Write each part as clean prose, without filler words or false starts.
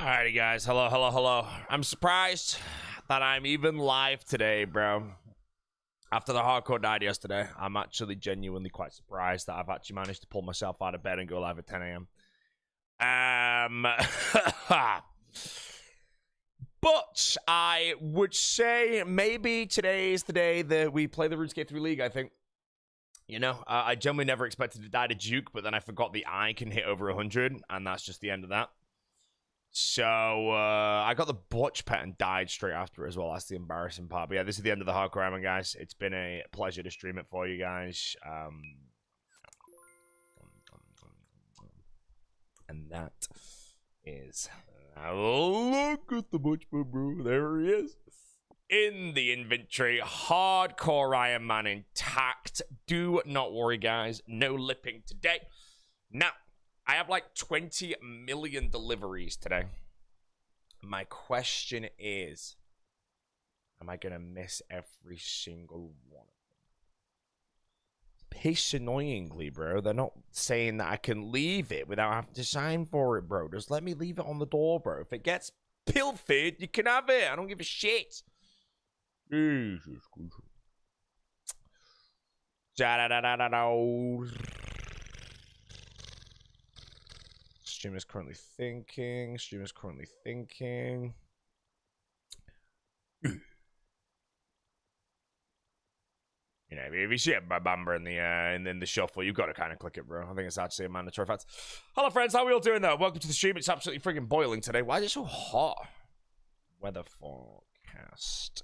Alrighty, guys. Hello, hello, hello. I'm surprised that I'm even live today, bro. After the hardcore died yesterday, I'm actually genuinely quite surprised that I've actually managed to pull myself out of bed and go live at 10 a.m. But I would say maybe today is the day that we play the RuneScape 3 League, I think. You know, I genuinely never expected to die to Duke, but then I forgot the eye can hit over 100, and that's just the end of that. So, I got the Butch pet and died straight after as well. That's the embarrassing part. But yeah, this is the end of the hardcore Iron, guys. It's been a pleasure to stream it for you guys. And that is... look at the Butch pet, bro. There he is. In the inventory, hardcore Iron Man intact. Do not worry, guys. No lipping today. Now, I have like 20 million deliveries today. My question is, am I going to miss every single one of them? Piss annoyingly, bro. They're not saying that I can leave it without having to sign for it, bro. Just let me leave it on the door, bro. If it gets pilfered, you can have it. I don't give a shit. Jesus Christ. Stream is currently thinking. You know, if you see a bamber in the shuffle, you've got to kind of click it, bro. I think it's actually a mandatory fact. Hello, friends. How are we all doing, though? Welcome to the stream. It's absolutely freaking boiling today. Why is it so hot? Weather forecast.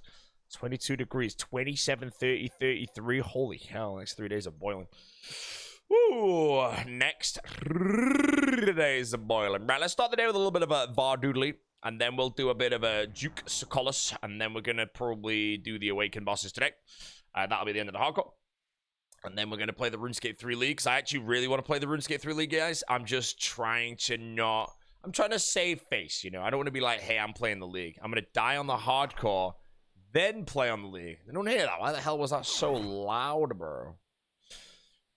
22 degrees, 27, 30, 33. Holy hell, next 3 days of boiling. Woo! Next 3 days of boiling. Right, let's start the day with a little bit of a Vardoodly, and then we'll do a bit of a Duke Socolus, and then we're going to probably do the Awakened bosses today. That'll be the end of the hardcore. And then we're going to play the RuneScape 3 League, because I actually really want to play the RuneScape 3 League, guys. I'm just trying to not... I'm trying to save face, you know? I don't want to be like, hey, I'm playing the League. I'm going to die on the hardcore, then play on the League. I don't hear that. Why the hell was that so loud, bro?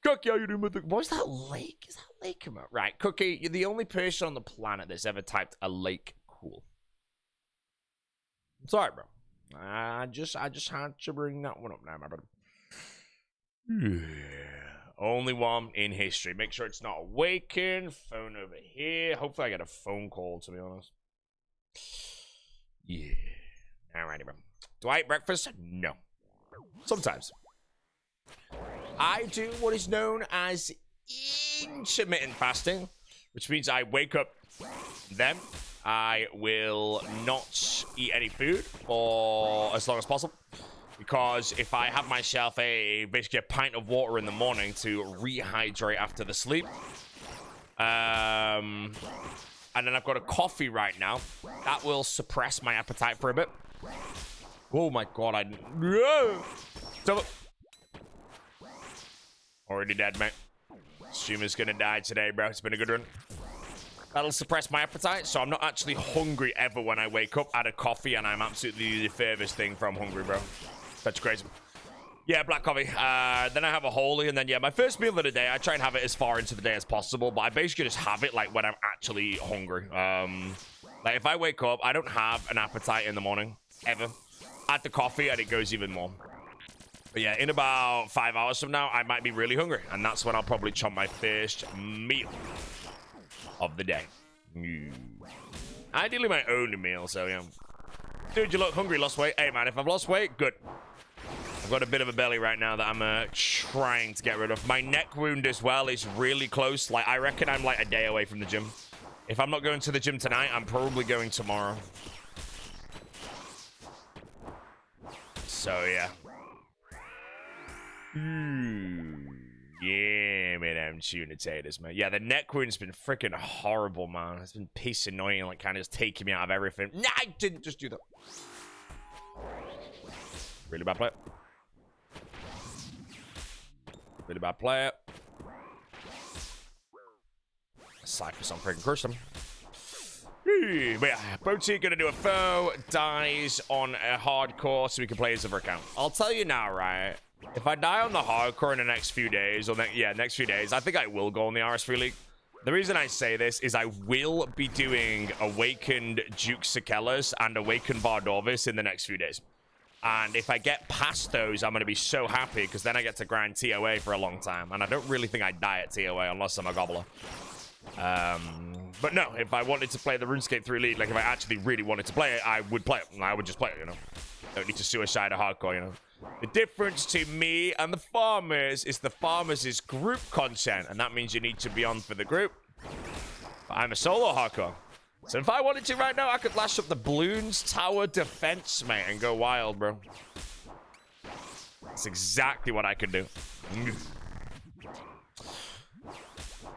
Cookie, how you doing with the... What's that lake? Is that lake come out? Right, Cookie, you're the only person on the planet that's ever typed a lake cool. I'm sorry, bro. I just had to bring that one up now, my brother. Only one in history. Make sure it's not Awakened. Phone over here. Hopefully I get a phone call, to be honest. Yeah. Alrighty, bro. Do I eat breakfast? No. Sometimes. I do what is known as intermittent fasting, which means I wake up, then I will not eat any food for as long as possible. Because if I have myself basically a pint of water in the morning to rehydrate after the sleep, and then I've got a coffee right now, that will suppress my appetite for a bit. Oh my god, already dead, mate. Streamer's gonna die today, bro. It's been a good run. That'll suppress my appetite, so I'm not actually hungry ever when I wake up. I had a coffee, and I'm absolutely the furthest thing from hungry, bro. That's crazy. Yeah, black coffee. Then I have a holy, and then, yeah, my first meal of the day, I try and have it as far into the day as possible, but I basically just have it, like, when I'm actually hungry. Like, if I wake up, I don't have an appetite in the morning, ever. Add the coffee, and it goes even more. But yeah, in about 5 hours from now, I might be really hungry, and that's when I'll probably chomp my first meal of the day. Ideally my own meal, so yeah. Dude, you look hungry, lost weight. Hey man, if I've lost weight, good. I've got a bit of a belly right now that I'm trying to get rid of. My neck wound as well is really close. Like, I reckon I'm like a day away from the gym. If I'm not going to the gym tonight, I'm probably going tomorrow. So yeah. Yeah, man, I'm chewing potatoes, man. Yeah, the neck wound's been freaking horrible, man. It's been piss annoying, like, kind of just taking me out of everything. Nah, I didn't just do that. Really bad play. Really bad play. Cypher some freaking crush them. But yeah, Boutique gonna do a foe, dies on a hardcore so we can play his other account. I'll tell you now, right? If I die on the hardcore in the next few days, or next few days, I think I will go on the RS3 League. The reason I say this is I will be doing Awakened Duke Sakellas and Awakened Vardorvis in the next few days. And if I get past those, I'm going to be so happy because then I get to grind TOA for a long time. And I don't really think I'd die at TOA unless I'm a gobbler. But no, if I wanted to play the RuneScape 3 League, like if I actually really wanted to play it, I would play it. I would just play it, you know. Don't need to suicide a hardcore, you know. The difference to me and the farmers is the farmers is group content, and that means you need to be on for the group. But I'm a solo hardcore. So if I wanted to right now, I could lash up the Bloons Tower defense, mate, and go wild, bro. That's exactly what I could do.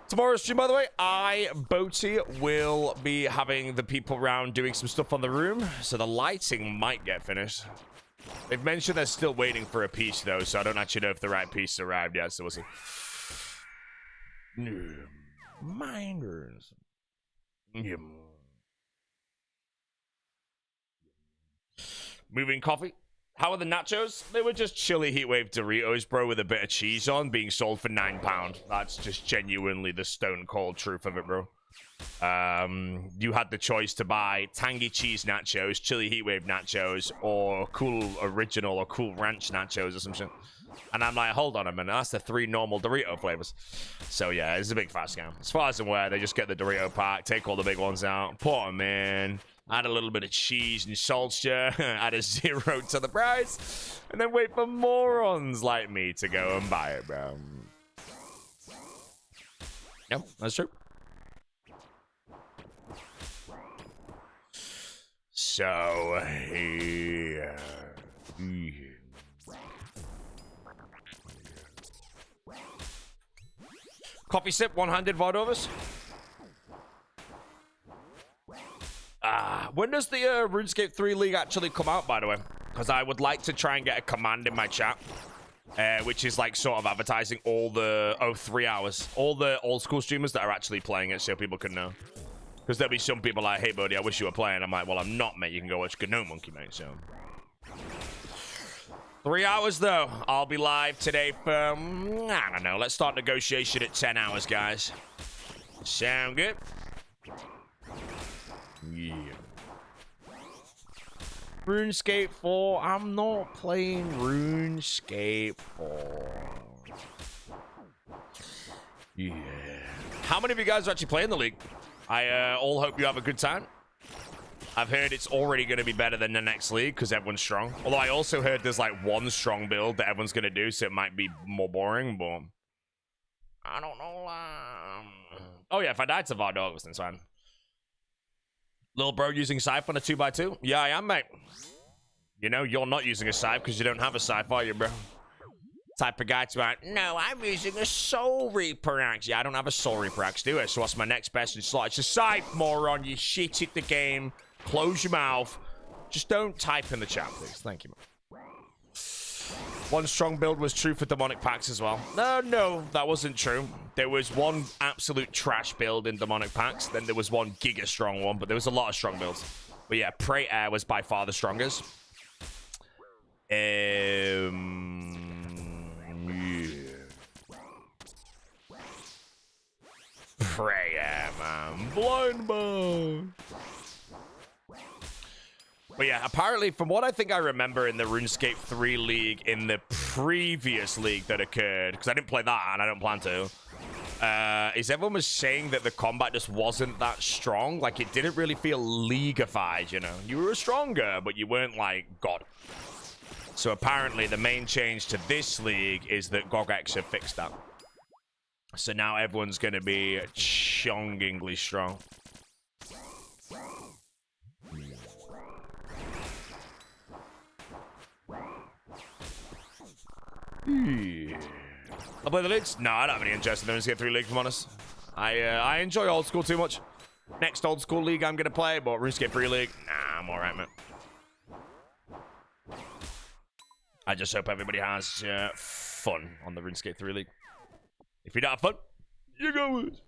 Tomorrow's stream, by the way, Boaty, will be having the people around doing some stuff on the room, so the lighting might get finished. They've mentioned they're still waiting for a piece, though, so I don't actually know if the right piece arrived yet, so we'll see. Minders. Moving coffee. How are the nachos? They were just chili heatwave Doritos, bro, with a bit of cheese on, being sold for £9. That's just genuinely the stone cold truth of it, bro. You had the choice to buy tangy cheese nachos, chili heatwave nachos, or cool original or cool ranch nachos or some shit. And I'm like, hold on a minute, that's the 3 normal Dorito flavors. So yeah, it's a big fat scam. As far as I'm aware, they just get the Dorito pack, take all the big ones out, put them in, add a little bit of cheese and salsa, add a 0 to the price, and then wait for morons like me to go and buy it, bro. Yep, that's true. So, coffee sip, one-handed Vardorvis. When does the RuneScape 3 League actually come out, by the way? Because I would like to try and get a command in my chat, which is like sort of advertising all the 3 hours, all the old school streamers that are actually playing it, so people can know. Because there'll be some people like, hey, buddy, I wish you were playing. I'm like, well, I'm not, mate. You can go watch Good No Monkey, mate. So 3 hours, though. I'll be live today for, I don't know. Let's start negotiation at 10 hours, guys. Sound good? Yeah. RuneScape 4. I'm not playing RuneScape 4. Yeah. How many of you guys are actually playing the league? I all hope you have a good time. I've heard it's already going to be better than the next league because everyone's strong. Although I also heard there's like one strong build that everyone's going to do, so it might be more boring, but I don't know. Oh yeah, if I died to Vardorvis, then it's fine. Little bro using scythe on a 2x2? Yeah, I am, mate. You know, you're not using a scythe because you don't have a scythe, are you, bro? Type of guy to be like, no, I'm using a Soul Reaper axe. Yeah, I don't have a Soul Reaper axe, do it. So what's my next best in slot? It's a scythe, moron. You shit at the game. Close your mouth. Just don't type in the chat, please. Thank you, man. One strong build was true for demonic packs as well. No, that wasn't true. There was one absolute trash build in demonic packs. Then there was one giga strong one, but there was a lot of strong builds. But yeah, Prey Air was by far the strongest. Yeah. Prayer, man. Blind man. But yeah, apparently, from what I think I remember in the RuneScape 3 League, in the previous league that occurred, because I didn't play that and I don't plan to, is everyone was saying that the combat just wasn't that strong. Like, it didn't really feel leagueified, you know? You were stronger, but you weren't, like, God. So apparently, the main change to this league is that GogX have fixed that. So now everyone's going to be chongingly strong. Yeah. I'll play the leagues? No, I don't have any interest in the RuneScape 3 League, if I'm honest. I enjoy old school too much. Next old school league I'm going to play, but RuneScape 3 League, nah, I'm alright, man. I just hope everybody has fun on the RuneScape 3 League. If you don't have fun, you go with it.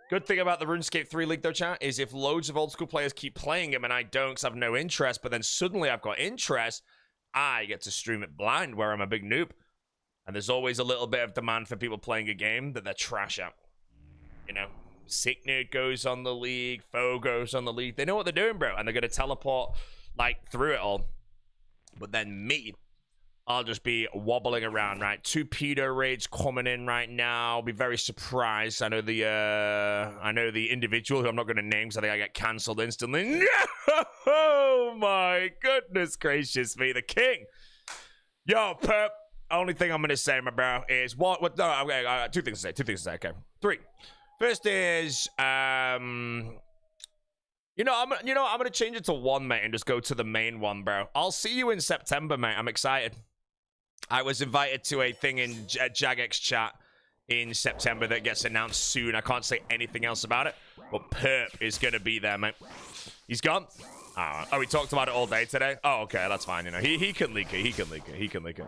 Good thing about the RuneScape 3 League, though, chat, is if loads of old school players keep playing him and I don't because I have no interest, but then suddenly I've got interest, I get to stream it blind, where I'm a big noob. And there's always a little bit of demand for people playing a game that they're trash at. You know, Sick Nerd goes on the league, Foe goes on the league. They know what they're doing, bro. And they're going to teleport, like, through it all. But then me, I'll just be wobbling around, right? 2 pedo raids coming in right now. I'll be very surprised. I know the individual who I'm not going to name because I think I get cancelled instantly. Oh, my goodness gracious me. The king. Yo, Perp. Only thing I'm gonna say, my bro, is no, okay, I got 2 things to say. Okay, 3. First is, I'm gonna change it to 1, mate, and just go to the main one, bro. I'll see you in September, mate. I'm excited. I was invited to a thing in Jagex chat in September that gets announced soon. I can't say anything else about it, but Perp is gonna be there, mate. He's gone. Oh, we talked about it all day today. Oh, okay, that's fine. You know, he can leak it. He can leak it.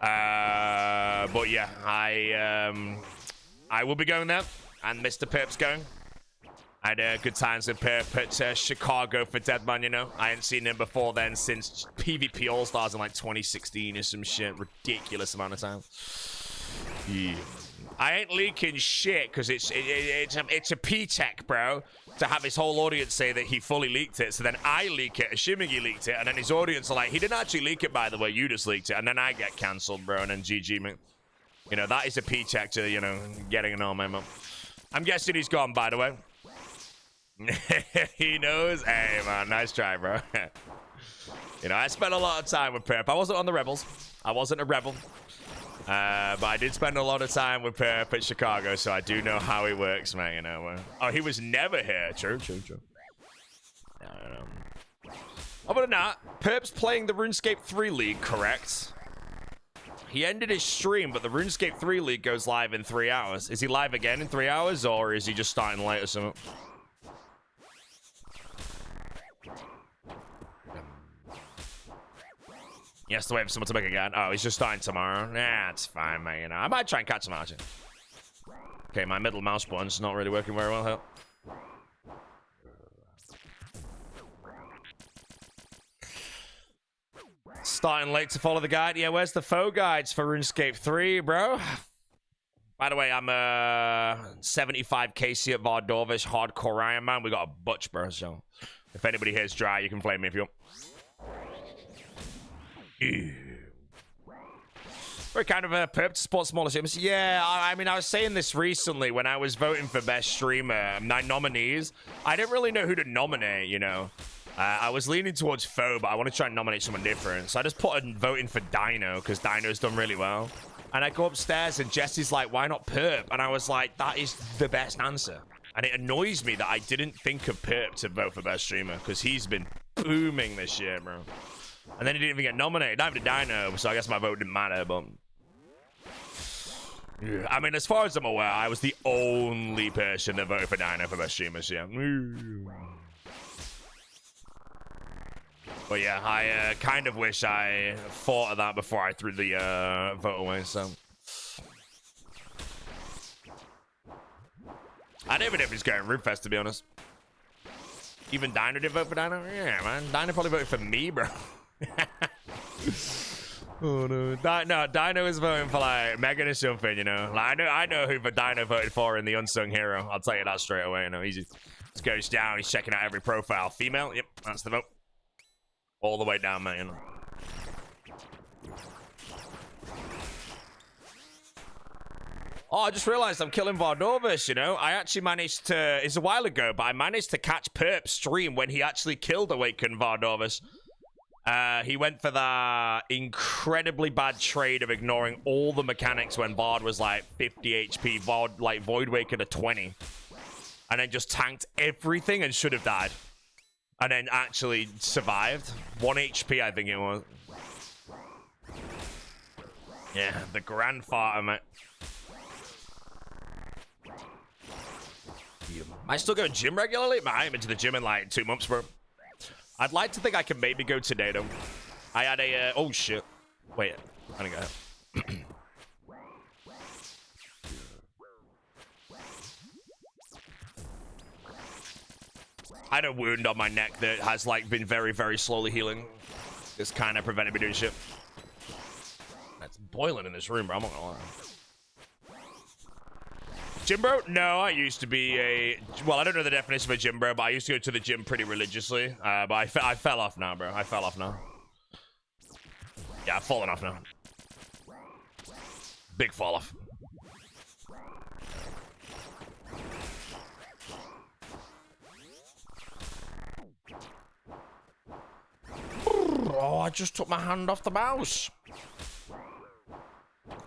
But yeah, I will be going there, and Mr. Perp's going. I had good times with Perp at Chicago for Deadman, you know. I hadn't seen him before then since PvP All-Stars in like 2016 or some shit. Ridiculous amount of time. Yeah. I ain't leaking shit because it's a P-Tech, bro, to have his whole audience say that he fully leaked it. So then I leak it, assuming he leaked it, and then his audience are like, he didn't actually leak it, by the way, you just leaked it. And then I get cancelled, bro, and then GG, man. You know, that is a P-Tech to, you know, getting an all, man. I'm guessing he's gone, by the way. He knows. Hey, man, nice try, bro. You know, I spent a lot of time with Perp. I wasn't on the Rebels. I wasn't a rebel. But I did spend a lot of time with Perp at Chicago, so I do know how he works, man, you know. Oh, he was never here. True. Other than that, Perp's playing the RuneScape 3 League, correct? He ended his stream, but the RuneScape 3 League goes live in 3 hours. Is he live again in 3 hours, or is he just starting late or something? He has to wait for someone to make a gun. Oh, he's just starting tomorrow. Nah, it's fine, man. You know, I might try and catch him actually. Okay, my middle mouse button's not really working very well here. Starting late to follow the guide. Yeah, where's the faux guides for RuneScape 3, bro? By the way, I'm 75 KC at Vardorvish, hardcore Iron Man. We got a butch, bro. So if anybody here is dry, you can flame me if you want. We're kind of a Perp to support smaller streamers. Yeah, I mean, I was saying this recently when I was voting for best streamer, my nominees. I didn't really know who to nominate, you know. I was leaning towards Foe, but I want to try and nominate someone different. So I just put a vote in for Dino, because Dino's done really well. And I go upstairs, and Jesse's like, why not Perp? And I was like, that is the best answer. And it annoys me that I didn't think of Perp to vote for best streamer, because he's been booming this year, bro. And then he didn't even get nominated. Not even Dino, so I guess my vote didn't matter, but... Yeah. I mean, as far as I'm aware, I was the only person that voted for Dino for best streamers, yeah. But yeah, I kind of wish I thought of that before I threw the vote away, so... I don't even know if he's going RuneFest, to be honest. Even Dino didn't vote for Dino? Yeah, man. Dino probably voted for me, bro. Oh no. Dino is voting for like Megan or something, you know. Like I know who Dino voted for in the Unsung Hero. I'll tell you that straight away, you know. He just goes down, he's checking out every profile. Female, yep, that's the vote. All the way down, man, you know. Oh, I just realized I'm killing Vardorvish, you know. I actually managed to, it's a while ago, but I managed to catch Perp's stream when he actually killed Awakened Vardorvish. He went for the incredibly bad trade of ignoring all the mechanics when Vard was like 50 HP, Vard like Void Waker to 20. And then just tanked everything and should have died. And then actually survived. 1 HP, I think it was. Yeah, the grandfather, mate. I still go to gym regularly? Man, I haven't been to the gym in like 2 months, bro. I'd like to think I can maybe go today, though. I had a, oh shit. Wait, I think I had a wound on my neck that has like been very, very slowly healing. This kind of prevented me doing shit. It's boiling in this room, bro. I'm not gonna lie. Gym bro? No, I used to be a... Well, I don't know the definition of a gym bro, but I used to go to the gym pretty religiously. But I fell off now, bro. I fell off now. Yeah, I've fallen off now. Big fall off. Oh, I just took my hand off the mouse.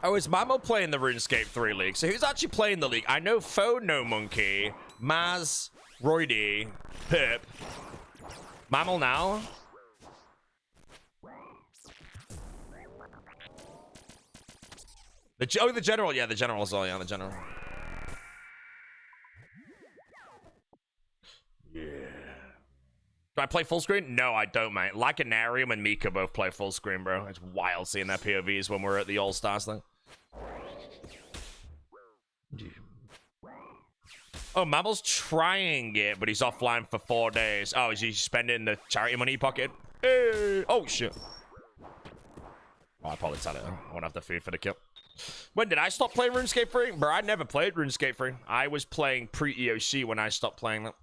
Oh, is Mammal playing the RuneScape 3 League? So who's actually playing the league? I know Phone No Monkey, Maz, Roydy, Pip. Mammal now? The general. Yeah, the general as well. Yeah, the general. Yeah. Do I play full screen? No, I don't, mate. Lacanarium and Mika both play full screen, bro. It's wild seeing their POVs when we're at the All-Stars thing. Oh, Mammal's trying it, but he's offline for 4 days. Oh, is he spending the charity money pocket? Hey. Oh, shit. Oh, I probably tell it. I won't have the food for the kill. When did I stop playing RuneScape 3? Bro, I never played RuneScape 3. I was playing pre-EOC when I stopped playing that.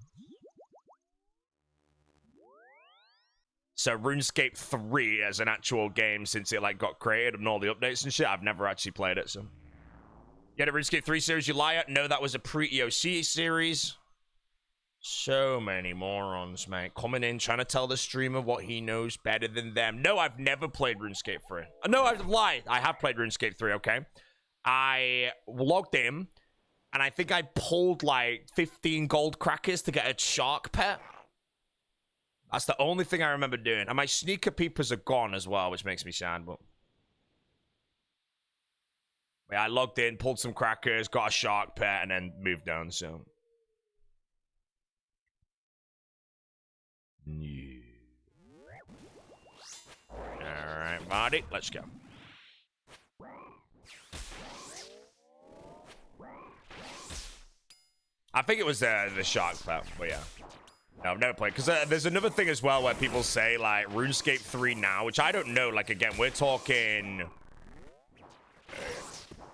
So RuneScape 3 as an actual game, since it like got created and all the updates and shit, I've never actually played it. So you had a RuneScape 3 series, you liar? No, that was a pre-EOC series. So many morons, mate, coming in trying to tell the streamer what he knows better than them. No, I've never played RuneScape 3. No, I've lied. I have played RuneScape 3. Okay, I logged in and I think I pulled like 15 gold crackers to get a shark pet. That's the only thing I remember doing. And my sneaker peepers are gone as well, which makes me sad, but yeah, I logged in, pulled some crackers, got a shark pet, and then moved on, so. Yeah. Alright, buddy, let's go. I think it was the shark pet, but yeah. No, I've never played. Because there's another thing as well where people say, like, RuneScape 3 now, which I don't know. Like, again, we're talking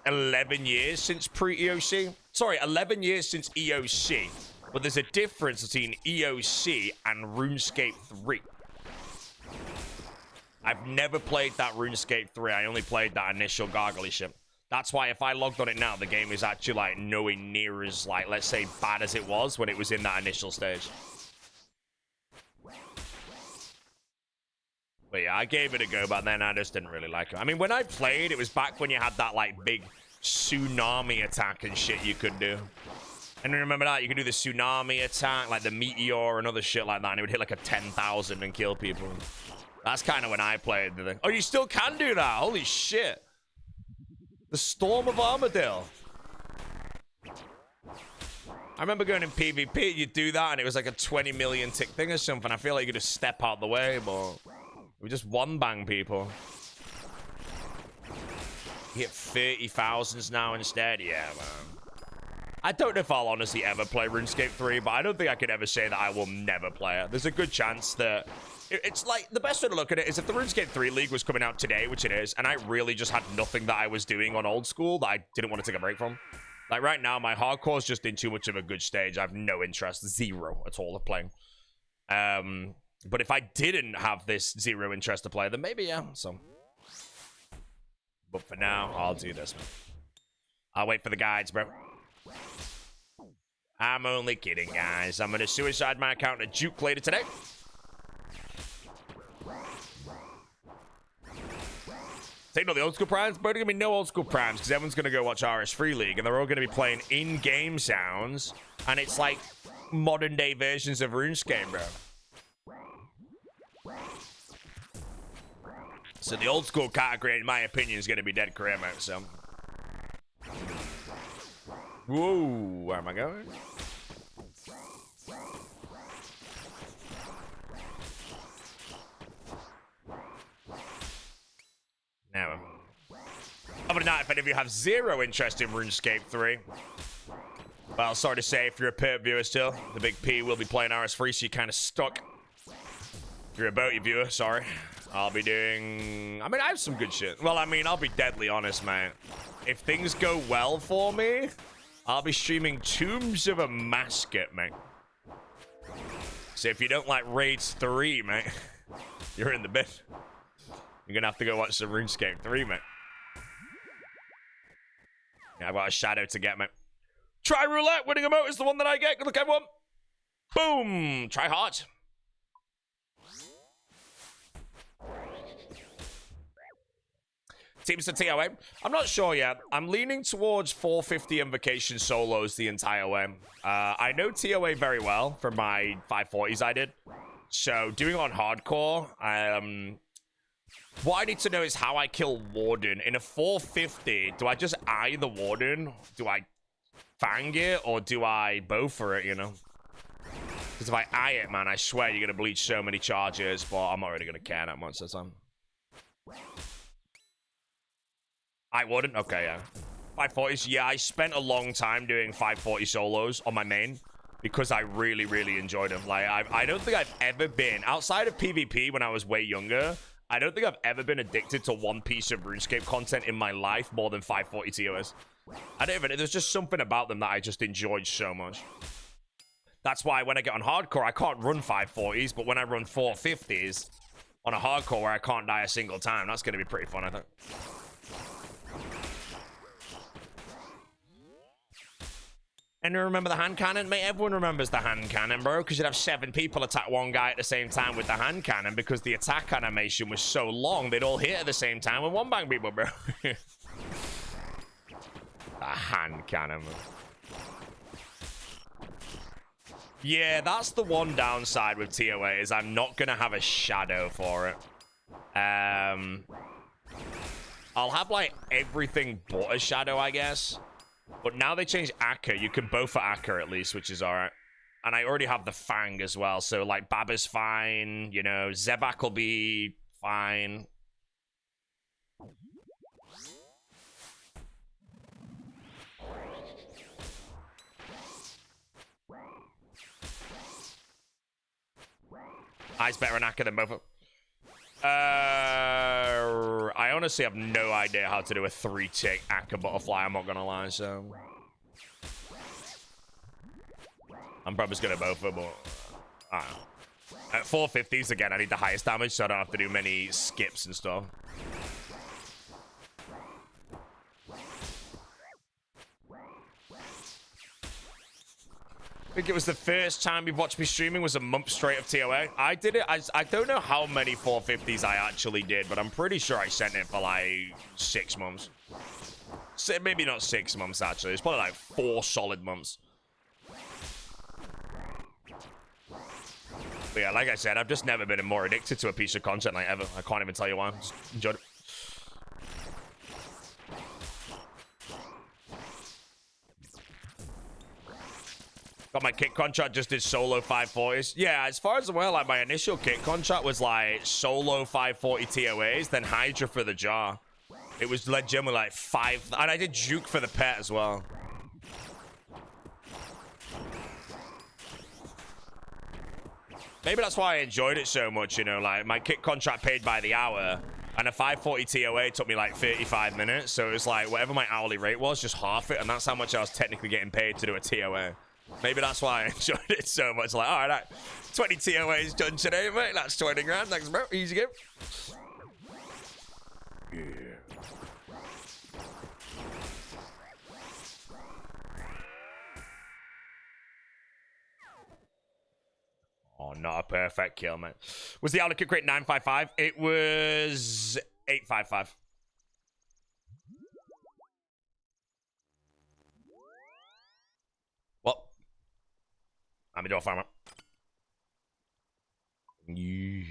11 years since pre-EOC. Sorry, 11 years since EOC. But there's a difference between EOC and RuneScape 3. I've never played that RuneScape 3. I only played that initial gargly ship. That's why if I logged on it now, the game is actually, like, nowhere near as, like, let's say, bad as it was when it was in that initial stage. But yeah, I gave it a go, but then I just didn't really like it. I mean, when I played, it was back when you had that, like, big tsunami attack and shit you could do. And remember that? You could do the tsunami attack, like the meteor and other shit like that, and it would hit, like, a 10,000 and kill people. That's kind of when I played the thing. Oh, you still can do that? Holy shit. The Storm of Armadale. I remember going in PvP, you'd do that, and it was like a 20 million tick thing or something. I feel like you could just step out the way, but we just one-bang people. You hit 30,000s now instead? Yeah, man. I don't know if I'll honestly ever play RuneScape 3, but I don't think I could ever say that I will never play it. There's a good chance that... It's like, the best way to look at it is if the RuneScape 3 League was coming out today, which it is, and I really just had nothing that I was doing on old school that I didn't want to take a break from. Like, right now, my hardcore's just in too much of a good stage. I have no interest, zero at all of playing. But if I didn't have this zero interest to play, then maybe, yeah, so. But for now, I'll do this, man. I'll wait for the guides, bro. I'm only kidding, guys. I'm gonna suicide my account at Juke later today. Take all the old school primes, but there's gonna be no old school primes because everyone's gonna go watch RS3 League and they're all gonna be playing in-game sounds, and it's like modern day versions of RuneScape, bro. So the old school category, in my opinion, is gonna be dead career mode. So, whoa, where am I going? Now, other than that, if any of you have zero interest in RuneScape 3, well, sorry to say, if you're a Perp viewer still, the big P will be playing RS3, so you're kind of stuck. If you're a Boaty viewer, sorry. I'll be doing... I mean, I have some good shit. Well, I mean, I'll be deadly honest, man. If things go well for me, I'll be streaming Tombs of a Mascot, mate. So if you don't like Raids 3, mate, you're in the bin. You're gonna have to go watch some RuneScape 3, mate. Yeah, I've got a shadow to get, mate. Try roulette. Winning a moat is the one that I get. Good luck, everyone. Boom. Try hard. Teams to TOA. I'm not sure yet. I'm leaning towards 450 Invocation solos the entire way. I know TOA very well from my 540s I did. So doing it on hardcore, what I need to know is how I kill Warden. In a 450, do I just eye the Warden? Do I fang it? Or do I bow for it, you know? Because if I eye it, man, I swear you're going to bleach so many charges. But I'm not really going to care that much this time. I wouldn't? Okay, yeah. 540s, yeah, I spent a long time doing 540 solos on my main because I really, really enjoyed them. Like, I don't think I've ever been, outside of PvP when I was way younger, I don't think I've ever been addicted to one piece of RuneScape content in my life more than 540 TOS. I don't even, there's just something about them that I just enjoyed so much. That's why when I get on hardcore, I can't run 540s, but when I run 450s on a hardcore where I can't die a single time, that's going to be pretty fun, I think. And remember the hand cannon? Mate, everyone remembers the hand cannon, bro, because you'd have 7 people attack one guy at the same time with the hand cannon because the attack animation was so long, they'd all hit at the same time and one bang people, bro. The hand cannon, man. Yeah, that's the one downside with TOA is I'm not going to have a shadow for it. I'll have, like, everything but a shadow, I guess. But now they changed Akka. You can bow for Akka at least, which is alright. And I already have the Fang as well. So, like, Baba's fine. You know, Zebak will be fine. I's better in Akka than both. I honestly have no idea how to do a 3-tick Akka butterfly, I'm not gonna lie, so I'm probably just gonna bow for, but I don't know. At 450s again, I need the highest damage, so I don't have to do many skips and stuff. I think it was the first time you've watched me streaming was a month straight of TOA. I did it. I don't know how many 450s I actually did, but I'm pretty sure I sent it for like 6 months. So maybe not 6 months, actually. It's probably like 4 solid months. But yeah, like I said, I've just never been more addicted to a piece of content like ever. I can't even tell you why. Just enjoyed it. Got my kit contract, just did solo 540s. Yeah, as far as I'm aware, like my initial kit contract was like solo 540 TOAs, then Hydra for the jar. It was legitimately like 5, and I did juke for the pet as well. Maybe that's why I enjoyed it so much, you know, like my kit contract paid by the hour, and a 540 TOA took me like 35 minutes, so it was like whatever my hourly rate was, just half it, and that's how much I was technically getting paid to do a TOA. Maybe that's why I enjoyed it so much. Like, all right, 20 TOAs done today, mate. That's 20 grand. Thanks, bro. Easy game. Yeah. Oh, not a perfect kill, man. Was the Outlook crate 955? It was 855. Well, I'm a door farmer. Yeah.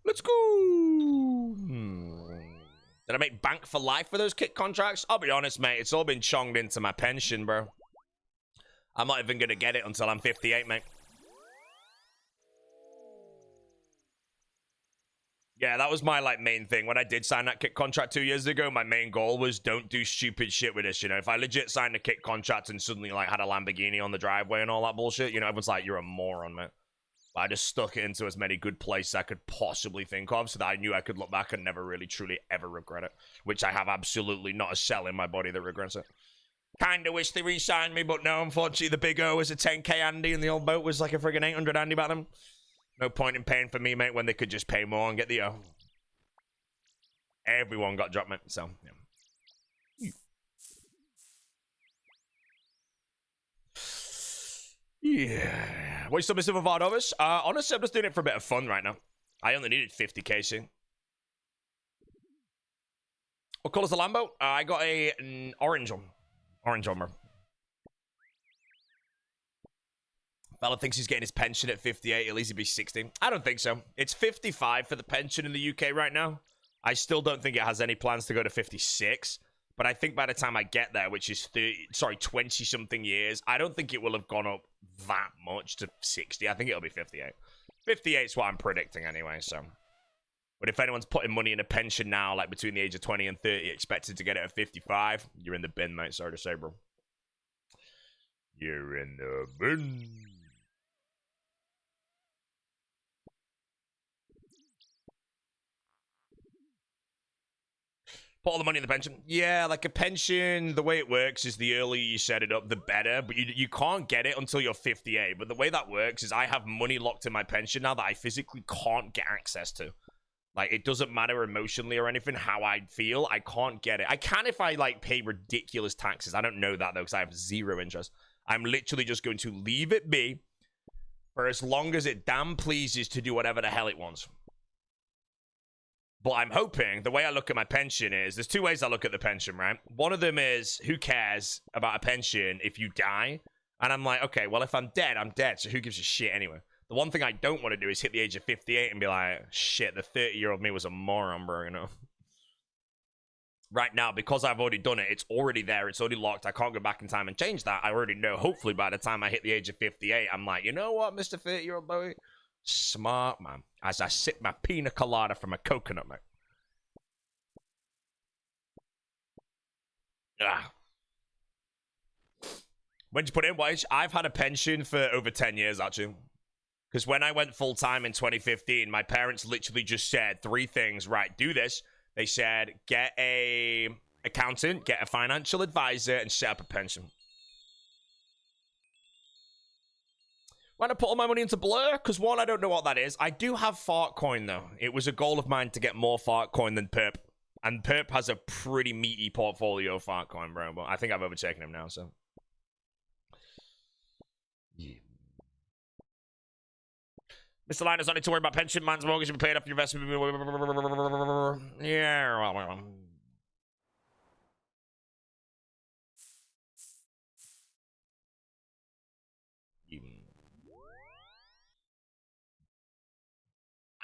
Let's go. Did I make bank for life for those kit contracts? I'll be honest, mate. It's all been chonged into my pension, bro. I'm not even going to get it until I'm 58, mate. Yeah, that was my, like, main thing. When I did sign that kit contract 2 years ago, my main goal was don't do stupid shit with this, you know? If I legit signed a kit contract and suddenly, like, had a Lamborghini on the driveway and all that bullshit, you know, everyone's like, you're a moron, man. I just stuck it into as many good places I could possibly think of so that I knew I could look back and never really, truly, ever regret it. Which I have absolutely not a cell in my body that regrets it. Kinda wish they re-signed me, but no, unfortunately the big O was a 10k Andy and the old boat was like a friggin' 800 Andy back then. No point in paying for me, mate, when they could just pay more and get the O. Everyone got dropped, mate, so, yeah. Yeah. What are you still missing for Vardovis? Honestly, I'm just doing it for a bit of fun right now. I only needed 50k, see. What colour's the Lambo? I got an orange one. Orange armor. Fella thinks he's getting his pension at 58. At least he'd be 60. I don't think so. It's 55 for the pension in the UK right now. I still don't think it has any plans to go to 56. But I think by the time I get there, which is 20-something years, I don't think it will have gone up that much to 60. I think it'll be 58. 58 is what I'm predicting anyway, so. But if anyone's putting money in a pension now, like between the age of 20 and 30, expected to get it at 55, you're in the bin, mate. Sorry to say, bro. You're in the bin. Put all the money in the pension. Yeah, like a pension, the way it works is the earlier you set it up, the better. But you can't get it until you're 58. But the way that works is I have money locked in my pension now that I physically can't get access to. Like, it doesn't matter emotionally or anything how I feel. I can't get it. I can if I, like, pay ridiculous taxes. I don't know that, though, because I have zero interest. I'm literally just going to leave it be for as long as it damn pleases to do whatever the hell it wants. But I'm hoping, the way I look at my pension is, there's two ways I look at the pension, right? One of them is, who cares about a pension if you die? And I'm like, okay, well, if I'm dead, I'm dead, so who gives a shit anyway? The one thing I don't want to do is hit the age of 58 and be like, shit, the 30-year-old me was a moron, bro, you know? Right now, because I've already done it, it's already there, it's already locked, I can't go back in time and change that. I already know, hopefully by the time I hit the age of 58, I'm like, you know what, Mr. 30-year-old boy? Smart, man. As I sip my pina colada from a coconut, mate. Ah. When'd you put in, Wage? I've had a pension for over 10 years, actually. Because when I went full-time in 2015, my parents literally just said 3 things. Right, do this. They said, get a accountant, get a financial advisor, and set up a pension. Why not put all my money into Blur? Because one, I don't know what that is. I do have Fartcoin, though. It was a goal of mine to get more Fartcoin than Perp. And Perp has a pretty meaty portfolio of Fartcoin, bro. But I think I've overtaken him now, so. Yeah. Mr. Linus, don't need to worry about pension. Man's mortgage will be paid off your investment. Yeah.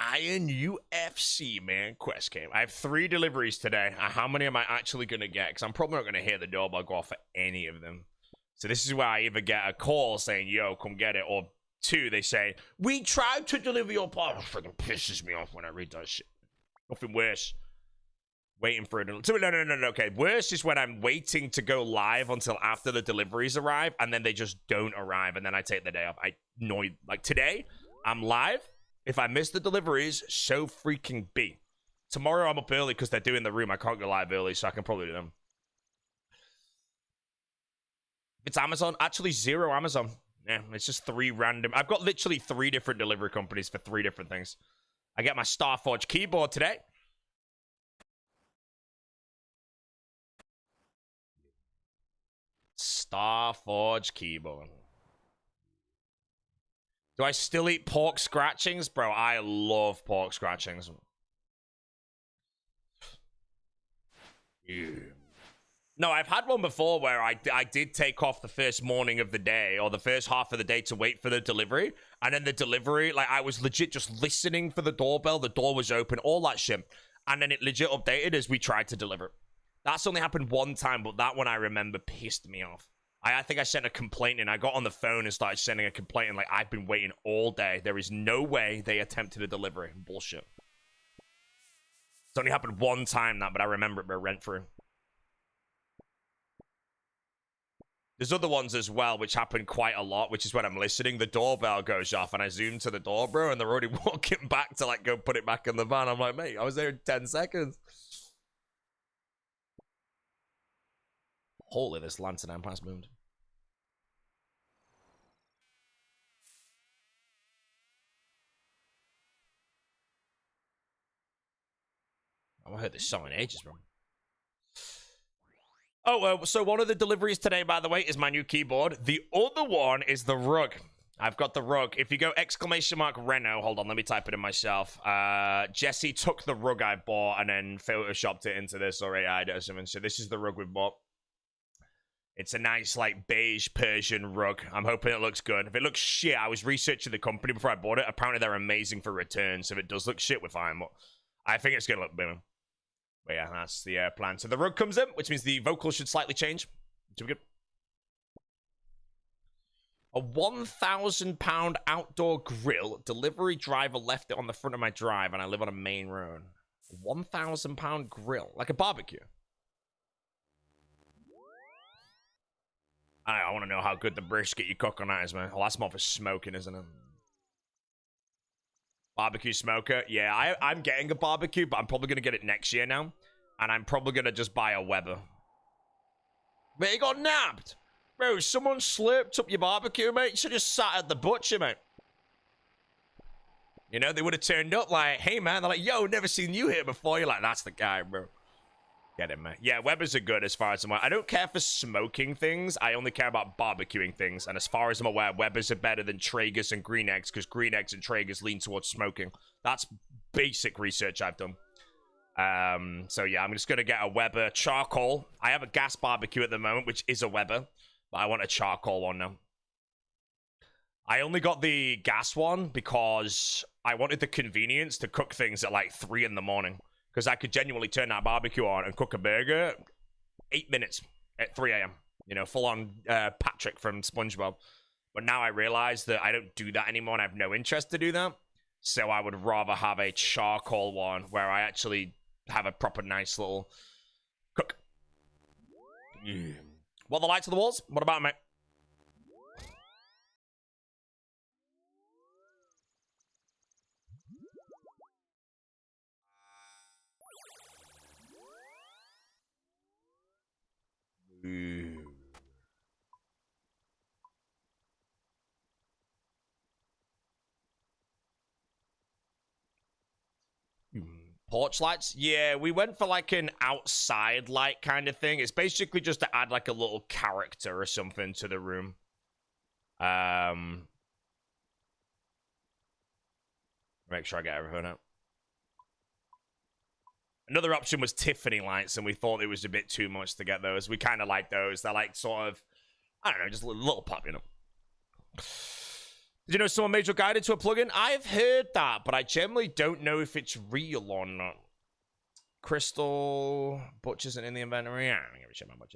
Iron UFC, man. Quest came. I have 3 deliveries today. How many am I actually going to get? Because I'm probably not going to hear the doorbell go off for any of them. So this is where I either get a call saying, yo, come get it. Or 2, they say, we tried to deliver your parcel. Oh, freaking pisses me off when I read that shit. Nothing worse. Waiting for it. No. Okay. Worse is when I'm waiting to go live until after the deliveries arrive. And then they just don't arrive. And then I take the day off. I annoyed. Like today, I'm live. If I miss the deliveries, so freaking be. Tomorrow I'm up early because they're doing the room. I can't go live early, so I can probably do them. It's Amazon. Actually, 0 Amazon. Yeah, it's just 3 random. I've got literally 3 different delivery companies for 3 different things. I get my Starforge keyboard today. Starforge keyboard. Do I still eat pork scratchings? Bro, I love pork scratchings. Yeah. No, I've had one before where I did take off the first morning of the day or the first half of the day to wait for the delivery. And then the delivery, like I was legit just listening for the doorbell. The door was open, all that shit. And then it legit updated as we tried to deliver it. That's only happened one time, but that one I remember pissed me off. I think I sent a complaint in. I got on the phone and started sending a complaint. And like, I've been waiting all day. There is no way they attempted a delivery. Bullshit. It's only happened one time, that, but I remember it rent through. There's other ones as well, which happen quite a lot, which is when I'm listening, the doorbell goes off, and I zoom to the door, bro, and they're already walking back to, like, go put it back in the van. I'm like, mate, I was there in 10 seconds. Holy, this Lantern Empire's moved. Oh, I heard this song in ages, bro. Oh, so one of the deliveries today, by the way, is my new keyboard. The other one is the rug. I've got the rug. If you go !Reno, hold on, let me type it in myself. Jesse took the rug I bought and then photoshopped it into this or AI'd it or something. So this is the rug we bought. It's a nice, like, beige Persian rug. I'm hoping it looks good. If it looks shit, I was researching the company before I bought it. Apparently, they're amazing for returns. So if it does look shit, we're fine. But I think it's going to look booming. But yeah, that's the plan. So the rug comes in, which means the vocals should slightly change. Should be good. A £1,000 outdoor grill. Delivery driver left it on the front of my drive, and I live on a main road. A £1,000 grill. Like a barbecue. I want to know how good the brisket you cook on that is, man. Oh, that's more for smoking, isn't it? Barbecue smoker. Yeah, I'm getting a barbecue, but I'm probably going to get it next year now. And I'm probably going to just buy a Weber. But he got nabbed. Bro, someone slurped up your barbecue, mate. You should have just sat at the butcher, mate. You know, they would have turned up like, hey, man. They're like, yo, never seen you here before. You're like, that's the guy, bro. Get him, man. Yeah, Webers are good as far as I'm aware. I don't care for smoking things. I only care about barbecuing things. And as far as I'm aware, Webers are better than Traegers and Green Eggs because Green Eggs and Traegers lean towards smoking. That's basic research I've done. So yeah, I'm just going to get a Weber charcoal. I have a gas barbecue at the moment, which is a Weber. But I want a charcoal one now. I only got the gas one because I wanted the convenience to cook things at like 3 in the morning. Because I could genuinely turn that barbecue on and cook a burger 8 minutes at 3 a.m. You know, full on Patrick from SpongeBob. But now I realize that I don't do that anymore and I have no interest to do that. So I would rather have a charcoal one where I actually have a proper nice little cook. Yeah. What, the lights on the walls? What about, mate? Porch lights? Yeah, we went for like an outside light kind of thing. It's basically just to add like a little character or something to the room. Make sure I get everything out. Another option was Tiffany lights, and we thought it was a bit too much to get those. We kind of like those. They're like sort of, I don't know, just a little pop, you know. Did you know someone made your guided to a plugin? I've heard that, but I generally don't know if it's real or not. Crystal Butch isn't in the inventory. Yeah, I'm gonna check my Butch.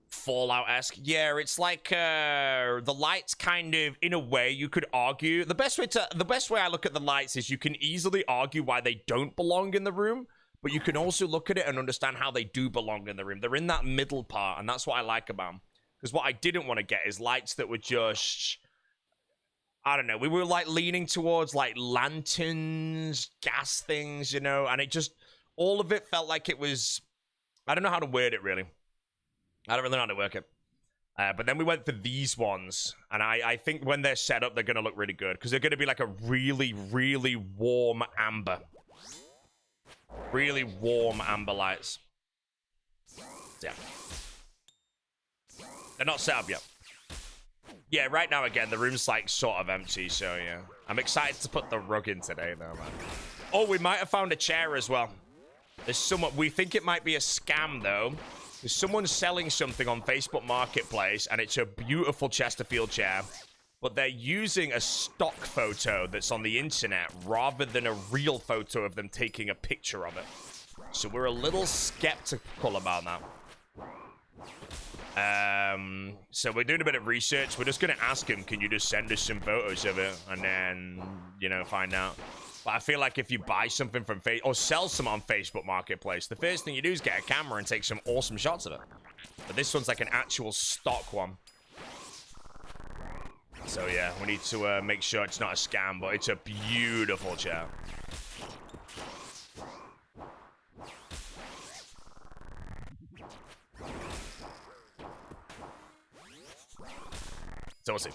Fallout-esque. Yeah, it's like the lights kind of, in a way, you could argue. The best way I look at the lights is you can easily argue why they don't belong in the room, but you can also look at it and understand how they do belong in the room. They're in that middle part, and that's what I like about them. Because what I didn't want to get is lights that were just, I don't know, we were like leaning towards like lanterns, gas things, you know, and it just, all of it felt like it was, I don't know how to word it really. I don't really know how to work it. But then we went for these ones, and I think when they're set up, they're going to look really good, because they're going to be like a really, really warm amber. Really warm amber lights. Yeah. They're not set up yet. Yeah, right now, again, the room's like sort of empty, so yeah. I'm excited to put the rug in today, though, man. Oh, we might have found a chair as well. There's someone, we think it might be a scam, though. There's someone selling something on Facebook Marketplace, and it's a beautiful Chesterfield chair, but they're using a stock photo that's on the internet rather than a real photo of them taking a picture of it. So we're a little skeptical about that. So we're doing a bit of research. We're just going to ask him, can you just send us some photos of it? And then, you know, find out. But I feel like if you buy something from Facebook or sell some on Facebook Marketplace, the first thing you do is get a camera and take some awesome shots of it. But this one's like an actual stock one. So yeah, we need to make sure it's not a scam, but it's a beautiful chair. So we'll see.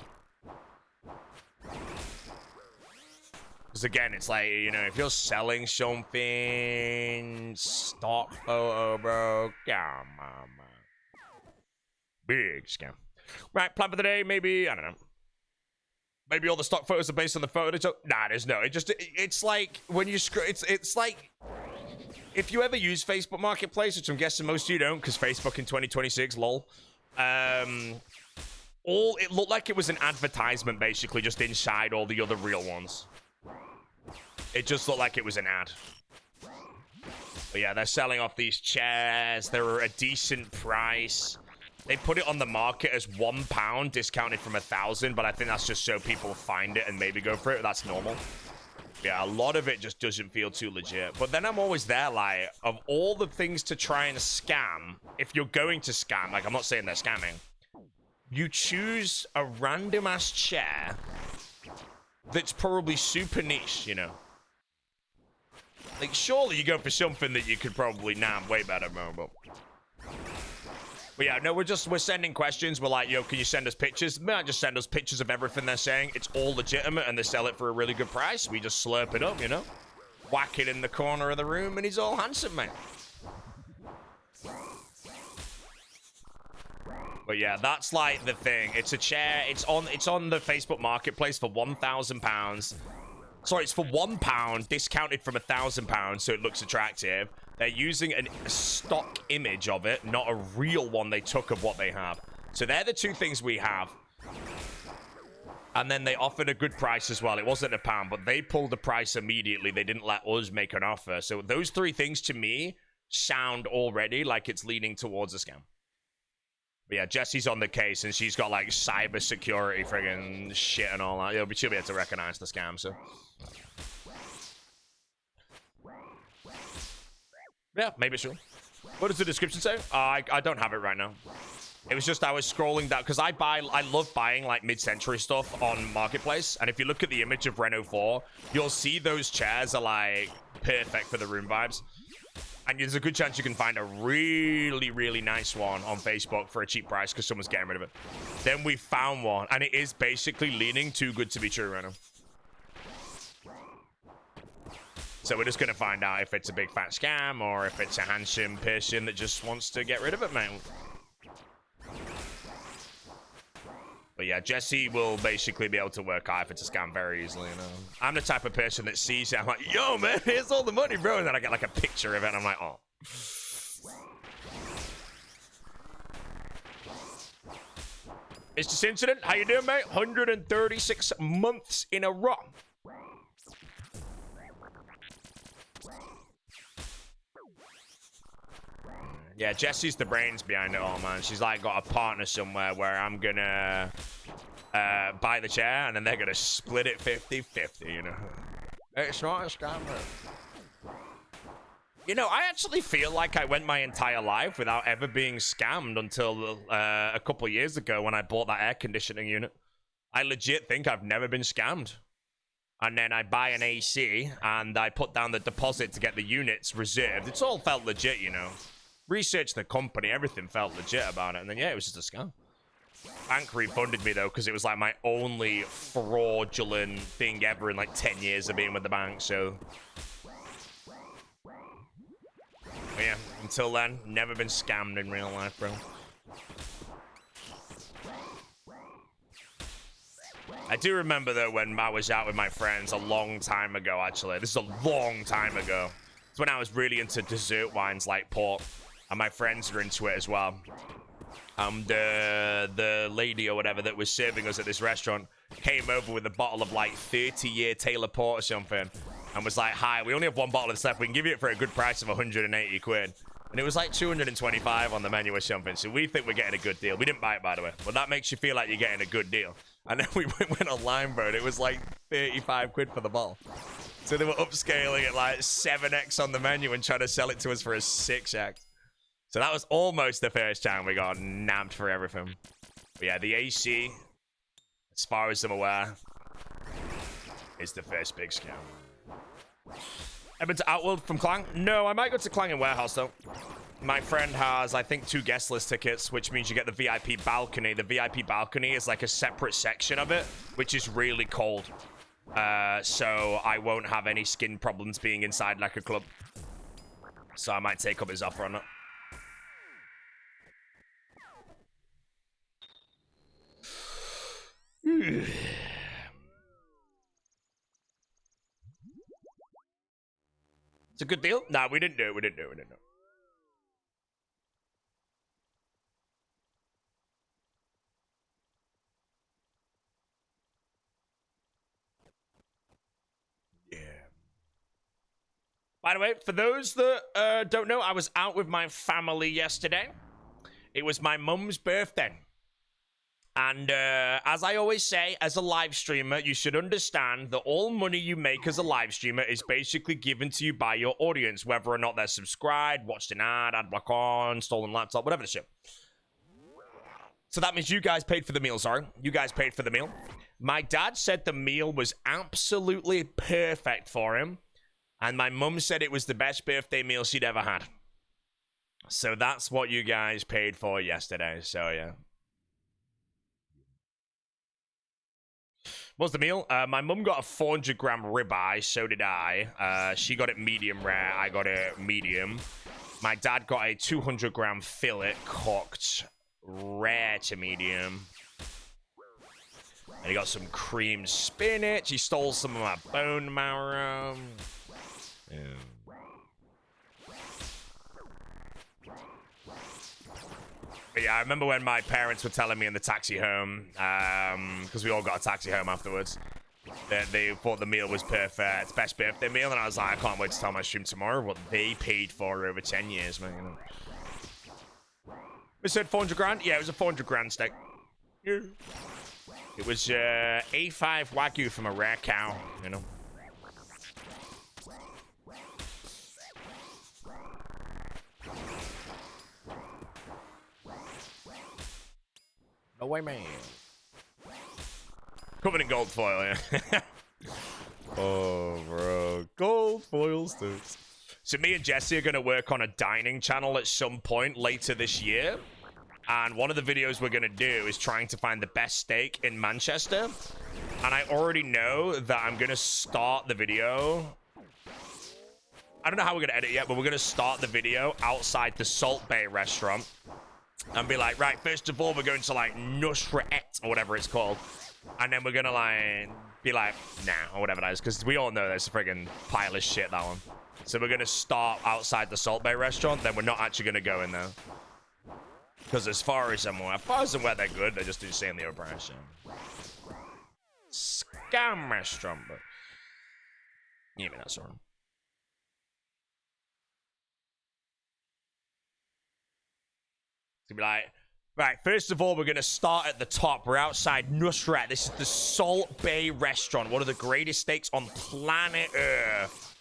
Because again, it's like, you know, if you're selling something, stock photo, bro, come on, man. Big scam. Right, plan for the day, maybe, I don't know. Maybe all the stock photos are based on the photo. Nah, there's no. It's like when you scroll. It's like if you ever use Facebook Marketplace, which I'm guessing most of you don't, because Facebook in 2026, lol. All it looked like it was an advertisement, basically, just inside all the other real ones. It just looked like it was an ad. But yeah, they're selling off these chairs. They're a decent price. They put it on the market as £1 discounted from 1,000, but I think that's just so people find it and maybe go for it. That's normal. Yeah, a lot of it just doesn't feel too legit. But then I'm always there, like, of all the things to try and scam, if you're going to scam, like, I'm not saying they're scamming, you choose a random-ass chair that's probably super niche, you know? Like, surely you go for something that you could probably nab way better, bro. But yeah, no, we're sending questions. We're like, yo, can you send us pictures? They might just send us pictures of everything they're saying. It's all legitimate, and they sell it for a really good price. We just slurp it up, you know? Whack it in the corner of the room, and he's all handsome, man. But yeah, that's like the thing. It's a chair. It's on the Facebook Marketplace for £1,000. Sorry, it's for £1 discounted from £1,000, so it looks attractive. They're using a stock image of it, not a real one they took of what they have. So they're the two things we have. And then they offered a good price as well. It wasn't £1, but they pulled the price immediately. They didn't let us make an offer. So those three things to me sound already like it's leaning towards a scam. But yeah, Jessie's on the case, and she's got like cyber security friggin' shit and all that. She'll be able to recognize the scam, so. Yeah, maybe it's true. What does the description say? I don't have it right now. It was just I was scrolling down because I love buying like mid-century stuff on Marketplace, and if you look at the image of Renault 4, you'll see those chairs are like perfect for the room vibes. And there's a good chance you can find a really, really nice one on Facebook for a cheap price because someone's getting rid of it. Then we found one, and it is basically leaning too good to be true right now. So we're just going to find out if it's a big fat scam or if it's a handsome person that just wants to get rid of it, man. But yeah, Jessie will basically be able to work out if it's a scam very easily, you know. I'm the type of person that sees it, I'm like, yo, man, here's all the money, bro. And then I get like a picture of it, and I'm like, oh. Mr. Incident, how you doing, mate? 136 months in a row. Yeah, Jessie's the brains behind it all, man. She's like got a partner somewhere where I'm gonna buy the chair, and then they're gonna split it 50-50, you know. It's not a scam, bro. You know, I actually feel like I went my entire life without ever being scammed until a couple of years ago when I bought that air conditioning unit. I legit think I've never been scammed. And then I buy an AC, and I put down the deposit to get the units reserved. It's all felt legit, you know. Researched the company, everything felt legit about it, and then yeah, it was just a scam. Bank refunded me though, because it was like my only fraudulent thing ever in like 10 years of being with the bank, so. But yeah, until then, never been scammed in real life, bro. I do remember though when I was out with my friends a long time ago, actually. This is a long time ago. It's when I was really into dessert wines like port. And my friends are into it as well. The lady or whatever that was serving us at this restaurant came over with a bottle of like 30-year Taylor Port or something, and was like, hi, we only have one bottle of this left. We can give you it for a good price of 180 quid. And it was like 225 on the menu or something. So we think we're getting a good deal. We didn't buy it, by the way. But that makes you feel like you're getting a good deal. And then we went online, bro, and it was like 35 quid for the bottle. So they were upscaling it like 7x on the menu and trying to sell it to us for a 6x. So that was almost the first time we got nabbed for everything. But yeah, the AC, as far as I'm aware, is the first big scam. Ever to Outworld from Clang? No, I might go to Clang in Warehouse, though. My friend has, I think, 2 guest list tickets, which means you get the VIP balcony. The VIP balcony is like a separate section of it, which is really cold. So I won't have any skin problems being inside like a club. So I might take up his offer on it. It's a good deal. Nah, we didn't do it. We didn't do it. Yeah. By the way, for those that don't know, I was out with my family yesterday. It was my mum's birthday. And as I always say, as a live streamer, you should understand that all money you make as a live streamer is basically given to you by your audience, whether or not they're subscribed, watched an ad block on, stolen laptop, whatever the shit. So that means you guys paid for the meal, sorry. You guys paid for the meal. My dad said the meal was absolutely perfect for him. And my mum said it was the best birthday meal she'd ever had. So that's what you guys paid for yesterday, so yeah. What's the meal? My mum got a 400-gram ribeye, so did I. She got it medium rare, I got it medium. My dad got a 200-gram fillet cooked rare to medium. And he got some cream spinach. He stole some of my bone marrow. Yeah. But yeah, I remember when my parents were telling me in the taxi home, because we all got a taxi home afterwards, that they thought the meal was perfect, best birthday meal, and I was like, I can't wait to tell my stream tomorrow what they paid for over 10 years, man. You know. We said 400 grand? Yeah, it was a 400 grand steak. Yeah. It was A5 Wagyu from a rare cow, you know. No way, man. Covered in gold foil, yeah. Oh, bro. Gold foil sticks. So me and Jesse are going to work on a dining channel at some point later this year. And one of the videos we're going to do is trying to find the best steak in Manchester. And I already know that I'm going to start the video. I don't know how we're going to edit yet, but we're going to start the video outside the Salt Bay restaurant. And be like, right, first of all, we're going to, like, Nusret, or whatever it's called. And then we're going to, like, be like, nah, or whatever that is. Because we all know that's a friggin' pile of shit, that one. So we're going to start outside the Salt Bay restaurant. Then we're not actually going to go in there. Because as far as I'm aware, they're good. They're just insane the overprice. Scam restaurant, but... Yeah, I mean, that's all right. To be like, right, first of all, we're going to start at the top. We're outside Nusret. This is the Salt Bay restaurant, one of the greatest steaks on planet Earth.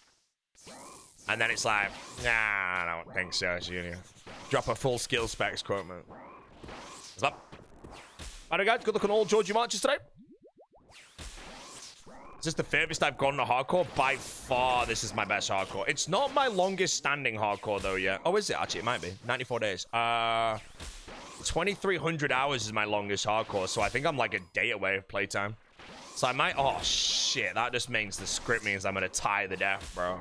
And then it's like, nah, I don't think so, Junior. Drop a full skill specs quote, man. What's up? Alright, guys, good luck on all Georgie marches today. Is this the furthest I've gone to hardcore? By far, this is my best hardcore. It's not my longest standing hardcore, though, yet. Oh, is it? Actually, it might be. 94 days. 2,300 hours is my longest hardcore, so I think I'm like a day away of playtime. So I might... Oh, shit. That just means the script means I'm going to tie the death, bro.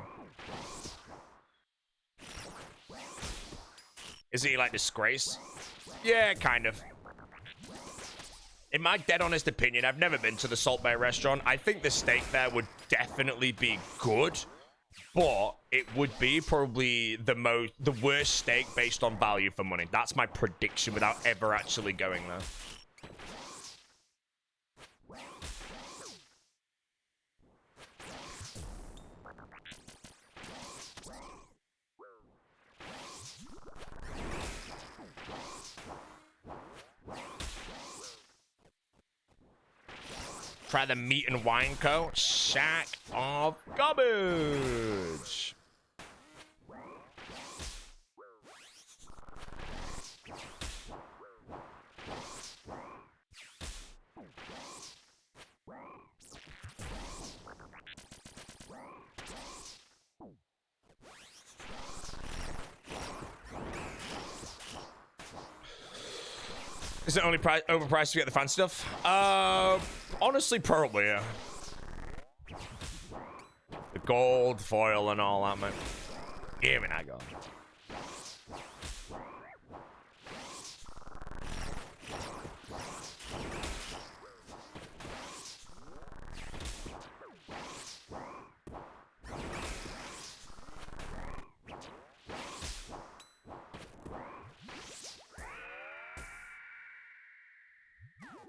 Is he, like, disgraced? Yeah, kind of. In my dead honest opinion, I've never been to the Salt Bay restaurant. I think the steak there would definitely be good, but it would be probably the worst steak based on value for money. That's my prediction without ever actually going there. Try the Meat and Wine Co. Shack of garbage. Is it only overpriced to get the fan stuff? Honestly, probably, yeah. The gold foil and all that, man. Give me that gold.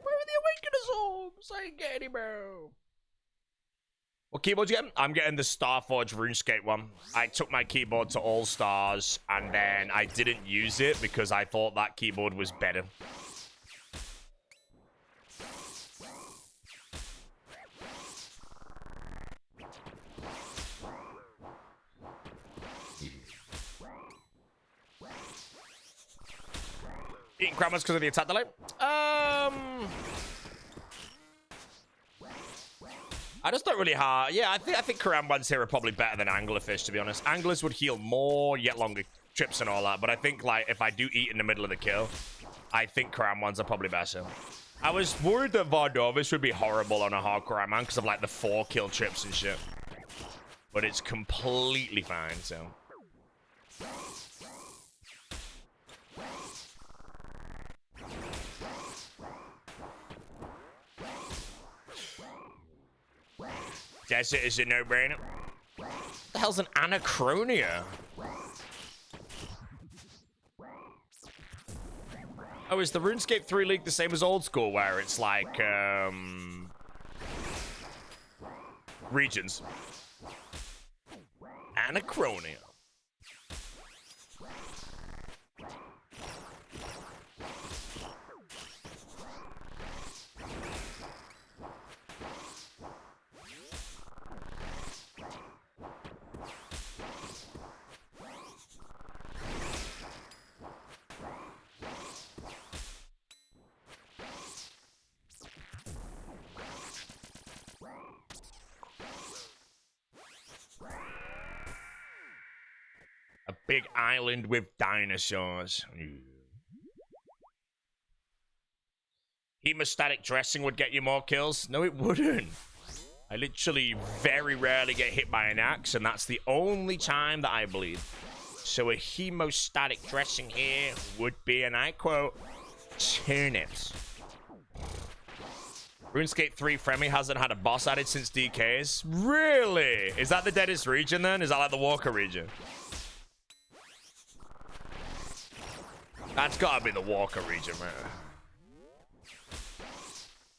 Where are the Awakeners orbs? I ain't get any, bro. What keyboard you getting? I'm getting the Starforge RuneScape one. I took my keyboard to All Stars, and then I didn't use it because I thought that keyboard was better. Eating Grandmaster because of the attack delay? I just don't really have. Yeah, I think Karam ones here are probably better than Anglerfish, to be honest. Anglers would heal more, yet longer trips and all that. But I think, like, if I do eat in the middle of the kill, I think Karam ones are probably better. I was worried that Vardovis would be horrible on a hardcore man because of, like, the 4 kill trips and shit. But it's completely fine, so. Guess it is a no-brainer. What the hell's an Anachronia? Oh, is the RuneScape 3 League the same as old school, where it's like, regions? Anachronia. A big island with dinosaurs. Hemostatic dressing would get you more kills? No, it wouldn't. I literally very rarely get hit by an axe, and that's the only time that I bleed. So a hemostatic dressing here would be, and I quote, turnips. RuneScape 3 Fremi hasn't had a boss added since DKs? Really? Is that the deadest region then? Is that like the Walker region? That's gotta be the Walker region, man.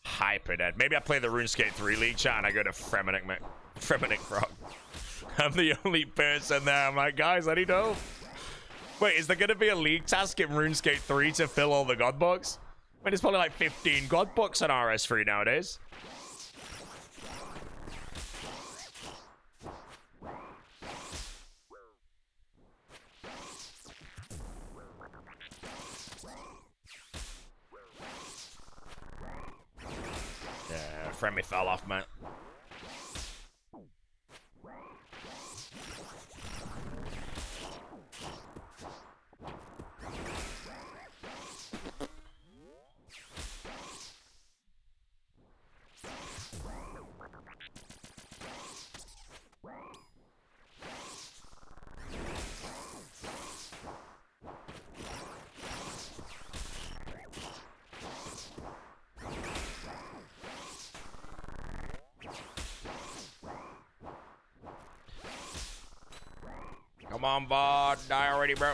Hyper dead. Maybe I play the RuneScape 3 League chat and I go to Fremenic, man. Fremenic Frog. I'm the only person there. I'm like, guys, I need help. Wait, is there gonna be a league task in RuneScape 3 to fill all the god books? I mean, it's probably like 15 god books on RS3 nowadays. Yeah, Fremi fell off, man. Come on, bud. Die already, bro.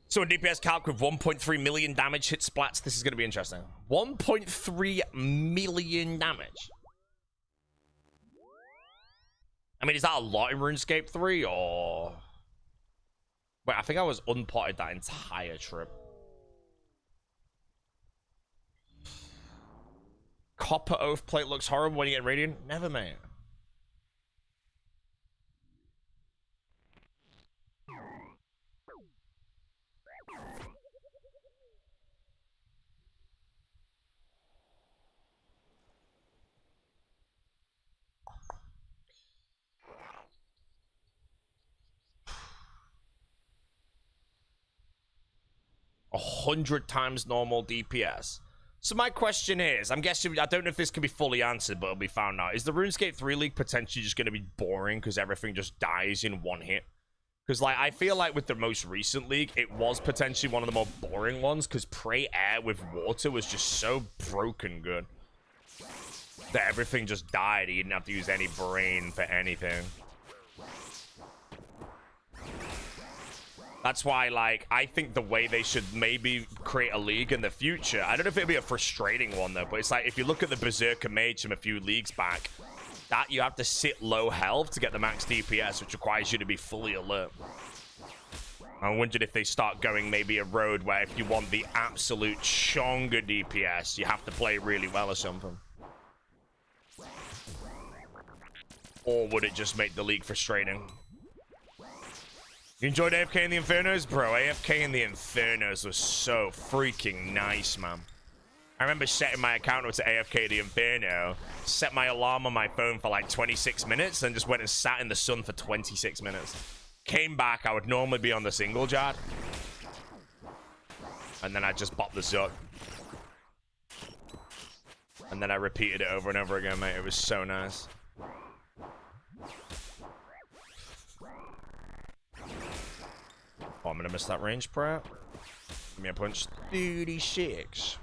So in DPS calc with 1.3 million damage hit splats, this is going to be interesting. 1.3 million damage. I mean, is that a lot in RuneScape 3 or... Wait, I think I was unpotted that entire trip. Copper Oath Plate looks horrible when you get Radiant. Never, mate. 100 times normal DPS. So my question is, I'm guessing, I don't know if this can be fully answered, but it'll be found out. Is the RuneScape 3 League potentially just going to be boring because everything just dies in one hit? Because, like, I feel like with the most recent league, it was potentially one of the more boring ones because Pray Air with water was just so broken good that everything just died. You didn't have to use any brain for anything. That's why, like, I think the way they should maybe create a league in the future, I don't know if it'll be a frustrating one, though, but it's like, if you look at the Berserker Mage from a few leagues back, that you have to sit low health to get the max DPS, which requires you to be fully alert. I wondered if they start going maybe a road where if you want the absolute chonga DPS, you have to play really well or something. Or would it just make the league frustrating? You enjoyed AFK in the Infernos? Bro, AFK in the Infernos was so freaking nice, man. I remember setting my account up to AFK the Inferno, set my alarm on my phone for like 26 minutes, and just went and sat in the sun for 26 minutes. Came back, I would normally be on the single jar. And then I just bopped the Zuck. And then I repeated it over and over again, mate. It was so nice. Oh, I'm gonna miss that range, Pratt. Give me a punch. 36.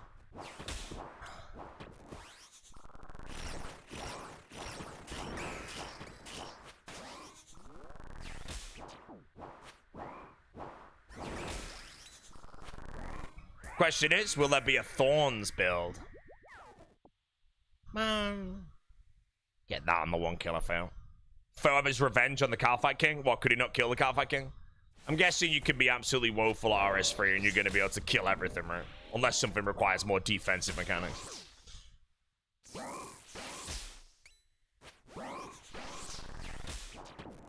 Question is, will there be a Thorns build? Man. Get that on the one killer fail. Foe of his revenge on the Calfight King? What, could he not kill the Calfight King? I'm guessing you can be absolutely woeful at RS3 and you're going to be able to kill everything, right? Unless something requires more defensive mechanics.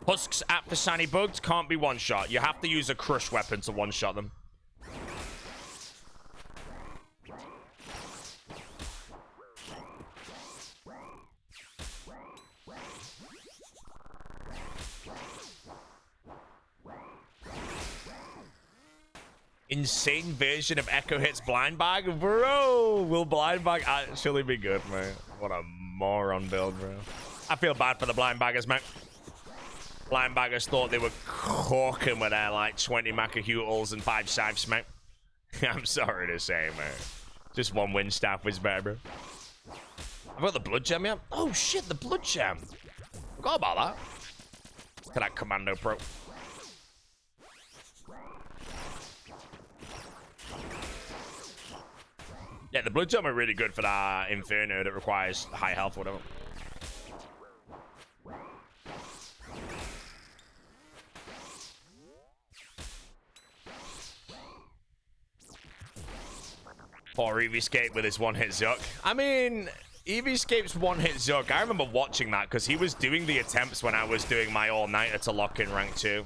Husks at Fasani bugged can't be one-shot. You have to use a crush weapon to one-shot them. Insane version of Echo hits blind bag, bro. Will blind bag actually be good, man? What a moron build, bro. I feel bad for the blind baggers, man. Blind baggers thought they were cooking with their like 20 Macahutals and 5 Scythes, man. I'm sorry to say, man. Just one wind staff was better, bro. I've got the blood gem, yeah. Oh shit, the blood gem. Forgot about that. Look at that commando pro. Yeah, the blood gem are really good for that Inferno that requires high health or whatever. Poor RuneScape with his one-hit Zuck. I mean, RuneScape's one-hit Zuck, I remember watching that because he was doing the attempts when I was doing my all-nighter to lock in rank 2.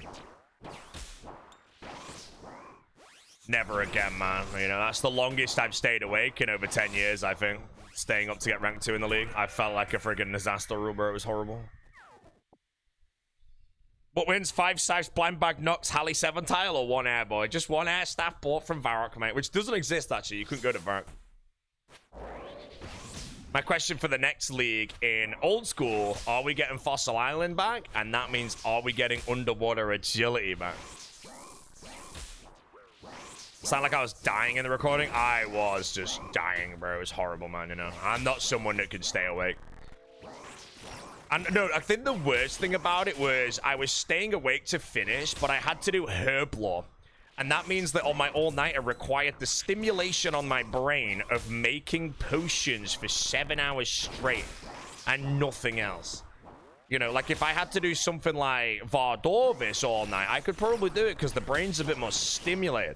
Never again, man. You know, that's the longest I've stayed awake in over 10 years, I think. Staying up to get rank 2 in the league. I felt like a friggin' disaster rule, bro. It was horrible. What wins? 5 Scythes, blind bag, Nox, Halley 7 tile, or 1 air, boy? Just 1 air staff bought from Varrock, mate. Which doesn't exist, actually. You couldn't go to Varrock. My question for the next league in old school, are we getting Fossil Island back? And that means, are we getting underwater agility back? Sound like I was dying in the recording? I was just dying, bro. It was horrible, man, you know? I'm not someone that can stay awake. And no, I think the worst thing about it was I was staying awake to finish, but I had to do herb lore. And that means that on my all-nighter required the stimulation on my brain of making potions for 7 hours straight and nothing else. You know, like if I had to do something like Vardorvis all night, I could probably do it because the brain's a bit more stimulated.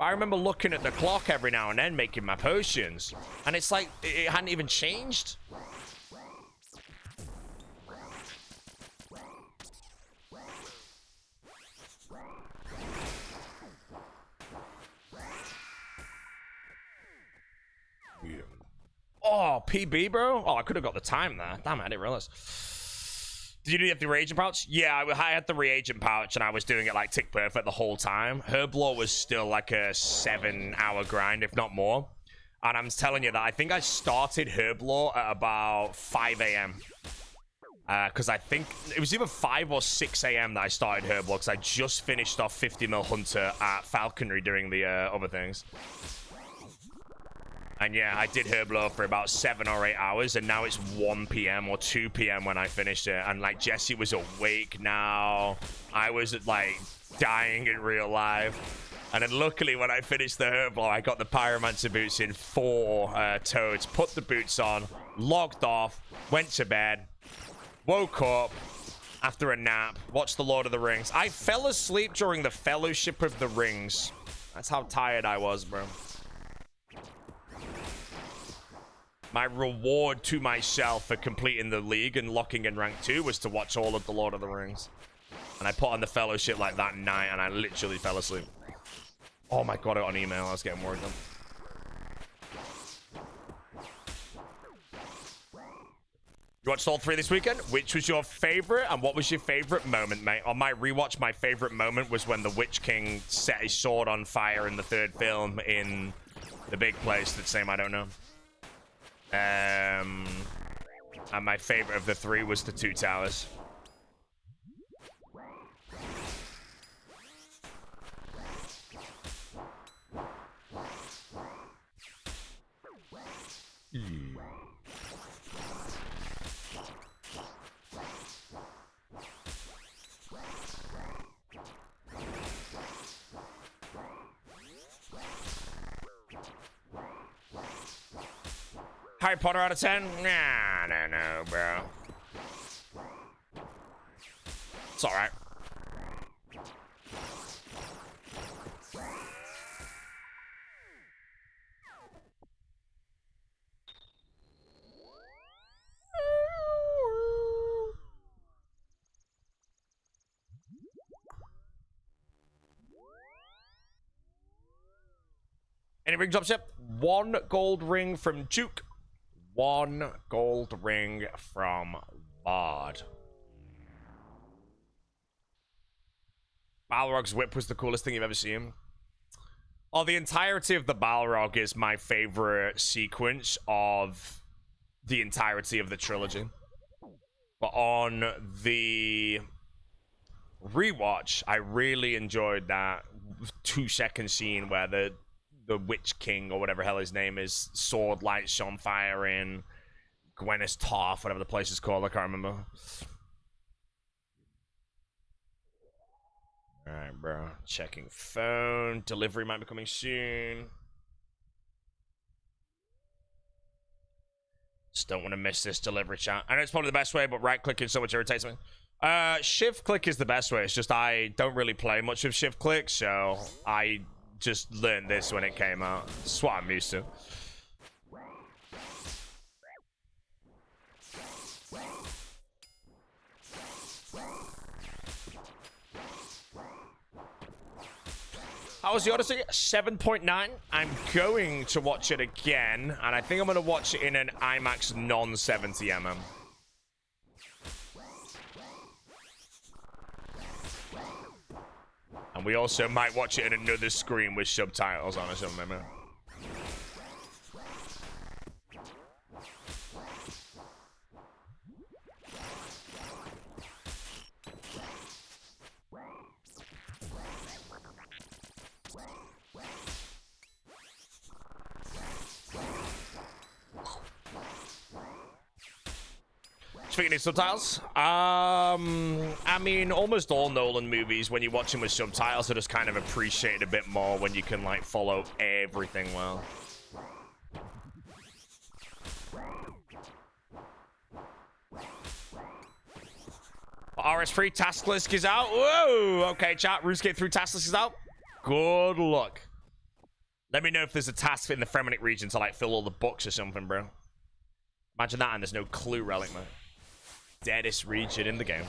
I remember looking at the clock every now and then making my potions, and it's like it hadn't even changed. Yeah. Oh, PB, bro. Oh, I could have got the time there. Damn it, I didn't realize. Did you get the reagent pouch? Yeah, I had the reagent pouch and I was doing it like tick perfect the whole time. Herblore was still like a 7-hour grind, if not more. And I'm telling you that I think I started Herblore at about 5 a.m. Because I think it was either 5 or 6 a.m. that I started Herblore because I just finished off 50 mil Hunter at Falconry doing the other things. And yeah, I did Herblore for about 7 or 8 hours, and now it's 1 p.m. or 2 p.m. when I finished it. And like Jesse was awake now. I was like dying in real life. And then luckily when I finished the Herblore, I got the Pyromancer boots in 4 toads, put the boots on, logged off, went to bed, woke up after a nap, watched The Lord of the Rings. I fell asleep during the Fellowship of the Rings. That's how tired I was, bro. My reward to myself for completing the league and locking in rank 2 was to watch all of The Lord of the Rings. And I put on the Fellowship like that night and I literally fell asleep. Oh my god, I got an email. I was getting worried then. You watched all 3 this weekend? Which was your favorite and what was your favorite moment, mate? On my rewatch, my favorite moment was when the Witch King set his sword on fire in the 3rd film in the big place that's name I don't know. And my favorite of the 3 was the 2 towers. Harry Potter out of 10? Nah, I don't know, bro. It's alright. Any ring drops yet? 1 gold ring from Duke. 1 gold ring from Bard. Balrog's whip was the coolest thing you've ever seen. Oh, the entirety of the Balrog is my favorite sequence of the entirety of the trilogy. But on the rewatch, I really enjoyed that 2-second scene where the Witch King, or whatever hell his name is, sword lights on fire in Gwyneth's Tarth, whatever the place is called, I can't remember. Alright, bro. Checking phone. Delivery might be coming soon. Just don't want to miss this delivery chat. I know it's probably the best way, but right-clicking so much irritates me. Shift-click is the best way. It's just I don't really play much of shift-click, so I just learned this when it came out. That's what I'm used to. How was the Odyssey? 7.9. I'm going to watch it again, and I think I'm going to watch it in an IMAX non-70mm. And we also might watch it in another screen with subtitles on or something. Speaking of subtitles, I mean, almost all Nolan movies, when you watch them with subtitles, are just kind of appreciated a bit more when you can, like, follow everything well. RS3 task list is out. Whoa! Okay, chat. RuneScape 3 task list is out. Good luck. Let me know if there's a task in the Fremenic region to, like, fill all the books or something, bro. Imagine that, and there's no clue relic, man. Deadest region in the game.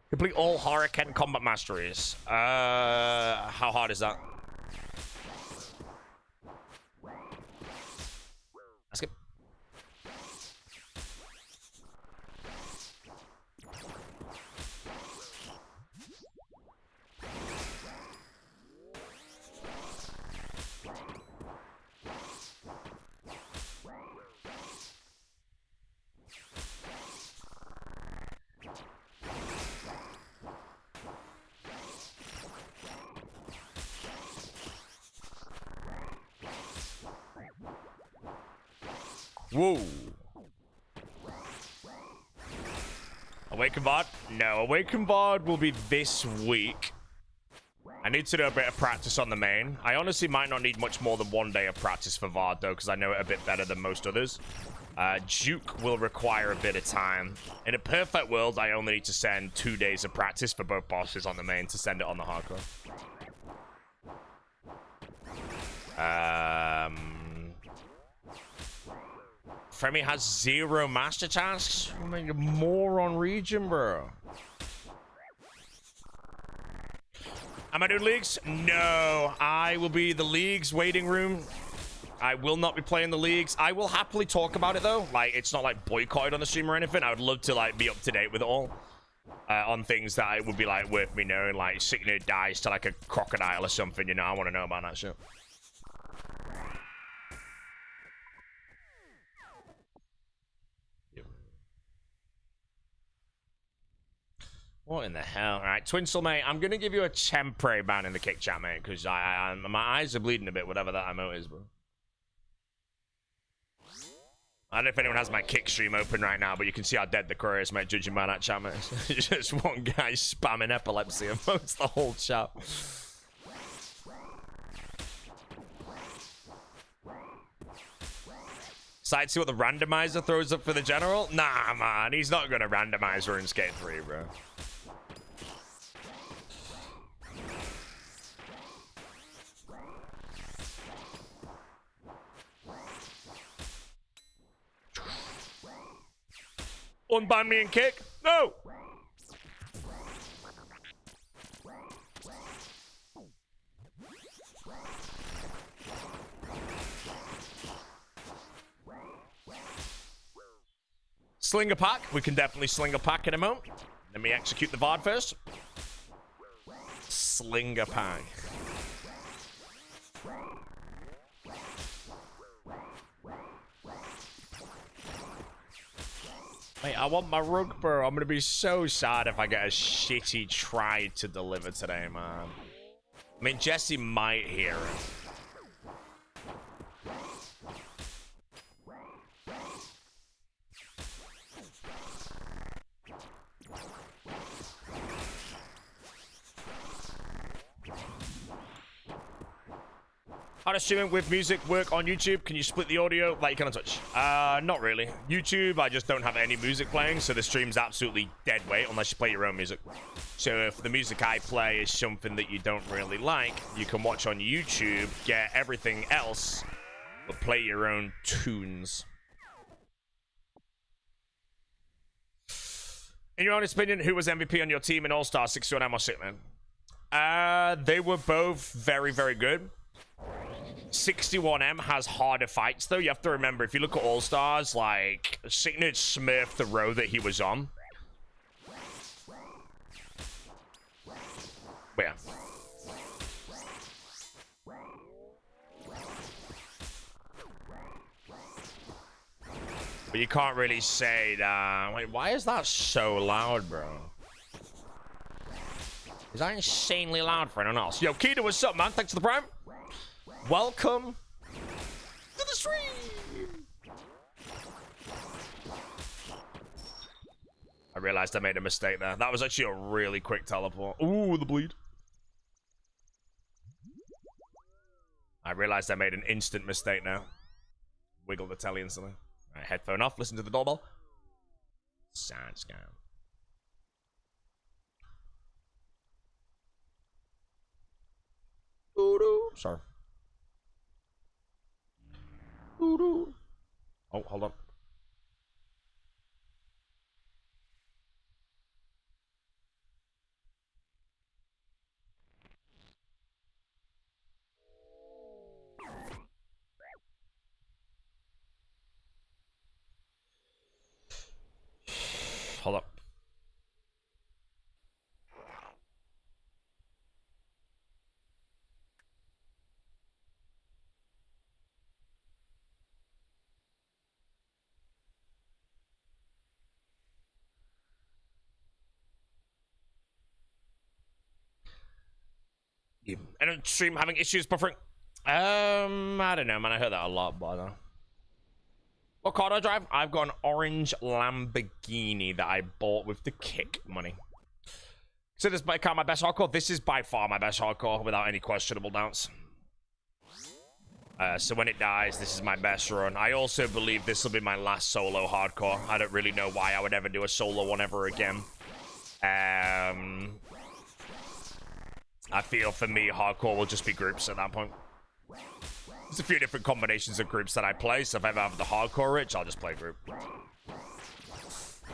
Complete all Hurricane combat masteries. How hard is that? Let's skip. Whoa. Awaken VOD? No, Awaken VOD will be this week. I need to do a bit of practice on the main. I honestly might not need much more than 1 day of practice for VOD, though, because I know it a bit better than most others. Duke will require a bit of time. In a perfect world, I only need to send 2 days of practice for both bosses on the main to send it on the hardcore. Femi has 0 master tasks. More on region, bro. Am I doing leagues? No, I will be the leagues waiting room. I will not be playing the leagues. I will happily talk about it though. Like, it's not like boycotted on the stream or anything. I would love to like be up to date with it all. On things that it would be like worth me knowing, like Signal dies to like a crocodile or something, you know. I want to know about that shit. What in the hell? All right, Twinsel, mate, I'm going to give you a temporary ban in the kick chat, mate, because my eyes are bleeding a bit, whatever that emote is, bro. I don't know if anyone has my kick stream open right now, but you can see how dead the core is, mate, judging by that chat, mate. Just one guy spamming epilepsy emotes the whole chat. Excited to see what the randomizer throws up for the general? Nah, man, he's not going to randomize RuneScape 3, bro. Unban me and kick? No! Sling a pack. We can definitely sling a pack in a moment. Let me execute the VOD first. Sling a pack. Mate, I want my rug, bro. I'm gonna be so sad if I get a shitty try to deliver today, man. I mean, Jesse might hear it. How does streaming with music work on YouTube? Can you split the audio like you can on Twitch? Not really. YouTube, I just don't have any music playing, so the stream's absolutely dead weight unless you play your own music. So if the music I play is something that you don't really like, you can watch on YouTube, get everything else, but play your own tunes. In your honest opinion, who was MVP on your team in All-Star 61M or Sitman? They were both very, very good. 61M has harder fights, though. You have to remember, if you look at All-Stars, like, Signet smurfed the row that he was on. But yeah. But you can't really say that. Wait, why is that so loud, bro? Is that insanely loud for anyone else? Yo, Keita, what's up, man? Thanks for the prime. Welcome to the stream. I realized I made a mistake there. That was actually a really quick teleport. Ooh, the bleed. I realized I made an instant mistake now. Wiggle the telly instantly. All right, headphone off. Listen to the doorbell. Sad scam. Sorry. Oh, hold on. Hold up. And stream having issues buffering. I don't know, man. I heard that a lot, but I don't know. What car do I drive? I've got an orange Lamborghini that I bought with the kick money. So this is by far my best hardcore. This is by far my best hardcore without any questionable doubts. So when it dies, this is my best run. I also believe this will be my last solo hardcore. I don't really know why I would ever do a solo one ever again. I feel for me, hardcore will just be groups at that point. There's a few different combinations of groups that I play, so if I ever have the hardcore itch, I'll just play group.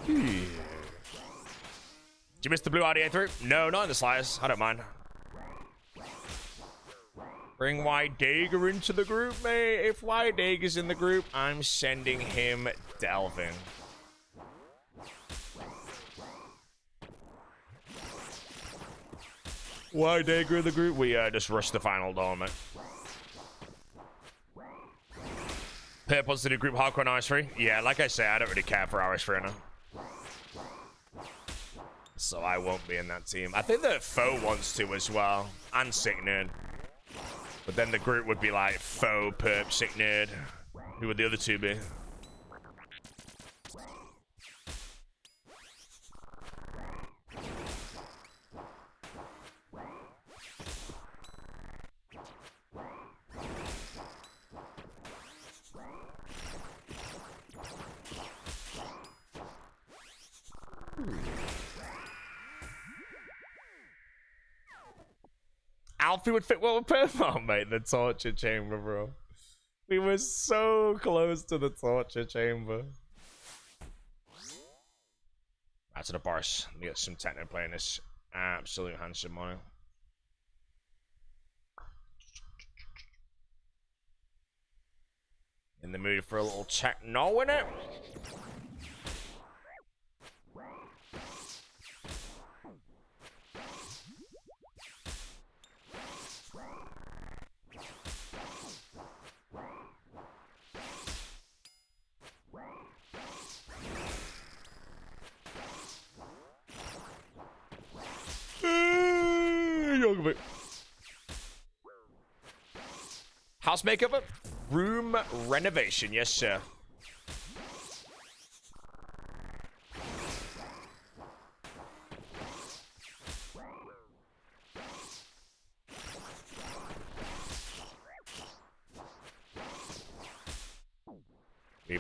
Did you miss the blue RDA through? No, not in the slightest. I don't mind. Bring White Dagger into the group, mate. If White Dagger's in the group, I'm sending him delving. White Dagger in the group? We just rushed the final door, mate. Pip wants to do group hardcore and RS3. Yeah, like I say, I don't really care for RS3 now. So I won't be in that team. I think that Foe wants to as well. And Sick Nerd. But then the group would be like Foe, Perp, Sick Nerd. Who would the other two be? Alfie would fit well with Perp. Oh, mate, the torture chamber, bro. We were so close to the torture chamber. Right to the bars. Let me get some techno playing this absolute handsome money. In the mood for a little techno in it. House makeover, room renovation, yes sir.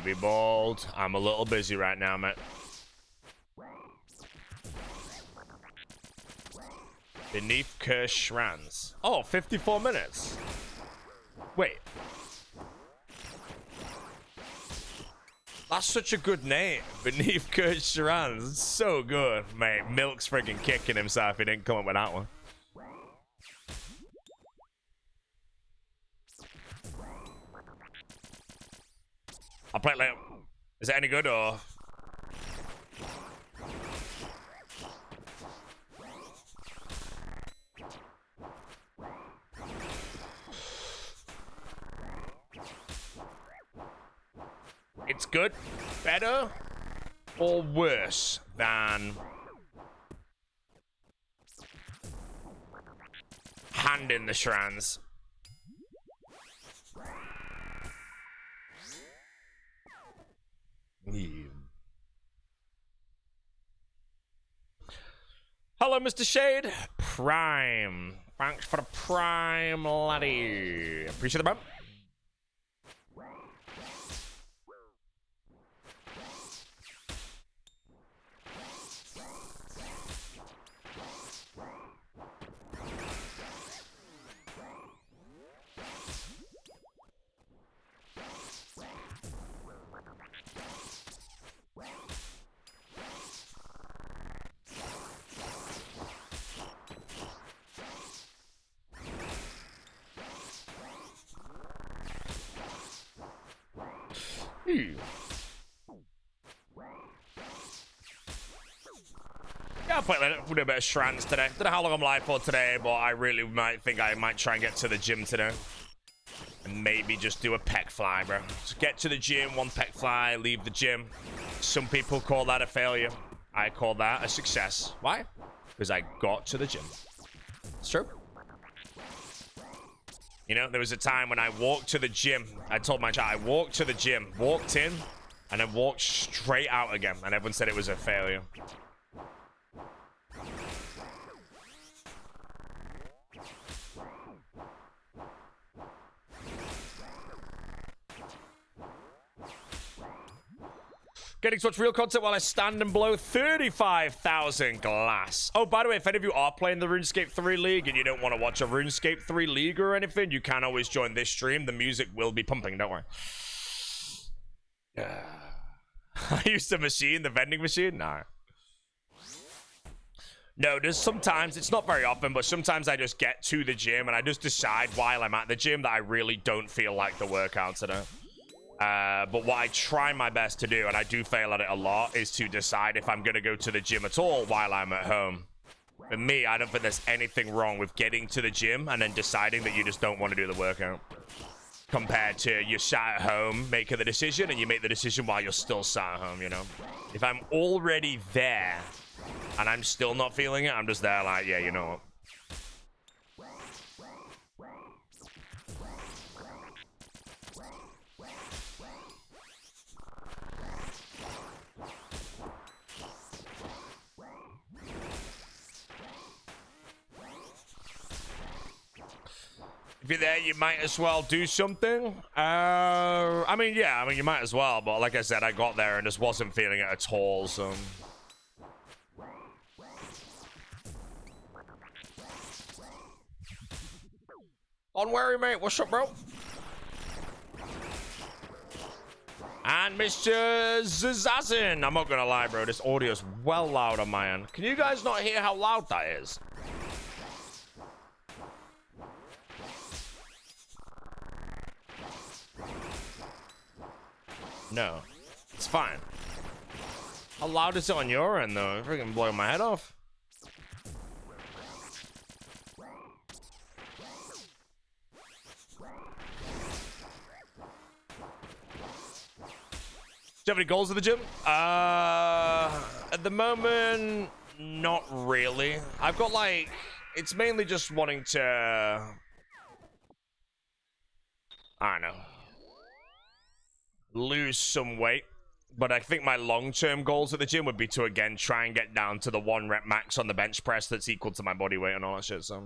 Be bold. I'm a little busy right now, mate. Beneath Kirsch Schranz. Oh, 54 minutes. Wait. That's such a good name. Beneath Kirsch Schranz. It's so good. Mate, Milk's freaking kicking himself if he didn't come up with that one. I'll play it later. Is it any good or? It's good, better, or worse than Hand in the Shrans. Hello, Mr. Shade. Prime. Thanks for the Prime, laddie. Appreciate the bump. Yeah, I'll play later. We'll do a bit of Shrans today. Don't know how long I'm live for today, but I really think I might try and get to the gym today. And maybe just do a pec fly, bro. Just get to the gym, one pec fly, leave the gym. Some people call that a failure. I call that a success. Why? Because I got to the gym. It's true. You know, there was a time when I walked to the gym. I told my child, I walked to the gym, walked in, and then walked straight out again, and everyone said it was a failure. Getting such real content while I stand and blow 35,000 glass. Oh, by the way, if any of you are playing the RuneScape 3 League and you don't want to watch a RuneScape 3 League or anything, you can always join this stream. The music will be pumping, don't worry. I used the machine, the vending machine? No. No, there's sometimes, it's not very often, but sometimes I just get to the gym and I just decide while I'm at the gym that I really don't feel like the workout today. But what I try my best to do, and I do fail at it a lot, is to decide if I'm going to go to the gym at all while I'm at home. For me, I don't think there's anything wrong with getting to the gym and then deciding that you just don't want to do the workout. Compared to you sat at home making the decision, and you make the decision while you're still sat at home, you know? If I'm already there and I'm still not feeling it, I'm just there like, yeah, you know what? If you're there, you might as well do something. I mean, yeah, I mean, you might as well. But like I said, I got there and just wasn't feeling it at all, so... Don't worry, mate. What's up, bro? And Mr. Zazazin. I'm not gonna lie, bro. This audio is well loud on my end. Can you guys not hear how loud that is? No, it's fine. How loud is it on your end, though? It's freaking blowing my head off. Do you have any goals at the gym? At the moment, not really. I've got like, it's mainly just wanting to, I don't know, lose some weight. But I think my long-term goals at the gym would be to, again, try and get down to the 1 rep max on the bench press that's equal to my body weight and all that shit, so...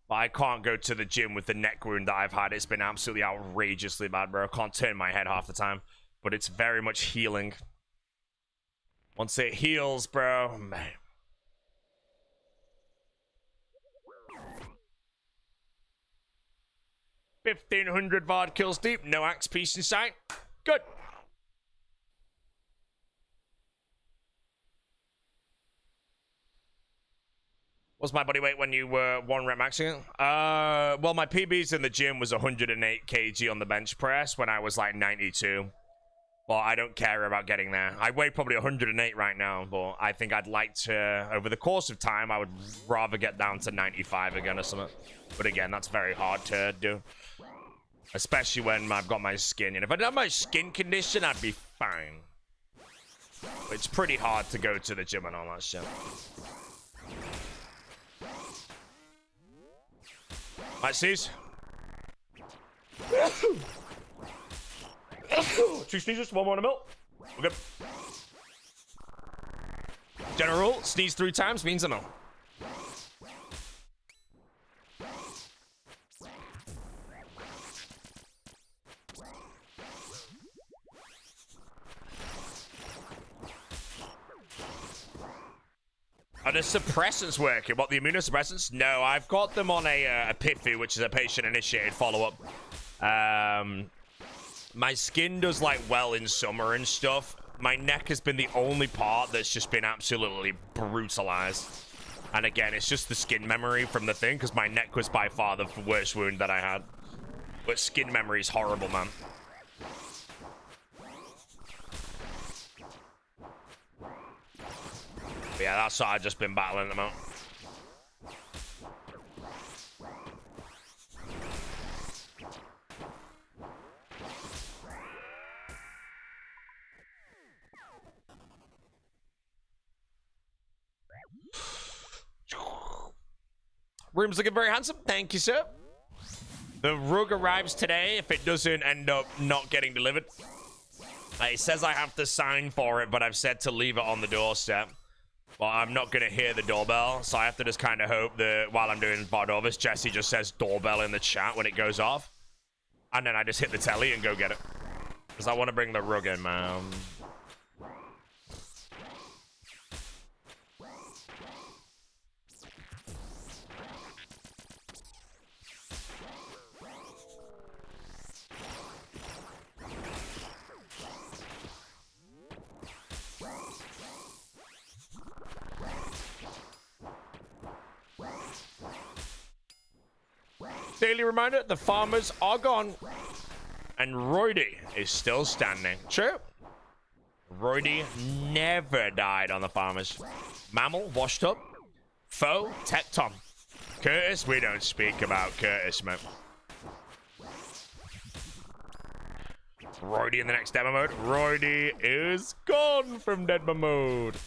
But I can't go to the gym with the neck wound that I've had. It's been absolutely outrageously bad, bro. I can't turn my head half the time. But it's very much healing. Once it heals, bro, man. 1,500 VOD kills deep. No axe piece in sight. Good. What's my body weight when you were 1 rep maxing it? Well, my PBs in the gym was 108 kg on the bench press when I was like 92. Well, I don't care about getting there. I weigh probably 108 right now, but I think I'd like to, over the course of time, I would rather get down to 95 again or something. But again, that's very hard to do. Especially when I've got my skin. And if I didn't have my skin condition, I'd be fine. But it's pretty hard to go to the gym and all that shit. Right, sneeze. 2 sneezes, 1 more in a milk. We're good. General rule, sneeze 3 times means a no. Are the suppressants working? What, the immunosuppressants? No, I've got them on a PIFU, which is a patient-initiated follow-up. My skin does, like, well in summer and stuff. My neck has been the only part that's just been absolutely brutalized. And again, it's just the skin memory from the thing, because my neck was by far the worst wound that I had. But skin memory is horrible, man. But yeah, that's what I've just been battling them out. Room's looking very handsome. Thank you, sir. The rug arrives today if it doesn't end up not getting delivered. It says I have to sign for it, but I've said to leave it on the doorstep. Well, I'm not going to hear the doorbell, so I have to just kind of hope that while I'm doing Vardorvis, Jesse just says doorbell in the chat when it goes off. And then I just hit the telly and go get it. Because I want to bring the rug in, man. Daily reminder, the farmers are gone. And Roydy is still standing. True. Roydy never died on the farmers. Mammal, washed up. Foe, Tech Tom. Curtis, we don't speak about Curtis, man. Roydy in the next demo mode. Roydy is gone from demo mode.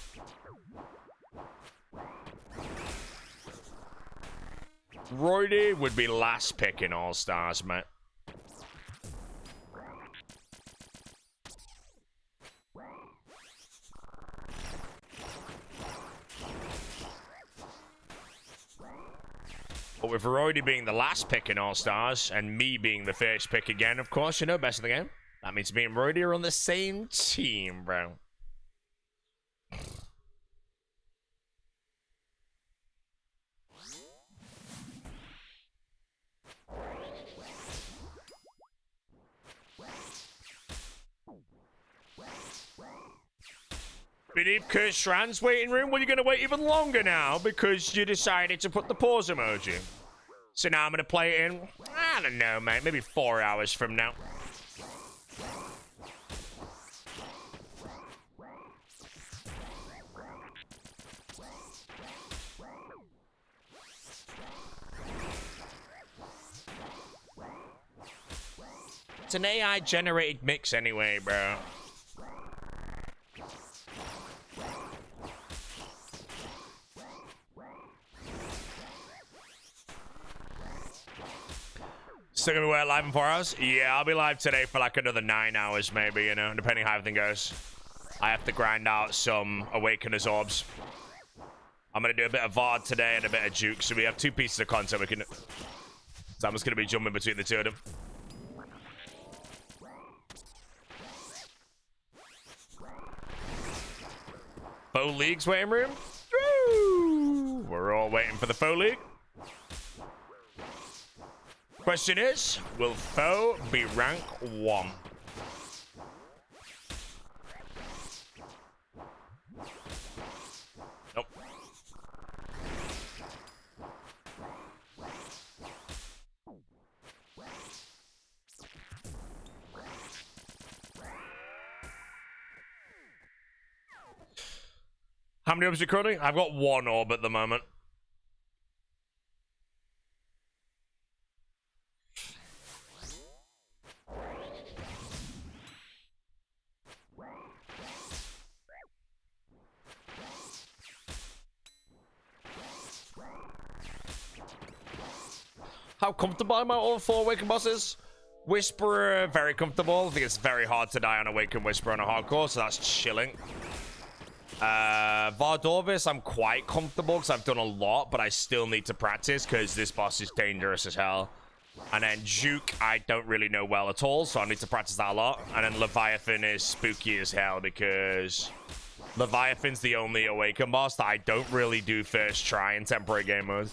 Roydy would be last pick in All-Stars, mate. But with Roydy being the last pick in All-Stars, and me being the first pick again, of course, you know, best of the game. That means me and Roydy are on the same team, bro. Beneath Kurt Strand's waiting room, well, you're going to wait even longer now because you decided to put the pause emoji. So now I'm going to play it in, I don't know, mate, maybe 4 hours from now. It's an AI-generated mix anyway, bro. Still gonna be live in 4 hours? Yeah, I'll be live today for like another 9 hours, maybe, you know, depending how everything goes. I have to grind out some Awakener's orbs. I'm gonna do a bit of Vard today and a bit of Juke, so we have 2 pieces of content we can. So I'm just gonna be jumping between the 2 of them. Foe League's waiting room. Woo! We're all waiting for the Foe League. Question is, will Foe be rank 1? Nope. How many orbs are you currently? I've got 1 orb at the moment. How comfortable am I all 4 Awakened bosses? Whisperer, very comfortable. I think it's very hard to die on Awakened Whisperer on a hardcore, so that's chilling. Vardorvis, I'm quite comfortable because I've done a lot, but I still need to practice because this boss is dangerous as hell. And then Juke, I don't really know well at all, so I need to practice that a lot. And then Leviathan is spooky as hell because Leviathan's the only Awakened boss that I don't really do first try in temporary game mode.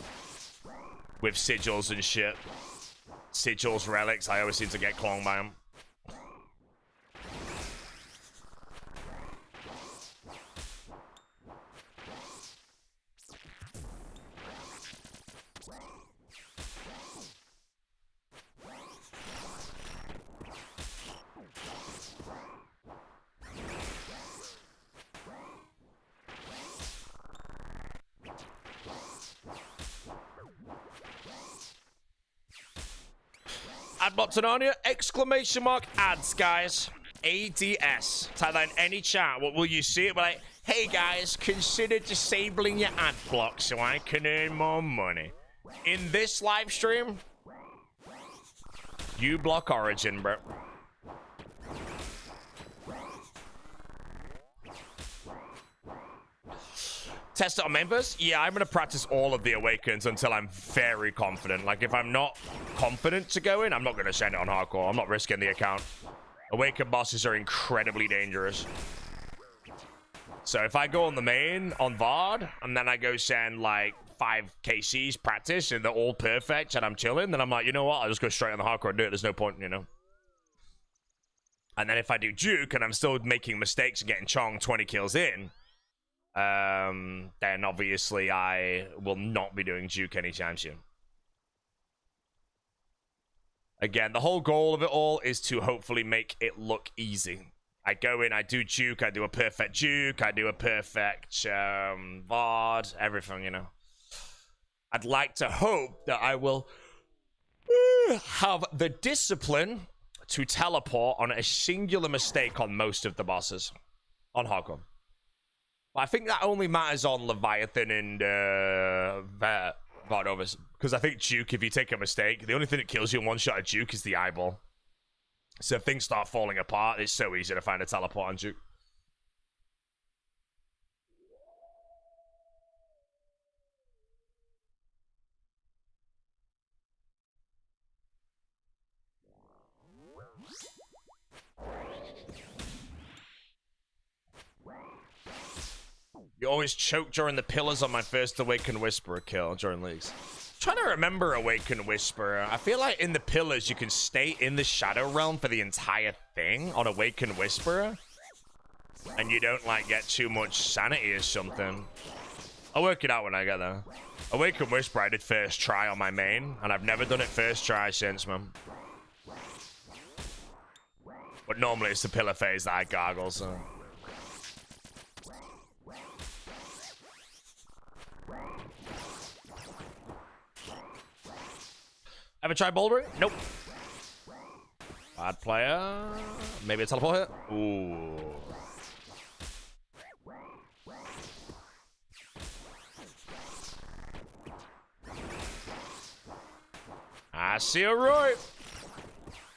With sigils and shit. Sigils, relics, I always seem to get cloned by them. Ad button on you, exclamation mark ads, guys. ADS. Type that in any chat. What will you see it? But like, hey guys, consider disabling your ad block so I can earn more money. In this live stream, You block Origin, bro. Test it on main first? Yeah, I'm going to practice all of the Awakens until I'm very confident. Like, if I'm not confident to go in, I'm not going to send it on hardcore. I'm not risking the account. Awaken bosses are incredibly dangerous. So if I go on the main, on VOD, and then I go send, like, 5 KCs practice, and they're all perfect, and I'm chilling, then I'm like, you know what? I'll just go straight on the hardcore and do it. There's no point, you know? And then if I do juke, and I'm still making mistakes and getting chong 20 kills in, then obviously I will not be doing juke anytime soon. Again, the whole goal of it all is to hopefully make it look easy. I go in, I do juke, I do a perfect juke, I do a perfect VOD, everything, you know. I'd like to hope that I will have the discipline to teleport on a singular mistake on most of the bosses on hardcore. I think that only matters on Leviathan and Vardovus. Because I think Juke, if you take a mistake, the only thing that kills you in one shot of Juke is the eyeball. So if things start falling apart, it's so easy to find a teleport on Juke. You always choke during the pillars on my first Awakened Whisperer kill during leagues. I'm trying to remember Awakened Whisperer. I feel like in the pillars you can stay in the Shadow Realm for the entire thing on Awakened Whisperer. And you don't like get too much sanity or something. I'll work it out when I get there. Awakened Whisperer I did first try on my main, and I've never done it first try since, man. But normally it's the pillar phase that I gargle, so... Ever tried bouldering? Nope. Bad player. Maybe a teleport hit? Ooh. I see a Roy.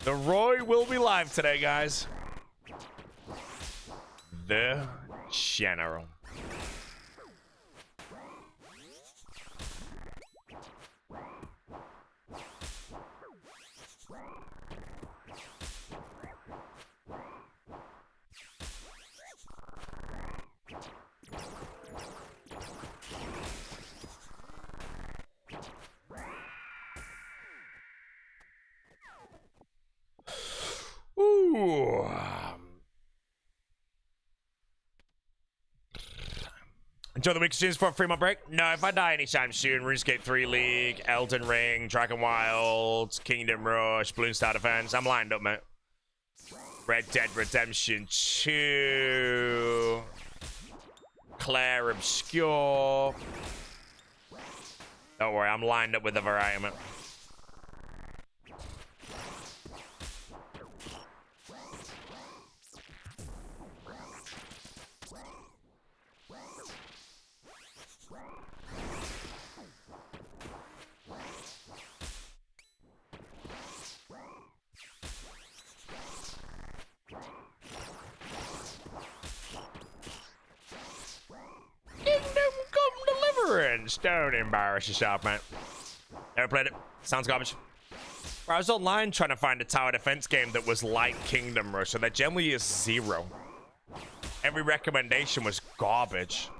The Roy will be live today, guys. The General. Ooh. Enjoy the week streams for a 3-month break? No, if I die anytime soon, RuneScape 3 League, Elden Ring, Dragon Wild, Kingdom Rush, Bloon Star Defense, I'm lined up, mate. Red Dead Redemption 2, Claire Obscure. Don't worry, I'm lined up with a variety, mate. Don't embarrass yourself, man. Never played it. Sounds garbage. Bro, I was online trying to find a tower defense game that was like Kingdom Rush, so there generally is 0. Every recommendation was garbage.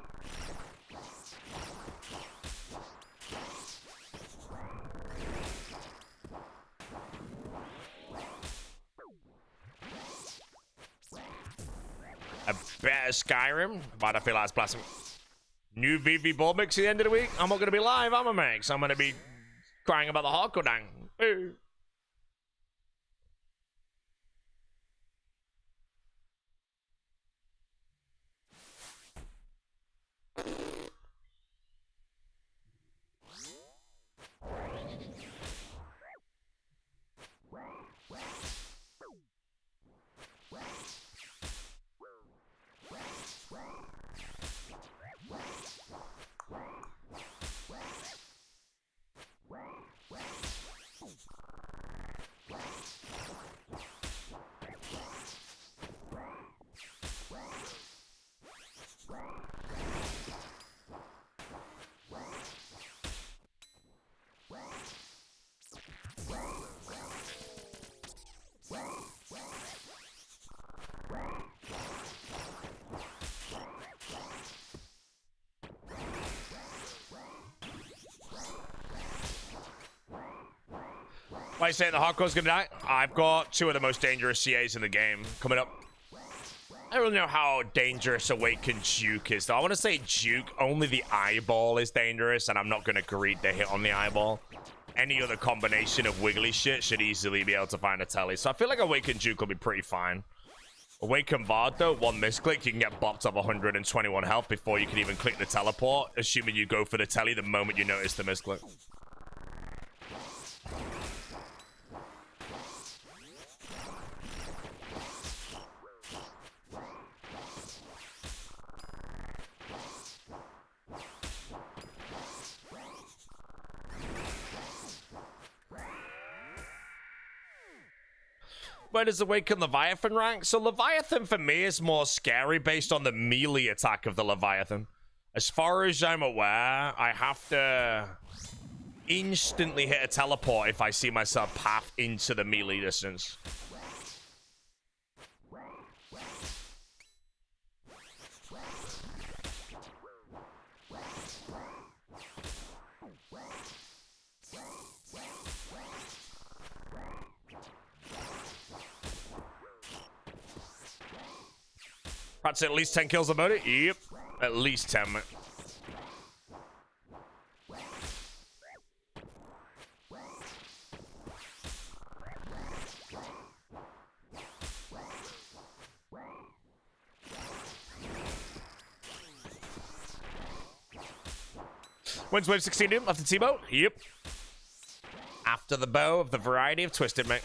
A better Skyrim, but I feel like it's blasphemy. New VV ball mix at the end of the week. I'm not going to be live, I'm a mix. I'm going to be crying about the hardcore dang. Hey. Why are you saying the hardcore's gonna die? I've got two of the most dangerous CAs in the game coming up. I don't really know how dangerous Awakened Duke is, though. I want to say Duke, only the eyeball is dangerous, and I'm not going to greed the hit on the eyeball. Any other combination of wiggly shit should easily be able to find a telly. So I feel like Awakened Duke will be pretty fine. Awakened Vard, though, one misclick, you can get bopped off 121 health before you can even click the teleport, assuming you go for the telly the moment you notice the misclick. Where does Awaken Leviathan rank? So Leviathan for me is more scary based on the melee attack of the Leviathan. As far as I'm aware, I have to instantly hit a teleport if I see myself path into the melee distance. That's at least 10 kills about it. Yep, at least 10. When's wave 16 Doom? After T-bow? Yep. After the bow of the variety of Twisted, mate,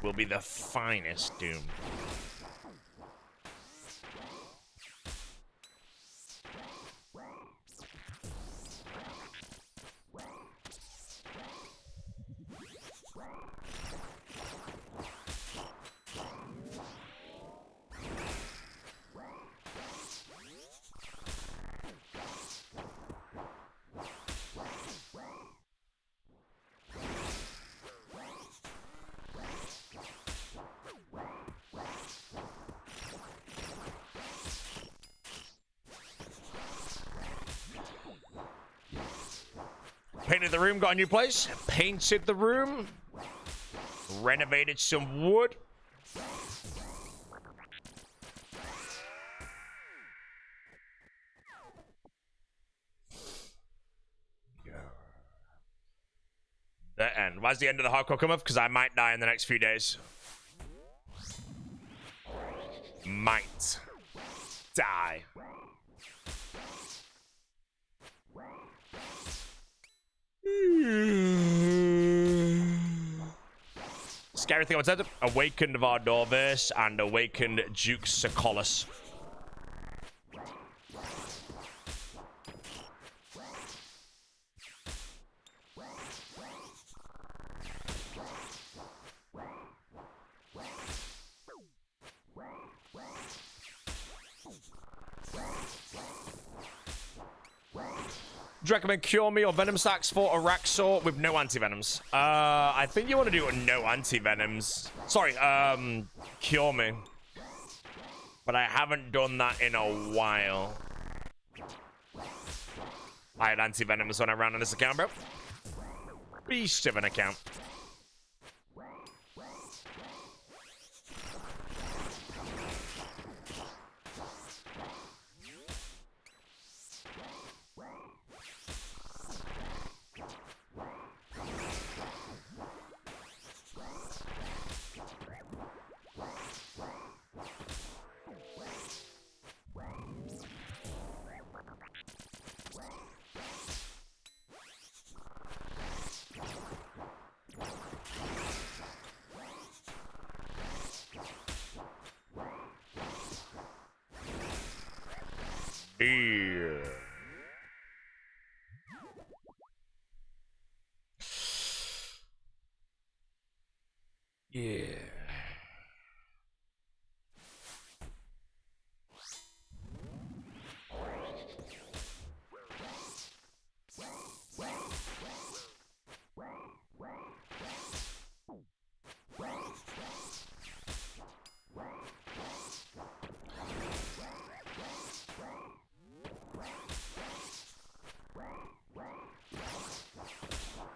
will be the finest Doom. Painted the room, got a new place. Painted the room. Renovated some wood. The end. Why's the end of the hardcore come up? Because I might die in the next few days. Might die. Scary thing I said: Awakened Vardorvis and Awakened Duke Socolis. Do you recommend Cure Me or Venom Sacks for Araxor with no anti-venoms? I think you want to do no anti-venoms. Sorry, Cure Me. But I haven't done that in a while. I had anti-venoms when I ran on this account, bro. Beast of an account. Yeah.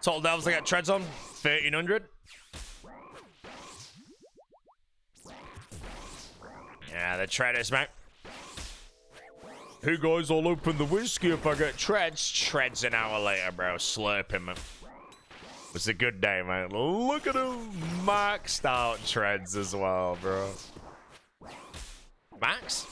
Total Devils I got treads on 1300. The treaders, mate. Hey guys, I'll open the whiskey if I get treads. Treads an hour later, bro. Slurping, man. It was a good day, man. Look at him. Maxed out treads as well, bro. Max?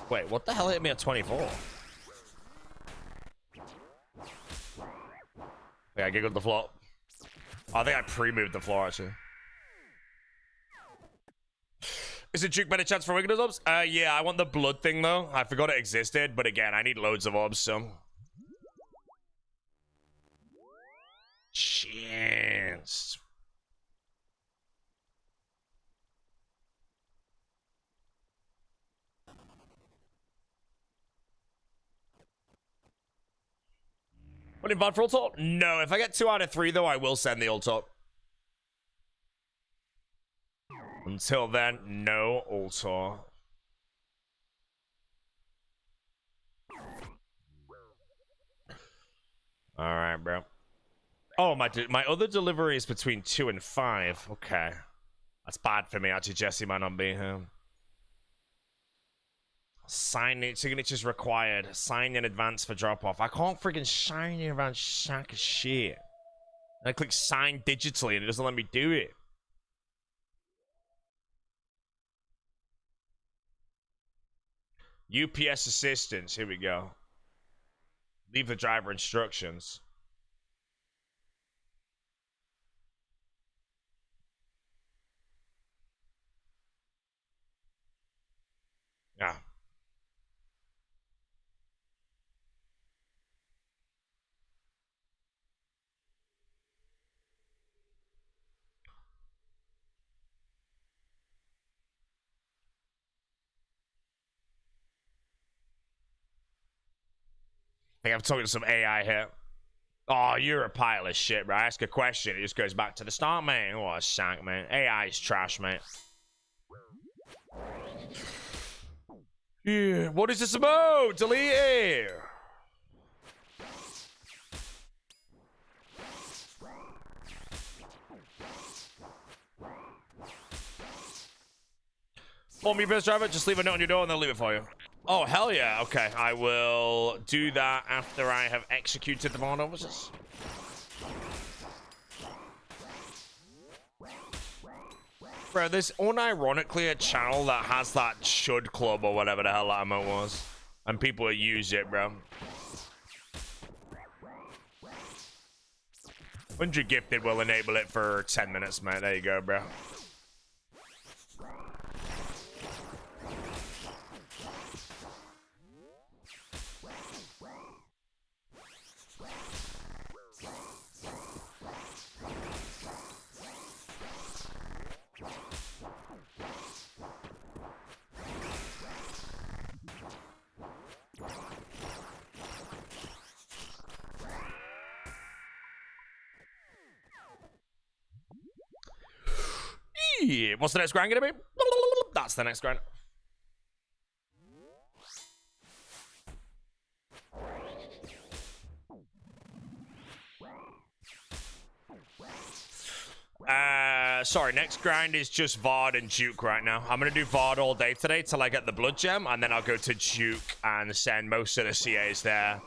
Wait, what the hell hit me at 24? Yeah, I giggled the floor. I think I pre-moved the floor, actually. Is it Duke better chance for Wiggles orbs? Yeah, I want the blood thing, though. I forgot it existed, but again, I need loads of orbs, so... Chance. What, invite for ult? No, if I get 2 out of 3, though, I will send the ult up. Until then, no ult. Alright, bro. Oh, my other delivery is between 2 and 5. Okay. That's bad for me, actually. Jesse might not be here. Sign signatures required. Sign in advance for drop off. I can't freaking sign in advance. Sack of shit. I click sign digitally and it doesn't let me do it. UPS assistance. Here we go. Leave the driver instructions. Yeah. I think I'm talking to some AI here. Oh, you're a pile of shit, bro. I ask a question, it just goes back to the start, man. Oh, a shank, man. AI is trash, man. Yeah, what is this about? Delete it. For me, best driver, just leave a note on your door and they'll leave it for you. Oh, hell yeah. Okay, I will do that after I have executed the bond officers. Bro, there's unironically a channel that has that should club or whatever the hell that emote was. And people use it, bro. 100 gifted will enable it for 10 minutes, mate. There you go, bro. Yeah, what's the next grind gonna be? That's the next grind. Sorry, next grind is just Vard and Duke right now. I'm gonna do Vard all day today till I get the blood gem, and then I'll go to Duke and send most of the CAs there.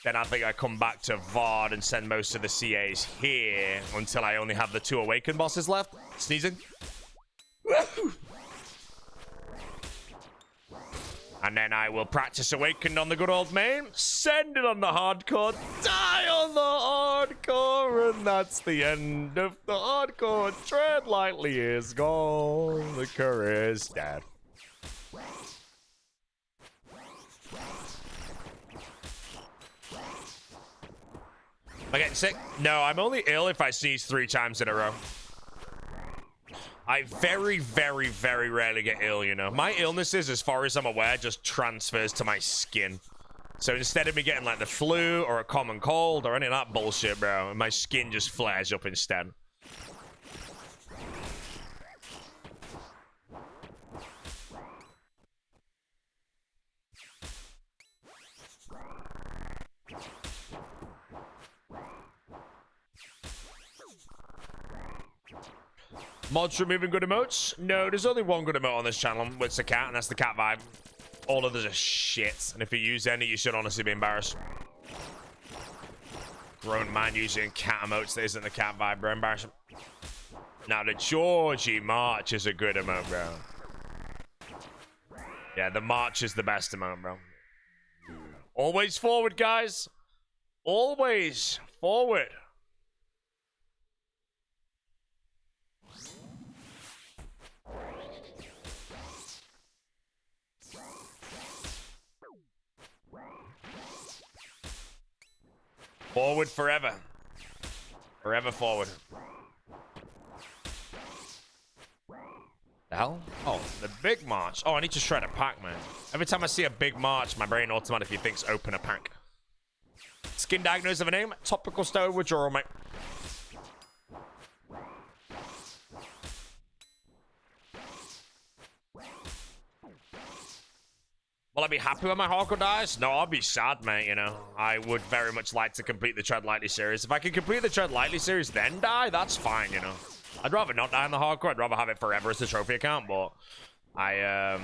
Then I think I come back to Vard and send most of the CAs here until I only have the 2 awakened bosses left. Sneezing. And then I will practice Awakened on the good old main, send it on the hardcore, die on the hardcore, and that's the end of the hardcore. Tread lightly is gone, the career is dead. Am I getting sick? No, I'm only ill if I sneeze 3 times in a row. I very, very, very rarely get ill, you know. My illnesses, as far as I'm aware, just transfers to my skin. So instead of me getting, like, the flu or a common cold or any of that bullshit, bro, my skin just flares up instead. Mods removing good emotes? No, there's only one good emote on this channel. It's the cat, and that's the cat vibe. All others are shit. And if you use any, you should honestly be embarrassed. Grown man using cat emotes that isn't the cat vibe, bro. Embarrassing. Now, the Georgie March is a good emote, bro. Yeah, the March is the best emote, bro. Always forward, guys. Always forward. Forward forever. Forever forward. The hell? Oh, the big march. Oh, I need to shred a pack, man. Every time I see a big march, my brain automatically thinks open a pack. Skin diagnosis of a name. Topical steroid withdrawal, mate. Will I be happy when my hardcore dies? No, I'll be sad, mate, you know. I would very much like to complete the Tread Lightly series. If I can complete the Tread Lightly series, then die, that's fine, you know. I'd rather not die in the hardcore. I'd rather have it forever as a trophy account, but I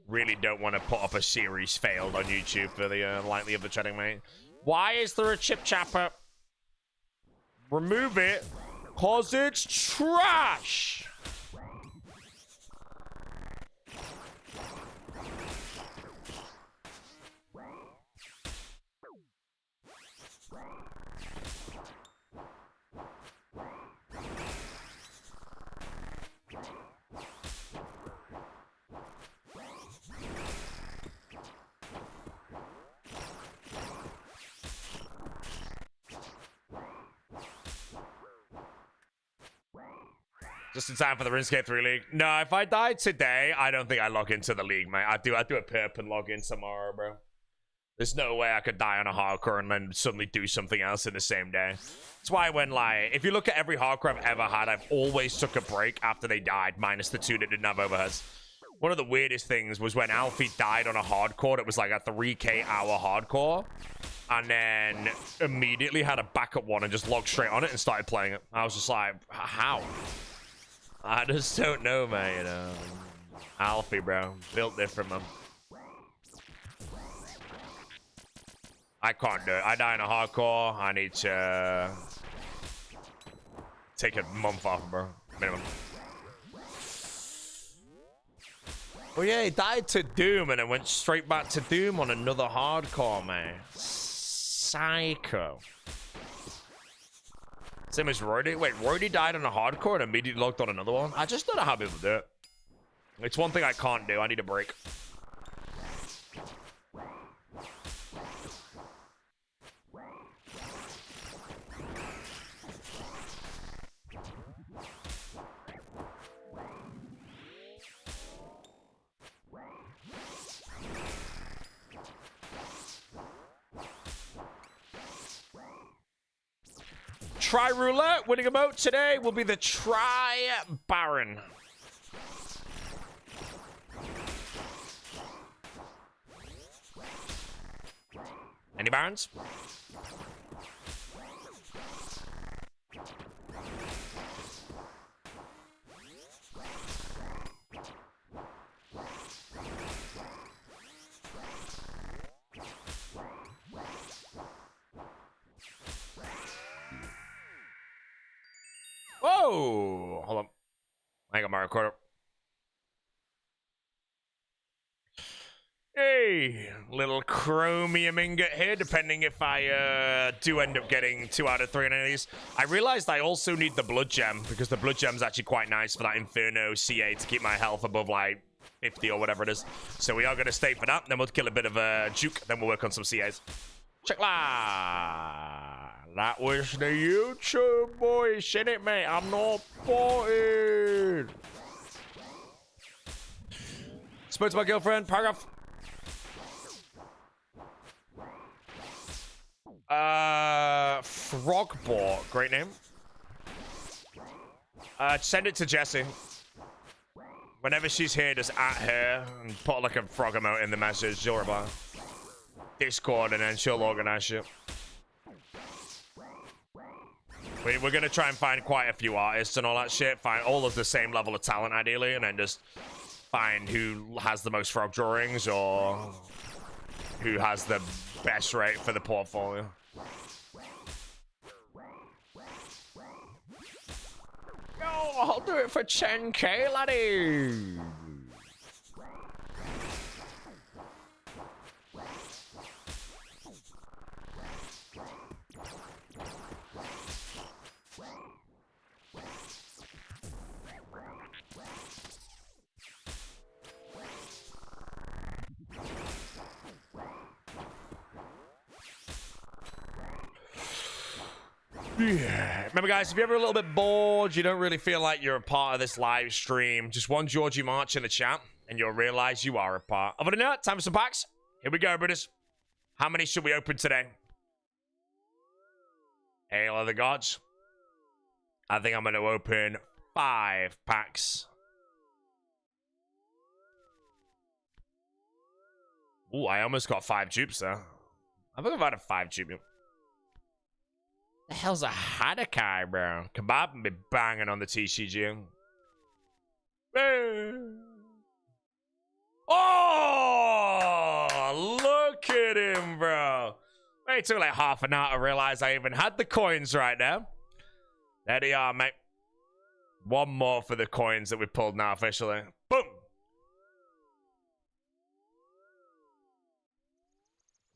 really don't want to put up a series failed on YouTube for the Lightly of the Treading, mate. Why is there a chip chapper? Remove it, cause it's trash. Just in time for the RuneScape 3 League. No, if I die today, I don't think I log into the league, mate. I do a perp and log in tomorrow, bro. There's no way I could die on a hardcore and then suddenly do something else in the same day. That's why when, like, if you look at every hardcore I've ever had, I've always took a break after they died, minus the 2 that didn't have overheads. One of the weirdest things was when Alfie died on a hardcore. It was like a 3K hour hardcore. And then immediately had a backup one and just logged straight on it and started playing it. I was just like, how? I just don't know, man, you know. Alfie, bro. Built different, man. I can't do it. I die in a hardcore. I need to take a month off, bro. Minimum. Oh, yeah, he died to Doom and then went straight back to Doom on another hardcore, man. Psycho. Same as Roydy. Wait, Roydy died on a hardcore and immediately logged on another one? I just don't know how people do it. It's one thing I can't do. I need a break. Try roulette. Winning emote today will be the Try Baron. Any Barons? Whoa! Hold on. I got my recorder. Hey, little chromium ingot here, depending if I do end up getting 2 out of 3 on any of these. I realized I also need the blood gem, because the blood gem's actually quite nice for that Inferno CA to keep my health above, like, 50 or whatever it is. So we are going to stay for that, then we'll kill a bit of a juke, then we'll work on some CAs. Check la. That was the YouTube voice, innit, mate? I'm not bored. Spoke to my girlfriend, paragraph. Frogbot, great name. Send it to Jessie. Whenever she's here, just at her and put like a frog emote in the message. She'll reply. Discord, and then she'll organize shit. We're going to try and find quite a few artists and all that shit. Find all of the same level of talent, ideally, and then just find who has the most frog drawings or who has the best rate for the portfolio. Yo, I'll do it for 10k, laddie. Yeah. Remember, guys, if you're ever a little bit bored, you don't really feel like you're a part of this live stream, just one Georgie March in the chat, and you'll realize you are a part. Other than that, time for some packs. Here we go, brothers. How many should we open today? Hail of the Gods. I think I'm going to open 5 packs. Ooh, I almost got 5 dupes there. I think I've had a 5 dupe. The hell's a Hadakai, bro? Kebab be banging on the TCG. Oh, look at him, bro. It took like half an hour to realize I even had the coins right now. There they are, mate. One more for the coins that we pulled now officially. Boom.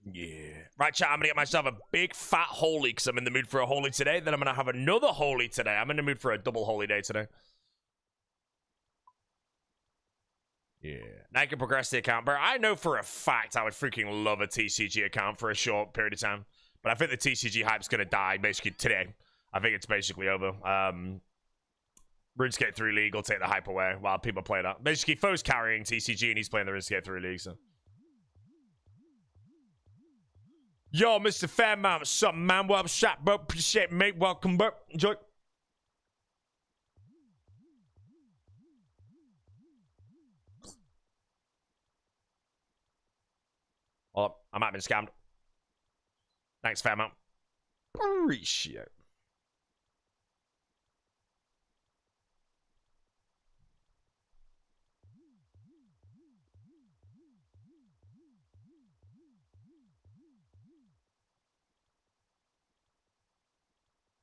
Yeah. Right, chat, I'm going to get myself a big fat holy because I'm in the mood for a holy today. Then I'm going to have another holy today. I'm in the mood for a double holy day today. Yeah. Now I can progress the account. But I know for a fact I would freaking love a TCG account for a short period of time. But I think the TCG hype's going to die basically today. I think it's basically over. RuneScape 3 League will take the hype away while people play that. Basically, Foe's carrying TCG and he's playing the RuneScape 3 League, so... Yo, Mr. Fairmount, what's up, man? Well, shot, bro. Appreciate it, mate. Welcome, bro. Enjoy. Oh, I might have been scammed. Thanks, Fairmount. Appreciate it.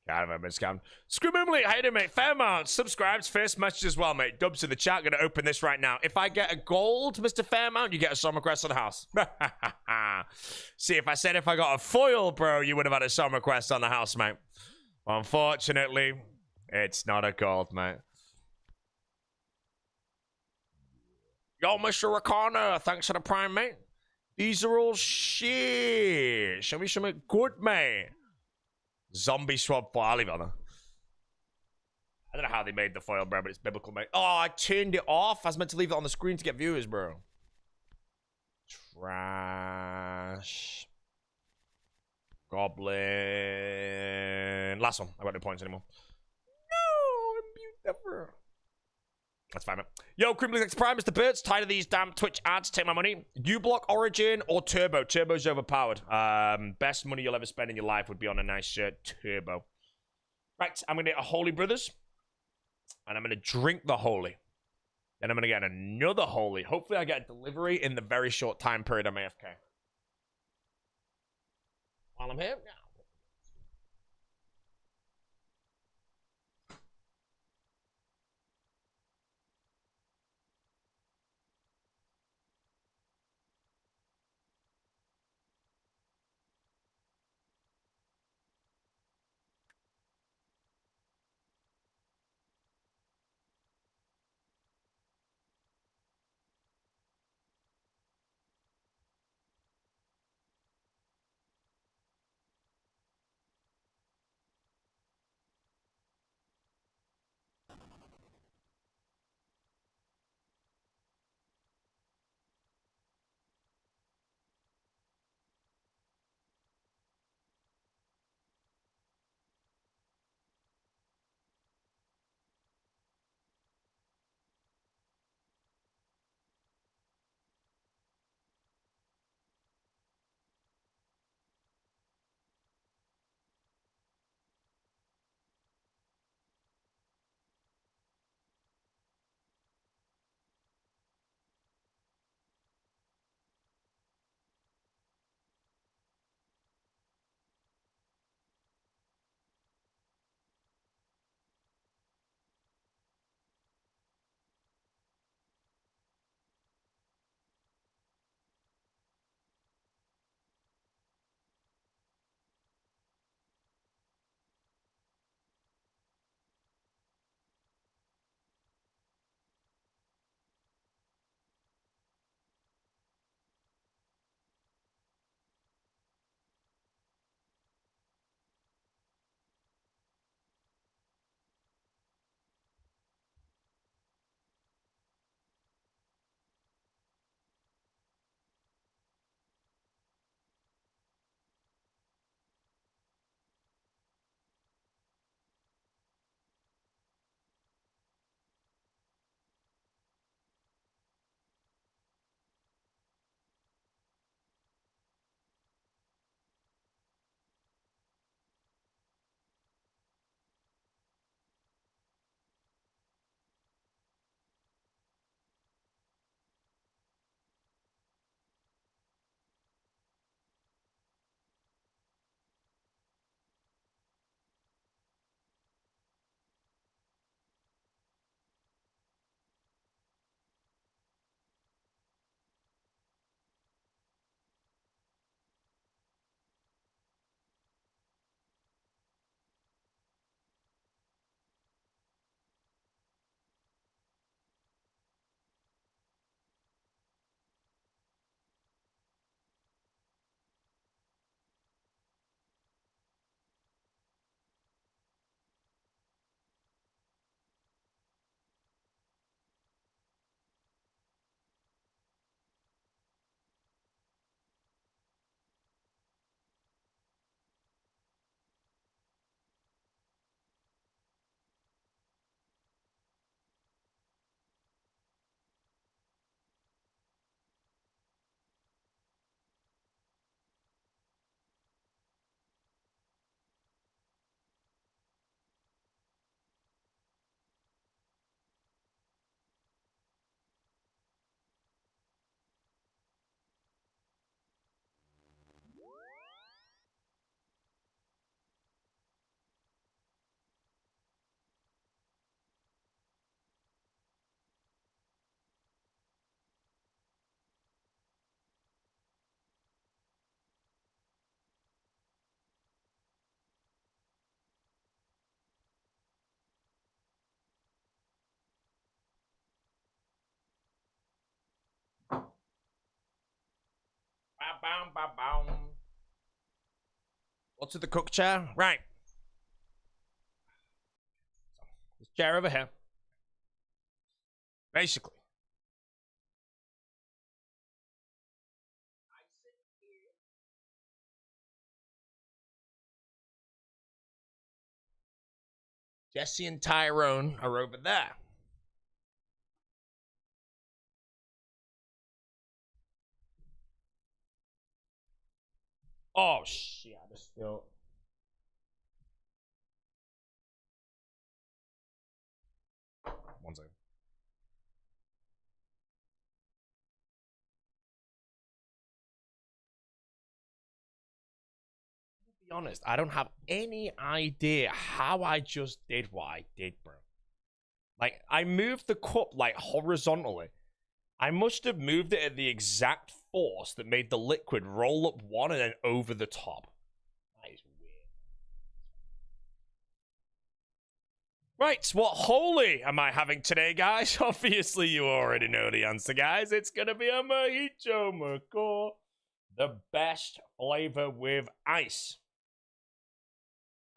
God, I've been scammed. Screw Mimley, how you doing, mate? Fairmount, subscribes, first message as well, mate. Dubs in the chat, gonna open this right now. If I get a gold, Mr. Fairmount, you get a summer quest on the house. See, if I said if I got a foil, bro, you would have had a summer quest on the house, mate. Unfortunately, it's not a gold, mate. Yo, Mr. Rakana, thanks for the prime, mate. These are all shit. Show me something good, mate. Zombie swap foil. I'll leave it on there. I don't know how they made the foil, bro, but it's biblical, mate. Oh, I turned it off. I was meant to leave it on the screen to get viewers, bro. Trash. Goblin. Last one. I got no points anymore. No, I'm beautiful. That's fine, man. Yo, Criminal X Prime, Mr. Birds. Tired of these damn Twitch ads. Take my money. U-Block, Origin, or Turbo. Turbo's overpowered. Best money you'll ever spend in your life would be on a nice shirt. Turbo. Right, I'm going to get a Holy Brothers. And I'm going to drink the Holy. Then I'm going to get another Holy. Hopefully I get a delivery in the very short time period I'm AFK. While I'm here? Yeah. What's with the cook chair? Right. This chair over here. Basically. Jesse and Tyrone are over there. Oh, shit. I just feel... One second. To be honest, I don't have any idea how I just did what I did, bro. Like, I moved the cup, like, horizontally. I must have moved it at the exact force that made the liquid roll up one and then over the top. That is weird. Right, what holy am I having today, guys? Obviously, you already know the answer, guys. It's going to be a mojito macaw. The best flavor with ice.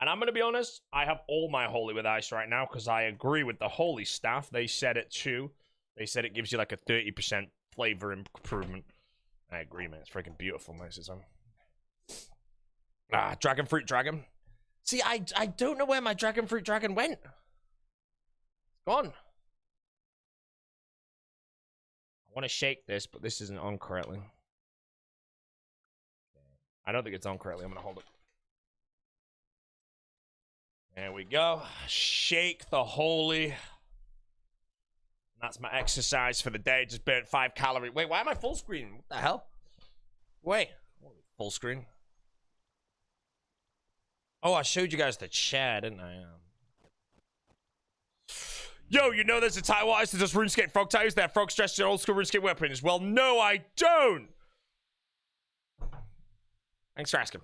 And I'm going to be honest, I have all my holy with ice right now because I agree with the holy staff. They said it too. They said it gives you like a 30% flavor improvement. I agree, man. It's freaking beautiful, man. Dragon fruit dragon. See, I don't know where my dragon fruit dragon went. It's gone. I want to shake this, but this isn't on correctly. I don't think it's on correctly. I'm going to hold it. There we go. Shake the holy. That's my exercise for the day. Just burnt 5 calories. Wait, why am I full screen? What the hell? Wait. Full screen. Oh, I showed you guys the chat, didn't I? Yo, you know there's a Taiwan ice that does RuneScape frog tires? That frog stretched in old school RuneScape weapons. Well, no, I don't. Thanks for asking.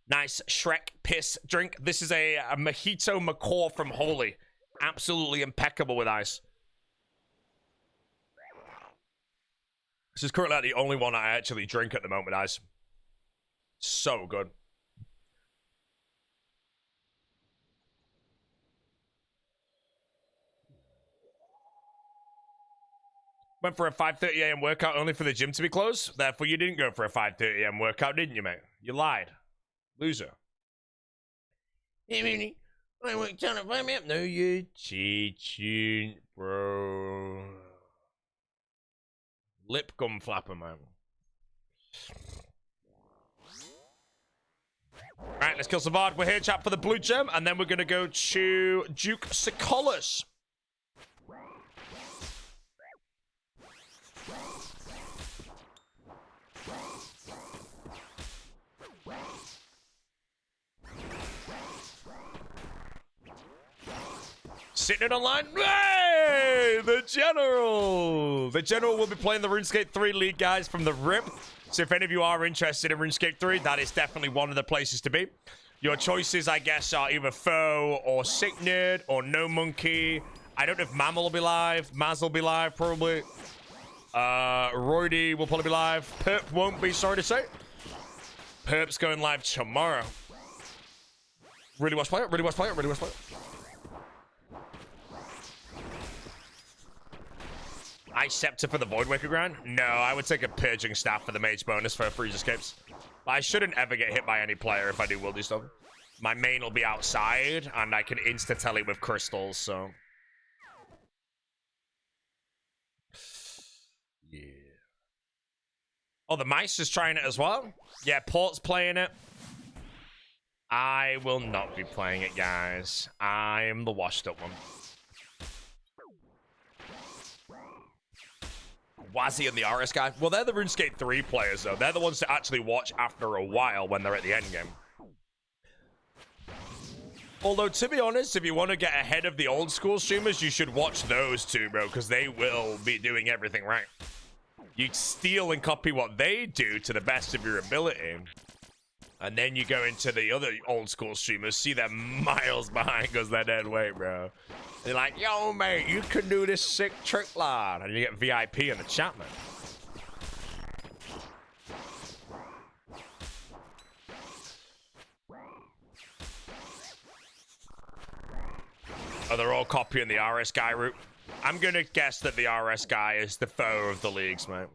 Nice Shrek piss drink. This is a mojito macaw from Holy. Absolutely impeccable with ice. This is currently the only one I actually drink at the moment with ice. So good. Went for a 5:30 a.m. workout only for the gym to be closed. Therefore, you didn't go for a 5:30 a.m. workout, didn't you, mate? You lied. Loser. I want to find me up. No, you cheating, bro. Lip gum flapper, man. Alright, let's kill Savard. We're here, chap, for the blue gem, and then we're going to go to Duke Sicolas. Sitting online. Hey! The General! The General will be playing the RuneScape 3 League, guys, from the RIP. So if any of you are interested in RuneScape 3, that is definitely one of the places to be. Your choices, I guess, are either Foe or Sick Nerd or No Monkey. I don't know if Mammal will be live. Maz will be live, probably. Roydy will probably be live. Perp won't be, sorry to say. Perp's going live tomorrow. Really watch player, really watch player, really watch player. Ice Scepter for the Voidwaker grind? No, I would take a Purging Staff for the Mage bonus for Freeze Escapes. I shouldn't ever get hit by any player if I do wildy stuff. My main will be outside, and I can insta-tele with crystals, so... Yeah. Oh, the Mice is trying it as well? Yeah, Port's playing it. I will not be playing it, guys. I am the washed-up one. Wazzy and the RS guy. Well, they're the RuneScape 3 players, though. They're the ones to actually watch after a while when they're at the end game. Although, to be honest, if you want to get ahead of the old school streamers, you should watch those two, bro, because they will be doing everything right. You steal and copy what they do to the best of your ability. And then you go into the other old school streamers, see they're miles behind because they're dead weight, bro. They're like, yo, mate, you can do this sick trick, lad. And you get VIP in the chat, man. Oh, they're all copying the RS guy route. I'm gonna guess that the RS guy is the foe of the leagues, mate.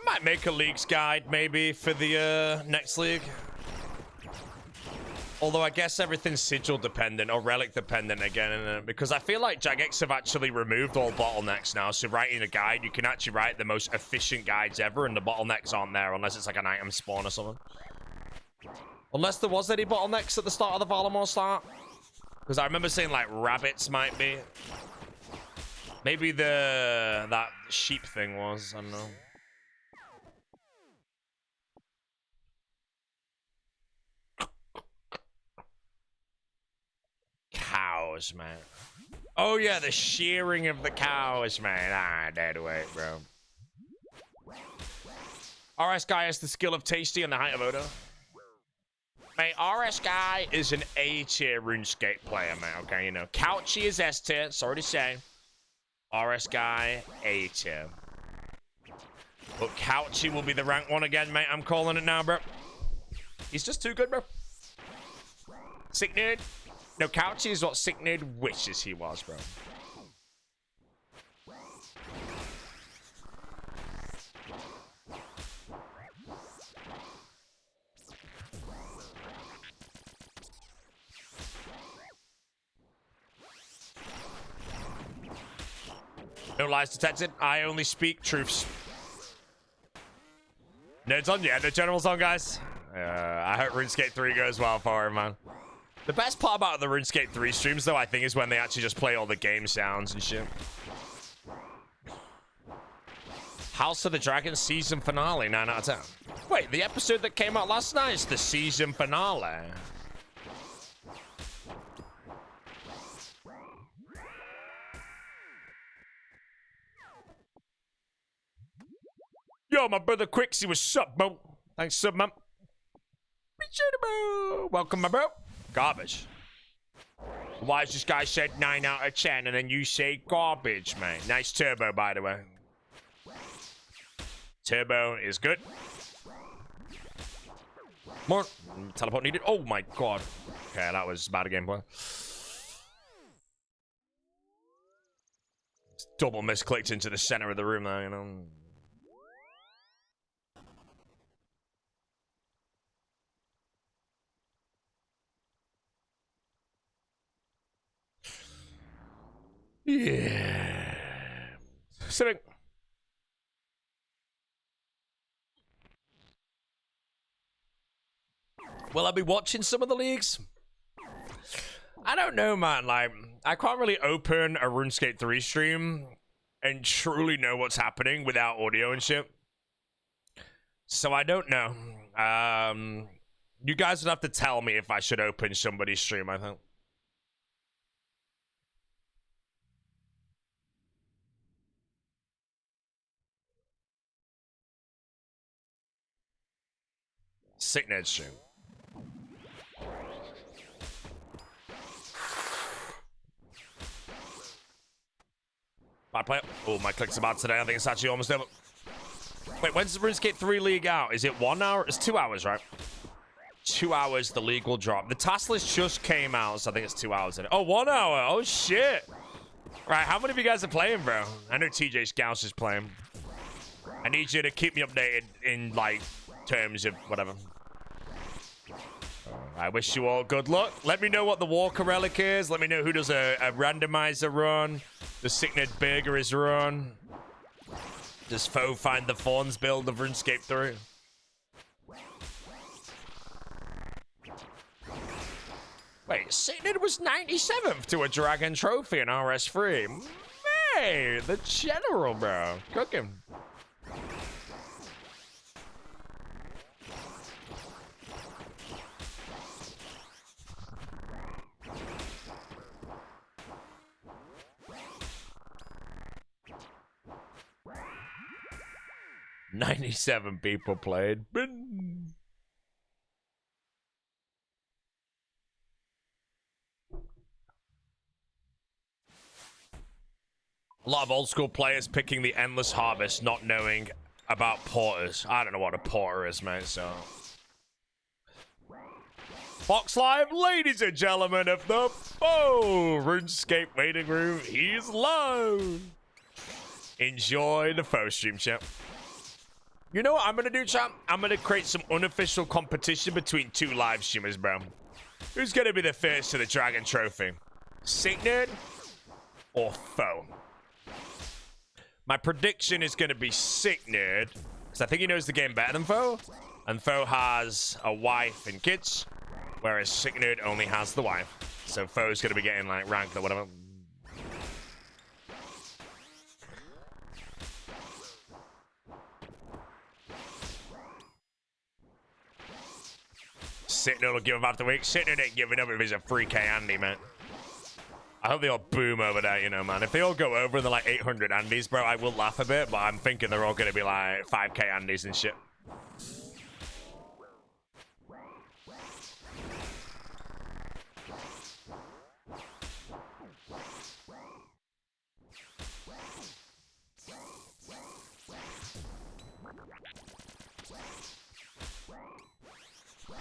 Might make a leagues guide maybe for the next league. Although I guess everything's sigil dependent or relic dependent again, because I feel like Jagex have actually removed all bottlenecks now. So writing a guide, you can actually write the most efficient guides ever, and the bottlenecks aren't there unless it's like an item spawn or something. Unless there was any bottlenecks at the start of the Valamor start, because I remember saying like rabbits might be. Maybe that sheep thing was. I don't know. Cows, man. Oh yeah, the shearing of the cows, man. Ah, dead weight, bro. RS guy has the skill of tasty and the height of odor. Mate, RS guy is an A tier RuneScape player, man. Okay, you know, Couchy is S tier. Sorry to say. RS guy A tier. But Couchy will be the rank one again, mate. I'm calling it now, bro. He's just too good, bro. Sick nerd. No, Couchy is what Sick Nerd wishes he was, bro. No lies detected. I only speak truths. Nerds on? Yeah, the general's on, guys. I hope RuneScape 3 goes well for him, man. The best part about the RuneScape 3 streams, though, I think, is when they actually just play all the game sounds and shit. House of the Dragon season finale, 9 out of 10. Wait, the episode that came out last night is the season finale. Yo, my brother Quixie, what's up, bro? Thanks, sub, man. Welcome, my bro. Garbage. Why is this guy said 9 out of 10 and then you say garbage, man? Nice turbo, by the way. Turbo is good. More teleport needed. Oh my god. Okay, that was bad gameplay. Double misclicked into the center of the room there, you know. Yeah. Sitting. Will I be watching some of the leagues? I don't know, man. Like, I can't really open a RuneScape 3 stream and truly know what's happening without audio and shit. So I don't know. You guys would have to tell me if I should open somebody's stream, I think. Sick Ned stream. Bad player. Oh, my clicks about today. I think it's actually almost over. Wait, when's the RuneScape 3 league out? Is it 1 hour? It's 2 hours, right? 2 hours, the league will drop. The task list just came out, so I think it's 2 hours in it. Oh, 1 hour. Oh, shit. Right, how many of you guys are playing, bro? I know TJ Scouse is playing. I need you to keep me updated in, like, terms of whatever. I wish you all good luck. Let me know what the Walker Relic is. Let me know who does a randomizer run. The Sickned Burger is run. Does Foe find the Fawns build of RuneScape 3? Wait, Sickned was 97th to a Dragon Trophy in RS3. Hey, the General, bro. Cooking. "97 people played. lot of old school players picking the endless harvest, not knowing about porters. I don't know what a porter is, mate, so. Fox Live, ladies and gentlemen of the RuneScape waiting room, he's live. Enjoy the first stream, champ. You know what I'm gonna do, champ? I'm gonna create some unofficial competition between two live streamers, bro. Who's gonna be the first to the Dragon Trophy? Sick Nerd or Foe? My prediction is gonna be Sick Nerd, because I think he knows the game better than Foe. And Foe has a wife and kids, whereas Sick Nerd only has the wife. So Foe's gonna be getting like ranked or whatever. Sick Nerd will give him after week. Sick Nerd ain't giving up if he's a 3k Andy, man. I hope they all boom over that, you know, man. If they all go over and they're like 800 Andys, bro, I will laugh a bit, but I'm thinking they're all gonna be like 5k Andys and shit.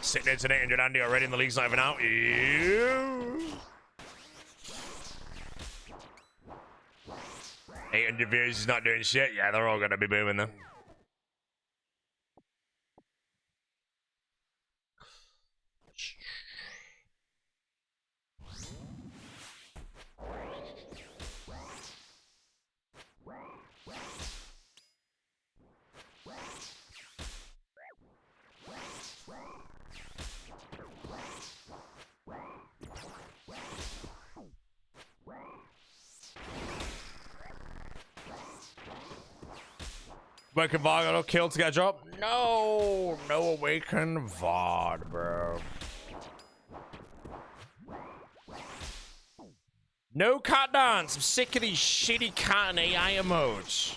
Sitting into an 800 Andy already in the league's not even out. Ew. 800 views is not doing shit. Yeah, they're all gonna be booming them. Awaken Vard got killed to get a drop? No, no Awaken Vard, bro. No cat dance. I'm sick of these shitty cat and AI emotes.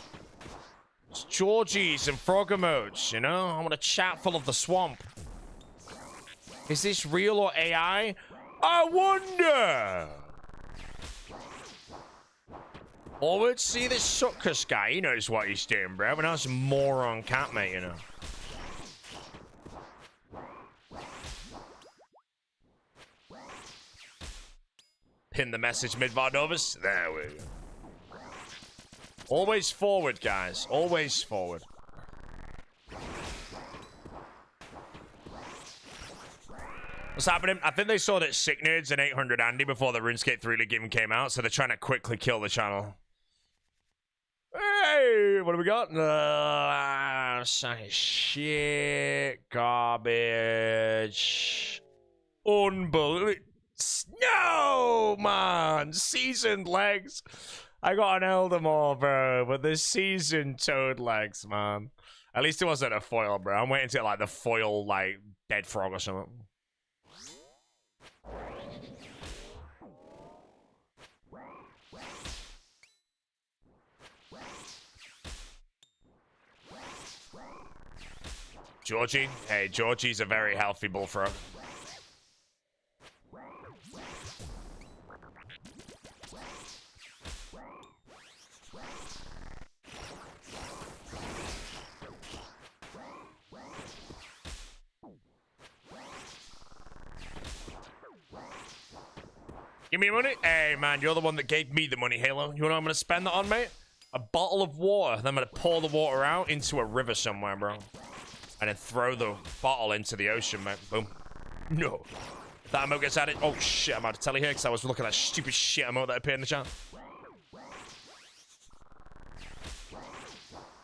It's Georgies and frog emotes, you know? I want a chat full of the swamp. Is this real or AI? I wonder. Forward, see this succus guy. He knows what he's doing, bro. But that's a moron cat, mate, you know. Pin the message mid Vardovus. There we go. Always forward, guys. Always forward. What's happening? I think they saw that Sick Nerds and 800 Andy before the RuneScape 3 League even came out, so they're trying to quickly kill the channel. Hey, what do we got? Shit, garbage, unbelievable. No, man, seasoned legs. I got an Eldamore, bro, but the seasoned toad legs, man. At least it wasn't a foil, bro. I'm waiting to get like the foil, like dead frog or something. Georgie? Hey, Georgie's a very healthy bullfrog. Give me money? Hey, man, you're the one that gave me the money, Halo. You know what I'm going to spend that on, mate? A bottle of water. Then I'm going to pour the water out into a river somewhere, bro. And then throw the bottle into the ocean, mate. Boom. No. If that emote gets added... Oh, shit. I'm out to tell you here because I was looking at that stupid shit emote that appeared in the chat.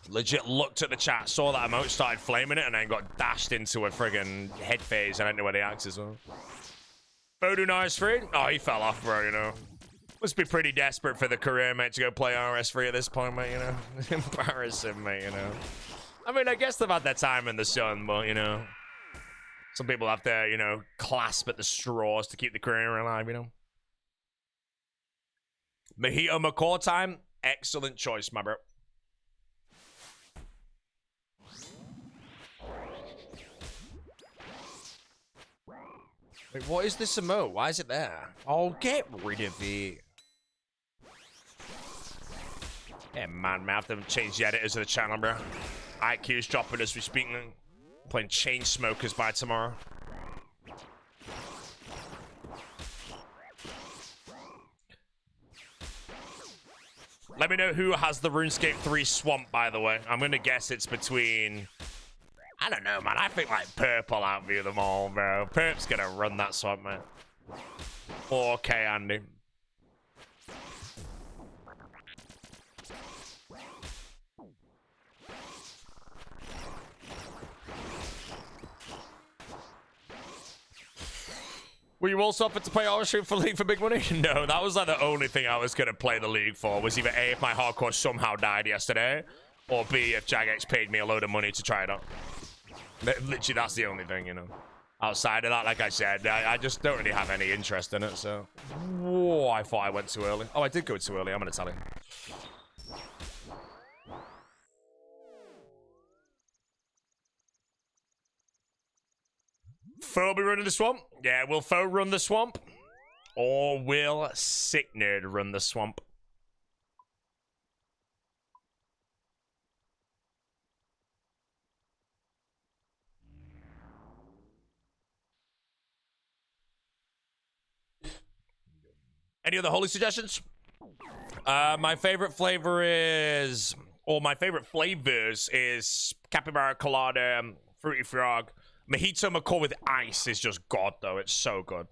Legit looked at the chat, saw that emote, started flaming it, and then got dashed into a friggin' head phase. I don't know where the axes were. Bodu RS3? Oh, he fell off, bro, you know. Must be pretty desperate for the career, mate, to go play RS3 at this point, mate, you know. Embarrassing, mate, you know. I mean, I guess they've had their time in the sun, but, you know. Some people have to, you know, clasp at the straws to keep the career alive, you know. Mojito McCall time? Excellent choice, my bro. Wait, what is this emote? Why is it there? Oh, get rid of it. Yeah, man, I have to change the editors of the channel, bro. IQ's dropping as we speak. Playing chain smokers by tomorrow. Let me know who has the RuneScape 3 swamp, by the way. I'm going to guess it's between... I don't know, man. I think, like, Purple outview them all, bro. Purp's going to run that swamp, man. Okay, Andy. Were you also offered to play RuneScape for League for big money? No, that was like the only thing I was going to play the League for. Was either A, if my hardcore somehow died yesterday, or B, if Jagex paid me a load of money to try it out. Literally, that's the only thing, you know. Outside of that, like I said, I just don't really have any interest in it, so... Whoa, I thought I went too early. Oh, I did go too early. I'm going to tell you. Foe be running the swamp? Yeah, will Foe run the swamp? Or will Sick Nerd run the swamp? Any other holy suggestions? My favorite flavor is... Or my favorite flavors is Capybara Colada, Fruity Frog. Mojito Macaw with ice is just god, though. It's so good.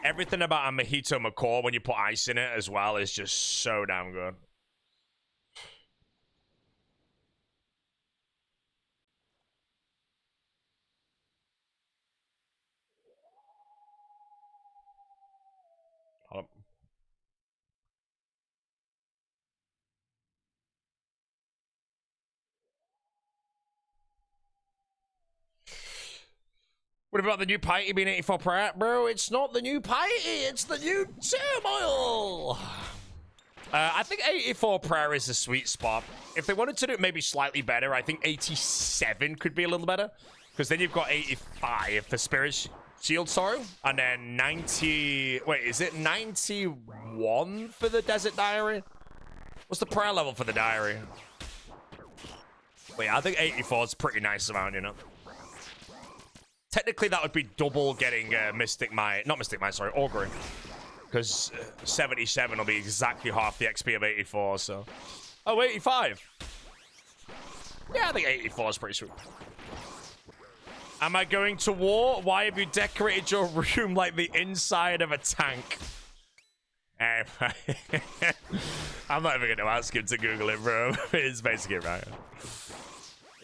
Everything about a Mojito Macaw when you put ice in it as well is just so damn good. Hold up. What about the new Piety being 84 per hour? Bro, it's not the new Piety, it's the new Turmoil! I think 84 per hour is a sweet spot. If they wanted to do it maybe slightly better, I think 87 could be a little better. Because then you've got 85 for Spirit Shield, sorry. And then 90... Wait, is it 91 for the Desert Diary? What's the prayer level for the Diary? Wait, I think 84 is a pretty nice amount, you know? Technically, that would be double getting Mystic Might. Not Mystic Might, sorry, Augury. Because 77 will be exactly half the XP of 84, so... Oh, 85. Yeah, I think 84 is pretty sweet. Am I going to war? Why have you decorated your room like the inside of a tank? I'm not even going to ask him to Google it, bro. It's basically right.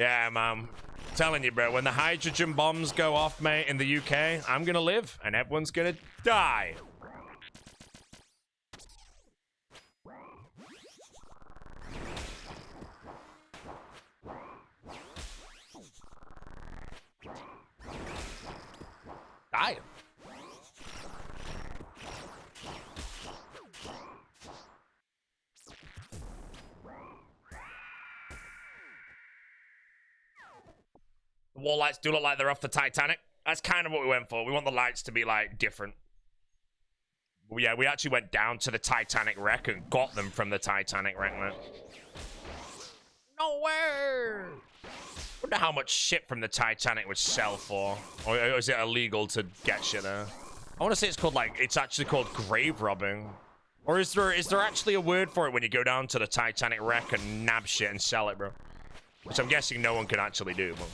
Yeah, man. Telling you, bro, when the hydrogen bombs go off, mate, in the UK, I'm gonna live and everyone's gonna die. Die. The wall lights do look like they're off the Titanic. That's kind of what we went for. We want the lights to be, like, different. Well, yeah, we actually went down to the Titanic wreck and got them from the Titanic wreck, man. Nowhere! Wonder how much shit from the Titanic would sell for. Or is it illegal to get shit there? I want to say it's called, like, it's actually called grave robbing. Or is there actually a word for it when you go down to the Titanic wreck and nab shit and sell it, bro? Which I'm guessing no one can actually do, but...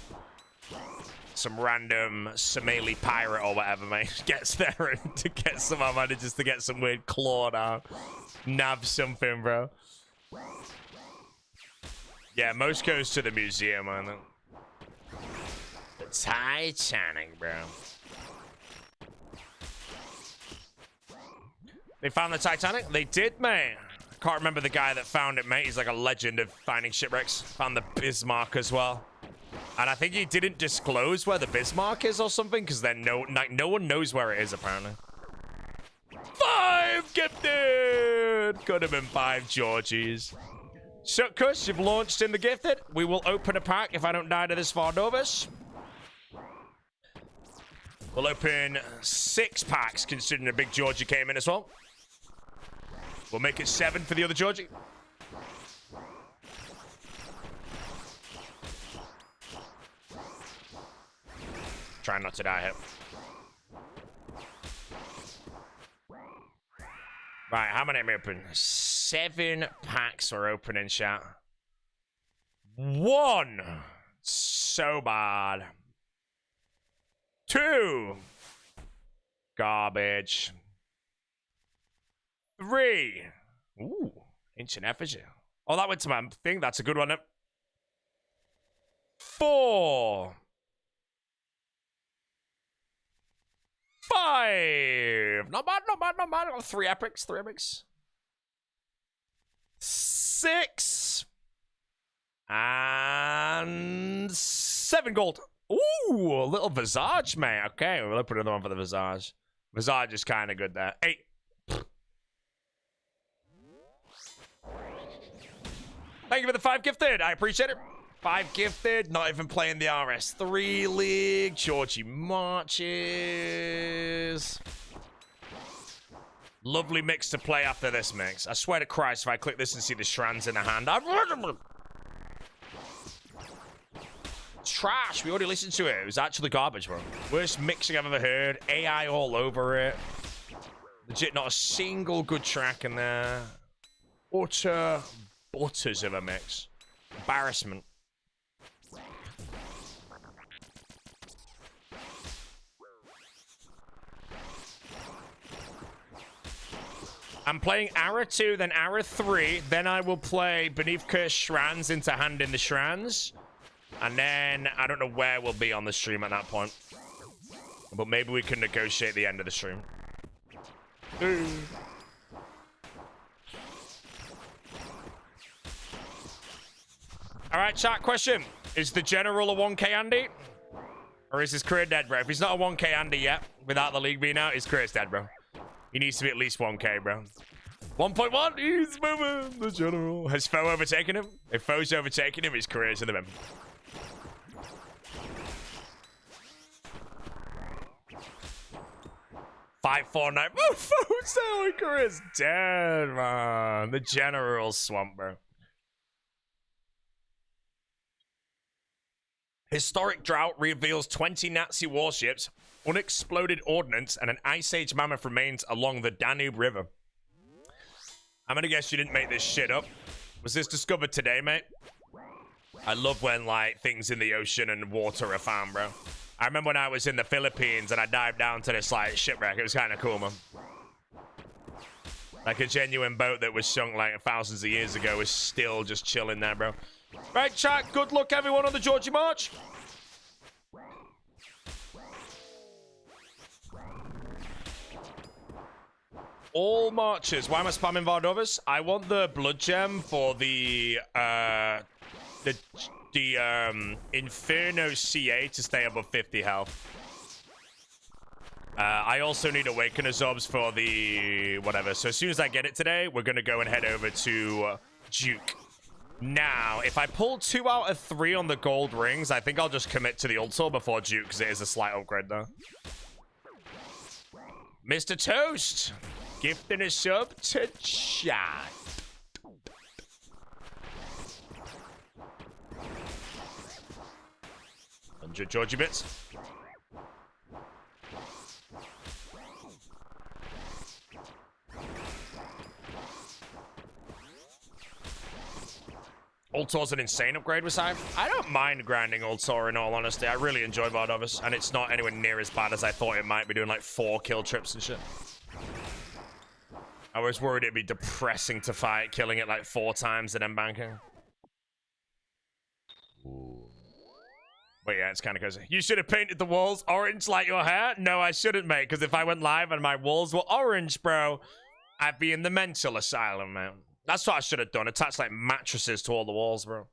Some random Somali pirate or whatever, mate, gets there and to get some money just to get some weird claw down. Nab something, bro. Yeah, most goes to the museum, man. The Titanic, bro. They found the Titanic? They did, mate. I can't remember the guy that found it, mate. He's like a legend of finding shipwrecks. Found the Bismarck as well. And I think he didn't disclose where the Bismarck is or something, because then no one knows where it is, apparently. 5 gifted! Could have been 5 Georgies. Shutkush, you've launched in the gifted. We will open a pack if I don't die to this far novice. We'll open 6 packs, considering the big Georgie came in as well. We'll make it 7 for the other Georgie. Trying not to die here. Right, how many am I open? 7 packs are opening, chat. 1. So bad. 2. Garbage. 3. Ooh, ancient effigy. Oh, that went to my thing. That's a good one. 4. 5. Not bad, not bad, not bad. 3 epics, 3 epics. 6. And 7 gold. Ooh, a little Visage, mate. Okay, we'll put another one for the Visage. Visage is kind of good there. 8. Thank you for the 5 gifted. I appreciate it. 5 gifted. Not even playing the RS3 League. Georgie Marches. Lovely mix to play after this mix. I swear to Christ, if I click this and see the Shrans in the hand, trash. We already listened to it. It was actually garbage, bro. Worst mixing I've ever heard. AI all over it. Legit, not a single good track in there. Utter butters of a mix. Embarrassment. I'm playing Ara 2, then Ara 3. Then I will play Beneath Curse Shrans into Hand in the Shrans. And then I don't know where we'll be on the stream at that point. But maybe we can negotiate the end of the stream. Alright, chat, question. Is the General a 1k Andy? Or is his career dead, bro? If he's not a 1k Andy yet, without the league being out, his career's dead, bro. He needs to be at least 1k, bro. 1.1, he's moving, the General. Has Foe overtaken him? If Foe's overtaken him, his career's in the bin. Five, 4, 9. Oh, Foe's career's dead, man. The General swamp, bro. Historic drought reveals 20 Nazi warships, unexploded ordnance, and an Ice Age mammoth remains along the Danube River. I'm gonna guess you didn't make this shit up. Was this discovered today, mate? I love when, like, things in the ocean and water are found, bro. I remember when I was in the Philippines and I dived down to this, like, shipwreck. It was kind of cool, man. Like, a genuine boat that was sunk, like, thousands of years ago is still just chilling there, bro. Right, chat, good luck, everyone, on the Georgie March. All marches. Why am I spamming Vardovas? I want the blood gem for the Inferno CA to stay above 50 health. I also need Awakener's Orbs for the whatever. So as soon as I get it today, we're gonna go and head over to Duke. Now, if I pull 2 out of 3 on the gold rings, I think I'll just commit to the Ultor before Duke, because it is a slight upgrade though. Mr. Toast, gifting a sub to chat. $100 Georgie bits. Ultor's an insane upgrade with Scythe. I don't mind grinding Ultor in all honesty. I really enjoy Vardovus, and it's not anywhere near as bad as I thought it might be, doing like 4 kill trips and shit. I was worried it'd be depressing to fight, killing it like 4 times and then banking. Ooh. But yeah, it's kind of cozy. You should have painted the walls orange like your hair. No, I shouldn't, mate, because if I went live and my walls were orange, bro, I'd be in the mental asylum, man. That's what I should have done. Attach like mattresses to all the walls, bro.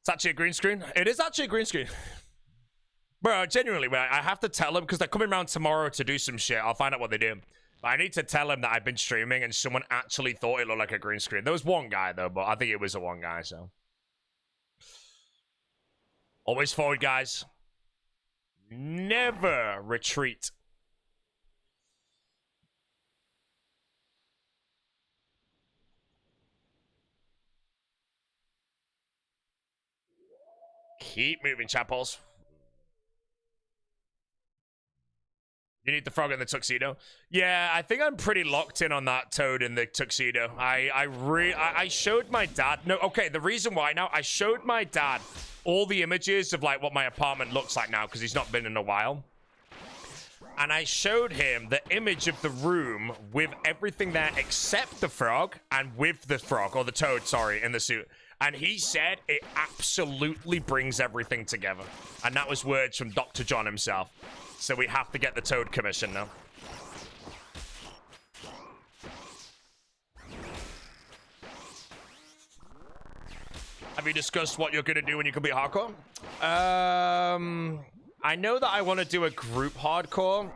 It's actually a green screen. It is actually a green screen. Bro, genuinely, man, I have to tell them because they're coming around tomorrow to do some shit. I'll find out what they do. But I need to tell him that I've been streaming and someone actually thought it looked like a green screen. There was one guy, though, but I think it was a one guy, so. Always forward, guys. Never retreat. Keep moving, chapels. You need the frog in the tuxedo. Yeah, I think I'm pretty locked in on that toad in the tuxedo. I showed my dad. No, okay, the reason why now, I showed my dad all the images of like what my apartment looks like now because he's not been in a while. And I showed him the image of the room with everything there except the frog and with the frog, or the toad, sorry, in the suit. And he said it absolutely brings everything together. And that was words from Dr. John himself. So we have to get the toad commission now. Have you discussed what you're going to do when you complete hardcore? I know that I want to do a group hardcore.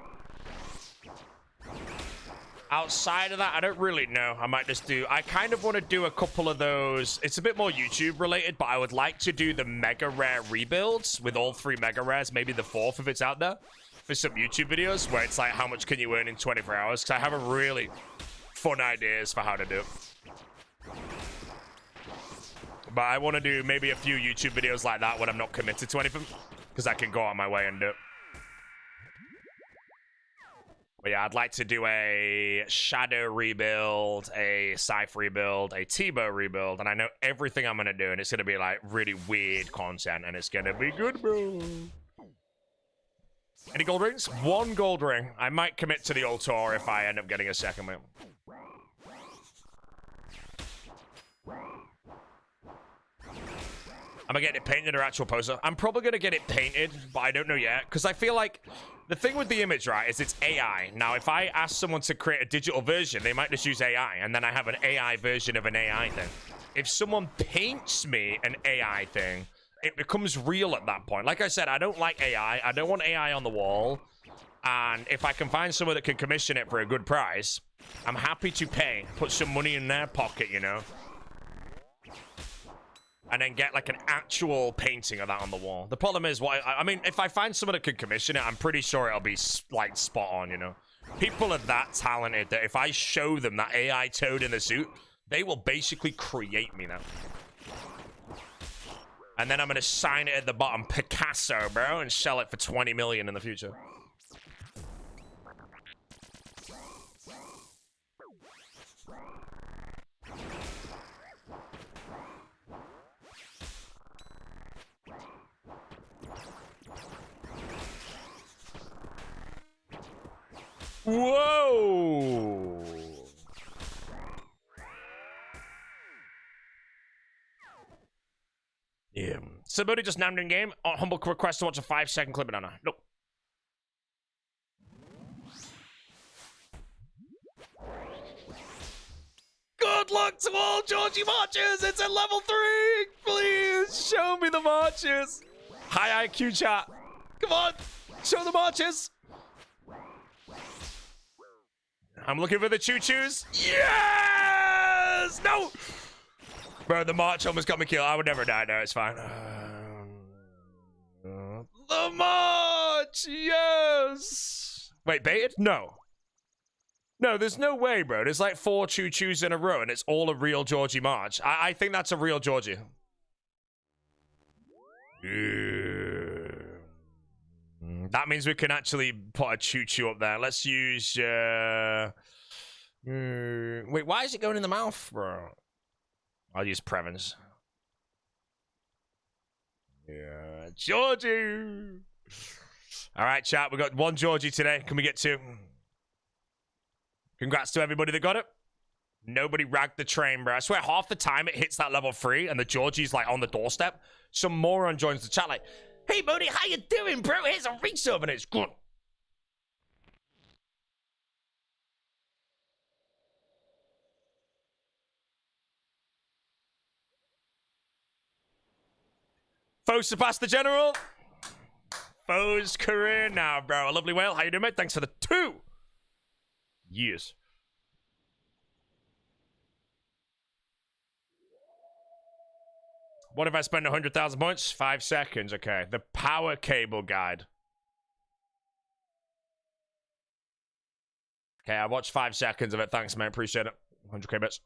Outside of that, I don't really know. I might just do... I kind of want to do a couple of those. It's a bit more YouTube related, but I would like to do the mega rare rebuilds with all 3 mega rares, maybe the 4th if it's out there, for some YouTube videos where it's like, how much can you earn in 24 hours? Because I have a really fun ideas for how to do it. But I want to do maybe a few YouTube videos like that when I'm not committed to anything, because I can go on my way and do it. But yeah, I'd like to do a Shadow rebuild, a Scythe rebuild, a T-Bow rebuild, and I know everything I'm going to do, and it's going to be like really weird content, and it's going to be good, bro. Any gold rings? 1 gold ring. I might commit to the old tour if I end up getting a second one. Am I getting it painted or actual poster? I'm probably going to get it painted, but I don't know yet. Because I feel like the thing with the image, right, is it's AI. Now, if I ask someone to create a digital version, they might just use AI. And then I have an AI version of an AI thing. If someone paints me an AI thing, it becomes real at that point. Like I said, I don't like AI. I don't want AI on the wall. And if I can find someone that can commission it for a good price, I'm happy to pay. Put some money in their pocket, you know. And then get like an actual painting of that on the wall. The problem is, I mean, if I find someone that can commission it, I'm pretty sure it'll be like spot on, you know. People are that talented that if I show them that AI toad in the suit, they will basically create me now. And then I'm gonna sign it at the bottom, Picasso, bro, and sell it for 20 million in the future. Whoa! Yeah. Somebody just named in game. Humble request to watch a 5-second clip. No. Nope. Good luck to all Georgie marches. It's at level 3. Please show me the marches. High IQ chat. Come on, show the marches. I'm looking for the choo-choos. Yes! No! Bro, the march almost got me killed. I would never die. No, it's fine. The march! Yes! Wait, baited? No. No, there's no way, bro. There's like 4 choo-choos in a row, and it's all a real Georgie march. I think that's a real Georgie. That means we can actually put a choo-choo up there. Let's use... wait, why is it going in the mouth, bro? I'll use Prevens. Yeah, Georgie! Alright, chat, we got 1 Georgie today. Can we get 2? Congrats to everybody that got it. Nobody ragged the train, bro. I swear, half the time it hits that level 3 and the Georgie's like on the doorstep. Some moron joins the chat like, hey, buddy, how you doing, bro? Here's a resub, and it's good. Foes surpassed the general. Foes career now, bro. A lovely whale. How you doing, mate? Thanks for the 2 years. What if I spend 100,000 points? 5 seconds. Okay. The power cable guide. Okay, I watched 5 seconds of it. Thanks, man. Appreciate it. 100k bits.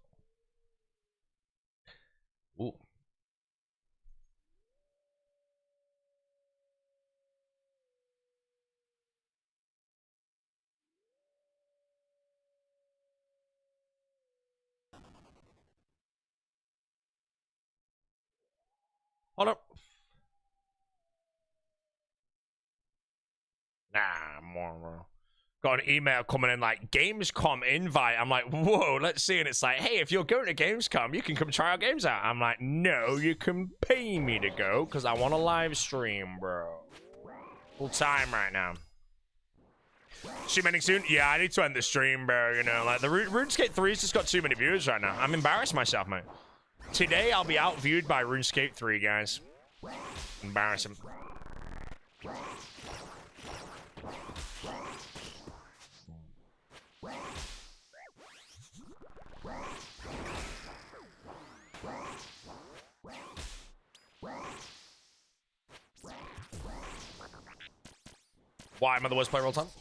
Ooh. Hold up. Nah, more, bro. Got an email coming in like Gamescom invite. I'm like, whoa, let's see. And it's like, hey, if you're going to Gamescom, you can come try our games out. I'm like, no, you can pay me to go because I want to live stream, bro. Full time right now. Stream ending soon? Yeah, I need to end the stream, bro. You know, like the RuneScape 3's just got too many viewers right now. I'm embarrassed myself, mate. Today, I'll be outviewed by RuneScape 3, guys. Embarrassing. Why am I the worst player of all time?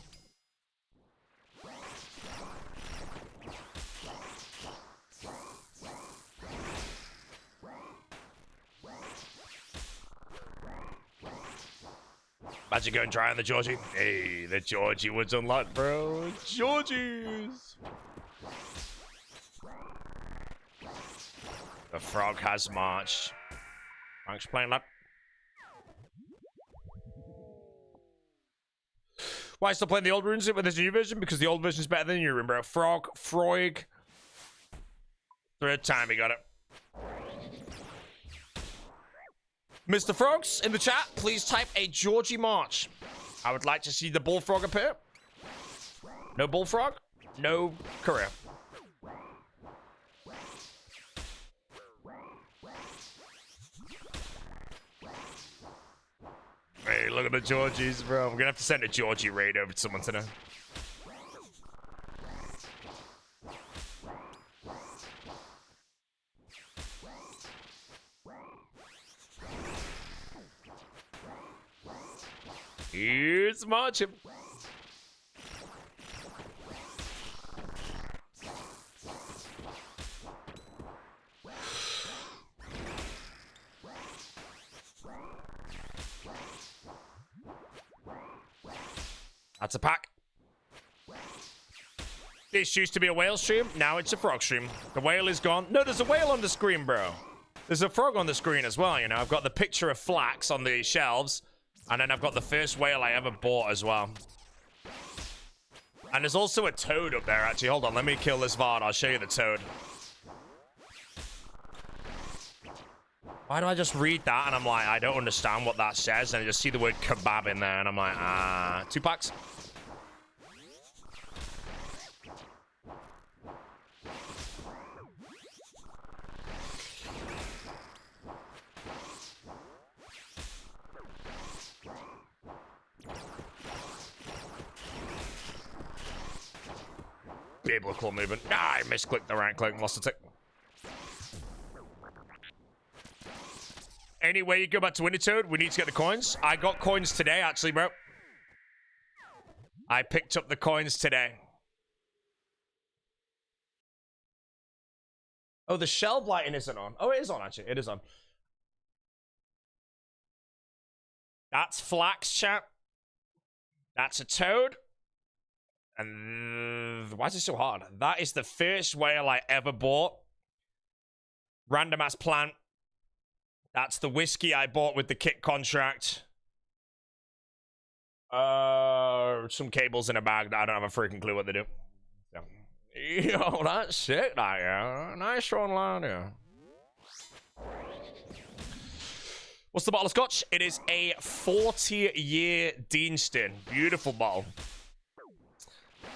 Imagine going dry on the Georgie. Hey, the Georgie was unlocked, bro. Georgies. The frog has marched. Thanks for playing that. Why still playing the old runes with this new version? Because the old version is better than the new rune, bro. Frog, Froig. 3rd time he got it. Mr. Frogs, in the chat, please type a Georgie March. I would like to see the bullfrog appear. No bullfrog, no career. Hey, look at the Georgies, bro. I'm gonna have to send a Georgie raid over to someone today. Here's Hcim. That's a pack. This used to be a whale stream. Now it's a frog stream. The whale is gone. No, there's a whale on the screen, bro. There's a frog on the screen as well, you know. I've got the picture of Flax on the shelves. And then I've got the first whale I ever bought as well. And there's also a toad up there, actually. Hold on, let me kill this Vard. I'll show you the toad. Why do I just read that? And I'm like, I don't understand what that says. And I just see the word kebab in there. And I'm like, ah. 2 packs. Be able to claw movement. Ah, I misclicked the right click. Lost a tick. Anyway, you go back to Winnie Toad. We need to get the coins. I got coins today, actually, bro. I picked up the coins today. Oh, the shelf lighting isn't on. Oh, it is on, actually. It is on. That's Flax, chat. That's a toad. And why is it so hard? That is the first whale I ever bought. Random ass plant. That's the whiskey I bought with the kit contract. Some cables in a bag that I don't have a freaking clue what they do. Yeah. Yo, that's sick, that, yeah. Nice one, lad, yeah. What's the bottle of scotch? It is a 40-year Deanston. Beautiful bottle.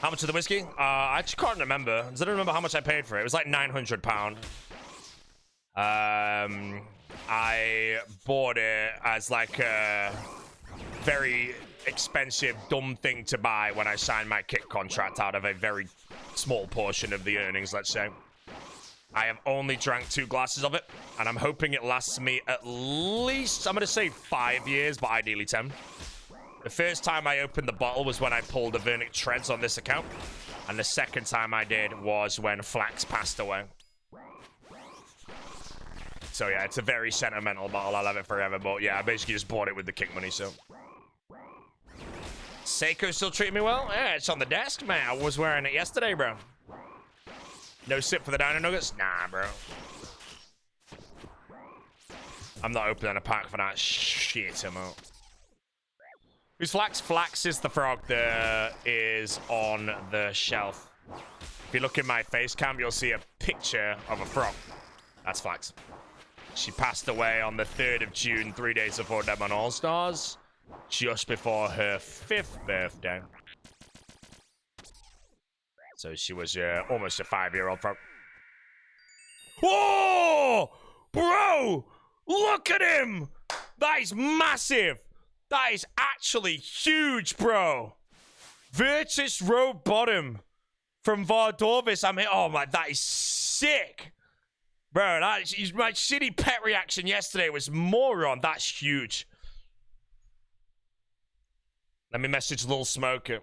How much of the whiskey? I just can't remember. I don't remember how much I paid for it. It was like £900. I bought it as like a very expensive, dumb thing to buy when I signed my kit contract out of a very small portion of the earnings, let's say. I have only drank 2 glasses of it, and I'm hoping it lasts me at least, I'm going to say 5 years, but ideally 10. The first time I opened the bottle was when I pulled the Vernic Treads on this account. And the second time I did was when Flax passed away. So yeah, it's a very sentimental bottle. I'll have it forever. But yeah, I basically just bought it with the kick money, so. Seiko still treating me well? Yeah, it's on the desk, man. I was wearing it yesterday, bro. No sip for the Dino Nuggets? Nah, bro. I'm not opening a pack for that shit amount. Who's Flax? Flax is the frog that is on the shelf. If you look in my face cam, you'll see a picture of a frog. That's Flax. She passed away on the 3rd of June, 3 days before Demon All-Stars, just before her 5th birthday. So she was almost a 5-year-old frog. Whoa! Bro! Look at him! That is massive! That is actually huge, bro. Virtus Road Bottom from Vardorvis. I mean, oh my, that is sick. Bro, my shitty pet reaction yesterday was moron. That's huge. Let me message Lil Smoker.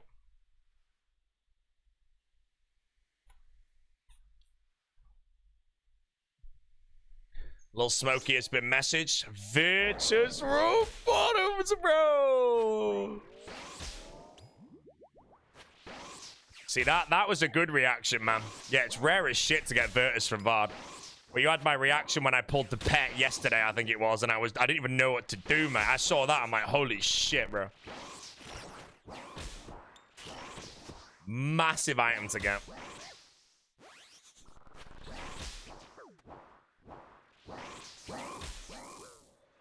Lil Smokey has been messaged. Virtus Road Bottoms, bro. See, that was a good reaction, man. Yeah, it's rare as shit to get Virtus from Vard. Well, you had my reaction when I pulled the pet yesterday, I think it was, and I didn't even know what to do, man. I saw that, I'm like, holy shit, bro. Massive item to get.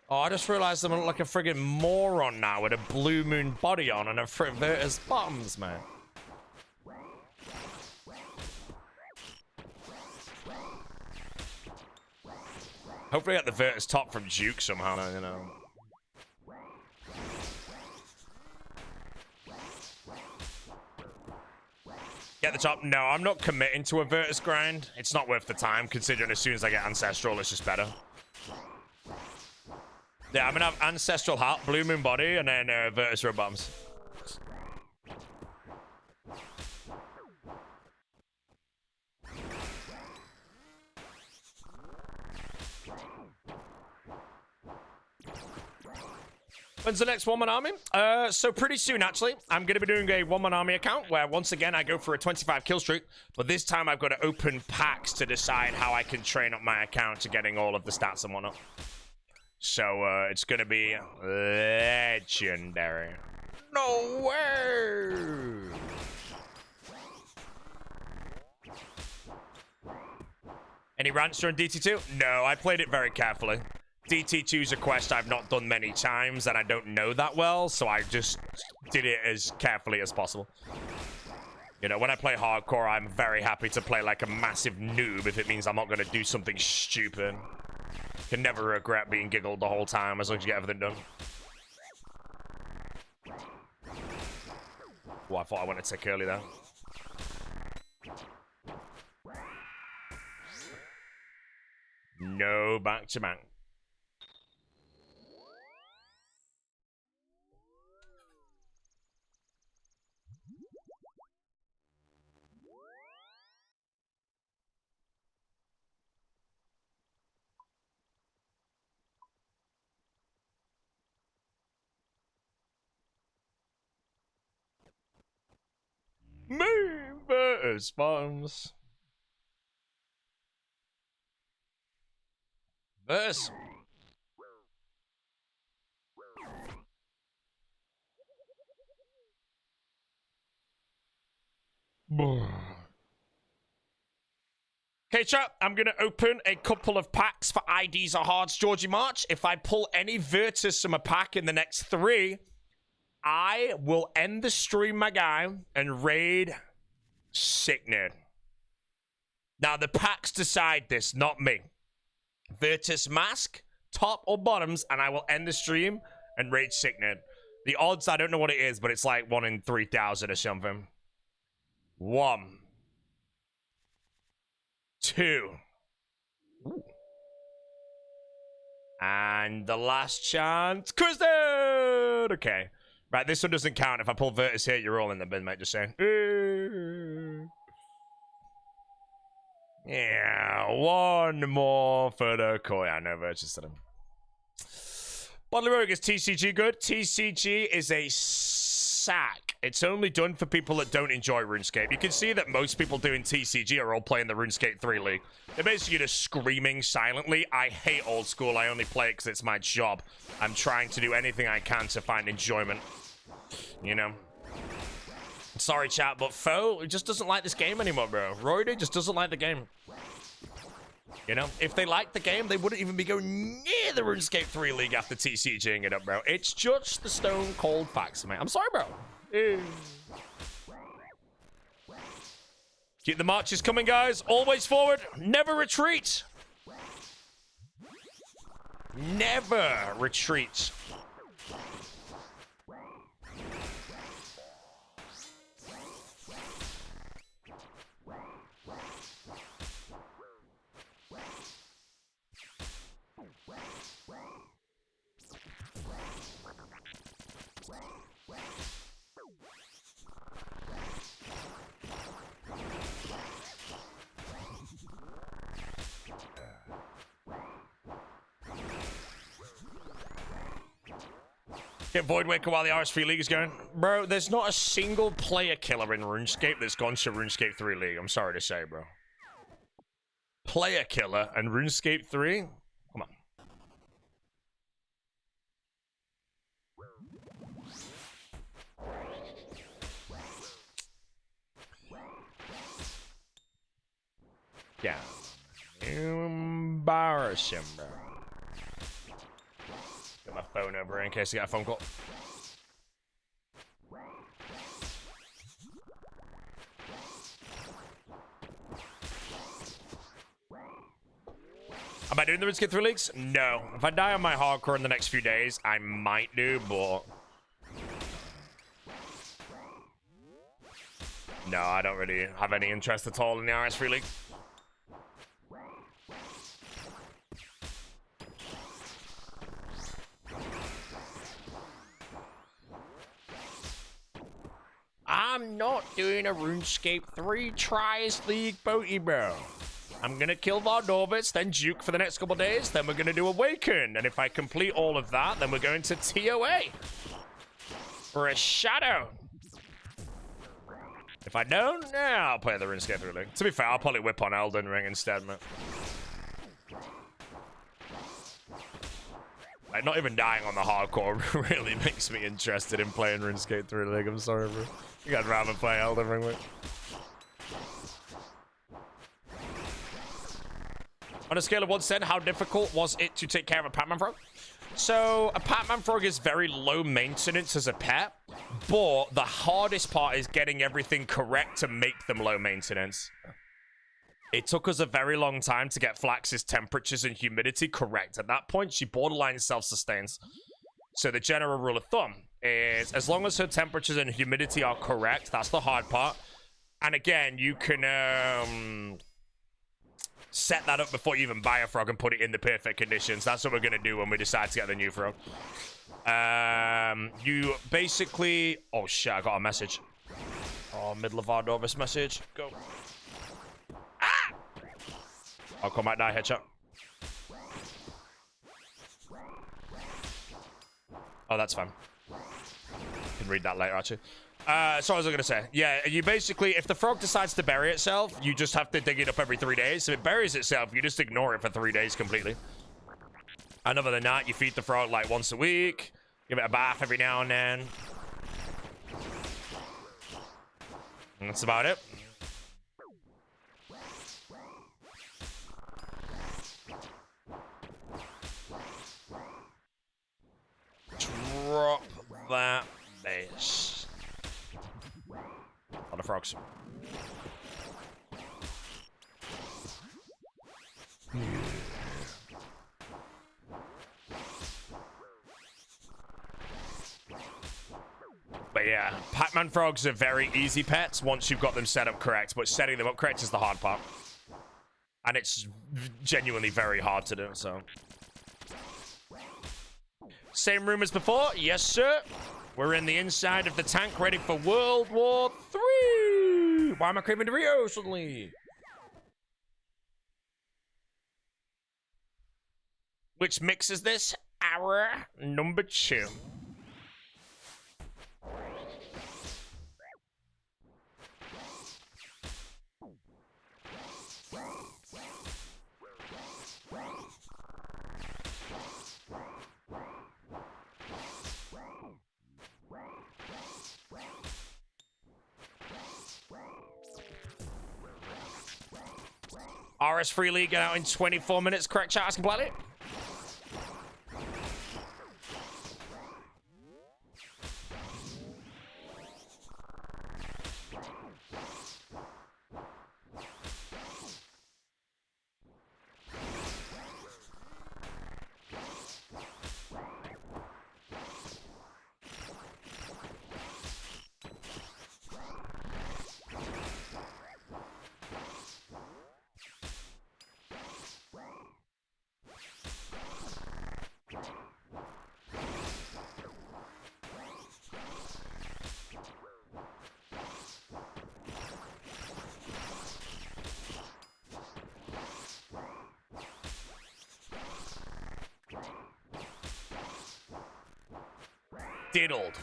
Oh, I just realized I'm like a friggin' moron now with a Blue Moon body on and a Virtus bottoms, man. Hopefully I get the Virtus top from Duke somehow, you know. Get the top? No, I'm not committing to a Virtus grind. It's not worth the time, considering as soon as I get Ancestral, it's just better. Yeah, I'm gonna have Ancestral Hat, Blue Moon Body, and then Virtus Road Bombs. When's the next one-man army? So pretty soon, actually. I'm going to be doing a one-man army account where, once again, I go for a 25 kill streak. But this time, I've got to open packs to decide how I can train up my account to getting all of the stats and whatnot. So, it's going to be legendary. No way! Any rants during DT2? No, I played it very carefully. DT2 is a quest I've not done many times, and I don't know that well, so I just did it as carefully as possible. You know, when I play hardcore, I'm very happy to play like a massive noob if it means I'm not going to do something stupid. Can never regret being giggled the whole time as long as you get everything done. Oh, I thought I went to tick early there. No back-to-back. Move Virtus bombs. Virtus. Okay, chat, I'm going to open a couple of packs for IDs or Hearts Georgie March. If I pull any Virtus from a pack in the next 3, I will end the stream, my guy, and raid Sicknerd. Now, the packs decide this, not me. Virtus Mask, top or bottoms, and I will end the stream and raid Sicknerd. The odds, I don't know what it is, but it's like 1 in 3,000 or something. 1. 2. Ooh. And the last chance, Kristen! Okay. Right, this one doesn't count. If I pull Virtus here, you're all in the bin, mate, just saying. one more for the core. Yeah, no virtues to them. Bodily Rogue, is TCG good? TCG is a sack. It's only done for people that don't enjoy RuneScape. You can see that most people doing TCG are all playing the RuneScape 3 League. They're basically just screaming silently. I hate old school. I only play it because it's my job. I'm trying to do anything I can to find enjoyment. You know? Sorry, chat, but Foe just doesn't like this game anymore, bro. Roydy just doesn't like the game. You know, if they liked the game, they wouldn't even be going near the RuneScape 3 League after TCGing it up, bro. It's just the stone cold facts, mate. I'm sorry, bro. Keep the marches coming, guys. Always forward. Never retreat. Never retreat. Get Void Waker while the RS3 League is going. Bro, there's not a single player killer in RuneScape that's gone to RuneScape 3 League. I'm sorry to say, bro. Player killer and RuneScape 3? Come on. Yeah. Embarrassing, bro. Get my phone over here in case you got a phone call. Am I doing the RuneScape 3 Leagues? No. If I die on my hardcore in the next few days, I might do, but... No, I don't really have any interest at all in the RS3 League. I'm not doing a RuneScape 3 Tries League boaty, bro. I'm gonna kill Vardovitz, then Juke for the next couple days, then we're gonna do Awaken, and if I complete all of that, then we're going to TOA for a Shadow. If I don't, yeah, I'll play the RuneScape 3 League. To be fair, I'll probably whip on Elden Ring instead, man. Like, not even dying on the hardcore really makes me interested in playing RuneScape 3 League. I'm sorry, bro. I think I'd rather play Elden Ring, mate. On a scale of 1 to 10, how difficult was it to take care of a Pac-Man frog? So, a Pac-Man frog is very low maintenance as a pet, but the hardest part is getting everything correct to make them low maintenance. It took us a very long time to get Flax's temperatures and humidity correct. At that point, she borderline self-sustains. So the general rule of thumb is as long as her temperatures and humidity are correct, that's the hard part. And again, you can set that up before you even buy a frog and put it in the perfect conditions. That's what we're going to do when we decide to get the new frog. You basically... Oh, shit, I got a message. Oh, middle of our Dorvis message. Go. Ah! I'll come back, die, headshot. Oh, that's fine. Can read that later, actually. So what was I going to say? Yeah, you basically, if the frog decides to bury itself, you just have to dig it up every 3 days. If it buries itself, you just ignore it for 3 days completely. And other than that, you feed the frog like once a week. Give it a bath every now and then. And that's about it. Drop that base. A lot of frogs. But yeah, Pac-Man frogs are very easy pets once you've got them set up correct, but setting them up correct is the hard part. And it's genuinely very hard to do, so. Same room as before? Yes, sir. We're in the inside of the tank, ready for World War III. Why am I craving Doritos suddenly? which mixes this hour number 2. RS Free League out in 24 minutes. Correct, chat? I can play it. Diddled.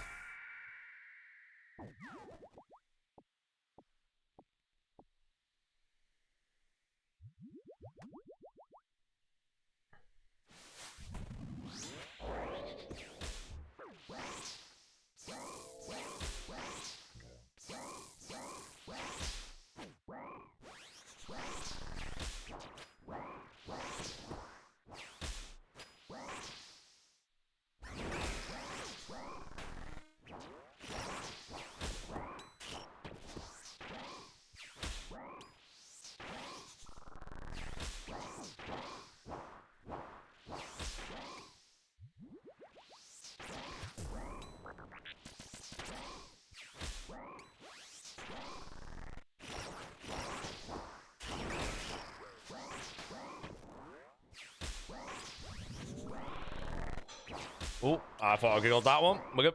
Oh, I thought I giggled that one. We're good.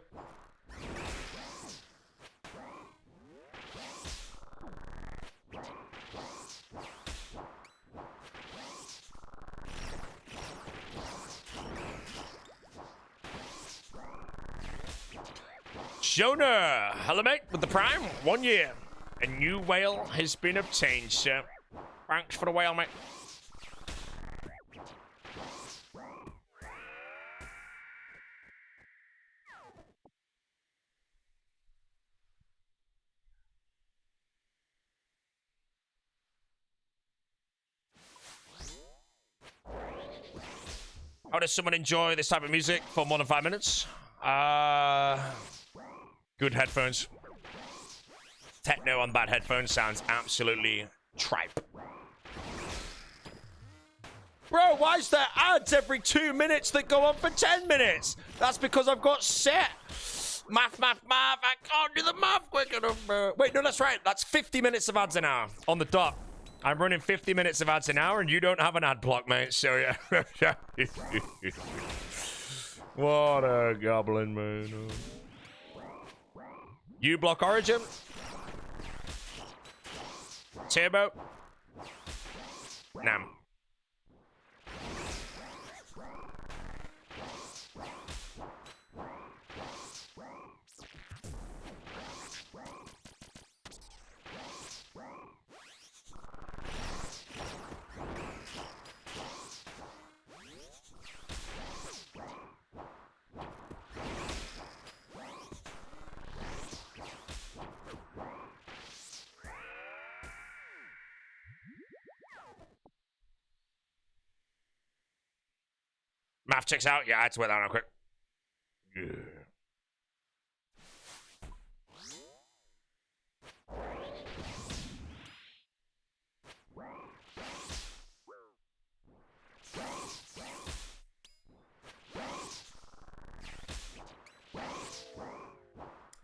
Jonah, hello mate, with the Prime, 1 year. A new whale has been obtained, sir. Thanks for the whale, mate. How does someone enjoy this type of music for more than 5 minutes? Good headphones. Techno on bad headphones sounds absolutely tripe. Bro, why is there ads every 2 minutes that go on for 10 minutes? That's because I've got set. Math. I can't do the math quick enough, bro. Wait, no, that's right. That's 50 minutes of ads an hour on the dot. I'm running 50 minutes of ads an hour, and you don't have an ad block, mate. So, yeah. What a goblin, man. You block Origin. Turbo. Nam. Math checks out. Yeah, I had to wait that real quick. Yeah.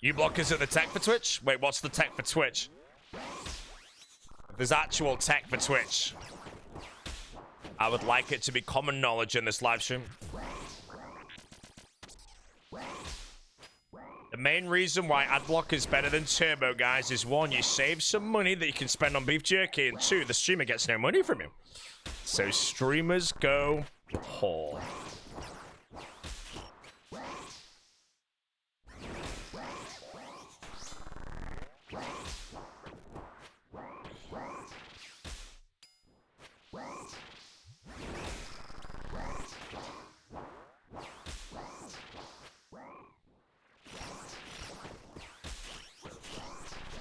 You blockers at the tech for Twitch? Wait, what's the tech for Twitch? There's actual tech for Twitch. I would like it to be common knowledge in this live stream. The main reason why Adblock is better than Turbo, guys, is one, you save some money that you can spend on beef jerky, and two, the streamer gets no money from you. So streamers go Oh.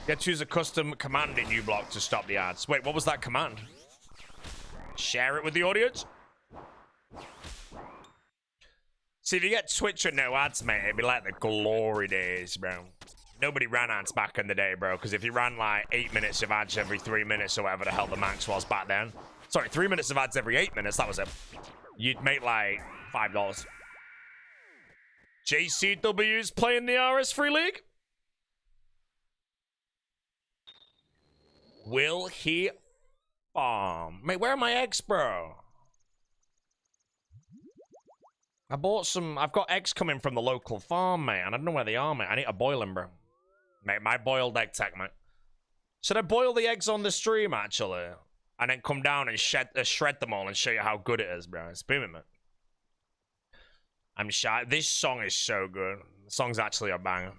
You have to choose a custom command in uBlock to stop the ads. Wait, what was that command? Share it with the audience? See, if you get Twitch and no ads, mate, it'd be like the glory days, bro. Nobody ran ads back in the day, bro, because if you ran like 8 minutes of ads every 3 minutes or whatever the hell the max was back then. Sorry, 3 minutes of ads every 8 minutes, that was it. You'd make like $5. JCW's playing the RS Free League? Will he farm? Mate, where are my eggs, bro? I bought some. I've got eggs coming from the local farm, mate, and I don't know where they are, mate. I need to boil them, bro. Mate, my boiled egg tech, mate. Should I boil the eggs on the stream, actually? And then come down and shred them all and show you how good it is, bro. It's booming, mate. I'm shy. This song is so good. The song's actually a banger.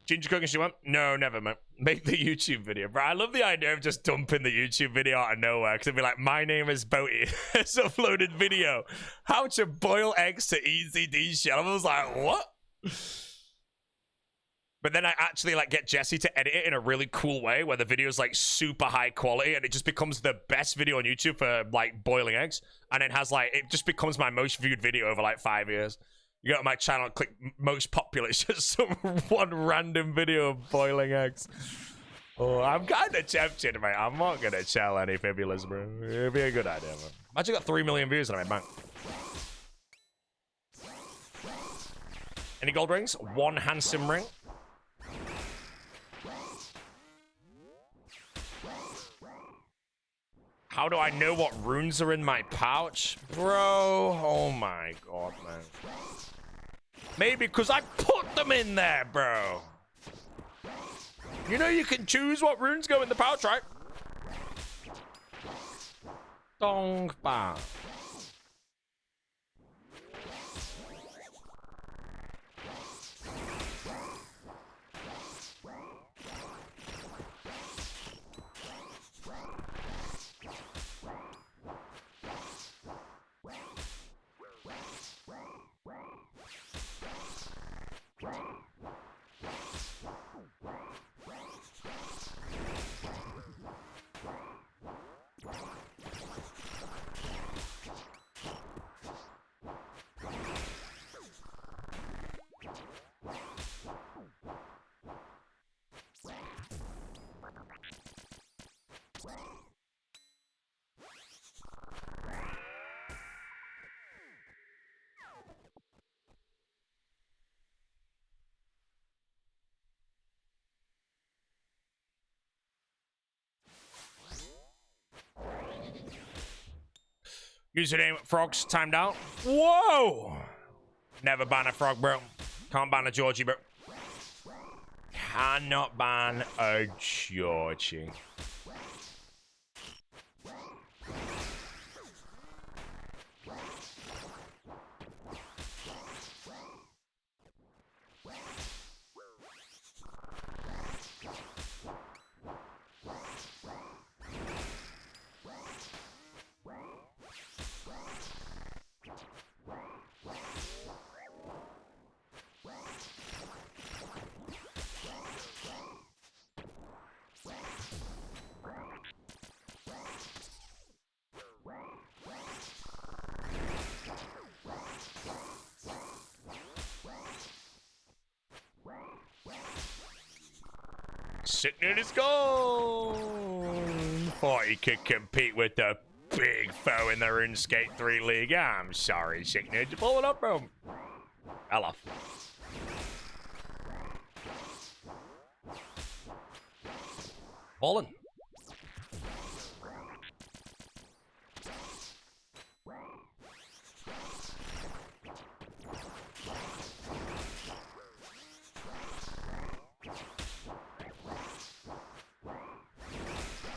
Ginger cooking she went? No, never, man. Make the YouTube video. Bro, I love the idea of just dumping the YouTube video out of nowhere. Because it'd be like, my name is Boaty. It's uploaded video. How to boil eggs to easy D shell. I was like, what? But then I actually like get Jesse to edit it in a really cool way where the video is like super high quality and it just becomes the best video on YouTube for like boiling eggs. And it has like, it just becomes my most viewed video over like 5 years. You go to my channel, click most popular. It's just some one random video of boiling eggs. Oh, I'm kind of tempted, mate. I'm not going to tell any fibulas, bro. It'd be a good idea, man. Imagine I got 3 million views on my bank. Any gold rings? 1 Hcim ring. How do I know what runes are in my pouch? Bro, oh my god, man. Maybe because I put them in there, bro. You know you can choose what runes go in the pouch, right? Dong ba. Username frogs timed out. Whoa! Never ban a frog, bro. Can't ban a Georgie, bro. Cannot ban a Georgie. Sitting in his goal. Thought he could compete with the big foe in the RuneScape 3 League. I'm sorry, Sickness. Pull it up, bro. Hell off. Ballin'.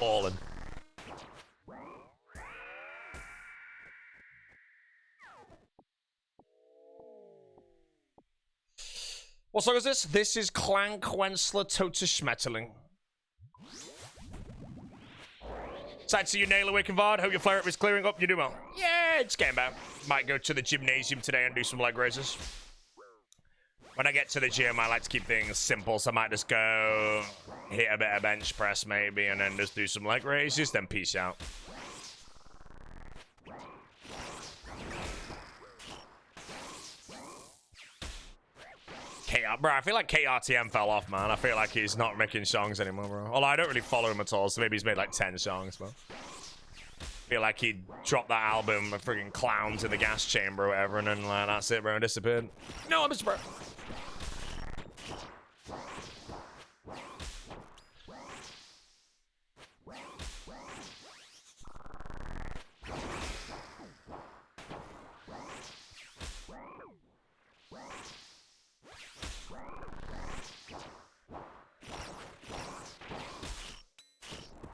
Fallen. What song is this? This is Klang Quensler Tota Schmetterling. Sad to see you, Nail Awaken Vard. Hope your flare up is clearing up. You do well. Yeah, it's getting better. Might go to the gymnasium today and do some leg raises. When I get to the gym, I like to keep things simple, so I might just go hit a bit of bench press maybe, and then just do some leg raises, then peace out. Bro, I feel like KRTM fell off, man. I feel like he's not making songs anymore, bro. Although I don't really follow him at all, so maybe he's made like 10 songs, bro. I feel like he dropped that album, friggin' Clowns in the Gas Chamber or whatever, and then that's it, bro. Disappeared. No, I'm bro.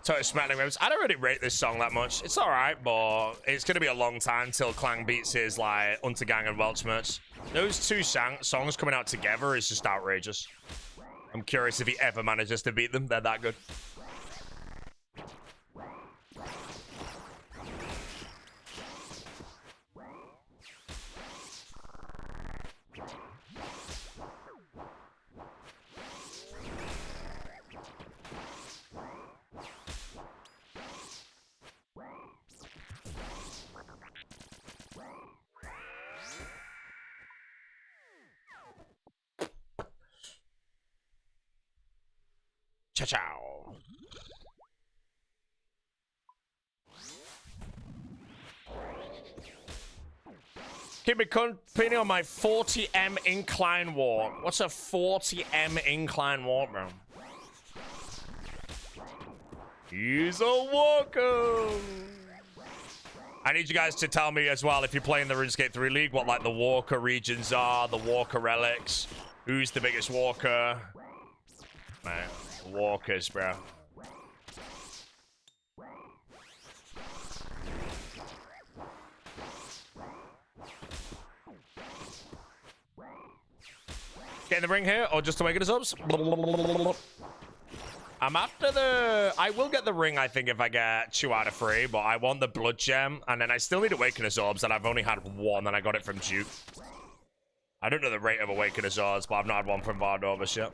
Tota Schmetterling Ribs. I don't really rate this song that much. It's alright, but it's gonna be a long time till Klang beats his like Untergang and Welch merch. Those two songs coming out together is just outrageous. I'm curious if he ever manages to beat them. They're that good. Ciao. Keep me company on my 40M incline walk. What's a 40M incline walk, bro? He's a walker. I need you guys to tell me as well, if you're playing the RuneScape 3 League, what like the walker regions are, the walker relics, who's the biggest walker. Man, walkers, bro. Get in the ring here, or just to make it as subs? I'm after the... I will get the ring, I think, if I get 2 out of 3, but I want the blood gem, and then I still need Awakener's Orbs, and I've only had 1, and I got it from Duke. I don't know the rate of Awakener's Orbs, but I've not had 1 from Vardovis yet.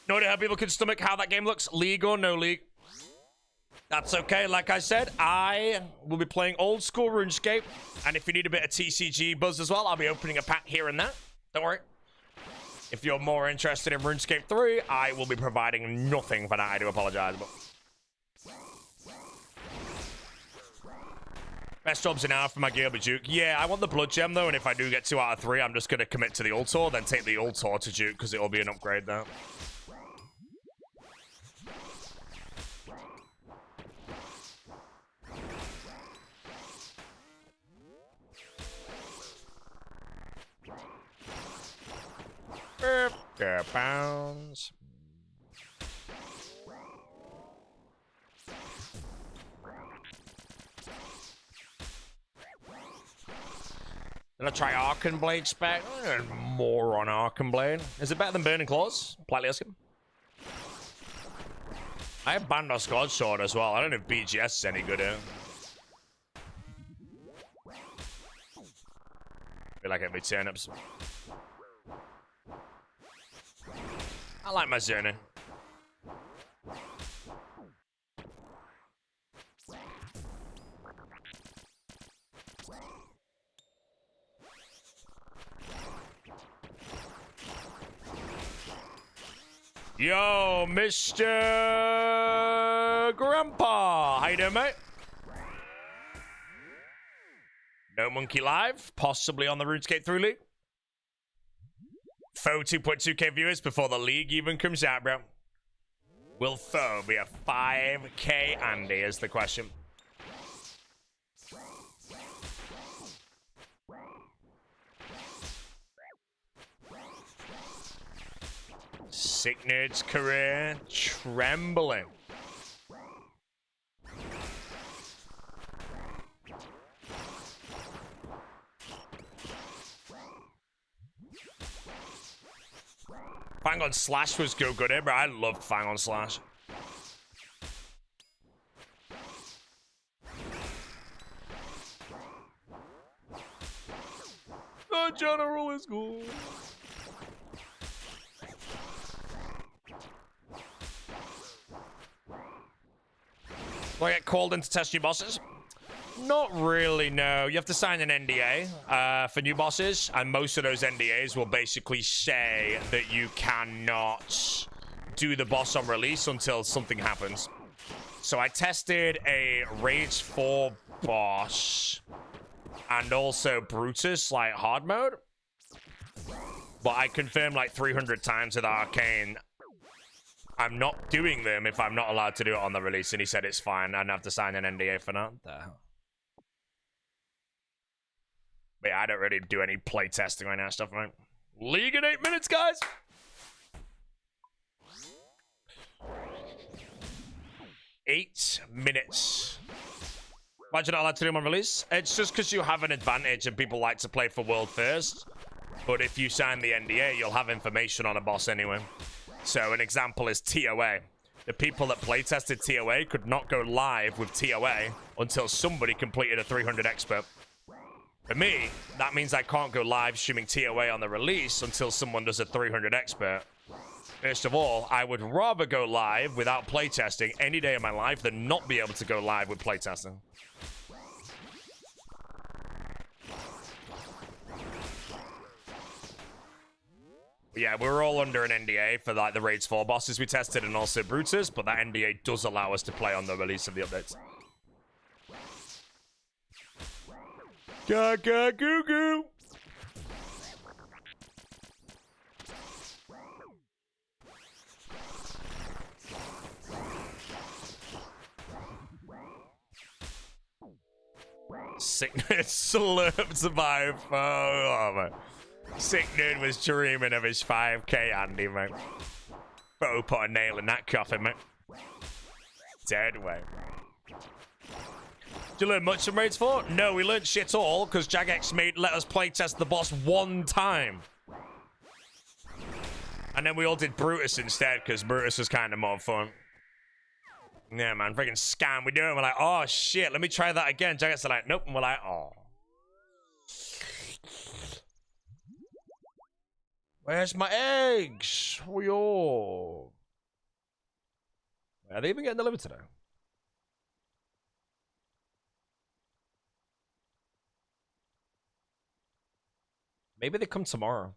No idea how people can stomach how that game looks. League or no league. That's okay. Like I said, I will be playing old school RuneScape. And if you need a bit of TCG buzz as well, I'll be opening a pack here and there. Don't worry. If you're more interested in RuneScape 3, I will be providing nothing for that. I do apologize. But best jobs in now for my Gilbert Duke. Yeah, I want the blood gem though. And if I do get 2 out of 3, I'm just going to commit to the Ultor. Then take the Ultor to Duke because it will be an upgrade there. There bounds. Gonna try Arcan Blade spec. More on Arcan Blade. Is it better than Burning Claws? Politely ask him. I have Bandos God Sword as well. I don't know if BGS is any good here. Feel like it'd be turnips. I like my Zernin. Yo, Mr. Grandpa. How you doing, mate? No Monkey Live, possibly on the RuneScape 3 League. Foe 2.2k viewers before the league even comes out, bro. Will Foe be a 5k Andy is the question. Sick Nerd's career trembling. Fang on Slash was good, eh, bro? I loved Fang on Slash. The general is good. Do I get called in to test new bosses? Not really, no. You have to sign an NDA for new bosses, and most of those NDAs will basically say that you cannot do the boss on release until something happens. So I tested a Rage 4 boss and also Brutus, like hard mode. But I confirmed like 300 times with Arcane I'm not doing them if I'm not allowed to do it on the release, and he said it's fine. I'd have to sign an NDA for that. But yeah, I don't really do any play testing right now, stuff, right? League in 8 minutes, guys! Eight minutes. Why'd you not allowed to do them on release? It's just because you have an advantage and people like to play for world first. But if you sign the NDA, you'll have information on a boss anyway. So an example is TOA. The people that playtested TOA could not go live with TOA until somebody completed a 300 expert. For me, that means I can't go live streaming TOA on the release until someone does a 300 expert. First of all, I would rather go live without playtesting any day of my life than not be able to go live with playtesting. Yeah, we were all under an NDA for like the Raids 4 bosses we tested and also Brutus, but that NDA does allow us to play on the release of the updates. Gaga goo goo. Sickness slurped survive. Oh man. Sick Nerd was dreaming of his 5k Andy, mate. Better put a nail in that coffin, mate. Dead way. Did you learn much from Raids 4? No, we learned shit all because Jagex made let us playtest the boss one time. And then we all did Brutus instead because Brutus was kind of more fun. Yeah, man, freaking scam. We do it. We're like, oh shit, let me try that again. Jagex are like, nope. And we're like, oh. Where's my eggs? Oh, yo. Are they even getting delivered today? Maybe they come tomorrow.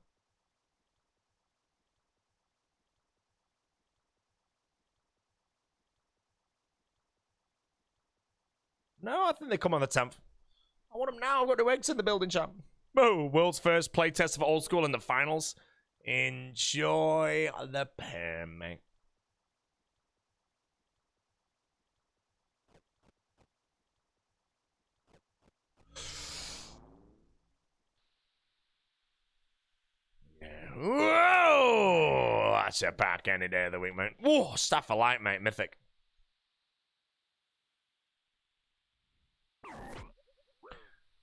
No, I think they come on the 10th. I want them now. I've got no eggs in the building, champ. Oh, world's first playtest of Old School in the finals. Enjoy the pen, mate. Whoa! That's a pack any day of the week, mate. Whoa, Staff of Light, mate. Mythic.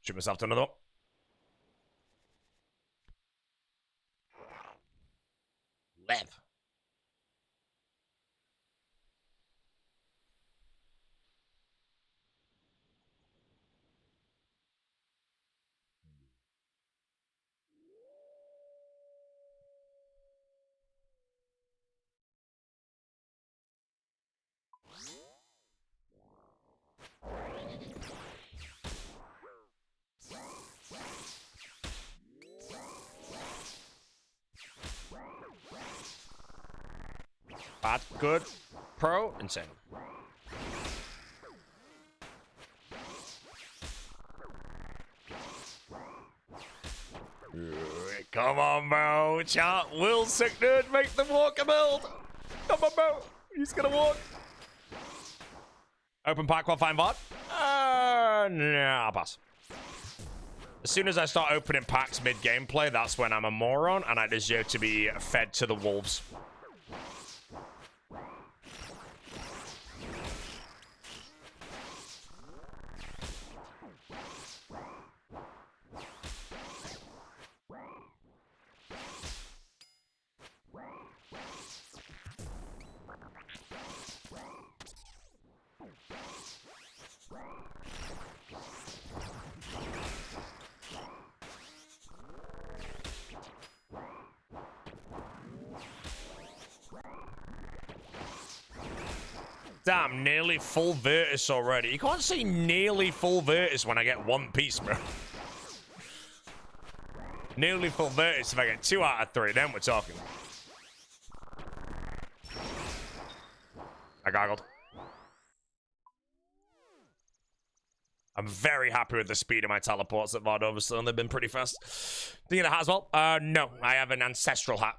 Shoot myself to another one. Live. Bad, good, pro, insane. Come on, bro. Chat. Will sick nerd make them walk a build? Come on, bro. He's gonna walk. Open pack while fine VOD? Nah, I'll pass. As soon as I start opening packs mid-gameplay, that's when I'm a moron and I deserve to be fed to the wolves. Damn, nearly full Virtus already. You can't say nearly full Virtus when I get one piece, bro. Nearly full Virtus if I get 2 out of 3, then we're talking. I goggled. I'm very happy with the speed of my teleports at VOD Overstone. They've been pretty fast. Do you get a hat as well? No, I have an ancestral hat.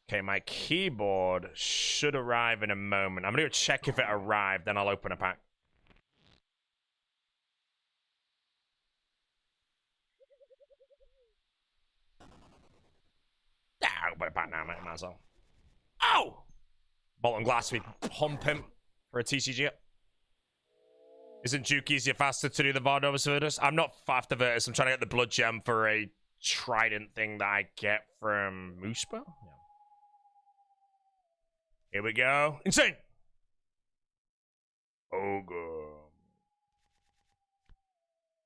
Okay, my keyboard should arrive in a moment. I'm going to check if it arrived, then I'll open a pack. Yeah, I'll open a pack now, mate. Might as well. Oh! Molten Glass, we pump him for a TCG up. Isn't Duke easier faster to do the VOD over Virtus? I'm not after Virtus. I'm trying to get the Blood Gem for a Trident thing that I get from Moospa. Yeah. Here we go. Insane. Oh, good.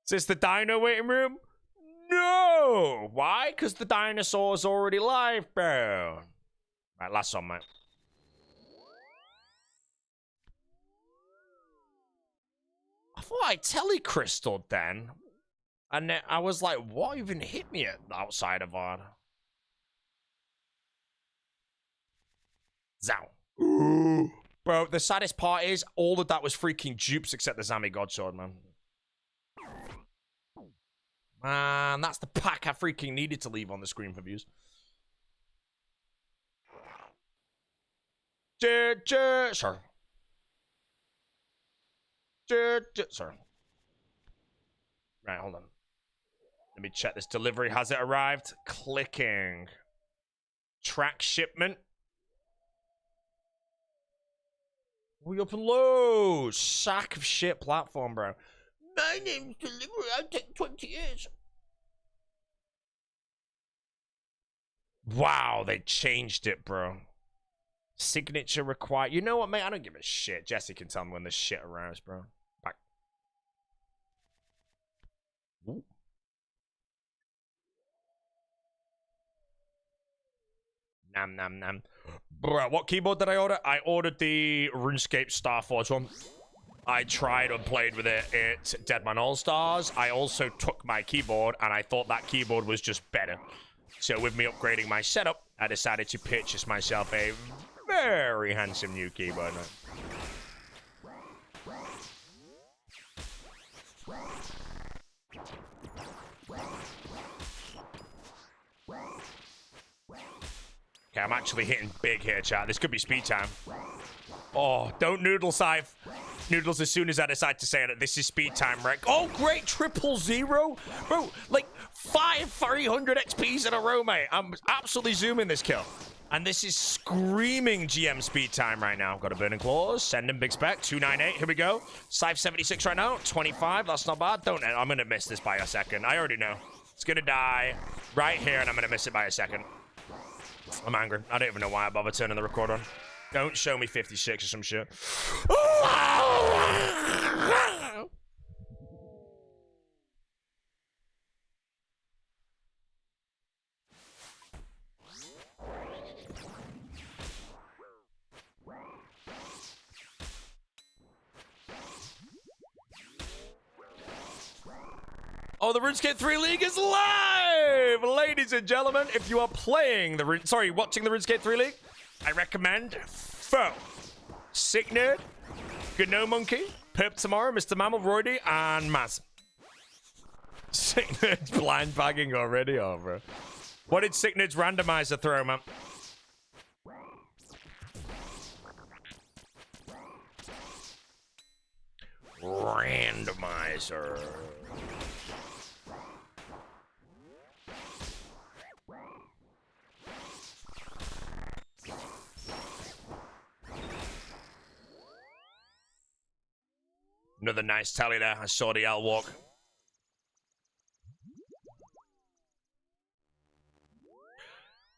Is this the dino waiting room? No. Why? Because the dinosaur's already live, bro. Right, last one, mate. I thought I telecrystaled then. And then I was like, what even hit me outside of VOD? Zow. Ooh. Bro, the saddest part is all of that was freaking dupes except the Zami Godsword, man. Man, that's the pack I freaking needed to leave on the screen for views. Sir. Sir. Right, hold on. Let me check this delivery. Has it arrived? Clicking. Track shipment. We up and low. Sack of shit platform, bro. My name's delivery. I'll take 20 years. Wow, they changed it, bro. Signature required. You know what, mate? I don't give a shit. Jesse can tell me when this shit arrives, bro. Back. Ooh. Nam, nam, nam. Bro, what keyboard did I order? I ordered the RuneScape Starforge one. I tried and played with it at Deadman All-Stars. I also took my keyboard, and I thought that keyboard was just better. So with me upgrading my setup, I decided to purchase myself a very handsome new keyboard. Okay, I'm actually hitting big here, chat. This could be speed time. Oh, don't noodle, Scythe. Noodles as soon as I decide to say that this is speed time, right? Oh, great, 000. Bro, like 5 300 XPs in a row, mate. I'm absolutely zooming this kill. And this is screaming GM speed time right now. Got a Burning Claws, send him big spec, 298, here we go. Scythe 76 right now, 25, that's not bad. I'm gonna miss this by a second. I already know. It's gonna die right here, and I'm gonna miss it by a second. I'm angry. I don't even know why I bother turning the record on. Don't show me 56 or some shit. Oh, the RuneScape 3 League is live! Ladies and gentlemen, if you are playing watching the RuneScape 3 League, I recommend Sick Nerd, Good No Monkey, Perp Tomorrow, Mr. Mammal, Roydy, and Maz. Sick Nerd's blind bagging already, oh, bro. What did Sick Nerd's randomizer throw, man? Randomizer. Another nice tally there. I saw the L walk.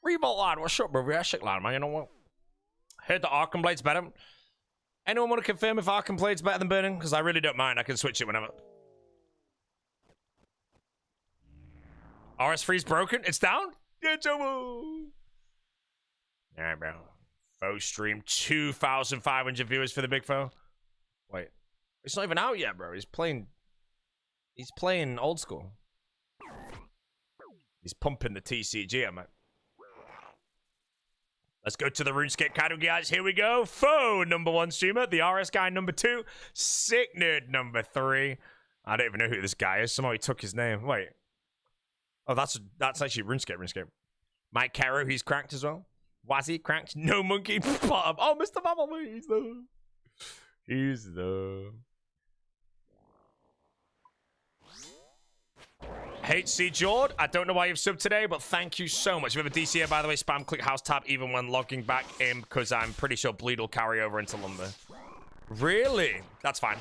Revolt lad, what's up, bro? Yeah, shit, lad, man. You know what? Heard the Arkham Blade's better. Anyone want to confirm if Arkham Blade's better than Burning? Because I really don't mind. I can switch it whenever. RS3's broken. It's down. It's over. Alright, bro. Foe stream. 2,500 viewers for the big foe. Wait. It's not even out yet, bro. He's playing old school. He's pumping the TCG, man. Let's go to the RuneScape category, guys. Here we go. Foe, #1 streamer. The RS guy, #2. Sick Nerd, #3. I don't even know who this guy is. Somehow he took his name. Wait. Oh, that's actually RuneScape. Mike Caro, he's cracked as well. Wazzy, cracked. No Monkey, bottom. Oh, Mr. Mammal, he's the... HC Jord, I don't know why you've subbed today, but thank you so much. If you have a DC here, by the way, spam click house tab even when logging back in, because I'm pretty sure bleed will carry over into lumber. Really? That's fine.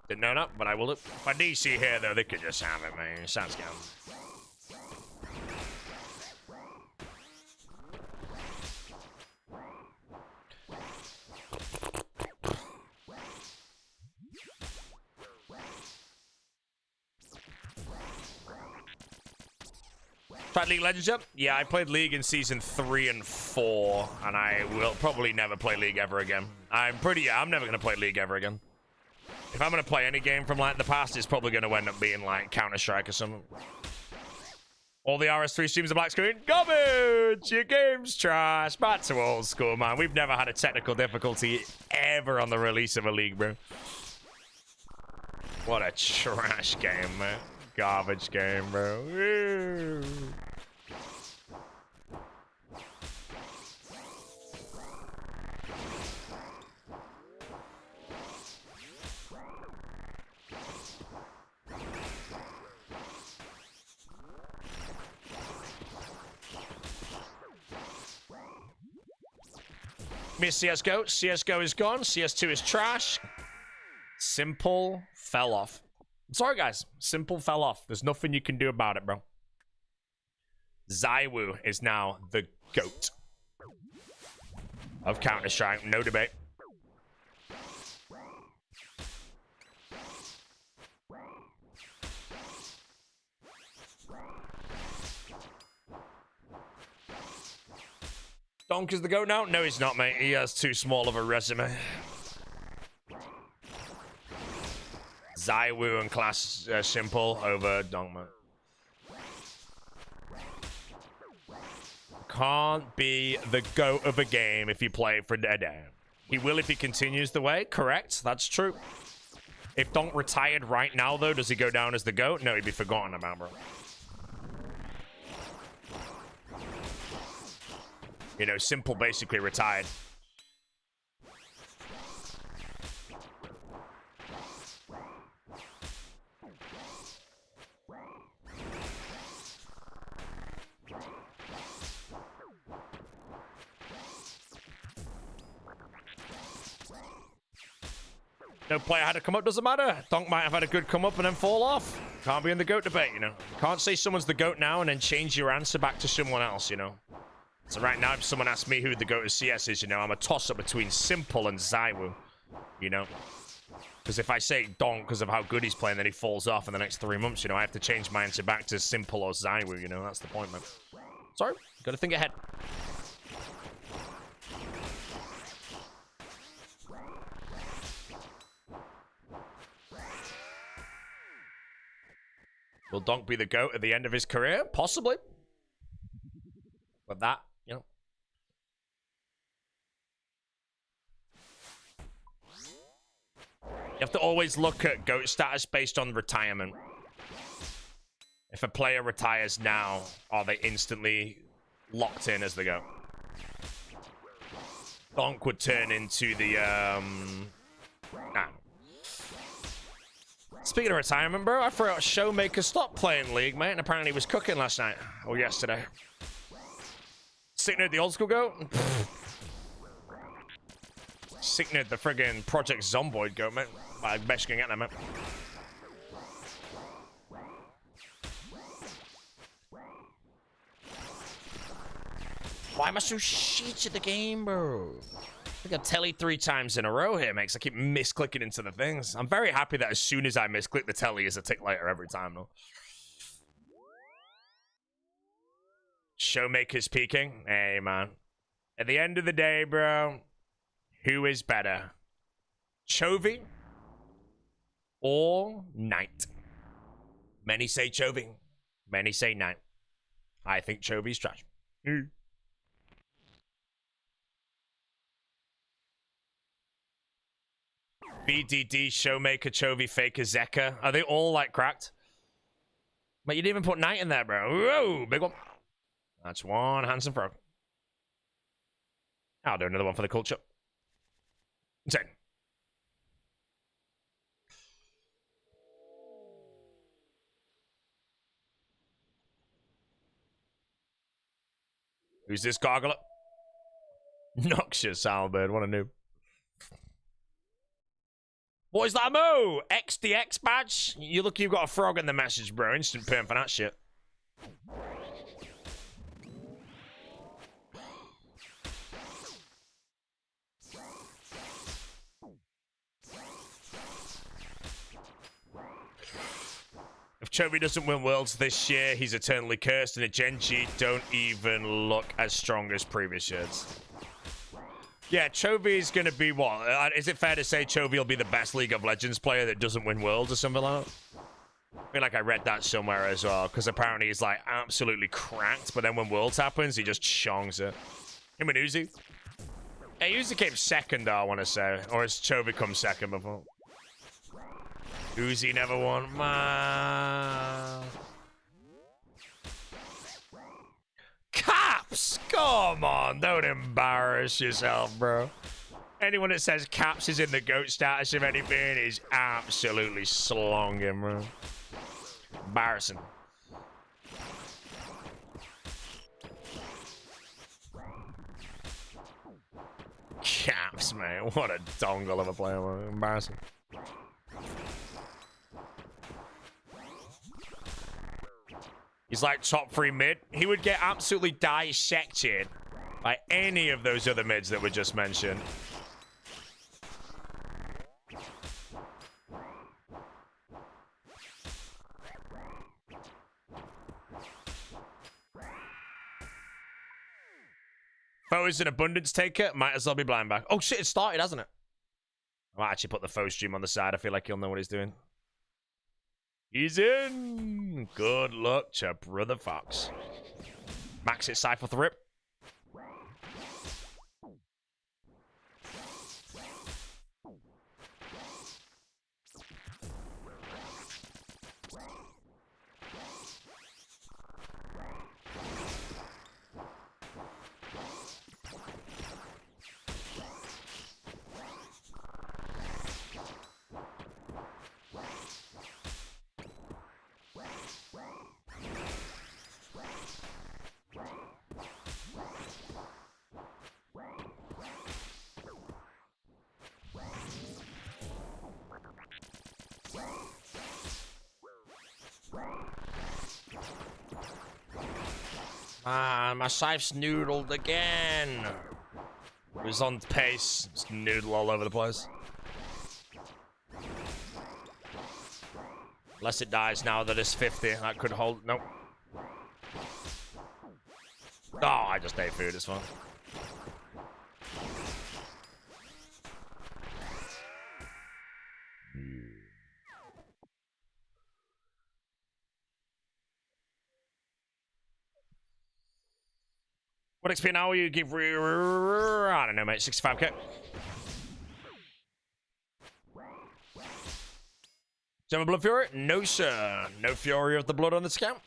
Didn't know that, but I will do. My DC here, though, they could just have it, man. Sounds good. Tried League Legends yet? Yeah, I played League in Season 3 and 4, and I will probably never play League ever again. I'm never going to play League ever again. If I'm going to play any game from, like, the past, it's probably going to end up being, like, Counter-Strike or something. All the RS3 streams are black screen. Garbage! Your game's trash. Back to old school, man. We've never had a technical difficulty ever on the release of a League, bro. What a trash game, man. Garbage game, bro. Woo. Miss CSGO. CSGO is gone. CS2 is trash. Simple fell off. I'm sorry, guys. Simple fell off. There's nothing you can do about it, bro. Zywoo is now the GOAT of Counter-Strike. No debate. Donk is the GOAT now? No, he's not, mate. He has too small of a resume. Zywoo and Class Simple over Donk, mate. Can't be the GOAT of a game if you play it for dead end. He will if he continues the way. Correct. That's true. If Donk retired right now, though, does he go down as the GOAT? No, he'd be forgotten about, bro. You know, Simple basically retired. No player had to come up, doesn't matter. Donk might have had a good come up and then fall off. Can't be in the GOAT debate, you know. Can't say someone's the GOAT now and then change your answer back to someone else, you know. So right now, if someone asks me who the GOAT of CS is, you know, I'm a toss-up between Simple and Zywoo, you know. Because if I say Donk because of how good he's playing, then he falls off in the next 3 months, you know, I have to change my answer back to Simple or Zywoo, you know. That's the point, man. Sorry, gotta think ahead. Will Donk be the GOAT at the end of his career? Possibly. But that, you know. You have to always look at GOAT status based on retirement. If a player retires now, are they instantly locked in as the GOAT? Donk would turn into the, nah. Speaking of retirement, bro, I forgot Showmaker stopped playing League, mate, and apparently he was cooking last night. Or yesterday. Sick nerd, the old school GOAT? Sick nerd, the friggin' Project Zomboid GOAT, mate. I bet you can get them, mate. Why am I so shit at the game, bro? I think I've telly 3 times in a row here, makes I keep misclicking into the things. I'm very happy that as soon as I misclick, the telly is a tick later every time, though. Showmaker's peaking. Hey, man. At the end of the day, bro, who is better? Chovy or Knight? Many say Chovy. Many say Knight. I think Chovy's trash. BDD, Showmaker, Chovy, Faker, Zeka. Are they all, like, cracked? But you didn't even put Knight in there, bro. Whoa, big one. That's one handsome frog. I'll do another one for the culture. Insane. Who's this gargler? Noxious Albert, what a noob. What is that, Mo? XDX badge? You look, you've got a frog in the message, bro. Instant perm for that shit. If Chovy doesn't win Worlds this year, he's eternally cursed, and the Gen G don't even look as strong as previous years. Yeah, Chovy is going to be what? Is it fair to say Chovy will be the best League of Legends player that doesn't win Worlds or something like that? I feel like I read that somewhere as well, because apparently he's like absolutely cracked, but then when Worlds happens, he just chongs it. Him and Uzi. Hey, Uzi came second, though, I want to say. Or has Chovy come second before? Uzi never won. Man. Caps! Come on, don't embarrass yourself, bro. Anyone that says Caps is in the GOAT status, if anything, is absolutely slonging, bro. Embarrassing. Caps, man. What a dongle of a player, man. Embarrassing. He's like top 3 mid. He would get absolutely dissected by any of those other mids that were just mentioned. Foe is an abundance taker. Might as well be blind back. Oh shit, it started, hasn't it? I might actually put the foe stream on the side. I feel like he'll know what he's doing. He's in. Good luck to Brother Fox. Max it, Cypher the rip. Ah, my scythe's noodled again. It was on pace. Just noodle all over the place. Unless it dies now that it's 50. That could hold. Nope. Oh, I just ate food. It's fine. What XP now will you give? I don't know, mate. 65k. German Blood Fury? No, sir. No Fury of the Blood on this account.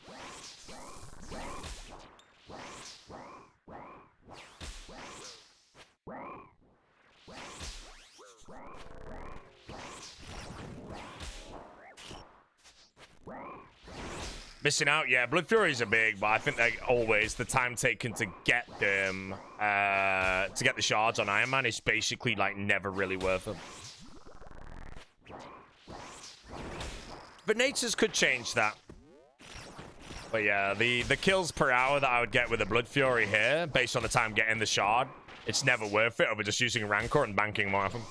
Missing out, yeah. Blood Furies are big, but I think like always the time taken to get them, to get the shards on Iron Man is basically like never really worth it. Venators could change that. But yeah, the kills per hour that I would get with a Blood Fury here, based on the time getting the shard, it's never worth it over just using Rancor and banking more of them.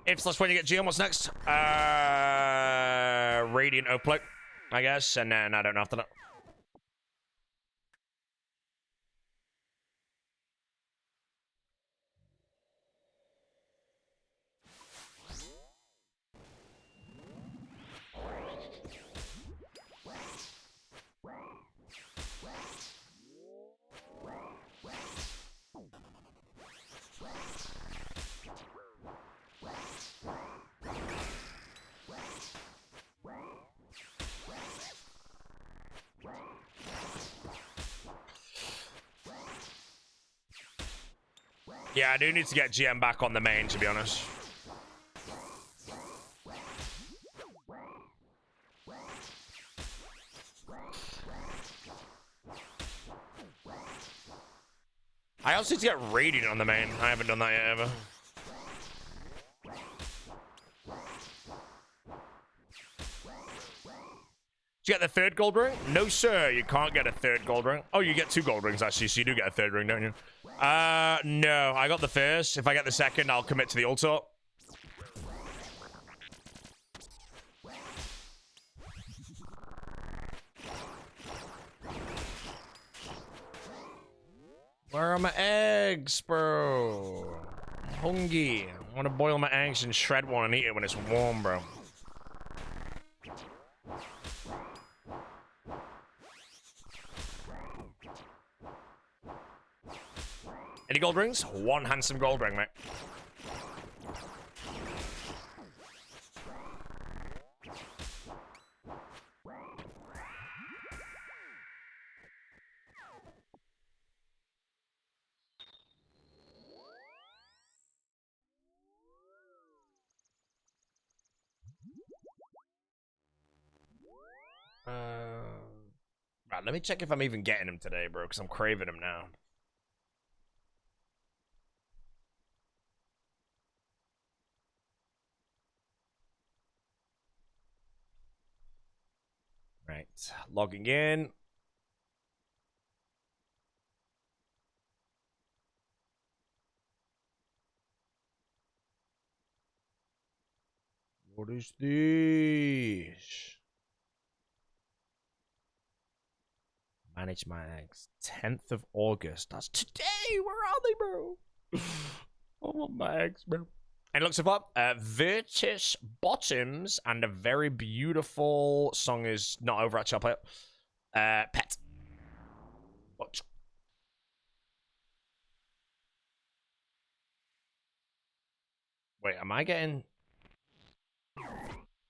If/when you get GM, what's next? Radiant Oakplate, I guess, and then I don't know after that. Yeah, I do need to get GM back on the main, to be honest. I also need to get Radiant on the main. I haven't done that yet, ever. Did you get the third gold ring? No, sir. You can't get a third gold ring. Oh, you get 2 gold rings, actually, so you do get a third ring, don't you? No. I got the first. If I get the second, I'll commit to the altar. Where are my eggs, bro? I'm hungry. I want to boil my eggs and shred one and eat it when it's warm, bro. Any gold rings? 1 handsome gold ring, mate. Right, let me check if I'm even getting him today, bro, because I'm craving him now. Right, logging in. What is this? Manage my eggs. 10th of August. That's today. Where are they, bro? I want my eggs, bro. And it looks up. Virtus Bottoms and a very beautiful song is not over at Shop. Pet. What? Wait, am I getting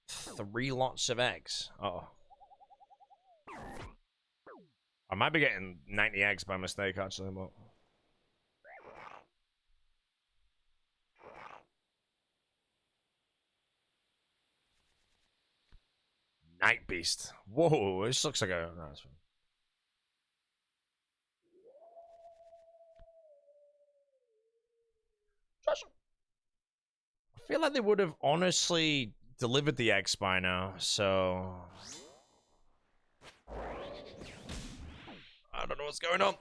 3 lots of eggs? Oh. I might be getting 90 eggs by mistake, actually, but... Night Beast. Whoa, this looks like a... No, that's fine. Josh. feel like they would have honestly delivered the X by now, so... I don't know what's going on.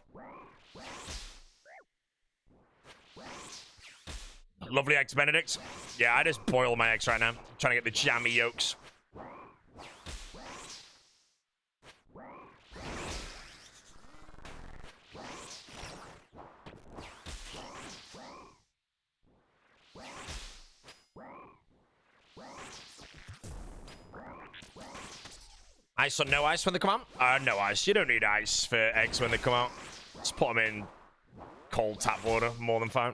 Lovely eggs Benedict. Yeah, I just boil my eggs right now. I'm trying to get the jammy yolks. Ice or no ice when they come out? No ice. You don't need ice for eggs when they come out. Just put them in cold tap water. More than fine.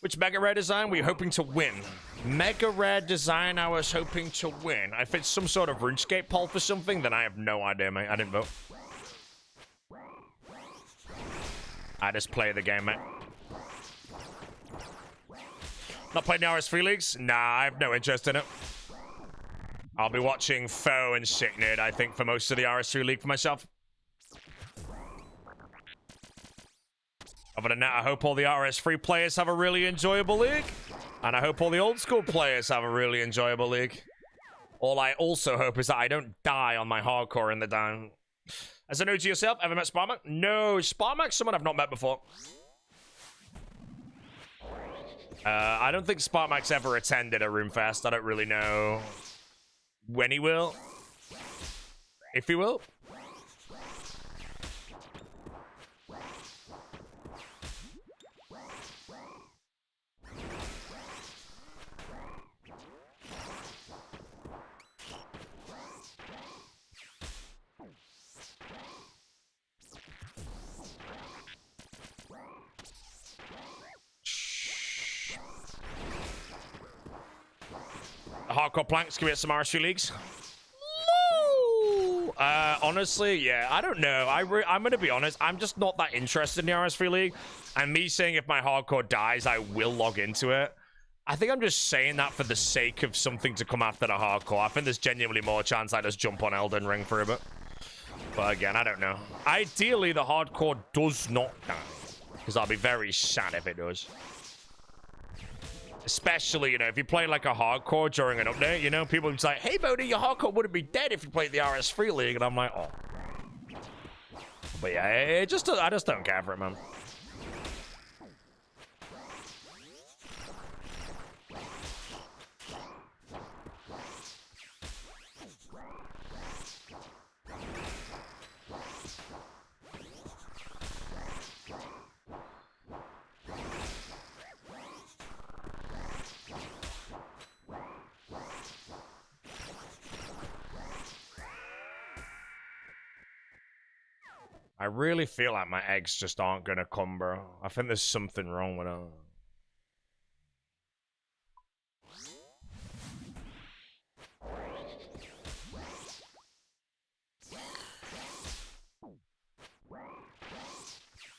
Which Mega Rare design were you hoping to win? Mega Rare design I was hoping to win. If it's some sort of RuneScape poll for something, then I have no idea, mate. I didn't vote. I just play the game, mate. Not playing the RS3 leagues? Nah, I have no interest in it. I'll be watching Foe and Sicknid, I think, for most of the RS3 league for myself. Other than that, I hope all the RS3 players have a really enjoyable league. And I hope all the old school players have a really enjoyable league. All I also hope is that I don't die on my hardcore in the down. As a note to yourself, ever met Sparmac? No, Sparmac's someone I've not met before. I don't think Sparmac's ever attended a RuneFest. I don't really know when he will. If he will. Hardcore planks, can we get some RS3 leagues? No! Honestly, yeah, I don't know. I'm gonna be honest, I'm just not that interested in the RS3 league. And me saying if my hardcore dies, I will log into it. I think I'm just saying that for the sake of something to come after the hardcore. I think there's genuinely more chance I just jump on Elden Ring for a bit. But again, I don't know. Ideally, the hardcore does not die. Because I'll be very sad if it does. Especially, you know, if you play like a hardcore during an update, you know, people would say, hey, Bodhi, your hardcore wouldn't be dead if you played the RS3 League. And I'm like, oh. But yeah, I just don't care for it, man. I really feel like my eggs just aren't gonna come, bro. I think there's something wrong with them.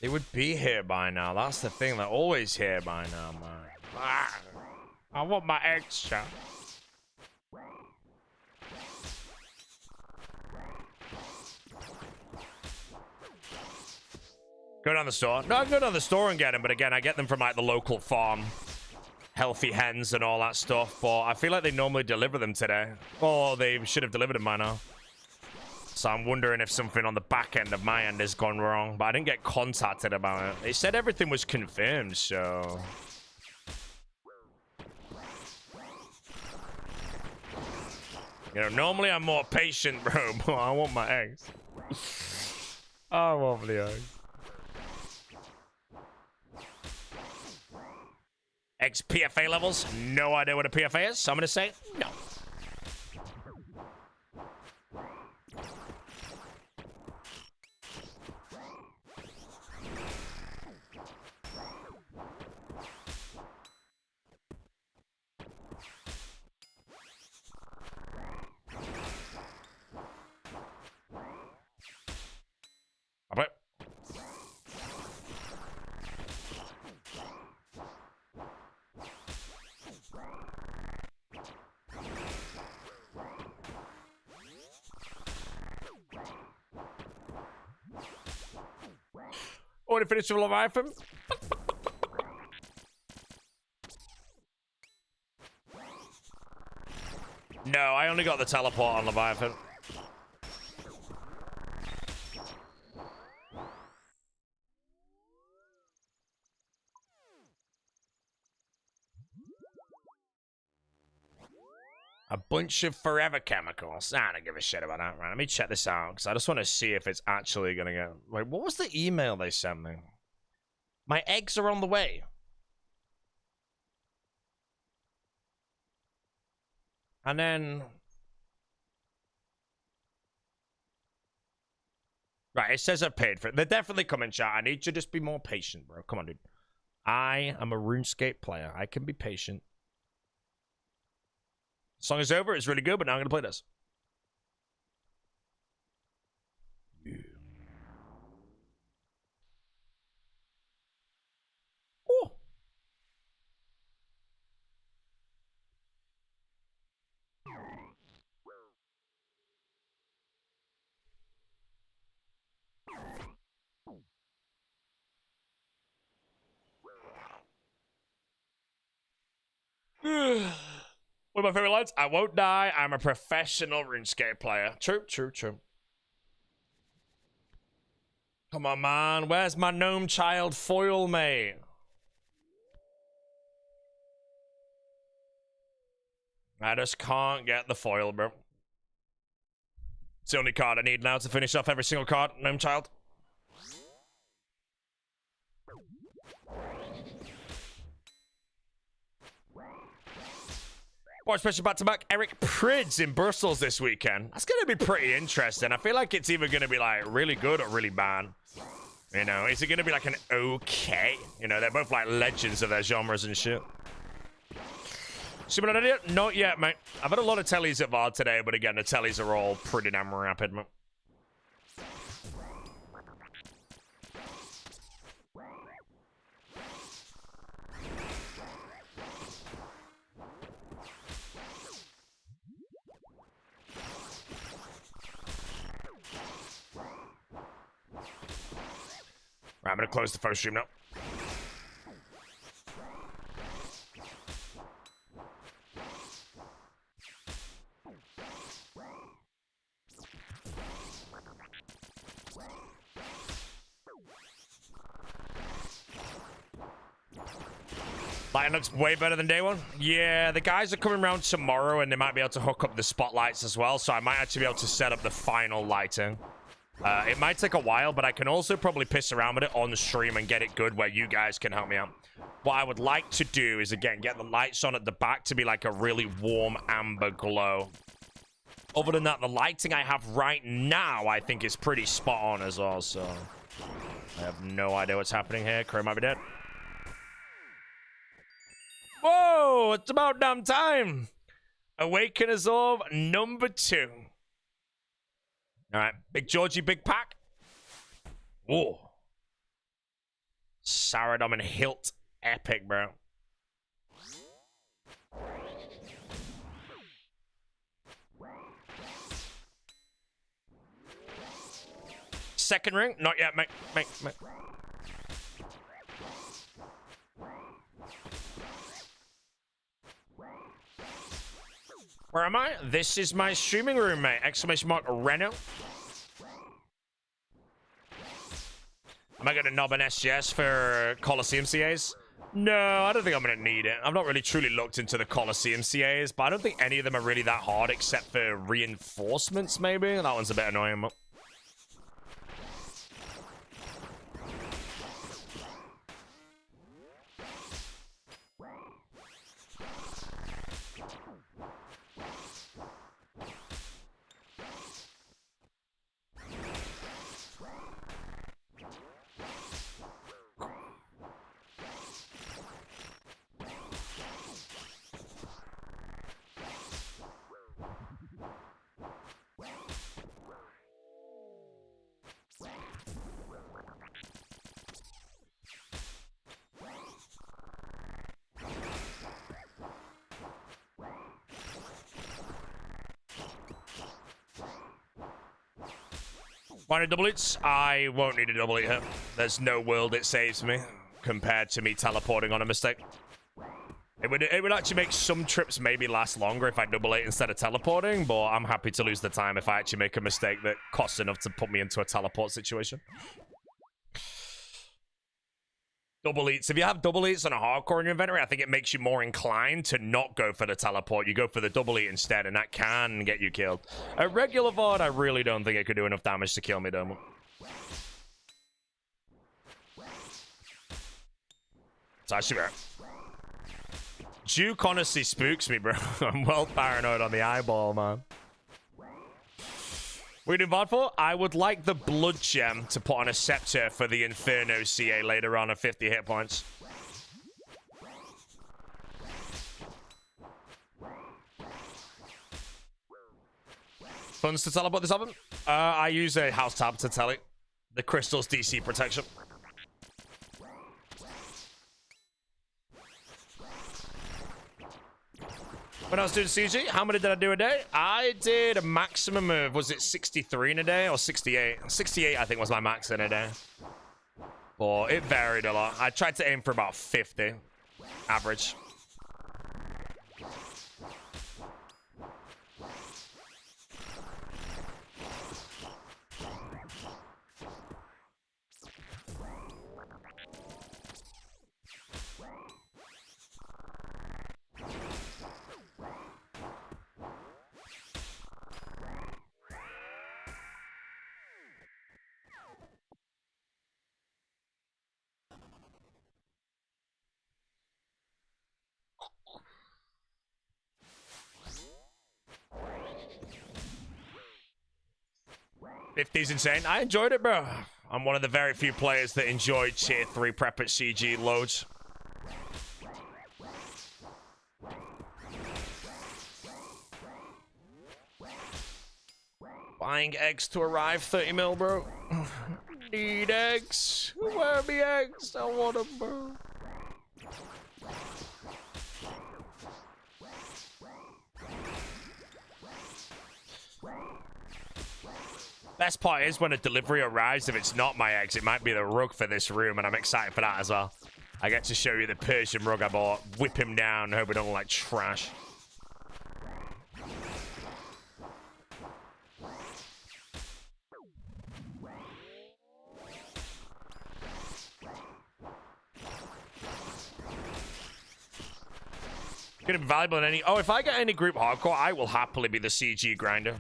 They would be here by now. That's the thing. They're always here by now, man. Ah, I want my eggs, chat. Go down the store. No, I can go down the store and get them, but again, I get them from like the local farm. Healthy hens and all that stuff, but I feel like they normally deliver them today. Or they should have delivered them by now. So I'm wondering if something on the back end of my end has gone wrong, but I didn't get contacted about it. They said everything was confirmed, so... You know, normally I'm more patient, bro, but I want my eggs. I want the eggs. X PFA levels? No idea what a PFA is, so I'm gonna say no. Okay. Already finished with Leviathan? No, I only got the teleport on Leviathan. A bunch of forever chemicals. I don't give a shit about that, right? Let me check this out, because I just want to see if it's actually going to get... Wait, what was the email they sent me? My eggs are on the way. And then... Right, it says I've paid for it. They're definitely coming, chat. I need you to just be more patient, bro. Come on, dude. I am a RuneScape player. I can be patient. Song is over. It's really good, but now I'm going to play this. Yeah. Oh. One of my favorite lines, I won't die, I'm a professional RuneScape player. True, true, true. Come on, man. Where's my gnome child foil, mate? I just can't get the foil, bro. It's the only card I need now to finish off every single card, gnome child. Watch special back-to-back Eric Prydz in Brussels this weekend. That's going to be pretty interesting. I feel like it's either going to be, like, really good or really bad. You know, is it going to be, like, an okay? You know, they're both, like, legends of their genres and shit. Super idiot? Not yet, mate. I've had a lot of tellies at VAR today, but again, the tellies are all pretty damn rapid, mate. Right, I'm gonna close the first stream now. Lighting looks way better than day one. Yeah, the guys are coming around tomorrow and they might be able to hook up the spotlights as well, so I might actually be able to set up the final lighting. It might take a while, but I can also probably piss around with it on the stream and get it good where you guys can help me out. What I would like to do is, again, get the lights on at the back to be like a really warm amber glow. Other than that, the lighting I have right now, I think is pretty spot on as well, so... I have no idea what's happening here. Crow might be dead. Whoa! It's about damn time! Awakeners Orb number 2. Alright, Big Georgie, big pack. Whoa. Saradom and Hilt. Epic, bro. Second ring? Not yet, mate. Where am I? This is my streaming room, mate. Exclamation mark Reno. Am I going to knob an SGS for Coliseum CAs? No, I don't think I'm going to need it. I've not really truly looked into the Coliseum CAs, but I don't think any of them are really that hard except for reinforcements, maybe. That one's a bit annoying, but... Want a double eats? I won't need a double eat here. There's no world it saves me compared to me teleporting on a mistake. It would actually make some trips maybe last longer if I double eat instead of teleporting, but I'm happy to lose the time if I actually make a mistake that costs enough to put me into a teleport situation. Double eats. If you have double eats on a hardcore in your inventory, I think it makes you more inclined to not go for the teleport. You go for the double eat instead, and that can get you killed. A regular VOD, I really don't think it could do enough damage to kill me, though. It's actually right. Duke honestly spooks me, bro. I'm well paranoid on the eyeball, man. What are you doing VOD for? I would like the blood gem to put on a scepter for the Inferno CA later on at 50 hit points. Funds to teleport this album? I use a house tab to tell it. The crystal's DC protection. When I was doing CG, how many did I do a day? I did a maximum of, was it 63 in a day or 68? 68, I think, was my max in a day. But it varied a lot. I tried to aim for about 50 average. '50's insane. I enjoyed it, bro. I'm one of the very few players that enjoyed tier 3 prep at CG loads. Buying eggs to arrive, 30 mil, bro. Need eggs. Where are me eggs? I want them, bro. Best part is when a delivery arrives, if it's not my eggs, it might be the rug for this room, and I'm excited for that as well. I get to show you the Persian rug I bought, whip him down, hope it don't look like trash. Gonna be valuable in any... Oh, if I get any group hardcore, I will happily be the CG grinder.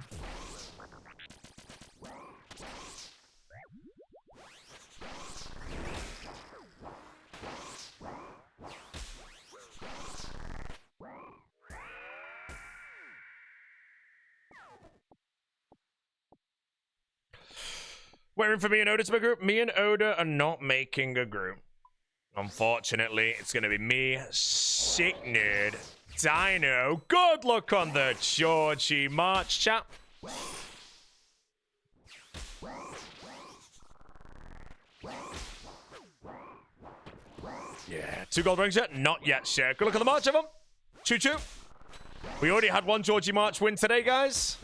Waiting for me and Oda to make a group. Me and Oda are not making a group. Unfortunately, it's going to be me, Sick Nerd, Dino. Good luck on the Georgie March, chat. Yeah, 2 gold rings yet? Not yet, sir. Good luck on the March, everyone. Choo-choo. We already had one Georgie March win today, guys.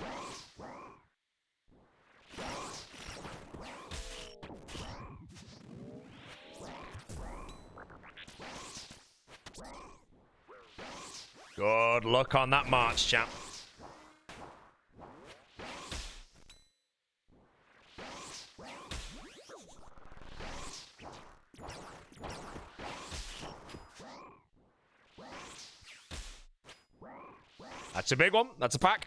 Good luck on that March, champ. That's a big one. That's a pack.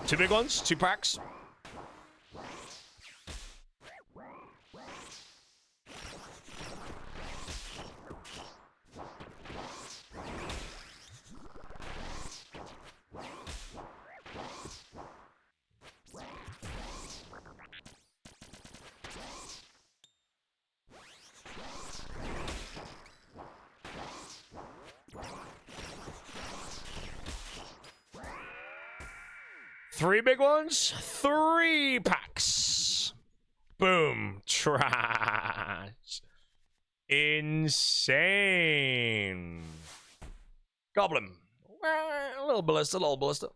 Two big ones, 2 packs. Three big ones, 3 packs. Boom. Trash. Insane. Goblin. A little ballista, a little ballista.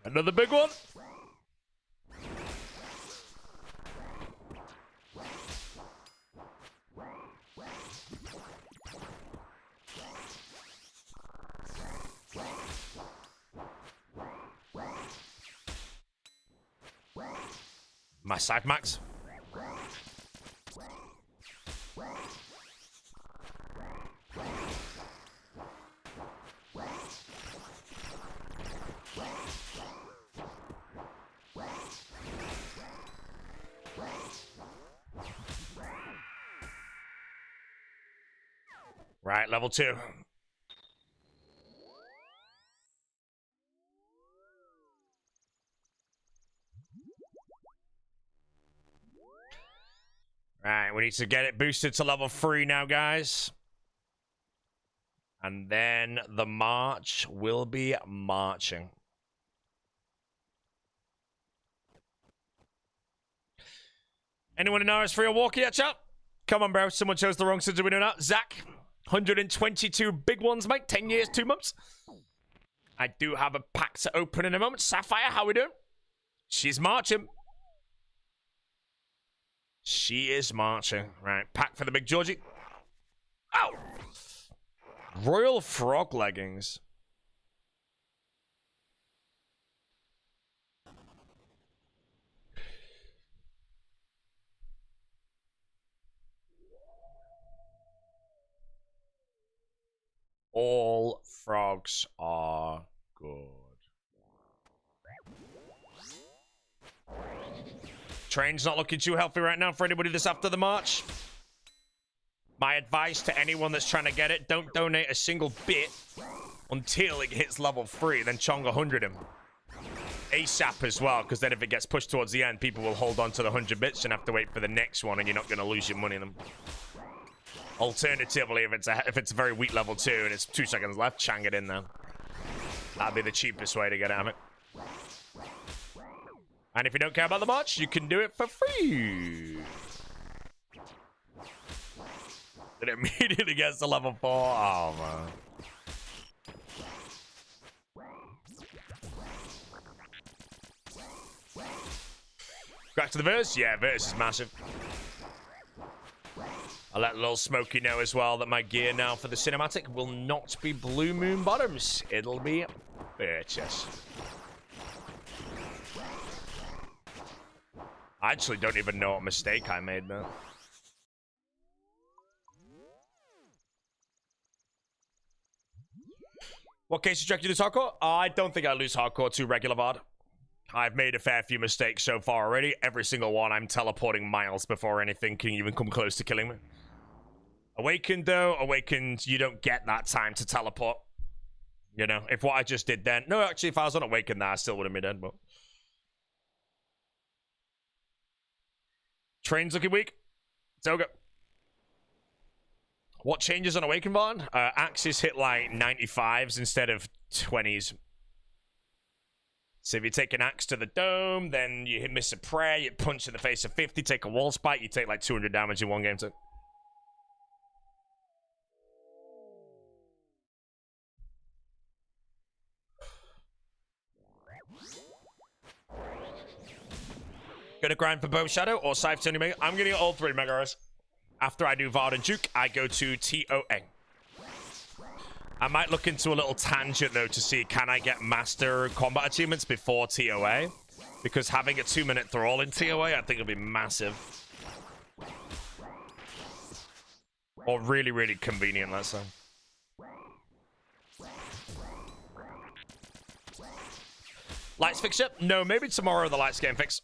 Another big one. My side max. Right, level 2. Right, we need to get it boosted to level 3 now, guys. And then the march will be marching. Anyone in RS3 or Walker yet, chat? Come on, bro. Someone chose the wrong side. Do we know that? Zach, 122 big ones, mate. 10 years, 2 months. I do have a pack to open in a moment. Sapphire, how we doing? She's marching. She is marching. Right, pack for the big Georgie. Ow! Royal Frog leggings. All frogs are good. Train's not looking too healthy right now for anybody that's after the march. My advice to anyone that's trying to get it, don't donate a single bit until it hits level 3, then Chong 100 him. ASAP as well, because then if it gets pushed towards the end, people will hold on to the 100 bits and have to wait for the next one, and you're not going to lose your money in them. Alternatively, if it's a very weak level 2 and it's 2 seconds left, chang it in there. That'd be the cheapest way to get out of it. And if you don't care about the march, you can do it for free. It immediately gets to level 4. Oh, man. Back to the verse? Yeah, verse is massive. I'll let Lil Smokey know as well that my gear now for the cinematic will not be Blue Moon bottoms. It'll be birches. I actually don't even know what mistake I made now. What case did you lose hardcore? I don't think I lose hardcore to regular VOD. I've made a fair few mistakes so far already. Every single one, I'm teleporting miles before anything can even come close to killing me. Awakened, though, Awakened, you don't get that time to teleport. You know, if what I just did then... No, actually, if I was on Awakened there, I still wouldn't be dead, but... Train's looking weak. Toga. What changes on Awakened VOD? Axes hit like 95s instead of 20s. So if you take an axe to the dome, then you miss a prayer, you punch in the face of 50, take a wall spike, you take like 200 damage in one game too. Gonna grind for Bow Shadow or Scythe Tony Mega? I'm gonna get all 3 Megaros. After I do Vard and Juke, I go to TOA. I might look into a little tangent, though, to see can I get Master Combat Achievements before TOA? Because having a 2-minute thrall in TOA, I think, would be massive. Or really, really convenient, let's say. Lights fixed yet? No, maybe tomorrow the lights getting fixed.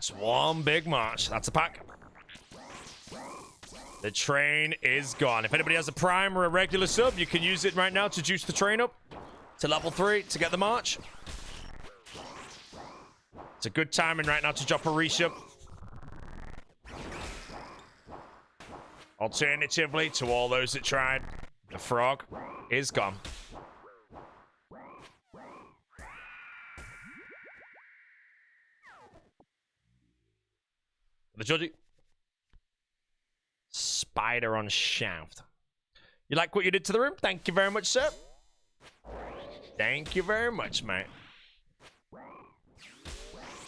That's one big march. That's a pack. The train is gone. If anybody has a prime or a regular sub, you can use it right now to juice the train up to level 3 to get the march. It's a good timing right now to drop a resub. Alternatively, to all those that tried, the frog is gone. The judge. Spider on shaft. You like what you did to the room? Thank you very much, sir. Thank you very much, mate.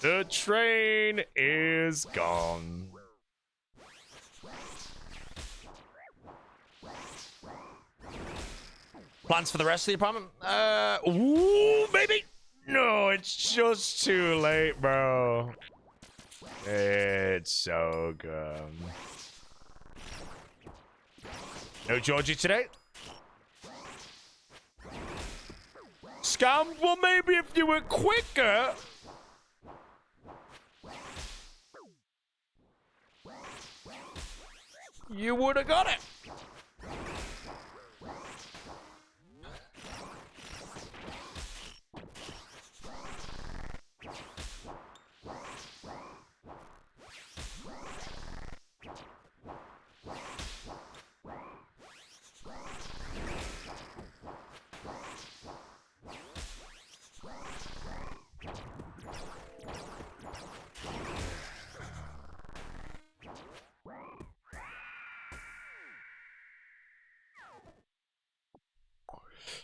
The train is gone. Plans for the rest of the apartment? Ooh, baby. No, it's just too late, bro. It's so good. No Georgie today? Scam? Well, maybe if you were quicker. You would have got it.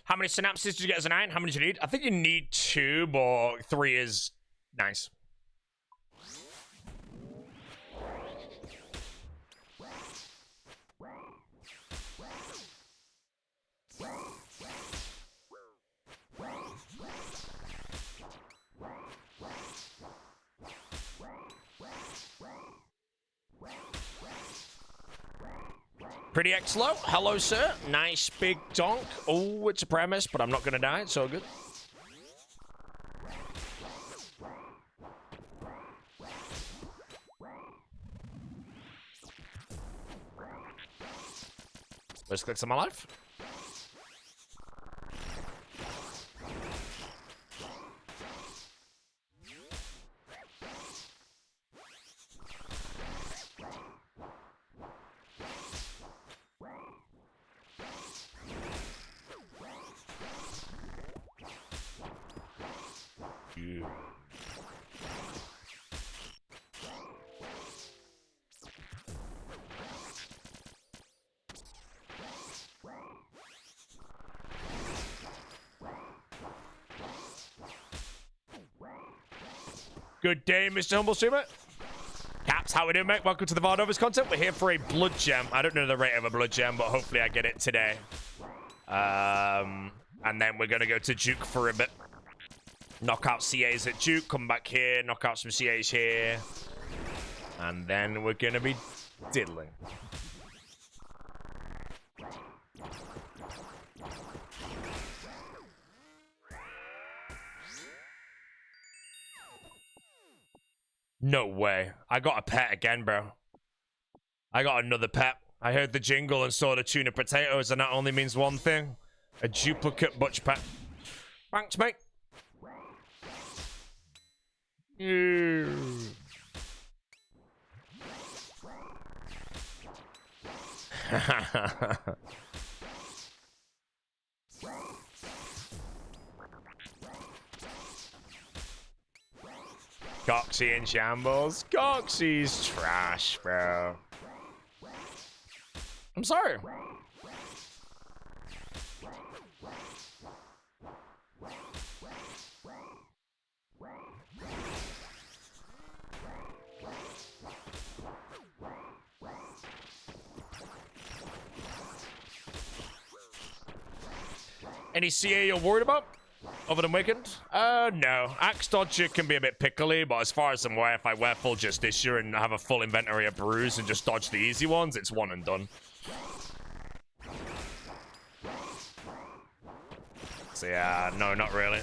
How many synapses did you get as a 9? How many do you need? I think you need 2, but 3 is nice. Pretty X-Low. Hello, sir. Nice big donk. Oh, it's a premise, but I'm not going to die. It's all good. Let's click some of my life. Good day, Mr. Humble Streamer. Caps, how we doing, mate? Welcome to the Vardovers content. We're here for a blood gem. I don't know the rate of a blood gem, but hopefully I get it today. And then we're going to go to Duke for a bit. Knock out CAs at Duke, come back here, knock out some CAs here. And then we're going to be diddling. No way. I got a pet again, bro. I got another pet. I heard the jingle and saw the tuna potatoes, and that only means one thing. A duplicate butch pet. Thanks, mate. Coxie in shambles. Coxie's trash, bro. I'm sorry. Any CA you're worried about? Other than Wicked? No. Axe Dodger can be a bit pickly, but as far as I'm aware, if I wear full Justicia and have a full inventory of brews and just dodge the easy ones, it's one and done. So yeah, no, not really.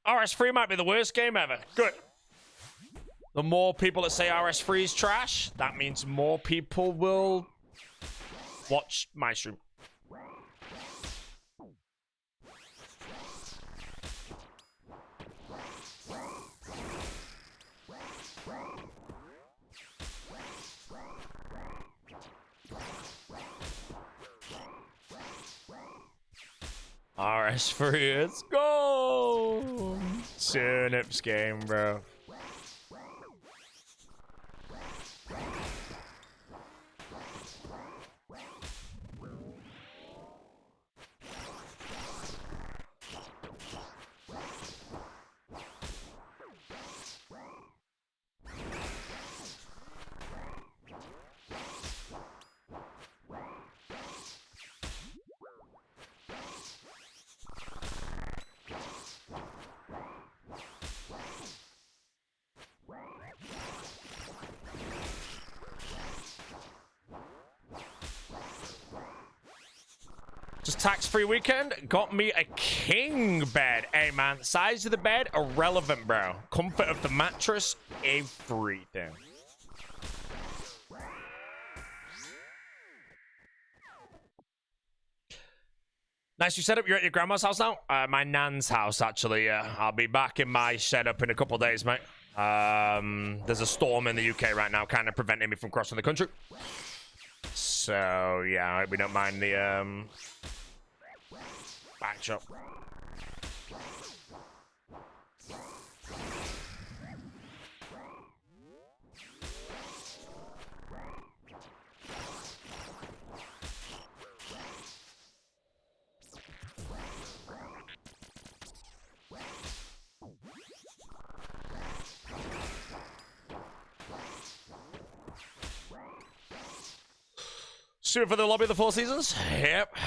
RS3 might be the worst game ever. Good. The more people that say RS3 is trash, that means more people will watch my stream. RS3, let's go! Turnips game, bro. Just tax-free weekend, got me a king bed. Hey, man, size of the bed, irrelevant, bro. Comfort of the mattress, everything. Nice, you set up. You're at your grandma's house now? My nan's house, actually, yeah. I'll be back in my setup in a couple of days, mate. There's a storm in the UK right now, kind of preventing me from crossing the country. So, yeah, I hope we don't mind the, backshot. Super for the lobby of the Four Seasons? Yep.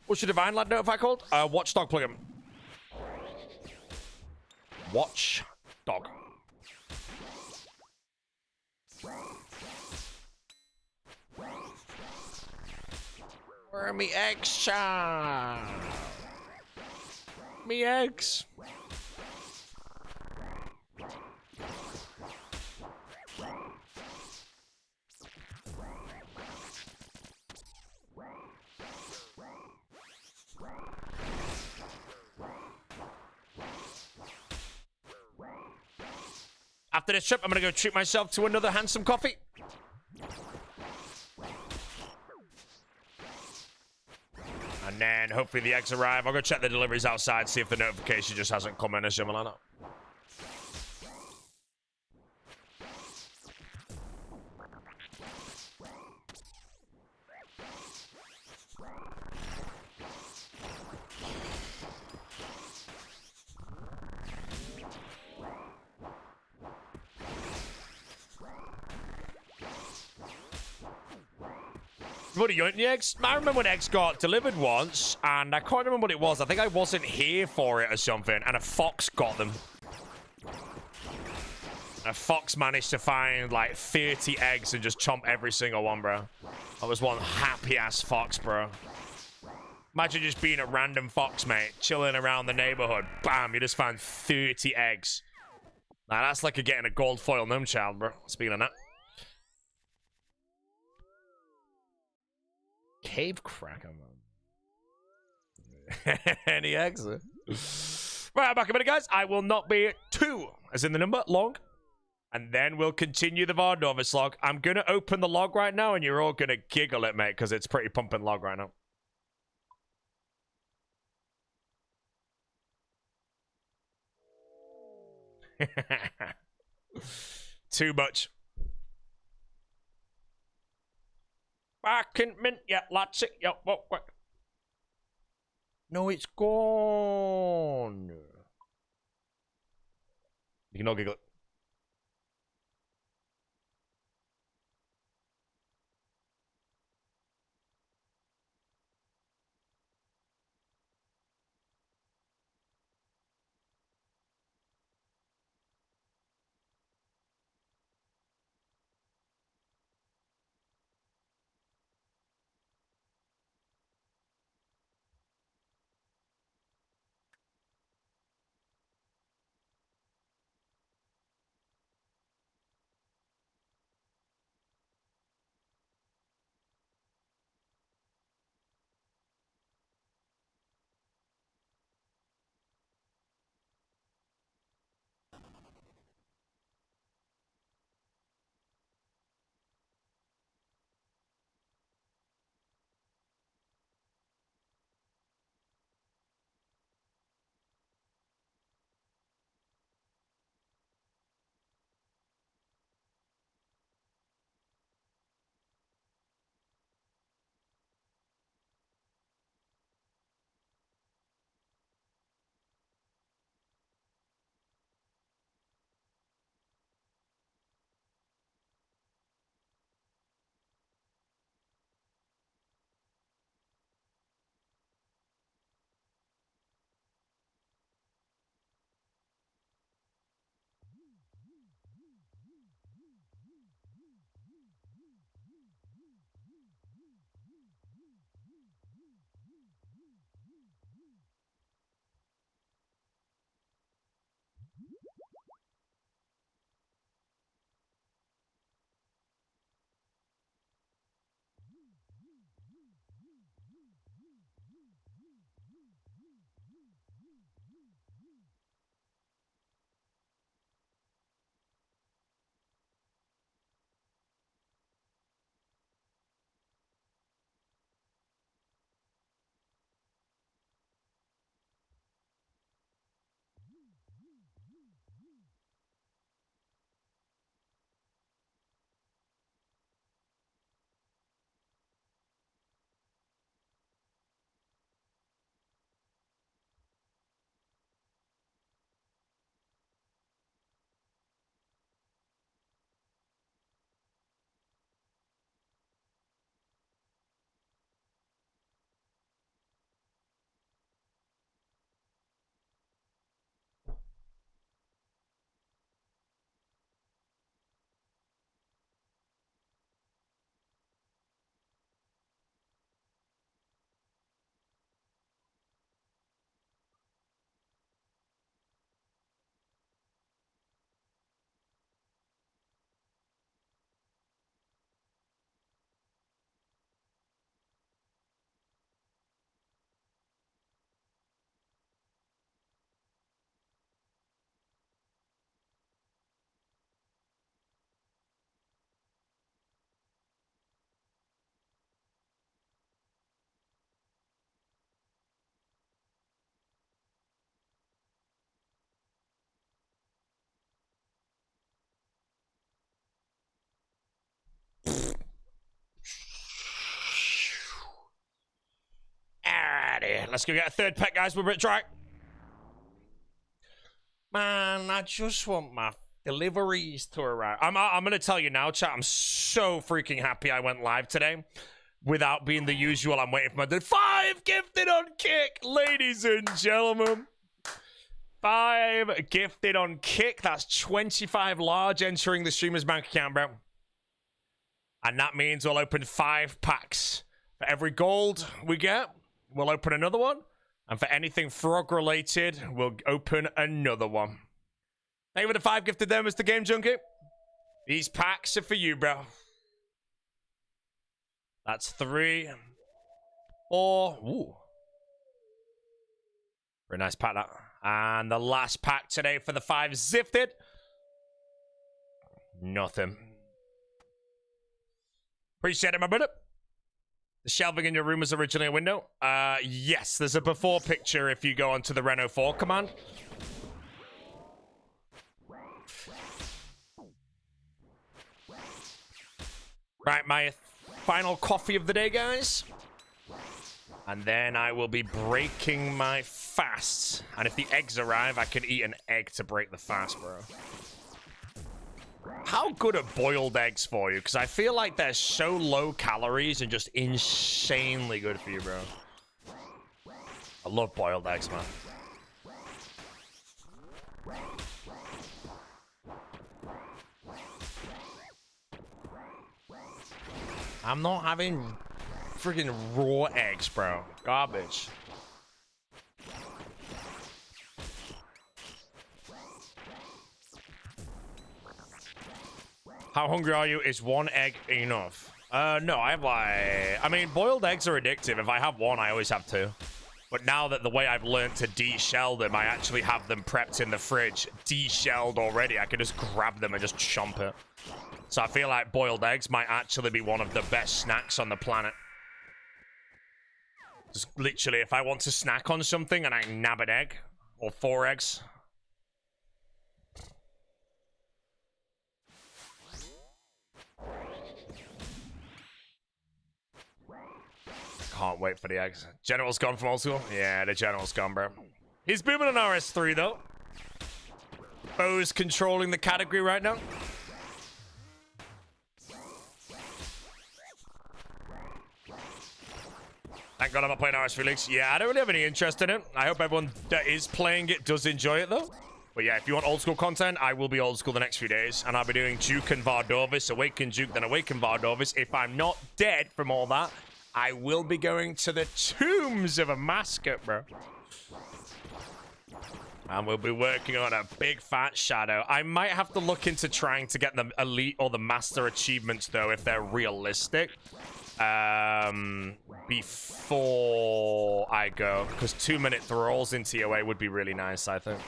What's your divine lad notify called? Watchdog plugin. Watchdog. Where are me eggs, child? Me eggs. After this trip, I'm gonna go treat myself to another handsome coffee. And then hopefully the eggs arrive. I'll go check the deliveries outside, see if the notification just hasn't come in or similar. What are you eating the eggs? I remember when eggs got delivered once, and I can't remember what it was. I think I wasn't here for it or something, and a fox got them. A fox managed to find like 30 eggs and just chomp every single one, bro. I was one happy-ass fox, bro. Imagine just being a random fox, mate, chilling around the neighborhood. Bam, you just found 30 eggs. Now, that's like getting a gold foil gnome child, bro. Speaking of that. Cave cracker, man. Any eggs? Right, back a minute, guys. I will not be 2, as in the number, long. And then we'll continue the Vardovis log. I'm going to open the log right now, and you're all going to giggle at me, because it's pretty pumping log right now. Too much. I can't mint yet, lads. What? No, it's gone. You can all giggle. Alrighty, let's go get a third pet, guys. We're a bit dry. Man, I just want my deliveries to arrive. I'm gonna tell you now, chat. I'm so freaking happy I went live today without being the usual. I'm waiting for my 5 gifted on kick, ladies and gentlemen. 5 gifted on kick. That's 25 large entering the streamer's bank account, bro. And that means we'll open 5 packs. For every gold we get, we'll open another one. And for anything frog related, we'll open another one. Thank you for the 5 gifted there, Mr. Game Junkie. These packs are for you, bro. That's 3, 4. Ooh. Very nice pack, that. And the last pack today for the 5 zifted. Nothing. Appreciate it, my brother. The shelving in your room was originally a window. Yes, there's a before picture if you go onto the Renault 4 command. Right, my final coffee of the day, guys. And then I will be breaking my fast. And if the eggs arrive, I can eat an egg to break the fast, bro. How good are boiled eggs for you? Because I feel like they're so low calories and just insanely good for you, bro. I love boiled eggs, man. I'm not having freaking raw eggs, bro. Garbage. How hungry are you? Is one egg enough? No, I have like... I mean, boiled eggs are addictive. If I have one, I always have two. But now that the way I've learned to de-shell them, I actually have them prepped in the fridge, de-shelled already. I can just grab them and just chomp it. So I feel like boiled eggs might actually be one of the best snacks on the planet. Just literally, if I want to snack on something and I nab an egg, or 4 eggs... Can't wait for the eggs. General's gone from old school? Yeah, the General's gone, bro. He's booming on RS3, though. Bo's controlling the category right now. Thank God I'm not playing RS3 Leagues. Yeah, I don't really have any interest in it. I hope everyone that is playing it does enjoy it, though. But yeah, if you want old school content, I will be old school the next few days. And I'll be doing Duke and Vardovis, Awaken Duke, then Awaken Vardovis. If I'm not dead from all that, I will be going to the tombs of a mascot, bro. And we'll be working on a big fat shadow. I might have to look into trying to get the elite or the master achievements, though, if they're realistic. Before I go. Because 2-minute thralls in TOA would be really nice, I think.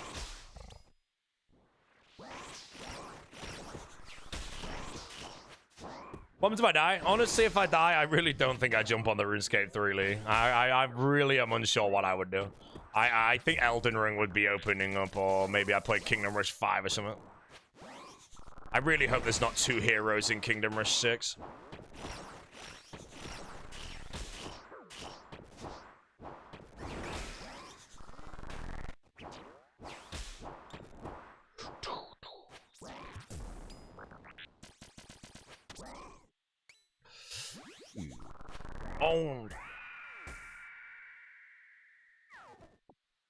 What happens if I die? Honestly, if I die, I really don't think I jump on the RuneScape 3 League. I really am unsure what I would do. I think Elden Ring would be opening up, or maybe I play Kingdom Rush 5 or something. I really hope there's not 2 heroes in Kingdom Rush 6. Oh.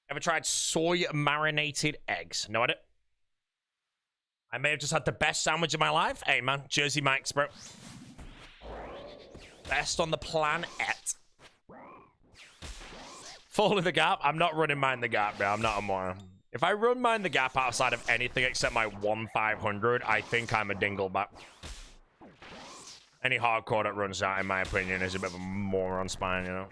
Ever tried soy marinated eggs? No, I didn't. I may have just had the best sandwich of my life. Hey, man. Jersey Mike's, bro. Best on the planet. Fall in the gap. I'm not running Mind the Gap, bro. I'm not a moron. If I run Mind the Gap outside of anything except my 1-500, I think I'm a dingleback. Any hardcore that runs that, in my opinion, is a bit of a moron spine, you know?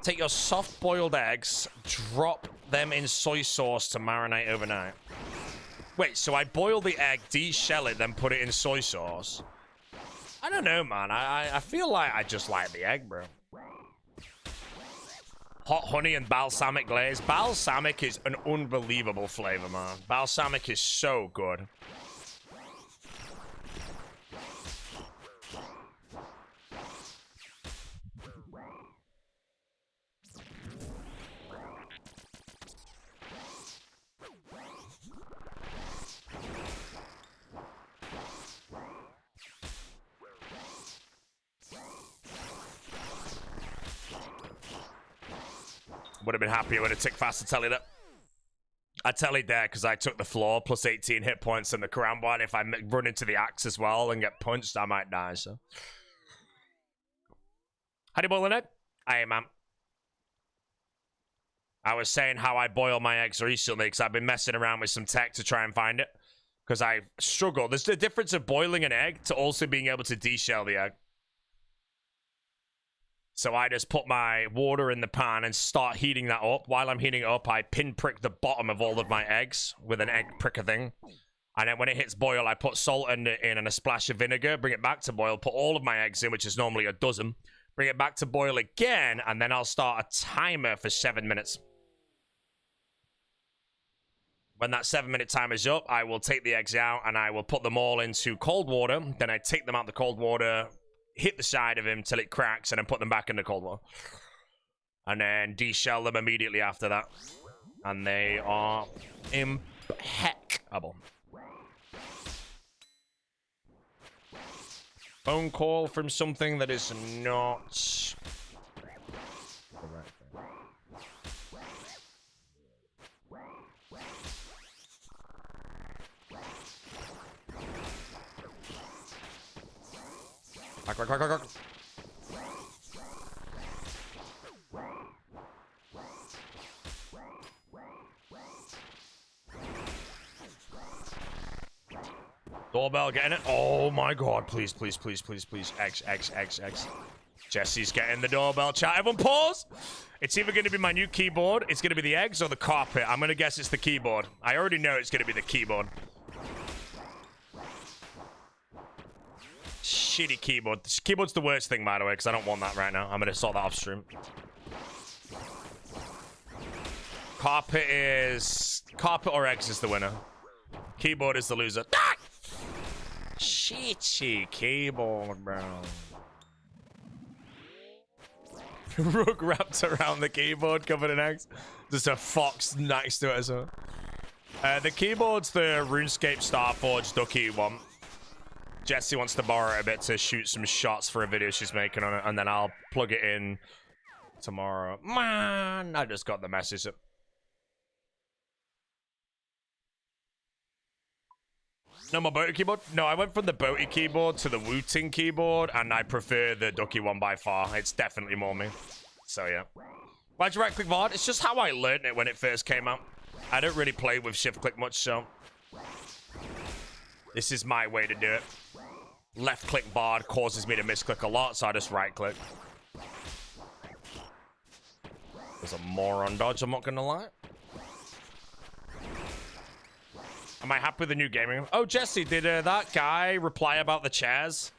Take your soft-boiled eggs, drop them in soy sauce to marinate overnight. Wait, so I boil the egg, de-shell it, then put it in soy sauce? I don't know, man. I feel like I just like the egg, bro. Hot honey and balsamic glaze. Balsamic is an unbelievable flavor, man. Balsamic is so good. Would have been happier with a tick faster telly that. I tellied there because I took the floor plus 18 hit points and the Karambwa, and if I run into the axe as well and get punched, I might die, so. How do you boil an egg? Hey, man. I was saying how I boil my eggs recently because I've been messing around with some tech to try and find it. Because I struggle. There's the difference of boiling an egg to also being able to de-shell the egg. So I just put my water in the pan and start heating that up. While I'm heating it up, I pinprick the bottom of all of my eggs with an egg pricker thing. And then when it hits boil, I put salt in and a splash of vinegar, bring it back to boil, put all of my eggs in, which is normally a dozen, bring it back to boil again, and then I'll start a timer for 7 minutes. When that 7-minute timer is up, I will take the eggs out and I will put them all into cold water. Then I take them out of the cold water, hit the side of him till it cracks, and then put them back in the cold water. And then deshell them immediately after that. And they are impeccable. Phone call from something that is not correct. Quack. Doorbell getting it. Oh my god, please. X. Jesse's getting the doorbell. Chat, everyone pause. It's either going to be my new keyboard, it's going to be the eggs, or the carpet. I'm going to guess it's the keyboard. I already know it's going to be the keyboard. Shitty keyboard. This keyboard's the worst thing, by the way, because I don't want that right now. I'm going to sort that off stream. Carpet or eggs is the winner. Keyboard is the loser. Ah! Shitty keyboard, bro. Rug wrapped around the keyboard covered in eggs. Just a fox next to it as well. The keyboard's the RuneScape Starforge Ducky one. Jessie wants to borrow it a bit to shoot some shots for a video she's making on it, and then I'll plug it in tomorrow. Man, I just got the message. No more Boaty keyboard? No, I went from the Boaty keyboard to the Wooting keyboard, and I prefer the Ducky one by far. It's definitely more me. So, yeah. Why'd you right-click VOD? It's just how I learned it when it first came out. I don't really play with shift-click much, so... This is my way to do it. Left-click VOD causes me to misclick a lot, so I just right-click. There's a moron dodge, I'm not gonna lie. Am I happy with the new gaming? Oh, Jesse, did that guy reply about the chairs?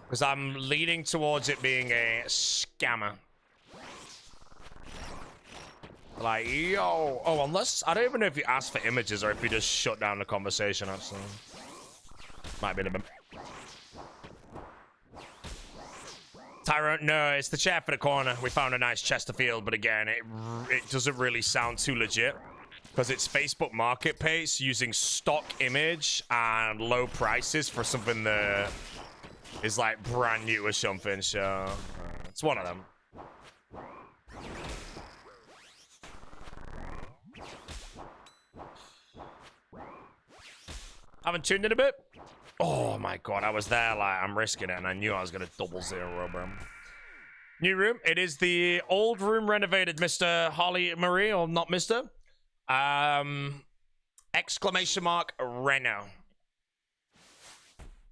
Because I'm leaning towards it being a scammer. Like, yo. Oh, unless... I don't even know if you asked for images or if you just shut down the conversation, actually. Might be a bit... Tyrone, no, it's the chair for the corner. We found a nice Chesterfield, but again, it doesn't really sound too legit. Because it's Facebook Marketplace using stock image and low prices for something that is like brand new or something. So it's one of them. Haven't tuned in a bit. Oh my god, I was there like I'm risking it and I knew I was gonna double zero, bro. New room. It is the old room renovated, Mr. Holly Marie, or not Mr. Exclamation mark Renault.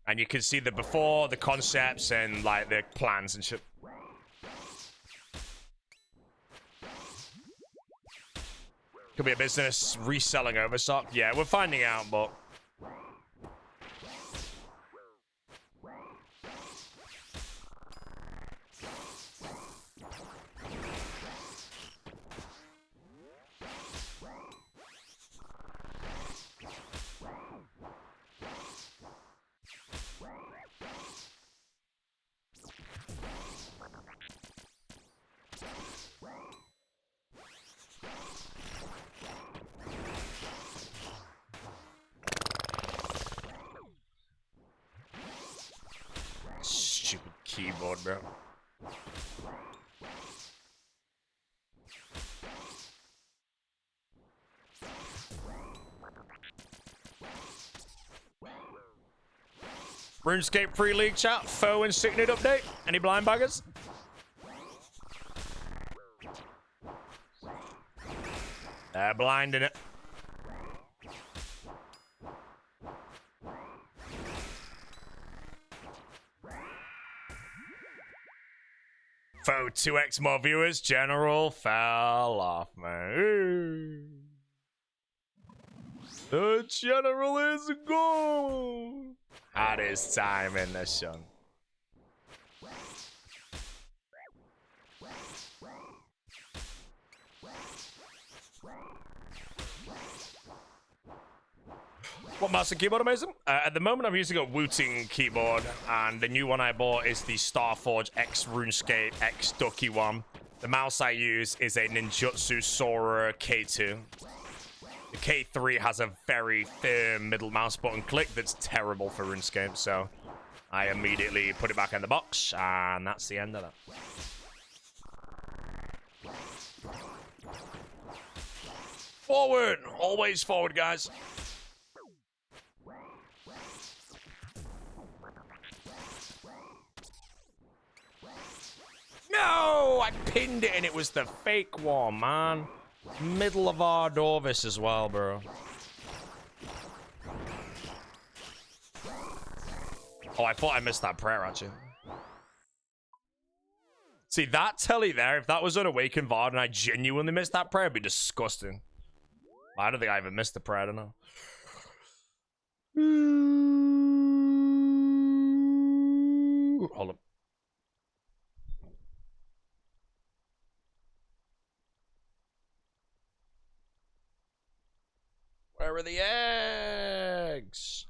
And you can see the before, the concepts, and like the plans and shit. Could be a business reselling overstock. Yeah, we're finding out, but stupid keyboard, bro. RuneScape free league chat, foe and signet update. Any blind baggers? They're blinding it. Foe 2x more viewers. General fell off, man. The general is gone. At his time in the sun. What mouse and keyboard amazing? At the moment, I'm using a Wooting keyboard, and the new one I bought is the Starforge X RuneScape X Ducky one. The mouse I use is a Ninjutsu Sora K2. The K3 has a very firm middle mouse button click that's terrible for RuneScape, so I immediately put it back in the box, and that's the end of that. Forward! Always forward, guys. No! I pinned it and it was the fake one, man. Middle of our Dorvis as well, bro. Oh, I thought I missed that prayer, actually. See, that telly there, if that was an Awakened Vard and I genuinely missed that prayer, it'd be disgusting. I don't think I even missed the prayer, I don't know. Hold up. Where are the eggs?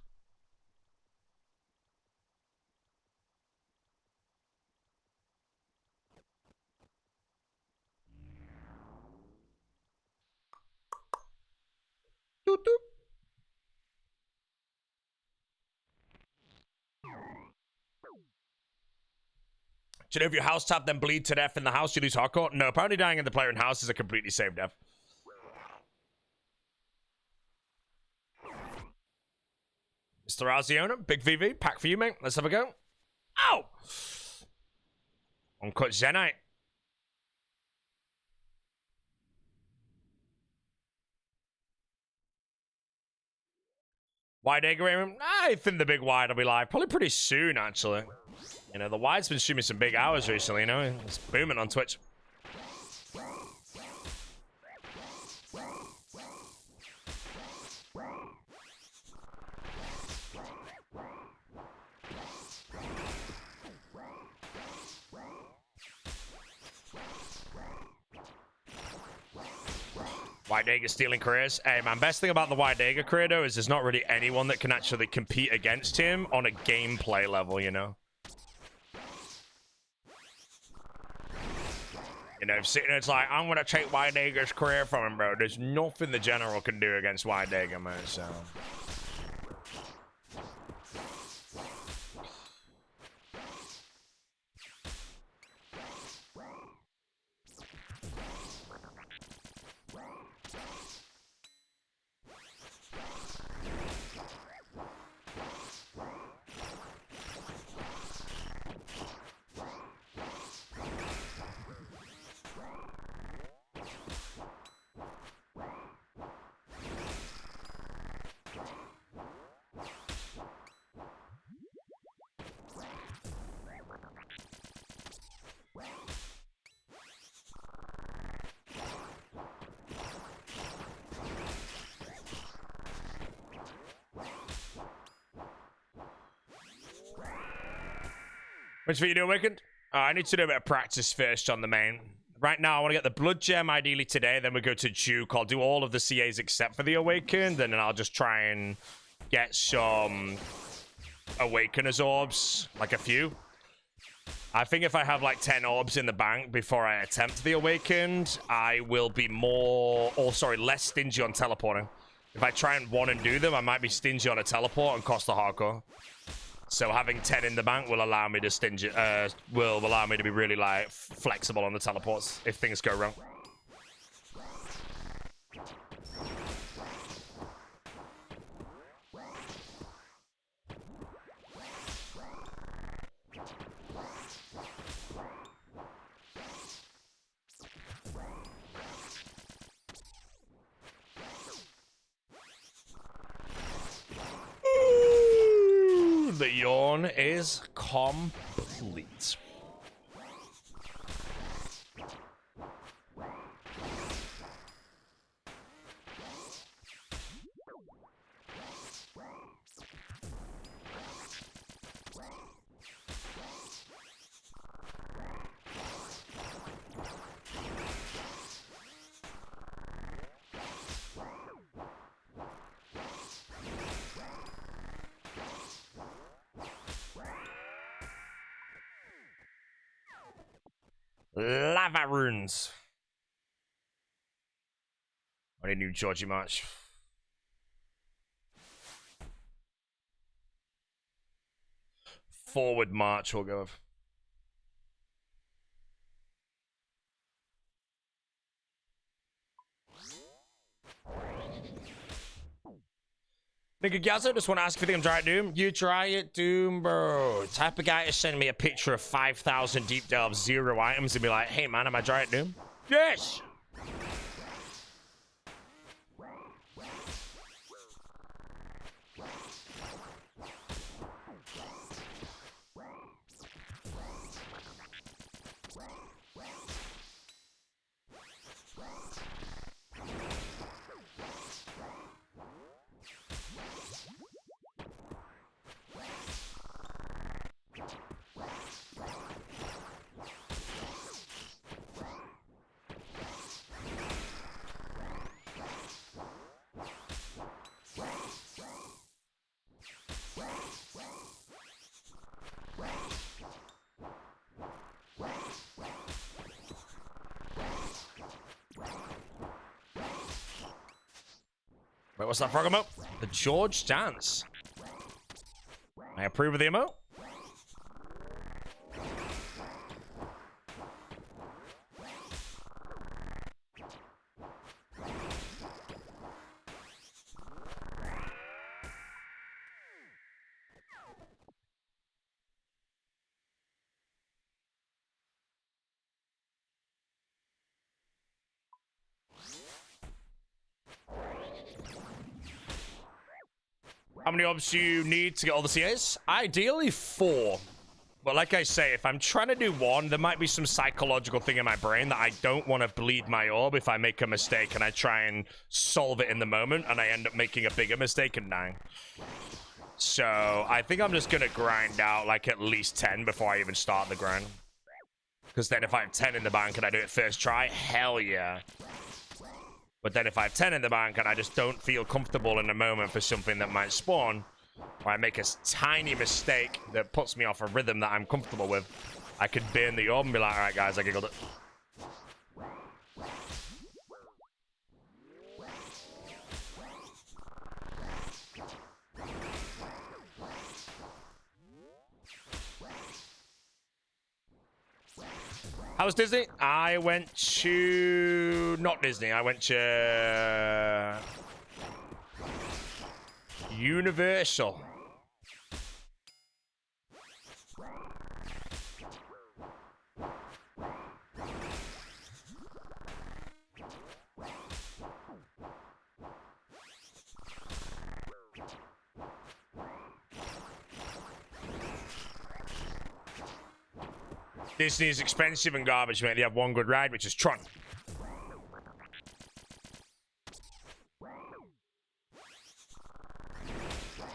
Doot, doot. Do you know if your house tap then bleed to death in the house, you lose hardcore? No, apparently dying in the player in house is a completely safe death. Mr. Arziona, big VV, pack for you, mate. Let's have a go. Ow! Uncut Zenite. Wide egg Raymond? I think the big wide will be live probably pretty soon, actually. You know, the wide's been streaming some big hours recently, you know? It's booming on Twitch. White Dagger stealing careers. Hey, man, best thing about the White Dagger career, though, is there's not really anyone that can actually compete against him on a gameplay level, you know? You know, sitting there, it's like, I'm going to take White Dagger's career from him, bro. There's nothing the general can do against White Dagger, man, so... Which video you Awakened? I need to do a bit of practice first on the main. Right now, I want to get the Blood Gem ideally today. Then we go to Duke. I'll do all of the CAs except for the Awakened. And then I'll just try and get some Awakeners orbs. Like a few. I think if I have like 10 orbs in the bank before I attempt the Awakened, I will be less stingy on teleporting. If I try and want and do them, I might be stingy on a teleport and cost a hardcore. So having 10 in the bank will allow me to will allow me to be really like flexible on the teleports if things go wrong. The yawn is complete. Lava runes. I need a new Georgie march. Forward march we'll go with. Nigga Gazzo, just want to ask if you think I'm dry at Doom. You try it, Doom, bro. Type of guy to send me a picture of 5,000 deep delves, 0 items, and be like, hey man, am I dry at Doom? Yes! Wait, what's that frog emote? The George dance. I approve of the emote. How many orbs do you need to get all the CAs? Ideally 4. But like I say, if I'm trying to do 1, there might be some psychological thing in my brain that I don't want to bleed my orb if I make a mistake and I try and solve it in the moment and I end up making a bigger mistake and dying. So I think I'm just going to grind out like at least 10 before I even start the grind. Because then if I have 10 in the bank and I do it first try, hell yeah. But then if I have 10 in the bank and I just don't feel comfortable in the moment for something that might spawn, or I make a tiny mistake that puts me off a rhythm that I'm comfortable with, I could burn the orb and be like, alright guys, I giggled it. How was Disney? I went to... not Disney. I went to... Universal. Disney is expensive and garbage, mate. They have one good ride, which is Tron.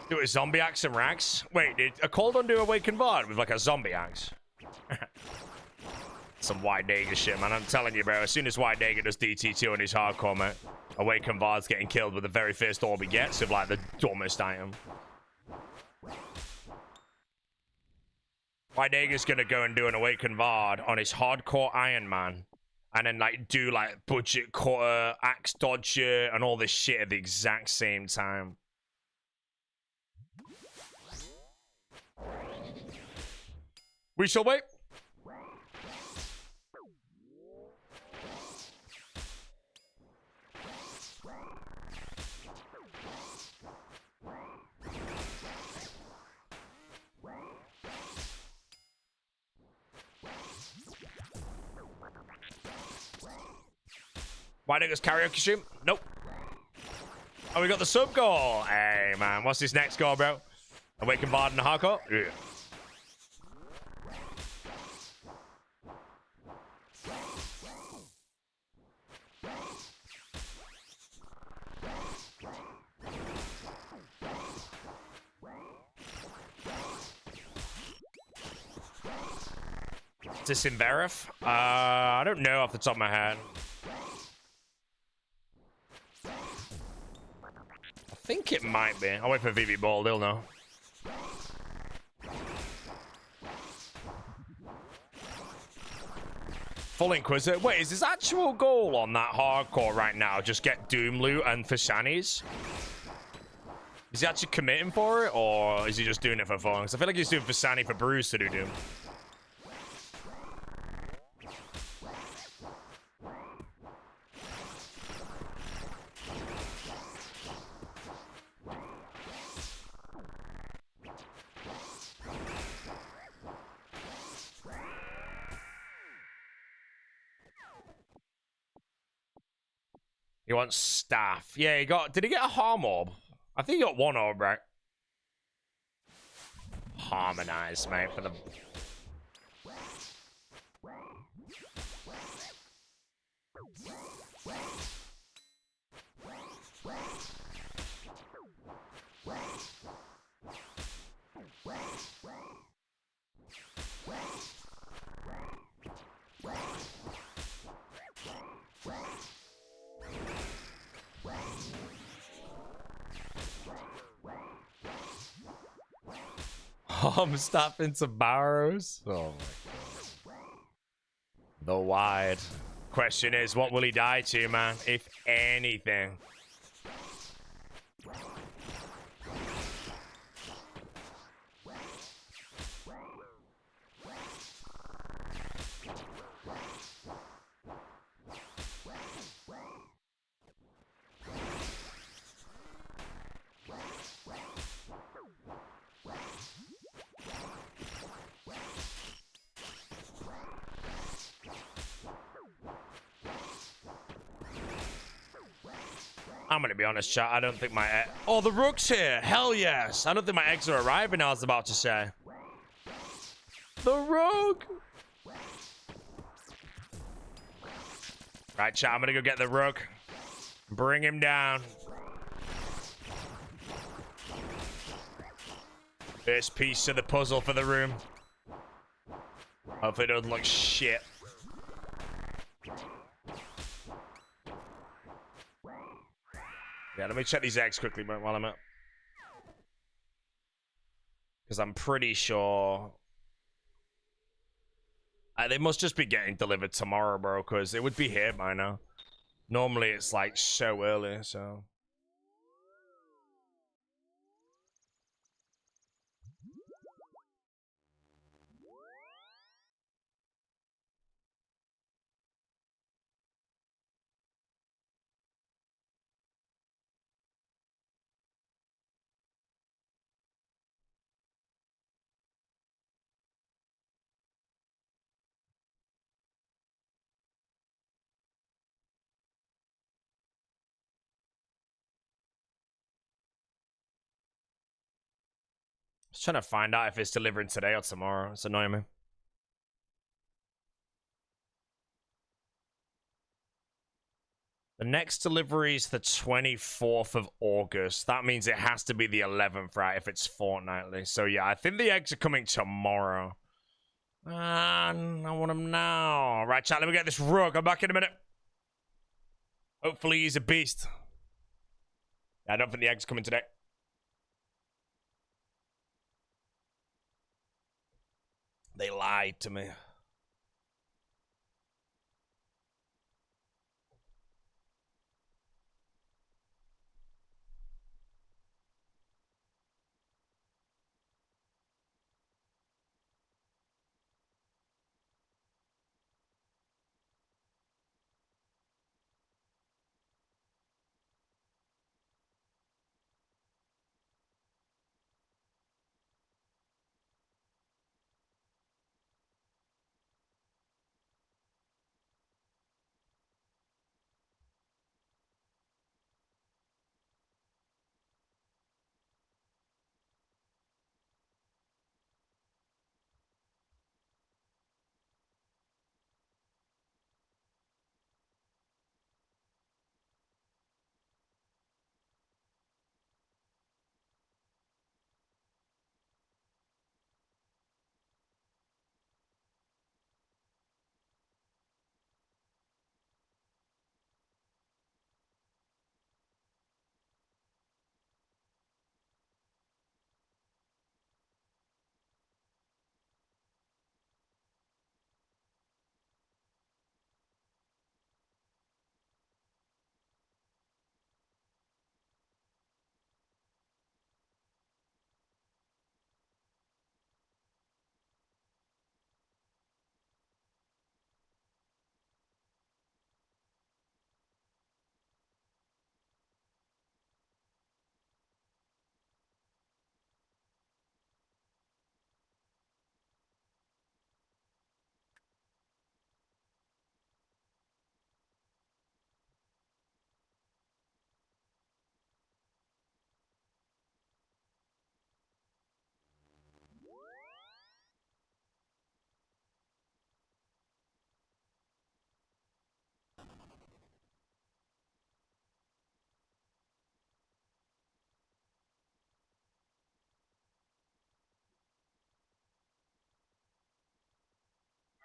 Do a zombie axe and rags? Wait, did a cold undo awakened bard with like a zombie axe? Some White Dagger shit, man. I'm telling you, bro. As soon as White Dagger does DT2 on his hardcore, mate, awakened bard's getting killed with the very first orb he gets of like the dumbest item. White Dagger's gonna go and do an awakened bard on his hardcore Iron Man, and then like do like budget cutter, axe dodger, and all this shit at the exact same time. We shall wait. Why don't you karaoke stream? Nope. Oh, we got the sub goal. Hey, man. What's this next goal, bro? Awaken Bard and hardcore? Yeah. Is this in Verif? I don't know off the top of my head. I think it might be. I'll wait for VV Ball, they'll know. Full Inquisitor. Wait, is his actual goal on that hardcore right now just get Doom loot and for shinies? Is he actually committing for it, or is he just doing it for fun? Because I feel like he's doing for Sani for Bruce to do Doom. He wants staff. Yeah, he got... Did he get a harm orb? I think he got one orb, right? Harmonize, mate, for the... Stop into Barrows. Oh my god. The wide. Question is, what will he die to, man? If anything. I'm gonna be honest, chat. I don't think my... Oh, the rook's here. Hell yes. I don't think my eggs are arriving, I was about to say. The rook. Right, chat. I'm gonna go get the rook. Bring him down. First piece of the puzzle for the room. Hopefully it doesn't look shit. Yeah, let me check these eggs quickly while I'm at. Because I'm pretty sure... they must just be getting delivered tomorrow, bro. Because it would be here by now. Normally it's like so early, so... Just trying to find out if it's delivering today or tomorrow. It's annoying me. The next delivery is the 24th of August. That means it has to be the 11th, right? If it's fortnightly. So yeah, I think the eggs are coming tomorrow. I want them now. Right, chat, let me get this rook. I'm back in a minute. Hopefully he's a beast. I don't think the eggs are coming today. They lied to me.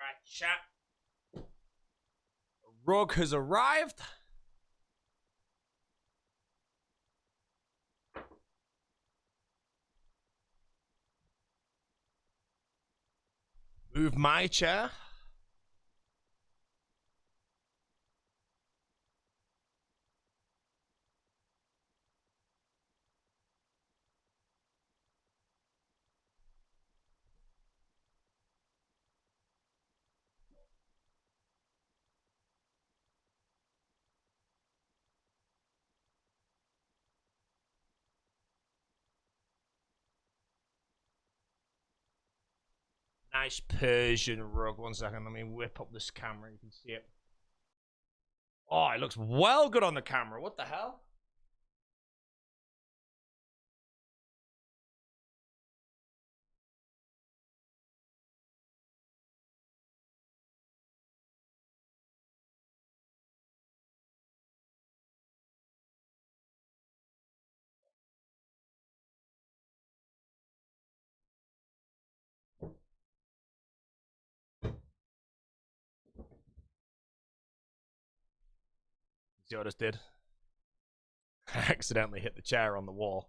Right, chat. Rug has arrived. Move my chair. Nice Persian rug. 1 second, let me whip up this camera. You can see it. Oh, it looks well good on the camera. What the hell? See what I just did? I accidentally hit the chair on the wall.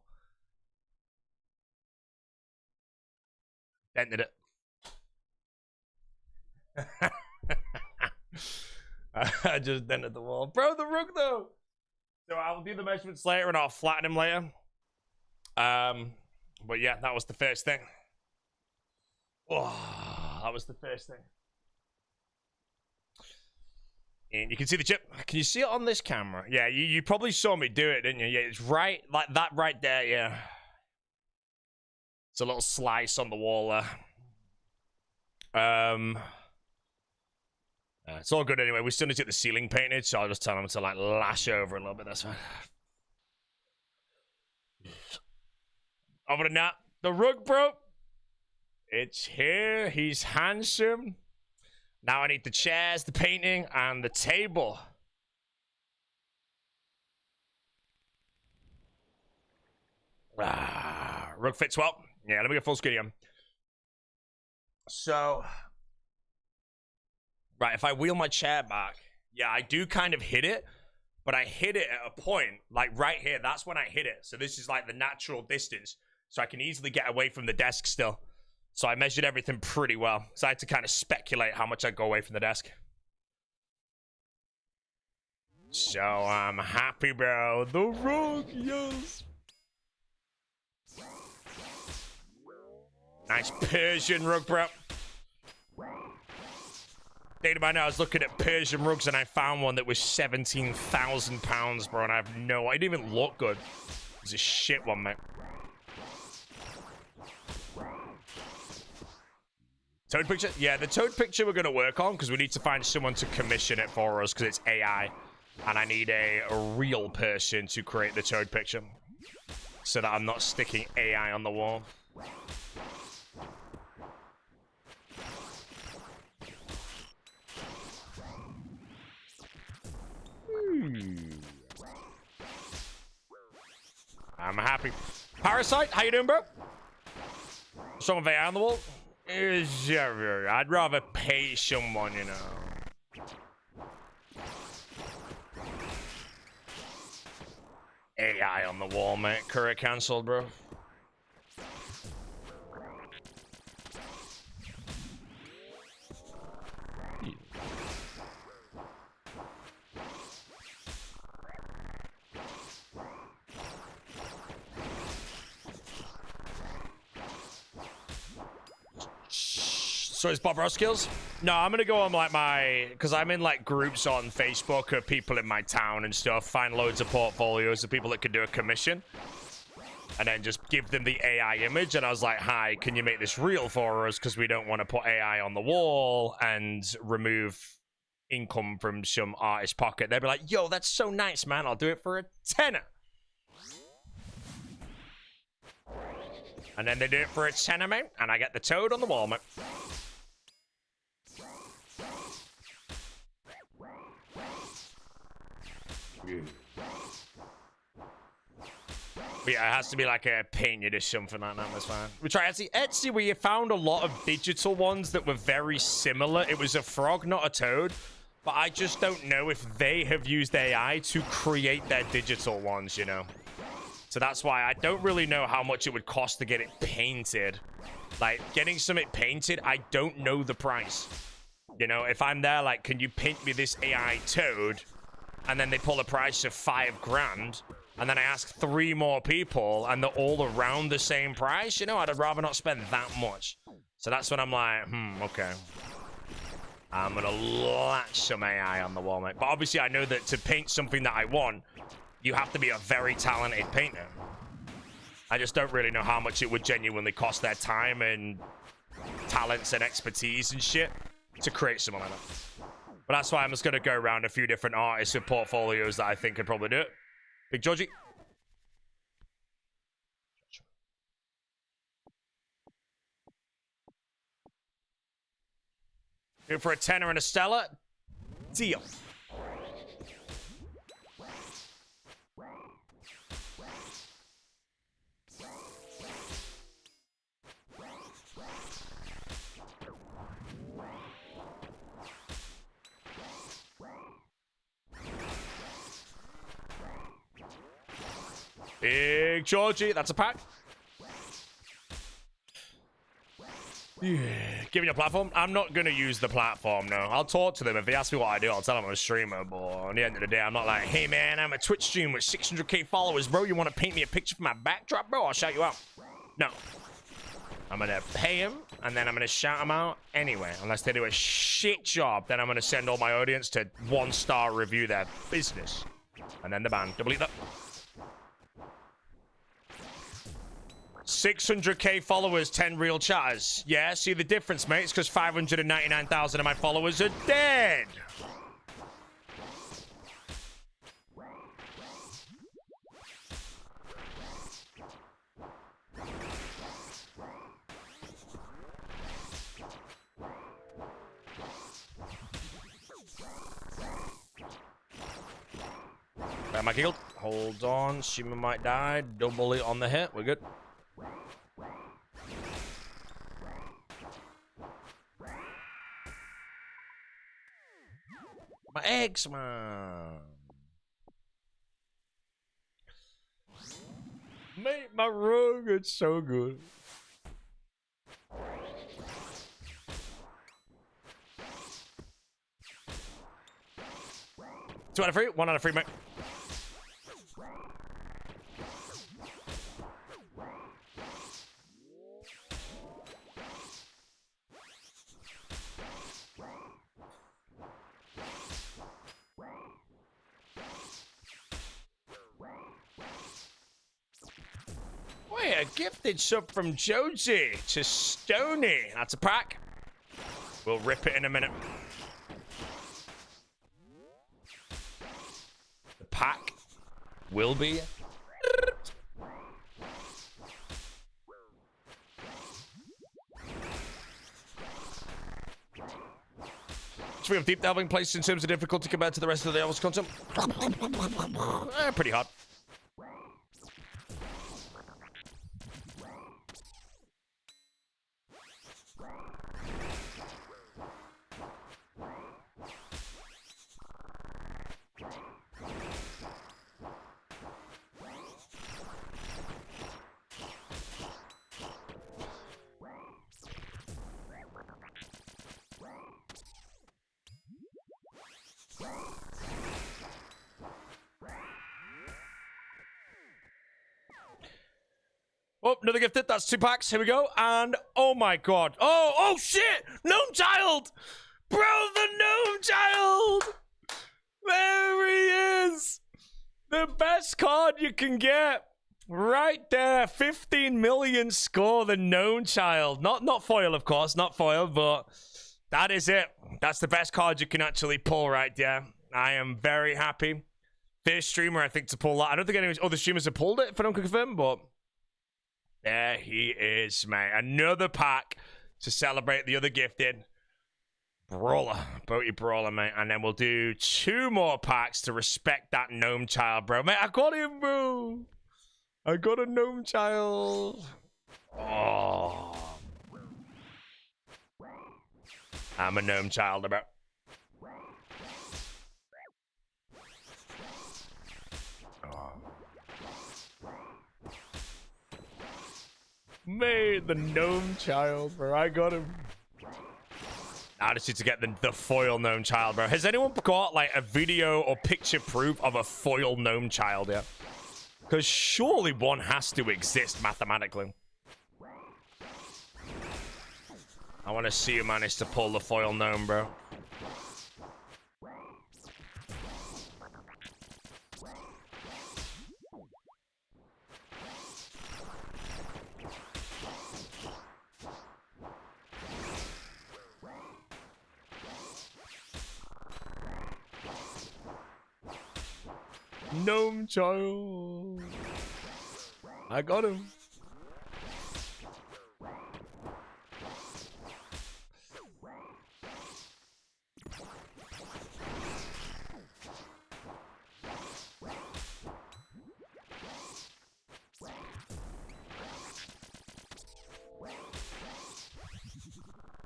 Dented it. I just dented the wall. Bro, the rug though. So I'll do the measurements later and I'll flatten him later. But yeah, that was the first thing. Oh, that was the first thing. And you can see the chip. Can you see it on this camera? Yeah, you probably saw me do it, didn't you? Yeah, it's right, like that right there, yeah. It's a little slice on the wall there. It's all good anyway. We still need to get the ceiling painted, so I'll just tell them to like lash over a little bit. That's fine. Other than that, the rug, bro. It's here. He's handsome. Now I need the chairs, the painting, and the table. Rug fits well. Yeah, let me get full screen again. So, right, if I wheel my chair back, yeah, I do kind of hit it, but I hit it at a point, like right here. That's when I hit it. So this is like the natural distance. So I can easily get away from the desk still. So I measured everything pretty well. So I had to kind of speculate how much I'd go away from the desk. So I'm happy, bro. The rug, yes. Nice Persian rug, bro. Data by now, I was looking at Persian rugs and I found one that was £17,000, bro. And I have no, it didn't even look good. It's a shit one, mate. Toad picture? Yeah, the toad picture we're going to work on because we need to find someone to commission it for us because it's AI. And I need a real person to create the toad picture so that I'm not sticking AI on the wall. I'm happy. Parasite, how you doing, bro? Someone AI on the wall? I'd rather pay someone, you know. AI on the wall, mate. Career cancelled, bro. So is Bob Ross skills? No, I'm gonna go on like because I'm in like groups on Facebook of people in my town and stuff, find loads of portfolios of people that could do a commission and then just give them the AI image. And I was like, hi, can you make this real for us? Because we don't want to put AI on the wall and remove income from some artist's pocket. They'd be like, yo, that's so nice, man. I'll do it for a tenner. And then they do it for a tenner, mate, and I get the toad on the wall, mate. But yeah, it has to be like a painted or something like that. That's fine. We try Etsy. Etsy, we found a lot of digital ones that were very similar. It was a frog, not a toad. But I just don't know if they have used AI to create their digital ones, you know. So that's why I don't really know how much it would cost to get it painted. Like, getting something painted, I don't know the price. You know, if I'm there, like, can you paint me this AI toad? And then they pull a price of $5,000. And then I ask 3 more people, and they're all around the same price. You know, I'd rather not spend that much. So that's when I'm like, okay. I'm going to latch some AI on the wall, mate. But obviously, I know that to paint something that I want, you have to be a very talented painter. I just don't really know how much it would genuinely cost their time and talents and expertise and shit to create something like that. But that's why I'm just going to go around a few different artists and portfolios that I think could probably do it. Big Georgie. Go for a 10er and a Stella. Deal. Big Georgie, that's a pack. Yeah. Giving you a platform. I'm not going to use the platform, no. I'll talk to them. If they ask me what I do, I'll tell them I'm a streamer. But on the end of the day, I'm not like, hey, man, I'm a Twitch streamer with 600k followers, bro. You want to paint me a picture for my backdrop, bro? I'll shout you out. No. I'm going to pay him, and then I'm going to shout him out anyway. Unless they do a shit job, then I'm going to send all my audience to 1-star review their business. And then the ban. Delete that. 600k followers, 10 real chatters. Yeah, see the difference, mate? It's because 599,000 of my followers are dead. Am I killed? Hold on. Hcim might die. Double it on the hit. We're good. My eggs, man. Mate, my rogue, it's so good. Two out of 3, 1 out of 3, mate. Wait, a gifted sub from Joji to Stony. That's a pack. We'll rip it in a minute. The pack will be. So we have deep delving placed in terms of difficulty compared to the rest of the Elvis content. Pretty hard. Oh, another gifted. That's 2 packs. Here we go. And oh my god. Oh shit! Gnome Child! Bro, the Gnome Child! There he is! The best card you can get. Right there. 15 million score, the Gnome Child. Not foil, of course. Not foil, but that is it. That's the best card you can actually pull right there. I am very happy. First streamer, I think, to pull that. I don't think any other streamers have pulled it, if I don't confirm, but there he is, mate. Another pack to celebrate the other gifted. Brawler. Boaty Brawler, mate. And then we'll do 2 more packs to respect that Gnome Child, bro. Mate, I got him, bro. I got a gnome child. Oh. I'm a gnome child about. Oh. Made the gnome child, bro. I got him. I just need to get the foil gnome child, bro. Has anyone got like a video or picture proof of a foil gnome child yet? Because surely one has to exist mathematically. I want to see who managed to pull the foil gnome, bro. Gnome child. I got him.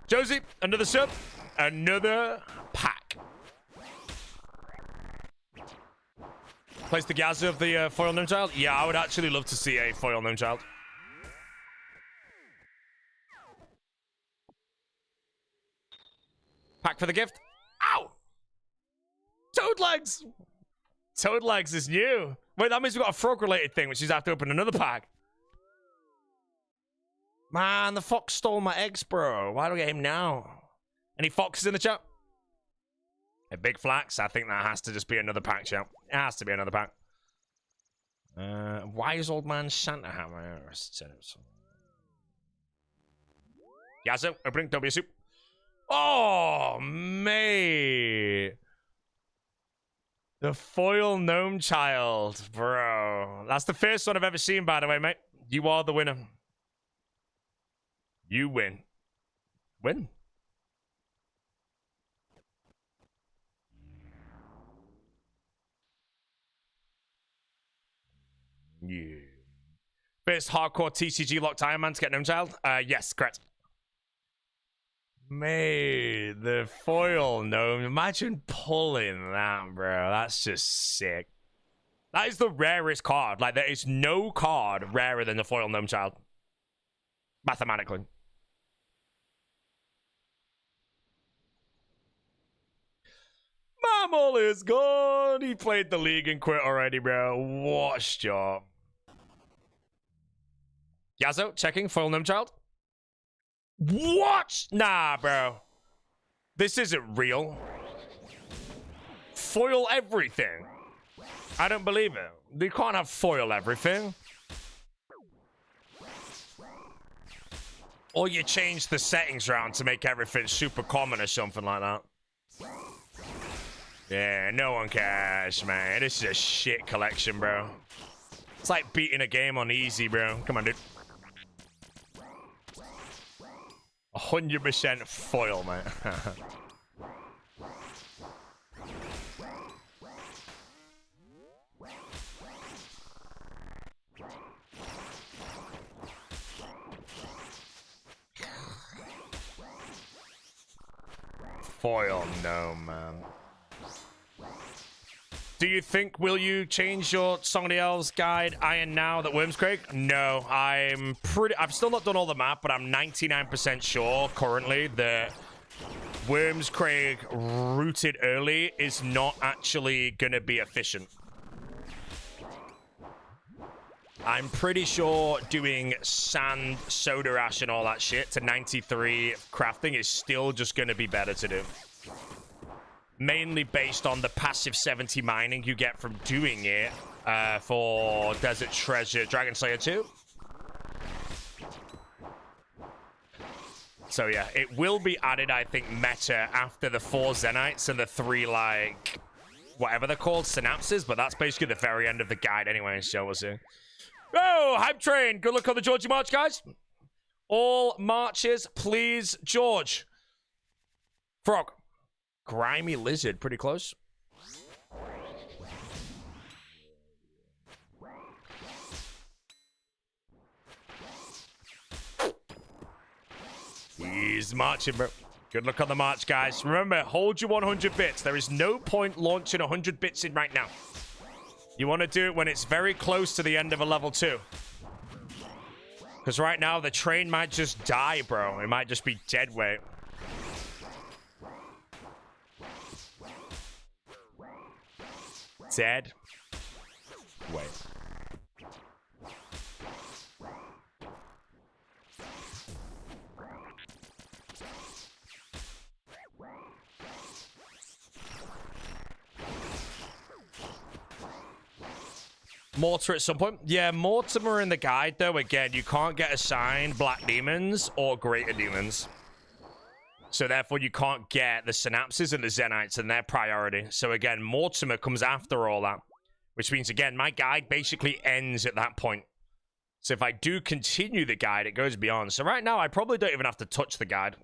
Josie, another sub, another pack. Place the Gaza of the foil gnome child. Yeah, I would actually love to see a foil gnome child. Pack for the gift. Ow! Toad legs. Toad legs is new. Wait, that means we've got a frog-related thing, which is I have to open another pack. Man, the fox stole my eggs, bro. Why do I get him now? Any foxes in the chat? A big flax? I think that has to just be another pack, chat. It has to be another pack. Wise old man Santa Hammer. Yazo, opening, don't be a soup. Oh, mate. The foil gnome child, bro. That's the first one I've ever seen, by the way, mate. You are the winner. You win. Win. Yeah. First hardcore TCG locked Iron Man to get gnome child? Yes, correct. Mate, the foil gnome. Imagine pulling that, bro. That's just sick. That is the rarest card. Like, there is no card rarer than the foil gnome child. Mathematically. Mammal is gone. He played the league and quit already, bro. What job? Yazo, checking. Foil gnome child. What? Nah, bro. This isn't real. Foil everything. I don't believe it. You can't have foil everything. Or you change the settings around to make everything super common or something like that. Yeah, no one cares, man. This is a shit collection, bro. It's like beating a game on easy, bro. Come on, dude. 100% foil, man. Foil, no, man. Do you think, will you change your Song of the Elves guide iron now that Wormscraig? No, I've still not done all the map, but I'm 99% sure currently that Wormscraig rooted early is not actually going to be efficient. I'm pretty sure doing sand, soda ash, and all that shit to 93 crafting is still just going to be better to do. Mainly based on the passive 70 mining you get from doing it for Desert Treasure Dragon Slayer 2. So yeah, it will be added, I think, meta after the 4 Zenites and the 3, like, whatever they're called, synapses, but that's basically the very end of the guide anyway, so we'll see. Oh, Hype Train! Good luck on the Georgie March, guys. All marches, please, George. Frog. Grimy lizard, pretty close. He's marching, bro. Good luck on the march, guys. Remember, hold your 100 bits. There is no point launching 100 bits in right now. You want to do it when it's very close to the end of a level 2. Because right now, the train might just die, bro. It might just be dead weight. Dead weight. Mortar at some point. Yeah, Mortimer in the guide, though, again, you can't get assigned Black Demons or Greater Demons. So, therefore, you can't get the Synapses and the Zenites and their priority. So, again, Mortimer comes after all that. Which means, again, my guide basically ends at that point. So, if I do continue the guide, it goes beyond. So, right now, I probably don't even have to touch the guide.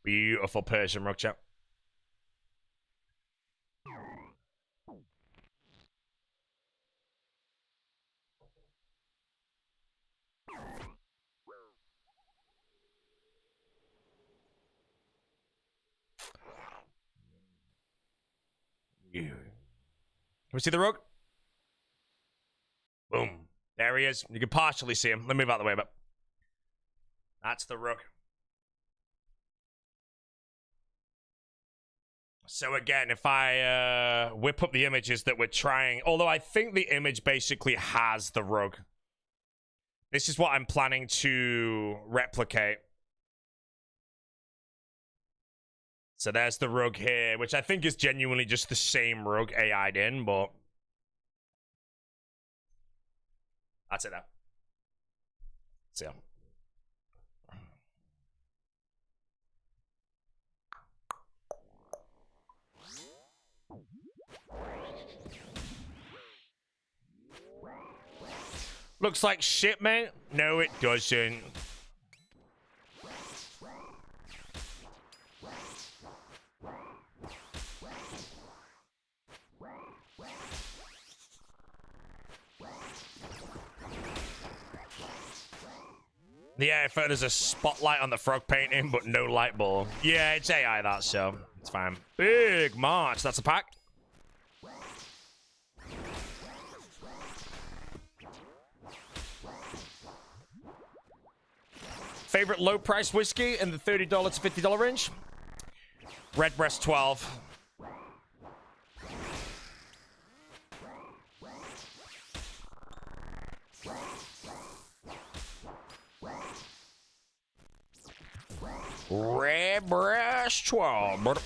Beautiful Persian rug chat. Can we see the rug? Boom. There he is. You can partially see him. Let me move out of the way a bit. That's the rug. So again, if I whip up the images that we're trying, although I think the image basically has the rug. This is what I'm planning to replicate. So there's the rug here, which I think is genuinely just the same rug AI'd in, but that's it now. So looks like shit, mate. No, it doesn't. Yeah, I thought there's a spotlight on the frog painting, but no light bulb. Yeah, it's AI that, so it's fine. Big march. That's a pack. Favorite low price whiskey in the $30 to $50 range? Redbreast 12. Redbreast 12.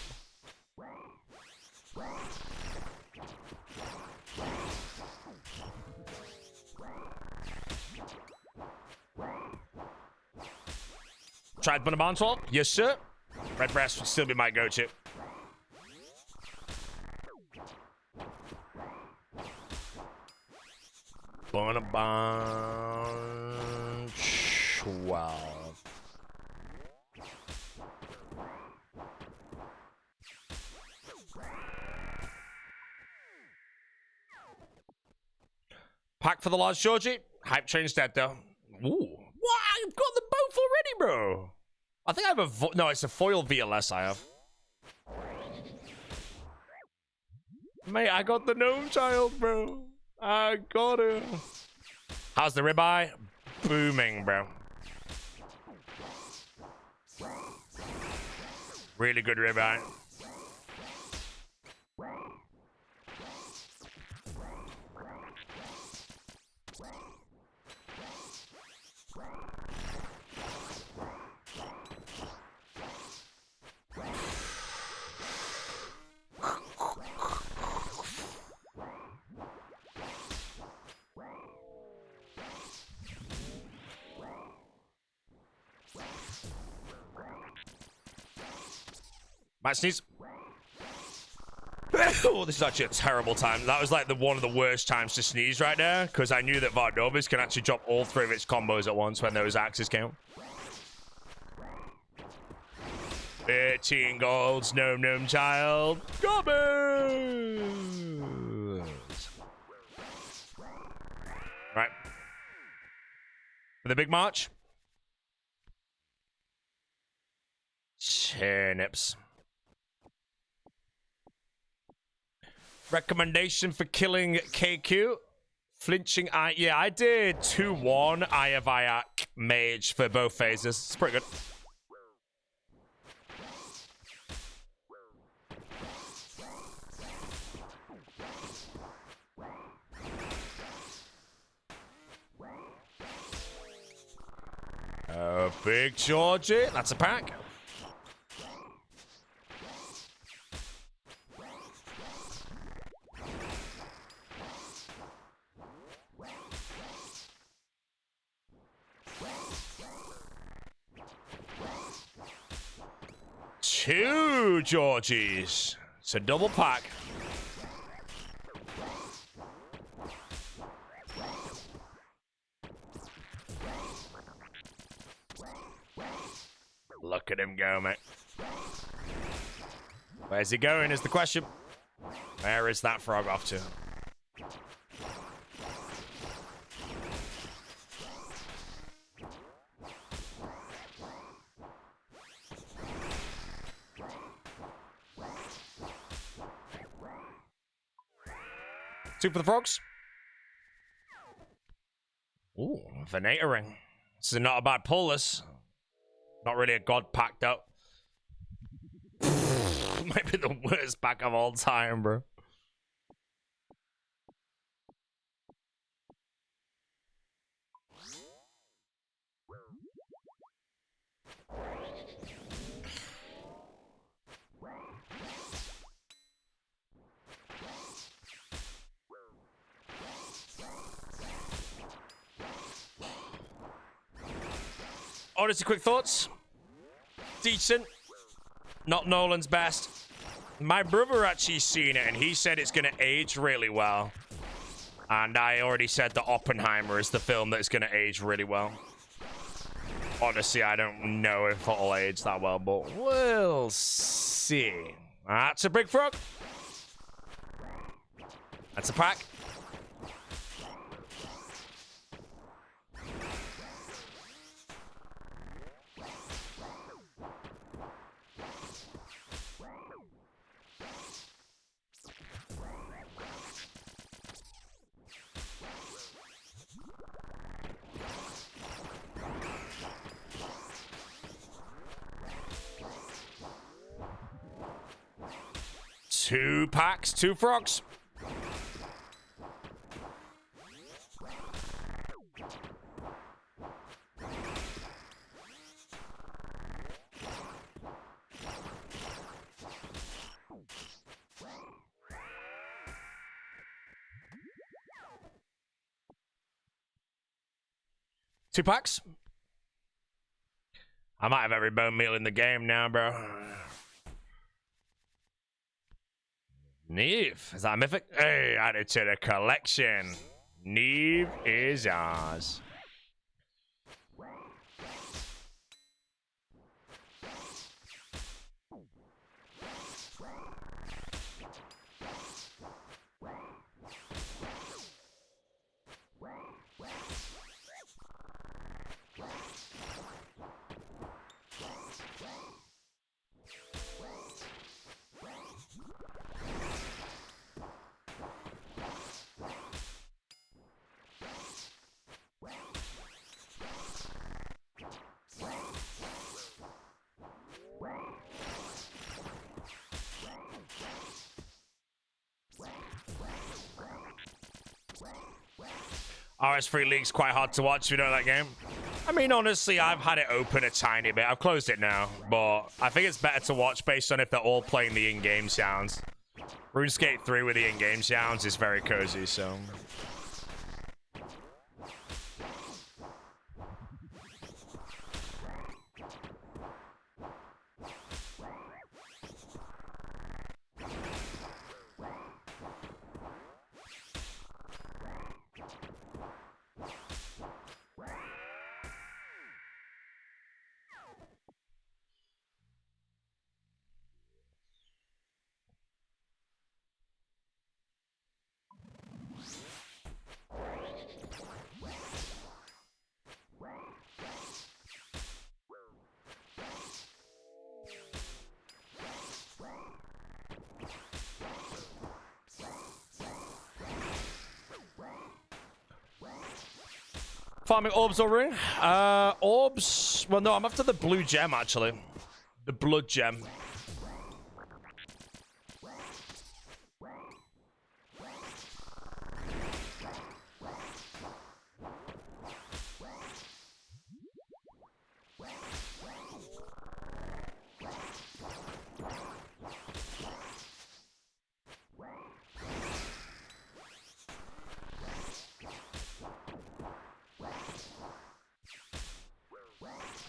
Tried Bonabon 12? Yes, sir. Redbreast would still be my go-to. Bonabon 12. Pack for the large Georgie. Hype train's dead, though. Ooh. What? I've got them both already, bro. I think I have a... No, it's a foil VLS I have. Mate, I got the gnome child, bro. I got it. How's the ribeye? Booming, bro. Really good ribeye. Might sneeze. Oh, this is actually a terrible time. That was like one of the worst times to sneeze right there, because I knew that Vardovis can actually drop all 3 of its combos at once when those axes count. 13 golds, gnome child. Cometh! Right. For the big march. Turnips. Recommendation for killing KQ. Flinching eye. Yeah, I did 2-1 Ayaviak mage for both phases. It's pretty good. Oh, big Georgie. That's a pack. Two Georgies. It's a double pack. Look at him go, mate. Where's he going is the question. Where is that frog off to? Two for the frogs. Ooh, Venator ring. This is not a bad pull, this. Not really a god packed up. Might be the worst pack of all time, bro. Honestly, quick thoughts. Decent. Not Nolan's best. My brother actually seen it, and he said it's going to age really well. And I already said that Oppenheimer is the film that's going to age really well. Honestly, I don't know if it'll age that well, but we'll see. That's a big frog. That's a pack. Two packs, two frogs. Two packs. I might have every bone meal in the game now, bro. Neve, is that a mythic? Hey, added to the collection. Neve is ours. RS3 League's quite hard to watch if you know that game. I mean, honestly, I've had it open a tiny bit. I've closed it now, but I think it's better to watch based on if they're all playing the in-game sounds. RuneScape 3 with the in-game sounds is very cozy, so... Farming orbs or ring? Orbs. Well, no, I'm after the blue gem actually. The blood gem.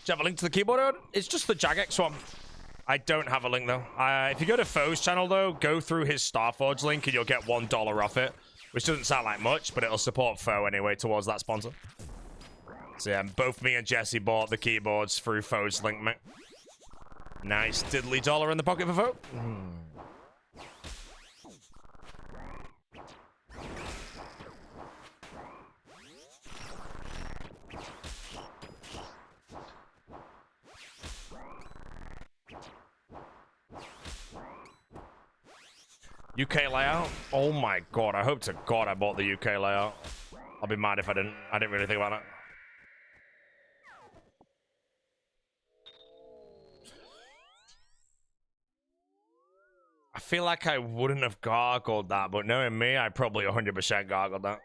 Do you have a link to the keyboard? It's just the Jagex one. I don't have a link though. If you go to Foe's channel though, go through his Starforge link and you'll get $1 off it, which doesn't sound like much, but it'll support Foe anyway towards that sponsor. So yeah, both me and Jesse bought the keyboards through Foe's link, mate. Nice diddly dollar in the pocket for Foe. UK layout? Oh my god, I hope to god I bought the UK layout. I'll be mad if I didn't. I didn't really think about it. I feel like I wouldn't have gargled that, but knowing me, I probably 100% gargled that.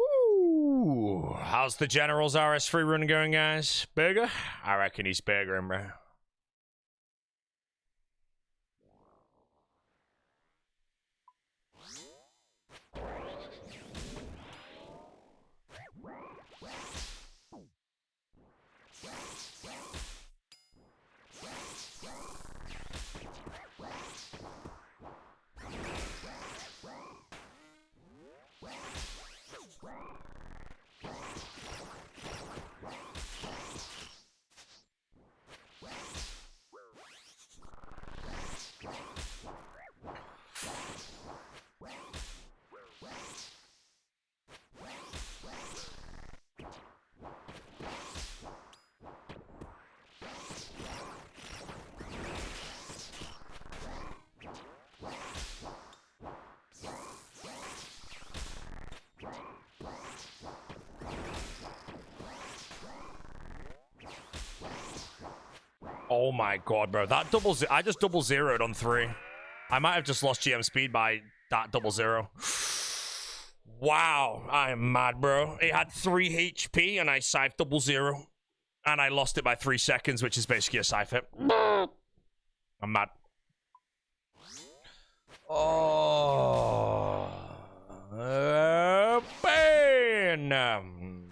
Ooh, how's the General's RS3 run going, guys? Burger? I reckon he's burgering, bro. Oh my god, bro. That I just double zeroed on 3. I might have just lost GM speed by that double zero. Wow, I am mad, bro. It had 3 HP and I scythed double zero. And I lost it by 3 seconds, which is basically a scythe hit. I'm mad. Oh. Bam.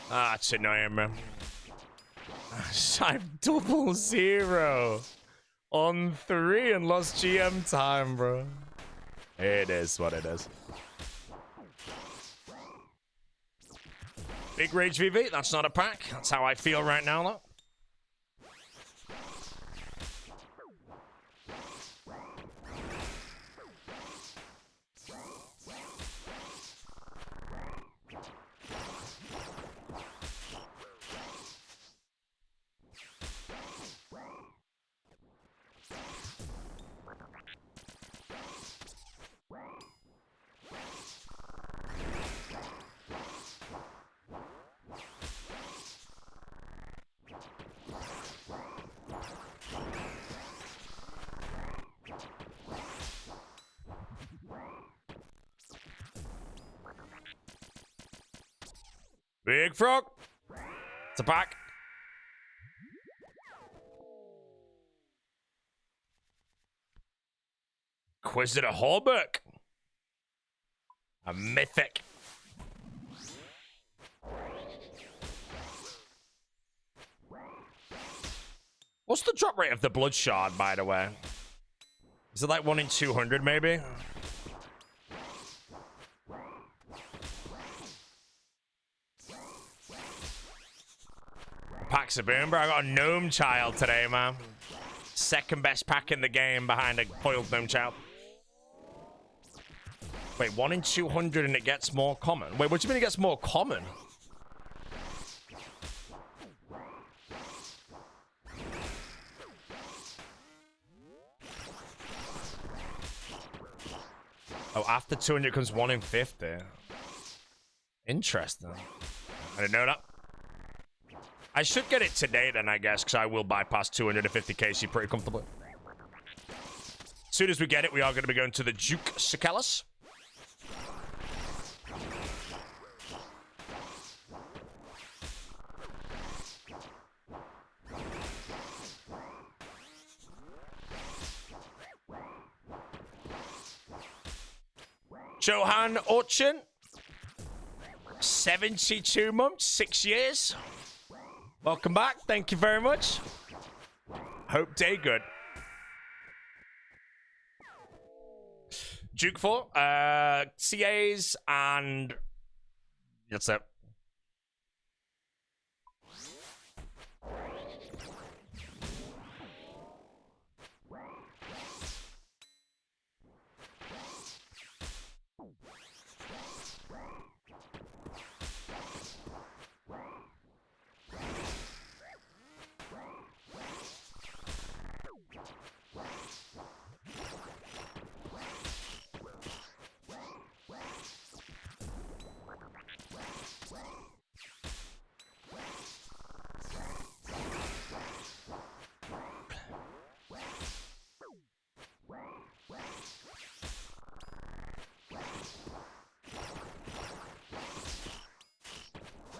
That's annoying, man. I'm double zero on 3 and lost GM time, bro. It is what it is. Big Rage VV, that's not a pack. That's how I feel right now, though. Big frog. It's a pack. Inquisitor Hallberg. A mythic. What's the drop rate of the blood shard, by the way? Is it like 1 in 200, maybe? Packs of boom, bro. I got a gnome child today, man. Second best pack in the game behind a foiled gnome child. Wait, 1 in 200 and it gets more common? Wait, what do you mean it gets more common? Oh, after 200 comes 1 in 50. Interesting. I didn't know that. I should get it today then, I guess, because I will bypass 250 KC pretty comfortably. As soon as we get it, we are going to be going to the Duke Sicalis. Johan Orchin. 72 months, 6 years. Welcome back. Thank you very much. Hope day good. Duke 4, CAs, and that's it.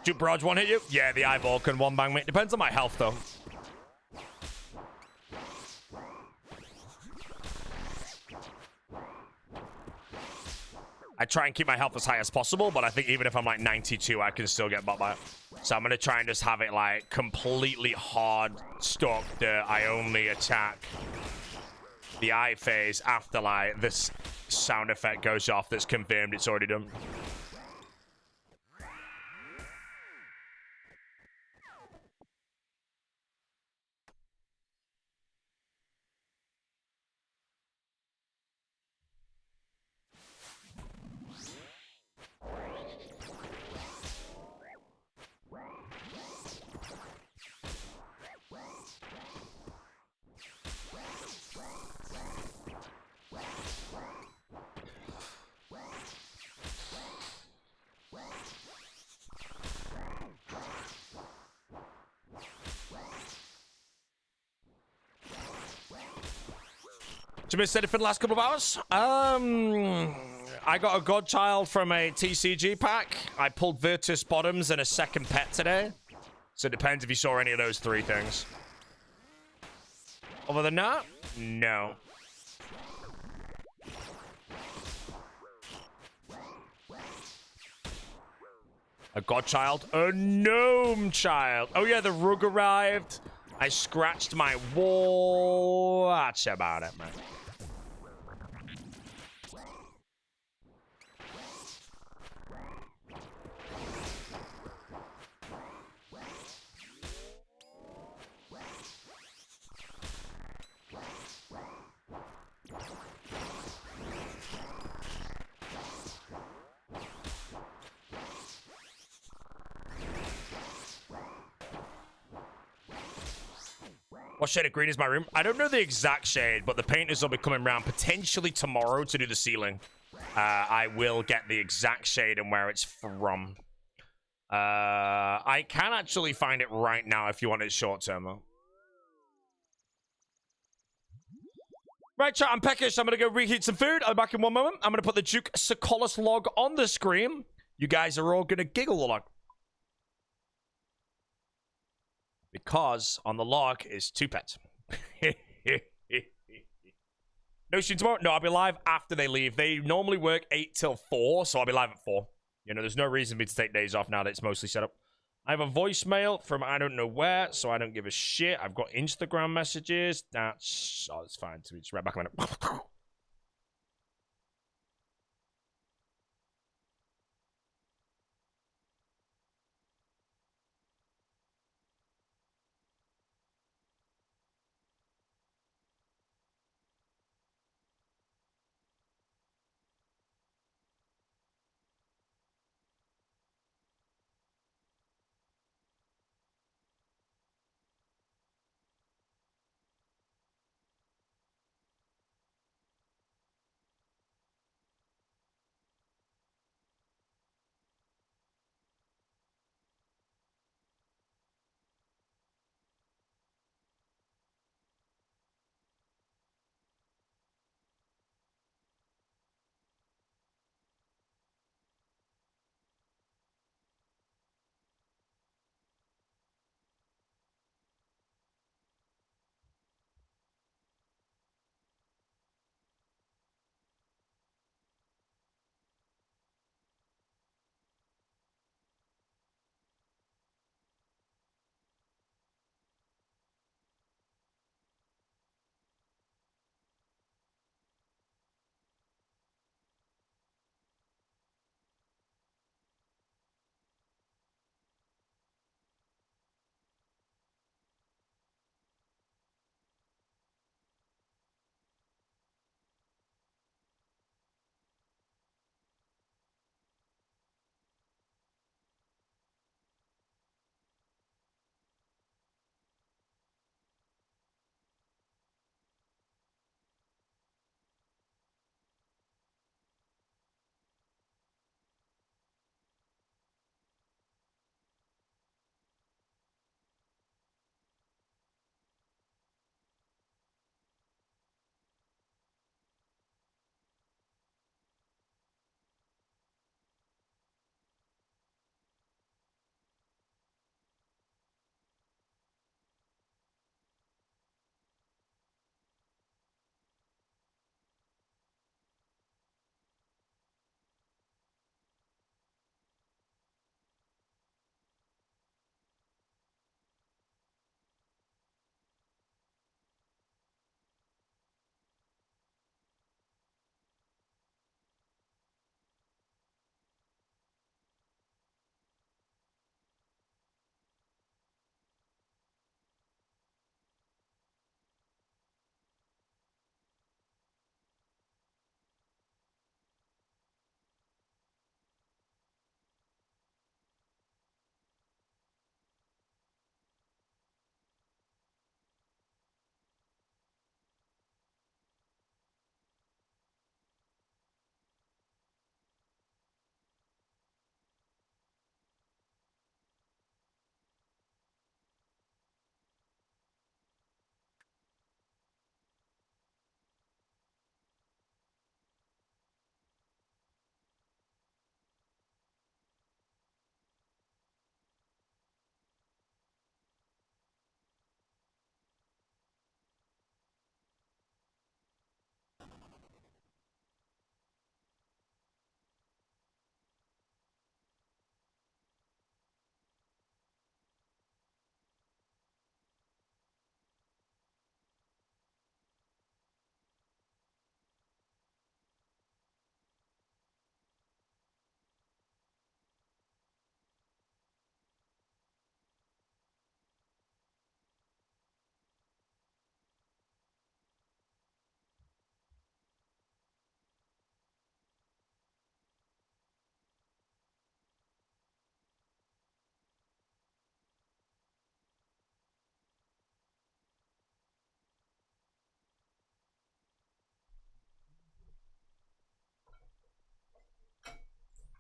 Duke Barrage one hit you? Yeah, the eyeball can one bang me. Depends on my health, though. I try and keep my health as high as possible, but I think even if I'm like 92, I can still get bot by it. So I'm going to try and just have it like completely hard stuck that I only attack the eye phase after like this sound effect goes off that's confirmed it's already done. You missed anything the last couple of hours? I got a godchild from a TCG pack. I pulled Virtus Bottoms and a second pet today. So it depends if you saw any of those three things. Other than that, no. A godchild? A gnome child. Oh yeah, the rug arrived. I scratched my wall. That's about it, man. What shade of green is my room? I don't know the exact shade, but the painters will be coming around potentially tomorrow to do the ceiling. I will get the exact shade and where it's from. I can actually find it right now if you want it short term, though. Right, chat, I'm peckish. I'm going to go reheat some food. I'll be back in one moment. I'm going to put the Duke Sicalis log on the screen. You guys are all going to giggle a lot. because on the log is 2 pets. No stream tomorrow? No, I'll be live after they leave. They normally work 8 till 4, so I'll be live at 4. You know, there's no reason for me to take days off now that it's mostly set up. I have a voicemail from I don't know where, so I don't give a shit. I've got Instagram messages. That's fine. So it's right back a minute.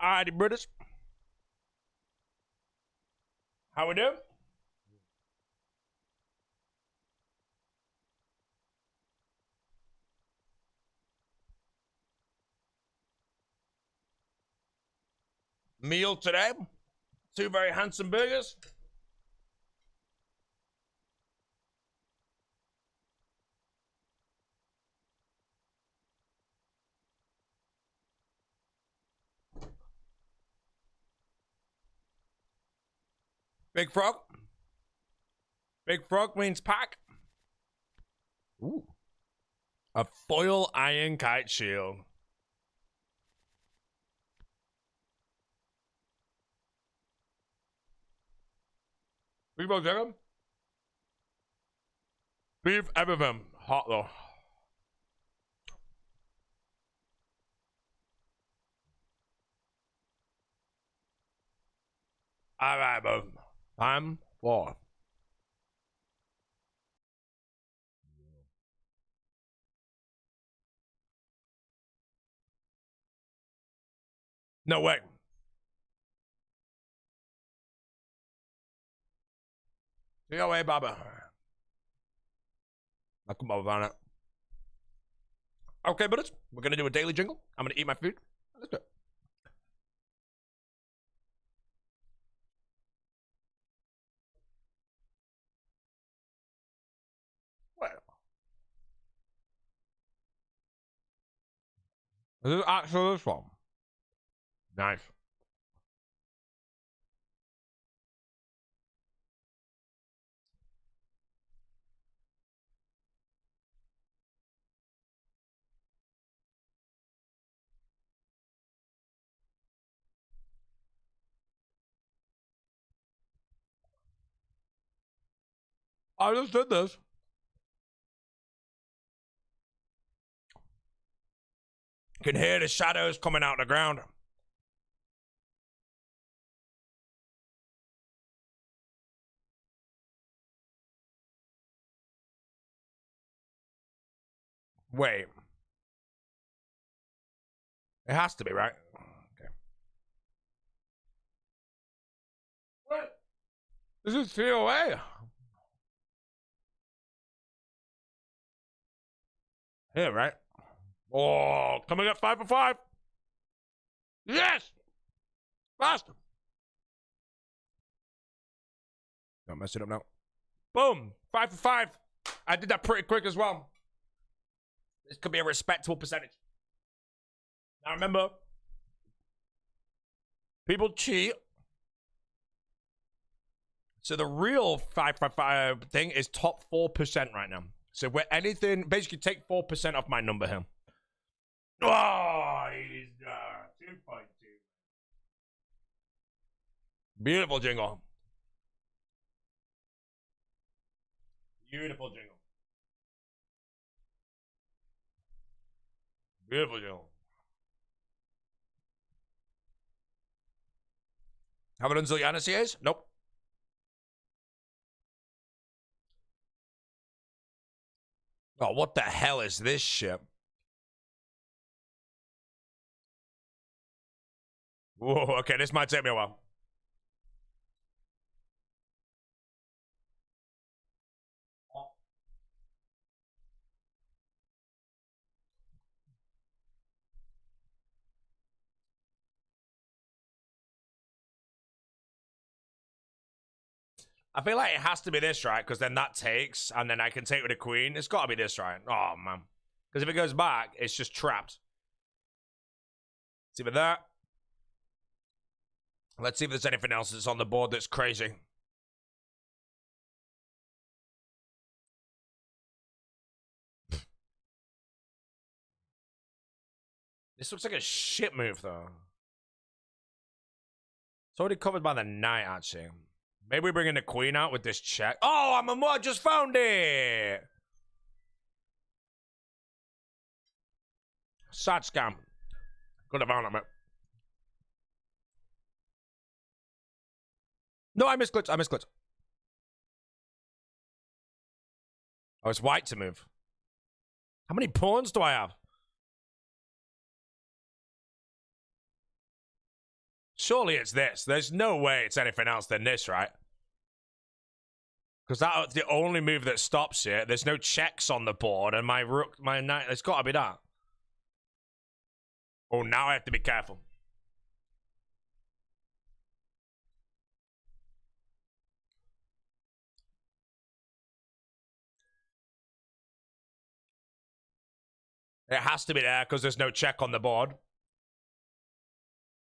Alrighty, British. How we doing? Meal today. 2 very handsome burgers. Big frog. Big frog means pack. Ooh. A foil iron kite shield. Beef chicken. Beef everything. Hot though. Alright, boom. Time for. No way. No way, Baba. I come over on it. Okay, buddies. We're gonna do a daily jingle. I'm gonna eat my food. Let's go. What? This is actually this one. Nice. I just did this. Can hear the shadows coming out of the ground. Wait. It has to be, right? Okay. What? This is COA. Yeah, right? Oh, coming up 5 for 5. Yes! Faster. Don't mess it up now. Boom. 5 for 5. I did that pretty quick as well. This could be a respectable percentage. Now remember, people cheat. So the real 5 for 5 thing is top 4% right now. So we're anything, basically take 4% off my number here. Oh, he's 2.2. Beautiful jingle. Beautiful jingle. Beautiful jingle. Have it until Yanis is? Nope. Oh, what the hell is this shit? Whoa, okay, this might take me a while. I feel like it has to be this, right? Because then that takes, and then I can take with the queen. It's got to be this, right? Oh, man. Because if it goes back, it's just trapped. It's either that. Let's see if there's anything else that's on the board that's crazy. This looks like a shit move, though. It's already covered by the knight, actually. Maybe we bring in the queen out with this check. Oh, I'm a mod, just found it. Sad scam. Could have found it. No, I misclicked. I misclicked. Oh, it's white to move. How many pawns do I have? Surely it's this. There's no way it's anything else than this, right? Because that's the only move that stops it. There's no checks on the board, and my rook, my knight, it's got to be that. Oh, now I have to be careful. It has to be there because there's no check on the board.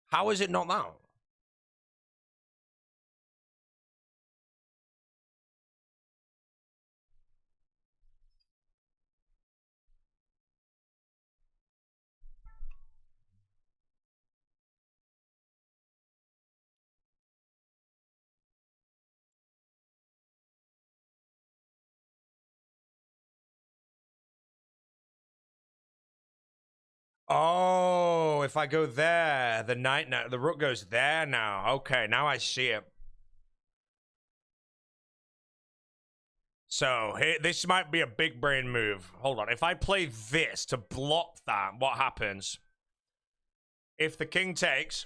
How is it not that? Oh, if I go there, the knight now, the rook goes there now. Okay, now I see it. So here, this might be a big brain move. Hold on. If I play this to block that, what happens? If the king takes,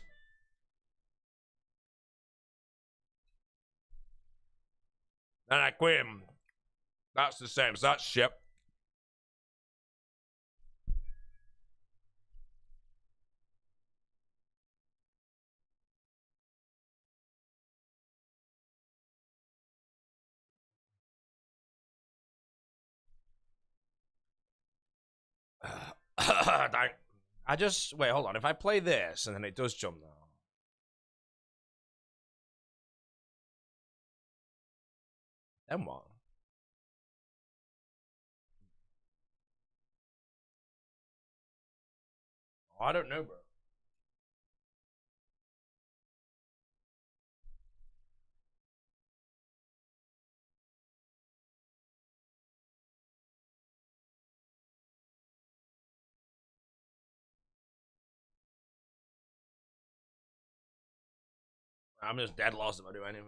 then I queen. That's the same. So that's shit. Dang. I just wait. Hold on. If I play this and then it does jump now, then what? Oh, I don't know, bro. I'm just dead lost if I do anything.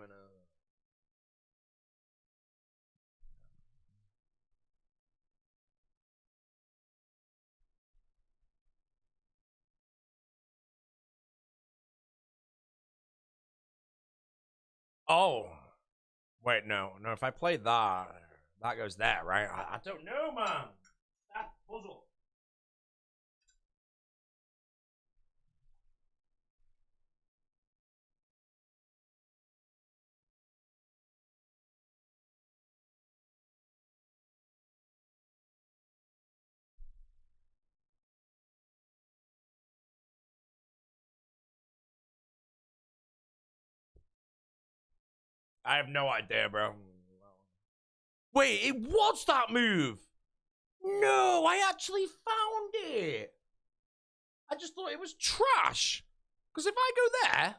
Oh, wait, no. If I play that, that goes there, right? I don't know, man. That puzzle. I have no idea, bro. Wait, it was that move. No, I actually found it. I just thought it was trash. Because if I go there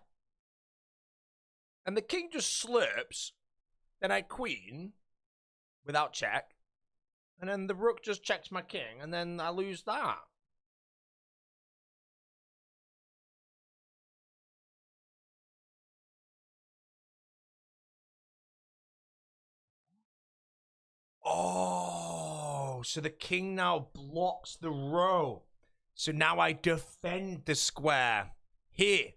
and the king just slurps, then I queen without check, and then the rook just checks my king, and then I lose that. Oh, so the king now blocks the row. So now I defend the square here.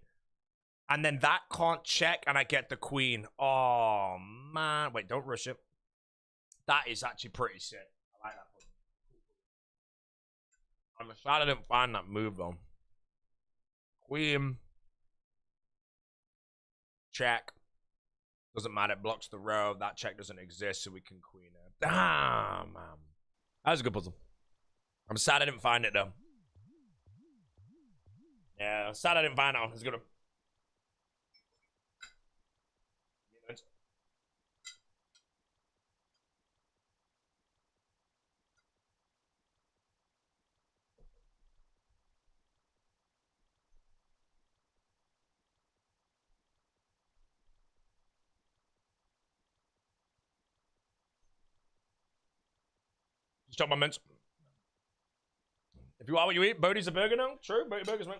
And then that can't check, and I get the queen. Oh, man. Wait, don't rush it. That is actually pretty sick. I like that one. I'm sad I didn't find that move, though. Queen. Check. Doesn't matter. It blocks the row. That check doesn't exist, so we can queen it. Damn, man. That was a good puzzle. I'm sad I didn't find it, though. Yeah, sad I didn't find it. It's good. Just chop my mince. If you are what you eat, Bodie's a burger now. True, Bodie burgers, mate.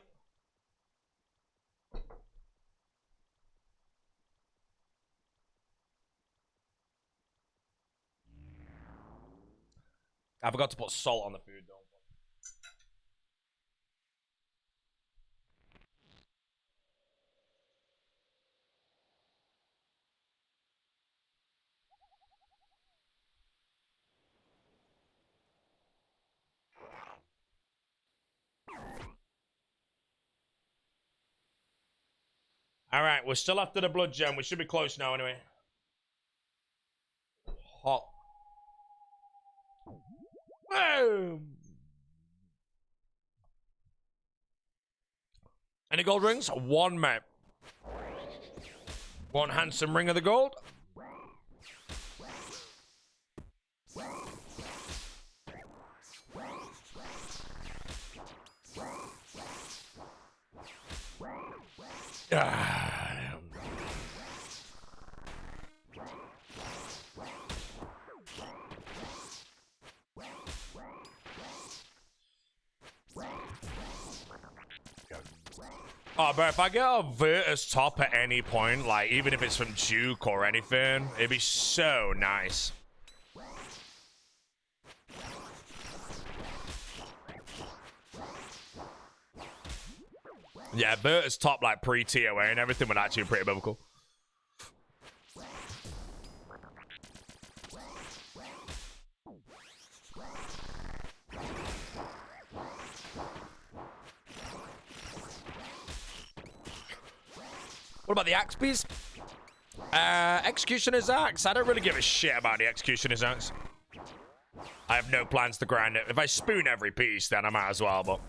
I forgot to put salt on the food, though. All right, we're still after the blood gem. We should be close now, anyway. Hot. Boom. Any gold rings? One, mate. One handsome ring of the gold. Oh, but if I get a Virtus top at any point, like, even if it's from Duke or anything, it'd be so nice. Yeah, Virtus top, like, pre-TOA and everything would actually be pretty biblical. What about the axe piece? Executioner's axe. I don't really give a shit about the Executioner's axe. I have no plans to grind it. If I spoon every piece, then I might as well, but...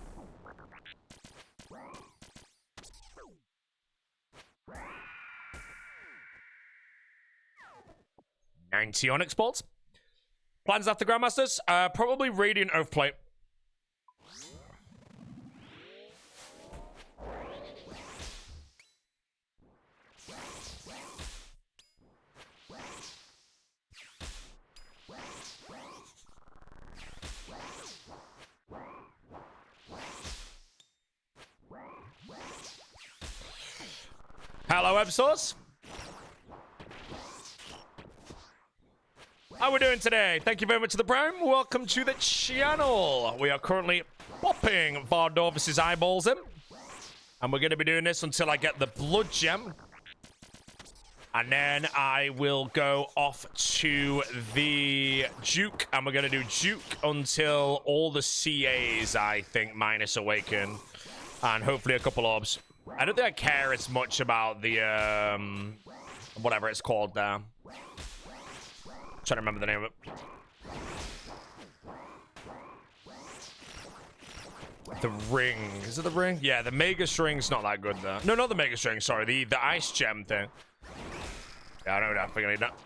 $90 Onyx bolts. Plans after Grandmasters? Probably Radiant Oathplate. Hello, Websource. How we doing today? Thank you very much to the Prime. Welcome to the channel. We are currently popping Vardorvis's eyeballs in. And we're going to be doing this until I get the blood gem. And then I will go off to the Duke. And we're going to do Duke until all the CAs, I think, minus Awaken. And hopefully a couple orbs. I don't think I care as much about the, whatever it's called there. Trying to remember the name of it. The ring. Is it the ring? Yeah, the Mega String's not that good, though. No, not the Mega String, sorry. The Ice Gem thing. Yeah, I know that. I need that.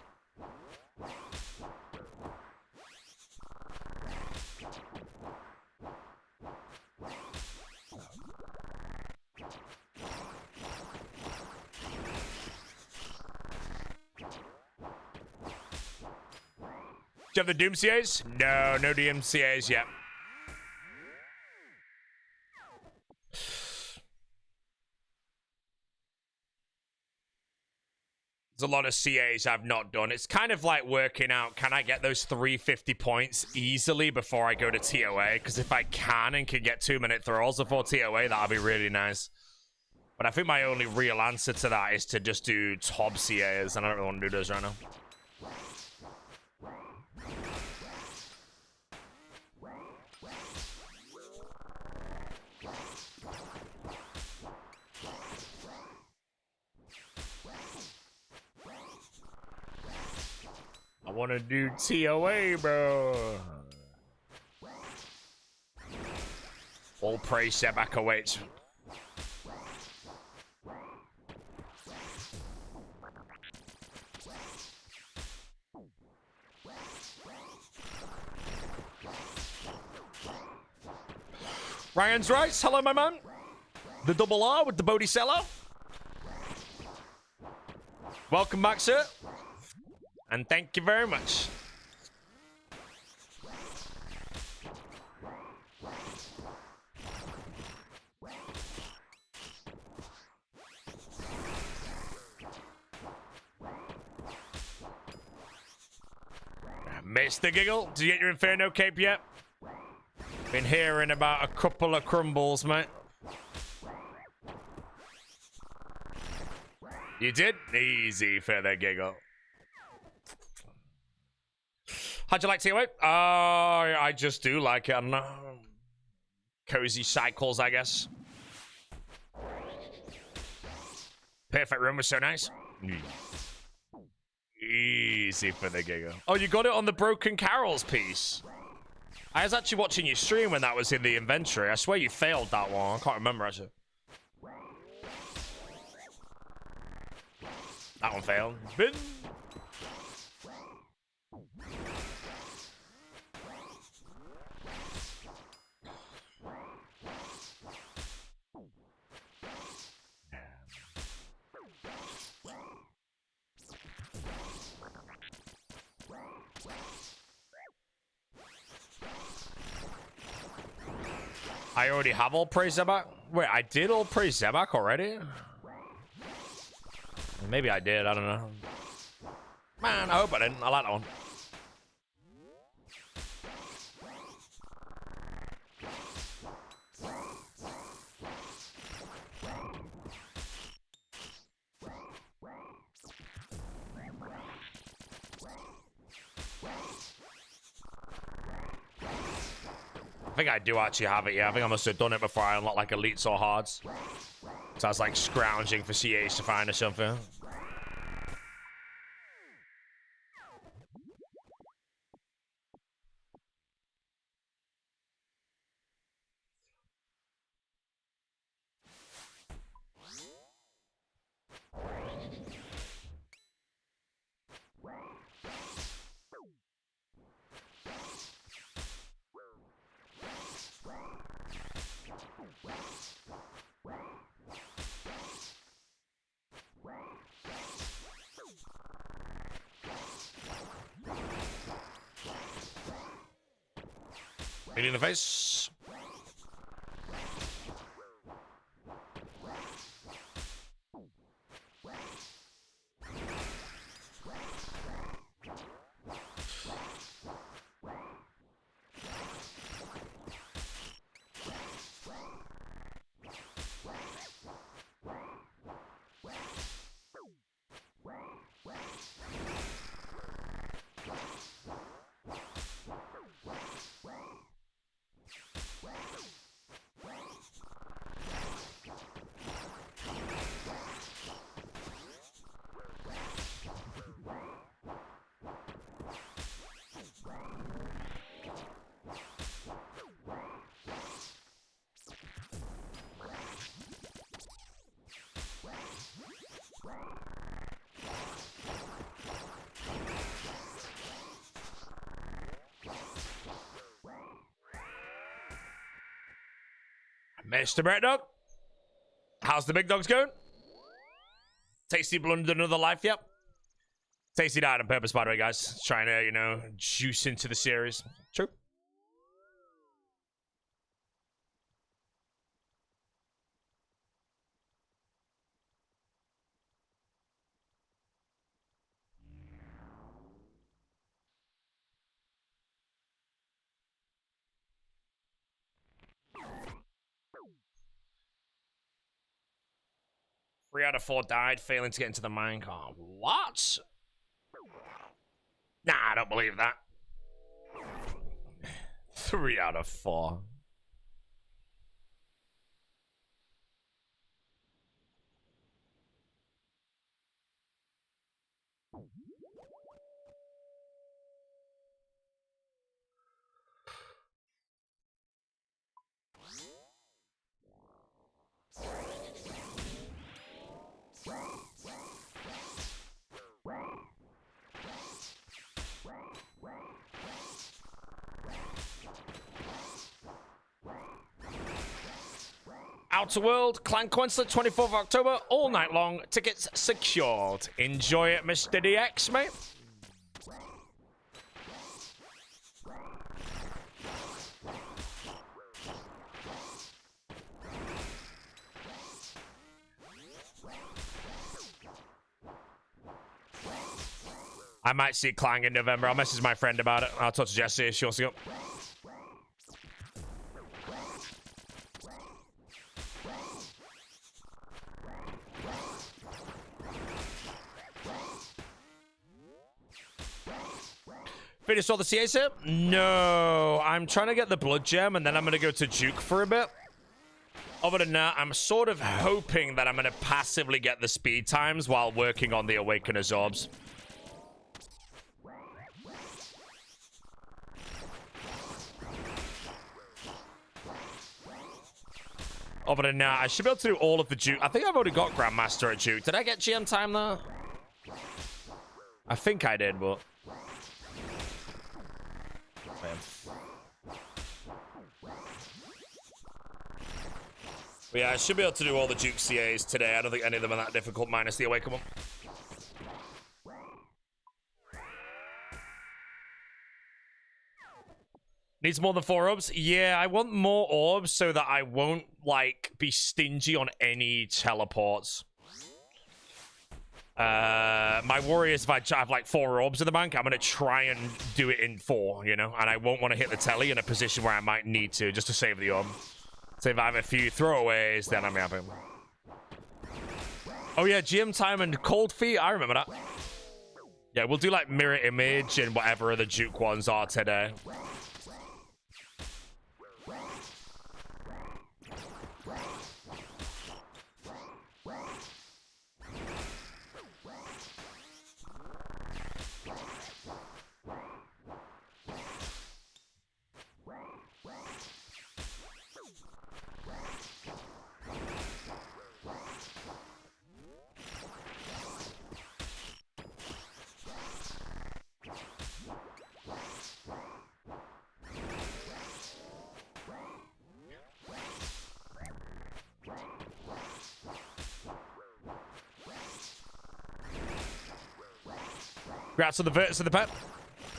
Do you have the Doomsayers? No, no DMCAs yet. There's a lot of CAs I've not done. It's kind of like working out, can I get those 350 points easily before I go to TOA? Because if I can and can get 2-minute thralls before TOA, that'll be really nice. But I think my only real answer to that is to just do top CAs, and I don't really want to do those right now. I want to do TOA, bro. All praise setback awaits. Ryan's Rice, hello, my man. The double R with the Bodhicello. Welcome back, sir. And thank you very much. Mr. Giggle, did you get your Inferno cape yet? Been hearing about a couple of crumbles, mate. You did? Easy for the Giggle. How'd you like TOA? I just do like it. I don't know. Cozy cycles, I guess. Perfect room was so nice. Easy for the Giggle. Oh, you got it on the Broken Carols piece. I was actually watching your stream when that was in the inventory. I swear you failed that one. I can't remember, actually. That one failed. Bin. I already have all praise about. Wait, I did all praise Zebak already? Maybe I did, I don't know. Man, I hope I didn't. I like that one. I think I do actually have it, yeah. I think I must have done it before I unlocked like elites or hards. So I was like scrounging for CAs to find or something. Hit in the face. Mr. Brett Dog, how's the big dogs going? Tasty blundered another life, yep. Tasty died on purpose, by the way, guys. Trying to, you know, juice into the series. True. Three out of 4 died, failing to get into the minecart. What? Nah, I don't believe that. 3 out of 4. Outer World, Clan Quenster, 24th of October, all night long. Tickets secured. Enjoy it, Mr. DX, mate. I might see Clang in November. I'll message my friend about it. I'll talk to Jessie if she wants to go. Finished all the CAs here? No. I'm trying to get the blood gem, and then I'm going to go to Duke for a bit. Other than that, I'm sort of hoping that I'm going to passively get the speed times while working on the Awakener's Orbs. Other than that, I should be able to do all of the Duke. I think I've already got Grandmaster at Duke. Did I get GM time there? I think I did, but... But yeah, I should be able to do all the Duke CAs today. I don't think any of them are that difficult, minus the Awaken one. Needs more than 4 orbs? Yeah, I want more orbs so that I won't, like, be stingy on any teleports. My worry is if I have, like, 4 orbs in the bank, I'm going to try and do it in 4, you know? And I won't want to hit the telly in a position where I might need to, just to save the orb. So if I have a few throwaways, then I'm happy. Oh, yeah, GM time and cold feet. I remember that. Yeah, we'll do, like, mirror image and whatever the Duke ones are today. Congrats on the Virtus of the pet.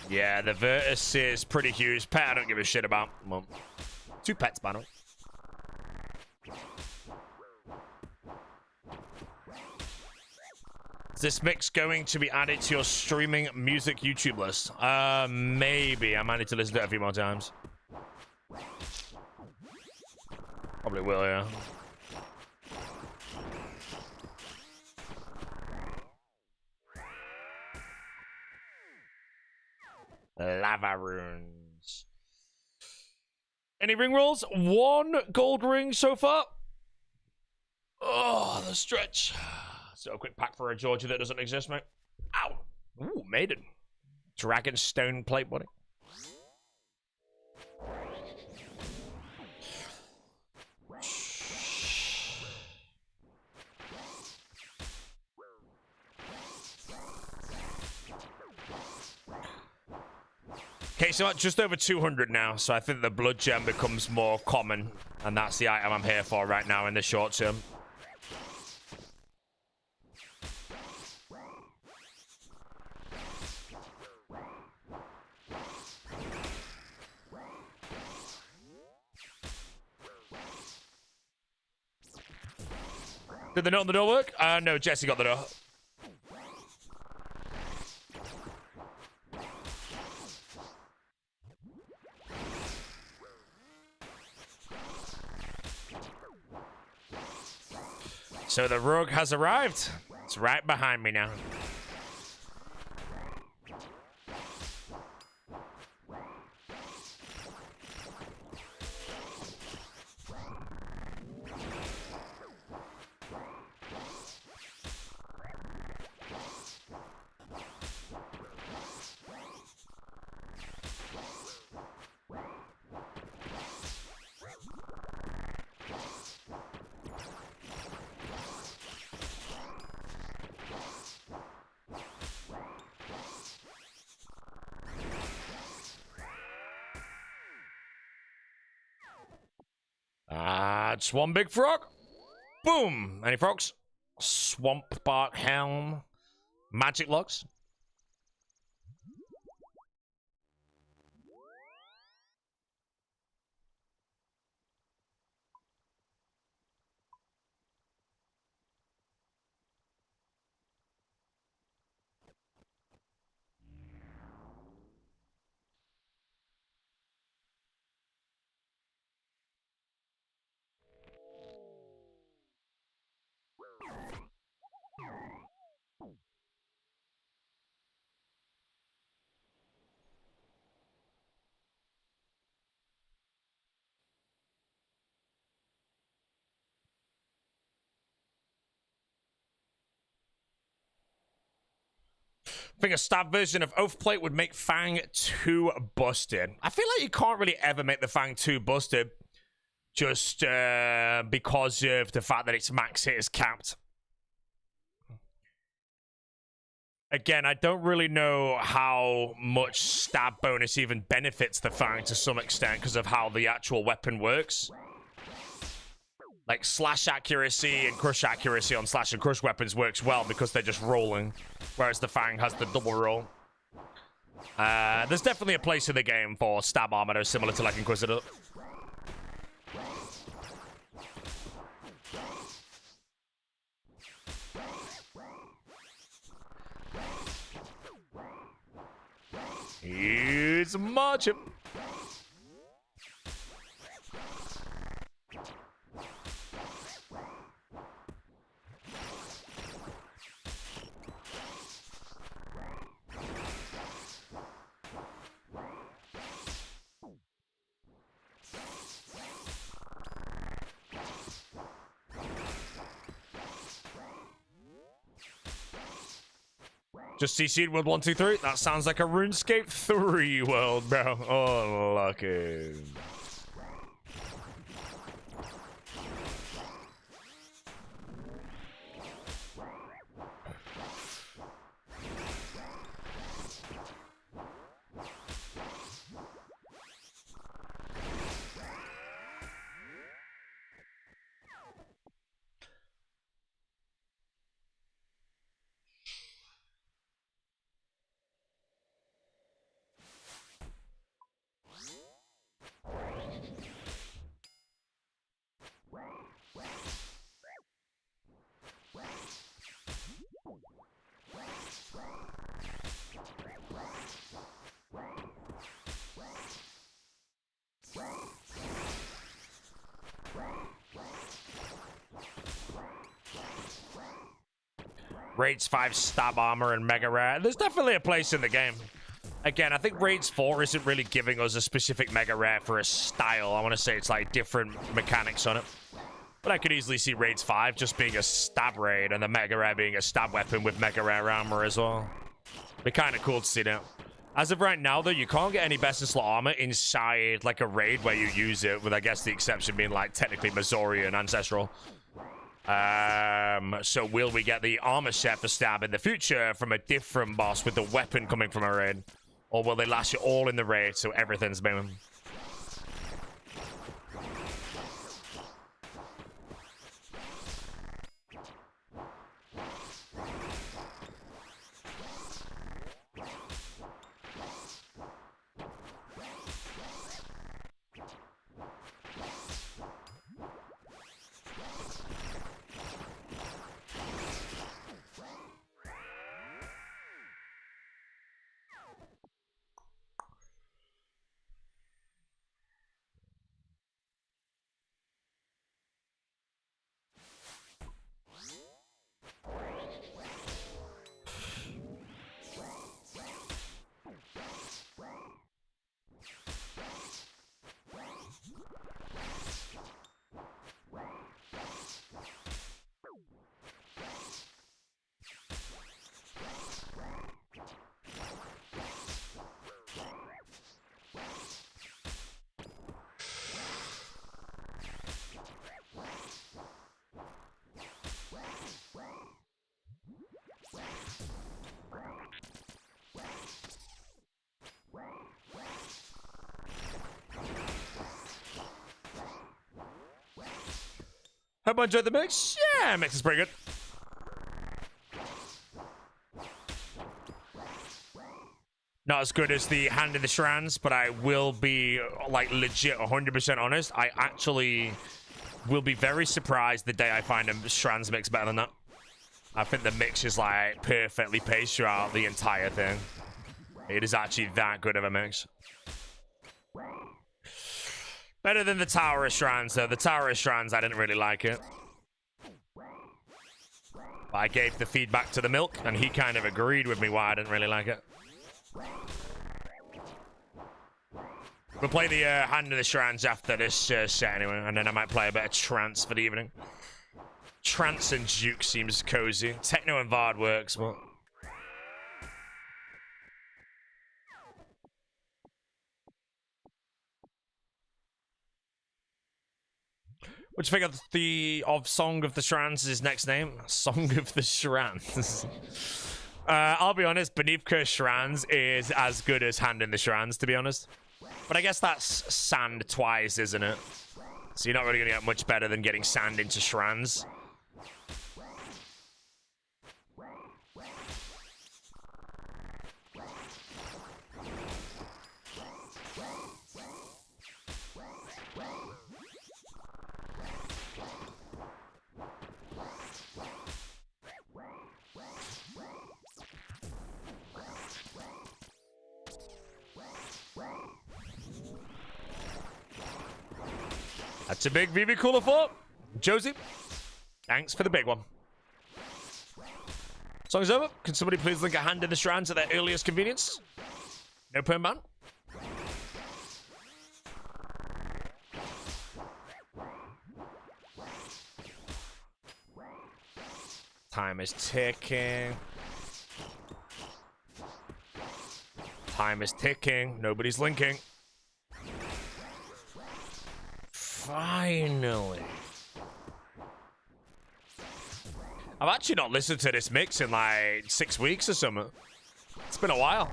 Yeah, the Virtus is pretty huge. Pet I don't give a shit about. Well, 2 pets, by the way. Is this mix going to be added to your streaming music YouTube list? Maybe. I might need to listen to it a few more times. Probably will, yeah. Lava runes. Any ring rolls? 1 gold ring so far. Oh, the stretch. So a quick pack for a Georgia that doesn't exist, mate. Ow. Ooh, maiden. Dragon stone plate, buddy. Okay, so just over 200 now, so I think the blood gem becomes more common, and that's the item I'm here for right now in the short term. Did the note on the door work? No, Jesse got the door. So the rogue has arrived. It's right behind me now. Just one big frog. Boom. Any frogs? Swamp bark helm. Magic logs. I think a stab version of Oath Plate would make Fang too busted. I feel like you can't really ever make the Fang too busted just because of the fact that its max hit is capped. Again, I don't really know how much stab bonus even benefits the Fang to some extent because of how the actual weapon works. Like, slash accuracy and crush accuracy on slash and crush weapons works well because they're just rolling, whereas the Fang has the double roll. There's definitely a place in the game for stab armor that is similar to like Inquisitor. He's marching. Just CC'd World 123. That sounds like a RuneScape 3 world, bro. Oh, lucky. Raids 5 stab armor and mega rare. There's definitely a place in the game. Again, I think Raids 4 isn't really giving us a specific mega rare for a style. I want to say it's like different mechanics on it. But I could easily see Raids 5 just being a stab raid and the mega rare being a stab weapon with mega rare armor as well. Be kind of cool to see that. As of right now, though, you can't get any best in slot armor inside like a raid where you use it, with I guess the exception being like technically Missouri and Ancestral. So will we get the armor set for stab in the future from a different boss with the weapon coming from a raid? Or will they last you all in the raid so everything's booming? Hope I enjoyed the mix. Yeah, mix is pretty good. Not as good as the Hand in the Strands, but I will be like legit 100% honest. I actually will be very surprised the day I find a Strands mix better than that. I think the mix is like perfectly paced throughout the entire thing. It is actually that good of a mix. Better than the Tower of Strands, though. The Tower of Strands, I didn't really like it. But I gave the feedback to the Milk, and he kind of agreed with me why I didn't really like it. We'll play the Hand of the Strands after this set anyway, and then I might play a bit of Trance for the evening. Trance and Juke seems cozy. Techno and Vard works, but... What do you think of Song of the Strands' his next name? Song of the Strands. I'll be honest, Beneath Cursed Strands is as good as Hand in the Strands, to be honest. But I guess that's sand twice, isn't it? So you're not really going to get much better than getting sand into Strands. That's a big VV Cooler 4. Josie, thanks for the big one. Song's over. Can somebody please link a hand in the strands at their earliest convenience? No perm ban. Time is ticking. Time is ticking. Nobody's linking. Finally. I've actually not listened to this mix in like 6 weeks or something. It's been a while.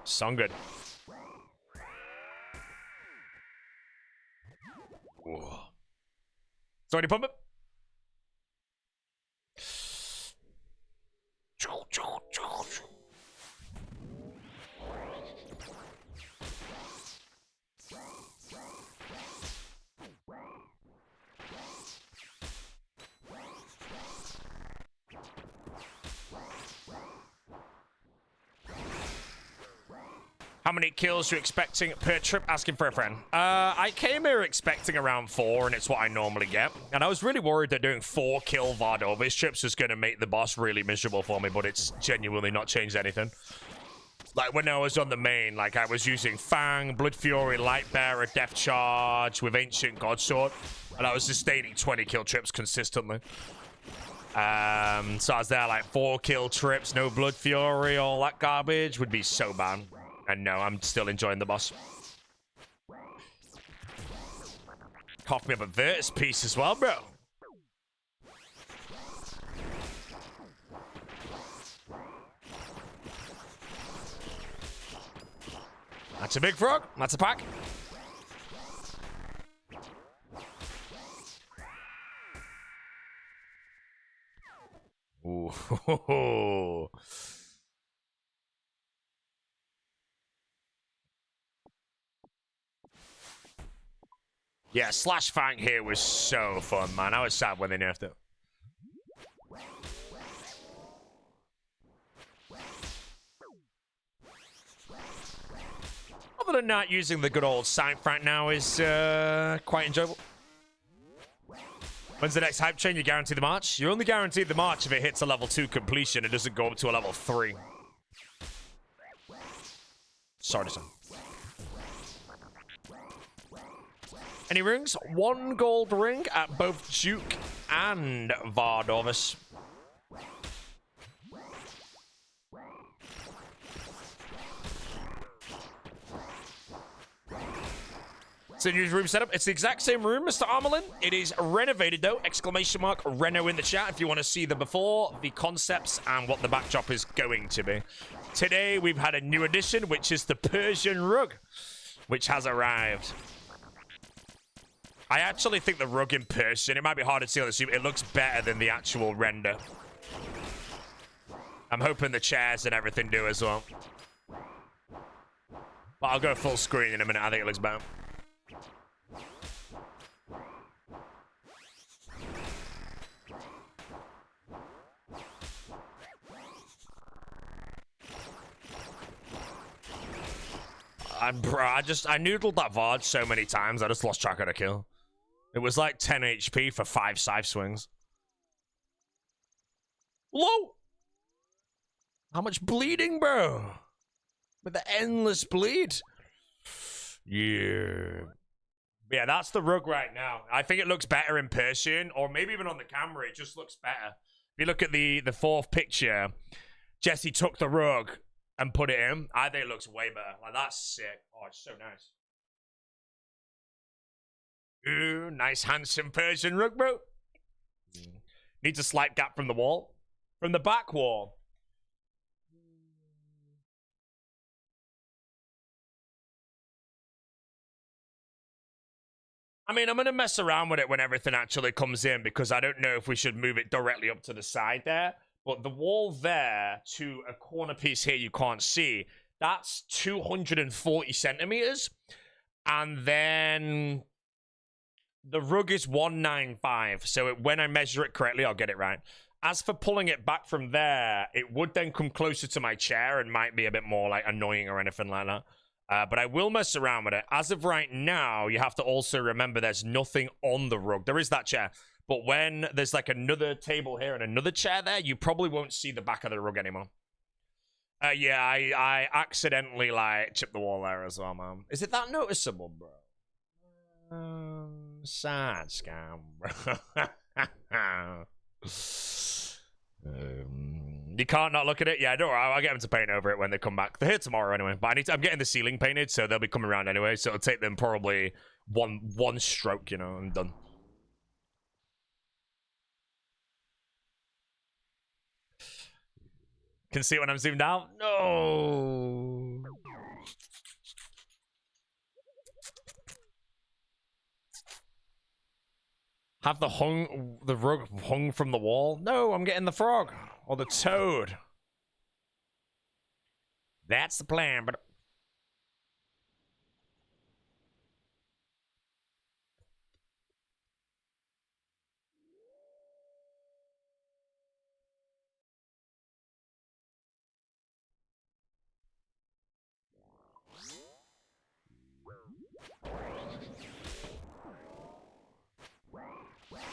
Song good. Sorry to pump it. How many kills are you expecting per trip? Asking for a friend. I came here expecting around 4, and it's what I normally get. And I was really worried that doing 4 kill Vardovis trips was going to make the boss really miserable for me, but it's genuinely not changed anything. Like, when I was on the main, like, I was using Fang, Blood Fury, Lightbearer, Death Charge with Ancient Godsword, and I was sustaining 20 kill trips consistently. So I was there, like, 4 kill trips, no Blood Fury, all that garbage would be so bad. And no, I'm still enjoying the boss. Cough me up a Virtus piece as well, bro. That's a big frog. That's a pack. Ooh. Yeah, Slash Fang here was so fun, man. I was sad when they nerfed it. Other than not, using the good old Sight right now is quite enjoyable. When's the next hype train? You guarantee the March? You're only guaranteed the March if it hits a level 2 completion. It doesn't go up to a level 3. Sorry to say. Any rings? 1 gold ring at both Duke and Vardovis. It's a new room setup. It's the exact same room, Mr. Armelin. It is renovated, though. Exclamation mark, Reno in the chat if you want to see the before, the concepts, and what the backdrop is going to be. Today, we've had a new addition, which is the Persian rug, which has arrived. I actually think the rug in person, it might be harder to see on the Zoom, it looks better than the actual render. I'm hoping the chairs and everything do as well. But I'll go full screen in a minute. I think it looks better. Bro, I noodled that Vard so many times, I just lost track of the kill. It was like 10 HP for 5 scythe swings. Low! How much bleeding, bro? With the endless bleed. Yeah. Yeah, that's the rug right now. I think it looks better in person, or maybe even on the camera, it just looks better. If you look at the 4th picture, Jesse took the rug and put it in. I think it looks way better. Like, that's sick. Oh, it's so nice. Ooh, nice, handsome Persian rug, bro. Needs a slight gap from the wall. From the back wall. I mean, I'm going to mess around with it when everything actually comes in, because I don't know if we should move it directly up to the side there. But the wall there to a corner piece here you can't see, that's 240 centimeters. And then the rug is 195. So when I measure it correctly, I'll get it right. As for pulling it back from there, it would then come closer to my chair and might be a bit more like annoying or anything like that. But I will mess around with it. As of right now, you have to also remember there's nothing on the rug. There is that chair. But when there's like another table here and another chair there, you probably won't see the back of the rug anymore. Yeah, I accidentally like chipped the wall there as well, man. Is it that noticeable, bro? Sad scam, bro. You can't not look at it. Yeah, don't worry. I'll get them to paint over it when they come back. They're here tomorrow anyway. But I'm getting the ceiling painted, so they'll be coming around anyway. So it'll take them probably one stroke, you know, and done. Can see it when I'm zoomed out. No. Have the rug hung from the wall? No, I'm getting the frog or the toad. That's the plan, but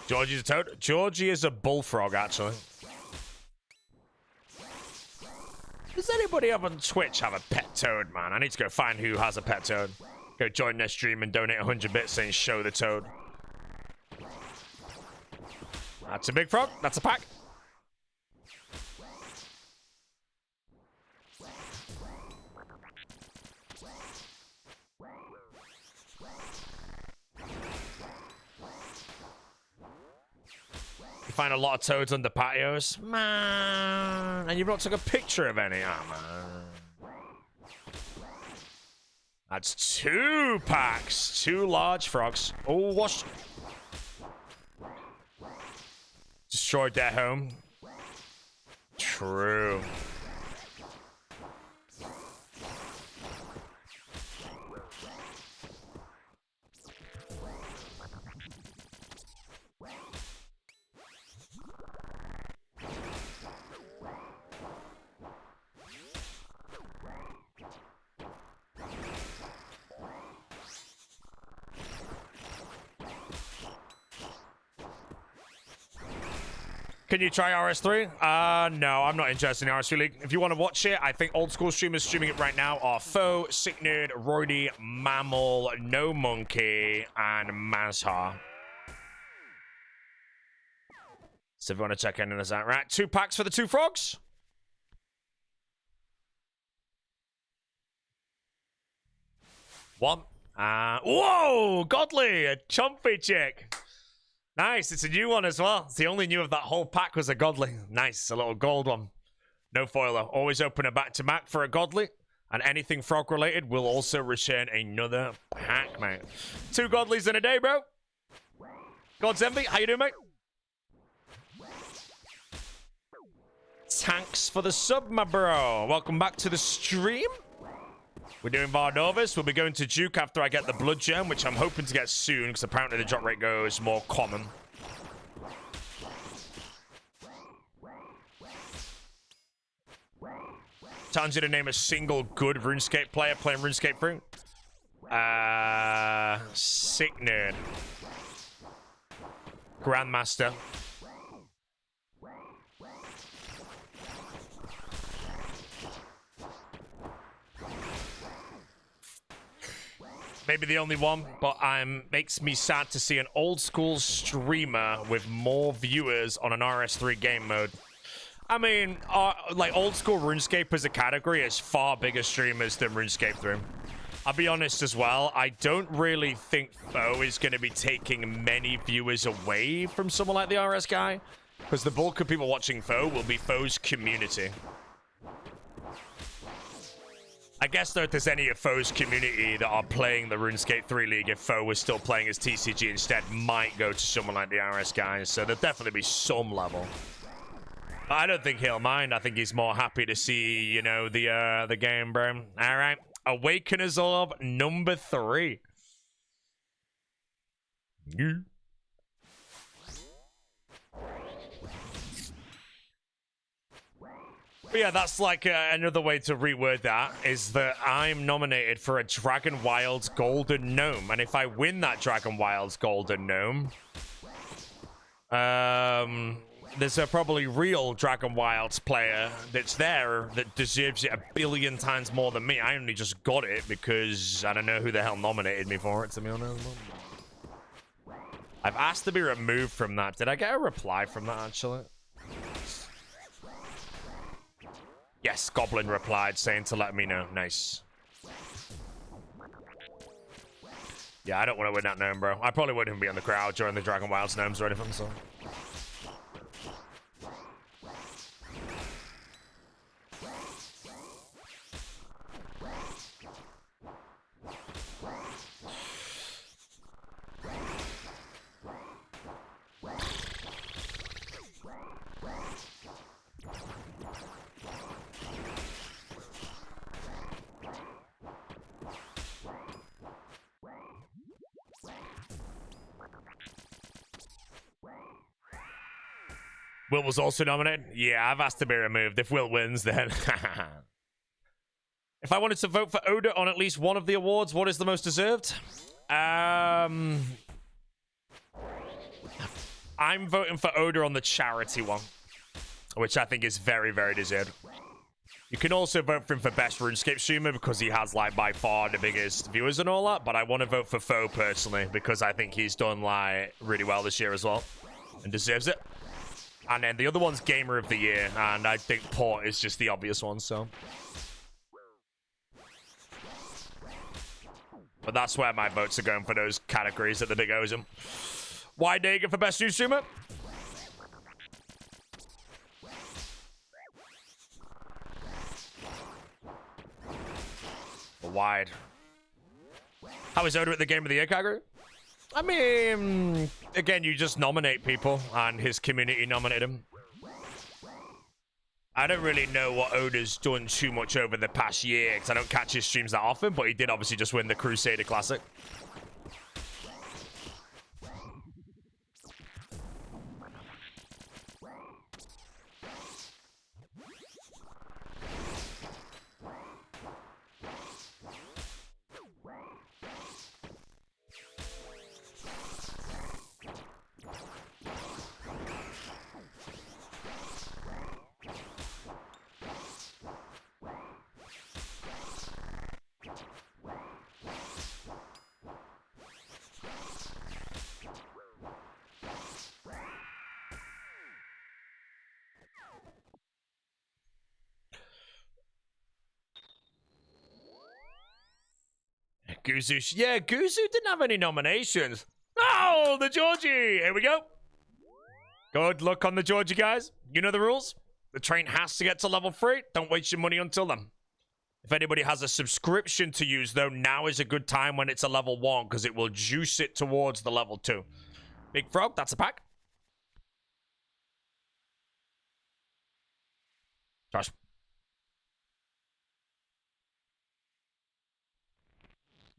Georgie's a toad. Georgie is a bullfrog, actually. Does anybody up on Twitch have a pet toad, man? I need to go find who has a pet toad. Go join their stream and donate 100 bits saying show the toad. That's a big frog. That's a pack. Find a lot of toads under patios, man, and you've not took a picture of any. Oh, man. That's 2 packs, 2 large frogs. Oh, watch. Destroyed their home. True. Can you try RS3? No, I'm not interested in RS3 League. If you want to watch it, I think old school streamers streaming it right now are Foe, Sick Nerd, Roydy, Mammal, No Monkey, and Mazhar. So if you want to check in on this out, right? 2 packs for the 2 frogs. One. Whoa! Godly! A chumpy chick. Nice, it's a new one as well. It's the only new of that whole pack was a godly. Nice, a little gold one. No foiler. Always open a back-to-back for a godly. And anything frog-related will also return another pack, mate. 2 godlies in a day, bro. God's Envy, how you doing, mate? Thanks for the sub, my bro. Welcome back to the stream. We're doing Vardovis. We'll be going to Duke after I get the Blood Gem, which I'm hoping to get soon, because apparently the drop rate goes more common. Challenge you to name a single good RuneScape player playing RuneScape 3. Sick Nerd. Grandmaster. Maybe the only one, but makes me sad to see an old school streamer with more viewers on an RS3 game mode. I mean, like old school RuneScape as a category is far bigger streamers than RuneScape 3. I'll be honest as well, I don't really think Foe is going to be taking many viewers away from someone like the RS guy, because the bulk of people watching Foe will be Foe's community. I guess, though, if there's any of Foe's community that are playing the RuneScape 3 League, if Foe was still playing as TCG instead, might go to someone like the RS guys. So there'll definitely be some level. But I don't think he'll mind. I think he's more happy to see, you know, the game, bro. All right. Awakener's Orb number 3. But yeah, that's like another way to reword that, is that I'm nominated for a Dragon Wilds Golden Gnome. And if I win that Dragon Wilds Golden Gnome, there's a probably real Dragon Wilds player that's there that deserves it 1 billion times more than me. I only just got it because I don't know who the hell nominated me for it, to be honest. I've asked to be removed from that. Did I get a reply from that, actually? Yes, Goblin replied saying to let me know. Nice. Yeah, I don't want to win that gnome, bro. I probably wouldn't even be on the crowd during the Dragon Wilds gnomes or anything, so... Will was also nominated? Yeah, I've asked to be removed. If Will wins, then... If I wanted to vote for Oda on at least one of the awards, what is the most deserved? I'm voting for Oda on the charity one, which I think is very, very deserved. You can also vote for him for best RuneScape streamer because he has, like, by far the biggest viewers and all that, but I want to vote for Foe personally because I think he's done, like, really well this year as well and deserves it. And then the other one's Gamer of the Year, and I think Port is just the obvious one, so. But that's where my votes are going for those categories at the big Hcim. Why Dager for best new streamer? Wide. How is Oda at the Game of the Year category? I mean, again, you just nominate people, and his community nominated him. I don't really know what Oda's done too much over the past year, because I don't catch his streams that often, but he did obviously just win the Crusader Classic. Guzu, yeah, Guzu didn't have any nominations. Oh, the Georgie! Here we go. Good luck on the Georgie, guys. You know the rules. The train has to get to level 3. Don't waste your money until then. If anybody has a subscription to use, though, now is a good time when it's a level 1, because it will juice it towards the level 2. Big Frog, that's a pack. Josh.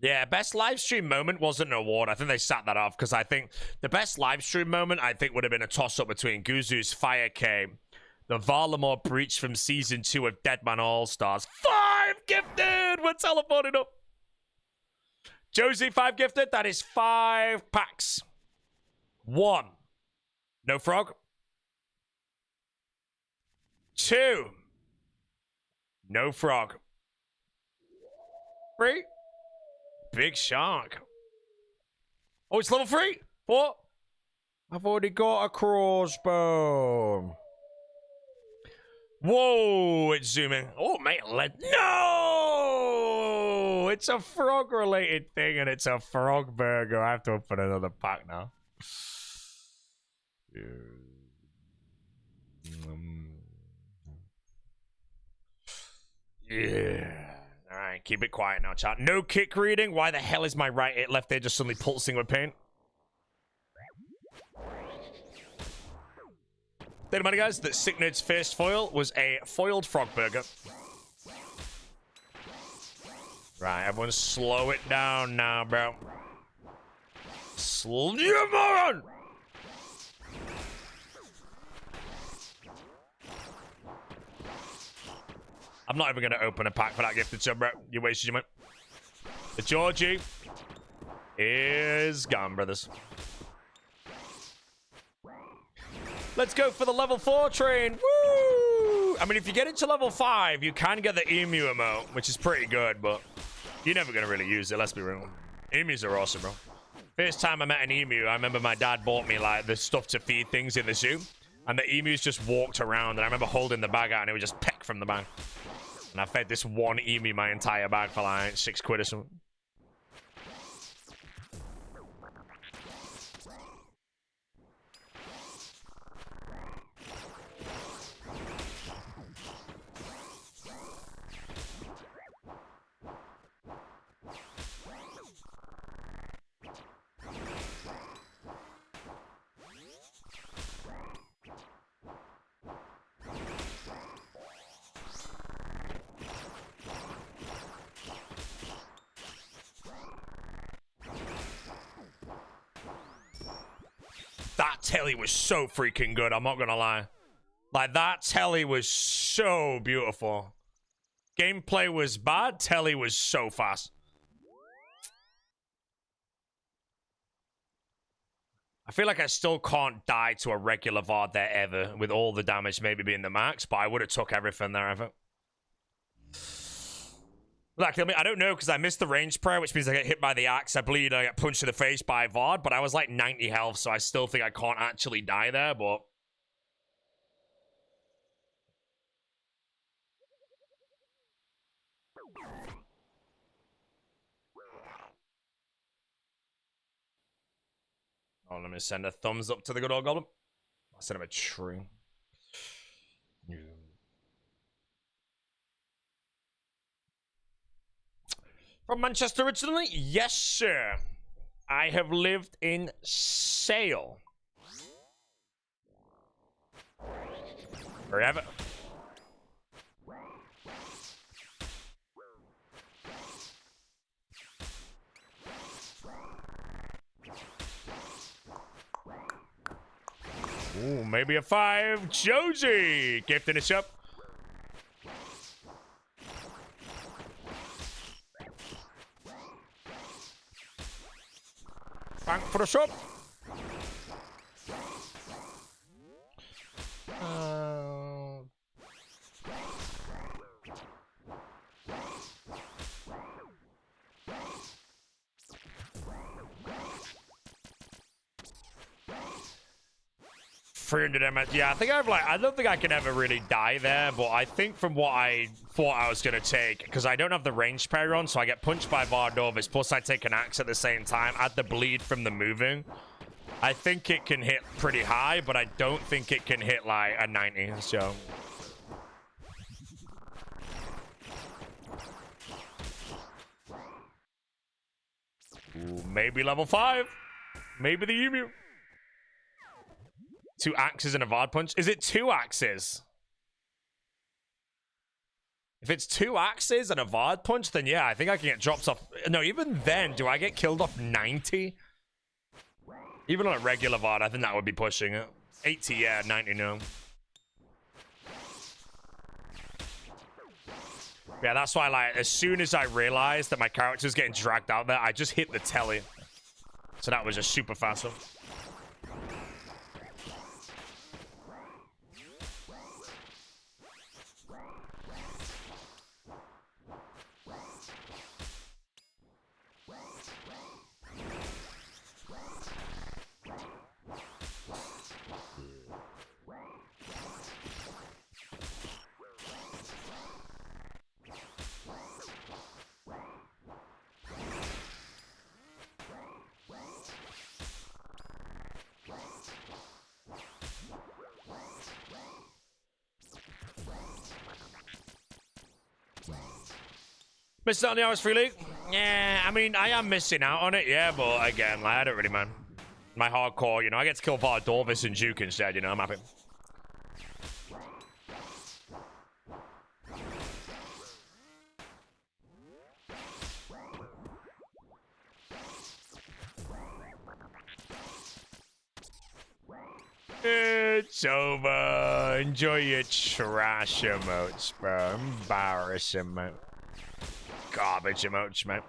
Yeah, best live stream moment wasn't an award. I think they sat that off because I think the best live stream moment, I think, would have been a toss-up between Guzu's Fire K, the Varlamore breach from Season 2 of Deadman All-Stars. 5 gifted! We're teleporting up. Josie, 5 gifted. That is 5 packs. 1. No frog. 2. No frog. 3. Big shark. Oh, it's level 3. 4. I've already got a crossbow. Whoa, it's zooming. Oh, mate, no! It's a frog-related thing, and it's a frog burger. I have to open another pack now. Yeah. Alright, keep it quiet now, chat. No kick reading. Why the hell is my right left ear just suddenly pulsing with pain? Data money, guys, that Sicknerd's first foil was a foiled frog burger. Right, everyone slow it down now, bro. You moron! I'm not even going to open a pack for that gifted sub, bro. You wasted your money. The Georgie is gone, brothers. Let's go for the level 4 train. Woo! I mean, if you get into level 5, you can get the emu emote, which is pretty good, but you're never going to really use it, let's be real. Emus are awesome, bro. First time I met an emu, I remember my dad bought me, like, the stuff to feed things in the zoo, and the emus just walked around, and I remember holding the bag out, and it would just peck from the bag. And I fed this one emu my entire bag for, like, 6 quid or something. That telly was so freaking good, I'm not gonna lie. Like, that telly was so beautiful. Gameplay was bad, telly was so fast. I feel like I still can't die to a regular VOD there ever, with all the damage maybe being the max, but I would have took everything there, I think. Like, I mean, I don't know, because I missed the range prayer, which means I get hit by the axe, I bleed, I get punched in the face by VOD, but I was like 90 health, so I still think I can't actually die there, but... Oh, let me send a thumbs up to the good old goblin. I'll send him a tree. Yeah. From Manchester originally? Yes, sir. I have lived in Sale. Forever. Ooh, maybe a 5. Josie! Gifting us up. Thank for the sub. $300 MS. Yeah, I think I don't think I can ever really die there, but I think from what I thought I was gonna take, because I don't have the range parry on, so I get punched by Vardovis, plus I take an axe at the same time, add the bleed from the moving. I think it can hit pretty high, but I don't think it can hit like a 90, so... Ooh, maybe level 5. Maybe the emu. 2 axes and a Vard punch. Is it 2 axes? If it's 2 axes and a Vard punch, then yeah, I think I can get dropped off. No, even then, do I get killed off 90? Even on a regular Vard, I think that would be pushing it. 80, yeah, 90, no. Yeah, that's why, like, as soon as I realized that my character's getting dragged out there, I just hit the telly. So that was a super fast one. Missed out on the hours free league? Yeah, I mean, I am missing out on it, yeah, but again, like, I don't really, man. My hardcore, you know, I get to kill Vardorvis and Juke instead, you know, I'm happy. It's over. Enjoy your trash emotes, bro. Embarrassing, mate. Garbage emotes, mate.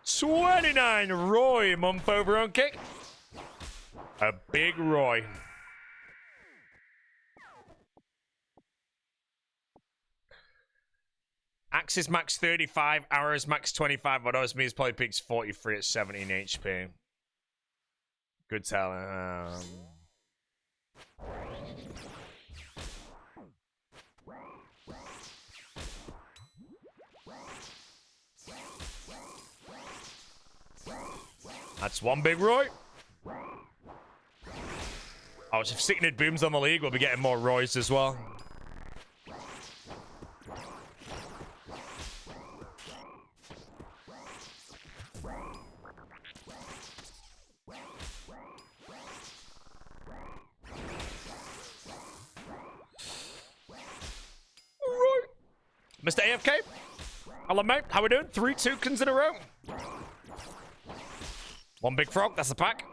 29 Roy month over on kick. A big Roy. Axis max 35, arrows max 25, but those means play peaks 43 at 17 HP. Good talent. That's one big Roy. Oh, so if Sicknid booms on the league, we'll be getting more Roys as well. Mr. AFK, hello mate, how we doing? 3 tokens in a row. One big frog, that's the pack.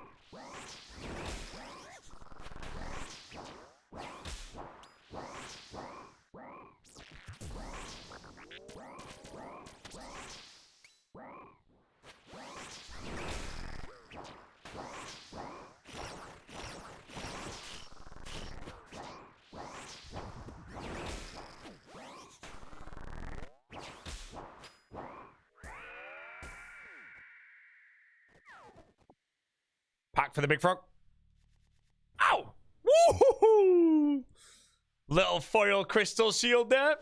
Pack for the big frog. Ow! Woohoo! Little foil crystal shield there.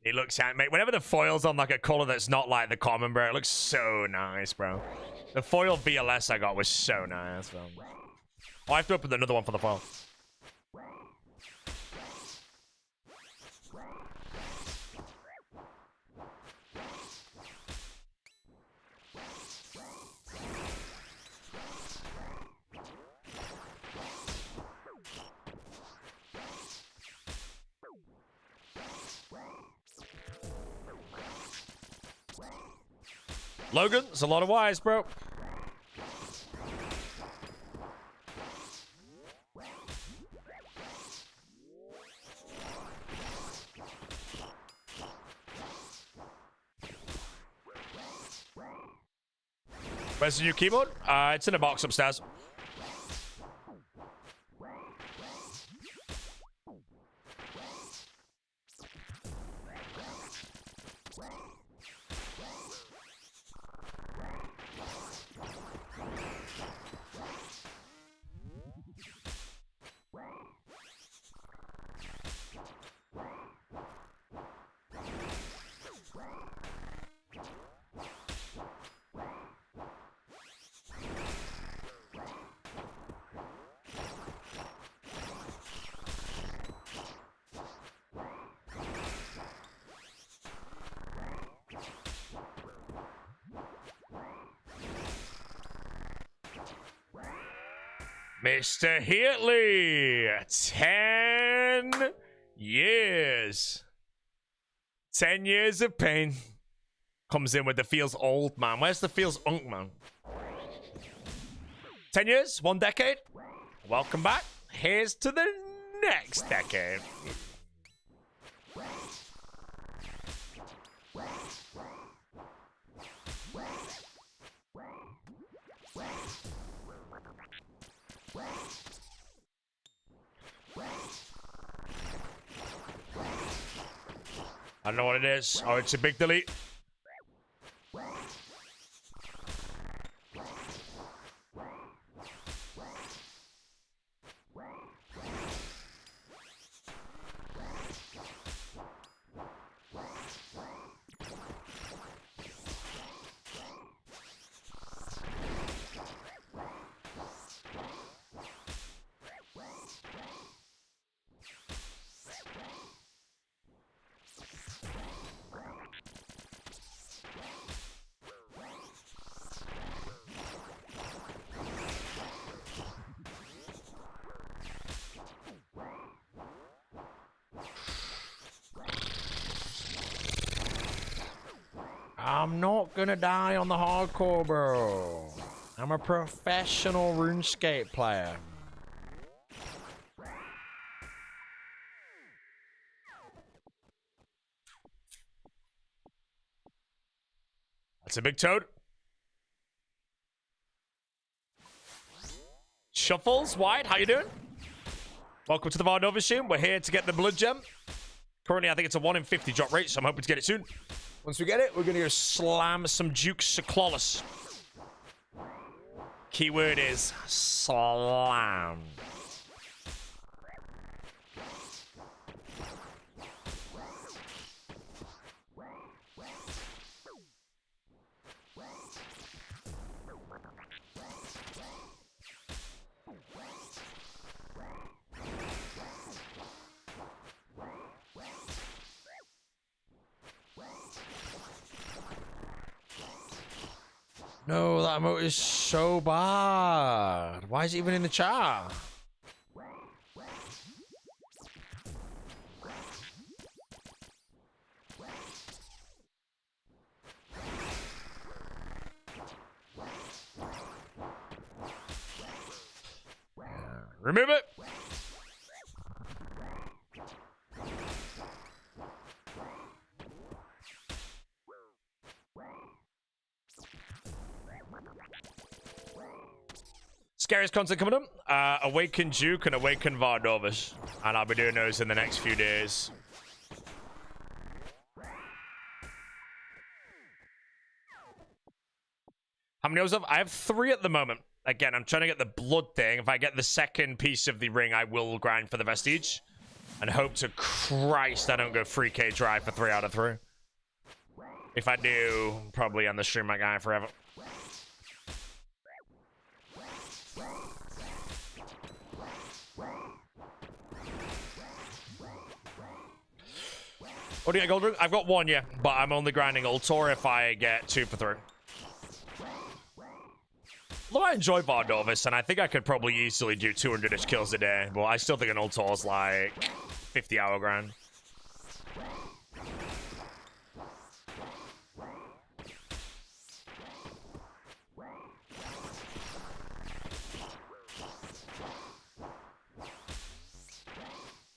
It looks out, mate. Whenever the foil's on like a color that's not like the common, bro, it looks so nice, bro. The foil VLS I got was so nice, bro. Oh, I have to open another one for the foil. Logan, it's a lot of Ys, bro. Where's the new keyboard? It's in a box upstairs. Mr. Heatley, 10 years. 10 years of pain. Comes in with the feels old, man. Where's the feels unk, man? 10 years, 1 decade. Welcome back. Here's to the next decade. I don't know what it is. Oh, it's a big delete. I'm not gonna die on the hardcore, bro. I'm a professional RuneScape player. That's a big toad. Shuffles, Wide, how you doing? Welcome to the Vardova stream. We're here to get the blood gem. Currently, I think it's a 1 in 50 drop rate, so I'm hoping to get it soon. Once we get it, we're going to go slam some Dukes Clawless. Keyword is slam. No, that emote is so bad. Why is it even in the chat? Remove it. Scariest content coming up. Awaken Duke and Awaken Vardovas. And I'll be doing those in the next few days. How many else have I have 3 at the moment. Again, I'm trying to get the blood thing. If I get the second piece of the ring, I will grind for the vestige. And hope to Christ I don't go 3k dry for 3 out of 3. If I do, probably end the stream my guy forever. What do you get, gold ring? I've got 1, yeah, but I'm only grinding Ultor if I get 2 for 3. Although I enjoy Vardovis, and I think I could probably easily do 200-ish kills a day, but I still think an Ultor's like 50-hour grind.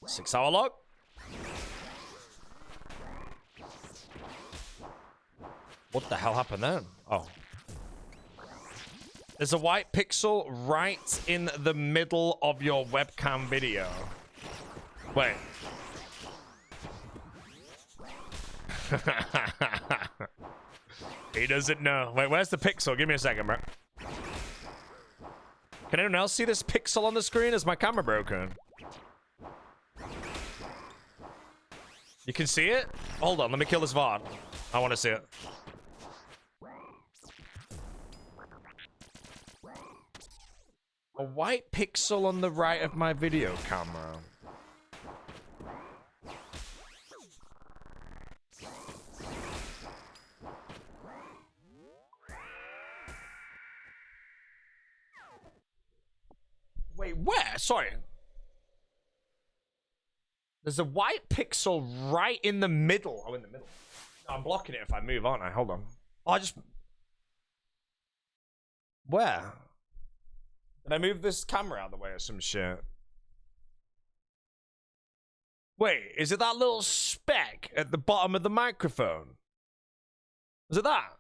Six-hour log. What the hell happened then? Oh. There's a white pixel right in the middle of your webcam video. Wait. He doesn't know. Wait, where's the pixel? Give me a second, bro. Can anyone else see this pixel on the screen? Is my camera broken? You can see it? Hold on, let me kill this VOD. I want to see it. A white pixel on the right of my video camera. Wait, where? Sorry. There's a white pixel right in the middle. Oh, in the middle. No, I'm blocking it if I move, aren't I? Hold on. Oh, I just... Where? Did I move this camera out of the way or some shit? Wait, is it that little speck at the bottom of the microphone? Is it that?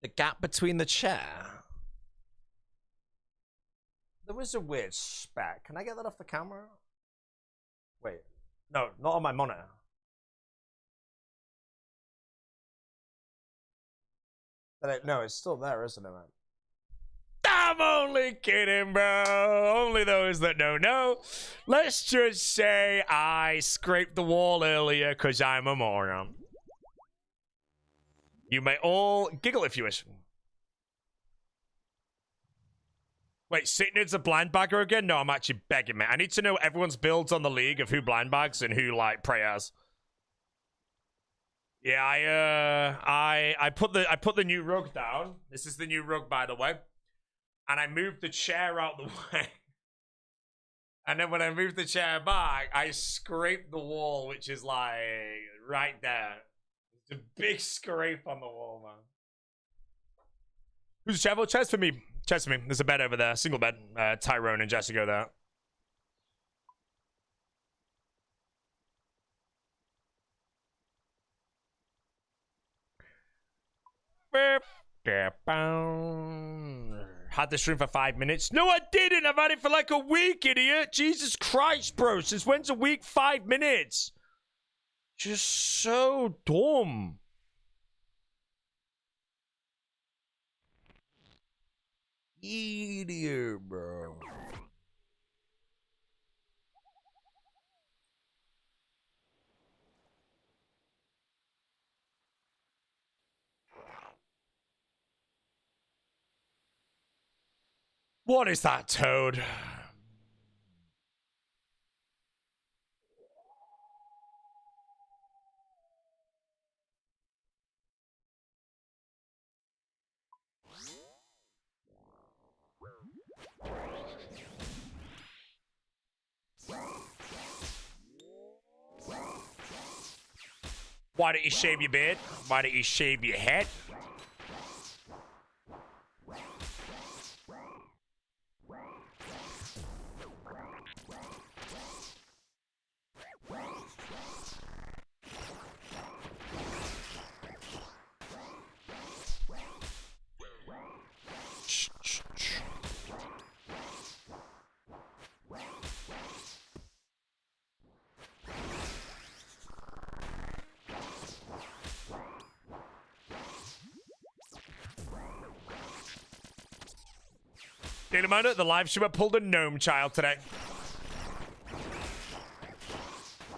The gap between the chair? There was a weird speck. Can I get that off the camera? Wait. No, not on my monitor. No, it's still there, isn't it, man? I'm only kidding, bro. Only those that don't know. Let's just say I scraped the wall earlier because I'm a moron. You may all giggle if you wish. Wait, Sitnid's a blind bagger again? No, I'm actually begging, man. I need to know everyone's builds on the league of who blind bags and who, like, prayers. Yeah, I put the new rug down. This is the new rug, by the way. And I moved the chair out the way. And then when I moved the chair back, I scraped the wall, which is like right there. It's a big scrape on the wall, man. Who's the travel? Chest for me. Chest for me. There's a bed over there. Single bed. Tyrone and Jessica there. Had the stream for 5 minutes. No, I didn't. I've had it for like a week, idiot. Jesus Christ, bro. Since when's a week 5 minutes? Just so dumb. Idiot, bro. What is that, Toad? Why don't you shave your beard? Why don't you shave your head? Data miner, the live streamer pulled a gnome child today.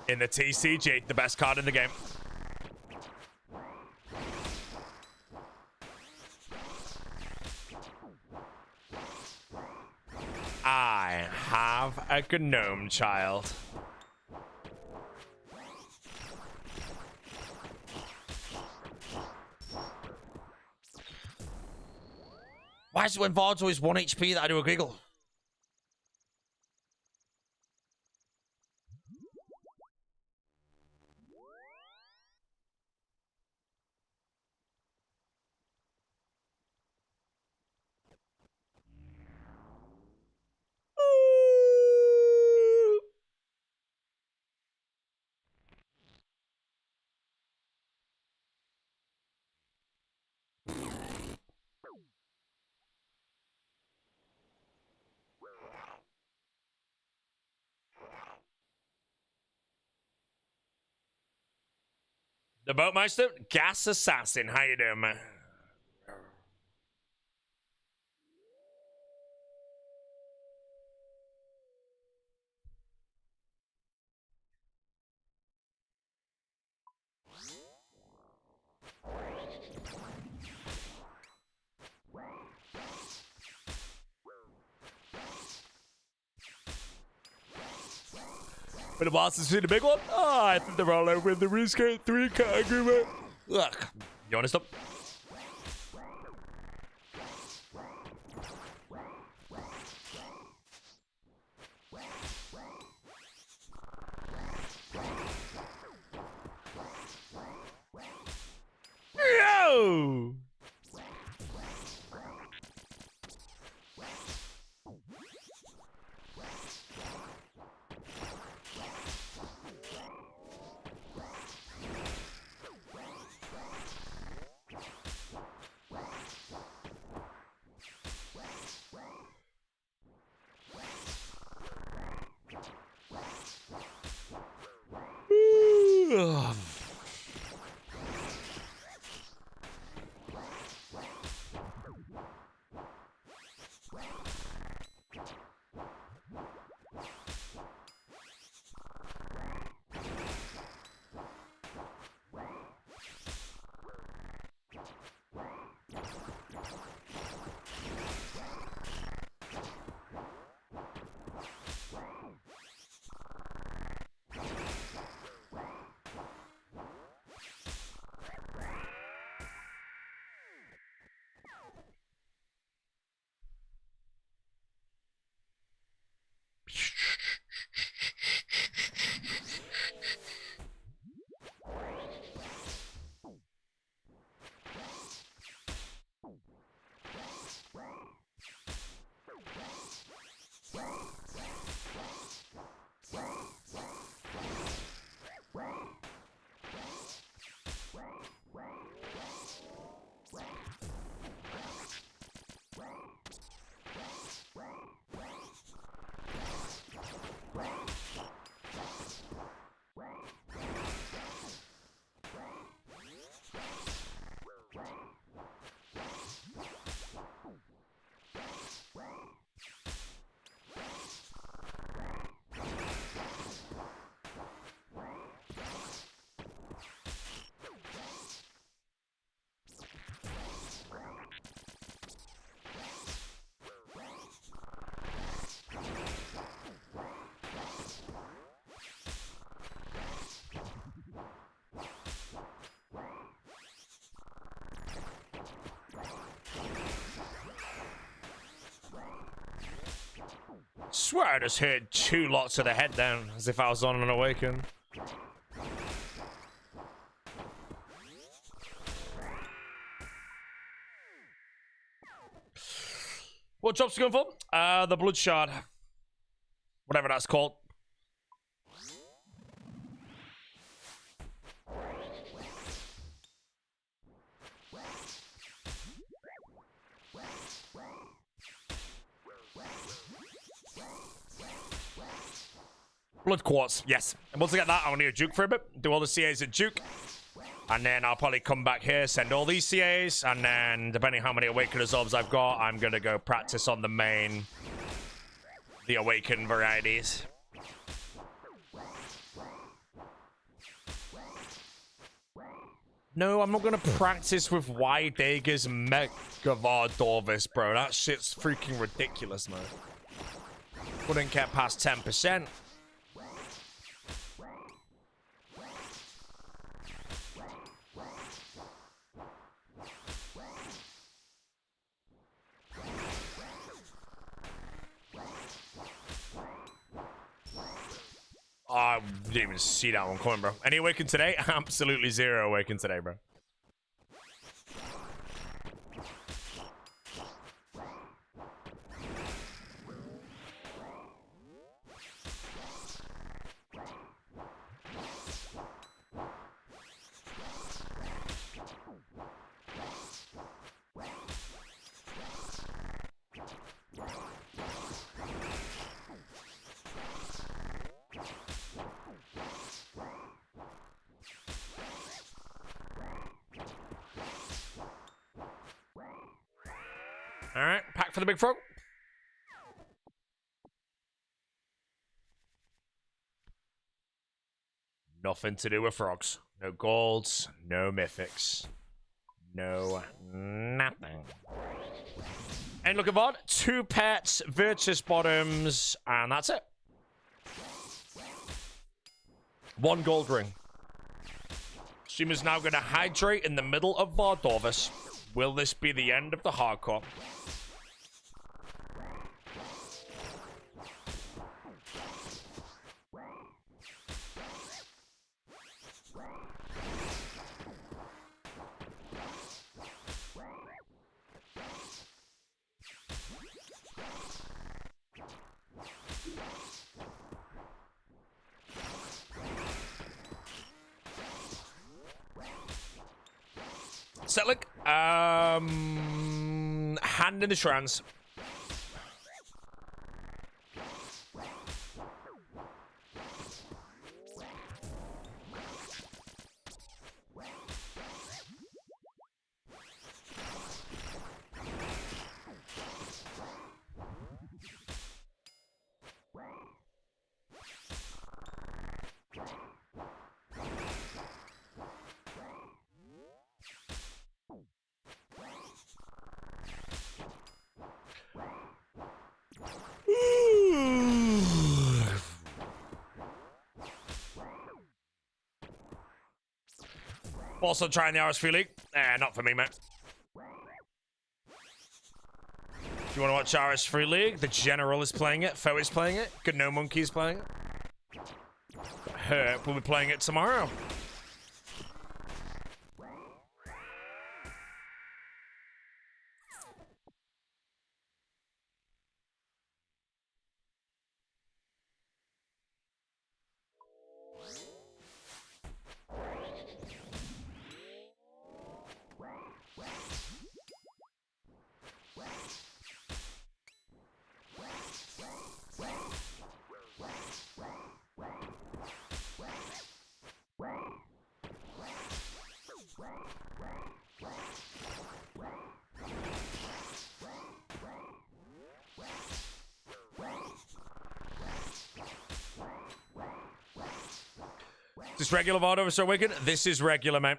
In the TCG, the best card in the game. I have a gnome child. Why is it when Vard's always 1 HP that I do a giggle? The Boatmeister, Gas Assassin. How you doing, man? Been a while since we've seen a big one. Oh, I think they're all over in the RuneScape 3 category, man. Ugh. You wanna stop? Yo! Ugh. Swear I just hit 2 lots of the head down as if I was on an awaken. What job's going for? The blood shard. Whatever that's called. Blood quartz, yes. And once I get that, I'll need a juke for a bit. Do all the CAs at juke. And then I'll probably come back here, send all these CAs. And then, depending how many Awakened Resolves I've got, I'm going to go practice on the main. The Awakened varieties. No, I'm not going to practice with Wydager's Megavard Dorvis, bro. That shit's freaking ridiculous, man. Wouldn't get past 10%. I didn't even see that one coming, bro. Any Awakened today? Absolutely 0 Awakened today, bro. All right, pack for the big frog. Nothing to do with frogs. No golds, no mythics. No nothing. And looking forward, 2 pets, Virtus bottoms, and that's it. 1 gold ring. Hcim is now going to hydrate in the middle of Vardorvis. Will this be the end of the hardcore? Setlick, hand in the shrans. Also trying the RS3 League. Not for me, mate. If you want to watch RS3 League, the General is playing it, Foe is playing it, Good No Monkey is playing it. Herp will be playing it tomorrow. This regular Vardorvis Awakened? This is regular, man.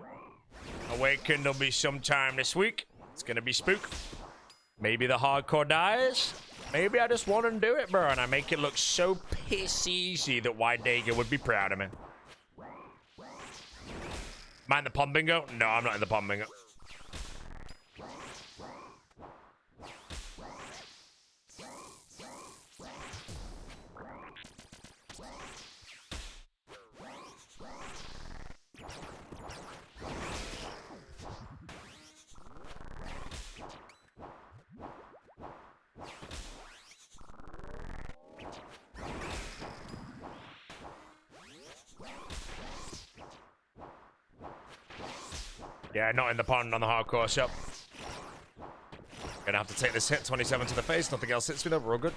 Awakened will be sometime this week. It's gonna be spook. Maybe the hardcore dies. Maybe I just want to do it, bro, and I make it look so piss easy that Wydager would be proud of me. Mind the pond bingo? No, I'm not in the pond bingo. Yeah, not in the pond on the hardcore shop. Gonna have to take this hit. 27 to the face. Nothing else hits me though. We're all good.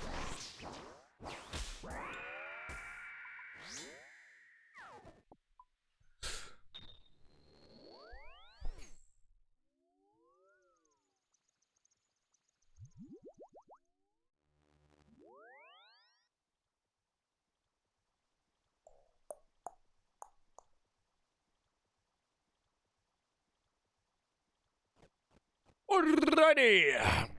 Alrighty.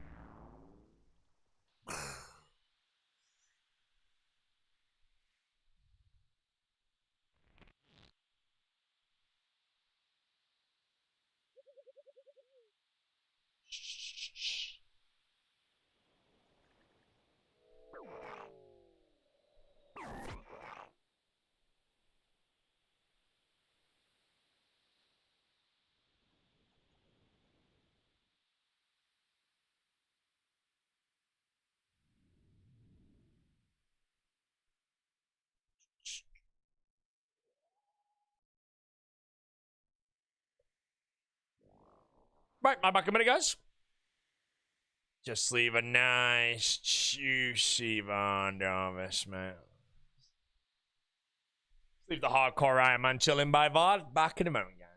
Right, I'm back a minute, guys. Just leave a nice, juicy Von Darvis, man. Leave the hardcore Iron Man chilling by VOD. Back in a moment, guys.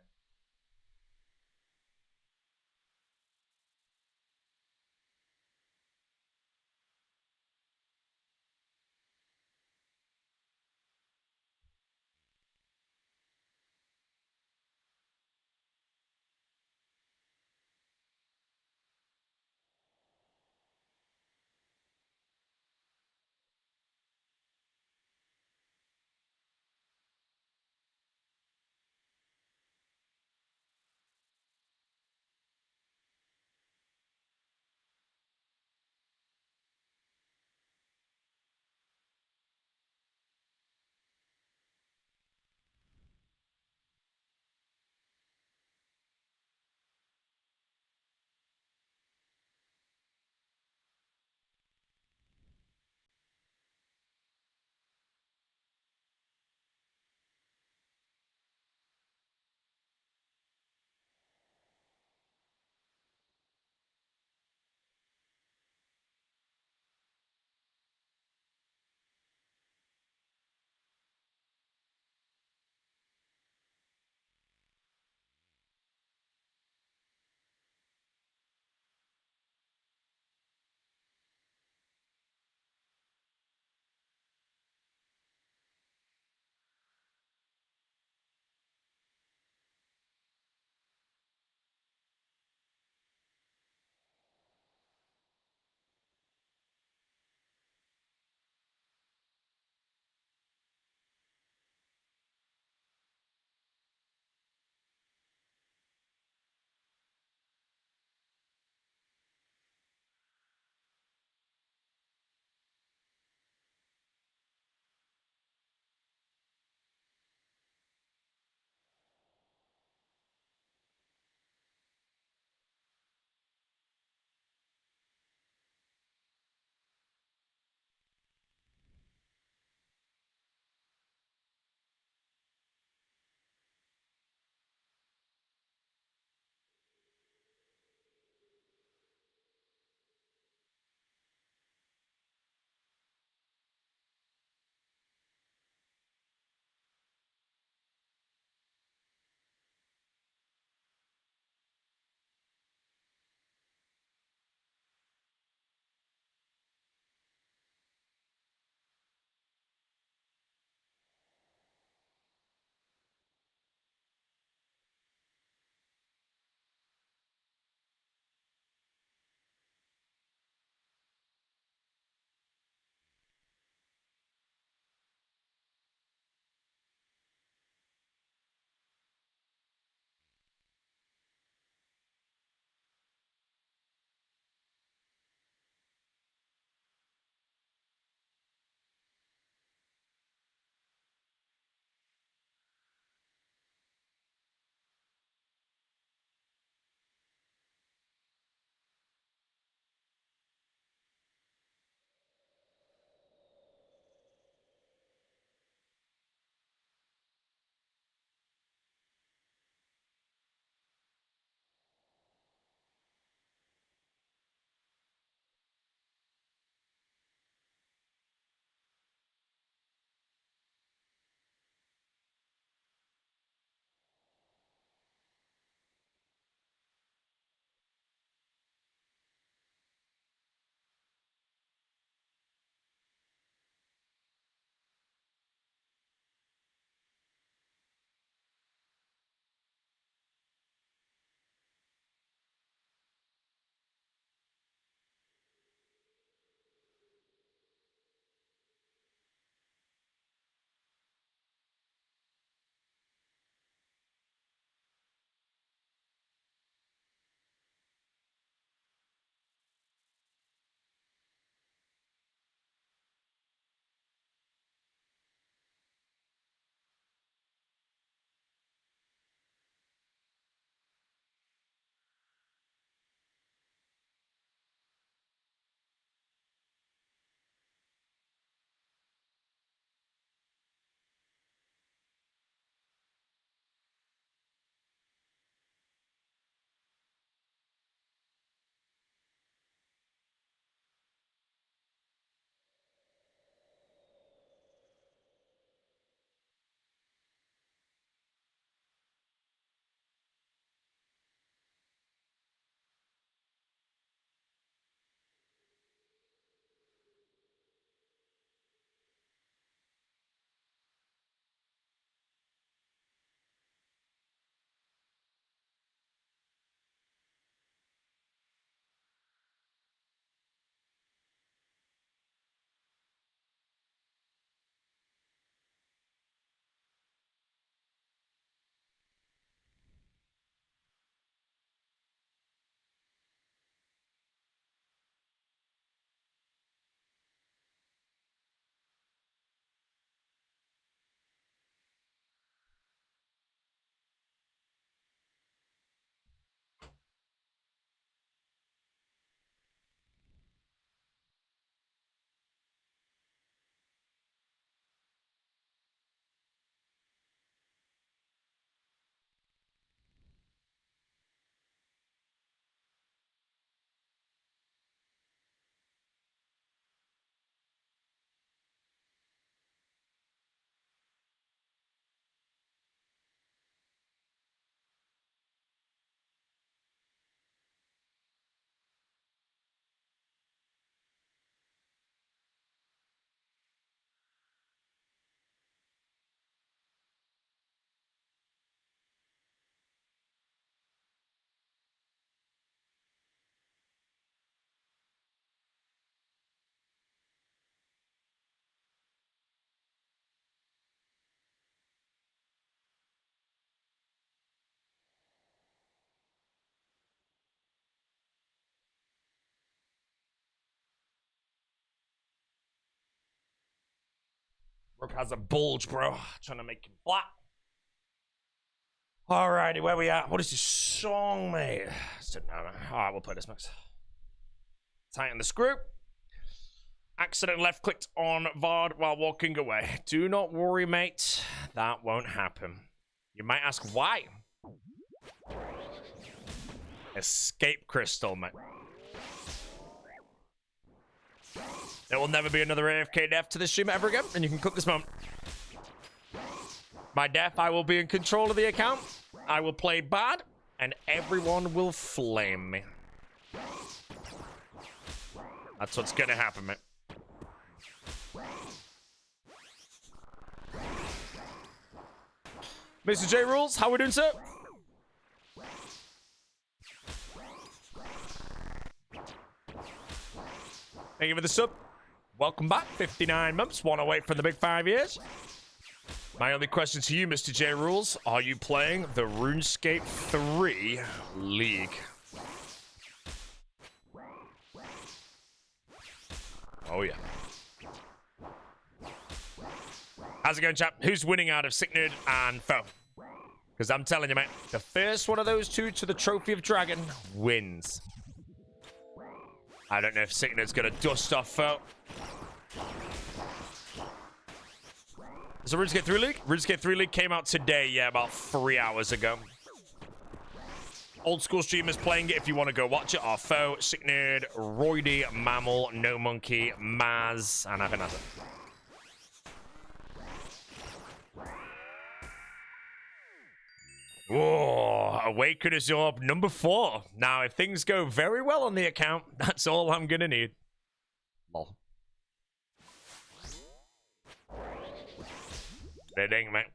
Rook has a bulge, bro. Trying to make him flat. Alrighty, where we at? What is this song, mate? Alright, we'll play this next. Tighten the screw. Accident left clicked on Vard while walking away. Do not worry, mate. That won't happen. You might ask why. Escape crystal, mate. There will never be another AFK death to this stream ever again, and you can click this moment. My death, I will be in control of the account. I will play bad, and everyone will flame me. That's what's gonna happen, mate. Mr. J Rules, how we doing, sir? Thank you for the sub. Welcome back. 59 months, one away from the big 5 years. My only question to you, Mr. J Rules, are you playing the RuneScape 3 League? Oh, yeah. How's it going, chap? Who's winning out of Sicknerd and Foe? Because I'm telling you, mate, the first one of those two to the Trophy of Dragon wins. I don't know if Sicknerd's going to dust off Foe. So RuneScape 3 League? RuneScape 3 League came out today, yeah, about 3 hours ago. Old school streamers playing it if you want to go watch it are Foe, Sicknerd, Roydy, Mammal, No Monkey, Maz, and I think that's it. Whoa, Awaken is up number 4. Now, if things go very well on the account, that's all I'm gonna need. Lol. Dang, mate.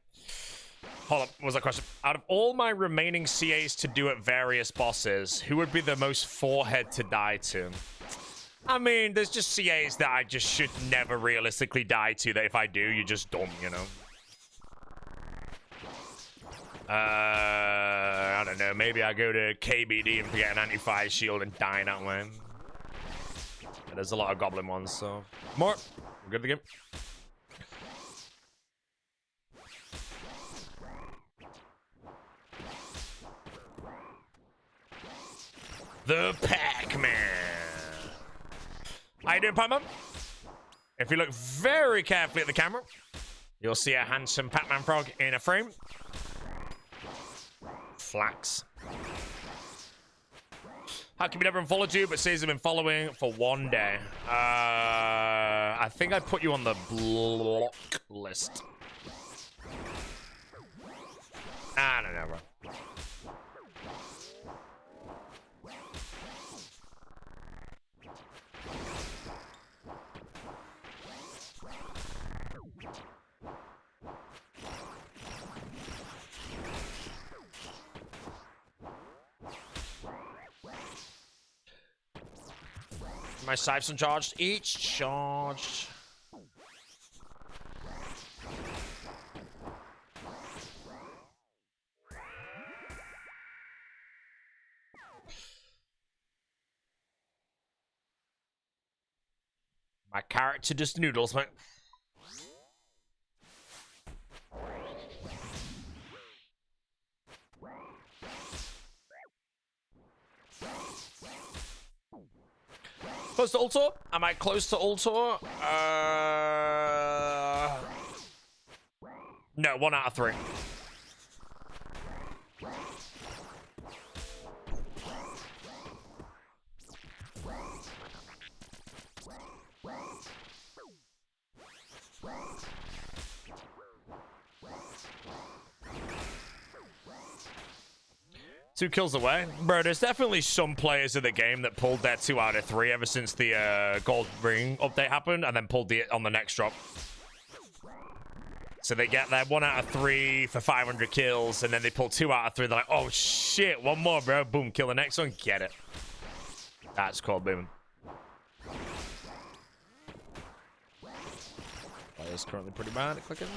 Hold up, what was that question? Out of all my remaining CAs to do at various bosses, who would be the most forehead to die to? I mean, there's just CAs that I just should never realistically die to, that if I do, you're just dumb, you know? I don't know. Maybe I go to KBD and forget an anti-fire shield and die that way. But there's a lot of goblin ones, so... More! We're good at the game. The Pac-Man! How you doing, Pac-Man? If you look very carefully at the camera, you'll see a handsome Pac-Man frog in a frame. Flax. How come he never unfollowed you, but says he's been following for 1 day? I think I put you on the block list. I don't know, bro. My Sipes charged. Each charged. My character just noodles, mate. Close to Ultor? Am I close to Ultor? No, 1 out of 3. Two kills away. Bro, there's definitely some players in the game that pulled their 2 out of 3 ever since the gold ring update happened, and then pulled it on the next drop. So they get their 1 out of 3 for 500 kills, and then they pull 2 out of 3. They're like, oh shit, 1 more, bro. Boom, kill the next one. Get it. That's called booming. Player's currently pretty bad at clicking.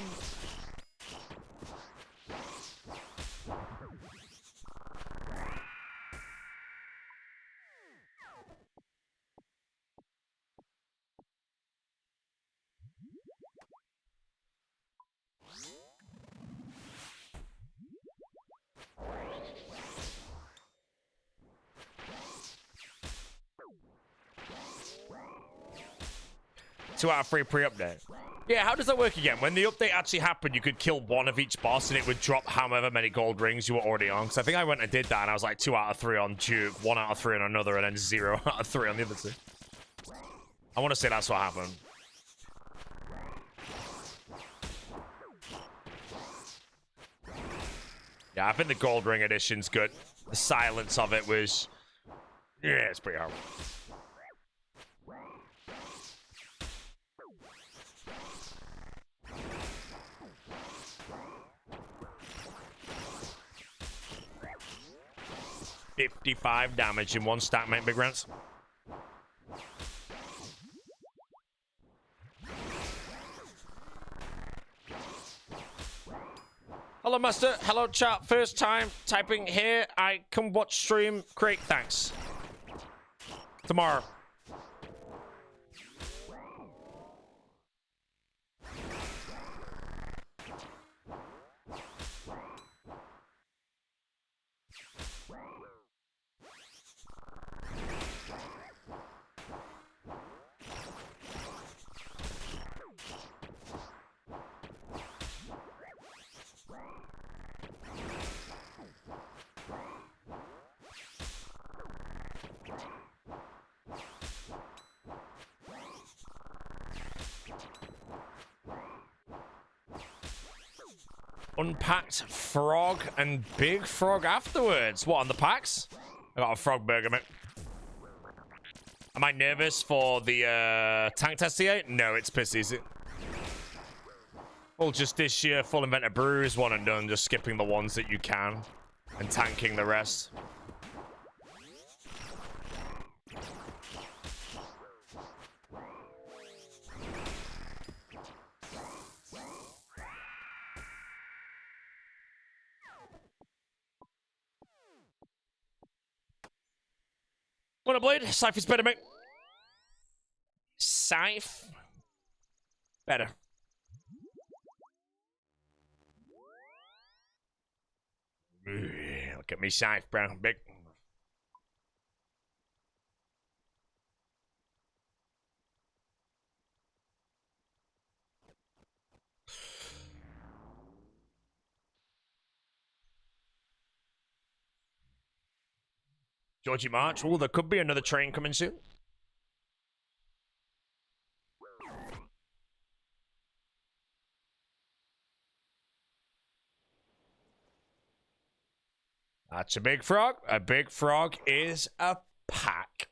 2 out of 3 pre-update. Yeah, how does that work again? When the update actually happened, you could kill one of each boss and it would drop however many gold rings you were already on. Because I think I went and did that and I was like 2 out of 3 on Duke, 1 out of 3 on another, and then 0 out of 3 on the other 2. I want to say that's what happened. Yeah, I think the gold ring edition's good. The silence of it was... Yeah, it's pretty horrible. $55 damage in 1 stack, mate, big rants. Hello, Master. Hello, chat. First time typing here. I can watch stream. Great, thanks. Tomorrow. Unpacked frog and big frog afterwards. What, on the packs? I got a frog burger, mate. Am I nervous for the tank test here? No, it's piss easy. Full just this year, full inventor brews, 1 and done. Just skipping the ones that you can and tanking the rest. Want a blade? Scythe is better, mate. Scythe. Better. Look at me, Scythe, bro. Big. Georgie March. Oh, there could be another train coming soon. That's a big frog. A big frog is a pack.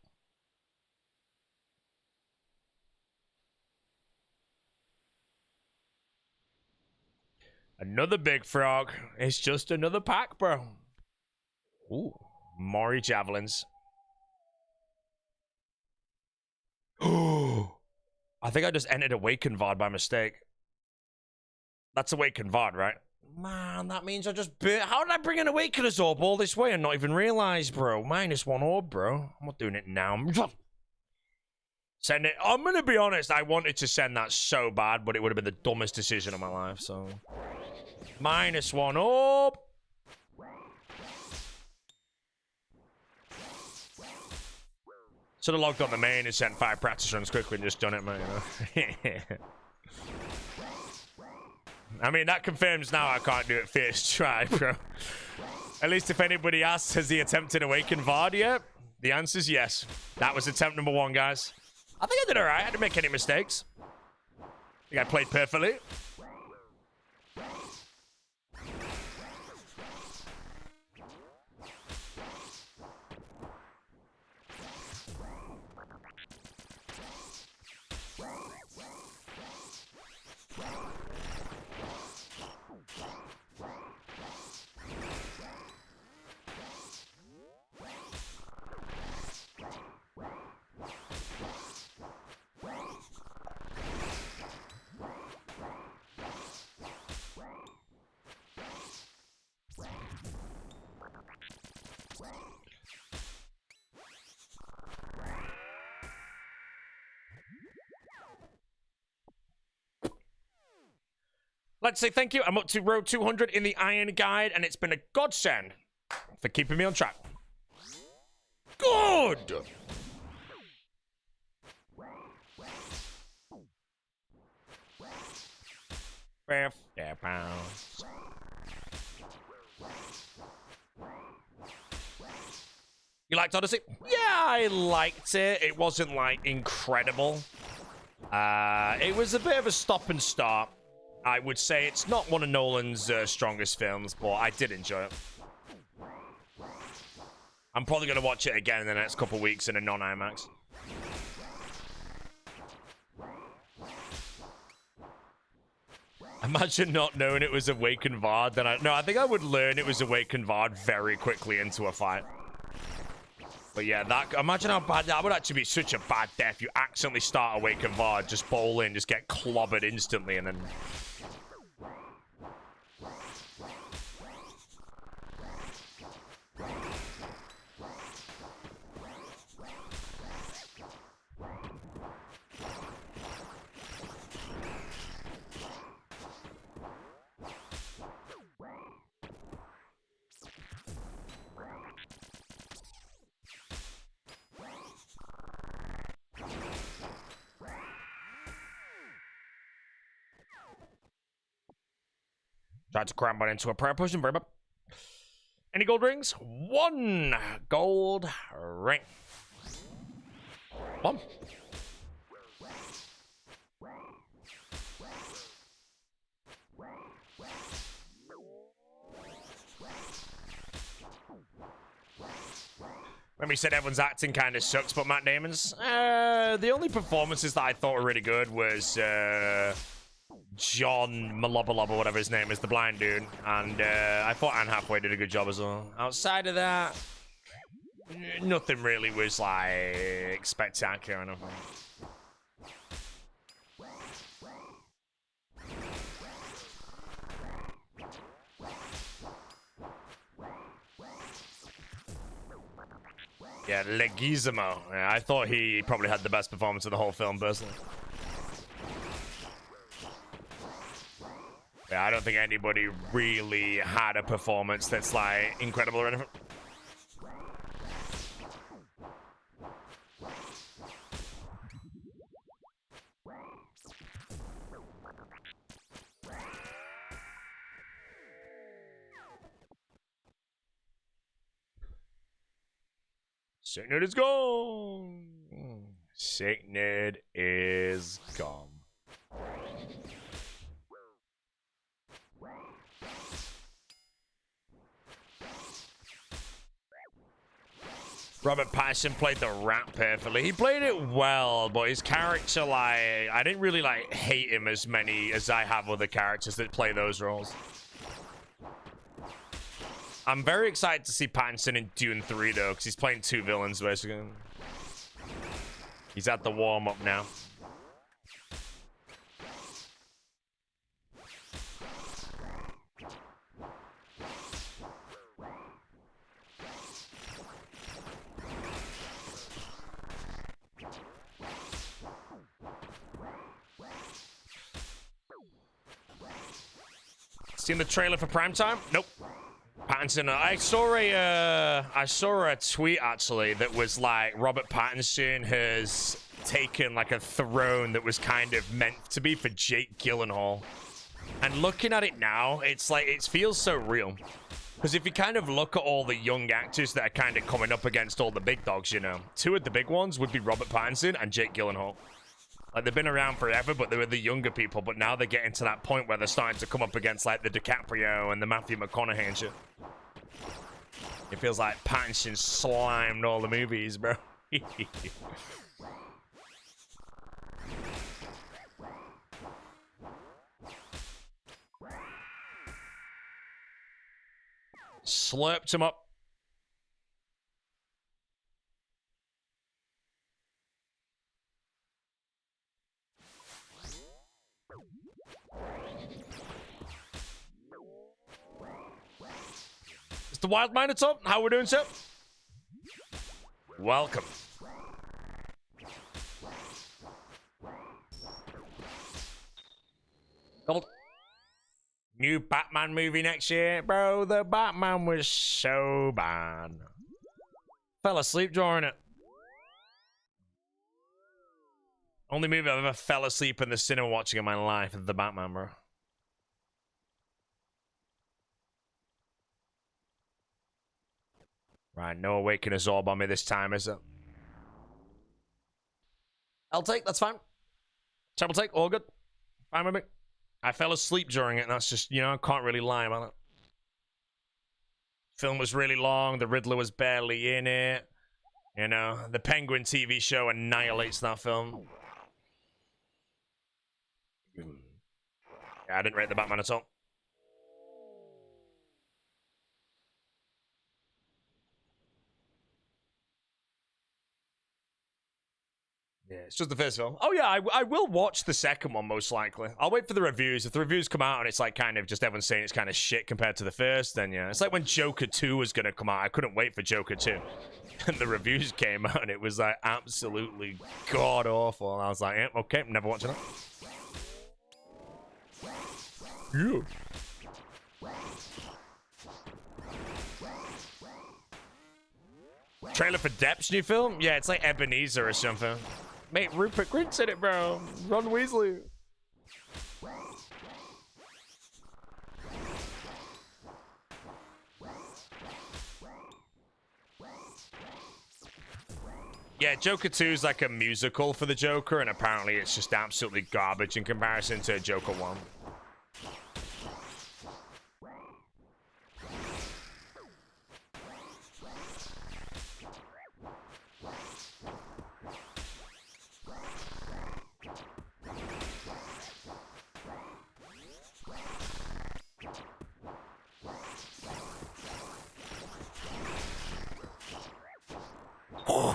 Another big frog. It's just another pack, bro. Ooh. Mori javelins. Oh, I think I just entered Awakened Vard by mistake. That's Awakened Vard, right? Man, that means I just... How did I bring an Awakener's Orb all this way and not even realize, bro? -1 orb, bro. I'm not doing it now. Send it. I'm going to be honest. I wanted to send that so bad, but it would have been the dumbest decision of my life, so... -1 orb. Should have logged on the main and sent 5 practice runs quickly and just done it, man. You know? I mean, that confirms now I can't do it first try, bro. At least if anybody asks, has he attempted Awakened Vard yet? The answer's yes. That was attempt number 1, guys. I think I did alright. I didn't make any mistakes. I think I played perfectly. Let's say thank you. I'm up to road 200 in the Iron Guide, and it's been a godsend for keeping me on track. Good! £50. You liked Odyssey? Yeah, I liked it. It wasn't like incredible. It was a bit of a stop and start. I would say it's not one of Nolan's strongest films, but I did enjoy it. I'm probably going to watch it again in the next couple weeks in a non-IMAX. Imagine not knowing it was Awakened Vard. Then I think I would learn it was Awakened Vard very quickly into a fight. But yeah, imagine how bad that would actually be. Such a bad death. You accidentally start Awakened Vard, just bowl in, just get clobbered instantly, and then... Tried to cram one into a prayer potion. Very much. Any gold rings? 1 gold ring. 1. When we said everyone's acting kind of sucks, but Matt Damon's, the only performances that I thought were really good was John Malobalaba, whatever his name is, the blind dude, and I thought Anne Hathaway did a good job as well. Outside of that, nothing really was like spectacular or anything. Yeah, Leguizamo. Yeah, I thought he probably had the best performance of the whole film, personally. Yeah, I don't think anybody really had a performance that's like incredible or anything. Sick Nerd is gone. Sick Nerd is gone. Robert Pattinson played the rat perfectly. He played it well, but his character, like, I didn't really like hate him as many as I have other characters that play those roles. I'm very excited to see Pattinson in Dune 3, though, because he's playing 2 villains, basically. He's at the warm-up now. Seen the trailer for Primetime? Nope. Pattinson. I saw a tweet actually that was like Robert Pattinson has taken like a throne that was kind of meant to be for Jake Gyllenhaal. And looking at it now, it's like it feels so real. Because if you kind of look at all the young actors that are kind of coming up against all the big dogs, you know, 2 of the big ones would be Robert Pattinson and Jake Gyllenhaal. Like, they've been around forever, but they were the younger people. But now they're getting to that point where they're starting to come up against, like, the DiCaprio and the Matthew McConaughey and shit. It feels like Pattinson slimed all the movies, bro. Slurped him up. Mr. Wild Minotaur, how we doing, sir? Welcome. Gold. New Batman movie next year? Bro, the Batman was so bad. Fell asleep during it. Only movie I've ever fell asleep in the cinema watching in my life is the Batman, bro. Right, no Awakeners Orb on me this time, is it? I'll take, that's fine. Double take, all good. Fine with me. I fell asleep during it, and that's just, you know, I can't really lie about it. Film was really long, the Riddler was barely in it. You know, the Penguin TV show annihilates that film. Yeah, I didn't rate the Batman at all. Yeah, it's just the first film. Oh yeah, I will watch the second one most likely. I'll wait for the reviews. If the reviews come out and it's like kind of just everyone's saying it's kind of shit compared to the first, then yeah. It's like when Joker 2 was gonna come out. I couldn't wait for Joker 2. And the reviews came out and it was like absolutely god awful. And I was like, yeah, okay, never watching it. Yeah. Trailer for Depp's new film? Yeah, it's like Ebenezer or something. Mate, Rupert Grint's in it, bro. Ron Weasley. Yeah, Joker 2 is like a musical for the Joker, and apparently it's just absolutely garbage in comparison to Joker 1.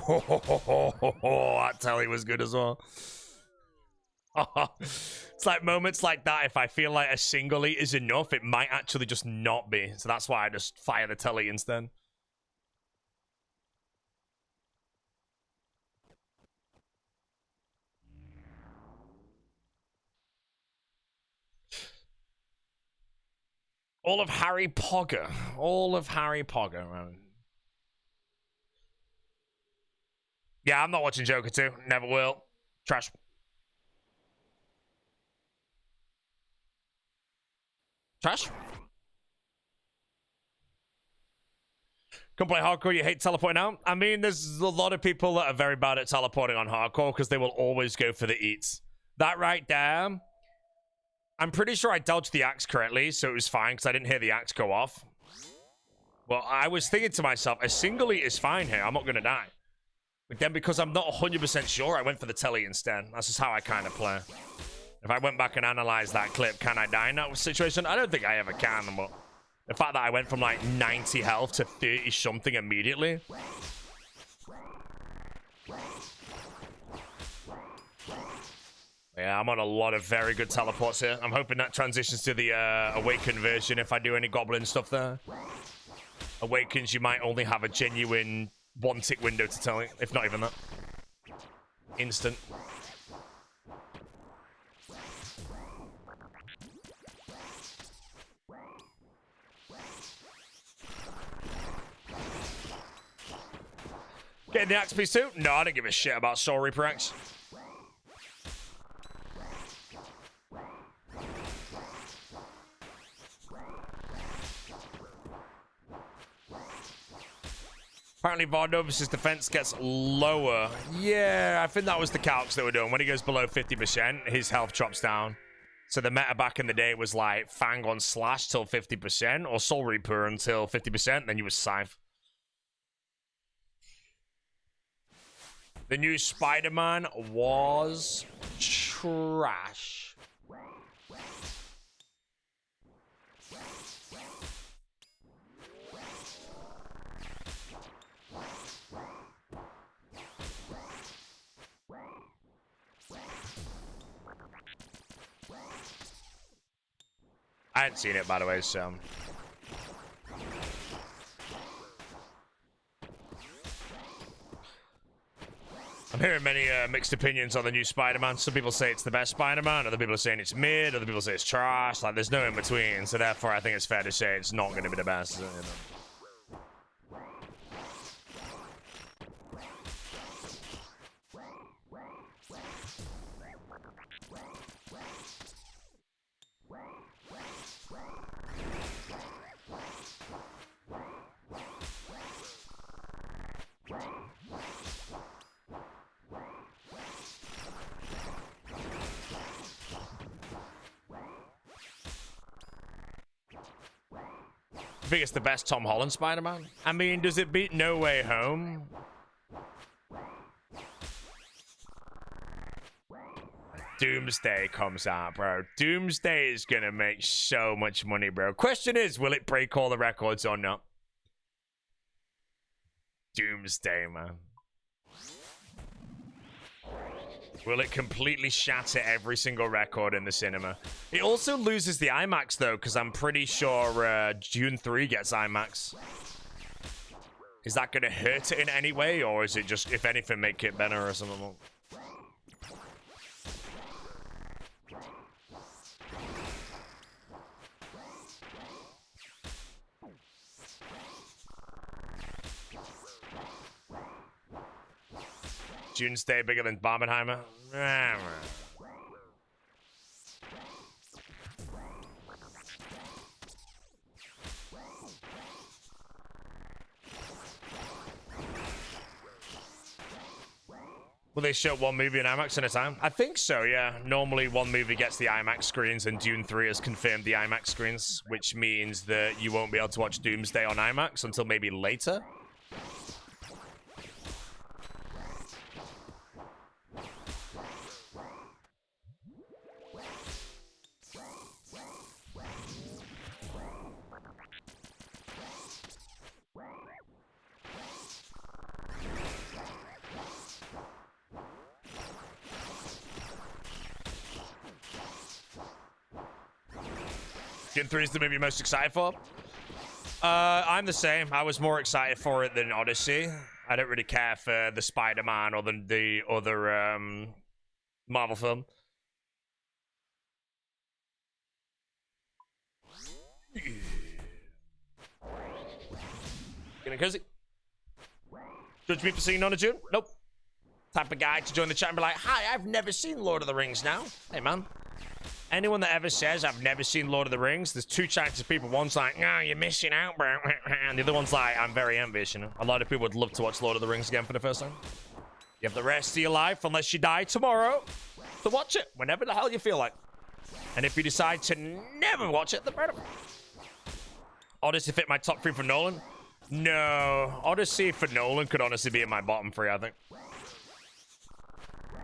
That telly was good as well. It's like moments like that. If I feel like a single eat is enough, it might actually just not be. So that's why I just fire the telly instead. All of Harry Potter. All of Harry Potter, man. Yeah, I'm not watching Joker 2. Never will. Trash. Trash? Come play hardcore, you hate teleporting out? I mean, there's a lot of people that are very bad at teleporting on hardcore because they will always go for the eats. That right there, I'm pretty sure I dodged the axe correctly, so it was fine because I didn't hear the axe go off. Well, I was thinking to myself, a single eat is fine here. I'm not going to die. But then because I'm not 100% sure, I went for the telly instead. That's just how I kind of play. If I went back and analyzed that clip, can I die in that situation? I don't think I ever can, but the fact that I went from like 90 health to 30-something immediately. Yeah, I'm on a lot of very good teleports here. I'm hoping that transitions to the Awakened version if I do any Goblin stuff there. Awakens, you might only have a genuine one-tick window to tell it, if not even that. Instant. Getting the axe piece too? No, I don't give a shit about Soul Reaper axe. Apparently Vardovis' defense gets lower. Yeah, I think that was the calcs that were doing. When he goes below 50%, his health drops down. So the meta back in the day was like Fang on Slash till 50%, or Soul Reaper until 50%, then you was Scythe. The new Spider-Man was trash. I hadn't seen it, by the way, so... I'm hearing many mixed opinions on the new Spider-Man. Some people say it's the best Spider-Man, other people are saying it's mid, other people say it's trash. Like, there's no in-between, so therefore I think it's fair to say it's not going to be the best. You know? I think it's the best Tom Holland Spider-Man. I mean, does it beat No Way Home? Doomsday comes out, bro. Doomsday is gonna make so much money, bro. Question is, will it break all the records or not? Doomsday, man. Will it completely shatter every single record in the cinema? It also loses the IMAX, though, because I'm pretty sure June 3 gets IMAX. Is that going to hurt it in any way, or is it just, if anything, make it better or something? Doomsday bigger than Barbenheimer? Will they show one movie in IMAX at a time? I think so, yeah. Normally one movie gets the IMAX screens, and Dune 3 has confirmed the IMAX screens, which means that you won't be able to watch Doomsday on IMAX until maybe later. Dune 3 is the movie you're most excited for? I'm the same. I was more excited for it than Odyssey. I don't really care for the Spider-Man or the other Marvel film. Getting cozy. Judge me for seeing Nona June? Nope. Type of guy to join the chat and be like, hi, I've never seen Lord of the Rings now. Hey, man. Anyone that ever says I've never seen Lord of the Rings, there's two types of people. One's like, no, you're missing out, bro. And the other one's like, I'm very envious, you know. A lot of people would love to watch Lord of the Rings again for the first time. You have the rest of your life, unless you die tomorrow, to watch it whenever the hell you feel like. And if you decide to never watch it, the better. Odyssey fit my top 3 for Nolan? No. Odyssey for Nolan could honestly be in my bottom 3, I think.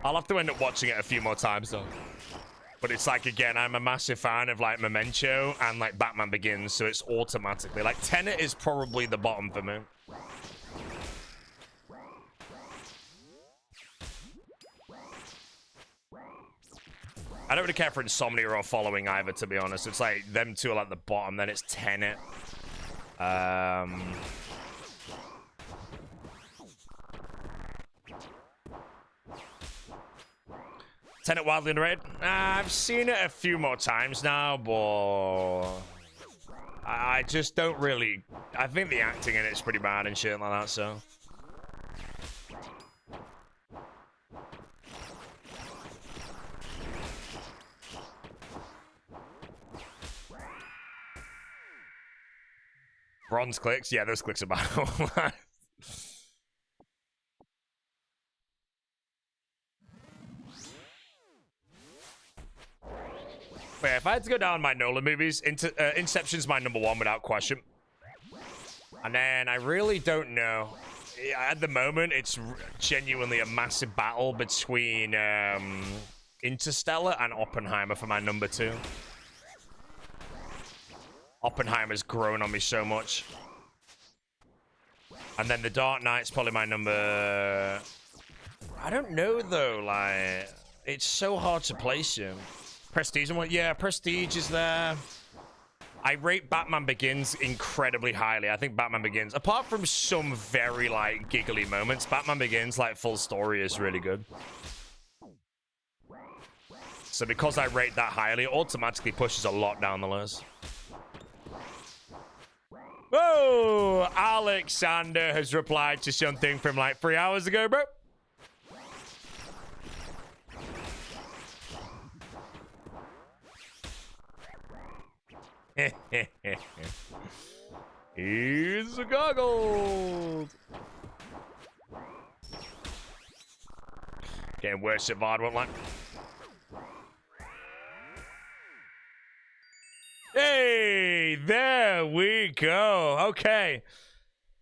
I'll have to end up watching it a few more times, though. But it's like, again, I'm a massive fan of, like, Memento and, like, Batman Begins, so it's automatically... Like, Tenet is probably the bottom for me. I don't really care for Insomnia or Following either, to be honest. It's like, them two are, like, the bottom, then it's Tenet. Tenet wildly underrated? I've seen it a few more times now, but I just don't really... I think the acting in it's pretty bad and shit like that, so... Bronze clicks? Yeah, those clicks are bad. Yeah, if I had to go down my Nolan movies, Inception's my #1 without question. And then I really don't know. At the moment, it's genuinely a massive battle between Interstellar and Oppenheimer for my #2. Oppenheimer's grown on me so much. And then The Dark Knight's probably my number... I don't know, though, like... It's so hard to place him. Prestige and what? Yeah, Prestige is there. I rate Batman Begins incredibly highly. I think Batman Begins, apart from some very, like, giggly moments, Batman Begins, like, full story is really good. So because I rate that highly, it automatically pushes a lot down the list. Whoa! Alexander has replied to something from, like, 3 hours ago, bro. He's a goggles. Getting worse at VOD, won't like. Hey, there we we go. Okay.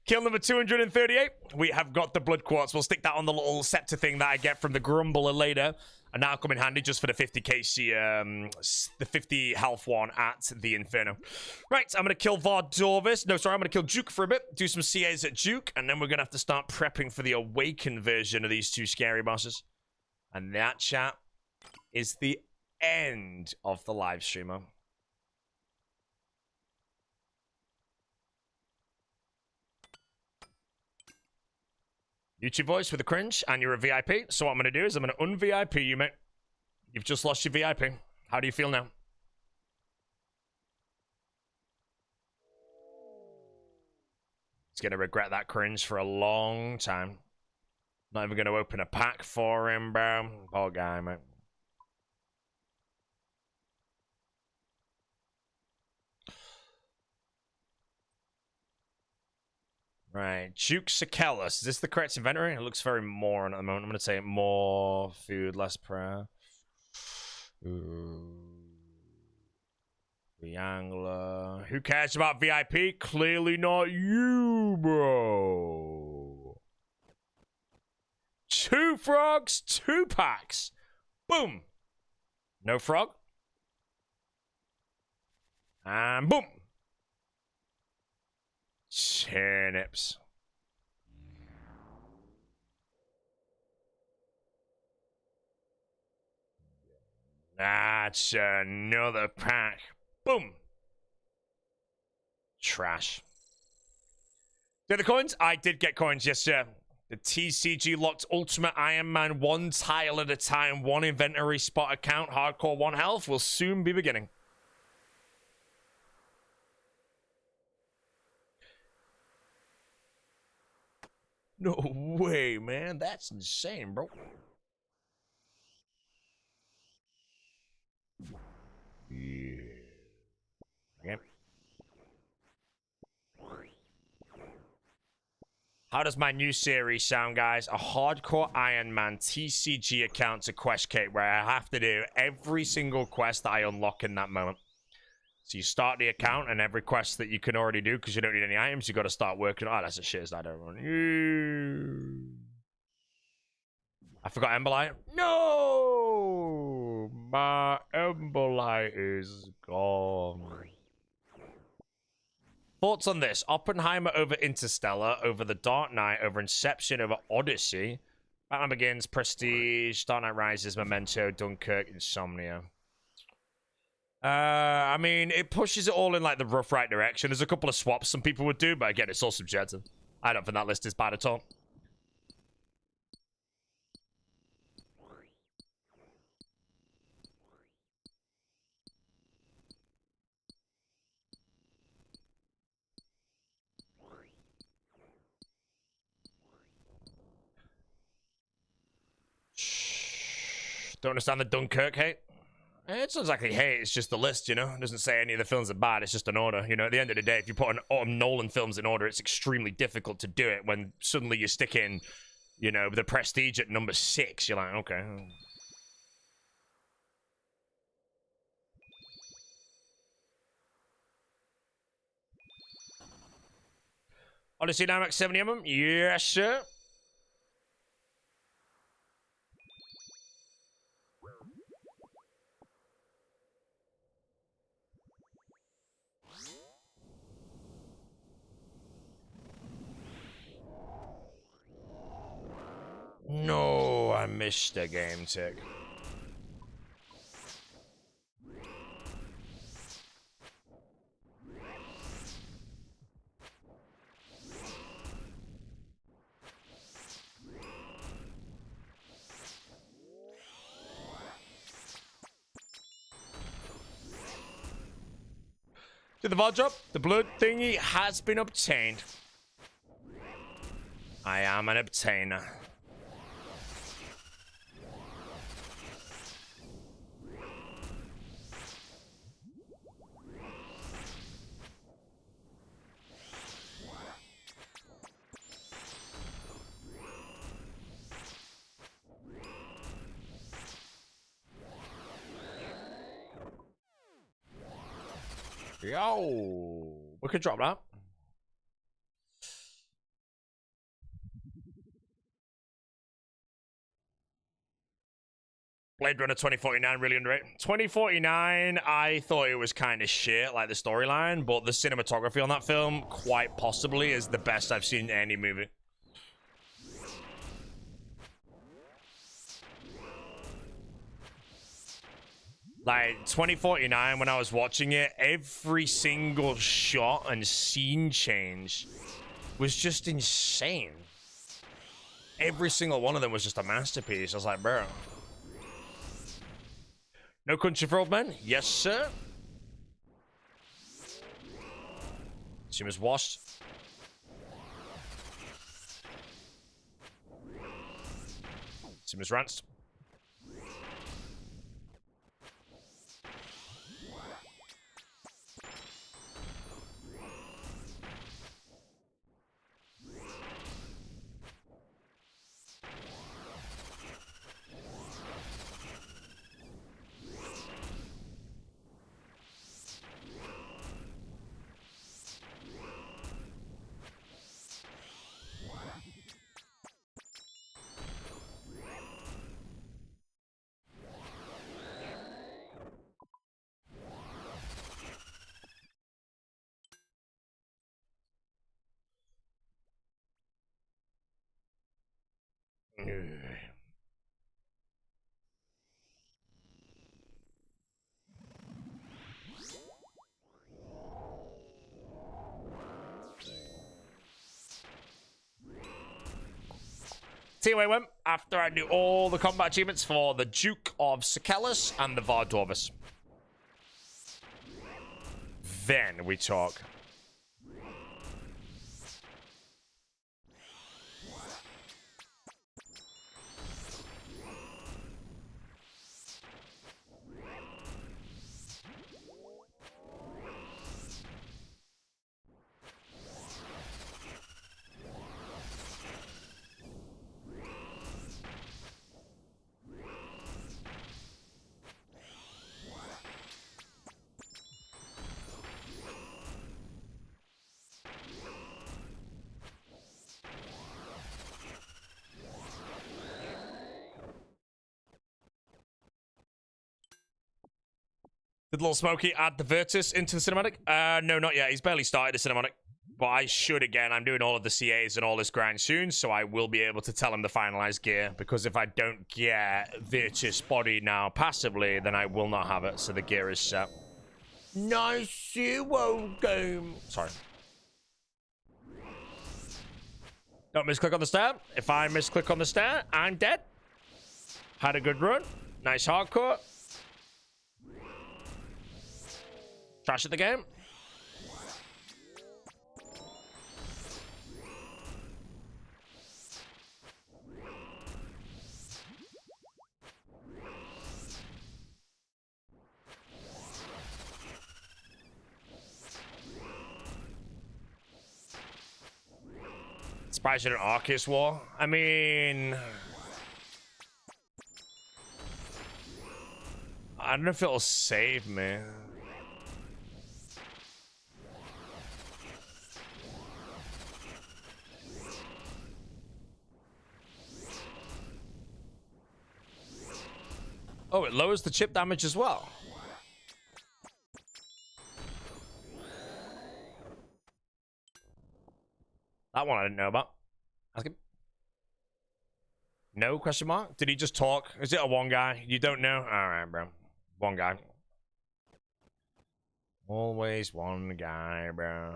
Kill number 238. We have got the blood quartz. We'll stick that on the little scepter thing that I get from the Grumbler later. And that'll come in handy just for the 50 KC, the 50 health one at the Inferno. Right, I'm going to kill Vardorvis. No, sorry, I'm going to kill Duke for a bit. Do some CAs at Duke. And then we're going to have to start prepping for the Awakened version of these two scary bosses. And that, chat, is the end of the live streamer. YouTube voice with a cringe, and you're a VIP. So what I'm going to do is I'm going to un-VIP you, mate. You've just lost your VIP. How do you feel now? He's going to regret that cringe for a long time. Not even going to open a pack for him, bro. Poor guy, mate. Right, Duke Sakellus. Is this the correct inventory? It looks very moron at the moment. I'm going to say more food, less prayer. The Angler. Who cares about VIP? Clearly not you, bro. 2 frogs, 2 packs. Boom. No frog. And boom. Turnips. That's another pack. Boom. Trash. Get the coins? I did get coins, yes, sir. The TCG locked Ultimate Iron Man 1 tile at a time, 1 inventory spot account, hardcore 1 health will soon be beginning. No way, man. That's insane, bro. Yeah. Okay. How does my new series sound, guys? A hardcore Iron Man TCG account to quest kit where I have to do every single quest that I unlock in that moment. So you start the account, and every quest that you can already do, because you don't need any items, you got to start working. Oh, that's a shit as I don't run. I forgot Emberlight. No! My Emberlight is gone. Thoughts on this? Oppenheimer over Interstellar, over The Dark Knight, over Inception, over Odyssey. Batman Begins, Prestige, Dark Knight Rises, Memento, Dunkirk, Insomnia. I mean, it pushes it all in like the rough right direction. There's a couple of swaps some people would do, but again, it's all subjective. I don't think that list is bad at all. Don't understand the Dunkirk hate. It's not exactly hate, it's just the list, you know? It doesn't say any of the films are bad, it's just an order. You know, at the end of the day, if you put an Nolan films in order, it's extremely difficult to do it when suddenly you stick in, you know, the Prestige at number 6. You're like, okay. Odyssey now max 70 of them? Yes, sir. No, I missed a game tick. Did the VOD drop? The blood thingy has been obtained. I am an obtainer. Yo, We could drop that. Blade Runner 2049 really underrated. 2049, I thought it was kind of shit, like the storyline, but the cinematography on that film, quite possibly, is the best I've seen in any movie. Like 2049, when I was watching it, every single shot and scene change was just insane. Every single one of them was just a masterpiece. I was like, bro. No Country for Old Men? Yes, sir. Hcim is washed. Hcim is rinsed. See where I went after I do all the combat achievements for the Duke of Sikelis and the Vardorvis. Then we talk. Did Little Smokey add the Virtus into the cinematic? No, not yet. He's barely started the cinematic. But I should again. I'm doing all of the CAs and all this grind soon, so I will be able to tell him the finalized gear. Because if I don't get Virtus body now passively, then I will not have it. So the gear is set. Nice game. Sorry. Don't misclick on the stat. If I misclick on the stat, I'm dead. Had a good run. Nice hardcore. Trash at the game. Surprised you didn't Arceus War. I mean, I don't know if it'll save me. Oh, it lowers the chip damage as well. That one I didn't know about. Ask him. No question mark? Did he just talk? Is it a one guy? You don't know? Alright, bro. One guy. Always one guy, bro.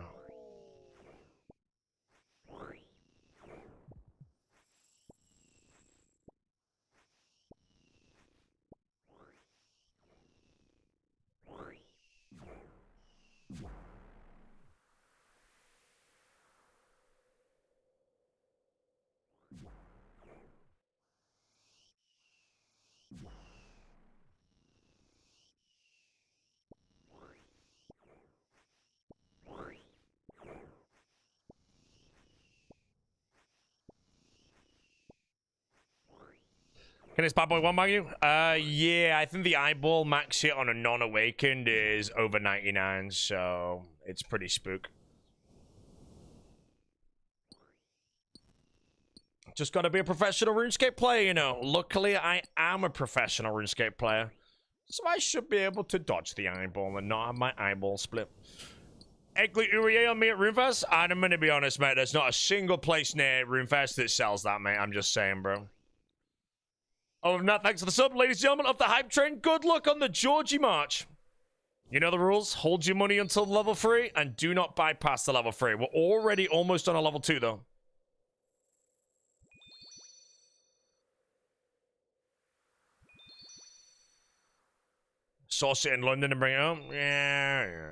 Can this bad boy one bag you? Yeah, I think the eyeball max hit on a non-awakened is over 99, so It's pretty spook. Just gotta be a professional RuneScape player, you know. Luckily, I am a professional RuneScape player. So I should be able to dodge the eyeball and not have my eyeball split. Eggley Urier on me at RuneFest? I'm gonna be honest, mate. There's not a single place near RuneFest that sells that, mate. I'm just saying, bro. Other than that, thanks for the sub, ladies and gentlemen of the hype train. Good luck on the Georgie March. You know the rules. Hold your money until level 3 and do not bypass the level 3. We're already almost on a level 2, though. Source it in London and bring it home? Yeah.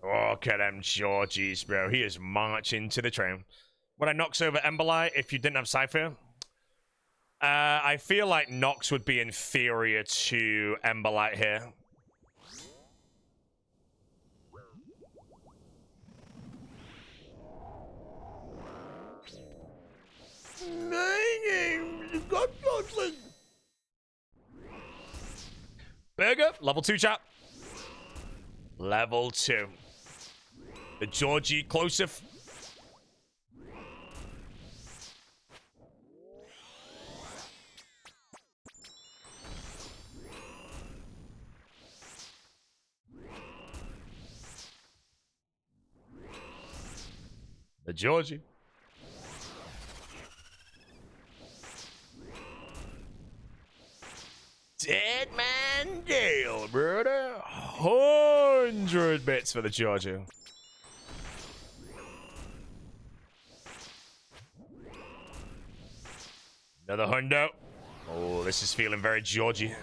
Oh, look at them Georgies, bro. He is marching to the train. Would I Nox over Emberlight if you didn't have Cypher? I feel like Nox would be inferior to Emberlight here. Burger, level 2, chap. Level 2. The Georgie Closive. The Georgie. Dead man Dale, brother. 100 bits for the Georgie. Another hundo. Oh, this is feeling very Georgie.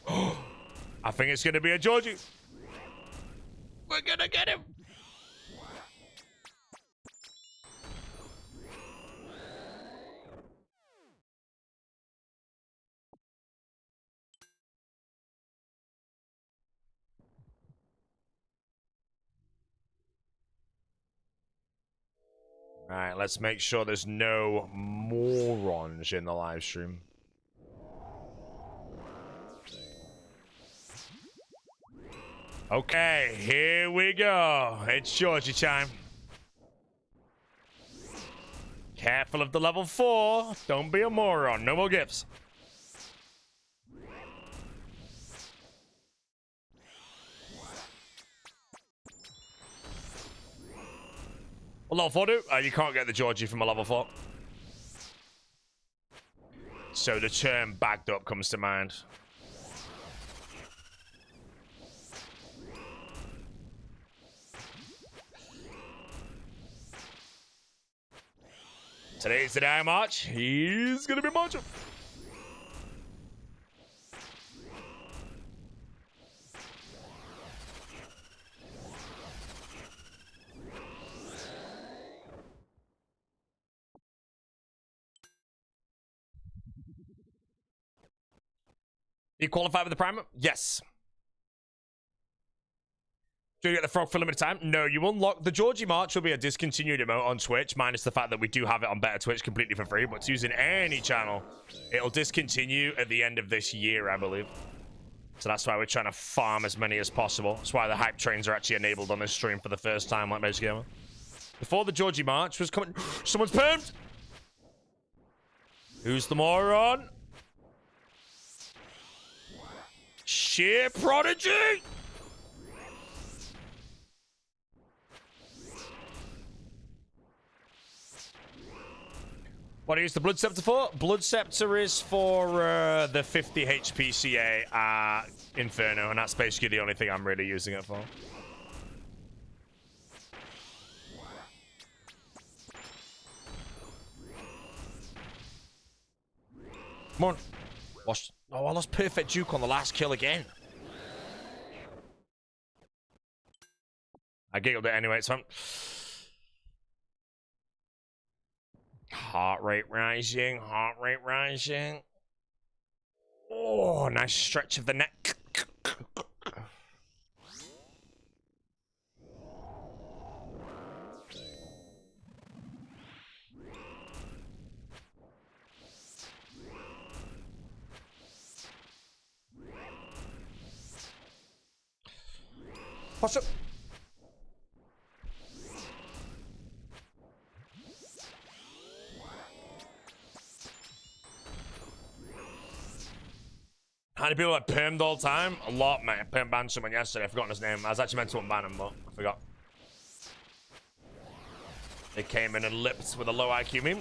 I think it's going to be a Georgie. We're going to get him. Alright, let's make sure there's no morons in the live stream. Okay, here we go. It's Georgie time. Careful of the level 4. Don't be a moron. No more gifts. A level 4 do? You can't get the Georgie from a level 4. So the term bagged up comes to mind. Today's the day I march. He's gonna be marching. You qualify for the Prime? Yes. Do you get the frog for limited time? No, you unlock the Georgie March will be a discontinued emote on Twitch, minus the fact that we do have it on Better Twitch completely for free, but it's using any channel. It'll discontinue at the end of this year, I believe. So that's why we're trying to farm as many as possible. That's why the hype trains are actually enabled on this stream for the first time, like Major Gamer. Before the Georgie March was coming... Someone's permed! Who's the moron? Sheer prodigy! What do you use the Blood Scepter for? Blood Scepter is for the 50 HP CA Inferno, and that's basically the only thing I'm really using it for. Come on. Oh, I lost Perfect Juke on the last kill again. I giggled it anyway, it's fine. Heart rate rising, heart rate rising. Oh, nice stretch of the neck. Push up. How many people are permed all the time? A lot, mate. I perm banned someone yesterday. I've forgotten his name. I was actually meant to unban him, but I forgot. They came in and lipped with a low IQ meme.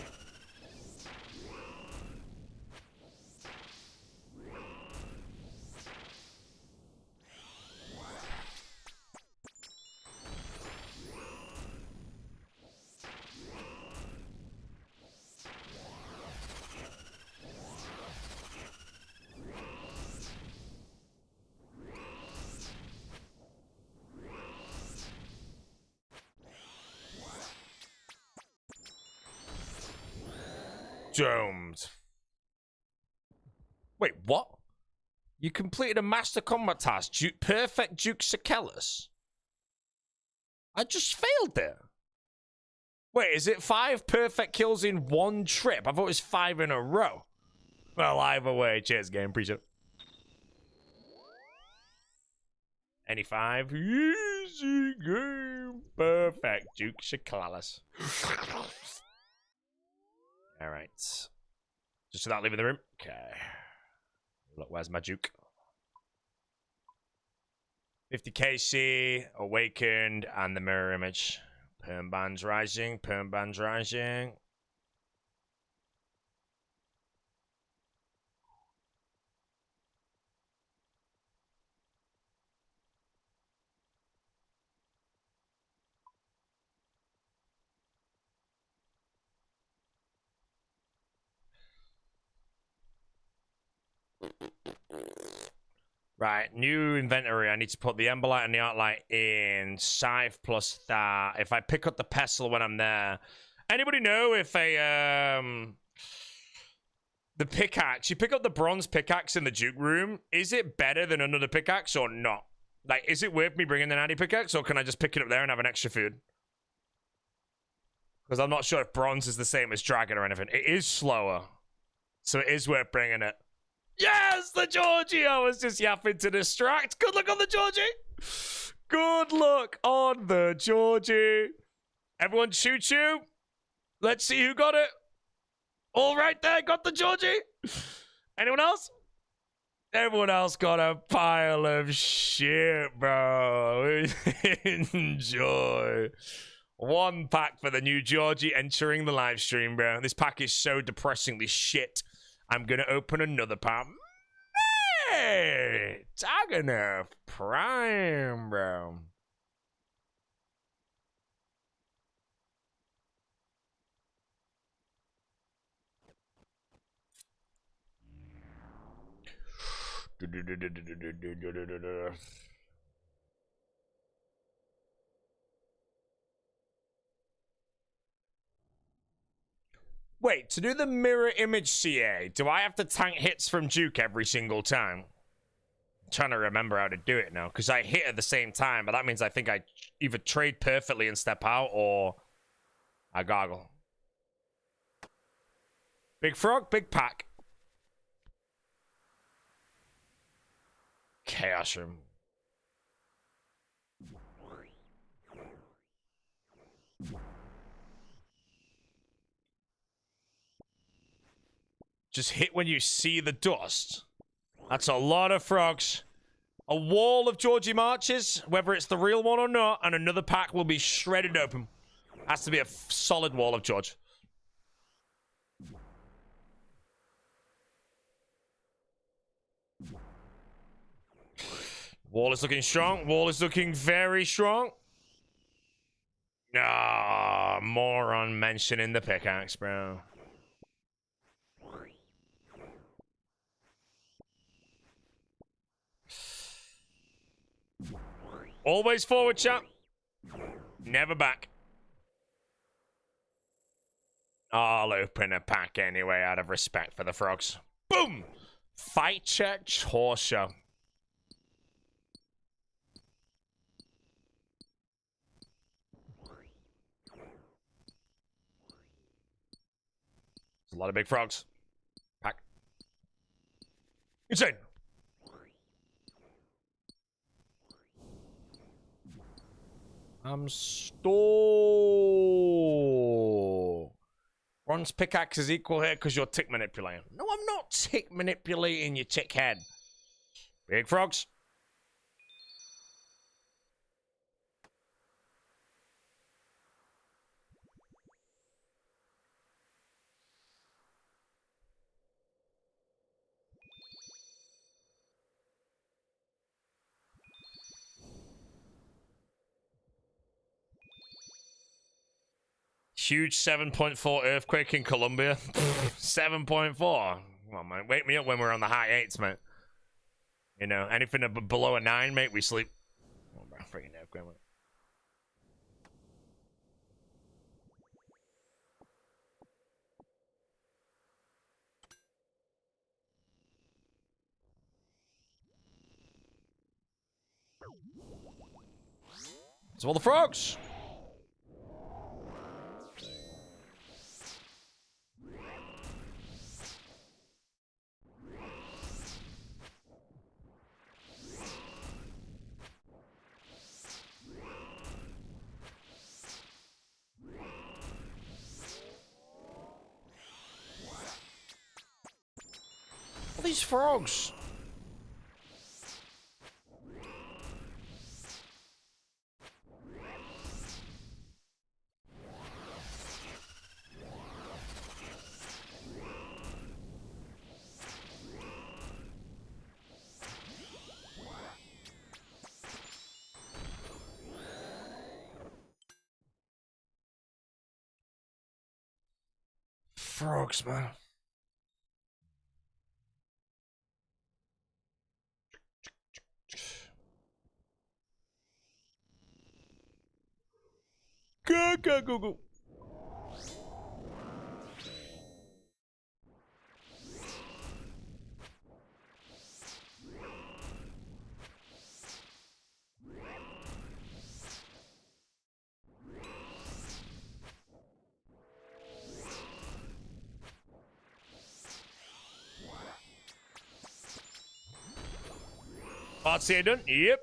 Domed. Wait, what? You completed a master combat task. Perfect Duke Sakellus. I just failed there. Wait, is it 5 perfect kills in one trip? I thought it was 5 in a row. Well, either way, cheers, game. Appreciate it. Any 5? Easy game. Perfect Duke Sakellus. All right. Just without leaving the room. Okay. Look, where's my Duke? 50 KC, Awakened, and the mirror image. Perm bands rising, perm bands rising. Right, new inventory. I need to put the Emberlight and the Arclight in. Scythe plus that. If I pick up the pestle when I'm there. Anybody know if the pickaxe, you pick up the bronze pickaxe in the Duke room, is it better than another pickaxe or not? Like, is it worth me bringing the natty pickaxe, or can I just pick it up there and have an extra food? Because I'm not sure if bronze is the same as dragon or anything. It is slower, so it is worth bringing it. Yes, the Georgie! I was just yapping to distract. Good luck on the Georgie! Good luck on the Georgie. Everyone choo-choo. Let's see who got it. All right there, got the Georgie. Anyone else? Everyone else got a pile of shit, bro. Enjoy. 1 pack for the new Georgie entering the live stream, bro. This pack is so depressingly shit. I'm gonna open another pack. Hey, Dagonoth Prime, bro. Wait, to do the mirror image CA, do I have to tank hits from Duke every single time? I'm trying to remember how to do it now, because I hit at the same time, but that means I think I either trade perfectly and step out, or I goggle. Big frog, big pack. Chaos room. Just hit when you see the dust. That's a lot of frogs. A wall of Georgie Marches, whether it's the real one or not, and another pack will be shredded open. Has to be a solid wall of George. Wall is looking strong. Wall is looking very strong. Ah, moron mentioning the pickaxe, bro. Always forward, chap. Never back. I'll open a pack anyway out of respect for the frogs. Boom! Fight check, horse show. A lot of big frogs. Pack. Insane. I'm store. Bronze pickaxe is equal here because you're tick manipulating. No, I'm not tick manipulating, you tick head. Big frogs. Huge 7.4 earthquake in Colombia. 7.4. Come on, man. Wake me up when we're on the high 8s, mate. You know, anything below a 9, mate, we sleep. Oh, bro, freaking earthquake, mate. It's all the frogs. All these frogs. Frogs, man. Go, go, go, go. Vard's here done. Yep.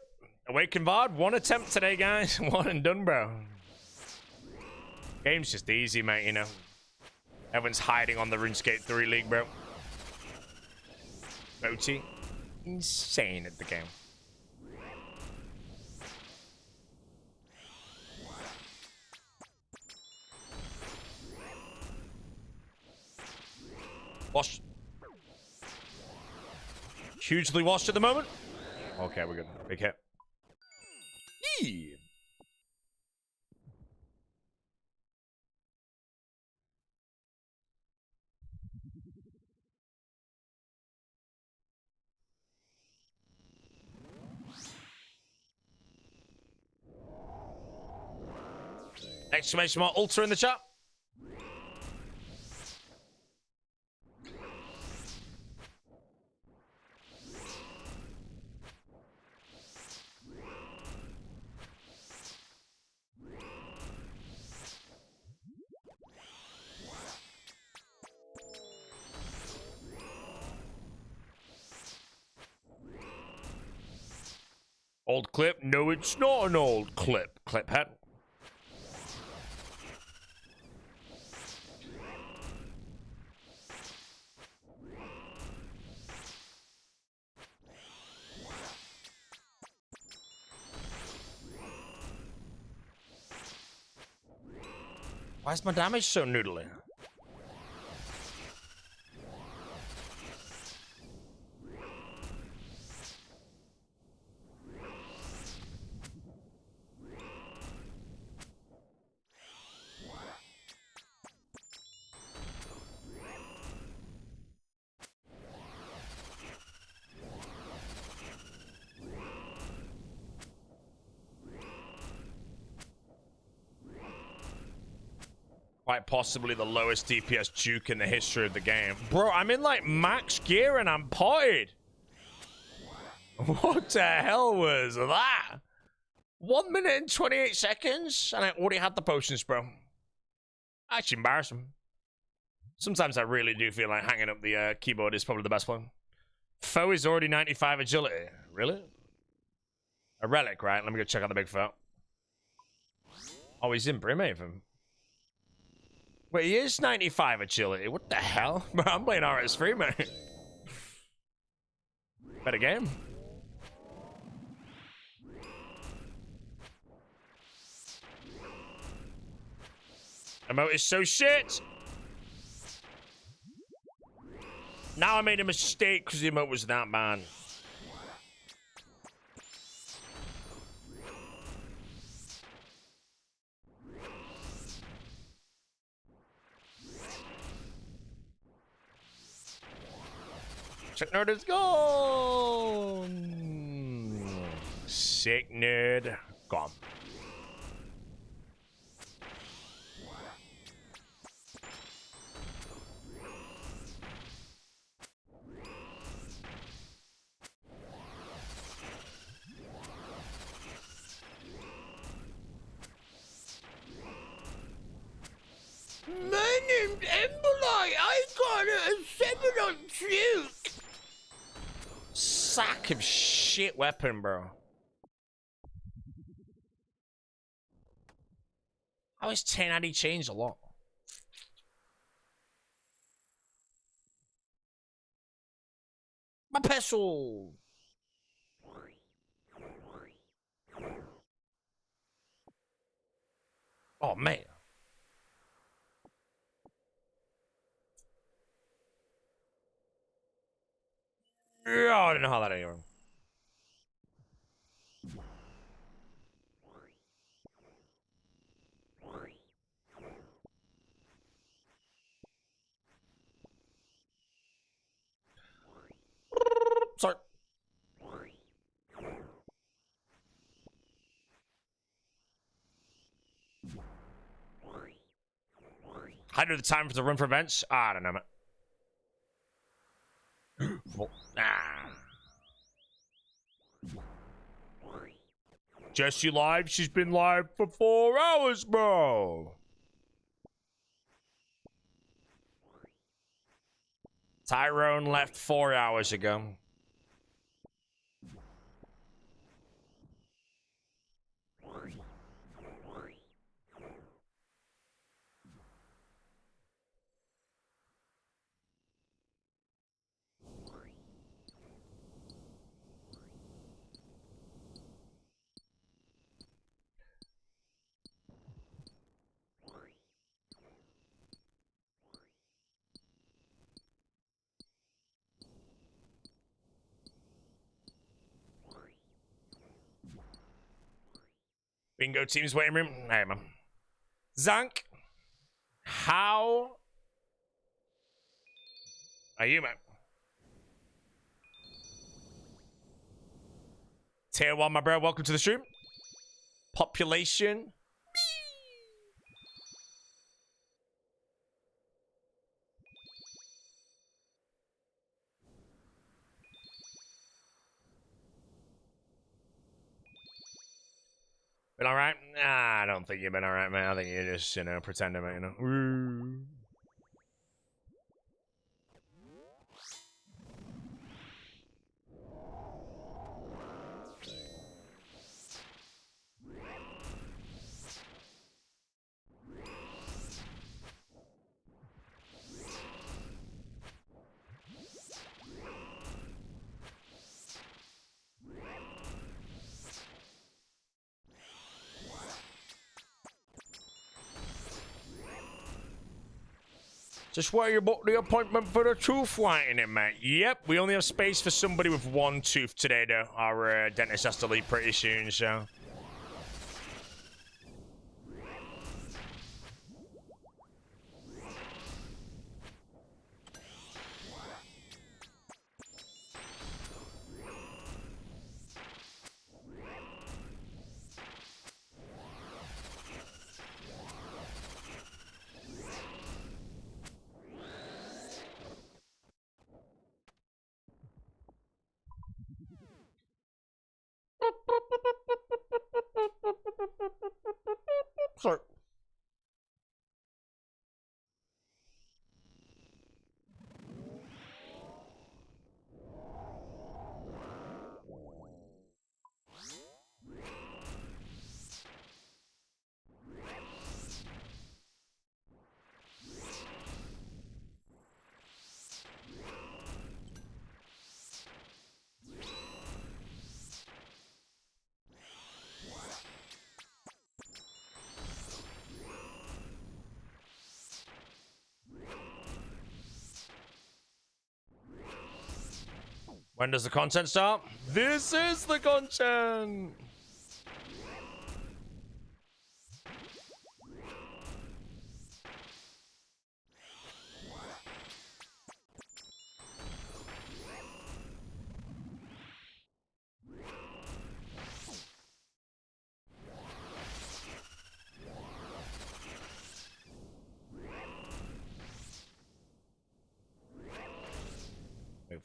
Awaken Vard. One attempt today, guys. One and done, bro. Game's just easy, mate, you know. Everyone's hiding on the RuneScape 3 league, bro. Moti. Insane at the game. Washed. Hugely washed at the moment. Okay, we're good. Big hit. Eee. Exclamation mark Ultra in the chat. Old clip? No, it's not an old clip. Clip head. Why is my damage so noodly? Quite possibly the lowest DPS juke in the history of the game. Bro, I'm in like max gear and I'm potted. What the hell was that? 1 minute and 28 seconds and I already had the potions, bro. Actually embarrassing. Sometimes I really do feel like hanging up the keyboard is probably the best one. Foe is already 95 agility. Really? A relic, right? Let me go check out the big foe. Oh, he's in Brimhaven. Wait, he is 95 agility. What the hell? Bro, I'm playing RS3, man. Better game. Emote is so shit. Now I made a mistake because the emote was that bad. Sick nerd is gone. Sick nerd gone. My name's Emberlight. I got a 7 on Duke. Sack of shit weapon, bro. How is 10 had he changed a lot? My pestle. Oh man. Yeah, I don't know how that anyway. Sorry. How do the time for the run for events? I don't know, man. Well, Jessie live? She's been live for 4 hours, bro. Tyrone left 4 hours ago. Bingo team's waiting room. Hey, man. Zank, how are you, man? Tier 1, my bro. Welcome to the stream. Population. Been alright? Nah, I don't think you've been alright, man. I think you're just, you know, pretending, man, you know. Woo. Just where you booked the appointment for the tooth whitening, mate. Yep, we only have space for somebody with 1 tooth today, though. Our dentist has to leave pretty soon, so. Sorry. When does the content start? This is the content!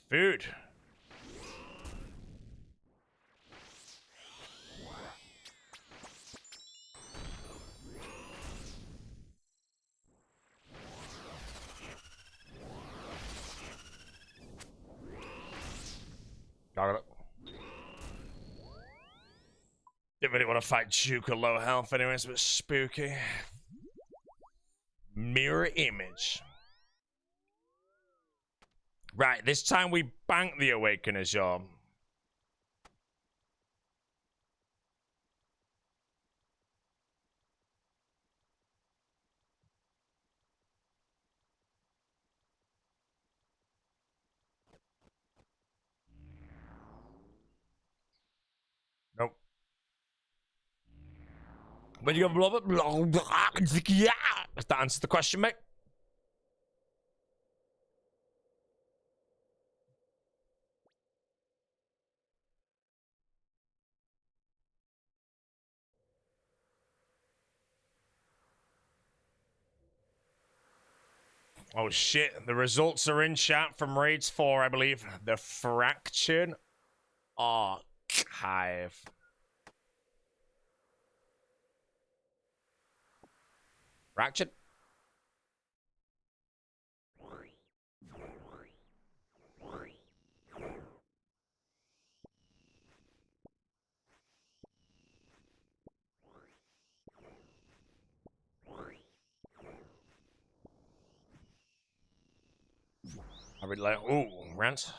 Food. Got it. Didn't really want to fight Duke at low health anyway, it's a bit spooky. Mirror image. Right, this time we bank the Awakeners, y'all. Nope. When you go blah blah blah, yeah. That answers the question, mate. Oh shit, the results are in chat from Raids 4, I believe. The Fractured Archive. Fractured? I would like, ooh, rant.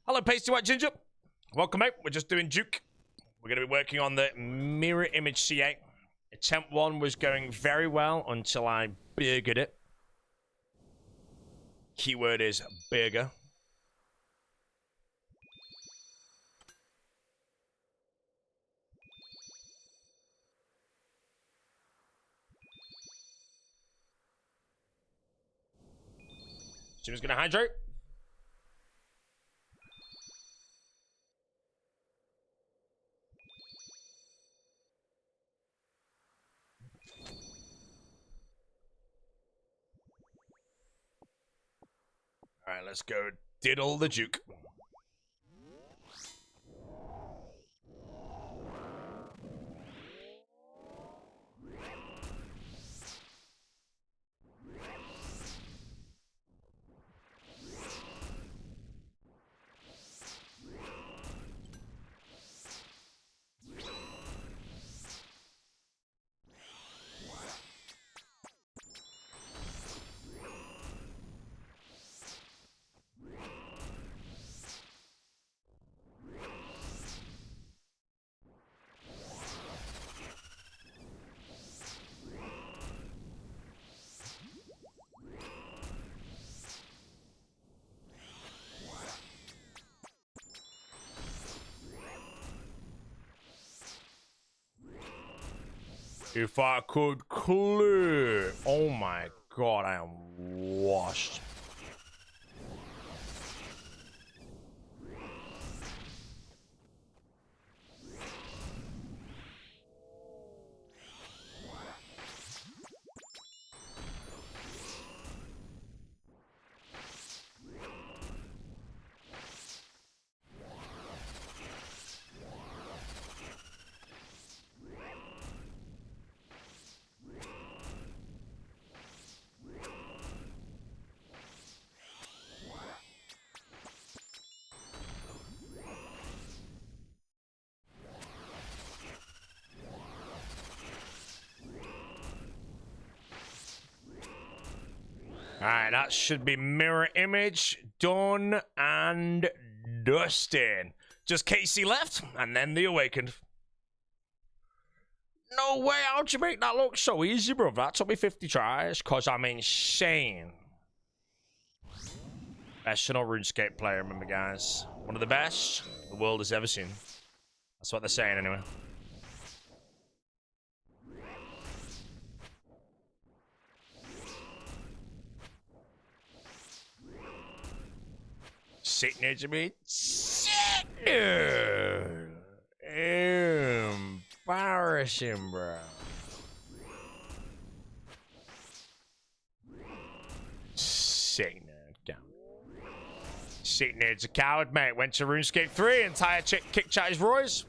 Hello, Pasty White Ginger. Welcome out. We're just doing Duke. We're going to be working on the mirror image C8. Attempt 1 was going very well until I burgered it. Keyword is burger. Hcim's going to hydrate. Alright, let's go diddle the Duke. If I could clear. Oh my god, I am washed. Alright, that should be mirror image done and dusted. Just Casey left, and then the Awakened. No way, how'd you make that look so easy, bro? That took me 50 tries, because I'm insane. Professional RuneScape player, remember, guys. One of the best the world has ever seen. That's what they're saying, anyway. Sit near to me. Sit near. Embarrassing, bro. Sit near. Down. Sit near. It's a coward, mate. Went to RuneScape 3. Entire kick chat is Roy's.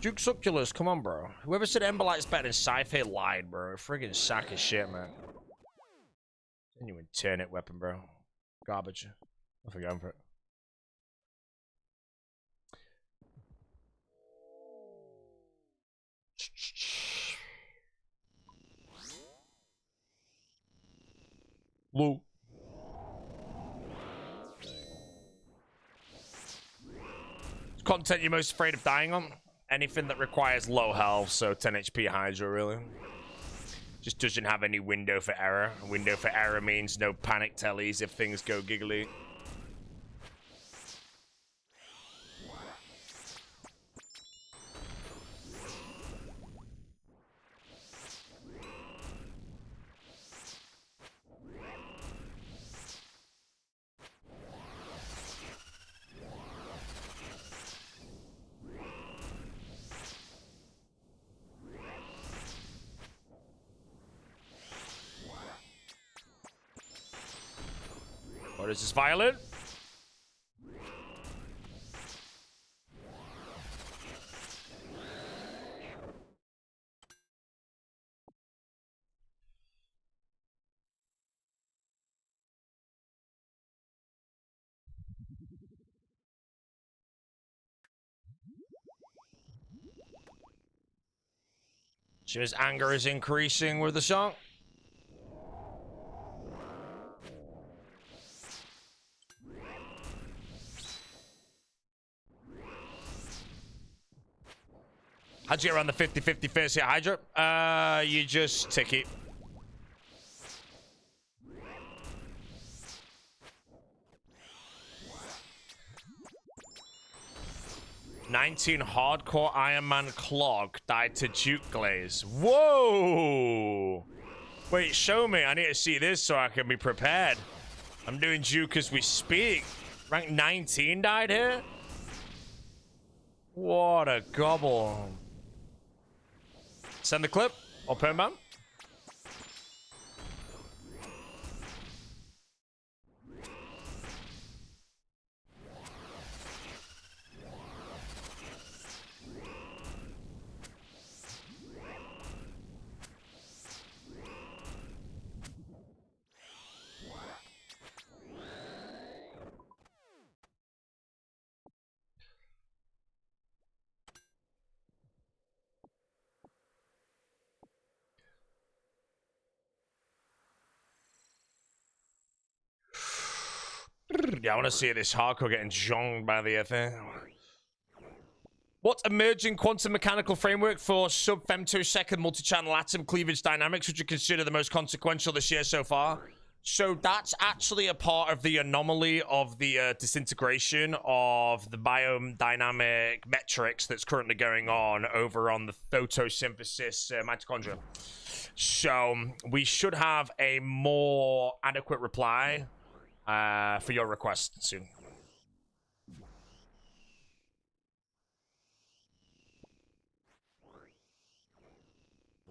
Duke Succulus, come on, bro. Whoever said Emberlight's better than Scythe lied, bro. Friggin' sack of shit, man. Genuine turnip weapon, bro. Garbage. I'm forgetting for it. Lou. Content you're most afraid of dying on? Anything that requires low health, so 10 HP Hydra, really. Just doesn't have any window for error. Window for error means no panic tellies if things go giggly. What is this, violent? His anger is increasing with the song. How'd you get around the 50-50 first hit Hydra? You just tick it. "19 hardcore Iron Man clog died to Duke Glaze." Whoa! Wait, show me. I need to see this so I can be prepared. I'm doing Duke as we speak. Rank 19 died here? What a gobble. Send the clip or permaban. Yeah, I want to see this hardcore getting jonged by the thing. What emerging quantum mechanical framework for sub-femtosecond multi-channel atom cleavage dynamics would you consider the most consequential this year so far? So that's actually a part of the anomaly of the disintegration of the biodynamic metrics that's currently going on over on the photosynthesis mitochondria. So we should have a more adequate reply for your request soon.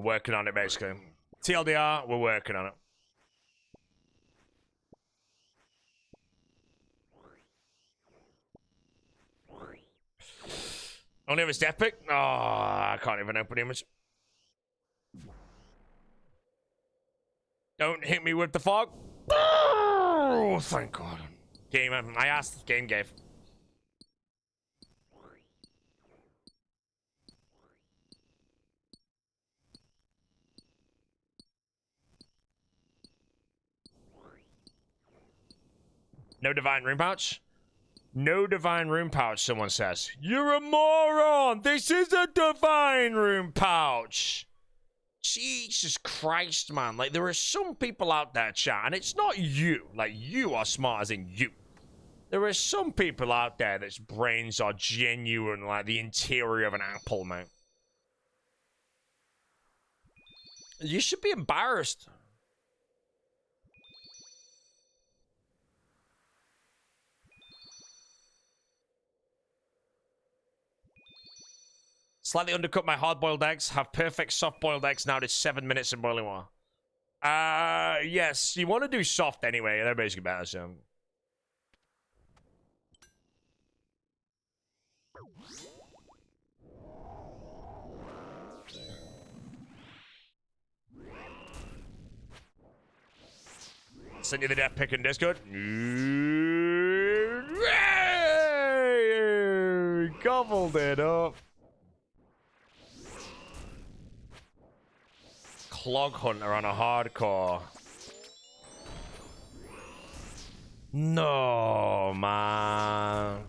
Working on it, basically. TLDR, we're working on it. Only if it's death pick? Oh, I can't even open the image. Don't hit me with the fog. Oh, thank God. Game, I asked, game gave. No divine rune pouch? No divine rune pouch, someone says. You're a moron! This is a divine rune pouch! Jesus Christ, man. Like, there are some people out there, chat, and it's not you. Like, you are smart as in you. There are some people out there that's brains are genuine, like the interior of an apple, mate. You should be embarrassed. Slightly undercooked my hard-boiled eggs. Have perfect soft-boiled eggs now. It's 7 minutes in boiling water. Yes. You want to do soft anyway. They're basically better, so. Send you the death pick in Discord. Gobbled it up. Clog Hunter on a hardcore. No, man.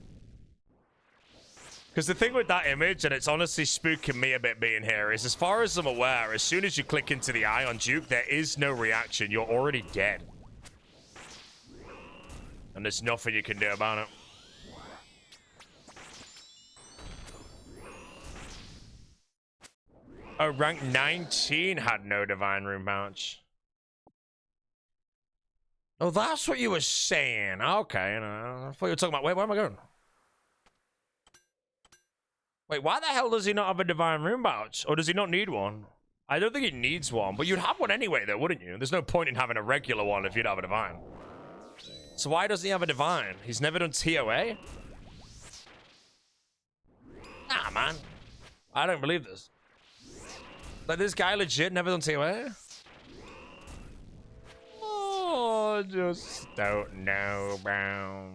Because the thing with that image, and it's honestly spooking me a bit being here, is as far as I'm aware, as soon as you click into the eye on Duke, there is no reaction. You're already dead. And there's nothing you can do about it. Oh, rank 19 had no divine rune pouch. Oh, that's what you were saying. Okay, I thought you were talking about... Wait, where am I going? Wait, why the hell does he not have a divine rune pouch? Or does he not need one? I don't think he needs one, but you'd have one anyway, though, wouldn't you? There's no point in having a regular one if you'd have a divine. So why doesn't he have a divine? He's never done TOA? Nah, man. I don't believe this. Like, this guy legit never done TOA? Oh, just don't know, bro.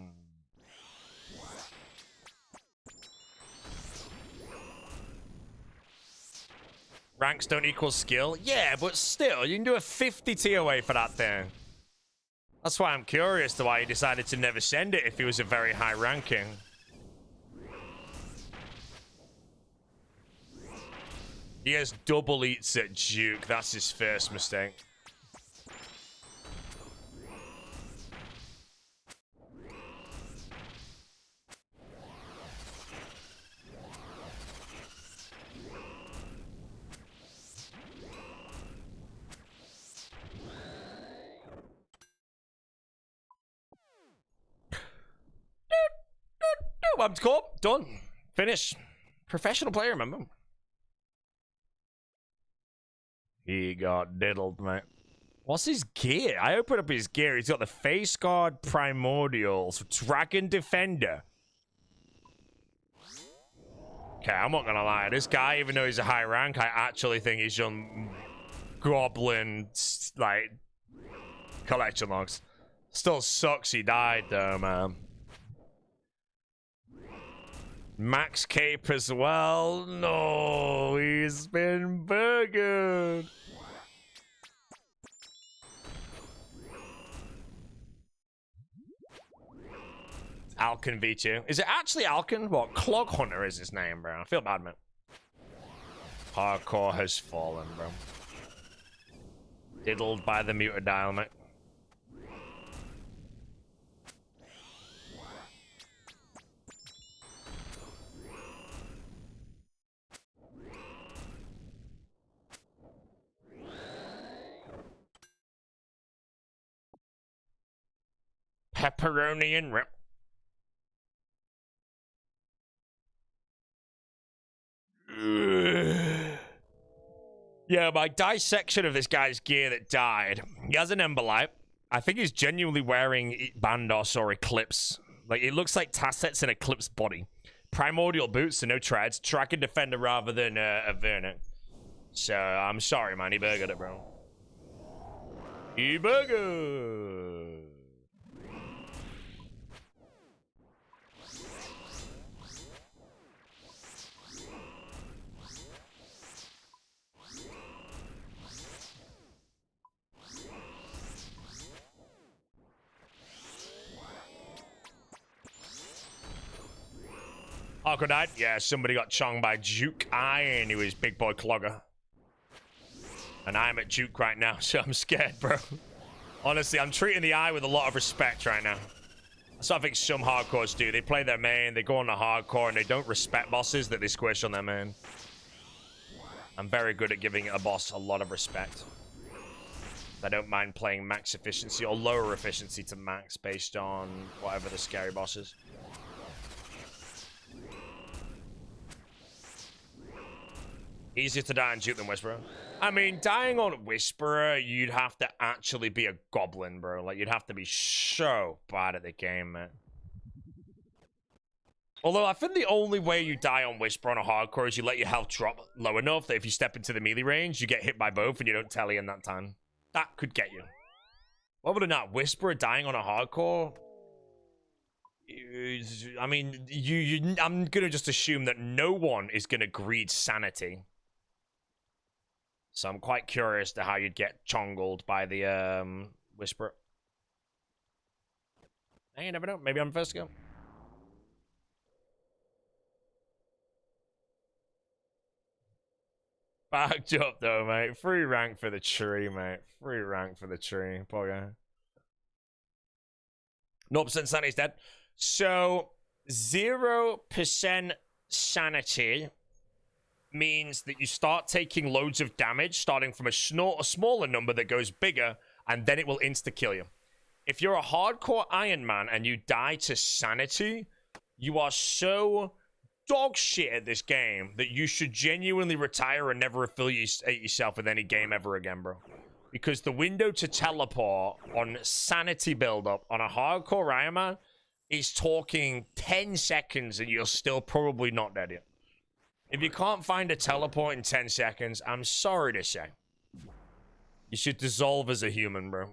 Ranks don't equal skill? Yeah, but still, you can do a 50 TOA for that thing. That's why I'm curious to why he decided to never send it if he was a very high ranking. He has double eats at Duke. That's his first mistake. I'm cool. Done. Finish. Professional player, remember? He got diddled, mate. What's his gear? I opened up his gear. He's got the Face Guard Primordials, Dragon Defender. Okay, I'm not gonna lie. This guy, even though he's a high rank, I actually think he's on Goblin, like, collection logs. Still sucks he died, though, man. Max Cape as well. No, he's been burgered. Alkin V2. Is it actually Alkin? What? Clog Hunter is his name, bro. I feel bad, man. Hardcore has fallen, bro. Diddled by the Mutadial, mate. Pepperoni and rip. Yeah, my dissection of this guy's gear that died. He has an Ember Light. I think he's genuinely wearing Bandos or Eclipse. Like, it looks like Tassets and Eclipse body. Primordial boots, so no treads. Tracker Defender rather than a Vernet. So, I'm sorry, man. He burgered it, bro. He burgered. Arco died? Yeah, somebody got chonged by Duke Iron, who is Big Boy Clogger. And I'm at Duke right now, so I'm scared, bro. Honestly, I'm treating the Eye with a lot of respect right now. That's what I think some hardcores do. They play their main, they go on the hardcore, and they don't respect bosses that they squish on their main. I'm very good at giving a boss a lot of respect. I don't mind playing max efficiency or lower efficiency to max based on whatever the scary boss is. Easier to die on Duke than Whisperer. I mean, dying on Whisperer, you'd have to actually be a goblin, bro. Like, you'd have to be so bad at the game, man. Although, I think the only way you die on Whisperer on a hardcore is you let your health drop low enough that if you step into the melee range, you get hit by both and you don't tally in that time. That could get you. Other than that, Whisperer dying on a hardcore... I mean, I'm gonna just assume that no one is gonna greed sanity. So I'm quite curious to how you'd get chongled by the Whisperer. Hey, you never know. Maybe I'm first to go. Backed up though, mate. Free rank for the tree, mate. Free rank for the tree. Poor guy. 0% sanity's dead. So 0% sanity means that you start taking loads of damage, starting from a smaller number that goes bigger, and then it will insta-kill you. If you're a hardcore Iron Man and you die to sanity, you are so dog shit at this game that you should genuinely retire and never affiliate yourself with any game ever again, bro. Because the window to teleport on sanity build-up on a hardcore Iron Man is talking 10 seconds and you're still probably not dead yet. If you can't find a teleport in 10 seconds, I'm sorry to say. You should dissolve as a human, bro.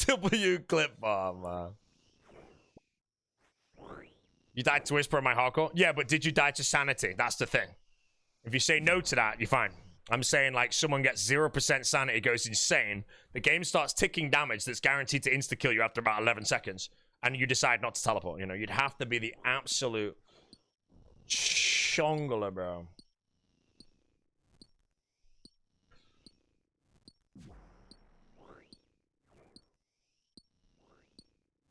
W clip bomb, man. You died to Whisper in my hardcore? Yeah, but did you die to sanity? That's the thing. If you say no to that, you're fine. I'm saying, like, someone gets 0% sanity, goes insane. The game starts ticking damage that's guaranteed to insta-kill you after about 11 seconds. And you decide not to teleport, you know? You'd have to be the absolute chongler, bro.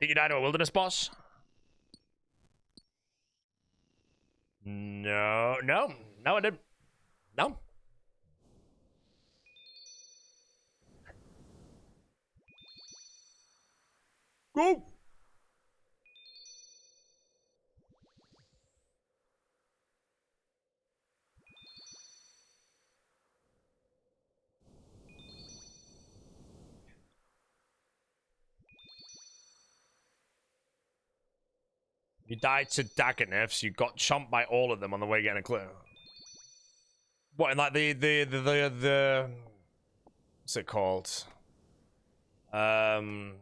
Did you die to a wilderness boss? No, I didn't. No. Go. You died to dagger nerfs. You got chomped by all of them on the way getting a clear. What, in like the what's it called? The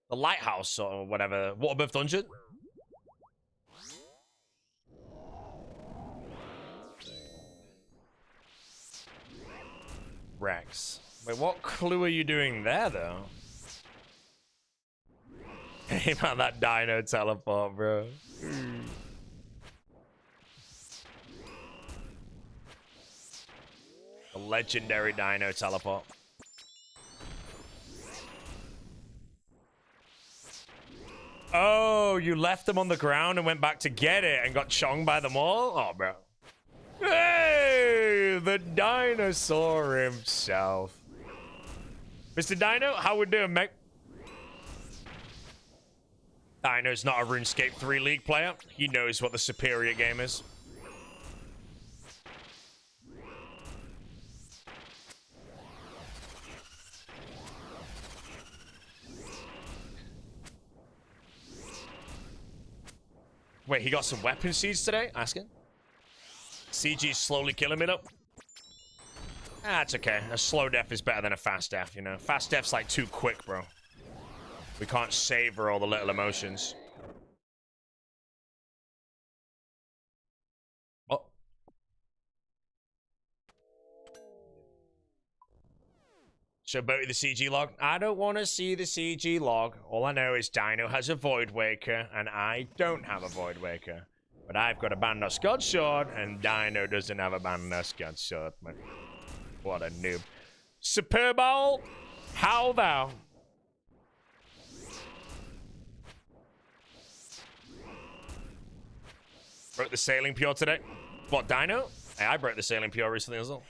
lighthouse or whatever. Waterbirth dungeon? Rex. Wait, what clue are you doing there, though? Hey, man, that dino teleport, bro. The legendary dino teleport. Oh, you left them on the ground and went back to get it and got chonged by them all? Oh, bro. Hey, the dinosaur himself. Mr. Dino, how we doing, mate? Dino's not a RuneScape 3 League player. He knows what the superior game is. Wait, he got some weapon seeds today? Asking. CG's slowly killing me though. That's okay. A slow death is better than a fast death, you know. Fast death's like too quick, bro. We can't savor all the little emotions. Oh. So about the CG log. I don't want to see the CG log. All I know is Dino has a Void Waker, and I don't have a Void Waker. But I've got a Bandos God Sword, and Dino doesn't have a Bandos God Sword, man. What a noob. Superb owl. How thou? Broke the sailing pure today. What, Dino? Hey, I broke the sailing pure recently as well.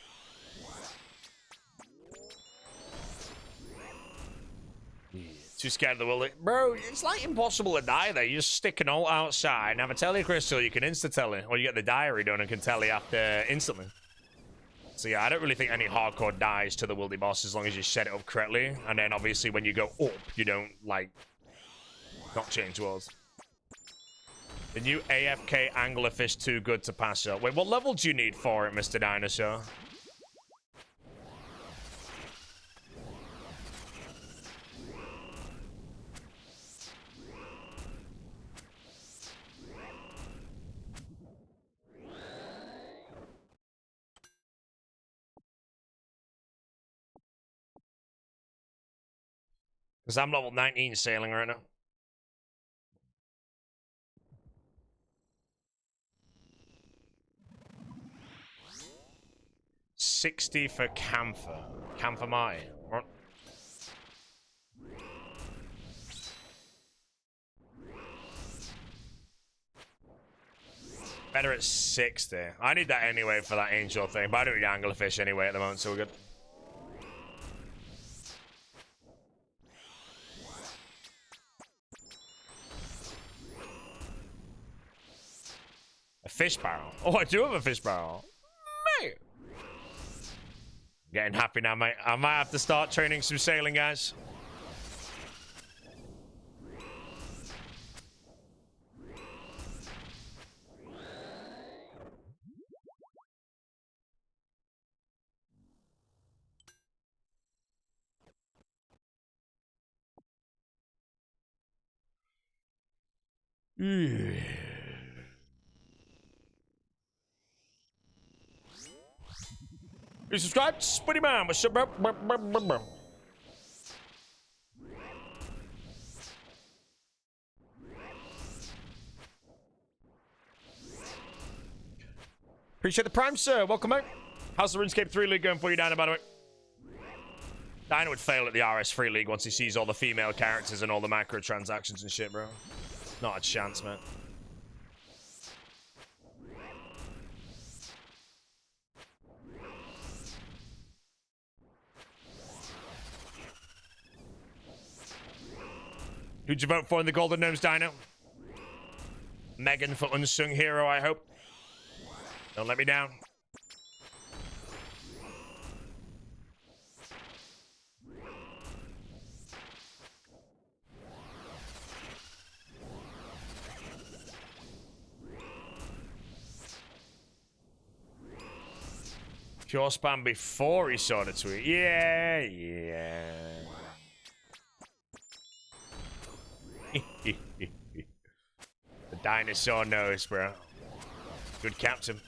Too scared of the willy. Bro, it's like impossible to die there. You just stick an ult outside and have a telecrystal. You can insta-tele. Or you get the diary done and can tele after instantly. So yeah, I don't really think any hardcore dies to the wildy boss as long as you set it up correctly. And then obviously when you go up, you don't, like, not change worlds. The new AFK anglerfish too good to pass up. Wait, what level do you need for it, Mr. Dinosaur? Because I'm level 19 sailing right now. $60 for Camphor. Camphor Mai. What? Better at 60. I need that anyway for that angel thing, but I don't need anglerfish anyway at the moment, so we're good. A fish barrel. Oh, I do have a fish barrel. Mate. Getting happy now, mate. I might have to start training some sailing, guys. You subscribed? Spuddy man, what's up, bro? Appreciate the prime, sir. Welcome, mate. How's the RuneScape 3 League going for you, Dino, by the way? Dino would fail at the RS3 League once he sees all the female characters and all the microtransactions and shit, bro. Not a chance, man. Who'd you vote for in the Golden Gnomes, Dino? Megan for Unsung Hero, I hope. Don't let me down. Pure spam before he saw the tweet. Yeah, yeah. The dinosaur knows, bro. Good captain.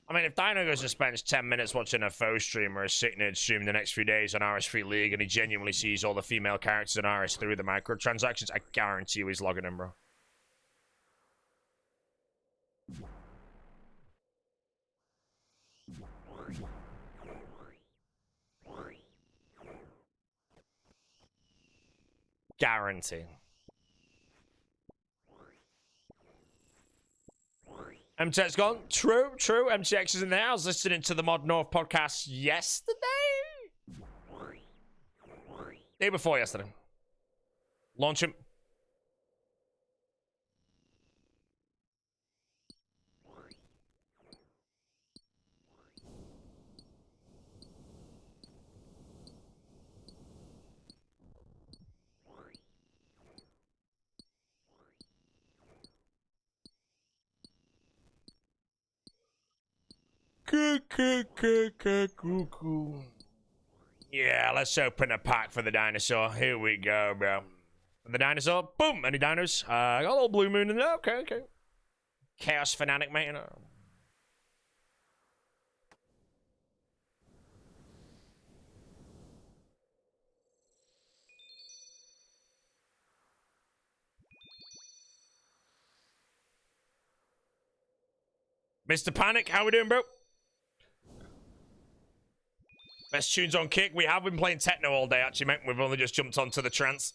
I mean, if Dino goes and spends 10 minutes watching a faux stream or a sick nerd stream the next few days on RS3 League and he genuinely sees all the female characters in RS through the microtransactions, I guarantee you he's logging in, bro. Guarantee. MTX gone. True, true. MTX is in there. I was listening to the Mod North podcast yesterday. Day before yesterday. Launch him. Yeah, let's open a pack for the dinosaur. Here we go, bro. For the dinosaur, boom! Any dinos? Got a little blue moon in there. Okay, okay. Chaos fanatic, mate. You know. Mr. Panic, how we doing, bro? Best tunes on Kick. We have been playing techno all day, actually, mate. We've only just jumped onto the trance.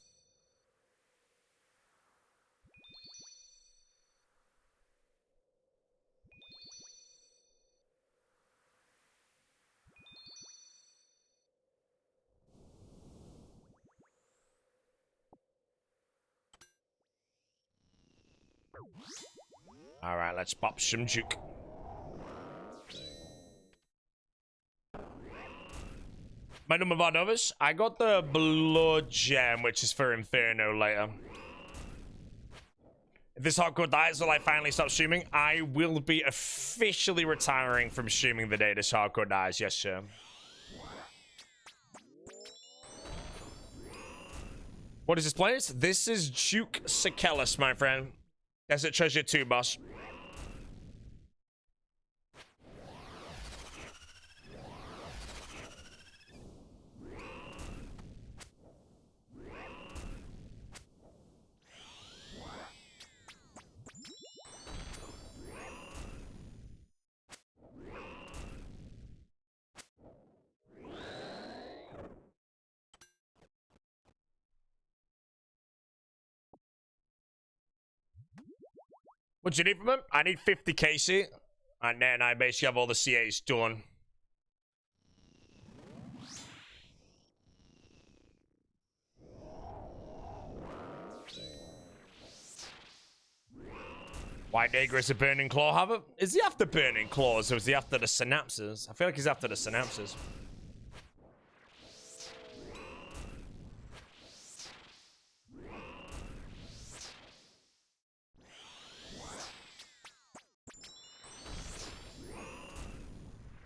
All right, let's pop some juke. My number of others. I got the blood gem, which is for Inferno later. If this hardcore dies, will I finally stop streaming? I will be officially retiring from streaming the day this hardcore dies. Yes, sir. What is this place? This is Duke Sekellus, my friend. Desert Treasure 2, boss. What do you need from him? I need 50 KC. And then I basically have all the CAs done. White Nigger is a Burning Claw have it? Is he after Burning Claws or is he after the Synapses? I feel like he's after the Synapses.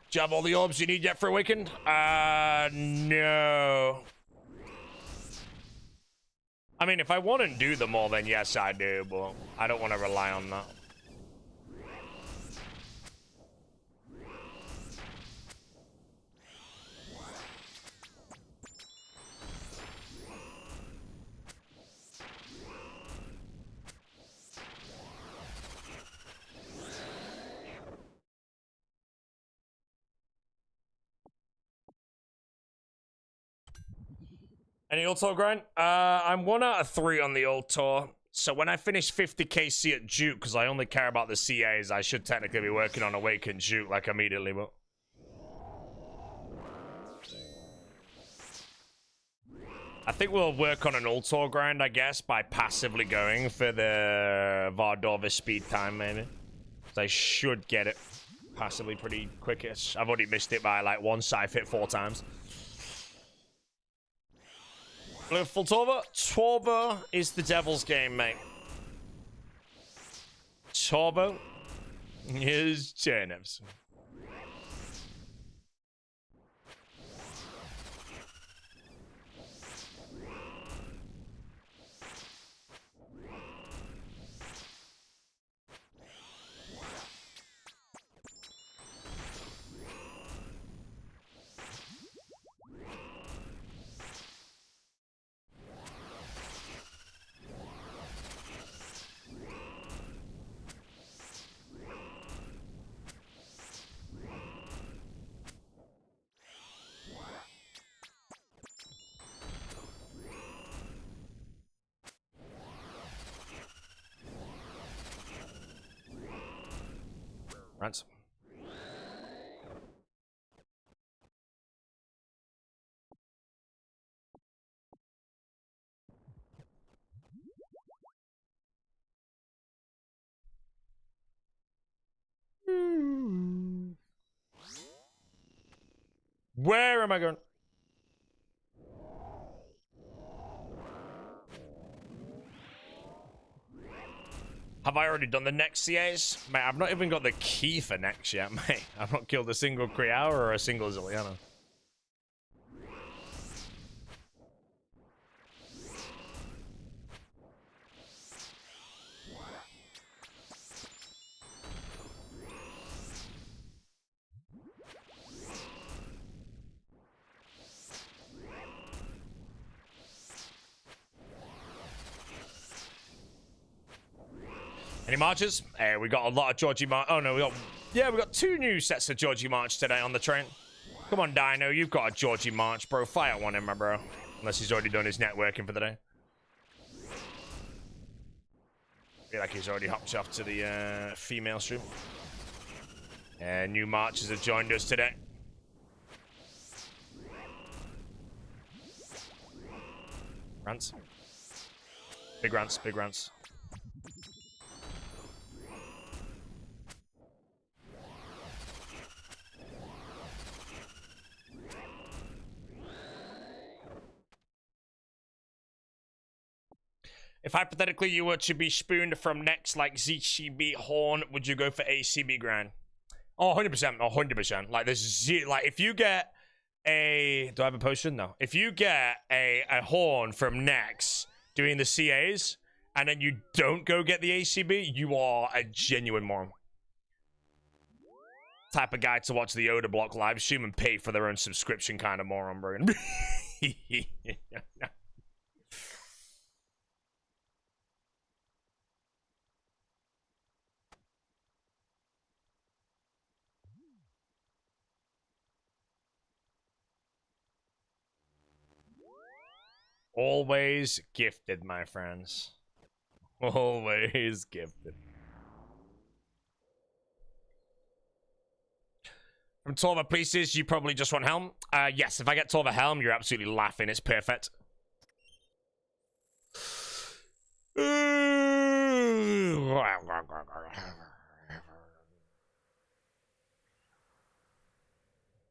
Do you have all the orbs you need yet for Awakened? No. I mean, if I want to do them all, then yes, I do, but I don't want to rely on that. Any old tour grind? I'm 1 out of 3 on the old tour. So when I finish 50 KC at Duke, because I only care about the CAs, I should technically be working on Awakened Duke like immediately, but I think we'll work on an old tour grind, I guess, by passively going for the Vardorvis speed time, maybe. So I should get it passively pretty quickest. I've already missed it by like 1 scythe hit 4 times. Full Torva? Torva is the devil's game, mate. Torva is turnips. Rants. Where am I going? Have I already done the next CAs? Mate, I've not even got the key for next yet, mate. I've not killed a single Kriau or a single Zilliana. Any marches? We got a lot of Georgie March. Oh no, we got 2 new sets of Georgie March today on the train. Come on, Dino, you've got a Georgie March, bro. Fire one in, my bro. Unless he's already done his networking for the day. Feel like he's already hopped off to the female stream. New marches have joined us today. Rants. Big rants, big rants. If hypothetically you were to be spooned from next like ZCB Horn, would you go for ACB Grand? Oh, 100%, 100%. Like there's like if you get a, do I have a potion? No. If you get a Horn from next doing the CAs and then you don't go get the ACB, you are a genuine moron. Type of guy to watch the Yoda Block live stream and pay for their own subscription kind of moron, bro. Always gifted, my friends. Always gifted. From Torva Pieces, you probably just want Helm. Yes, if I get Torva Helm, you're absolutely laughing. It's perfect.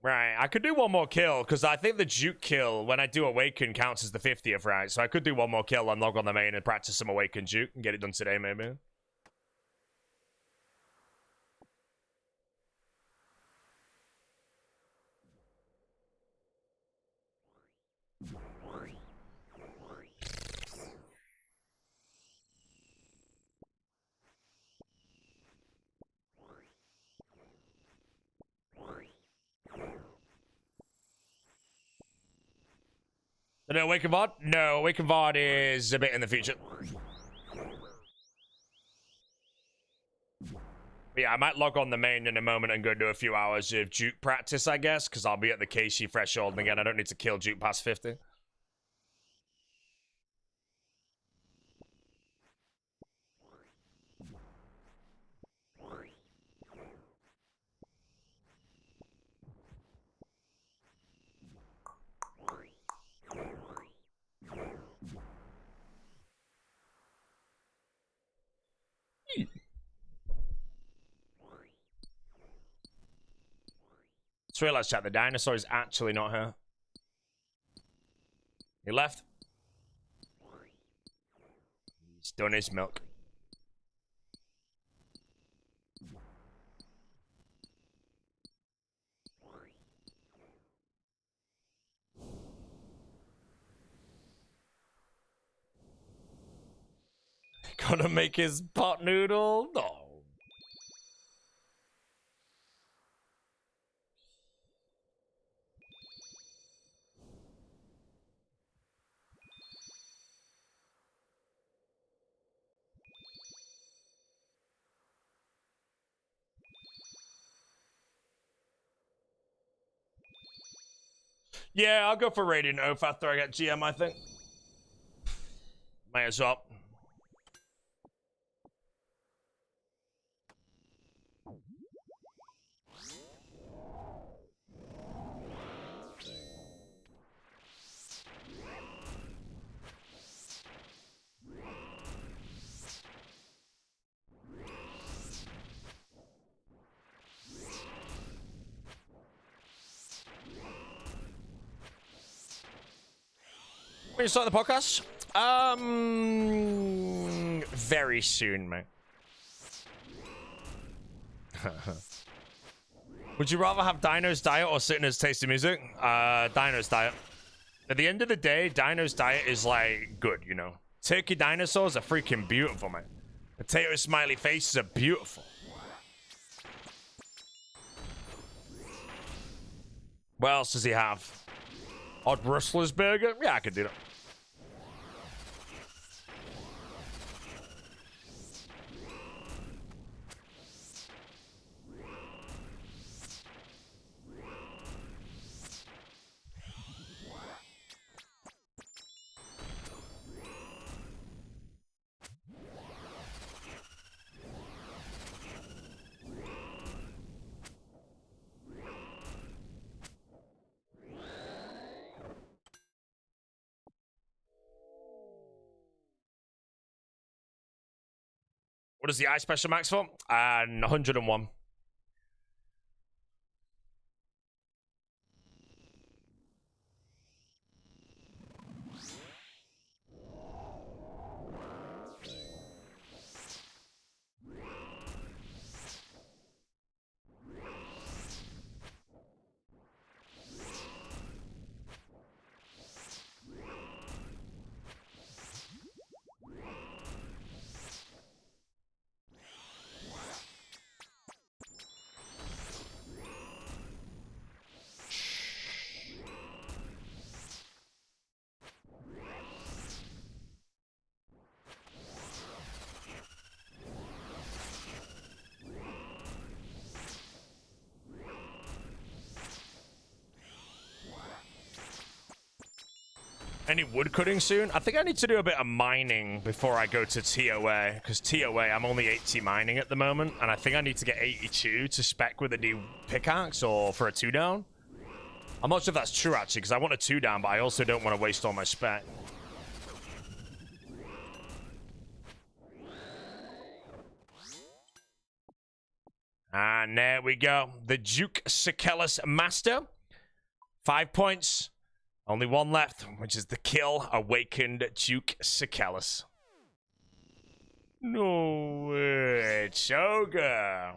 Right, I could do one more kill, because I think the Duke kill, when I do Awaken, counts as the 50th, right? So I could do one more kill and log on the main and practice some Awaken Duke and get it done today, maybe. No, Awaken VOD? No, Awaken VOD is a bit in the future. But yeah, I might log on the main in a moment and go do a few hours of Duke practice, I guess, because I'll be at the KC threshold, and again, I don't need to kill Duke past 50. Just realized, chat, the dinosaur is actually not her. He left. He's done his milk. Gonna make his pot noodle? No. Yeah, I'll go for Radiant Oath after I get GM, I think. May as well. you start the podcast? Very soon, mate. Would you rather have Dino's Diet or Sitter's Tasty Music? Dino's Diet. At the end of the day, Dino's Diet is like good, you know. Turkey dinosaurs are freaking beautiful, man. Potato smiley faces are beautiful. What else does he have? Odd Rustler's Burger? Yeah, I could do that. What is the eye special max for? 101. Any wood cutting soon? I think I need to do a bit of mining before I go to TOA, because TOA, I'm only 80 mining at the moment, and I think I need to get 82 to spec with a new pickaxe or for a 2-down. I'm not sure if that's true, actually, because I want a 2-down, but I also don't want to waste all my spec. And there we go. The Duke Sikellis Master. 5 points. Only one left, which is the kill Awakened Duke Sikellis. No way, Choga.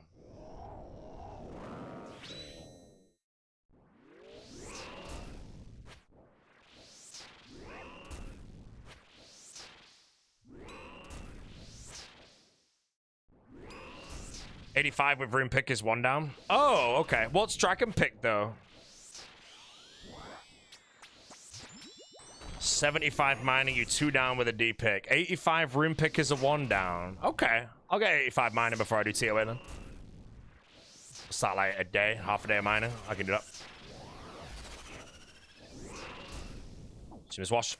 $85 with rune pick is 1 down. Oh, okay. What's Dragon Pick though? 75 mining, you 2 down with a D pick. 85 rune pick is a 1 down. Okay, I'll get 85 mining before I do TOA then. Start like a day, half a day of mining. I can do that. Seems wash.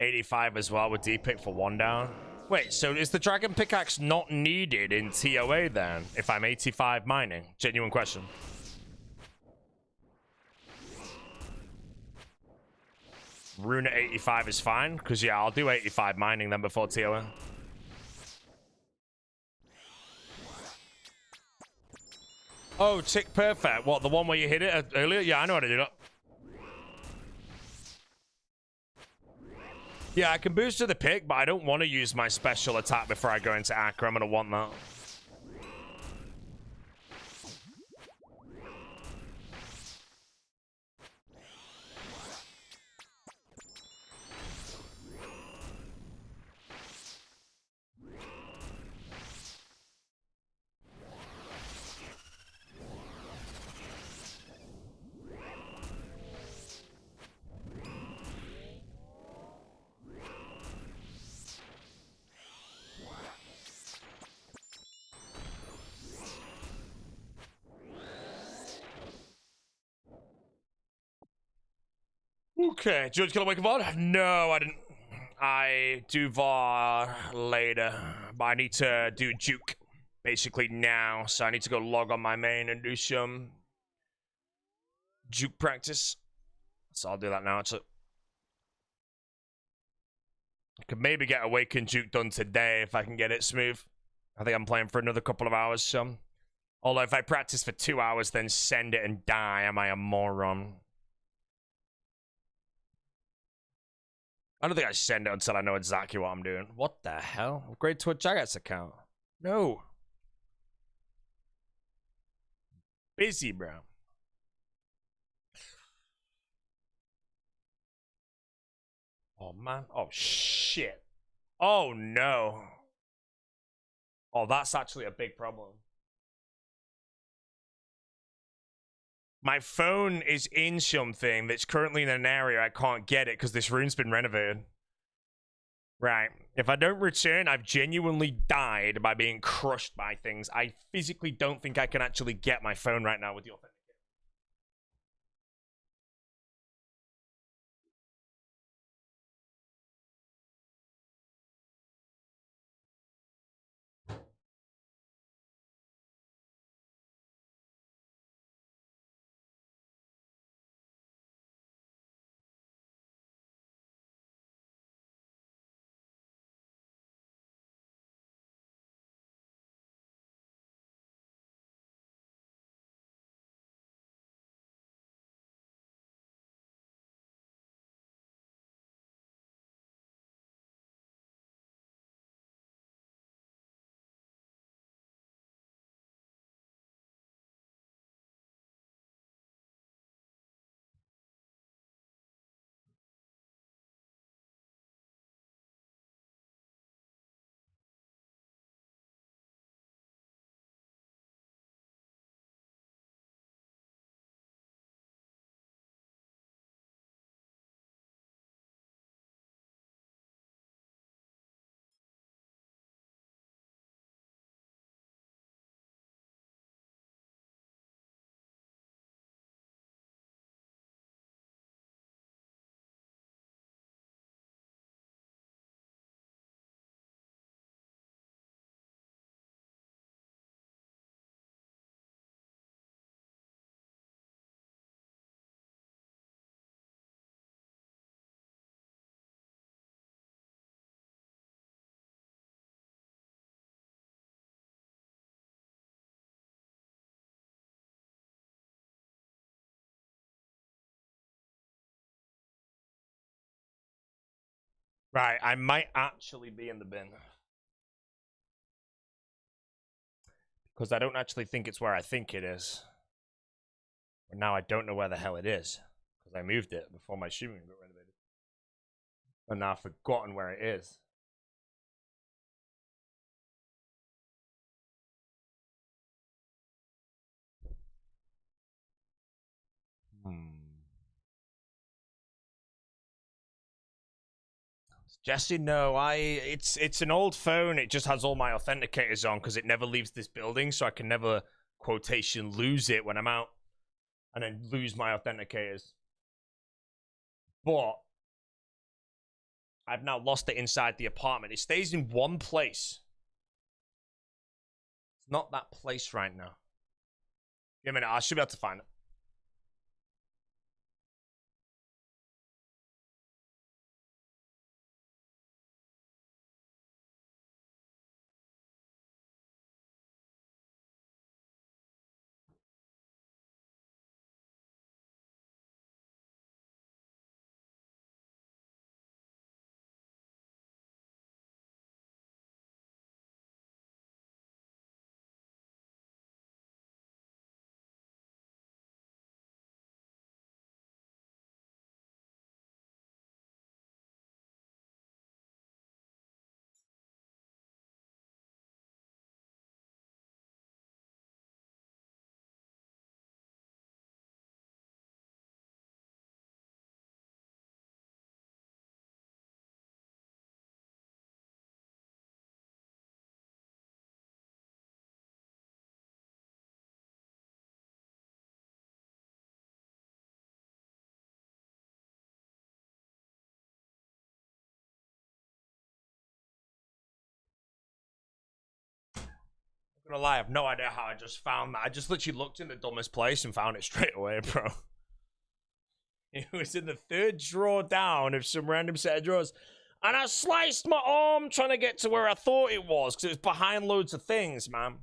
$85 as well with D-pick for 1 down. Wait, so is the Dragon Pickaxe not needed in TOA then, if I'm 85 mining? Genuine question. Rune at 85 is fine, because yeah, I'll do 85 mining then before TOA. Oh, tick perfect. What, the one where you hit it earlier? Yeah, I know how to do that. Yeah, I can boost to the pick, but I don't want to use my special attack before I go into Acro. I'm going to want that. Okay, George, can I wake up on? No, I didn't. I do VAR later, but I need to do juke basically now, so I need to go log on my main and do some juke practice. So I'll do that now. Actually, I could maybe get Awaken Juke done today if I can get it smooth. I think I'm playing for another couple of hours, so. Although if I practice for 2 hours, then send it and die, am I a moron? I don't think I send it until I know exactly what I'm doing. What the hell? Upgrade to a Jagex account. No. Busy, bro. Oh, man. Oh, shit. Oh, no. Oh, that's actually a big problem. My phone is in something that's currently in an area I can't get it because this room's been renovated. Right. If I don't return, I've genuinely died by being crushed by things. I physically don't think I can actually get my phone right now with the authenticator. Right, I might actually be in the bin. Because I don't actually think it's where I think it is. But now I don't know where the hell it is. Because I moved it before my streaming got renovated. And now I've forgotten where it is. Jesse, no, it's an old phone. It just has all my authenticators on because it never leaves this building, so I can never quotation lose it when I'm out, and then lose my authenticators. But I've now lost it inside the apartment. It stays in one place. It's not that place right now. Give me a minute. I should be able to find it. I'm gonna lie, I have no idea how I just found that. I just literally looked in the dumbest place and found it straight away, bro. It was in the third drawer down of some random set of drawers. And I sliced my arm trying to get to where I thought it was because it was behind loads of things, man.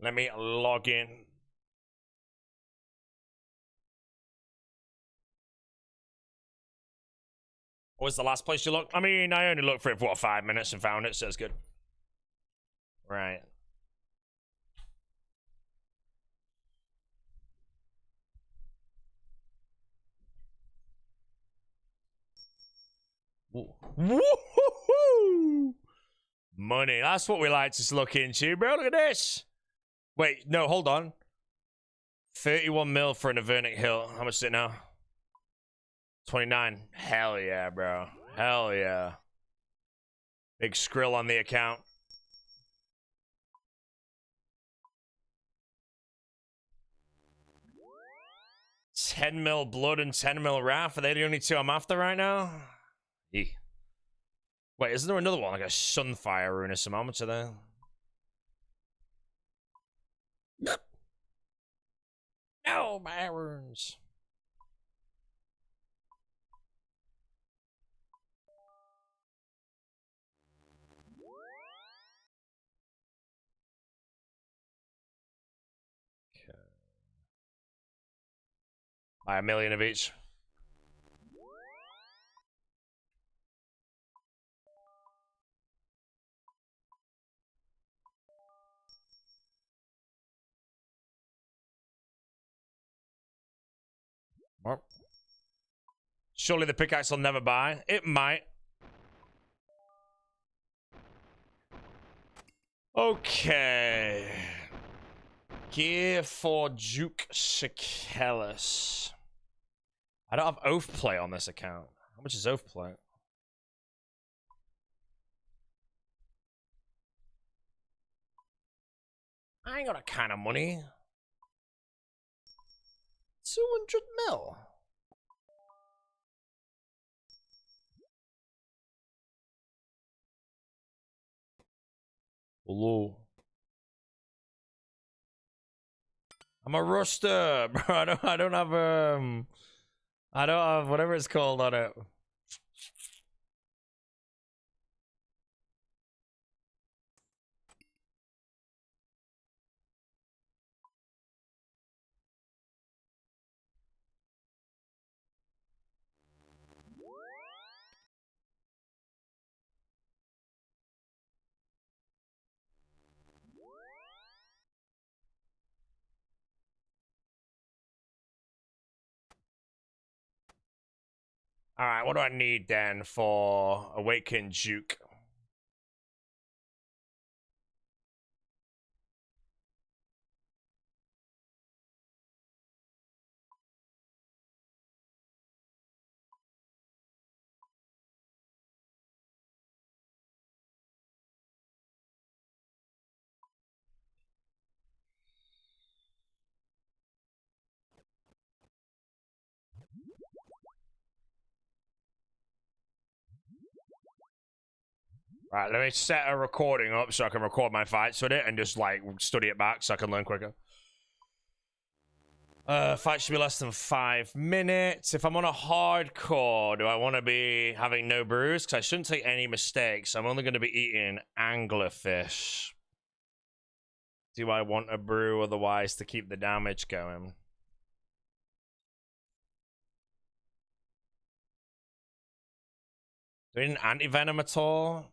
Let me log in. What was the last place you looked? I mean, I only looked for it for, what, 5 minutes and found it, so it's good. Right. Woo-hoo-hoo! Money. That's what we like to look into, bro. Look at this. Wait, no, hold on. 31 mil for an Avernic Hill. How much is it now? 29. Hell yeah, bro. Hell yeah. Big skrill on the account. $10 mil blood and 10 mil wrath. Are they the only two I'm after right now? Yeah. Wait, isn't there another one? Like a Sunfire rune or some armature there? No, my runes. Okay. Buy a million of each. Well, surely the pickaxe will never buy. It might. Okay. Gear for Duke Sikellis. I don't have Oath Play on this account. How much is Oath Play? I ain't got a kind of money. 200 mil. Hello. I'm a ruster, bro. I don't have whatever it's called on it. All right, what do I need then for Awakened Duke? Right, let me set a recording up so I can record my fights with it and just like study it back so I can learn quicker. Fight should be less than 5 minutes. If I'm on a hardcore, do I want to be having no brews? Because I shouldn't take any mistakes. I'm only going to be eating anglerfish. Do I want a brew otherwise to keep the damage going? Do we need an anti-venom at all?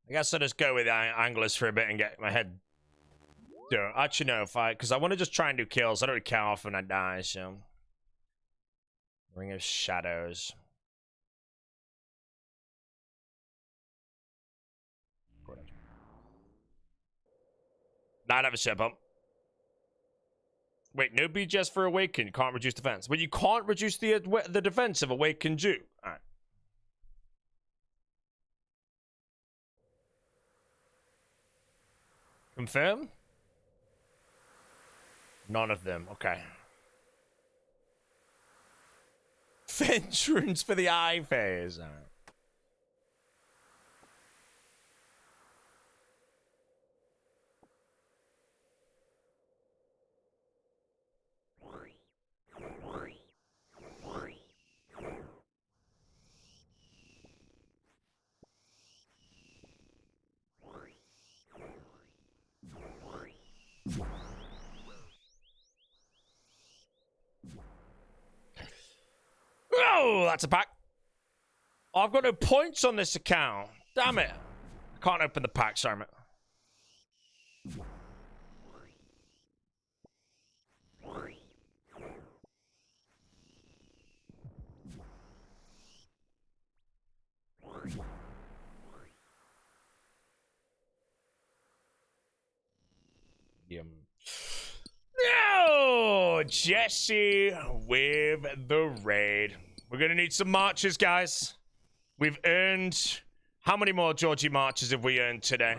I guess I'll just go with anglers for a bit and get my head. Actually, no, because I want to just try and do kills. I don't really care how often I die, so. Ring of Shadows. Nah, I never set up. Wait, no BGS for Awaken. Can't reduce defense. But you can't reduce the defense of Awakened Duke. Alright. Confirm? None of them. Okay. Entrance for the eye phase. All right. Oh, that's a pack. Oh, I've got no points on this account. Damn it. I can't open the pack, sorry, mate. No, Jesse with the raid. We're gonna need some marches, guys. We've earned how many more Georgie marches have we earned today?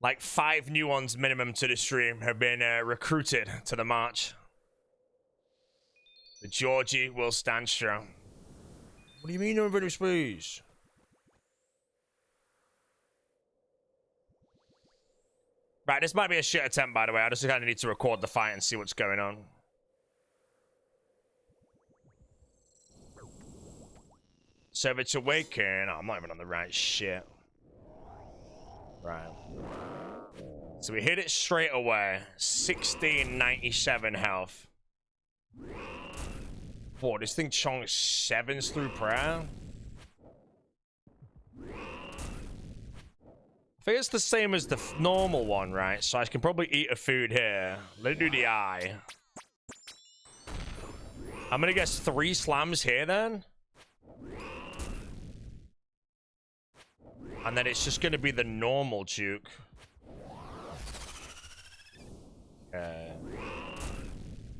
Like 5 new ones minimum to the stream have been recruited to the march. The Georgie will stand strong. What do you mean, everybody, please? Right, this might be a shit attempt, by the way. I just kind of need to record the fight and see what's going on. So if it's awaken, oh, I'm not even on the right shit. Right. So we hit it straight away. 1697 health. Whoa, this thing chonks 7s through prayer? I think it's the same as the normal one, right? So I can probably eat a food here. Let it do the eye. I'm gonna guess 3 slams here then. And then it's just gonna be the normal juke.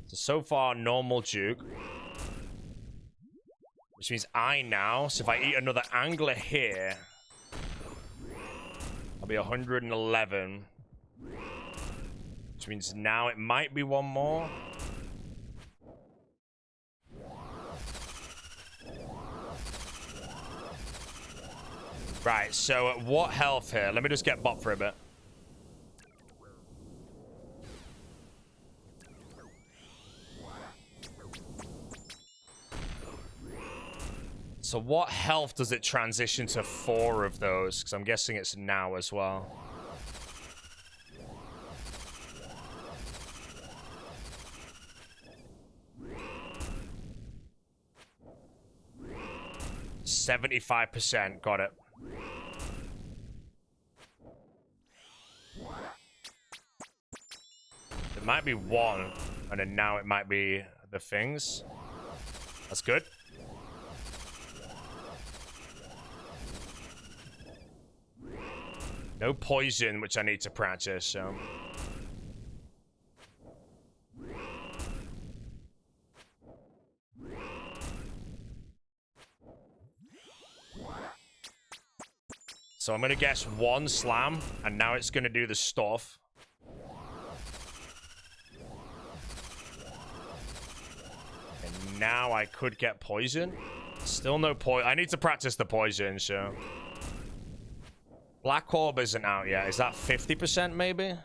So far, normal juke. Which means I now, so if I eat another angler here, I'll be 111. Which means now it might be one more. Right, so at what health here? Let me just get bot for a bit. So what health does it transition to 4 of those? Because I'm guessing it's now as well. %, got it. It might be 1, and then now it might be the things. That's good. No poison, which I need to practice, so. So I'm gonna guess 1 slam, and now it's gonna do the stuff. And now I could get poison. Still no poison. I need to practice the poison, so. Black Orb isn't out yet. Is that 50% maybe?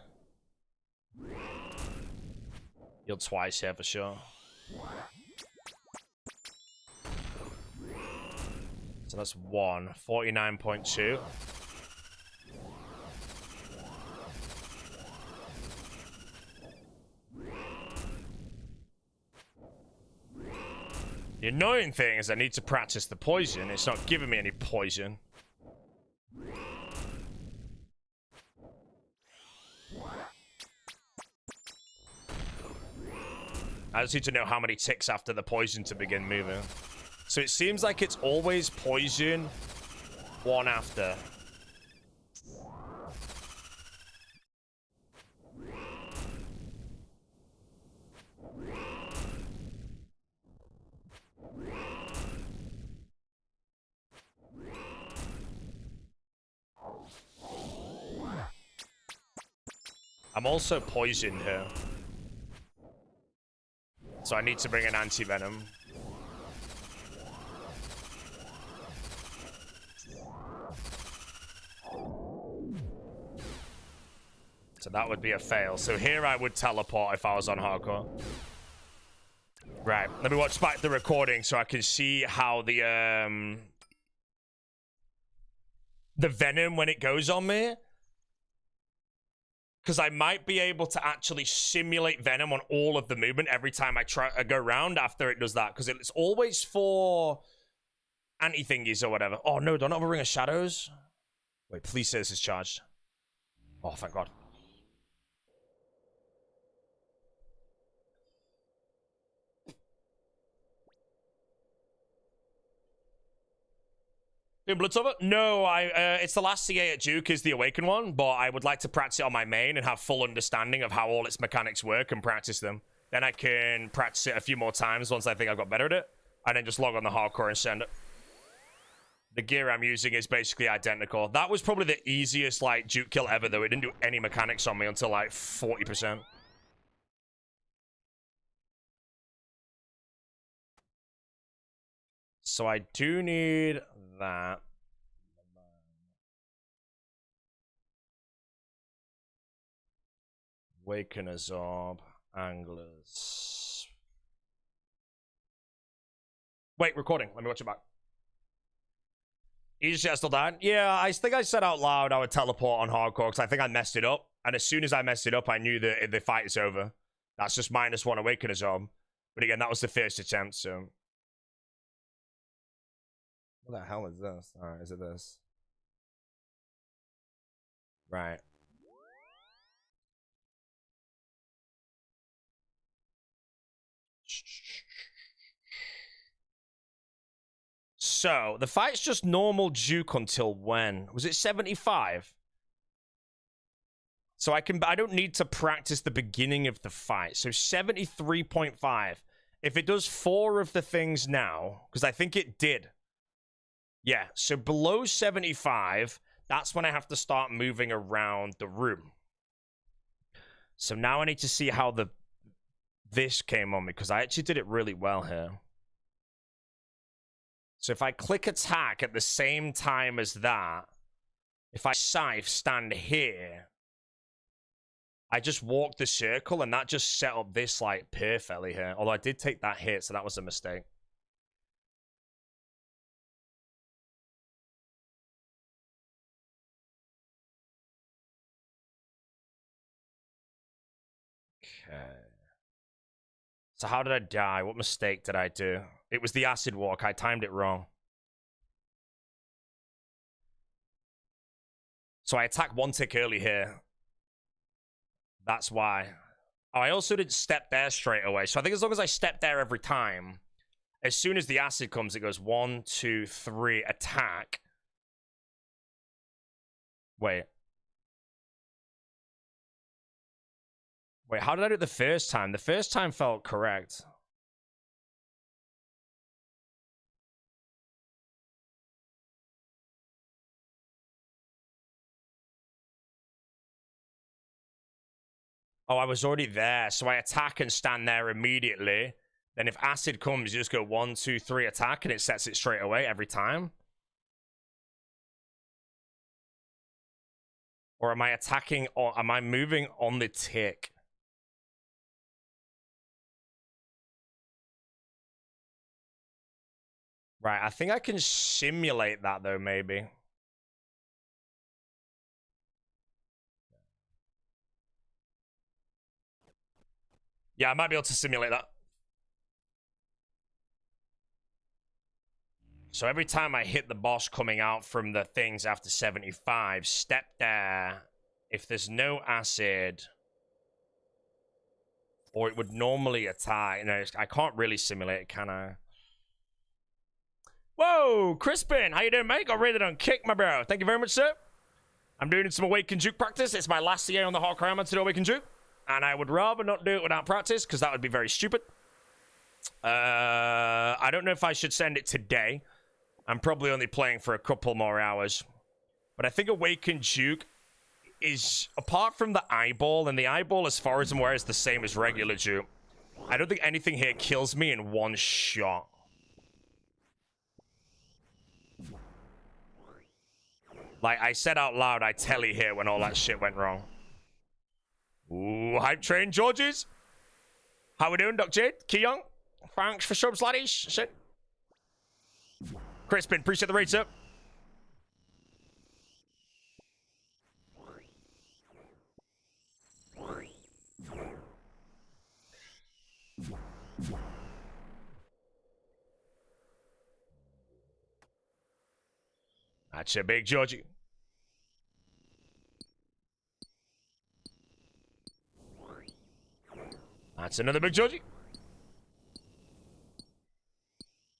Healed twice here for sure. So that's 1. 49.2. The annoying thing is I need to practice the poison. It's not giving me any poison. I just need to know how many ticks after the poison to begin moving. So it seems like it's always poison 1 after. I'm also poisoned here. So I need to bring an anti-venom. So that would be a fail. So here I would teleport if I was on hardcore. Right, let me watch back the recording so I can see how the venom when it goes on me. Because I might be able to actually simulate venom on all of the movement every time I go around after it does that. Because it's always for anti-thingies or whatever. Oh no, don't have a Ring of Shadows. Wait, please say this is charged. Oh, thank God. Doing Bloodsover? No, it's the last CA at Duke is the Awakened one, but I would like to practice it on my main and have full understanding of how all its mechanics work and practice them. Then I can practice it a few more times once I think I've got better at it, and then just log on the hardcore and send it. The gear I'm using is basically identical. That was probably the easiest, like, Duke kill ever, though. It didn't do any mechanics on me until, like, 40%. So I do need that. Awakeners Orb, Anglers. Wait, recording. Let me watch it back. Easy still died? Yeah, I think I said out loud I would teleport on hardcore because I think I messed it up. And as soon as I messed it up, I knew that the fight is over. That's just -1 Awakeners Orb. But again, that was the first attempt, so... What the hell is this? Alright, is it this? Right. So, the fight's just normal Duke until when? Was it 75? So I don't need to practice the beginning of the fight. So 73.5. If it does 4 of the things now, because I think it did. Yeah, so below 75, that's when I have to start moving around the room. So now I need to see how this came on me, because I actually did it really well here. So if I click attack at the same time as that, if I scythe stand here, I just walked the circle, and that just set up this, like, perfectly here. Although I did take that hit, so that was a mistake. Okay. So how did I die? What mistake did I do? It was the acid walk. I timed it wrong. So I attacked 1 tick early here. That's why. Oh, I also didn't step there straight away. So I think as long as I step there every time, as soon as the acid comes, it goes 1, 2, 3, attack. Wait. Wait, how did I do it the first time? The first time felt correct. Oh, I was already there. So I attack and stand there immediately. Then if acid comes, you just go 1, 2, 3, attack, and it sets it straight away every time. Or am I attacking, or am I moving on the tick? Right, I think I can simulate that, though, maybe. Yeah, I might be able to simulate that. So every time I hit the boss coming out from the things after 75, step there. If there's no acid, or it would normally attack. You know, I can't really simulate it, can I? Whoa, Crispin, how you doing, mate? Got rated on kick, my bro. Thank you very much, sir. I'm doing some Awakened Juke practice. It's my last CA on the Hardcore Armor to do Awakened Juke. And I would rather not do it without practice, because that would be very stupid. I don't know if I should send it today. I'm probably only playing for a couple more hours. But I think Awakened Juke is, apart from the eyeball, and the eyeball, as far as I'm aware, is the same as regular Juke. I don't think anything here kills me in one shot. Like I said out loud, I telly here when all that shit went wrong. Ooh, hype train, Georges. How we doing, Doc Jade? Keyong? Thanks for subs, laddies. Shit. Crispin, appreciate the rates up. That's a big Georgie. That's another big Georgie.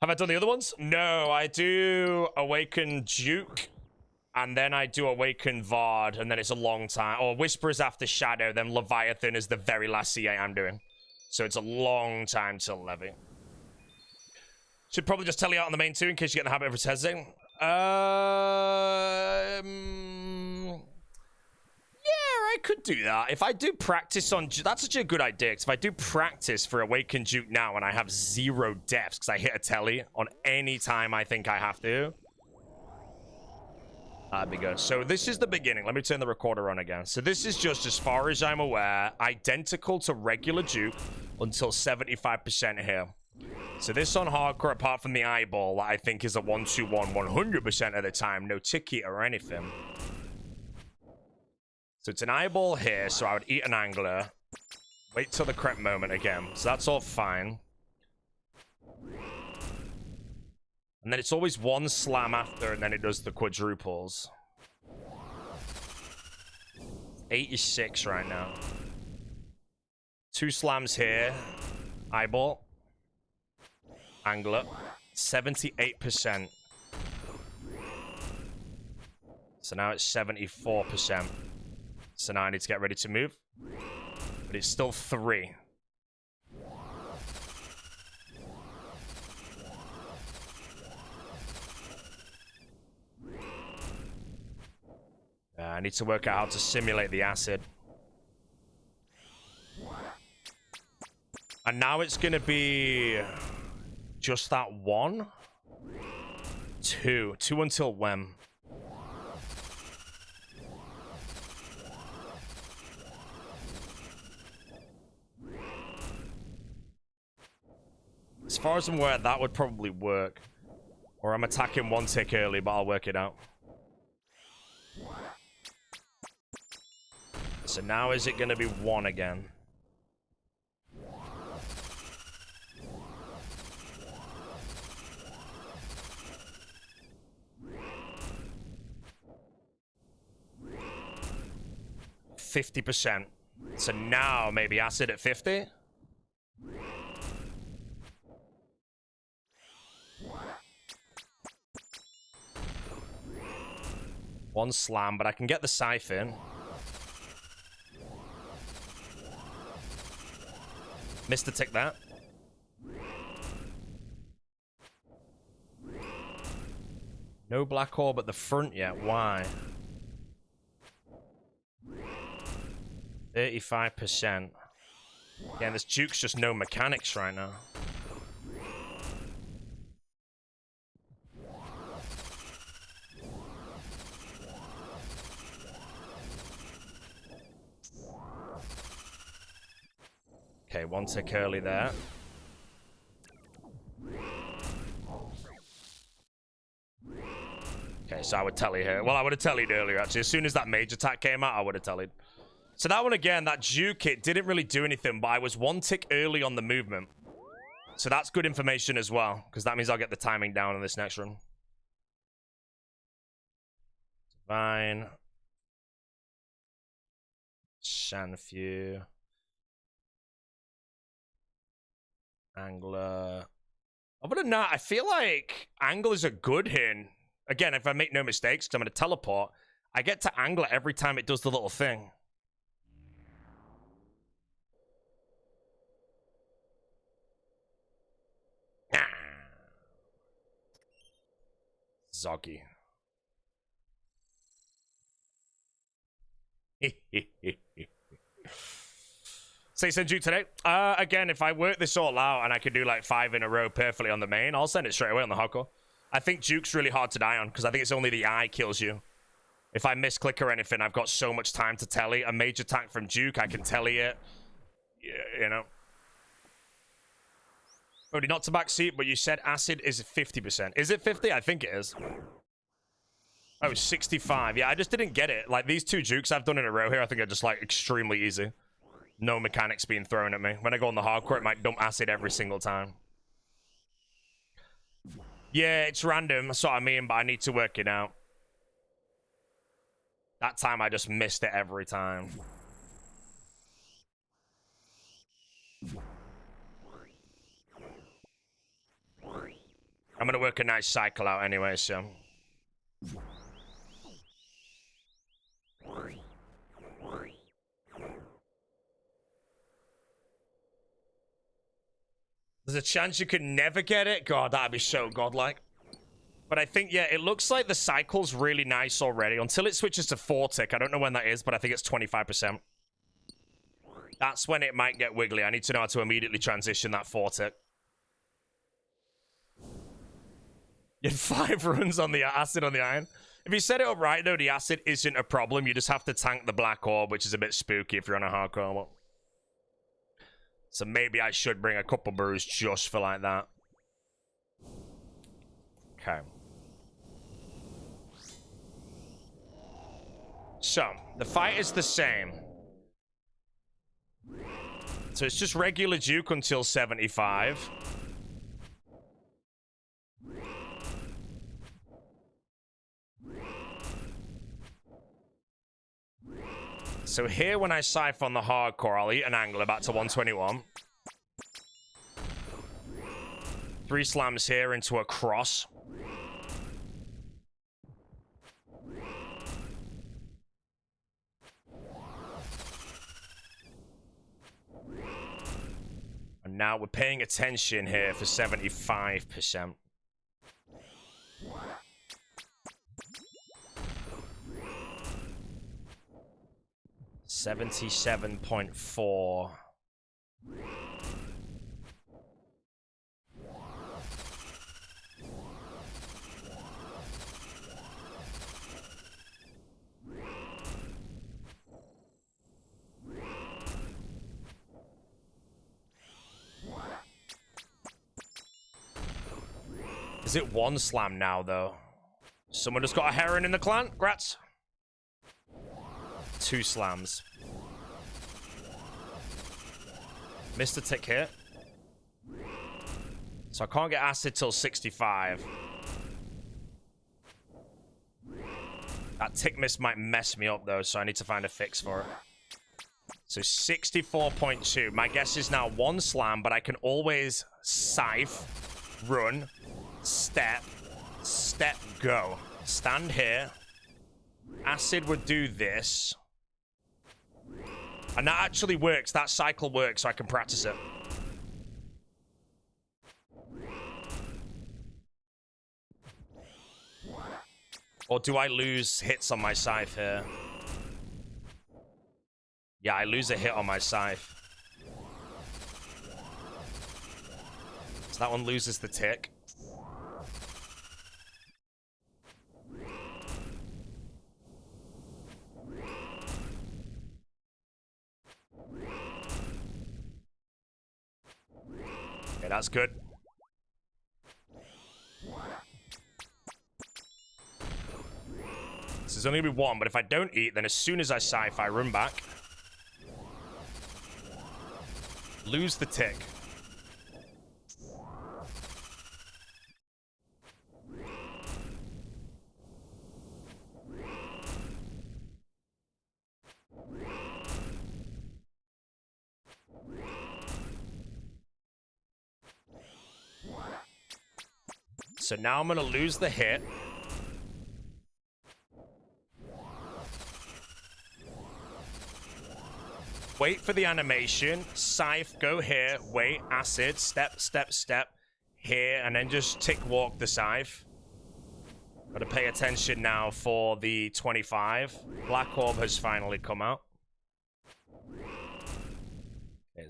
Have I done the other ones? No, I do Awaken Duke, and then I do Awaken Vard, and then it's a long time. Or Whisperers after Shadow, then Leviathan is the very last CA I'm doing. So it's a long time till Levy. Should probably just tell you out on the main too, in case you get in the habit of hesitating. Yeah, I could do that. If I do practice on... That's such a good idea, because if I do practice for Awaken Duke now and I have 0 deaths, because I hit a telly on any time I think I have to, that'd be good. So this is the beginning. Let me turn the recorder on again. So this is just, as far as I'm aware, identical to regular Duke until 75% here. So this on hardcore, apart from the eyeball, I think is a 1-2-1 100% of the time. No ticket or anything. So it's an eyeball here, so I would eat an angler. Wait till the correct moment again. So that's all fine. And then it's always one slam after, and then it does the quadruples. 86 right now. 2 slams here. Eyeball. Angler. 78%. So now it's 74%. So now I need to get ready to move. But it's still 3. I need to work out how to simulate the acid. And now it's going to be just that 1. 2. 2 until when? As far as I'm aware, that would probably work. Or I'm attacking 1 tick early, but I'll work it out. So now is it going to be 1 again? %. So now maybe acid at 50? One slam, but I can get the siphon. Missed the tick that. No black orb at the front yet. Why? 35%. Yeah, this Duke's just no mechanics right now. Okay, 1 tick early there. Okay, so I would tally here. Well, I would have tallied earlier, actually. As soon as that mage attack came out, I would have tallied. So that one again, that Duke hit didn't really do anything, but I was 1 tick early on the movement. So that's good information as well, because that means I'll get the timing down on this next run. Fine. Shanfu. Angler. Other than that, I feel like anglers are good here. Again, if I make no mistakes, because I'm going to teleport, I get to angler every time it does the little thing. Zoggy. Say send you today. Again, if I work this all out and I could do like 5 in a row perfectly on the main, I'll send it straight away on the hardcore. I think Duke's really hard to die on because I think it's only the eye kills you. If I misclick or anything, I've got so much time to telly. A major attack from Duke, I can telly it. Yeah, you know. Already not to back seat, but you said acid is 50%. Is it 50? I think it is. Oh, 65. Yeah, I just didn't get it. Like, these 2 Dukes I've done in a row here, I think are just, like, extremely easy. No mechanics being thrown at me. When I go on the hardcore, it might dump acid every single time. Yeah, it's random. That's what I mean, but I need to work it out. That time, I just missed it every time. I'm going to work a nice cycle out anyway, so... There's a chance you could never get it? God, that'd be so godlike. But I think, yeah, it looks like the cycle's really nice already. Until it switches to 4 tick. I don't know when that is, but I think it's 25%. That's when it might get wiggly. I need to know how to immediately transition that 4 tick. You had 5 runs on the acid on the iron. If you set it up right, though, the acid isn't a problem. You just have to tank the black orb, which is a bit spooky if you're on a hardcore one. So maybe I should bring a couple brews just for like that. Okay. So, the fight is the same. So it's just regular Duke until 75. So here, when I siphon the hardcore, I'll eat an angler back to 121. 3 slams here into a cross. And now we're paying attention here for 75%. $77.4. Is it 1 slam now, though? Someone just got a heron in the clan? Grats. 2 slams. Missed a tick here. So I can't get acid till 65. That tick miss might mess me up, though, so I need to find a fix for it. So 64.2. My guess is now 1 slam, but I can always scythe, run, step, go. Stand here. Acid would do this. And that actually works. That cycle works, so I can practice it. Or do I lose hits on my scythe here? Yeah, I lose a hit on my scythe. So that one loses the tick. Okay, that's good. This is only going to be 1, but if I don't eat, then as soon as I scythe, I run back. Lose the tick. So now I'm going to lose the hit. Wait for the animation. Scythe, go here. Wait, acid, step, here, and then just tick walk the scythe. Gotta pay attention now for the 25. Black Orb has finally come out.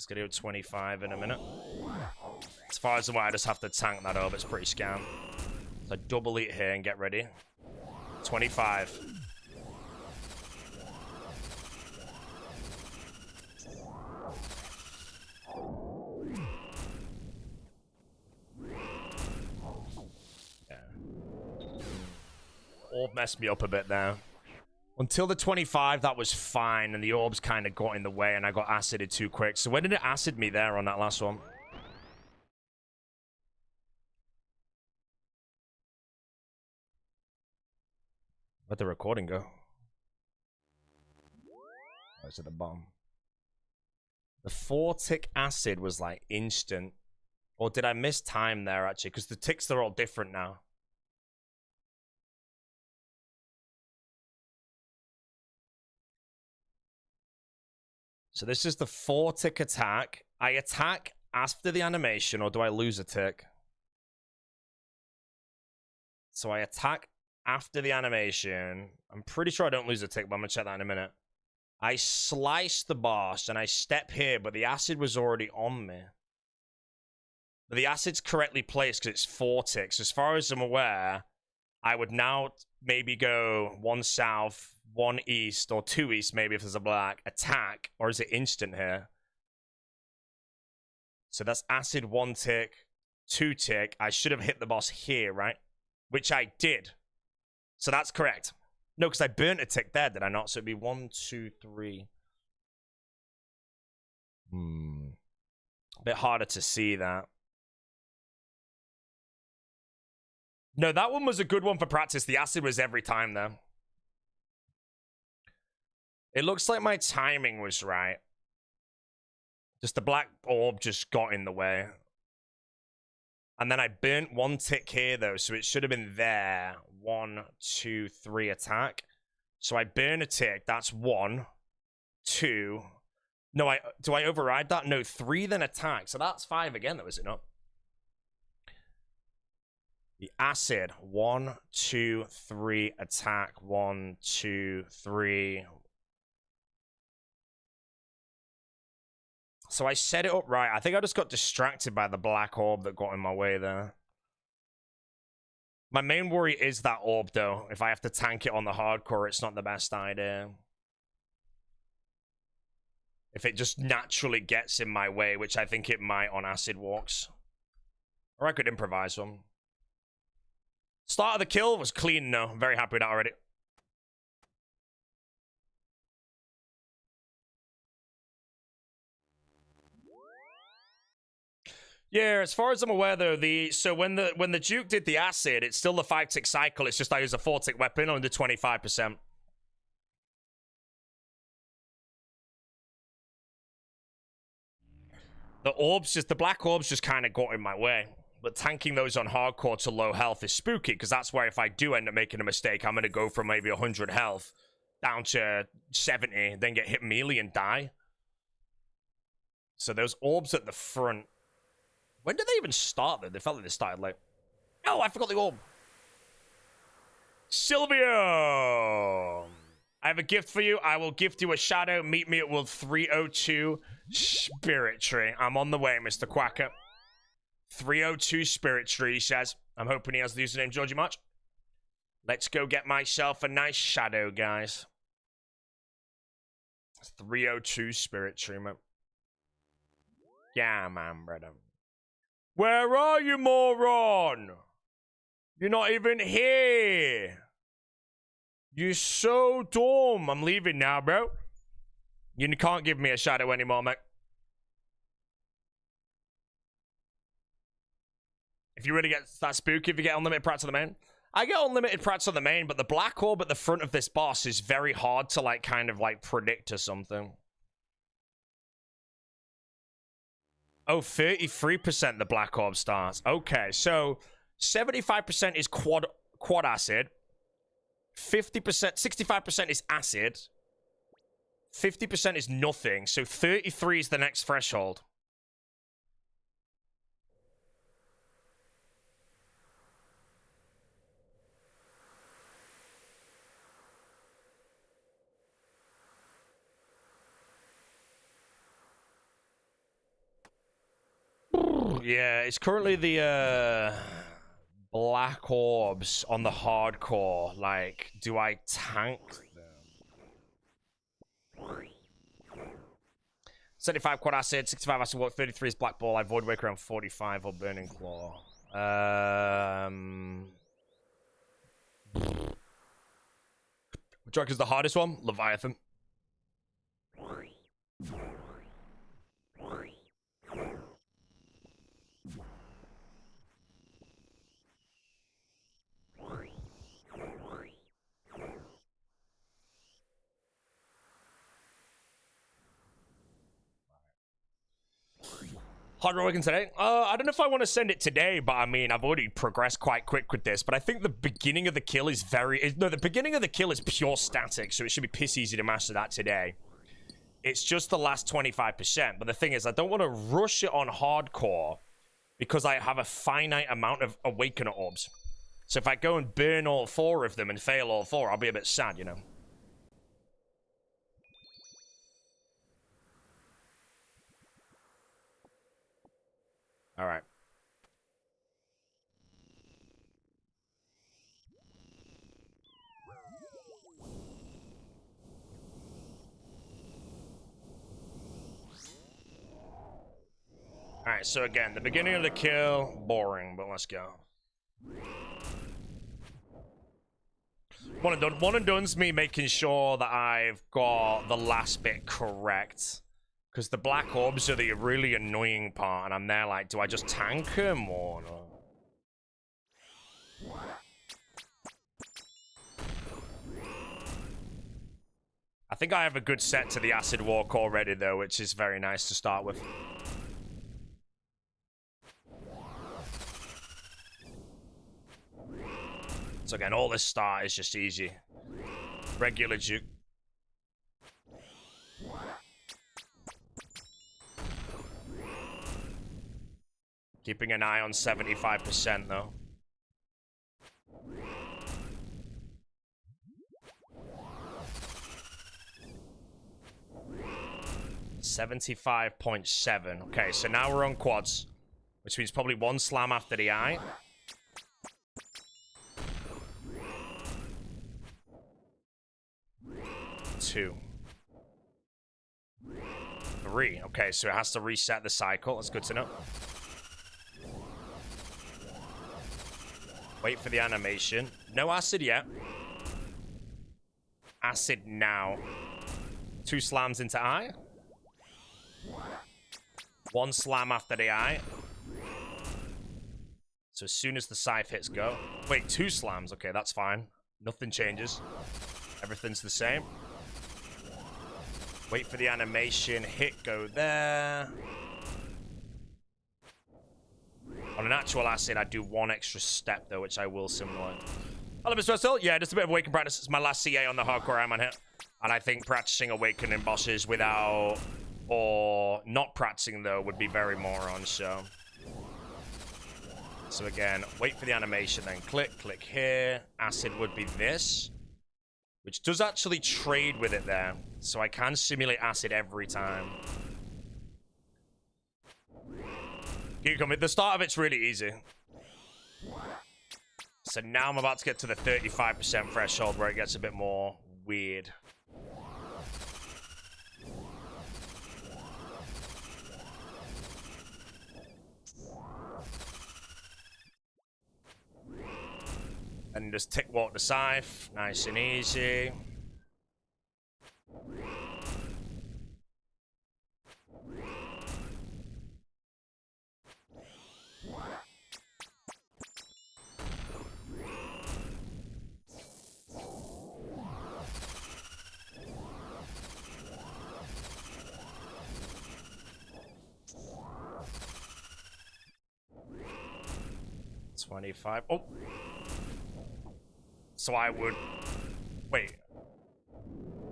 It's going to go 25 in a minute. As far as the way, I just have to tank that over. It's pretty scam. So double eat here and get ready. 25. Yeah. Orb messed me up a bit there. Until the 25, that was fine, and the orbs kind of got in the way, and I got acided too quick. So when did it acid me there on that last one? Where'd the recording go? Oh, it's at the bottom. The 4-tick acid was like instant. Or did I miss time there, actually? Because the ticks, they're all different now. So this is the 4-tick attack. I attack after the animation, or do I lose a tick? So I attack after the animation. I'm pretty sure I don't lose a tick, but I'm going to check that in a minute. I slice the boss, and I step here, but the acid was already on me. But the acid's correctly placed because it's 4 ticks. As far as I'm aware, I would now maybe go 1 south, 1 east, or 2 east, maybe if there's a black. Attack, or is it instant here? So that's acid 1 tick, 2 tick. I should have hit the boss here, right? Which I did. So that's correct. No, because I burnt a tick there, did I not? So it'd be 1, 2, 3. A bit harder to see that. No, that one was a good one for practice. The acid was every time, though. It looks like my timing was right. Just the black orb just got in the way. And then I burnt 1 tick here, though, so it should have been there. 1, 2, 3 attack. So I burn a tick. That's 1, 2. No, do I override that? No, 3 then attack. So that's 5 again, though, is it not? The acid. 1, 2, 3 attack. 1, 2, 3. So I set it up right. I think I just got distracted by the black orb that got in my way there. My main worry is that orb, though. If I have to tank it on the hardcore, it's not the best idea. If it just naturally gets in my way, which I think it might on acid walks. Or I could improvise one. Start of the kill was clean, though. I'm very happy with that already. Yeah, as far as I'm aware, though, when the Duke did the acid, it's still the 5-tick cycle. It's just I use a 4-tick weapon under 25%. The black orbs just kind of got in my way. But tanking those on hardcore to low health is spooky, because that's where if I do end up making a mistake, I'm going to go from maybe 100 health down to 70, then get hit melee and die. So those orbs at the front. When did they even start, though? They felt like they started late. Oh, I forgot the orb. Silvio! I have a gift for you. I will gift you a shadow. Meet me at World 302 Spirit Tree. I'm on the way, Mr. Quacker. 302 Spirit Tree, he says. I'm hoping he has the username Georgie March. Let's go get myself a nice shadow, guys. 302 Spirit Tree, man. Yeah, man, brother. Where are you, moron? You're not even here. You're so dumb. I'm leaving now, bro. You can't give me a shadow anymore, mate. If you really get that spooky, if you get unlimited prats on the main. I get unlimited prats on the main, but the black orb at the front of this boss is very hard to, like, kind of, like, predict or something. Oh, 33% the black orb starts. Okay, so 75% is quad acid. 50%, 65% is acid. 50% is nothing. So 33 is the next threshold. Yeah, it's currently the black orbs on the hardcore. Like, do I tank them? 75 quad acid, 65 acid walk, 33 is black ball. I void wake around 45 or burning claw. Which one is the hardest one? Leviathan. Hard working today? I don't know if I want to send it today, but I mean, I've already progressed quite quick with this, but I think the beginning of the kill is the beginning of the kill is pure static, so it should be piss easy to master that today. It's just the last 25%, but the thing is, I don't want to rush it on hardcore because I have a finite amount of Awakener orbs. So if I go and burn all 4 of them and fail all 4, I'll be a bit sad, you know? Alright. Alright, so again, the beginning of the kill, boring, but let's go. One and done's me making sure that I've got the last bit correct. Because the black orbs are the really annoying part, and I'm there like, do I just tank them or no? I think I have a good set to the acid walk already, though, which is very nice to start with. So again, all this start is just easy. Regular juke. Keeping an eye on 75% though. $75.7. Okay, so now we're on quads, which means probably 1 slam after the eye. 2. 3. Okay, so it has to reset the cycle. That's good to know. Wait for the animation. No acid yet. Acid now. 2 slams into eye. 1 slam after the eye. So as soon as the scythe hits go. Wait, 2 slams. Okay, that's fine. Nothing changes. Everything's the same. Wait for the animation. Hit go there. On an actual acid, I do 1 extra step, though, which I will simulate. Hello, Mr. Still. Yeah, just a bit of Awaken practice. It's my last CA on the hardcore I'm on here. And I think practicing Awakening bosses without... or not practicing, though, would be very moron, so... So again, wait for the animation, then click here. Acid would be this. Which does actually trade with it there. So I can simulate acid every time. The start of it's really easy. So now I'm about to get to the 35% threshold where it gets a bit more weird. And just tick walk the scythe. Nice and easy. $25. Oh. So I would... Wait.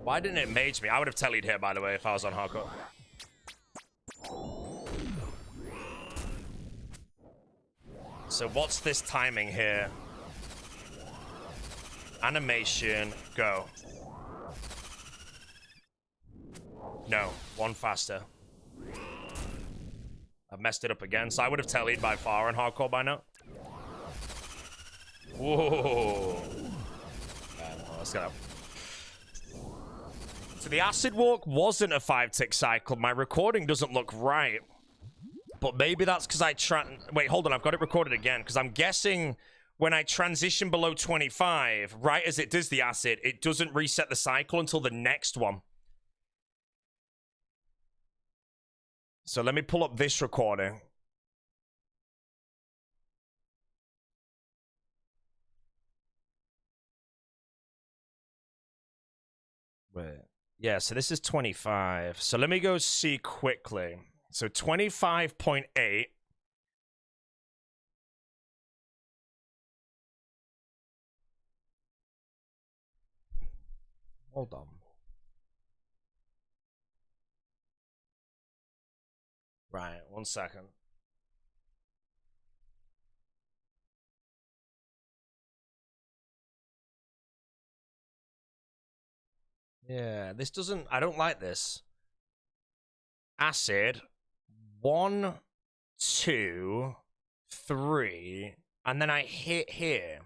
Why didn't it mage me? I would have tellied here, by the way, if I was on hardcore. So what's this timing here? Animation, go. No, 1 faster. I've messed it up again, so I would have tallied by far on hardcore by now. Whoa. Let's go. So the acid walk wasn't a 5-tick cycle. My recording doesn't look right. But maybe that's because wait, hold on. I've got it recorded again. Because I'm guessing when I transition below 25, right as it does the acid, it doesn't reset the cycle until the next one. So let me pull up this recording. Wait. Yeah, so this is 25. So let me go see quickly. So 25.8. Hold on. Right, 1 second. Yeah, this doesn't... I don't like this. Acid. 1, 2, 3. And then I hit here.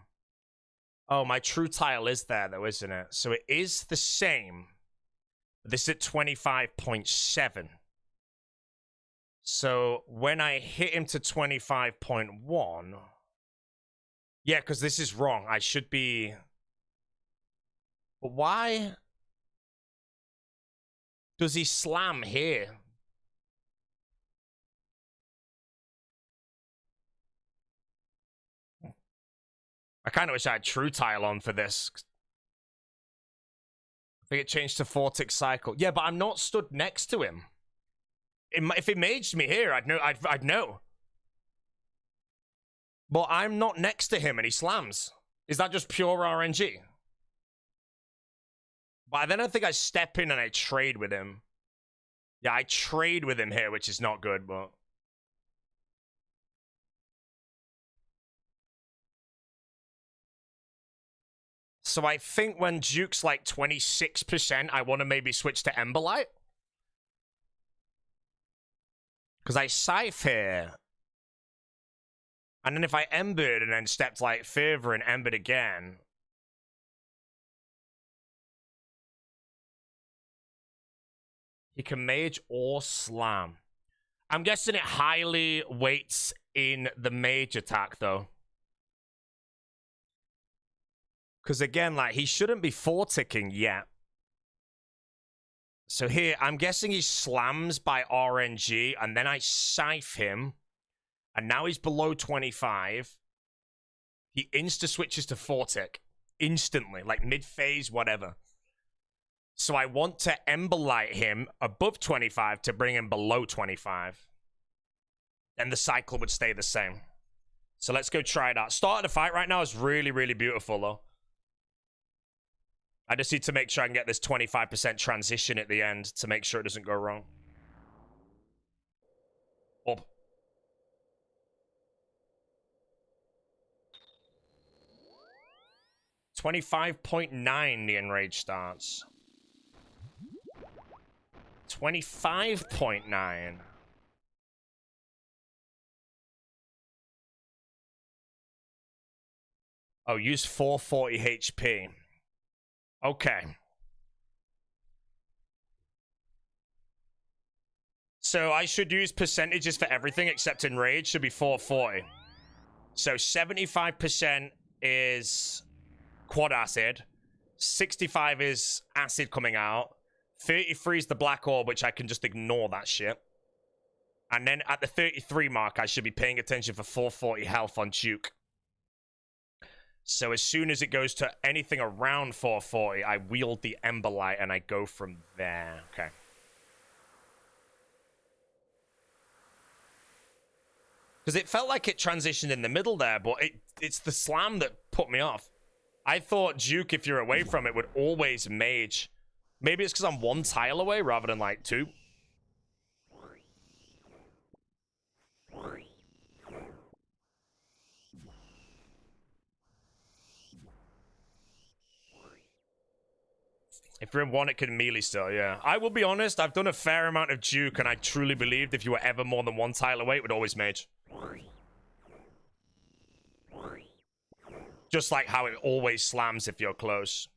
Oh, my true tile is there, though, isn't it? So it is the same. This is at 25.7. So when I hit him to 25.1... Yeah, because this is wrong. I should be... But why does he slam here? I kind of wish I had true tile on for this. I think it changed to 4-tick cycle. Yeah, but I'm not stood next to him. If it maged me here, I'd know. I'd know. But I'm not next to him and he slams. Is that just pure RNG? But then I think I step in and I trade with him. Yeah, I trade with him here, which is not good, but... So I think when Duke's like 26%, I want to maybe switch to Emberlight. Because I Scythe here. And then if I Embered and then stepped like Favor and Embered again... He can mage or slam. I'm guessing it highly weights in the mage attack, though. Because again, like, he shouldn't be 4-ticking yet. So here, I'm guessing he slams by RNG, and then I Scythe him. And now he's below 25. He insta-switches to 4-tick. Instantly, like mid-phase, whatever. So I want to Emberlight him above 25 to bring him below 25. And the cycle would stay the same. So let's go try that. Start of the fight right now is really, really beautiful, though. I just need to make sure I can get this 25% transition at the end to make sure it doesn't go wrong. Up. $25.9 the enrage starts. 25.9. Oh, use 440 HP. Okay. So I should use percentages for everything except in rage. Should be 440. So 75% is quad acid. 65 is acid coming out. 33 is the black orb, which I can just ignore that shit. And then at the 33 mark, I should be paying attention for 440 health on Duke. So as soon as it goes to anything around 440, I wield the Emberlight and I go from there. Okay. Because it felt like it transitioned in the middle there, but it's the slam that put me off. I thought Duke, if you're away from it, would always mage. Maybe it's because I'm 1 tile away rather than like 2. If you're in one, it can melee still, yeah. I will be honest, I've done a fair amount of Duke, and I truly believed if you were ever more than one tile away, it would always mage. Just like how it always slams if you're close.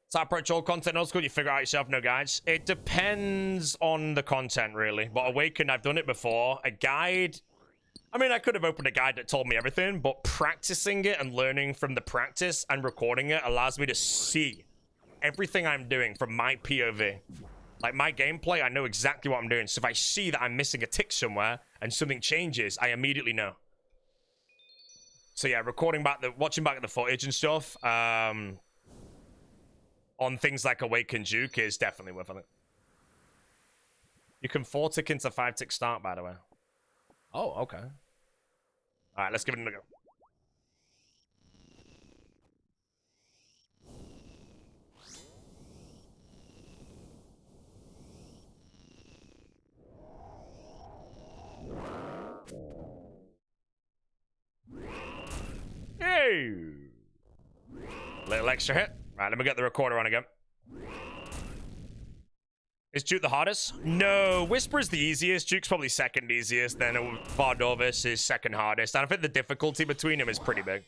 So I approach all content old school, you figure out yourself, no guides. It depends on the content, really. But Awaken, I've done it before. A guide, I mean, I could have opened a guide that told me everything, but practicing it and learning from the practice and recording it allows me to see everything I'm doing from my POV. Like, my gameplay, I know exactly what I'm doing. So if I see that I'm missing a tick somewhere and something changes, I immediately know. So yeah, watching back the footage and stuff, on things like Awaken Duke is definitely worth it. You can 4-tick into 5-tick start, by the way. Oh, okay. Alright, let's give it a go. Hey! Little extra hit. Right, let me get the recorder on again. Is Duke the hardest? No, Whisper is the easiest. Duke's probably second easiest. Then Vardovis is second hardest. And I think the difficulty between them is pretty big.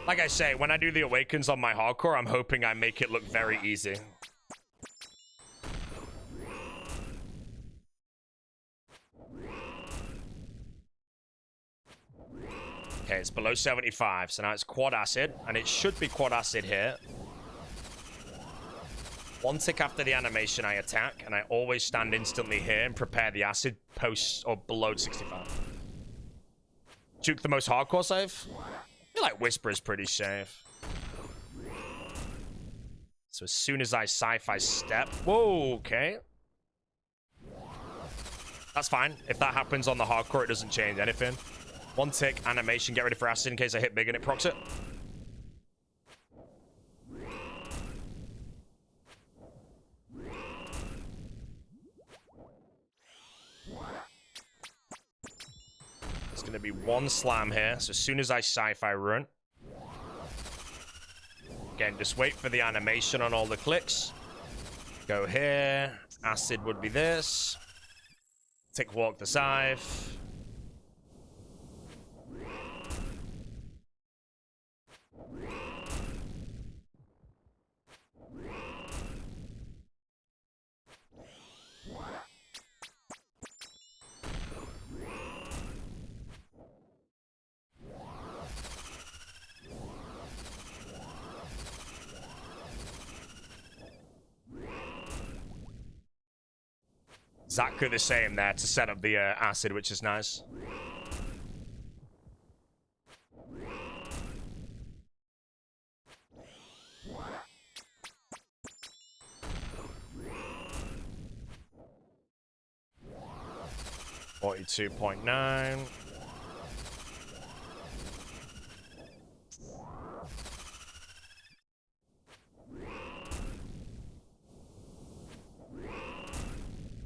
Like I say, when I do the Awakens on my hardcore, I'm hoping I make it look very easy. Okay, it's below 75, so now it's quad acid, and it should be quad acid here. 1 tick after the animation I attack, and I always stand instantly here and prepare the acid post or below 65. Duke the most hardcore save? I feel like Whisper is pretty safe. So as soon as I sci-fi step... Whoa, okay. That's fine. If that happens on the hardcore, it doesn't change anything. 1 tick, animation, get ready for acid in case I hit big and it procs it. It's going to be 1 slam here. So as soon as I sci-fi run. Again, just wait for the animation on all the clicks. Go here. Acid would be this. Tick walk the scythe. Exactly the same there to set up the acid, which is nice. $42.9.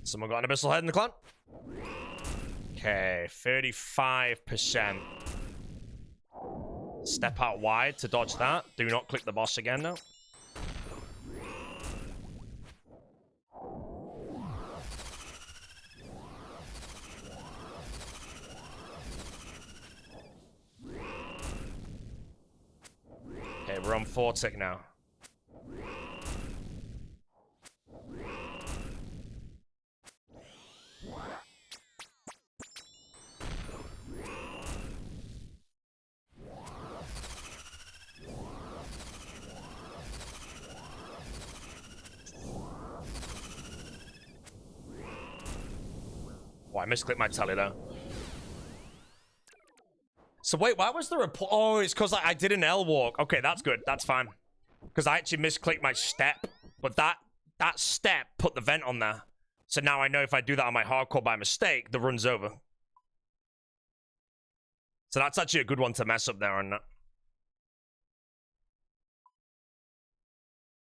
Someone got an abyssal head in the clan. Okay, 35%. Step out wide to dodge that. Do not click the boss again now. Okay, we're on 4 tick now. Oh, I misclicked my tally there. So wait, why was the report? Oh, it's because I did an L walk. Okay, that's good. That's fine. Because I actually misclicked my step, but that step put the vent on there. So now I know if I do that on my hardcore by mistake, the run's over. So that's actually a good one to mess up there on that.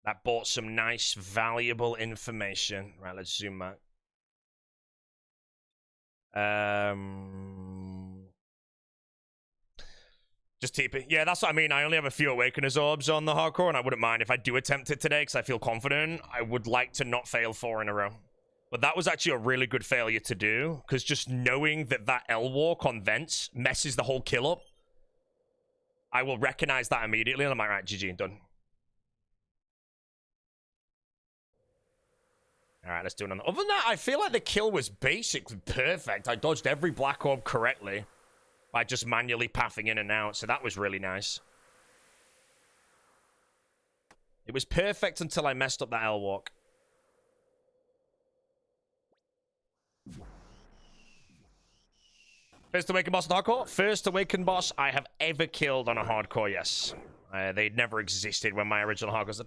That bought some nice, valuable information. Right, let's zoom back. Just TP. Yeah, that's what I mean. I only have a few Awakener's Orbs on the hardcore, and I wouldn't mind if I do attempt it today, because I feel confident. I would like to not fail 4 in a row. But that was actually a really good failure to do, because just knowing that that L-Walk on Vents messes the whole kill up, I will recognize that immediately, and I'm like, right, GG, done. Alright, let's do another. Other than that, I feel like the kill was basically perfect. I dodged every Black Orb correctly by just manually pathing in and out, so that was really nice. It was perfect until I messed up that L-Walk. First Awakened boss on hardcore? First Awakened boss I have ever killed on a hardcore, yes. They'd never existed when my original hardcore was. Did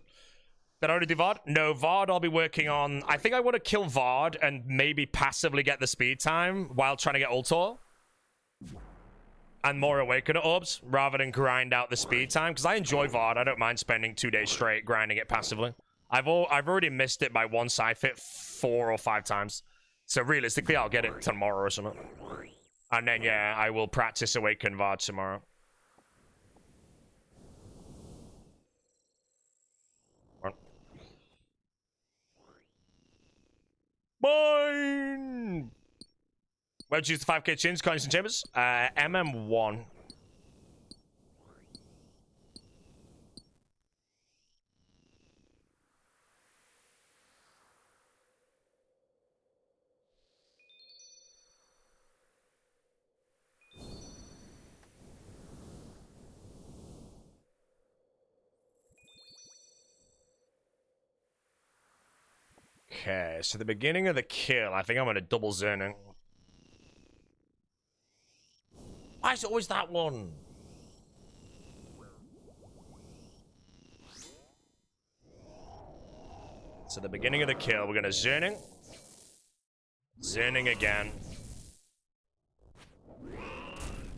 I already do Vard? No, Vard I'll be working on. I think I want to kill Vard and maybe passively get the speed time while trying to get Ultor. And more Awakener Orbs rather than grind out the speed time. Because I enjoy Vard. I don't mind spending 2 days straight grinding it passively. I've already missed it by 1 side fit 4 or 5 times. So realistically, I'll get it tomorrow or something. And then, yeah, I will practice Awaken Vard tomorrow. Mine! Where'd you use the 5k chins, Coins and Chambers? MM1. Okay, so the beginning of the kill, I think I'm gonna double zoning. Why is it always that one? So the beginning of the kill, we're gonna zoning. Zoning again.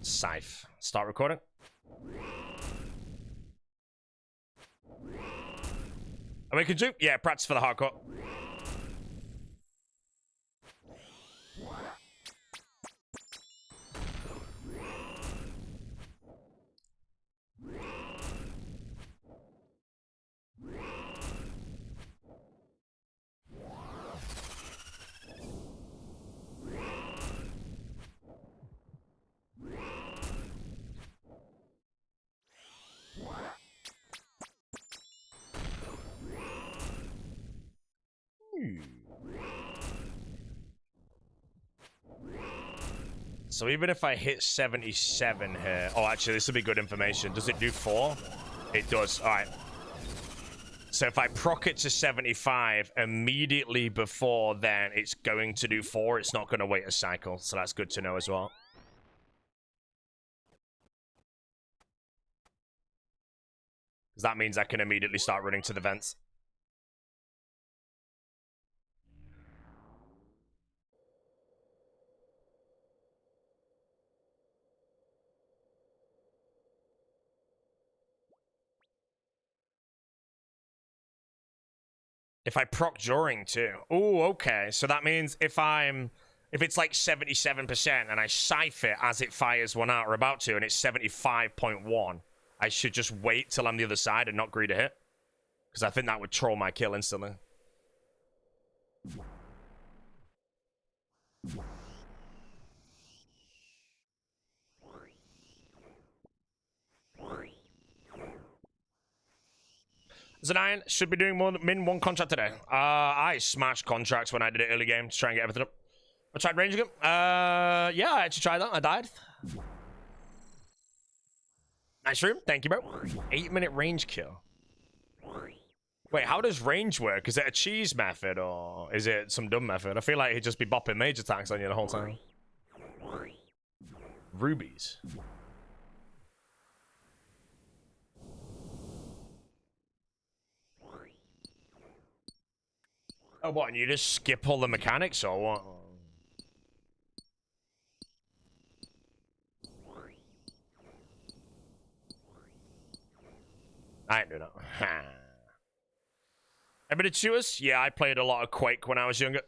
Scythe. Start recording. Awaken Juke? Yeah, practice for the hardcore. So even if I hit 77 here... Oh, actually, this would be good information. Does it do 4? It does. All right. So if I proc it to 75 immediately before then, it's going to do 4. It's not going to wait a cycle. So that's good to know as well. Because that means I can immediately start running to the vents. If I proc during too. Oh, okay. So that means if it's like 77% and I scythe it as it fires one out or about to, and it's 75.1, I should just wait till I'm the other side and not greed a hit. Because I think that would troll my kill instantly. Zanian should be doing more than min 1 contract today. I smashed contracts when I did it early game to try and get everything up. I tried ranging him. Yeah, I actually tried that. I died. Nice room. Thank you, bro. 8-minute range kill. Wait, how does range work? Is it a cheese method or is it some dumb method? I feel like he'd just be bopping major attacks on you the whole time. Rubies. Oh, what? And you just skip all the mechanics or what? I ain't doing that. Anybody choose? Yeah, I played a lot of Quake when I was younger.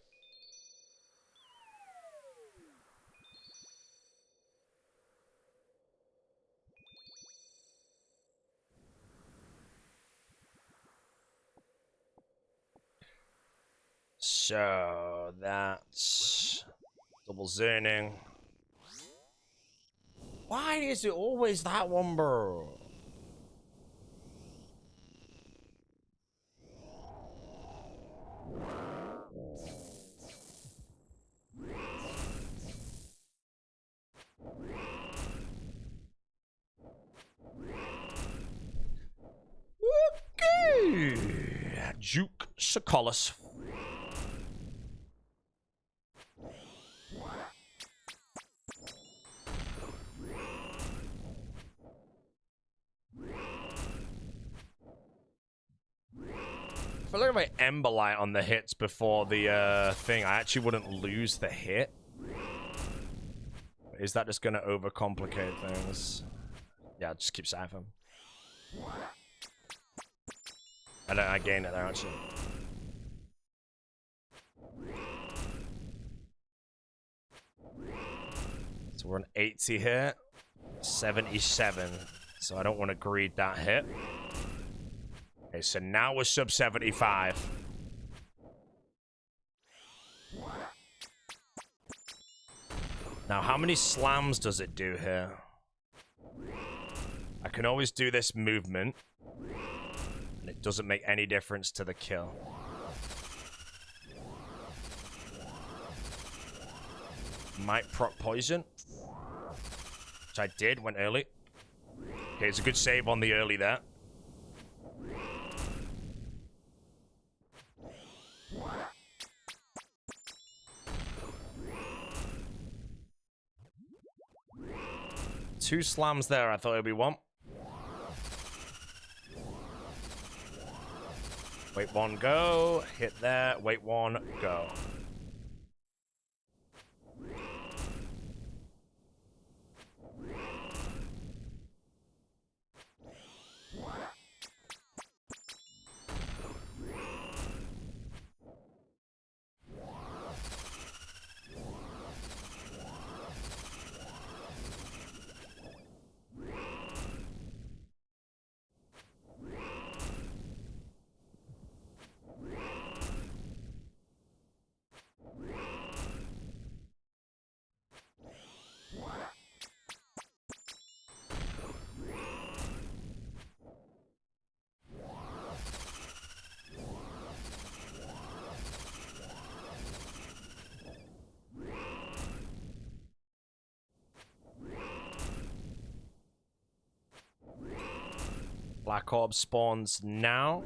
So that's double zoning. Why is it always that one, bro? Okay. Juke Socolis. I feel like if I Ember Light on the hits before the thing, I actually wouldn't lose the hit. Is that just gonna overcomplicate things? Yeah, just keep Siphon. I gained it there actually. So we're on 80 here, 77. So I don't want to greed that hit. Okay, so now we're sub 75. Now, how many slams does it do here? I can always do this movement, and it doesn't make any difference to the kill. Might proc poison, which I did, went early. Okay, it's a good save on the early there. Two slams there, I thought it'd be one. Wait one, go. Hit there. Wait one, go. Black Orb spawns now.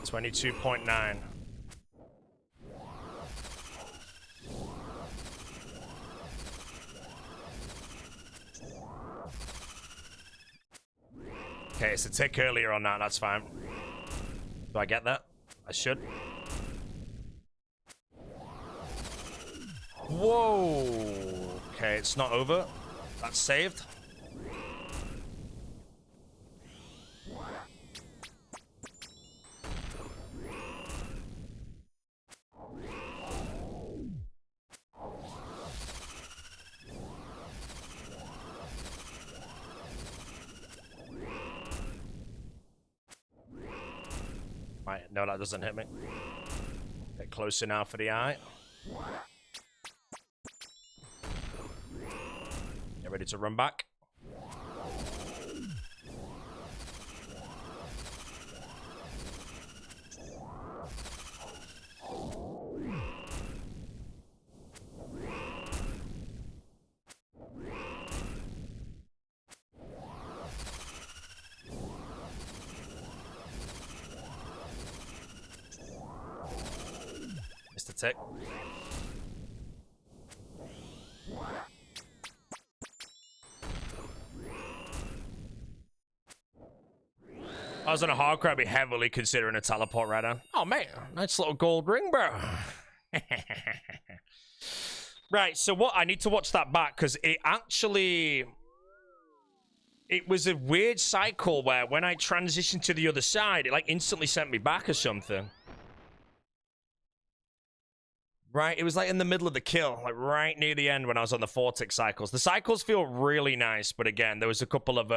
$22.9. Okay, it's a tick earlier on that, that's fine. Do I get that? I should. Whoa! Okay, it's not over. That's saved. Right, no, that doesn't hit me. Get closer now for the eye. Get ready to run back. tick. I was on a hardcore, I'd be heavily considering a teleport right now. Oh man, nice little gold ring, bro. Right, so what? I need to watch that back because it actually... It was a weird cycle where when I transitioned to the other side, it like instantly sent me back or something. Right, it was like in the middle of the kill, like right near the end when I was on the 4-tick cycles. The cycles feel really nice, but again, there was a couple of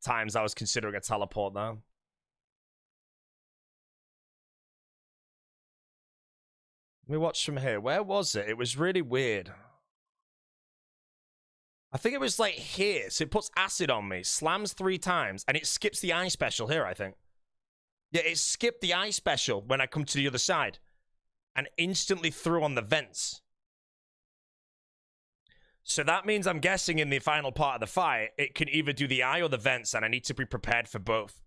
times I was considering a teleport though. Let me watch from here. Where was it? It was really weird. I think it was like here. So it puts acid on me, slams 3 times, and it skips the eye special here, I think. Yeah, it skipped the eye special when I come to the other side. And instantly threw on the vents. So that means I'm guessing in the final part of the fight, it can either do the eye or the vents, and I need to be prepared for both.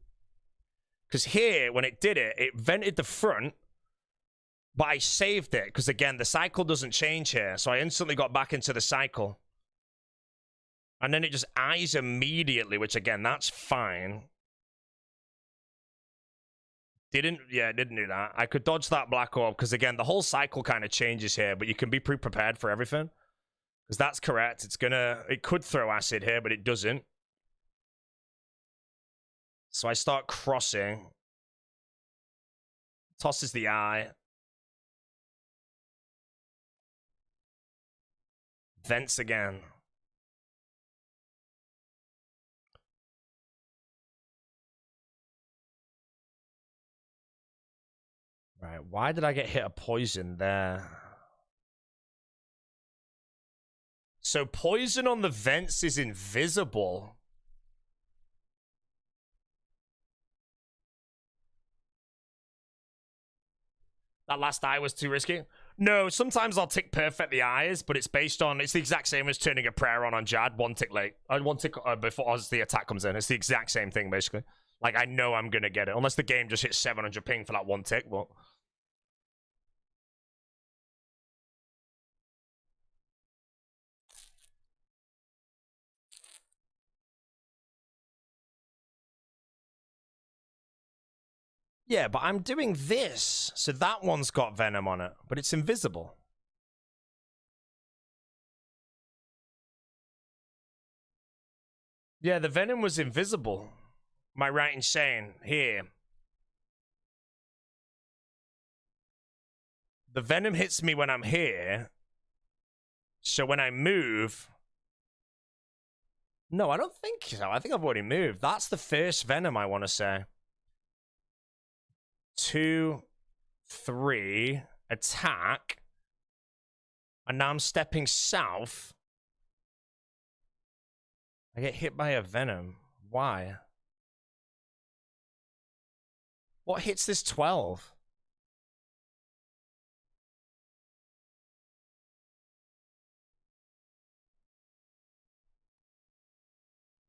Because here, when it did it, it vented the front, but I saved it. Because again, the cycle doesn't change here. So I instantly got back into the cycle. And then it just eyes immediately, which again, that's fine. Didn't do that. I could dodge that black orb because again, the whole cycle kind of changes here, but you can be pre-prepared for everything. Because that's correct. It could throw acid here, but it doesn't. So I start crossing. Tosses the eye. Vents again. Right, why did I get hit a poison there? So poison on the vents is invisible. That last eye was too risky. No, sometimes I'll tick perfect the eyes, but it's based on, it's the exact same as turning a prayer on Jad, 1 tick late. 1 tick before as the attack comes in. It's the exact same thing, basically. Like, I know I'm gonna get it, unless the game just hits 700 ping for that 1 tick, but... Yeah, but I'm doing this, so that one's got venom on it, but it's invisible. Yeah, the venom was invisible. Am I right in saying? Here. The venom hits me when I'm here, so when I move... No, I don't think so. I think I've already moved. That's the first venom, I want to say. 2, 3, attack. And now I'm stepping south. I get hit by a venom. Why? What hits this 12?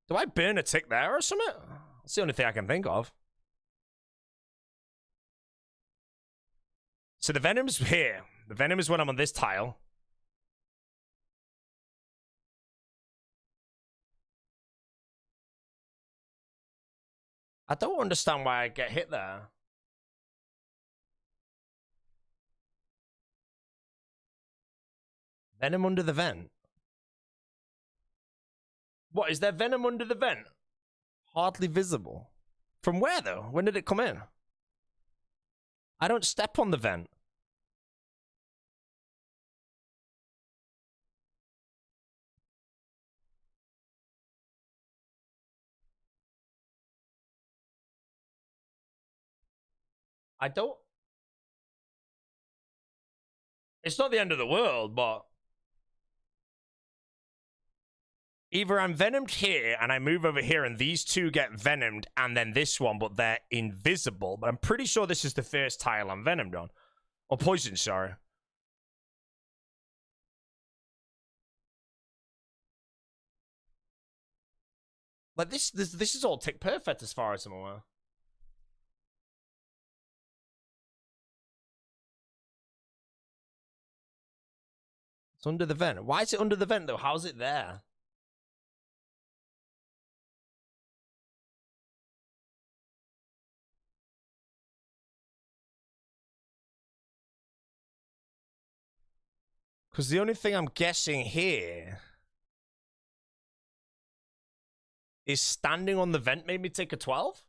Do I burn a tick there or something? That's the only thing I can think of. So the venom's here. The venom is when I'm on this tile. I don't understand why I get hit there. Venom under the vent. What, is there venom under the vent? Hardly visible. From where, though? When did it come in? I don't step on the vent. I don't... It's not the end of the world, but... Either I'm venomed here and I move over here and these two get venomed and then this one, but they're invisible. But I'm pretty sure this is the first tile I'm venomed on. Or poisoned, sorry. Like, this is all tick perfect as far as I'm aware. It's under the vent. Why is it under the vent, though? How's it there? Because the only thing I'm guessing here is standing on the vent made me take a 12?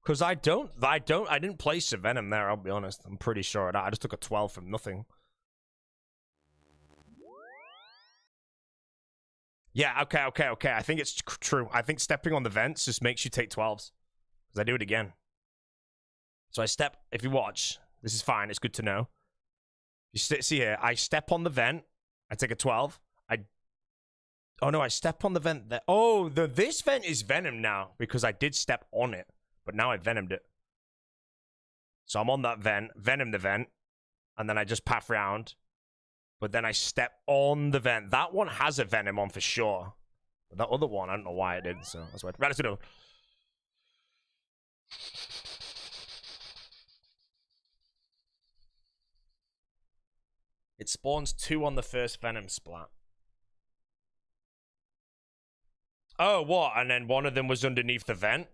Because I didn't place a venom there, I'll be honest. I'm pretty sure of that. I just took a 12 from nothing. Yeah, okay. I think it's true. I think stepping on the vents just makes you take 12s. Because I do it again. So I step, if you watch, this is fine, it's good to know. You see here, I step on the vent, I take a 12. Oh no, I step on the vent there. Oh, this vent is venom now, because I did step on it. But now I venomed it. So I'm on that vent, venom the vent, and then I just path round. But then I step on the vent. That one has a venom on for sure. But that other one, I don't know why it did, so that's why. Right, let's do it. It spawns 2 on the first venom splat. Oh, what? And then one of them was underneath the vent?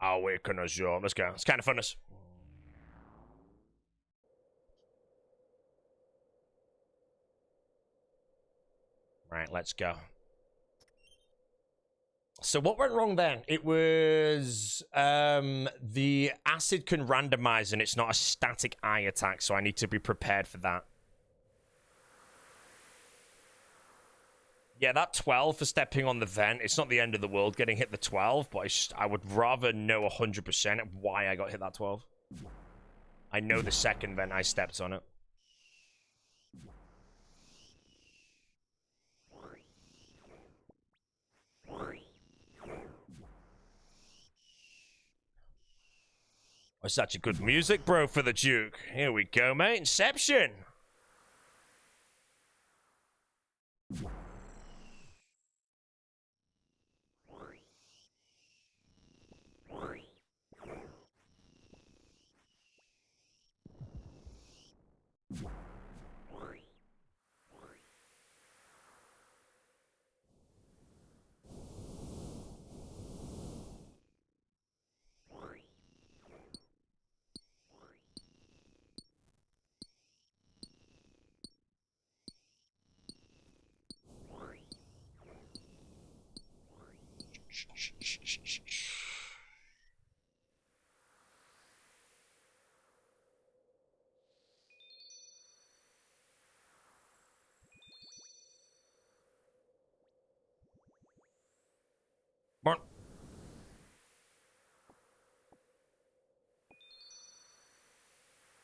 Awaken us, yo. Let's go. It's kind of fun. Right, let's go. So what went wrong then? It was the acid can randomize and it's not a static eye attack, so I need to be prepared for that. Yeah, that 12 for stepping on the vent, it's not the end of the world getting hit the 12, but I would rather know 100% why I got hit that 12. I know the second vent I stepped on it. Oh, such a good music, bro, for the Duke. Here we go, mate. Inception.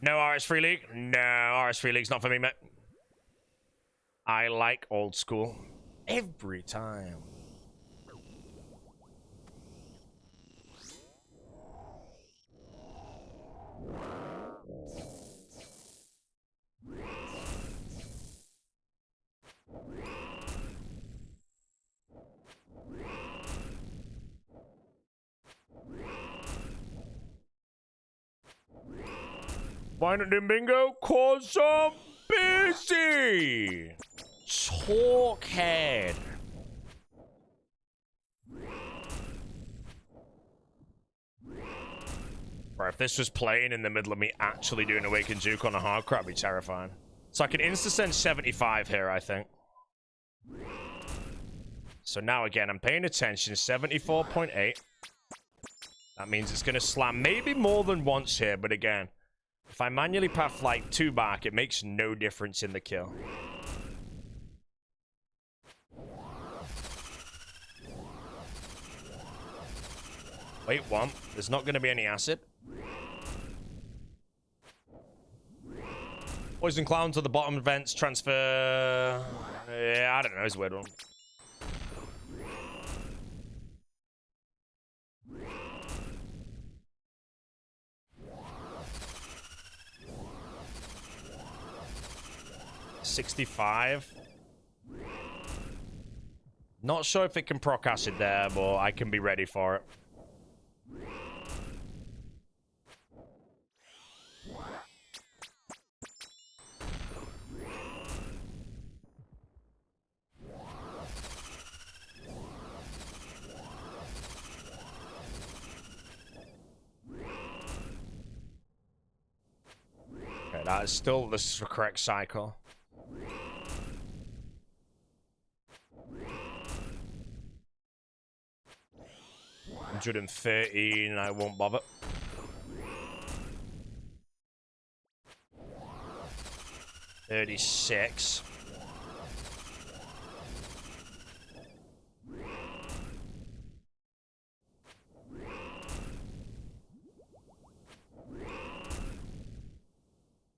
No RS Free League? No, RS Free League's not for me, mate. I like old school. Every time. Why not do bingo? Cause I'm busy. Talkhead. Bro, if this was playing in the middle of me actually doing Awakened Juke on a hardcore, that'd be terrifying. So I can insta-send 75 here, I think. So now again, I'm paying attention. 74.8. That means it's going to slam maybe more than once here, but again, if I manually path like 2 back, it makes no difference in the kill. Wait, one. There's not going to be any acid. Poison Clown to the bottom vents, transfer... Yeah, I don't know, it's a weird one. $65. Not sure if it can proc acid there, but I can be ready for it. Okay, that is still the correct cycle. $113, I won't bother. $36.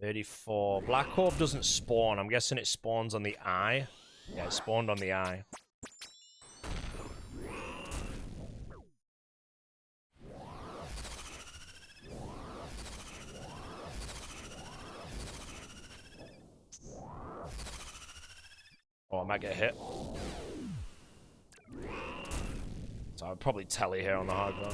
$34. Black Orb doesn't spawn. I'm guessing it spawns on the eye. Yeah, it spawned on the eye. Oh, I might get hit. So I'd probably telly here on the hard ground.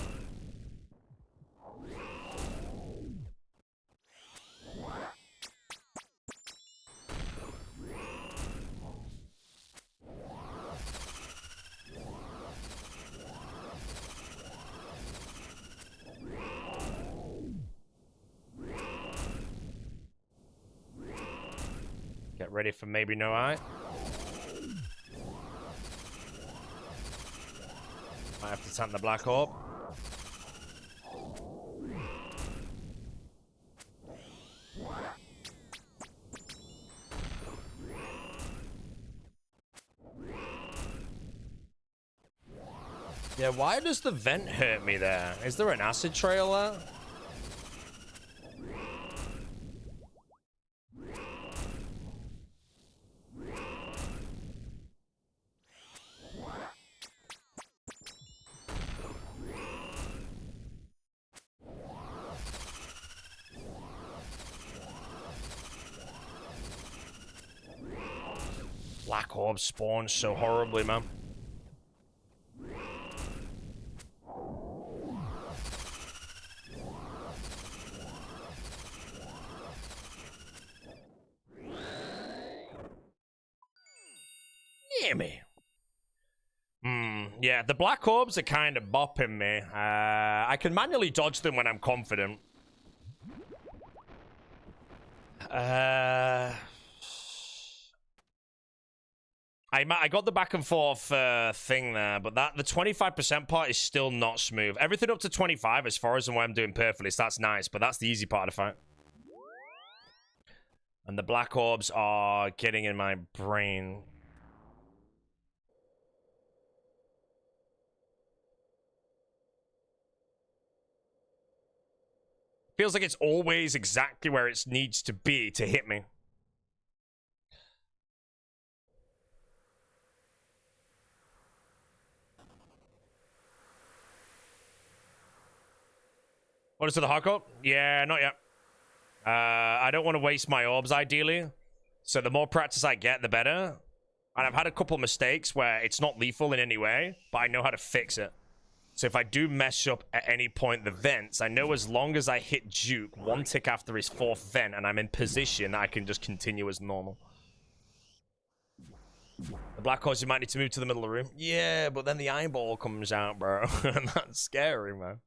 Get ready for maybe no eye. Might have to tank the Black Orb. Yeah, why does the vent hurt me there? Is there an acid trail there? Black Orb spawns so horribly, man. Hear me. Yeah, the Black Orbs are kind of bopping me. I can manually dodge them when I'm confident. I got the back and forth thing there, but the 25% part is still not smooth. Everything up to 25, as far as and what I'm doing perfectly, so that's nice, but that's the easy part of the fight. And the Black Orbs are getting in my brain. Feels like it's always exactly where it needs to be to hit me. What is it, the hardcore? Yeah, not yet. I don't want to waste my orbs, ideally. So the more practice I get, the better. And I've had a couple mistakes where it's not lethal in any way, but I know how to fix it. So if I do mess up at any point the vents, I know as long as I hit Duke one tick after his fourth vent and I'm in position, I can just continue as normal. The Black Horse, you might need to move to the middle of the room. Yeah, but then the eyeball comes out, bro. And that's scary, man.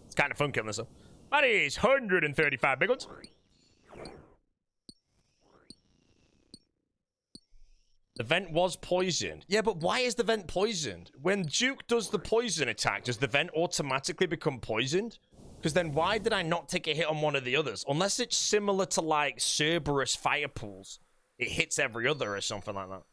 It's kind of fun killing this one. That is 135 big ones. The vent was poisoned. Yeah, but why is the vent poisoned? When Duke does the poison attack, does the vent automatically become poisoned? Because then why did I not take a hit on one of the others? Unless it's similar to, like, Cerberus fire pools. It hits every other or something like that.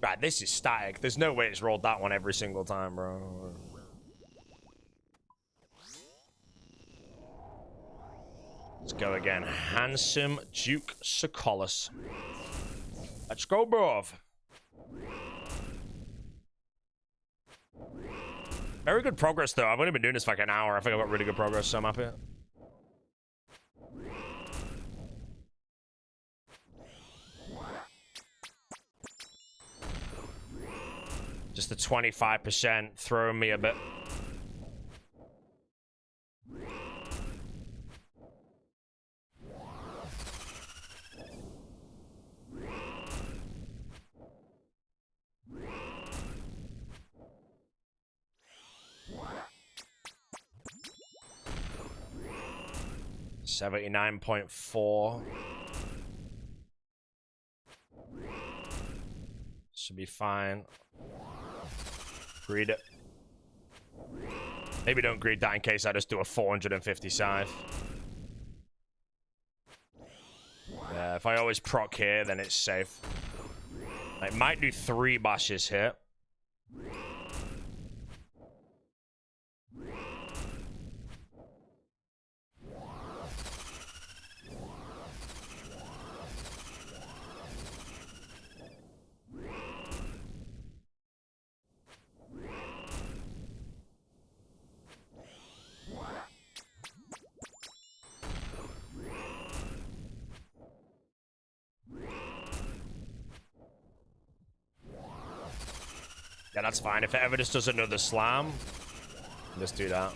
Right, this is static. There's no way it's rolled that one every single time, bro. Let's go again. Hcim, Duke, Socolis. Let's go, bro. Very good progress, though. I've only been doing this for like an hour. I think I've got really good progress, so I'm happy. Just the 25% throwing me a bit. $79.4. Should be fine. Greed it. Maybe don't greed that in case I just do a 450 scythe. Yeah, if I always proc here, then it's safe. I might do 3 bashes here. Yeah, that's fine. If it ever just does another slam, just do that.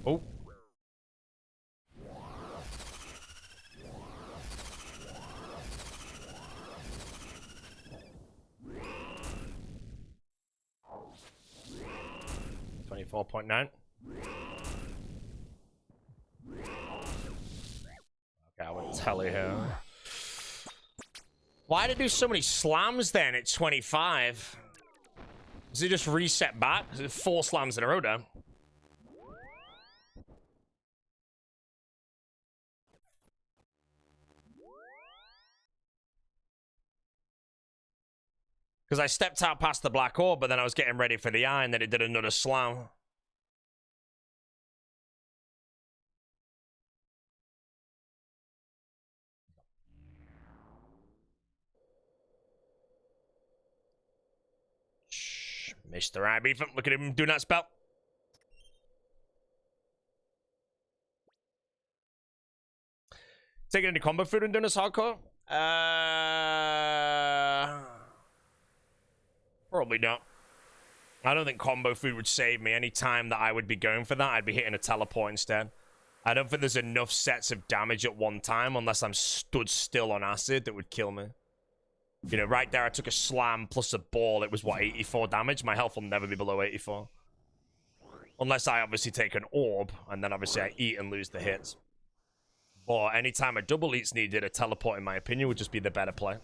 Oh. $24.9. Okay, I wouldn't tell you here. Why did it do so many slams then at 25? Does it just reset back? Is it 4 slams in a row now? Because I stepped out past the black orb, but then I was getting ready for the eye, and then it did another slam. Shh, Mr. Ivy, look at him doing that spell. Taking any combo food and doing this hardcore? Probably not. I don't think combo food would save me. Any time that I would be going for that, I'd be hitting a teleport instead. I don't think there's enough sets of damage at one time unless I'm stood still on acid that would kill me. You know, right there, I took a slam plus a ball. It was, what, 84 damage? My health will never be below 84. Unless I obviously take an orb, and then obviously I eat and lose the hits. But anytime a double eat's needed, a teleport, in my opinion, would just be the better play.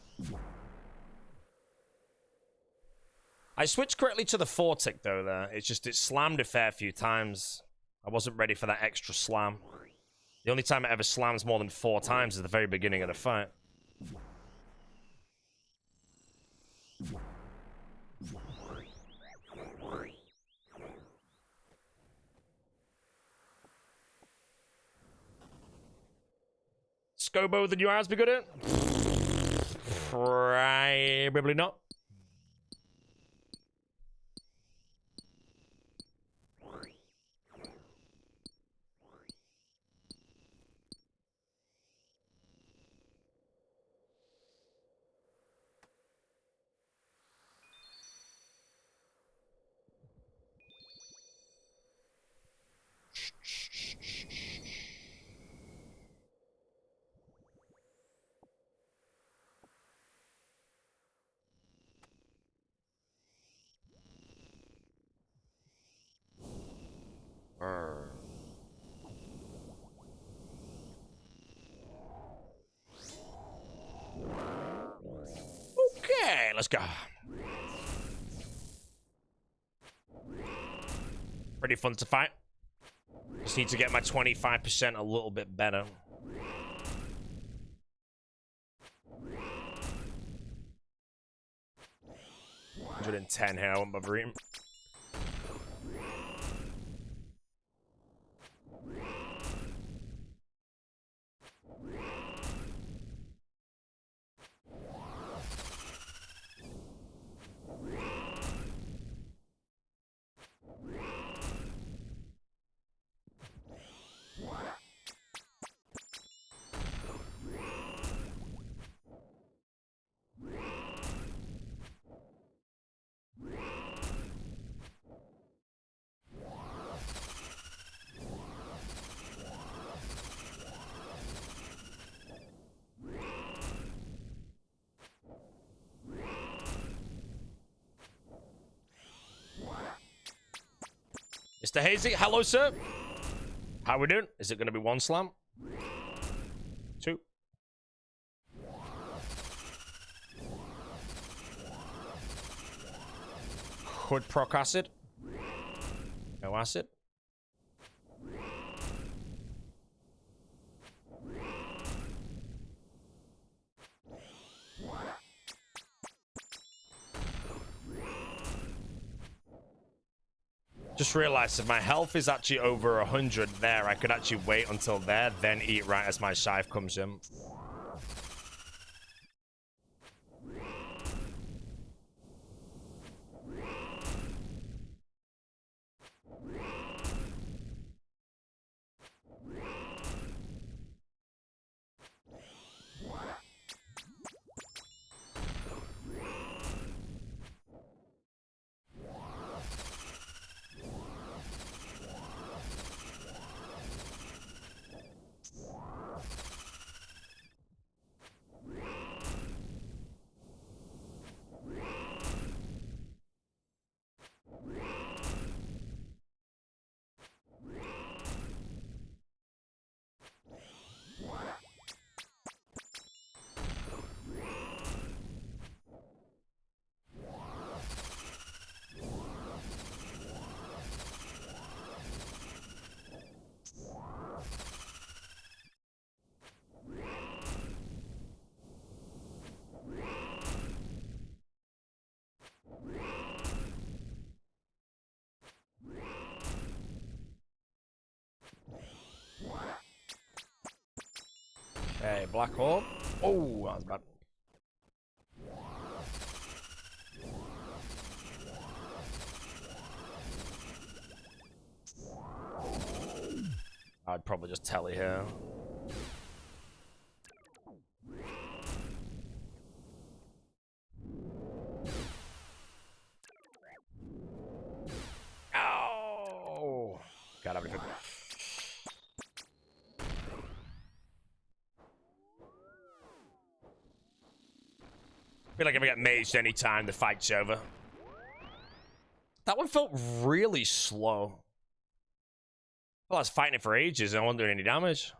I switched correctly to the 4-tick, though, there. It's just, it slammed a fair few times. I wasn't ready for that extra slam. The only time it ever slams more than 4 times is the very beginning of the fight. Scobo the new hours be good at? Probably not. Okay, let's go. Pretty fun to fight. Just need to get my 25% a little bit better. $110 here, I won't bother eating. Mr. Hazy, hello, sir. How we doing? Is it going to be 1 slam? 2. Could proc acid. No acid. Just realized if my health is actually over 100 there, I could actually wait until there, then eat right as my scythe comes in. Okay, black orb. Oh, that was bad. I'd probably just tele here. Oh! God, everything. I feel like if I get maged any time, the fight's over. That one felt really slow. Well, I was fighting it for ages and I wasn't doing any damage.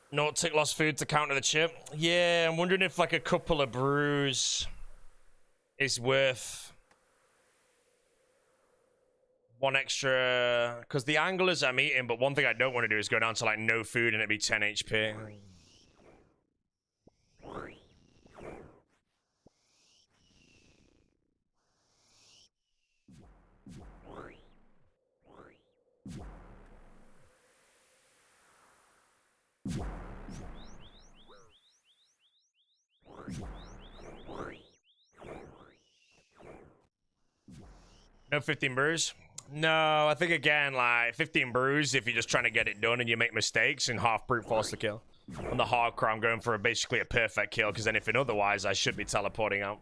No tick lost food to counter the chip. Yeah, I'm wondering if like a couple of brews is worth one extra, because the anglers I'm eating, but one thing I don't want to do is go down to like no food and it'd be 10 HP. No 15 brews? No, I think again, like 15 brews if you're just trying to get it done and you make mistakes, and half brute force the kill. On the hardcore, I'm going for basically a perfect kill, because anything otherwise, I should be teleporting out.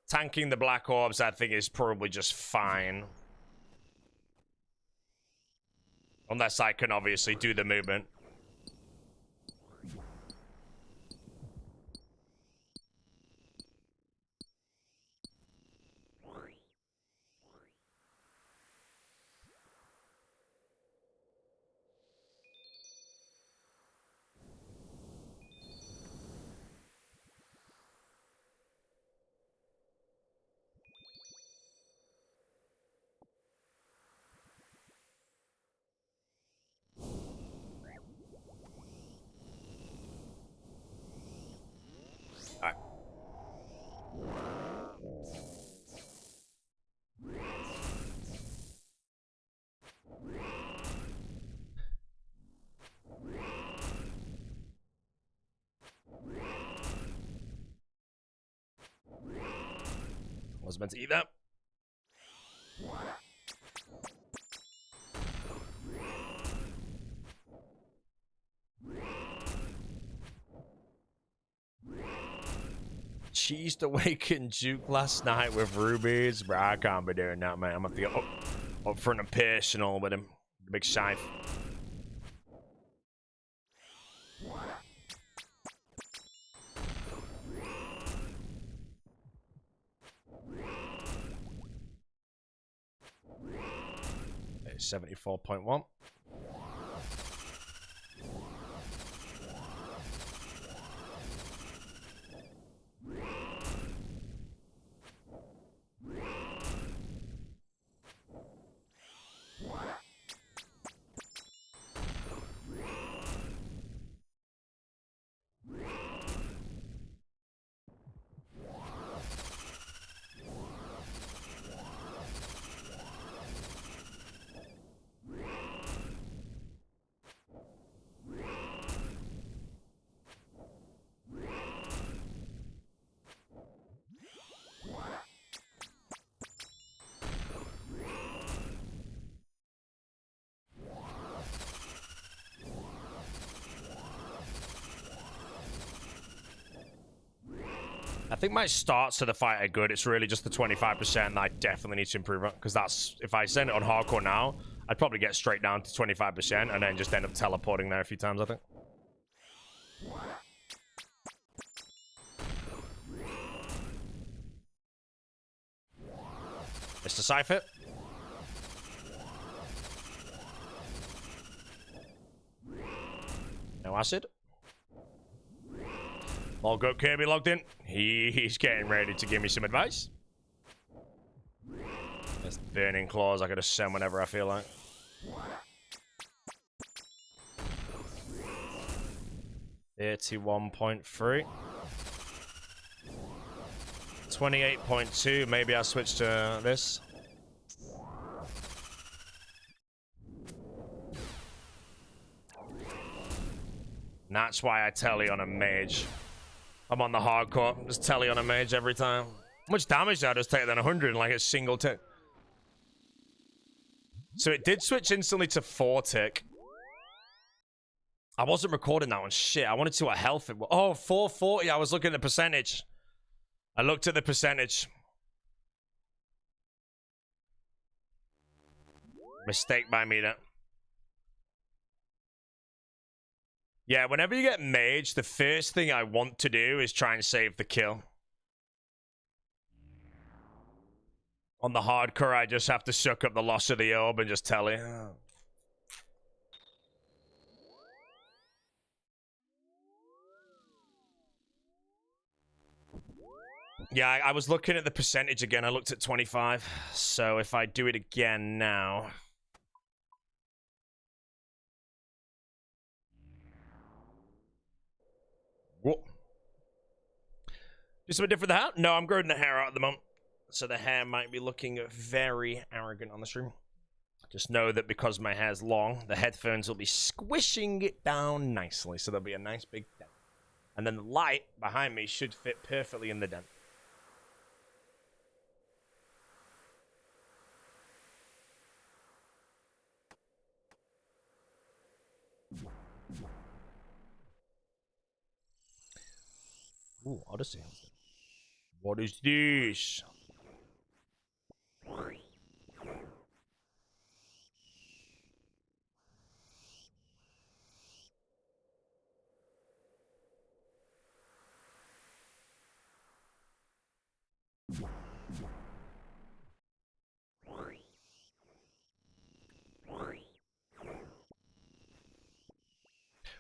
Tanking the black orbs, I think, is probably just fine. Unless I can obviously do the movement. Alright. Was meant to eat that. Cheesed awakened juke last night with rubies. Bro, I can't be doing that, man. I'm gonna have to get up front and personal with him. The big scythe. It's 74.1. I think my starts to the fight are good. It's really just the 25% that I definitely need to improve on. Because that's, if I send it on hardcore now, I'd probably get straight down to 25% and then just end up teleporting there a few times, I think. Mr. Cypher. No acid. All good. Kirby logged in. He's getting ready to give me some advice. There's burning claws. I could just send whenever I feel like. $31.3. 28.2. Maybe I'll switch to this. And that's why I telly on a mage. I'm on the hardcore. Just telly on a mage every time. How much damage did I just take then? 100 in like a single tick. So it did switch instantly to 4 tick. I wasn't recording that one. Shit, I wanted to see what health it was. Oh, 440. I was looking at the percentage. I looked at the percentage. Mistake by me there. Yeah, whenever you get mage, the first thing I want to do is try and save the kill. On the hardcore, I just have to suck up the loss of the orb and just tell it. Yeah, I was looking at the percentage again. I looked at 25. So if I do it again now... Whoa. Do something different with the hair? No, I'm growing the hair out at the moment. So the hair might be looking very arrogant on the stream. Just know that because my hair's long, the headphones will be squishing it down nicely. So there'll be a nice big dent. And then the light behind me should fit perfectly in the dent. Ooh, Odyssey. What is this?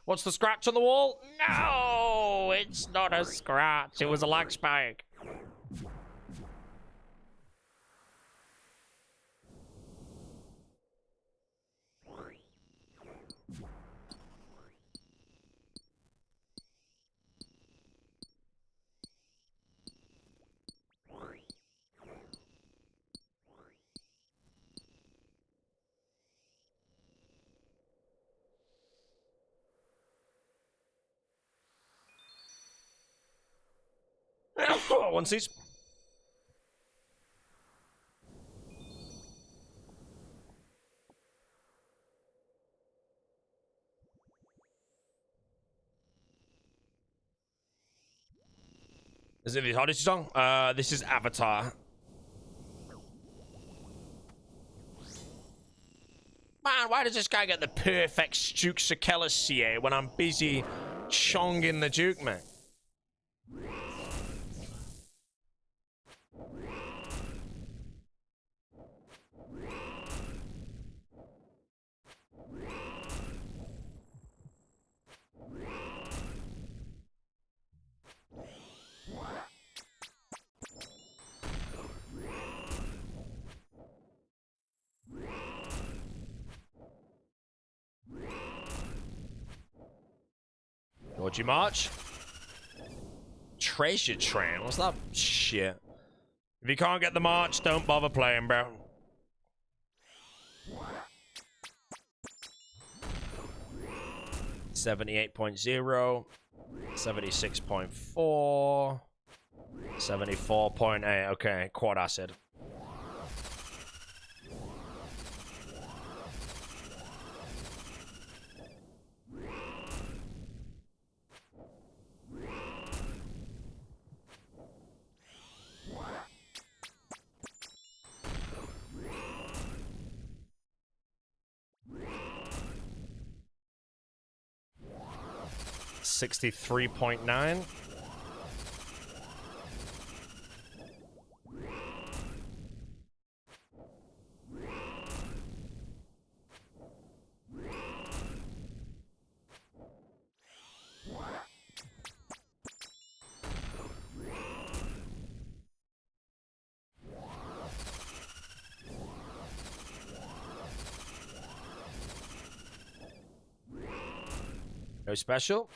What's the scratch on the wall? No, it's not a scratch. It was a lag spike. One sees. Is it the Odyssey song? This is Avatar. Man, why does this guy get the perfect Stuke Sakella CA when I'm busy chonging the Duke, man? Georgie March. Treasure Train? What's that shit? If you can't get the march, don't bother playing, bro. $78.0, 76.4, 74.8. Okay, quad acid. $63.9. No special.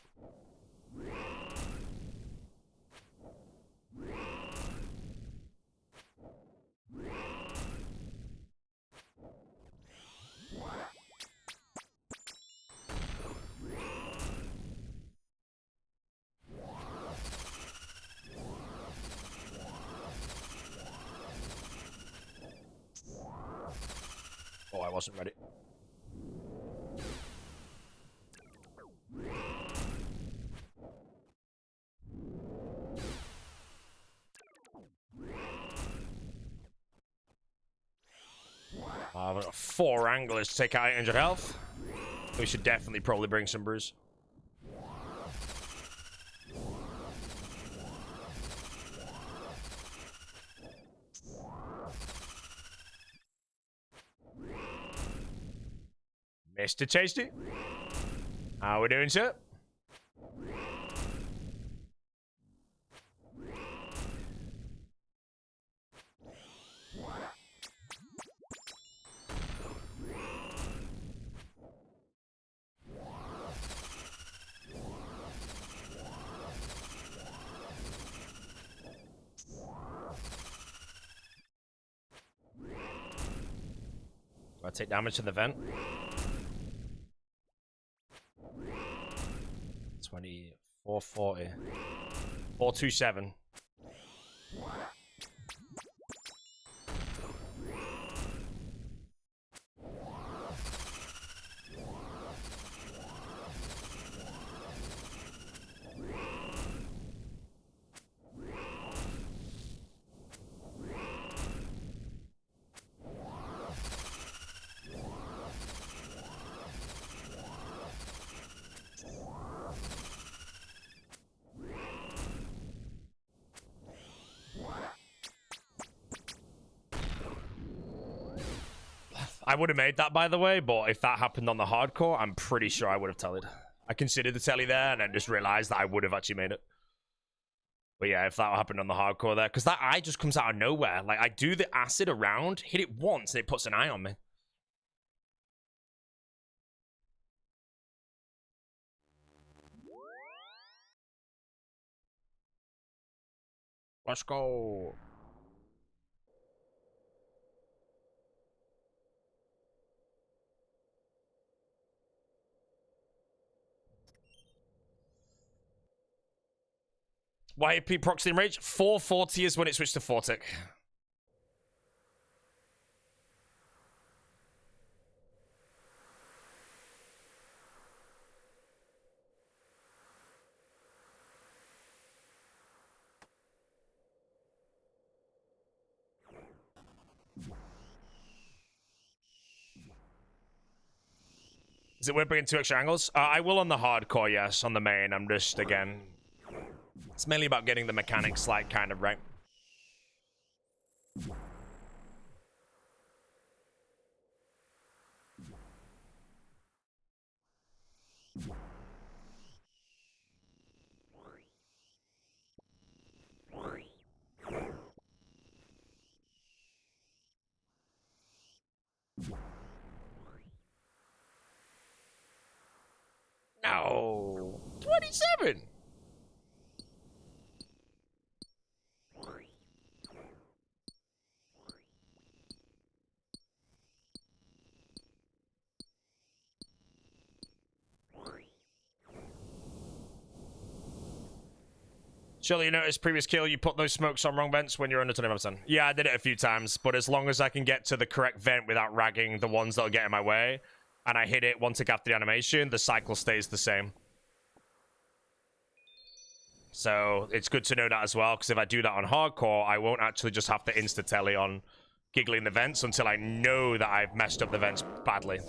Oh, I wasn't ready. I've got 4 anglers to take out 800 health. We should definitely probably bring some brews. Mr. Tasty. How we doing, sir? Take damage to the vent. 20, 440. 427. I would have made that, by the way, but if that happened on the hardcore, I'm pretty sure I would have tellied. I considered the telly there, and then just realized that I would have actually made it. But yeah, if that happened on the hardcore there, because that eye just comes out of nowhere. Like, I do the acid around, hit it once, and it puts an eye on me. Let's go. YAP proxy and rage. 440 is when it switched to Fortic. Is it worth bringing 2 extra angles? I will on the hardcore, yes. On the main, I'm just, again... It's mainly about getting the mechanics, like, kind of right. No. 27! Surely you noticed previous kill, you put those smokes on wrong vents when you're under 25%. Yeah, I did it a few times, but as long as I can get to the correct vent without ragging the ones that'll get in my way, and I hit it once it after the animation, the cycle stays the same. So it's good to know that as well, because if I do that on hardcore, I won't actually just have to insta-telly on giggling the vents until I know that I've messed up the vents badly.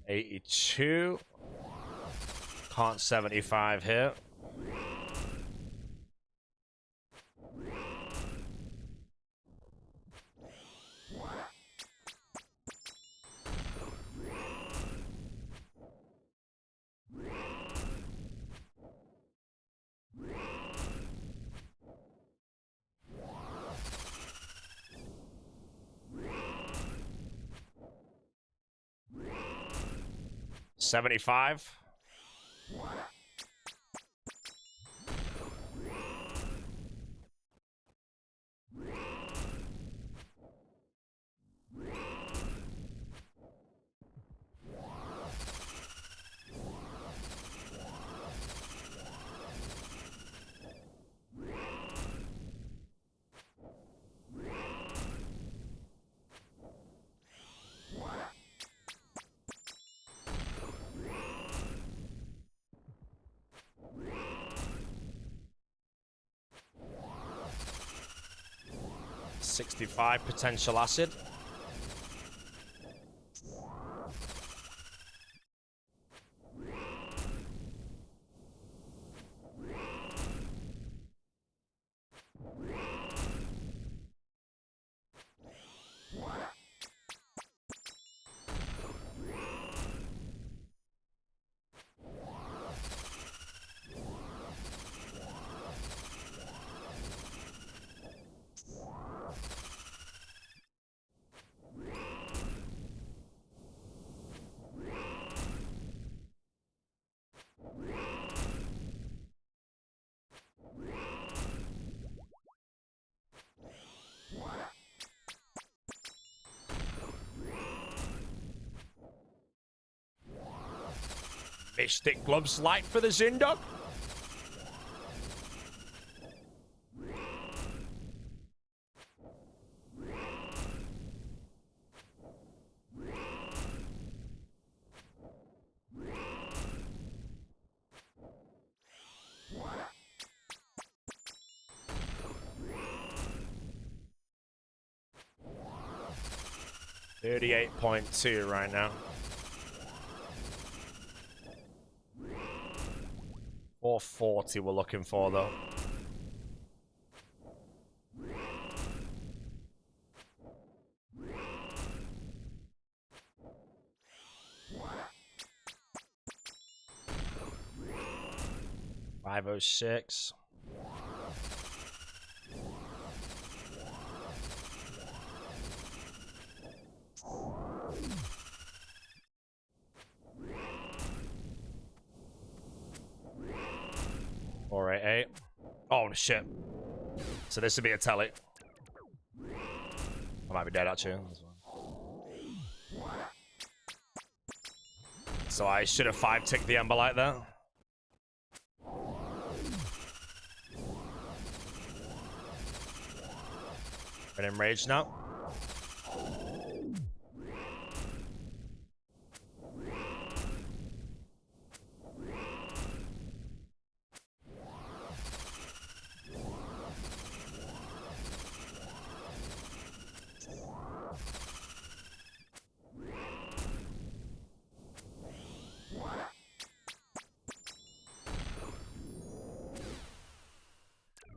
$82. Can't 75 here. $75. 65 potential acid. Mystic Gloves Light for the Zindog. $38.2 right now. 440 we're looking for though. $506. $488. Oh shit. So this would be a telly. I might be dead actually. So I should have 5-ticked the Ember Light there. Been enraged now.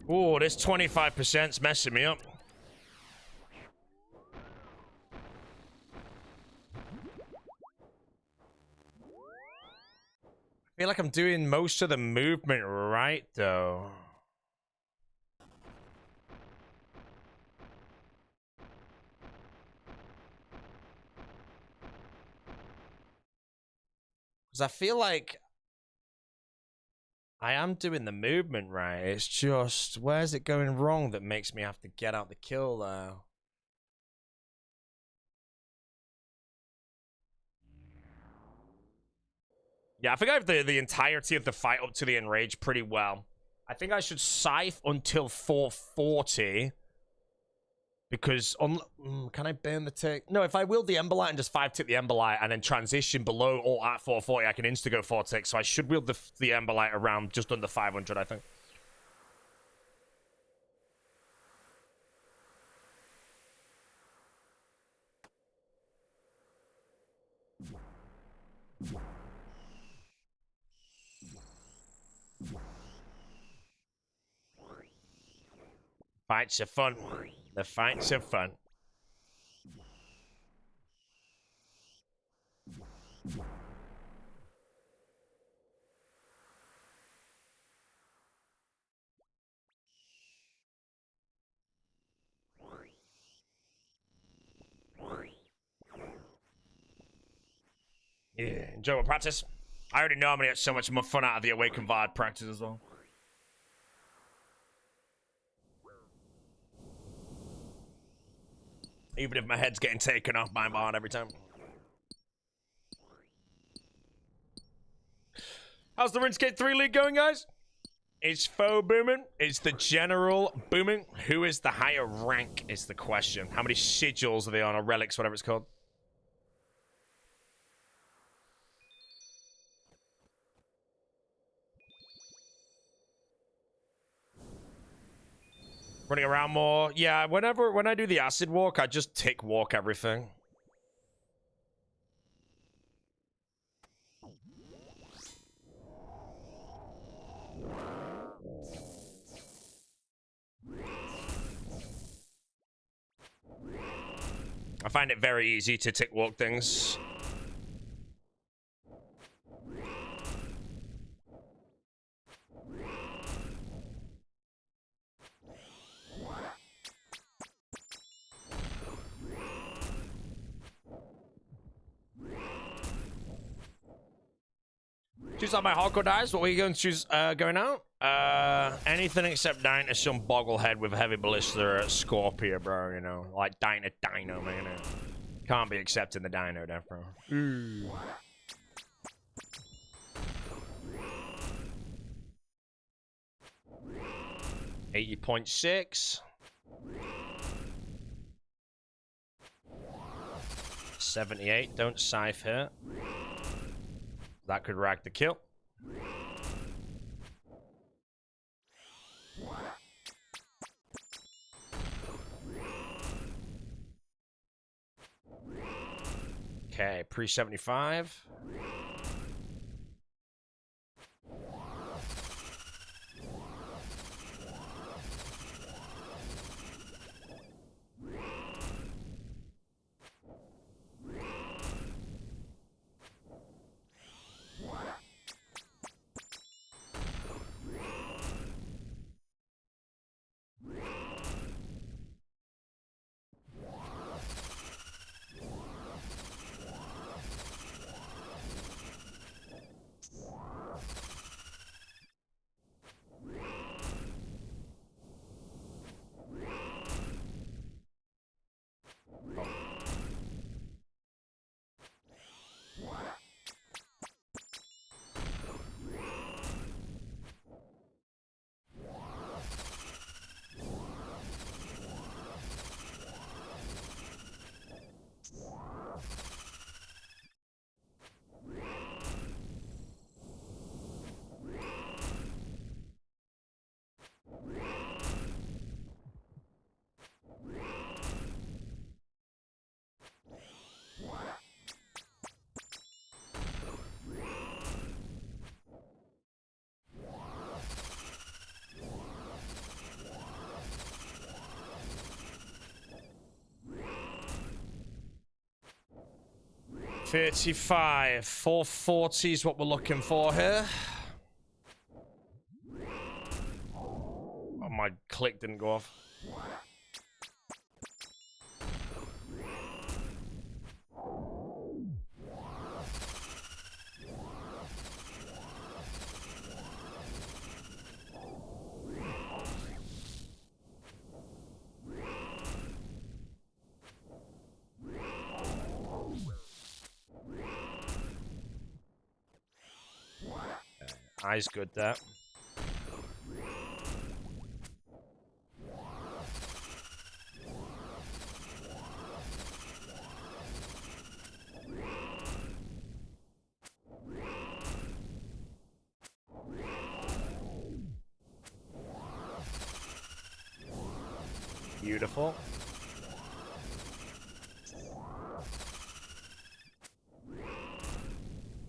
Ooh, this 25%'s messing me up. I feel like I'm doing most of the movement right, though. Because I feel like I am doing the movement right. It's just, where's it going wrong that makes me have to get out the kill there? Yeah, I think I have the entirety of the fight up to the enrage pretty well. I think I should scythe until 440. Because, can I burn the tick? No, if I wield the Ember Light and just 5-tick the Ember Light and then transition below or at 440, I can insta-go 4-tick. So I should wield the Ember Light around just under 500, I think. Fights are fun. The fights are fun. Yeah, enjoyable practice. I already know I'm gonna get so much more fun out of the Awakened Vard practice as well. Even if my head's getting taken off by Bard every time. How's the RuneScape 3 League going, guys? Is foe booming? Is the general booming? Who is the higher rank is the question. How many sigils are they on, or relics, whatever it's called? Running around more. Yeah, when I do the acid walk, I just tick walk everything. I find it very easy to tick walk things. Choose out my hardcore dice. What were you going to choose going out? Anything except dying to some bogglehead with a heavy ballista Scorpio, bro, you know. Like dying to Dino, man. Can't be accepting the Dino, death, bro. 80.6. 78. Don't scythe here. That could rack the kill. Okay, pre-75. $35. 440 is what we're looking for here. Oh, my click didn't go off. Eyes good there. Beautiful.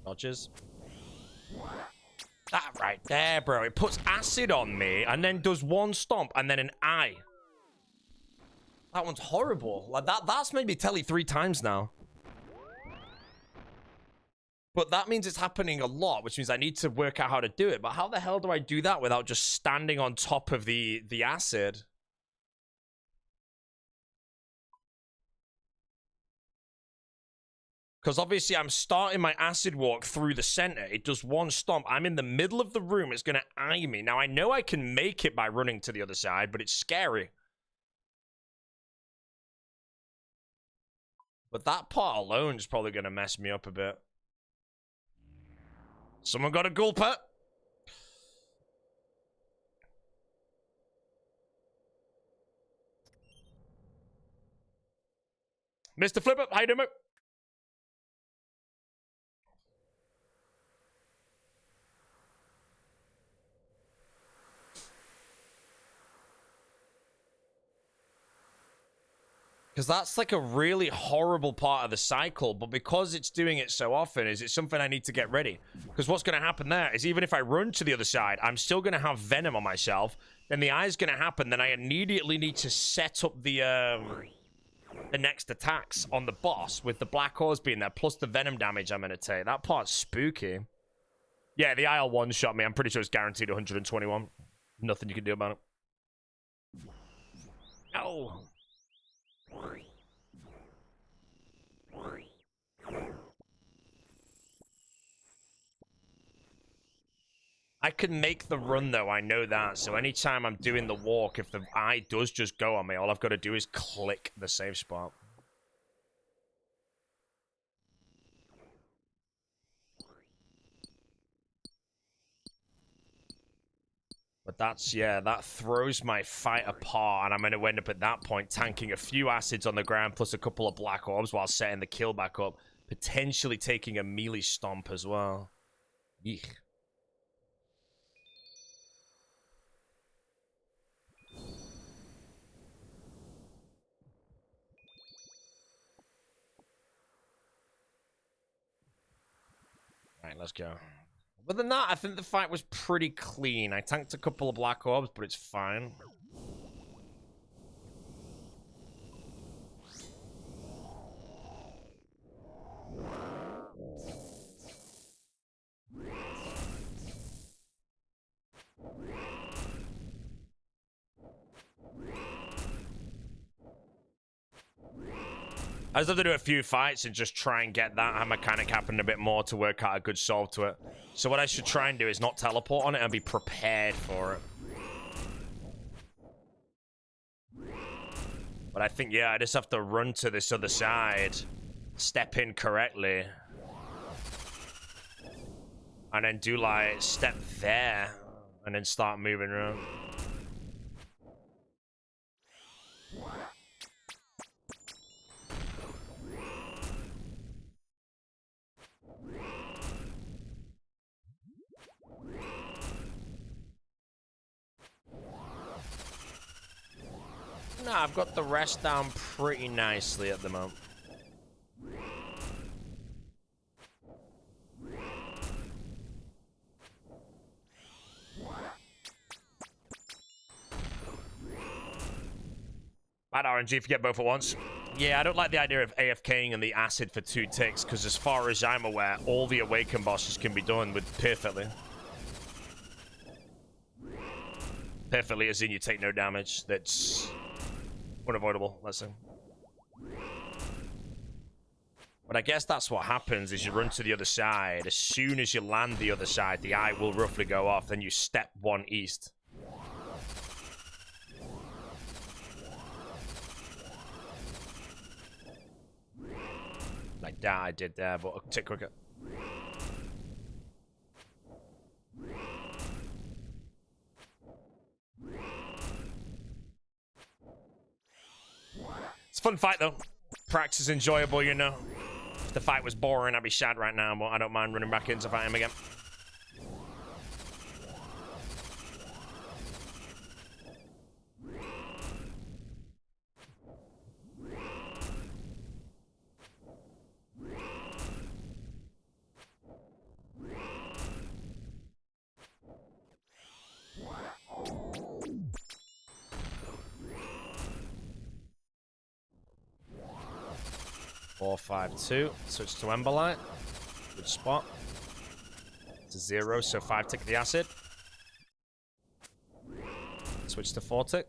Dodges. That right there, bro. It puts acid on me and then does one stomp and then an eye. That one's horrible. Like that's made me telly 3 times now. But that means it's happening a lot, which means I need to work out how to do it. But how the hell do I do that without just standing on top of the acid? Because obviously I'm starting my acid walk through the center. It does one stomp. I'm in the middle of the room. It's going to eye me. Now, I know I can make it by running to the other side, but it's scary. But that part alone is probably going to mess me up a bit. Someone got a gulper. Mr. Flipper, how you doing, mate? Because that's like a really horrible part of the cycle, but because it's doing it so often, is it something I need to get ready? Because what's going to happen there is even if I run to the other side, I'm still going to have venom on myself. Then the eye's going to happen. Then I immediately need to set up the next attacks on the boss with the black ores being there, plus the venom damage I'm going to take. That part's spooky. Yeah, the eye will one-shot me. I'm pretty sure it's guaranteed 121. Nothing you can do about it. Oh. I can make the run, though. I know that. So anytime I'm doing the walk, if the eye does just go on me, all I've got to do is click the save spot. But that's, yeah, that throws my fight apart, and I'm going to end up at that point tanking a few acids on the ground plus a couple of black orbs while setting the kill back up, potentially taking a melee stomp as well. Yeek. Alright, let's go. Other than that, I think the fight was pretty clean. I tanked a couple of black orbs, but it's fine. I just have to do a few fights and just try and get that mechanic happen a bit more to work out a good solve to it. So what I should try and do is not teleport on it and be prepared for it. But I think, yeah, I just have to run to this other side, step in correctly, and then do, like, step there, and then start moving around. No, I've got the rest down pretty nicely at the moment. Bad RNG if you get both at once. Yeah, I don't like the idea of AFKing and the acid for 2 ticks, because as far as I'm aware, all the awakened bosses can be done with perfectly. Perfectly as in you take no damage. That's unavoidable, let's say. But I guess that's what happens, is you run to the other side. As soon as you land the other side, the eye will roughly go off, then you step 1 east. Like that I did there, but a tick quicker. It's a fun fight, though. Practice is enjoyable, you know. If the fight was boring, I'd be sad right now, but I don't mind running back in to fight him again. Four, 5, 2. Switch to Emberlight. Good spot. To 0, so 5 tick the acid. Switch to 4 tick.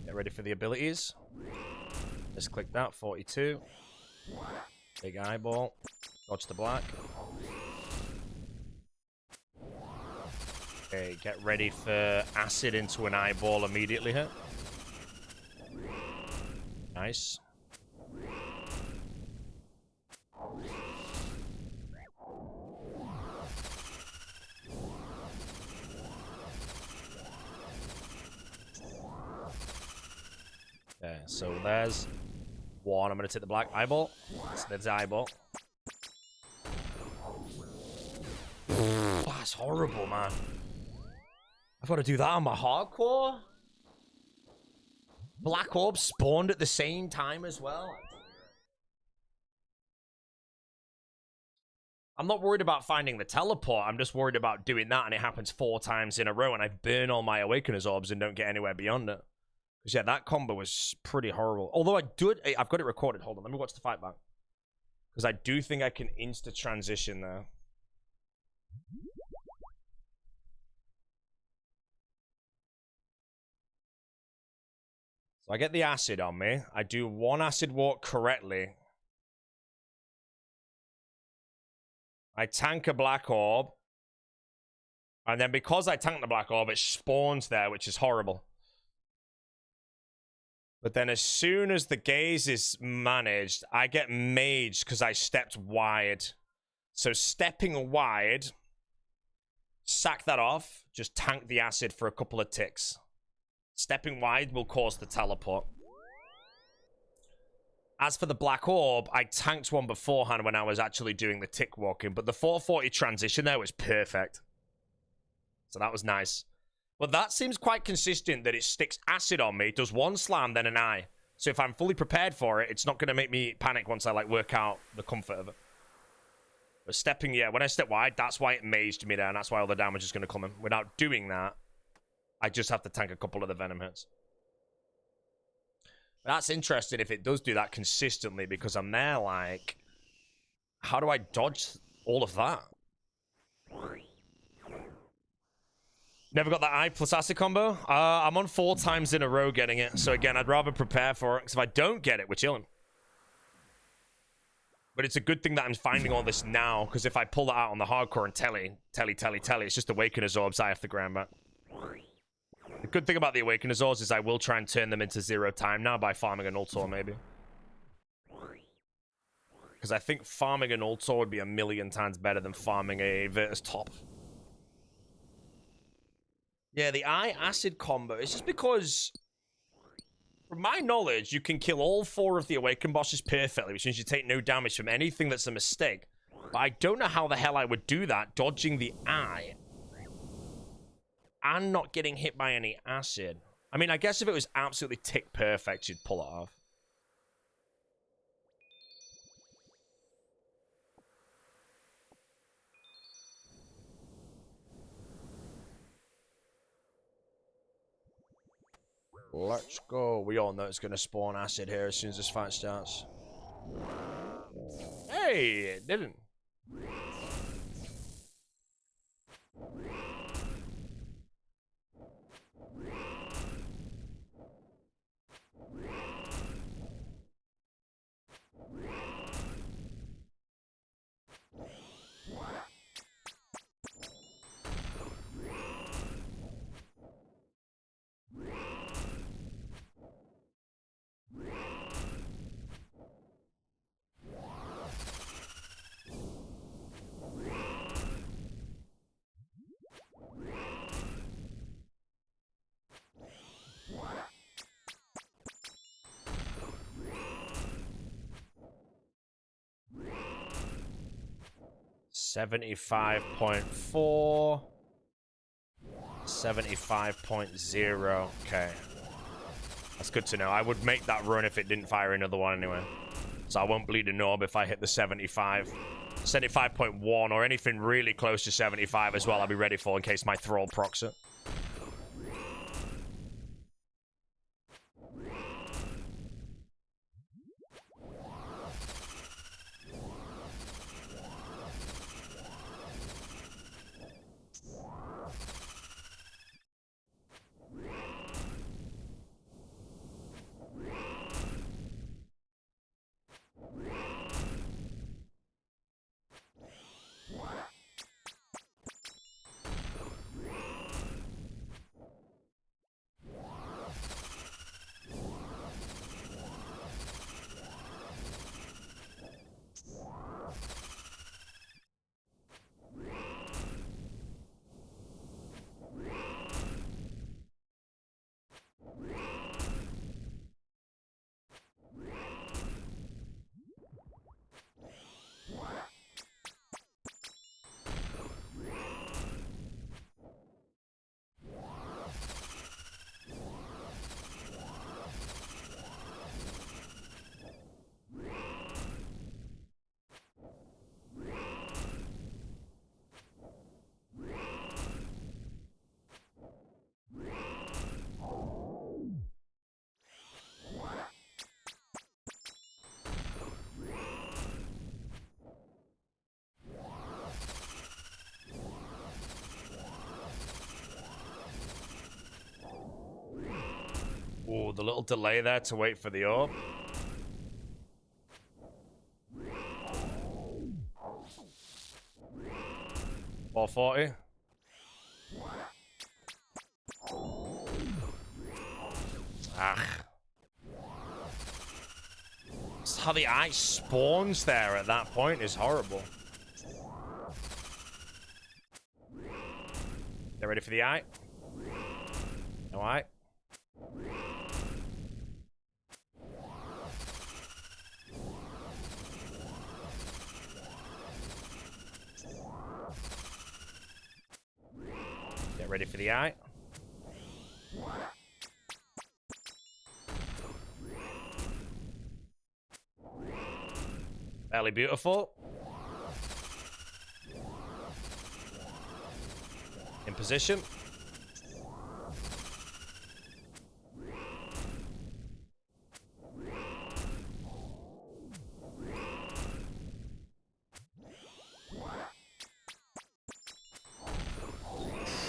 Get ready for the abilities. Just click that. 42. Big eyeball. Dodge the black. Okay, get ready for acid into an eyeball immediately here. Nice. Okay, so there's 1. I'm gonna take the black eyeball. So there's the eyeball. That's horrible, man. I've got to do that on my hardcore? Black Orb spawned at the same time as well. I'm not worried about finding the teleport. I'm just worried about doing that and it happens 4 times in a row and I burn all my Awakener's Orbs and don't get anywhere beyond it. Because, yeah, that combo was pretty horrible. Although I've got it recorded. Hold on, let me watch the fight back. Because I do think I can insta-transition there. So I get the acid on me. I do 1 acid walk correctly. I tank a black orb. And then because I tank the black orb, it spawns there, which is horrible. But then as soon as the gaze is managed, I get maged because I stepped wide. So stepping wide, sack that off, just tank the acid for a couple of ticks. Stepping wide will cause the teleport. As for the black orb, I tanked one beforehand when I was actually doing the tick walking, but the 440 transition there was perfect. So that was nice. But that seems quite consistent that it sticks acid on me, does 1 slam, then an eye. So if I'm fully prepared for it, it's not going to make me panic once I like work out the comfort of it. But stepping, yeah, when I step wide, that's why it mazed me there, and that's why all the damage is going to come in. Without doing that, I just have to tank a couple of the venom hits. That's interesting if it does do that consistently, because I'm there like, how do I dodge all of that? Never got that eye plus acid combo. I'm on 4 times in a row getting it. So again, I'd rather prepare for it, because if I don't get it, we're chilling. But it's a good thing that I'm finding all this now, because if I pull that out on the hardcore and telly, it's just Awakener's Orbs I have to grab back. The good thing about the Awakener's Orbs is I will try and turn them into 0 time now by farming an Ultor, maybe. Because I think farming an Ultor would be 1,000,000 times better than farming a Virtus Top. Yeah, the eye acid combo. It's just because, from my knowledge, you can kill all 4 of the Awakened bosses perfectly, which means you take no damage from anything that's a mistake. But I don't know how the hell I would do that, dodging the eye and not getting hit by any acid. I mean, I guess if it was absolutely tick perfect, you'd pull it off. Let's go. We all know it's going to spawn acid here as soon as this fight starts. Hey, it didn't. $75.4. 75.0. Okay. That's good to know. I would make that run if it didn't fire another one anyway. So I won't bleed an orb if I hit the 75. 75.1 or anything really close to 75 as well, I'll be ready for in case my Thrall procs it. Oh, the little delay there to wait for the orb. $440. Ah. Just how the eye spawns there at that point is horrible. Get ready for the eye. No eye. Get ready for the eye. Fairly beautiful. In position.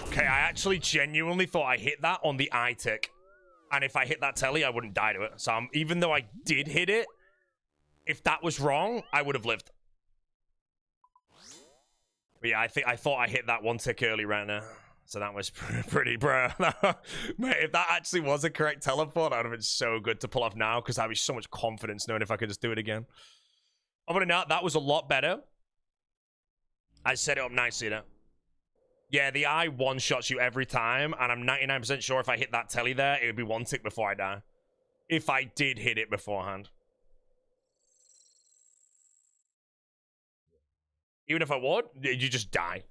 Okay, I actually genuinely thought I hit that on the eye tick. And if I hit that telly, I wouldn't die to it. So even though I did hit it, if that was wrong, I would have lived. But yeah, I thought I hit that one tick early right now. So that was pretty, bro. Mate, if that actually was a correct teleport, that would have been so good to pull off now because I have so much confidence knowing if I could just do it again. Other than that was a lot better. I set it up nicely there. Yeah, the eye one-shots you every time, and I'm 99% sure if I hit that telly there, it would be one tick before I die. If I did hit it beforehand. Even if I would, you just die.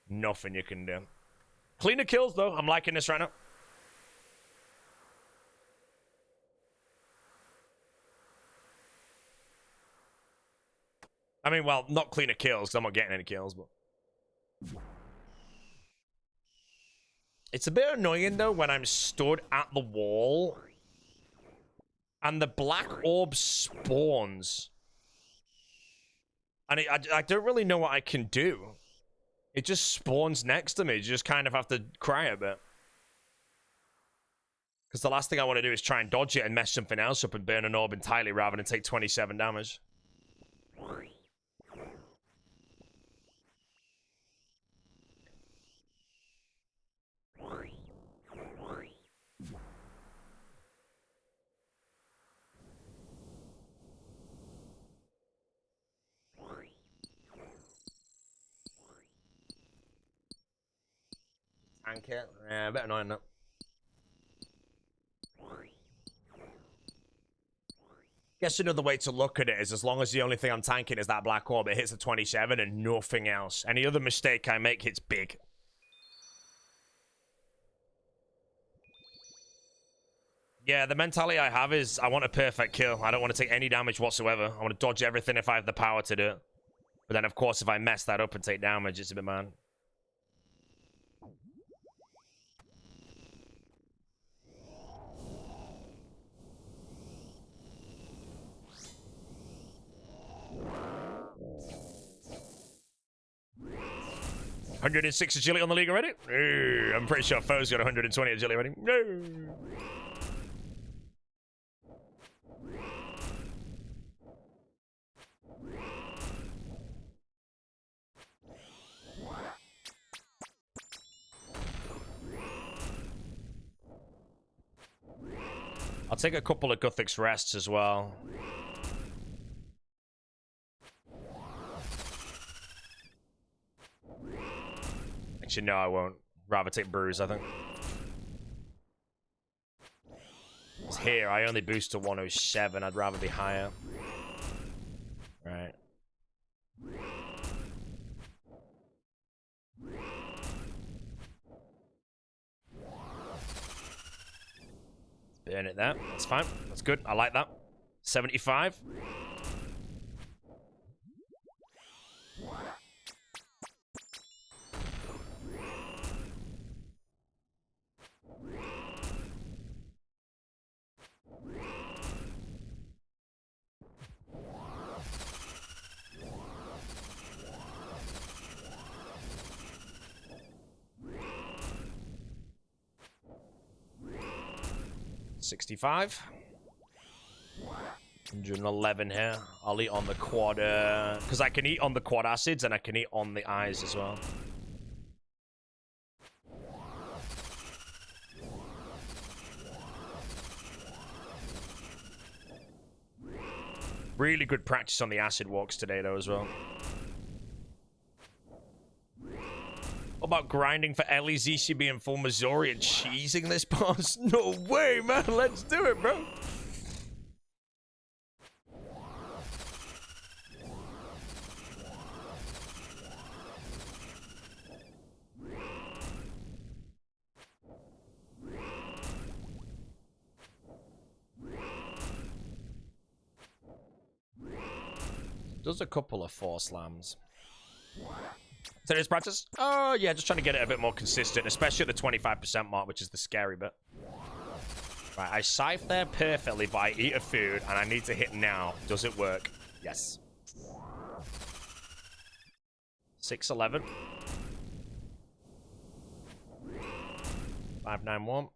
Nothing you can do. Cleaner kills, though. I'm liking this right now. I mean, well, not cleaner kills, because I'm not getting any kills, but... It's a bit annoying, though, when I'm stood at the wall and the black orb spawns. And I don't really know what I can do. It just spawns next to me. You just kind of have to cry a bit. Because the last thing I want to do is try and dodge it and mess something else up and burn an orb entirely rather than take 27 damage. Tank it. Yeah, a bit annoying that. Guess another way to look at it is as long as the only thing I'm tanking is that black orb, it hits a 27 and nothing else. Any other mistake I make hits big. Yeah, the mentality I have is I want a perfect kill. I don't want to take any damage whatsoever. I want to dodge everything if I have the power to do it. But then, of course, if I mess that up and take damage, it's a bit mad. $106 agility on the league already? I'm pretty sure Foe's got 120 agility already. I'll take a couple of Guthix rests as well. Actually, no, I won't. Rather take Bruise, I think. It's here, I only boost to 107. I'd rather be higher. Right. Burn it there. That's fine. That's good. I like that. 75. 65. 111 here. I'll eat on the quad, because I can eat on the quad acids and I can eat on the eyes as well. Really good practice on the acid walks today, though, as well. What about grinding for Ellie's ECB and full Missouri and cheesing this boss? No way, man. Let's do it, bro. Does a couple of 4 slams. Today's practice? Oh, yeah, just trying to get it a bit more consistent, especially at the 25% mark, which is the scary bit. Right, I scythe there perfectly, but I eat a food, and I need to hit now. Does it work? Yes. 611. 591.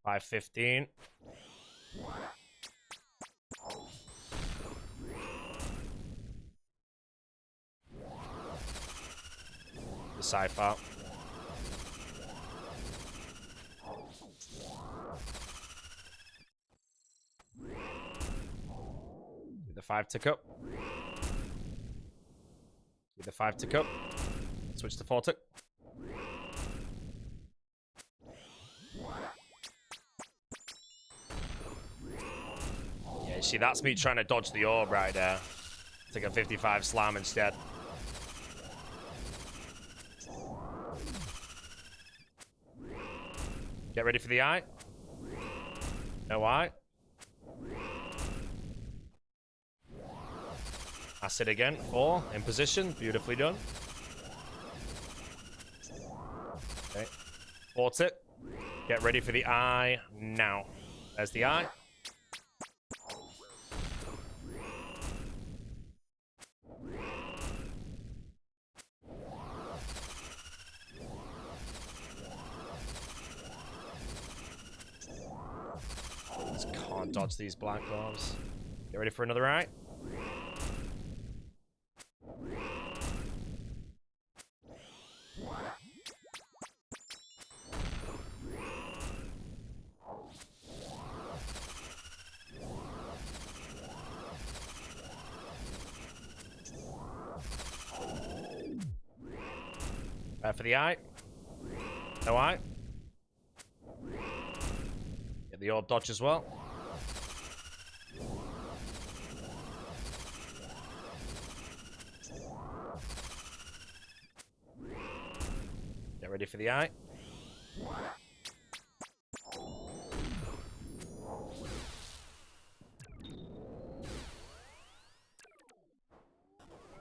515. The cipher. Do the 5 tick up. Do the 5 tick up. Switch to 4 tick. Yeah, see, that's me trying to dodge the orb right there. Take a 55 slam instead. Get ready for the eye. No eye. Acid again. 4 in position. Beautifully done. Okay. 4 tick. Get ready for the eye now. There's the eye. Just can't dodge these black orbs. Get ready for another eye. For the eye. No eye. Get the orb dodge as well. Get ready for the eye.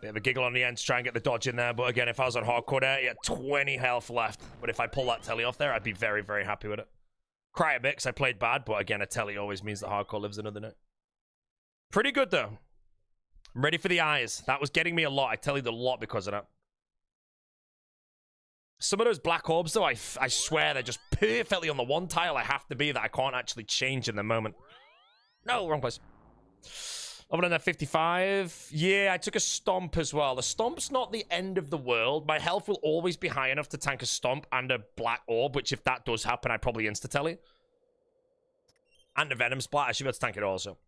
Bit of a giggle on the end to try and get the dodge in there, but again, if I was on hardcore there, he had 20 health left. But if I pull that telly off there, I'd be very, very happy with it. Cry a bit because I played bad, but again, a telly always means that hardcore lives another night. Pretty good, though. I'm ready for the eyes. That was getting me a lot. I tellied a lot because of that. Some of those black orbs, though, I swear they're just perfectly on the one tile I have to be that I can't actually change in the moment. No, wrong place. Other than that 55, yeah, I took a stomp as well. The stomp's not the end of the world. My health will always be high enough to tank a stomp and a black orb, which if that does happen, I'd probably insta-telly. And a venom splat, I should be able to tank it also.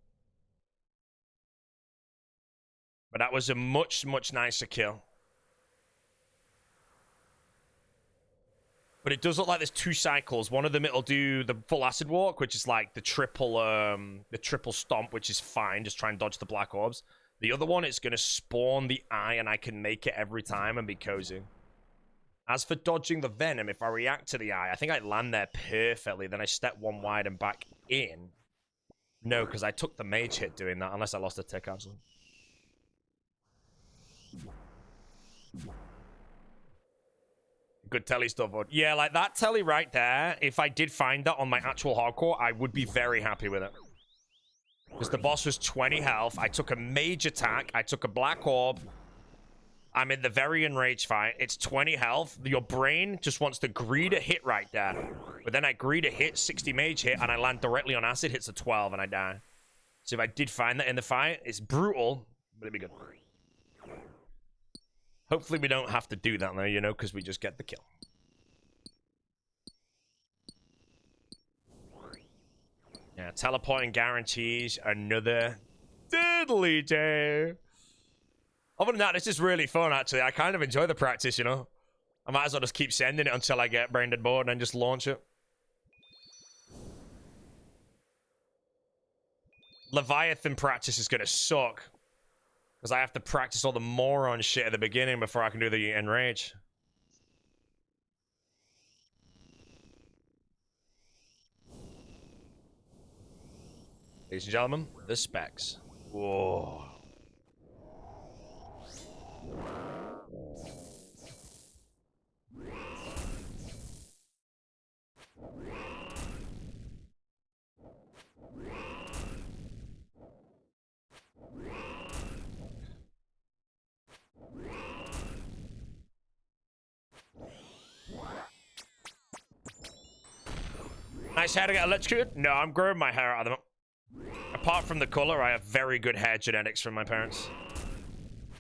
But that was a much, much nicer kill. But it does look like there's 2 cycles. One of them, it'll do the full acid walk, which is like the triple stomp, which is fine. Just try and dodge the black orbs. The other one, it's going to spawn the eye, and I can make it every time and be cozy. As for dodging the venom, if I react to the eye, I think I land there perfectly. Then I step 1 wide and back in. No, because I took the mage hit doing that, unless I lost a tick, actually. Good telly stuff. Yeah, like that telly right there, if I did find that on my actual hardcore, I would be very happy with it. Because the boss was 20 health. I took a mage attack. I took a black orb. I'm in the very enraged fight. It's 20 health. Your brain just wants to greed a hit right there. But then I greed a hit, 60 mage hit, and I land directly on acid, hits a 12, and I die. So if I did find that in the fight, it's brutal, but it'd be good. Hopefully we don't have to do that though, you know, because we just get the kill. Yeah, teleporting guarantees another diddly day. Other than that, this is really fun, actually. I kind of enjoy the practice, you know. I might as well just keep sending it until I get brain dead bored and then just launch it. Leviathan practice is going to suck. Because I have to practice all the moron shit at the beginning before I can do the enrage. Ladies and gentlemen, the specs. Whoa. Nice hair to get electrocuted? No, I'm growing my hair out of them. Apart from the color, I have very good hair genetics from my parents.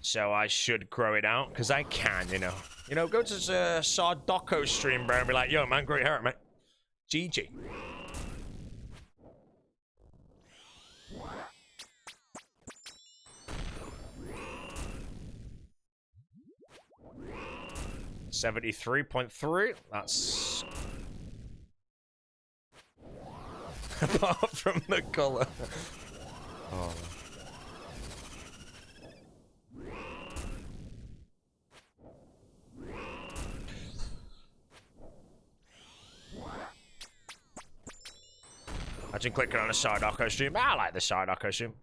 So I should grow it out, because I can, you know. You know, go to the Sardoco stream, bro, and be like, yo, man, great hair, mate. GG. $73.3. That's... apart from the color. Oh. Imagine clicking on a Sardoco stream. I like the Sardoco stream.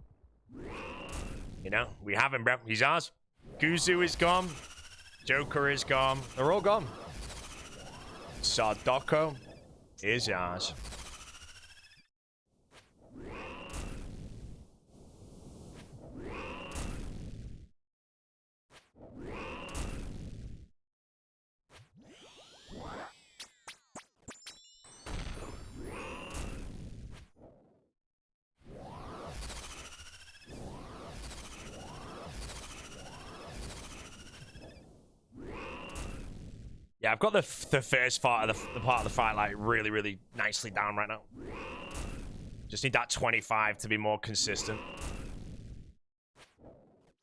You know, we have him, bro. He's ours. Guzu is gone. Joker is gone. They're all gone. Sardoco is ours. Yeah, I've got the first part of the fight like really nicely down right now. Just need that 25 to be more consistent,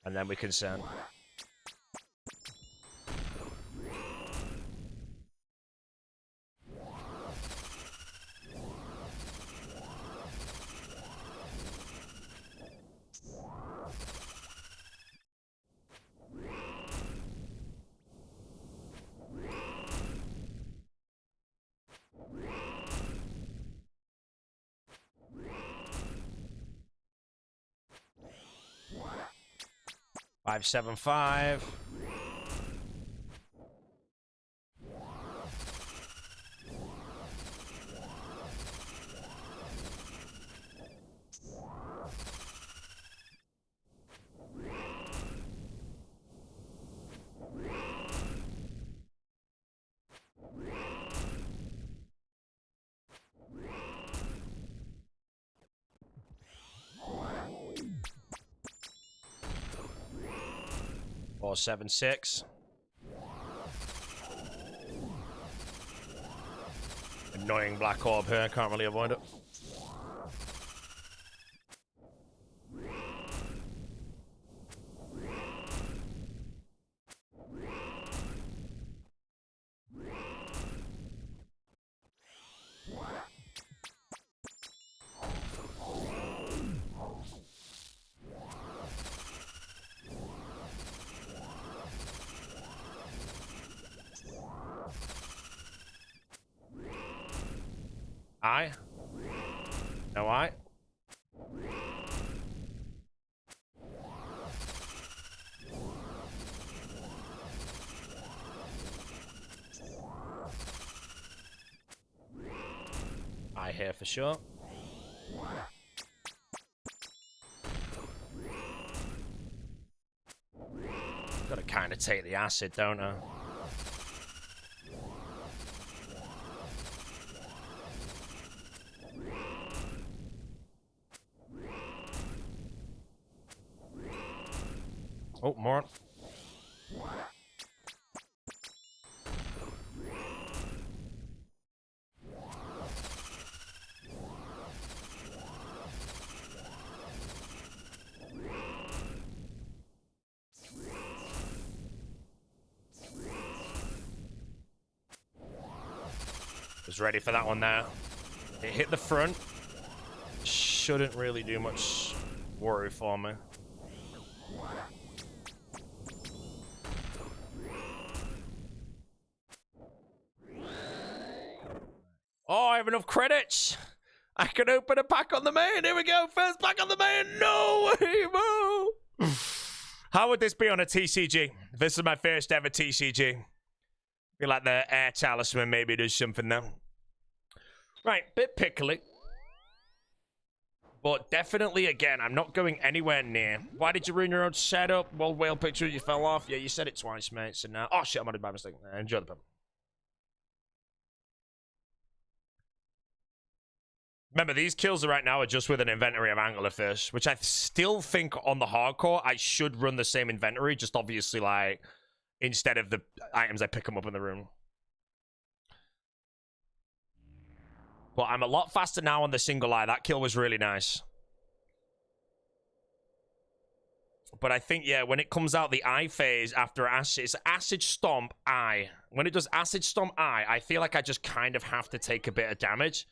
and then we can send. $575. $476. Annoying black orb here, can't really avoid it. I? No, I? I here for sure. Gotta kind of take the acid, don't I? Oh, more. Was ready for that one there. It hit the front. Shouldn't really do much worry for me. Oh, I have enough credits. I can open a pack on the main. Here we go. First pack on the main. No way, bro. How would this be on a TCG? This is my first ever TCG. I feel like the air talisman maybe does something there. Right, bit pickly. But definitely, again, I'm not going anywhere near. Why did you ruin your own setup? Well, whale picture, you fell off. Yeah, you said it twice, mate. So now... Oh, shit, I'm on it by mistake. Enjoy the pump. Remember, these kills right now are just with an inventory of anglerfish, which I still think on the hardcore, I should run the same inventory, just obviously, like, instead of the items I pick them up in the room. But I'm a lot faster now on the single eye. That kill was really nice. But I think, yeah, when it comes out the eye phase after acid, it's acid stomp eye. When it does acid stomp eye, I feel like I just kind of have to take a bit of damage.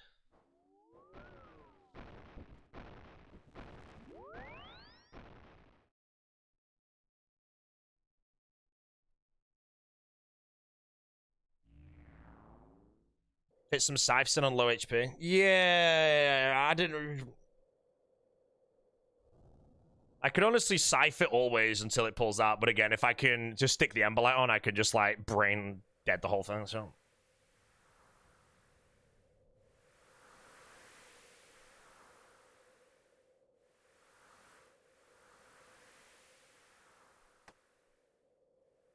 Hit some Siphoson on low HP. Yeah, I didn't... I could honestly scythe it always until it pulls out, but again, if I can just stick the Emberlight on, I could just, like, brain dead the whole thing, so...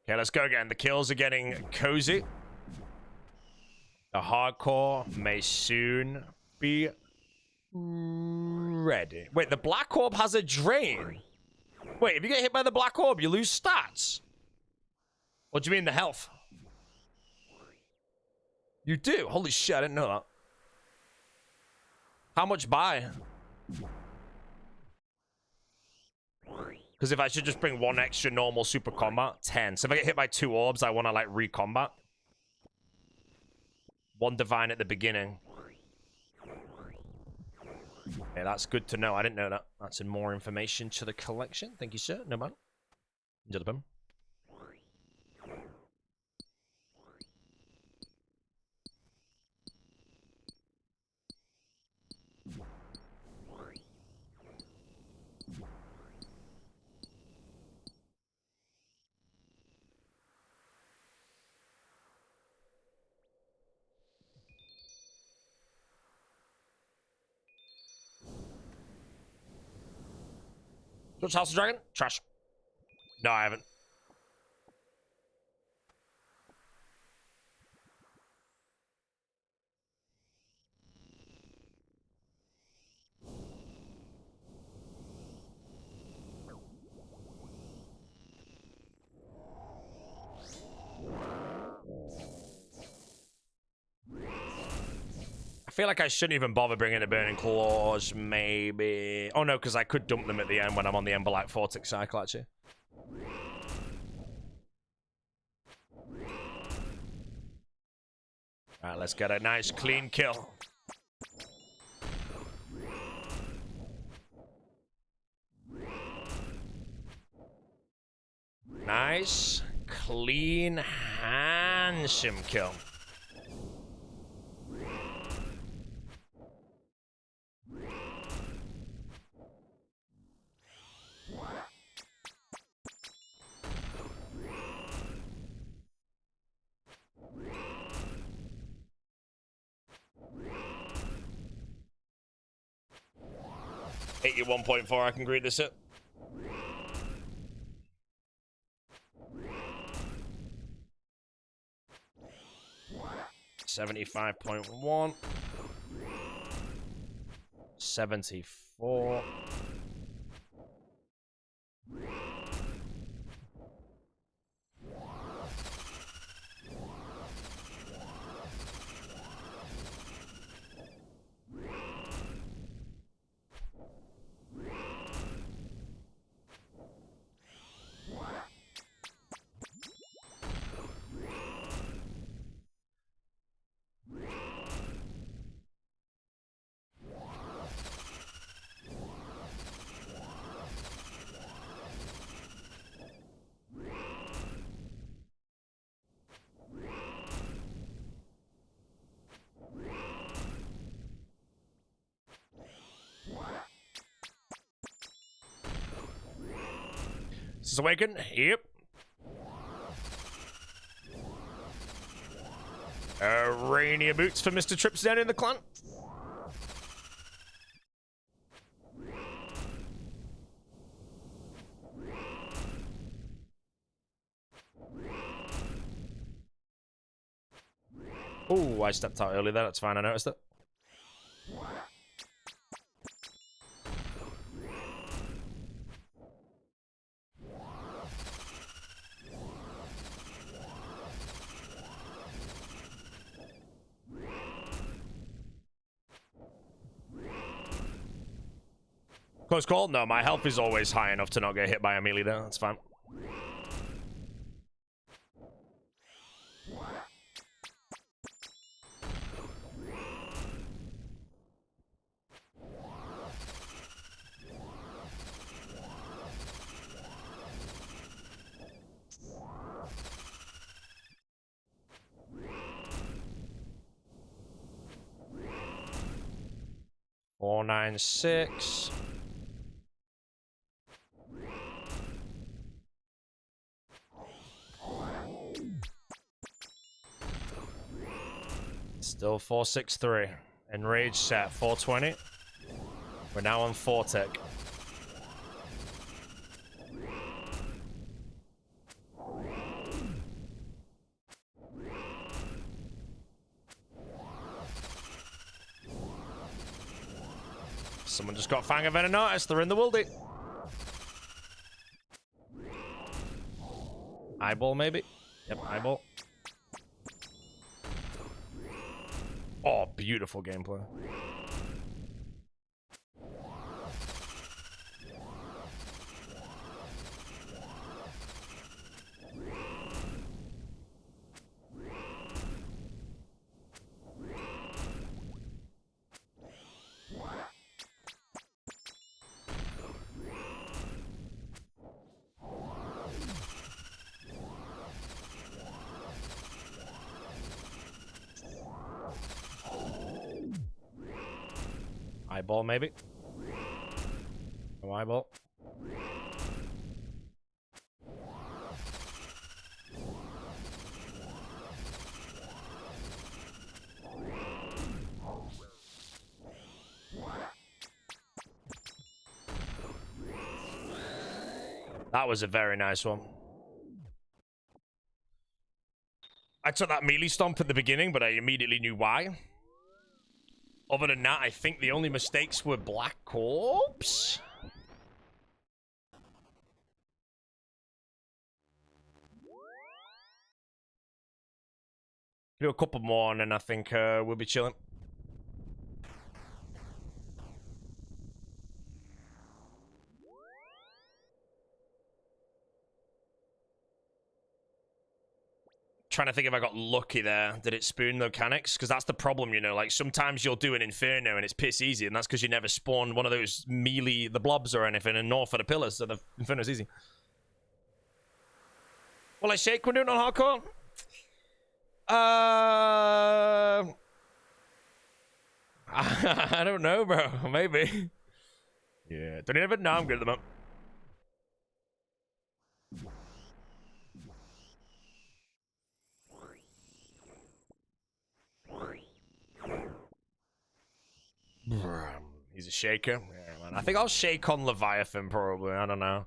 Okay, let's go again. The kills are getting cozy. The hardcore may soon be ready. Wait, the black orb has a drain. Wait, if you get hit by the black orb, you lose stats. What do you mean the health? You do? Holy shit, I didn't know that. How much by? Because if I should just bring one extra normal super combat, 10. So if I get hit by 2 orbs, I want to, like, recombat. 1 divine at the beginning. Okay, that's good to know. I didn't know that. That's more information to the collection. Thank you, sir. No man. Enjoy the bum. What's House of Dragon? Trash. No, I haven't. I feel like I shouldn't even bother bringing the Burning Claws, maybe. Oh, no, because I could dump them at the end when I'm on the Emberlight Vortex cycle, actually. All right, let's get a nice, clean kill. Nice, clean, handsome kill. Hit you 1.4, I can greet this up. 75.1. 74. Is this awaken? Yep. Rainier boots for Mr. Trips down in the clan. Oh, I stepped out early there. That's fine. I noticed it. Close call? No, my health is always high enough to not get hit by a melee there. That's fine. Four, 9, 6. Still 463. Enrage set 420. We're now on 4 tick. Someone just got Fang of Venenatis. They're in the Wildy. Eyeball, maybe? Yep, eyeball. Oh, beautiful gameplay. Eyeball, maybe. No eyeball. That was a very nice one. I took that melee stomp at the beginning, but I immediately knew why. Other than that, I think the only mistakes were Black Corpse. Do a couple more, and then I think we'll be chilling. Trying to think if I got lucky there. Did it spoon the mechanics? Because that's the problem, you know. Like, sometimes you'll do an Inferno and it's piss easy, and that's because you never spawn one of those melee, the blobs or anything, and nor for the pillars, so the Inferno's easy. Well, I shake when doing on hardcore? I don't know, bro. Maybe. Yeah. Don't you ever? No, I'm good at the moment. He's a shaker. Yeah, man. I think I'll shake on Leviathan, probably. I don't know.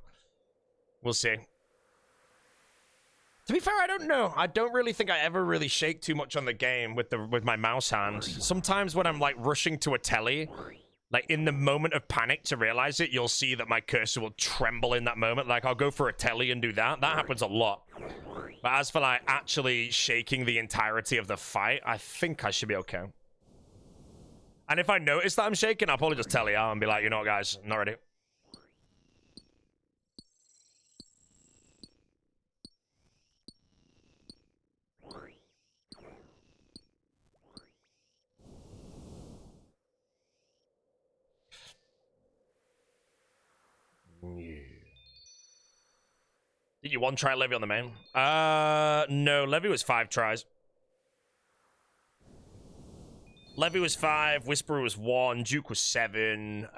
We'll see. To be fair, I don't know. I don't really think I ever really shake too much on the game with my mouse hand. Sometimes when I'm like rushing to a telly, like in the moment of panic to realize it, you'll see that my cursor will tremble in that moment. Like I'll go for a telly and do that. That happens a lot. But as for like actually shaking the entirety of the fight, I think I should be okay. And if I notice that I'm shaking, I'll probably just tell you out and be like, you know what, guys, I'm not ready. Yeah. Did you one try Levy on the main? No, Levy was 5 tries. Levy was 5, Whisperer was 1, Duke was 7,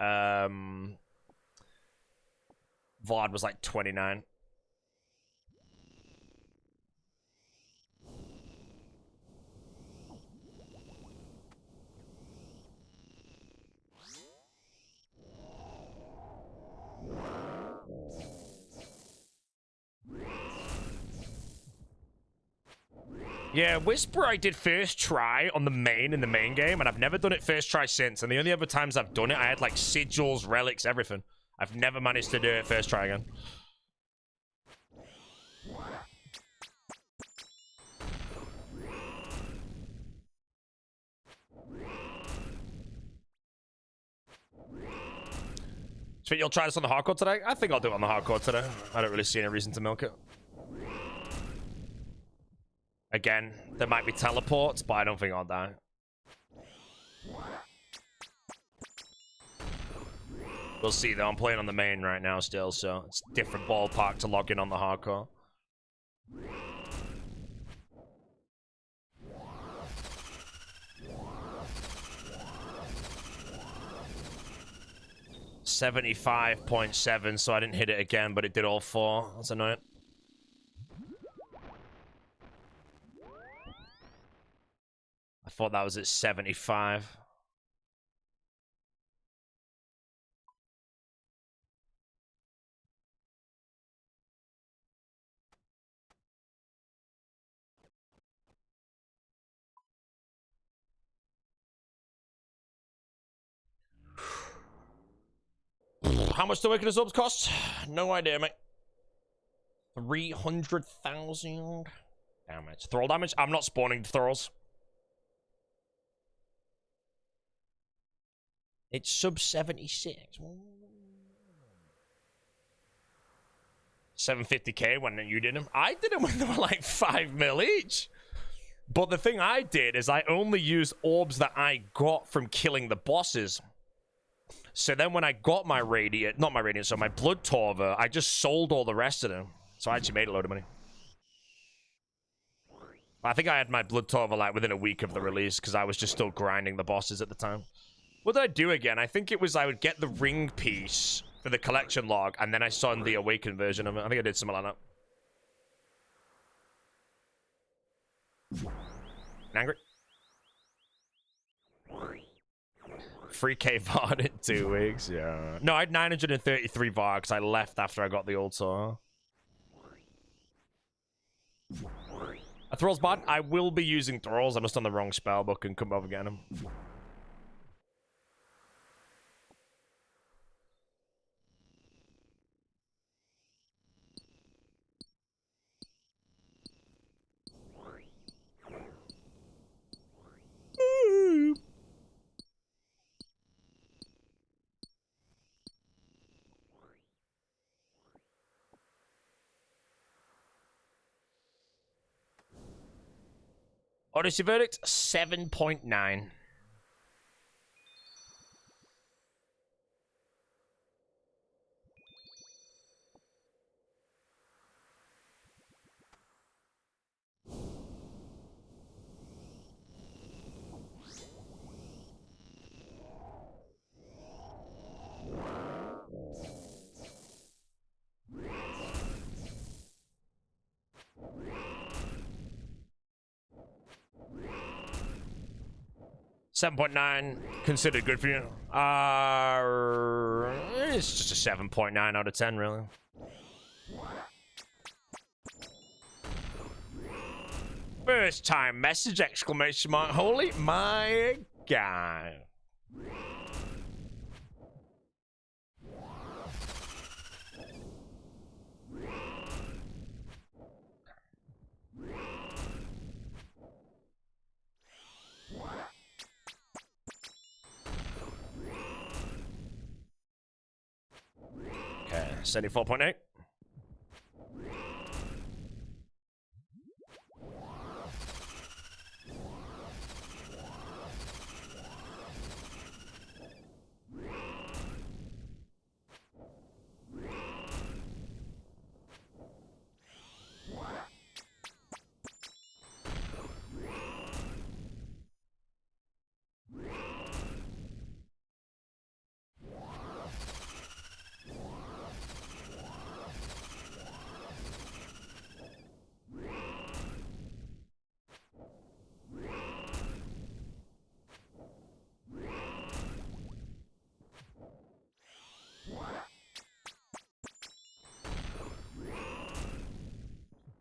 Vard was like 29. Yeah, Whisper I did first try on the main in the main game, and I've never done it first try since. And the only other times I've done it, I had like sigils, relics, everything. I've never managed to do it first try again. So you'll try this on the hardcore today? I think I'll do it on the hardcore today. I don't really see any reason to milk it. Again, there might be teleports, but I don't think I'll die. We'll see, though. I'm playing on the main right now still, so it's a different ballpark to log in on the hardcore. $75.7, so I didn't hit it again, but it did all 4. That's annoying. I thought that was at 75. How much do Awakening subs cost? No idea, mate. 300,000 damage. Thrall damage? I'm not spawning thralls. It's sub 76. 750k when you did them. I did them when they were like 5 mil each. But the thing I did is I only used orbs that I got from killing the bosses. So then when I got my Radiant, not my Radiant, so my Blood Torva, I just sold all the rest of them. So I actually made a load of money. I think I had my Blood Torva like within a week of the release because I was just still grinding the bosses at the time. What did I do again? I think it was I would get the ring piece for the collection log, and then I saw the Awakened version of it. I think I did something like that. Angry? 3k VOD in 2 weeks, yeah. No, I had 933 VOD because I left after I got the altar. A Thrall's bot? I will be using Thralls. I'm just on the wrong spellbook and come over again them. Odyssey verdict 7.9. $7.9 considered good for you. It's just a 7.9 out of 10, really. First time message, exclamation mark, holy my god. Okay, 74.8.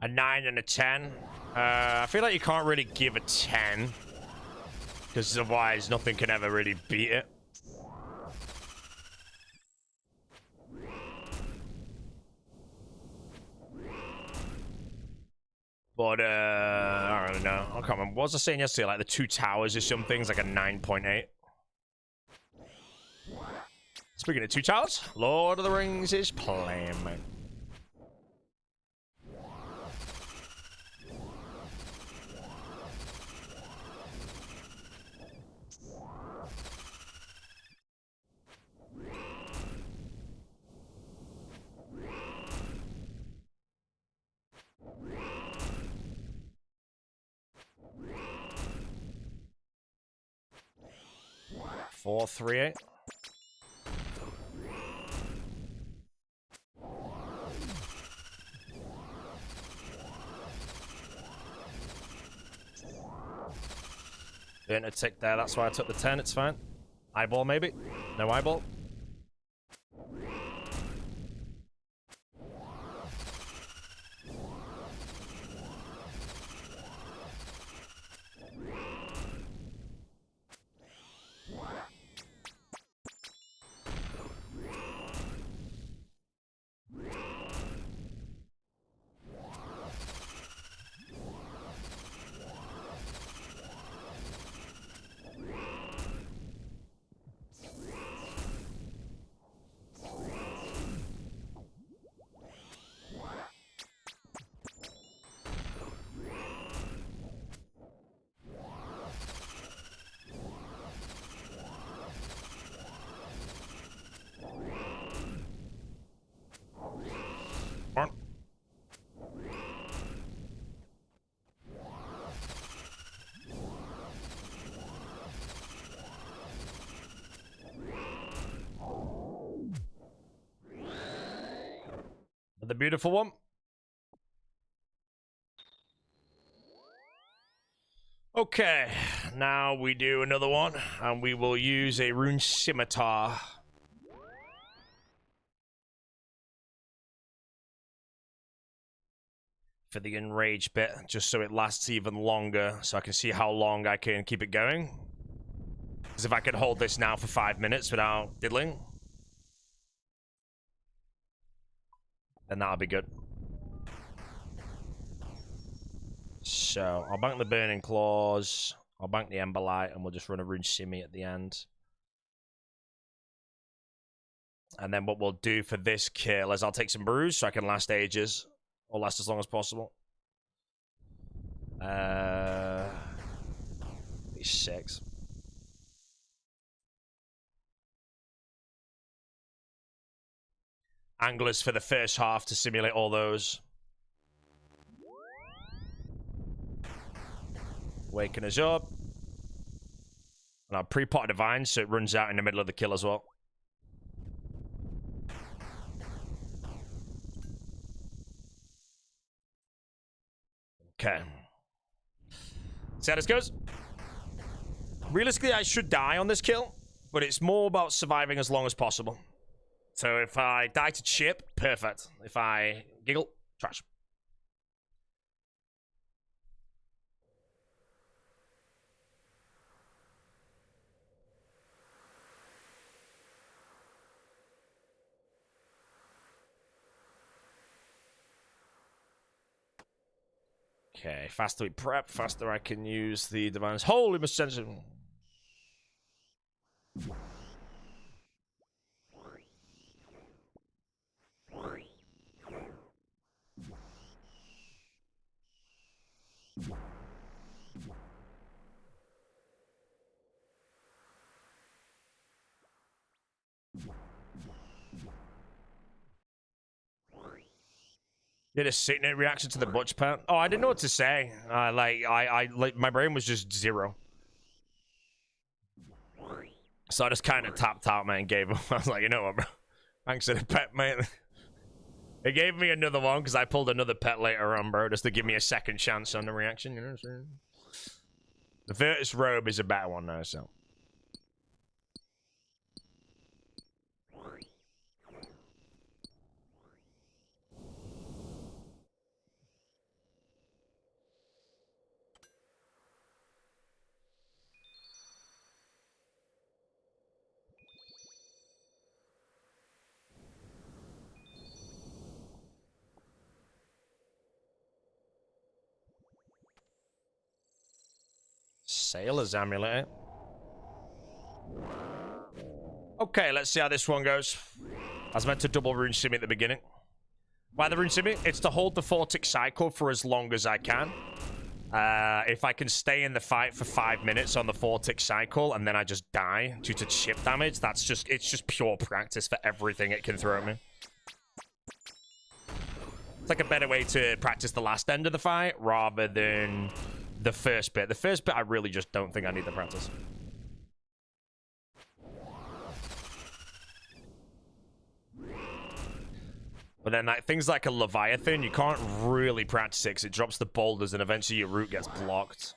A 9 and a 10. I feel like you can't really give a 10. Because otherwise nothing can ever really beat it. But, I don't know. I can't remember. What was I saying yesterday? Like the 2 towers or some things, like a 9.8. Speaking of 2 towers, Lord of the Rings is playing, man. Four, 3, 8. Didn't tick there, that's why I took the 10, it's fine. Eyeball maybe? No eyeball? The beautiful one. Okay, now we do another one, and we will use a rune scimitar. For the enraged bit, just so it lasts even longer, so I can see how long I can keep it going. Because if I could hold this now for 5 minutes without diddling, then that'll be good. So, I'll bank the Burning Claws, I'll bank the Ember Light, and we'll just run a Rune Shimmy at the end. And then what we'll do for this kill is I'll take some brews so I can last ages, or last as long as possible. 6. Anglers for the first half to simulate all those. Waking us up. And I'll pre-pot a Divine so it runs out in the middle of the kill as well. Okay. See how this goes? Realistically, I should die on this kill, but it's more about surviving as long as possible. So if I die to chip, perfect. If I giggle, trash. Okay, faster we prep, faster I can use the divines. Holy missensitive. Did a sickness reaction to the butch pound? Oh, I didn't know what to say. Like my brain was just zero. So I just kind of tapped out, man, gave up. I was like, you know what, bro? Thanks for the pet, mate. It gave me another one because I pulled another pet later on, bro, just to give me a second chance on the reaction, you know what I'm saying? The Virtus Robe is a better one now, so. Sailor's Amulet. Okay, let's see how this one goes. I was meant to double RuneScape at the beginning. Why the RuneScape? It's to hold the 4-tick cycle for as long as I can. If I can stay in the fight for 5 minutes on the 4-tick cycle and then I just die due to chip damage, it's just pure practice for everything it can throw at me. It's like a better way to practice the last end of the fight rather than the first bit. The first bit, I really just don't think I need the practice. But then things like a Leviathan, you can't really practice it because it drops the boulders and eventually your route gets blocked.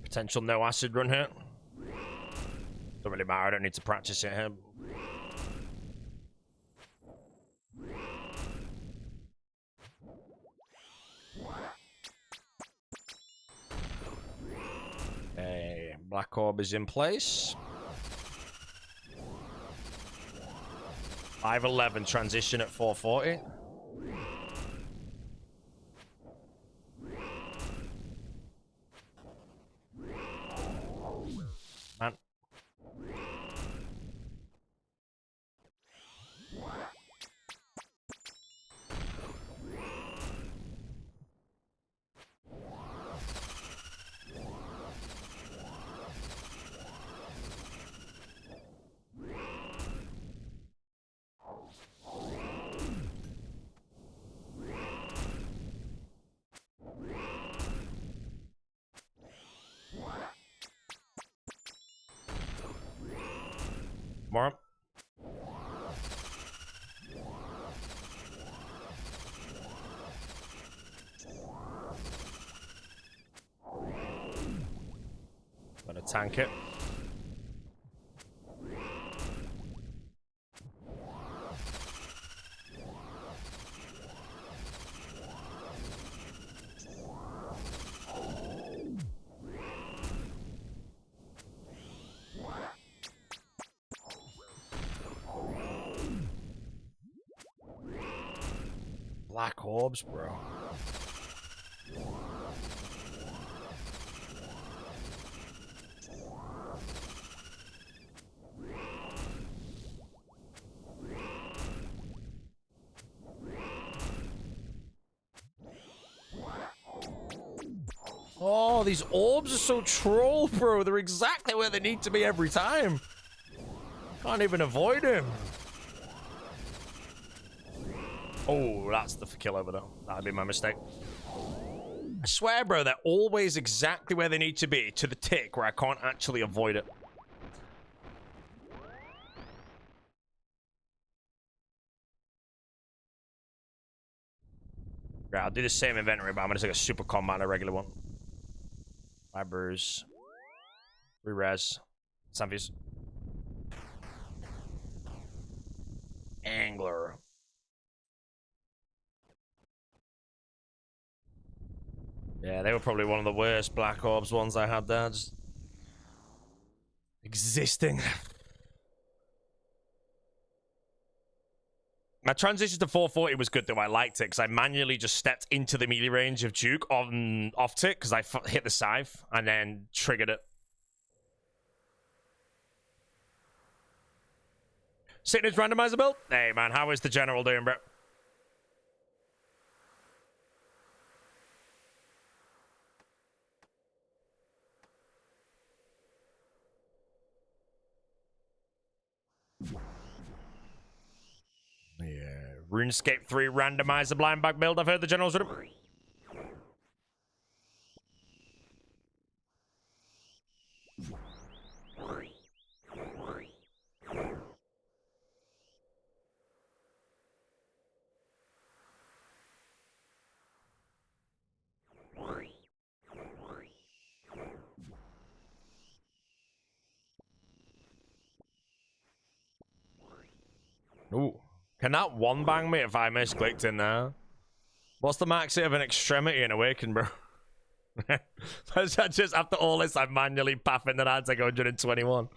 Potential no acid run here. Don't really matter, I don't need to practice it here. Okay, Black Orb is in place. 511 transition at 440. Man. More. Gonna tank it. Black orbs, bro. Oh, these orbs are so troll, bro. They're exactly where they need to be every time. Can't even avoid him. Oh, that's the kill over there. That'd be my mistake. I swear, bro, they're always exactly where they need to be, to the tick, where I can't actually avoid it. Yeah, I'll do the same inventory, but I'm gonna take a super combat, a regular one. Fibers. Re-res. Sunfuse. Angler. Yeah, they were probably one of the worst Black Orbs ones I had there. Just existing. My transition to 440 was good though. I liked it because I manually just stepped into the melee range of Duke on off tick because I hit the scythe and then triggered it. Sitting as randomizer build? Hey man, how is the general doing, bro? Yeah, RuneScape 3 randomizer blind back build. I've heard the general's with him. Ooh. Can that one bang me if I misclicked in there? What's the max hit of an extremity in Awaken, bro? Just after all this, I'm manually pathing that I'd take 121.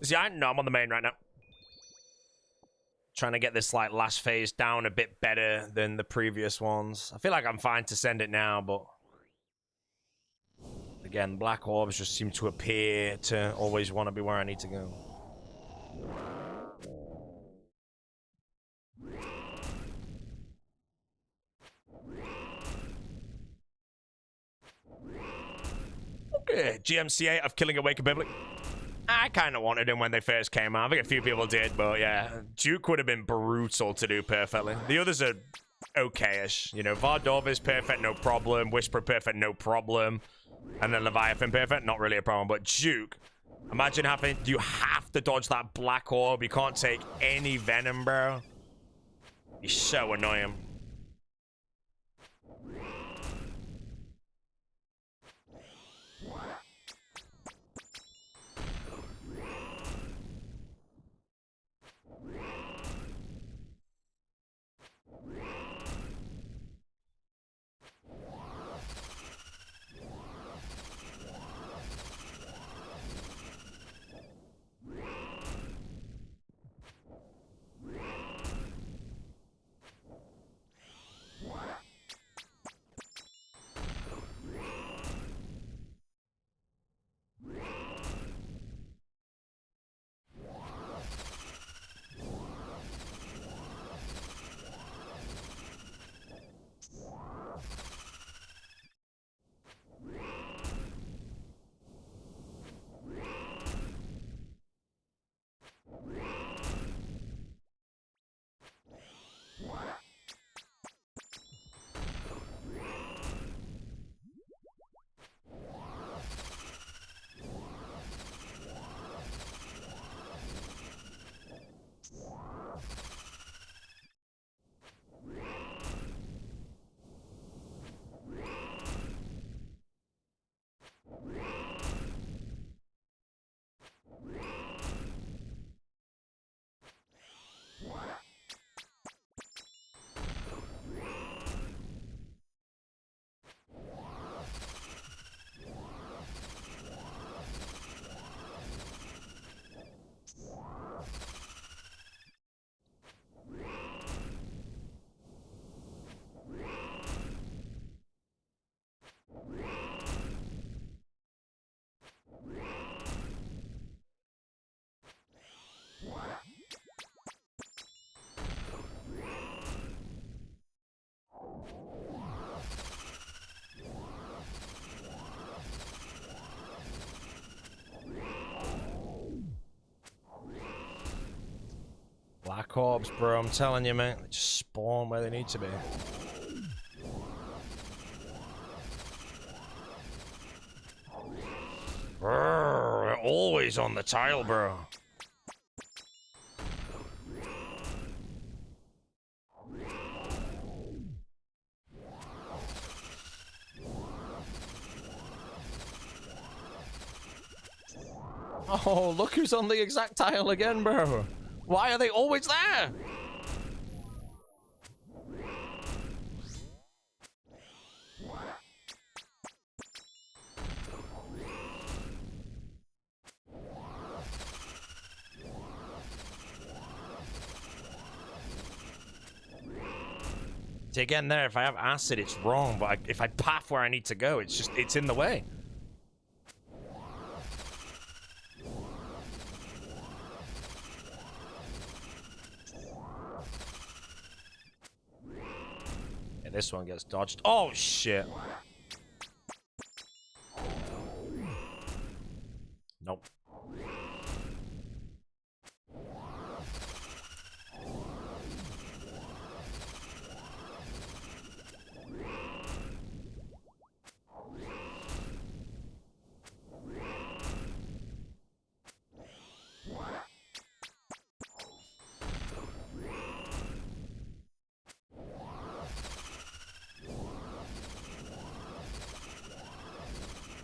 See, I know I'm on the main right now. Trying to get this like last phase down a bit better than the previous ones. I feel like I'm fine to send it now, but again, black orbs just seem to appear to always want to be where I need to go. Okay, GMCA of killing Awaken Biblic. I kind of wanted him when they first came out. I think a few people did, but yeah, Duke would have been brutal to do perfectly. The others are okay-ish. You know, Vardov is perfect, no problem. Whisper perfect, no problem. And then Leviathan perfect, not really a problem. But Duke, imagine having, you have to dodge that black orb. You can't take any venom, bro. He's so annoying. Black orbs, bro. I'm telling you, man. They just spawn where they need to be. They're always on the tile, bro. Oh, look who's on the exact tile again, bro. Why are they always there? Again, there, if I have acid, it's wrong, but if I path where I need to go, it's in the way. Yeah, this one gets dodged. Oh, shit. Nope.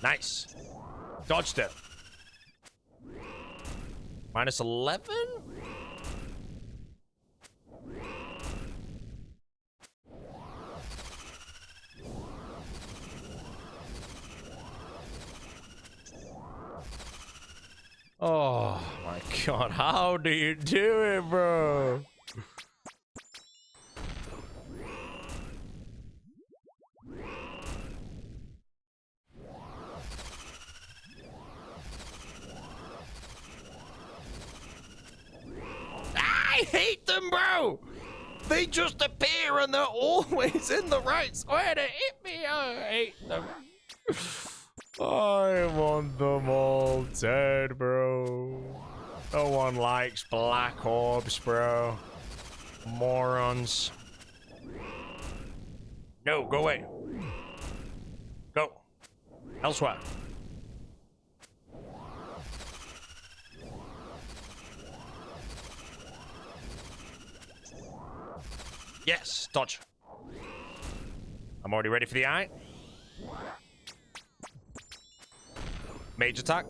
Nice. Dodged it. Minus 11? Oh my god, how do you do it, bro? I hate them, bro! They just appear and they're always in the right square to hit me. I hate them. I want them all dead, bro. No one likes black orbs, bro. Morons. No, go away. Go. Elsewhere. Yes, dodge. I'm already ready for the eye. Mage attack.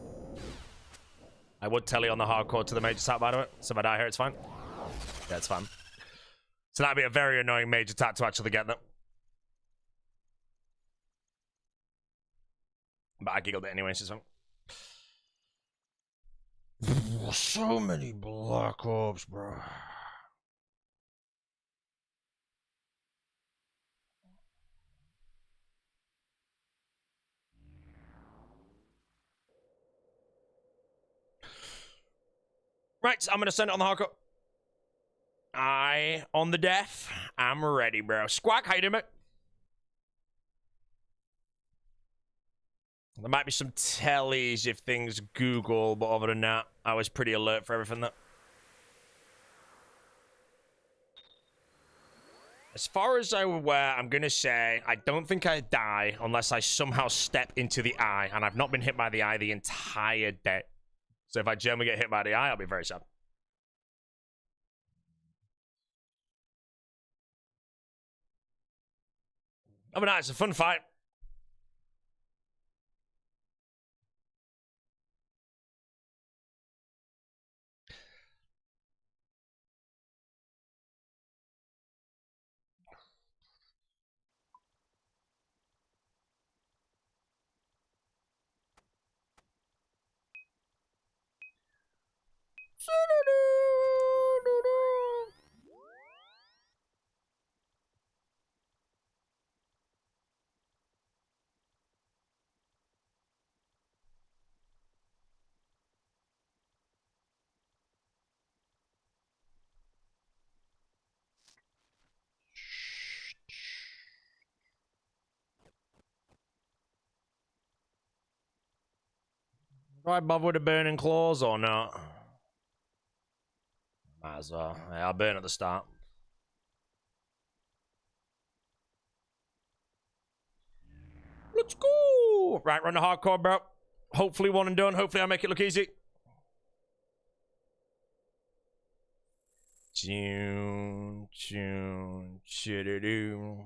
I would tele on the hardcore to the mage attack, by the way. So if I die here, it's fine. Yeah, it's fine. So that'd be a very annoying mage attack to actually get them. But I giggled it anyway, so. So many black orbs, bro. Right, I'm gonna send it on the hardcore. On the death. I'm ready, bro. Squawk, hide it. There might be some tellies if things Google, but other than that, I was pretty alert for everything that. As far as I'm aware, I'm gonna say I don't think I die unless I somehow step into the eye, and I've not been hit by the eye the entire day. So if I generally get hit by the eye, I'll be very sad. Oh, but no, it's a fun fight. Do I bother with the burning claws or not? Might as well. Yeah, I'll burn at the start. Let's go! Right, run the hardcore, bro. Hopefully one and done. Hopefully I make it look easy. Tune, tune, choo-doo-doo.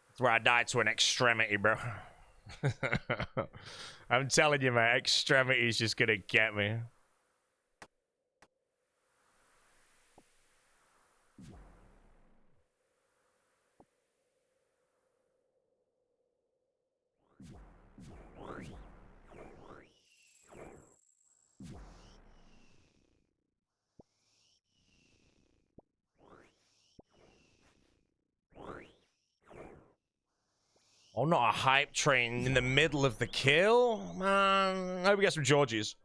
That's where I died to an extremity, bro. I'm telling you, man, extremity is just gonna get me. Oh, not a hype train in the middle of the kill? Man, I hope we get some Georgies.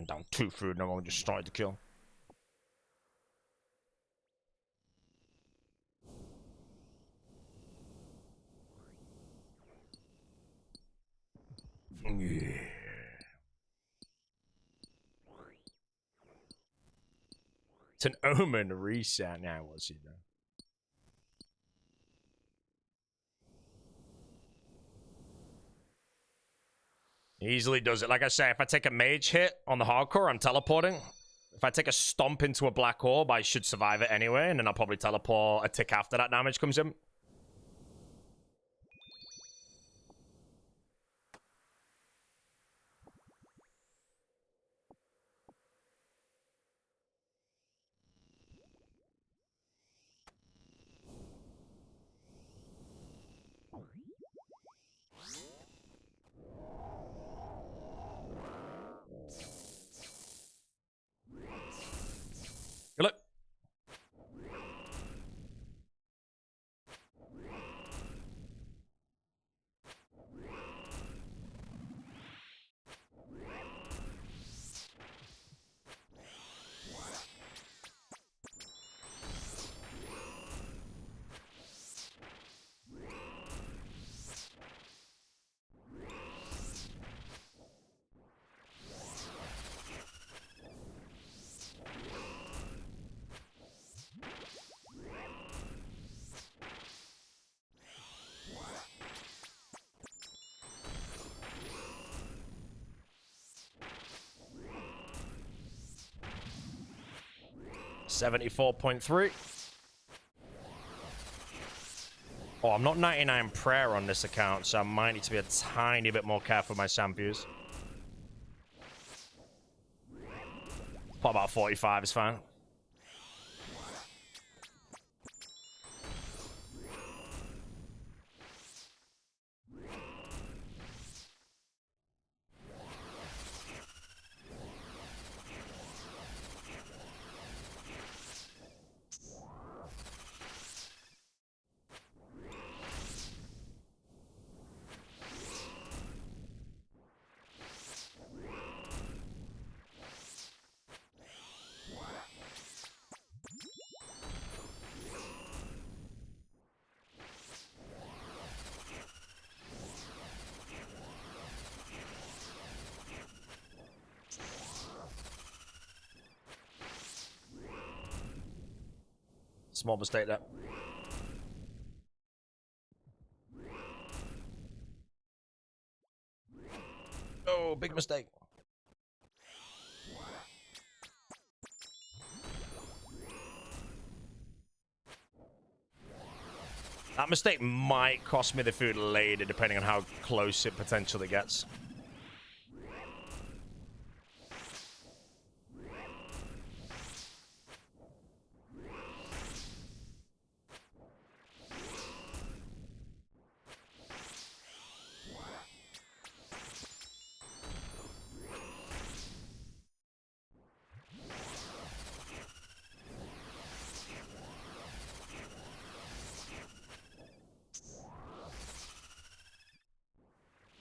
Down 2 food, no one just started to kill. Yeah. It's an omen reset now, what's he doing? Easily does it. Like I say, if I take a mage hit on the hardcore, I'm teleporting. If I take a stomp into a black orb, I should survive it anyway, and then I'll probably teleport a tick after that damage comes in. Good luck. $74.3. Oh, I'm not 99 prayer on this account, so I might need to be a tiny bit more careful with my sand views. What about 45 is fine. Small mistake there. Oh, big mistake. That mistake might cost me the food later, depending on how close it potentially gets.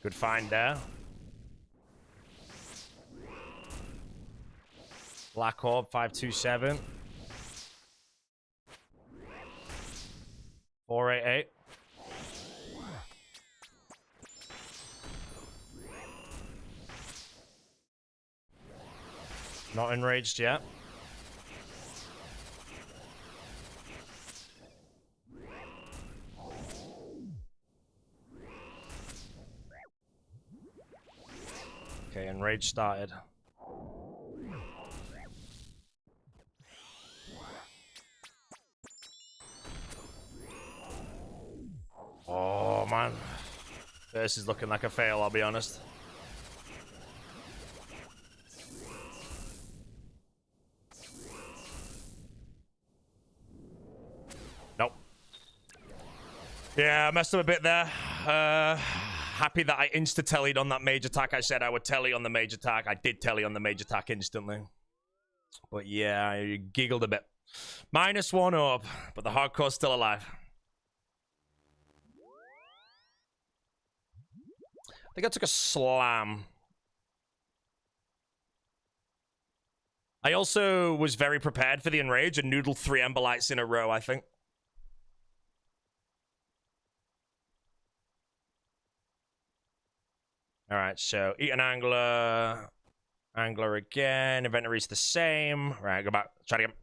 Good find there. Black Orb 527. 488. Not enraged yet. Okay, enraged started. Oh man, this is looking like a fail, I'll be honest. Nope. Yeah, I messed up a bit there. Happy that I insta-tellied on that mage attack. I said I would telly on the mage attack. I did telly on the mage attack instantly. But yeah, I giggled a bit. -1 orb, but the hardcore's still alive. I think I took a slam. I also was very prepared for the enrage and noodled 3 Ember Lights in a row, I think. Alright, so eat an angler. Angler again. Inventory's the same. Right, go back. Try it again.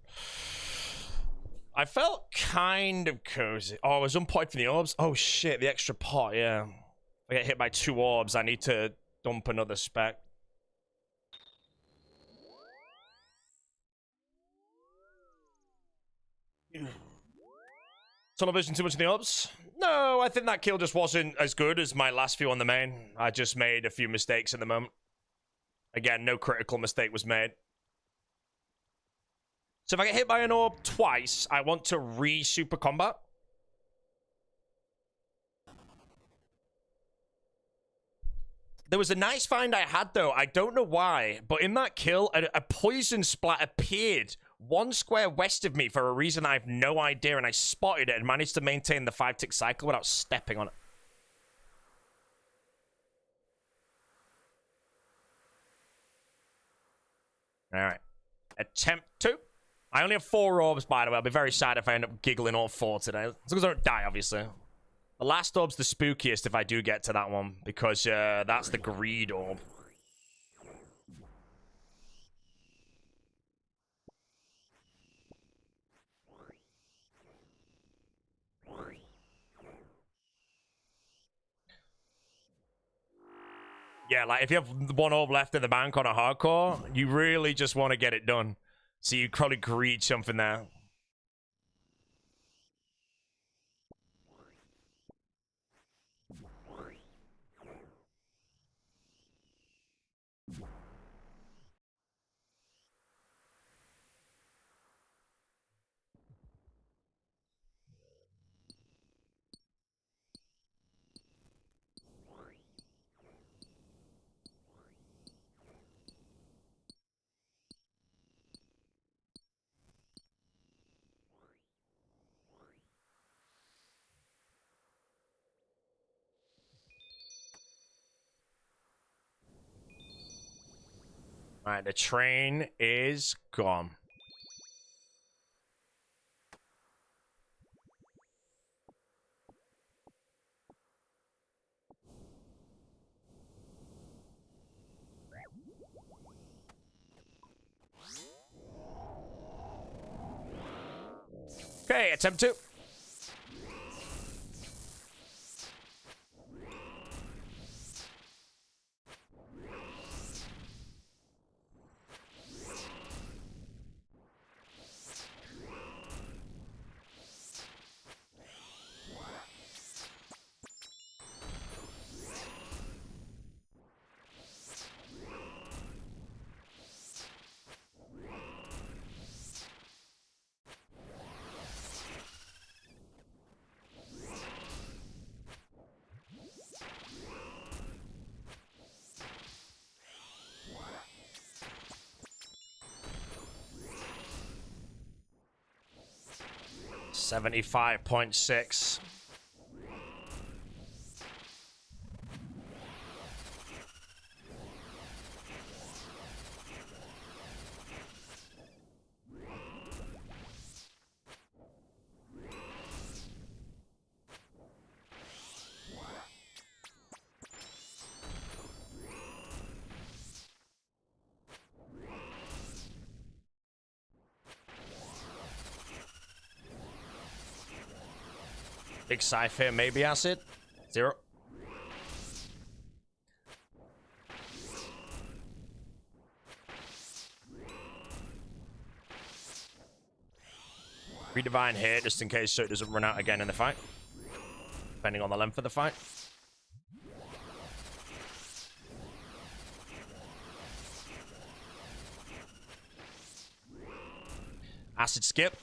I felt kind of cozy. Oh, I was on point for the orbs. Oh shit, the extra pot, yeah. If I get hit by 2 orbs, I need to dump another spec. Tunnel vision too much in the orbs? No, I think that kill just wasn't as good as my last few on the main. I just made a few mistakes in the moment. Again, no critical mistake was made. So if I get hit by an orb twice, I want to re-super combat. There was a nice find I had, though. I don't know why, but in that kill, a poison splat appeared 1 square west of me for a reason I have no idea, and I spotted it and managed to maintain the 5-tick cycle without stepping on it. Alright. Attempt 2. I only have 4 orbs, by the way. I'll be very sad if I end up giggling all 4 today. As long as I don't die, obviously. The last orb's the spookiest if I do get to that one, because that's the greed orb. Yeah, like, if you have 1 orb left in the bank on a hardcore, you really just want to get it done. So you probably greed something there. Alright, the train is gone. Okay, attempt 2. $75.6. Big scythe here, maybe acid. 0. Redivine here, just in case so it doesn't run out again in the fight. Depending on the length of the fight. Acid skip.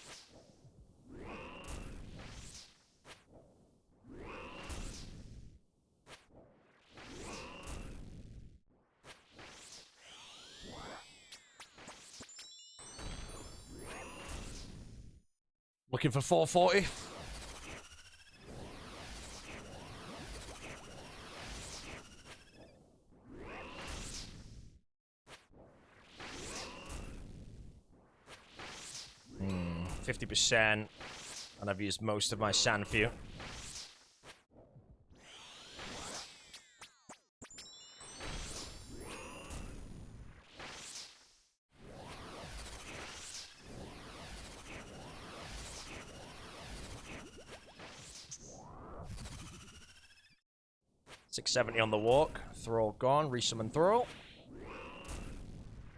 Looking for 440. Hmm, 50%. And I've used most of my sand for you. $670 on the walk. Thrall gone. Resummon Thrall.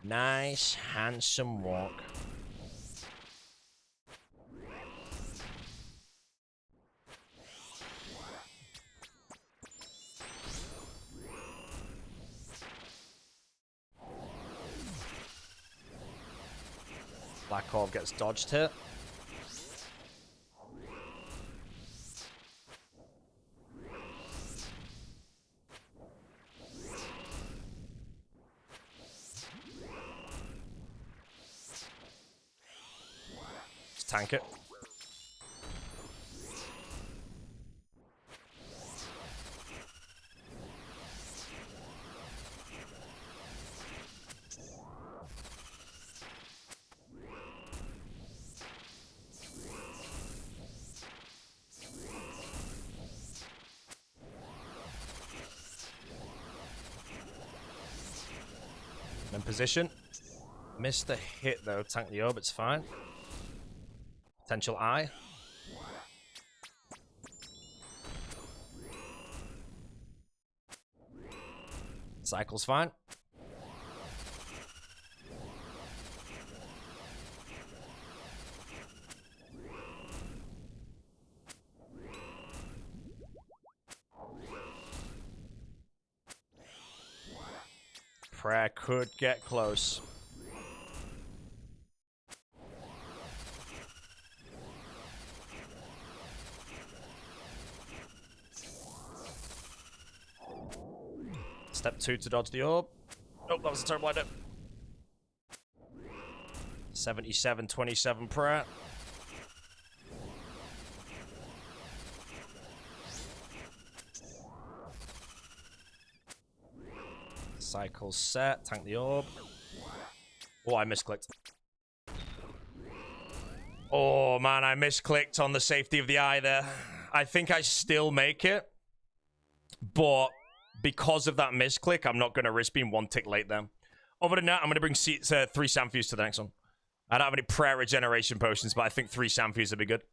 Nice, handsome walk. Black Orb gets dodged here. Tank it. In position. Missed the hit though. Tank the orb, it's fine. Potential eye. Cycle's fine. Prayer could get close. Step 2 to dodge the orb. Nope, that was a terrible idea. 77-27 prayer. Cycle set. Tank the orb. Oh, I misclicked. Oh, man, I misclicked on the safety of the eye there. I think I still make it. But because of that misclick, I'm not going to risk being 1 tick late then. Other than that, I'm going to bring 3 Samfuse to the next one. I don't have any prayer regeneration potions, but I think 3 Samfuse would be good.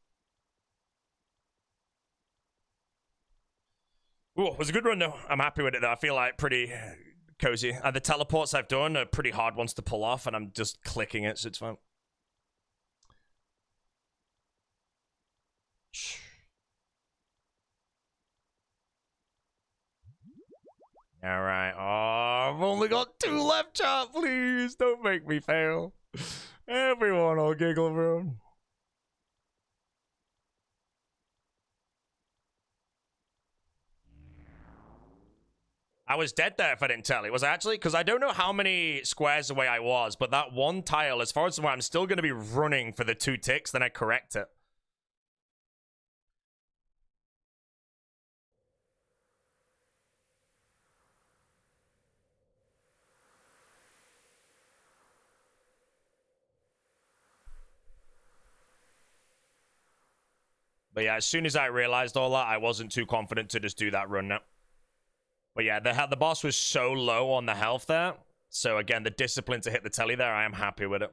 Ooh, it was a good run, though. I'm happy with it, though. I feel like pretty cozy. The teleports I've done are pretty hard ones to pull off, and I'm just clicking it, so it's fine. All right. Oh, I've only got 2 left, chat. Please don't make me fail. Everyone will giggle, bro. I was dead there if I didn't tell you. Was I actually? Because I don't know how many squares away I was, but that one tile, as far as I'm still going to be running for the 2 ticks, then I correct it. But yeah, as soon as I realized all that, I wasn't too confident to just do that run now. But yeah, the boss was so low on the health there. So again, the discipline to hit the telly there, I am happy with it.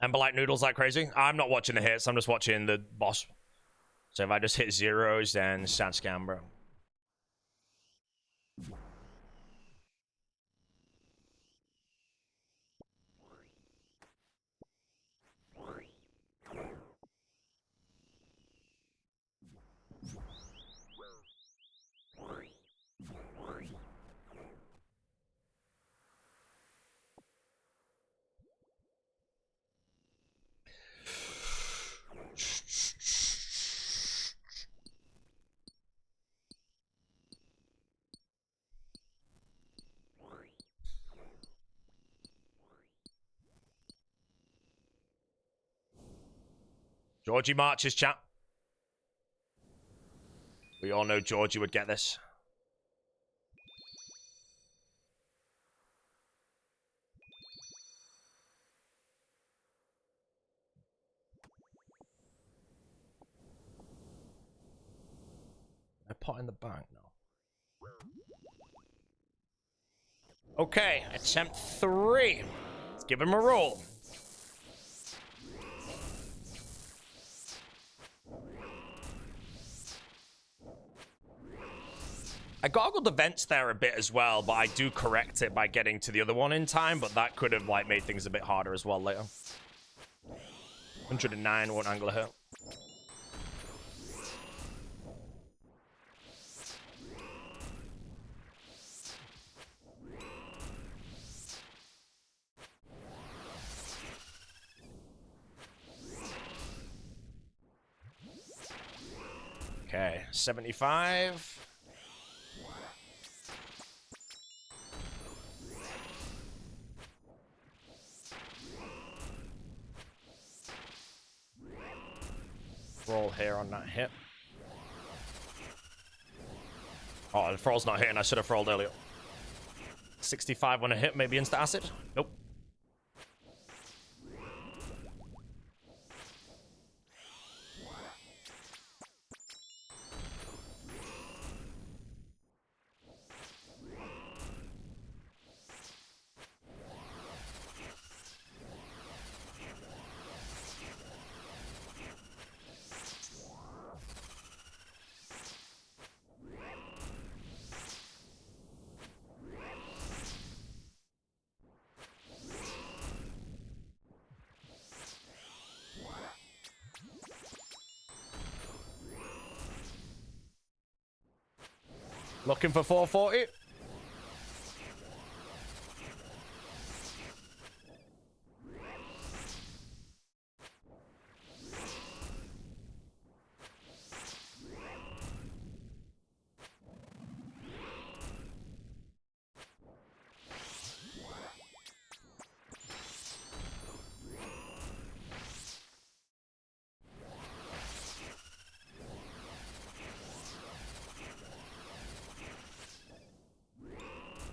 Emberlight noodles like crazy. I'm not watching the hits. I'm just watching the boss. So if I just hit zeros, then sad scam, bro. Georgie marches, chat. We all know Georgie would get this. I pot in the bank now. Okay, attempt 3. Let's give him a roll. I goggled the vents there a bit as well, but I do correct it by getting to the other one in time, but that could have like made things a bit harder as well later. 109 won't angle a hit. Okay, 75. Roll here on that hit. Oh, the froll's not hitting. I should have rolled earlier. 65 on a hit, maybe insta acid. Nope. Looking for 440.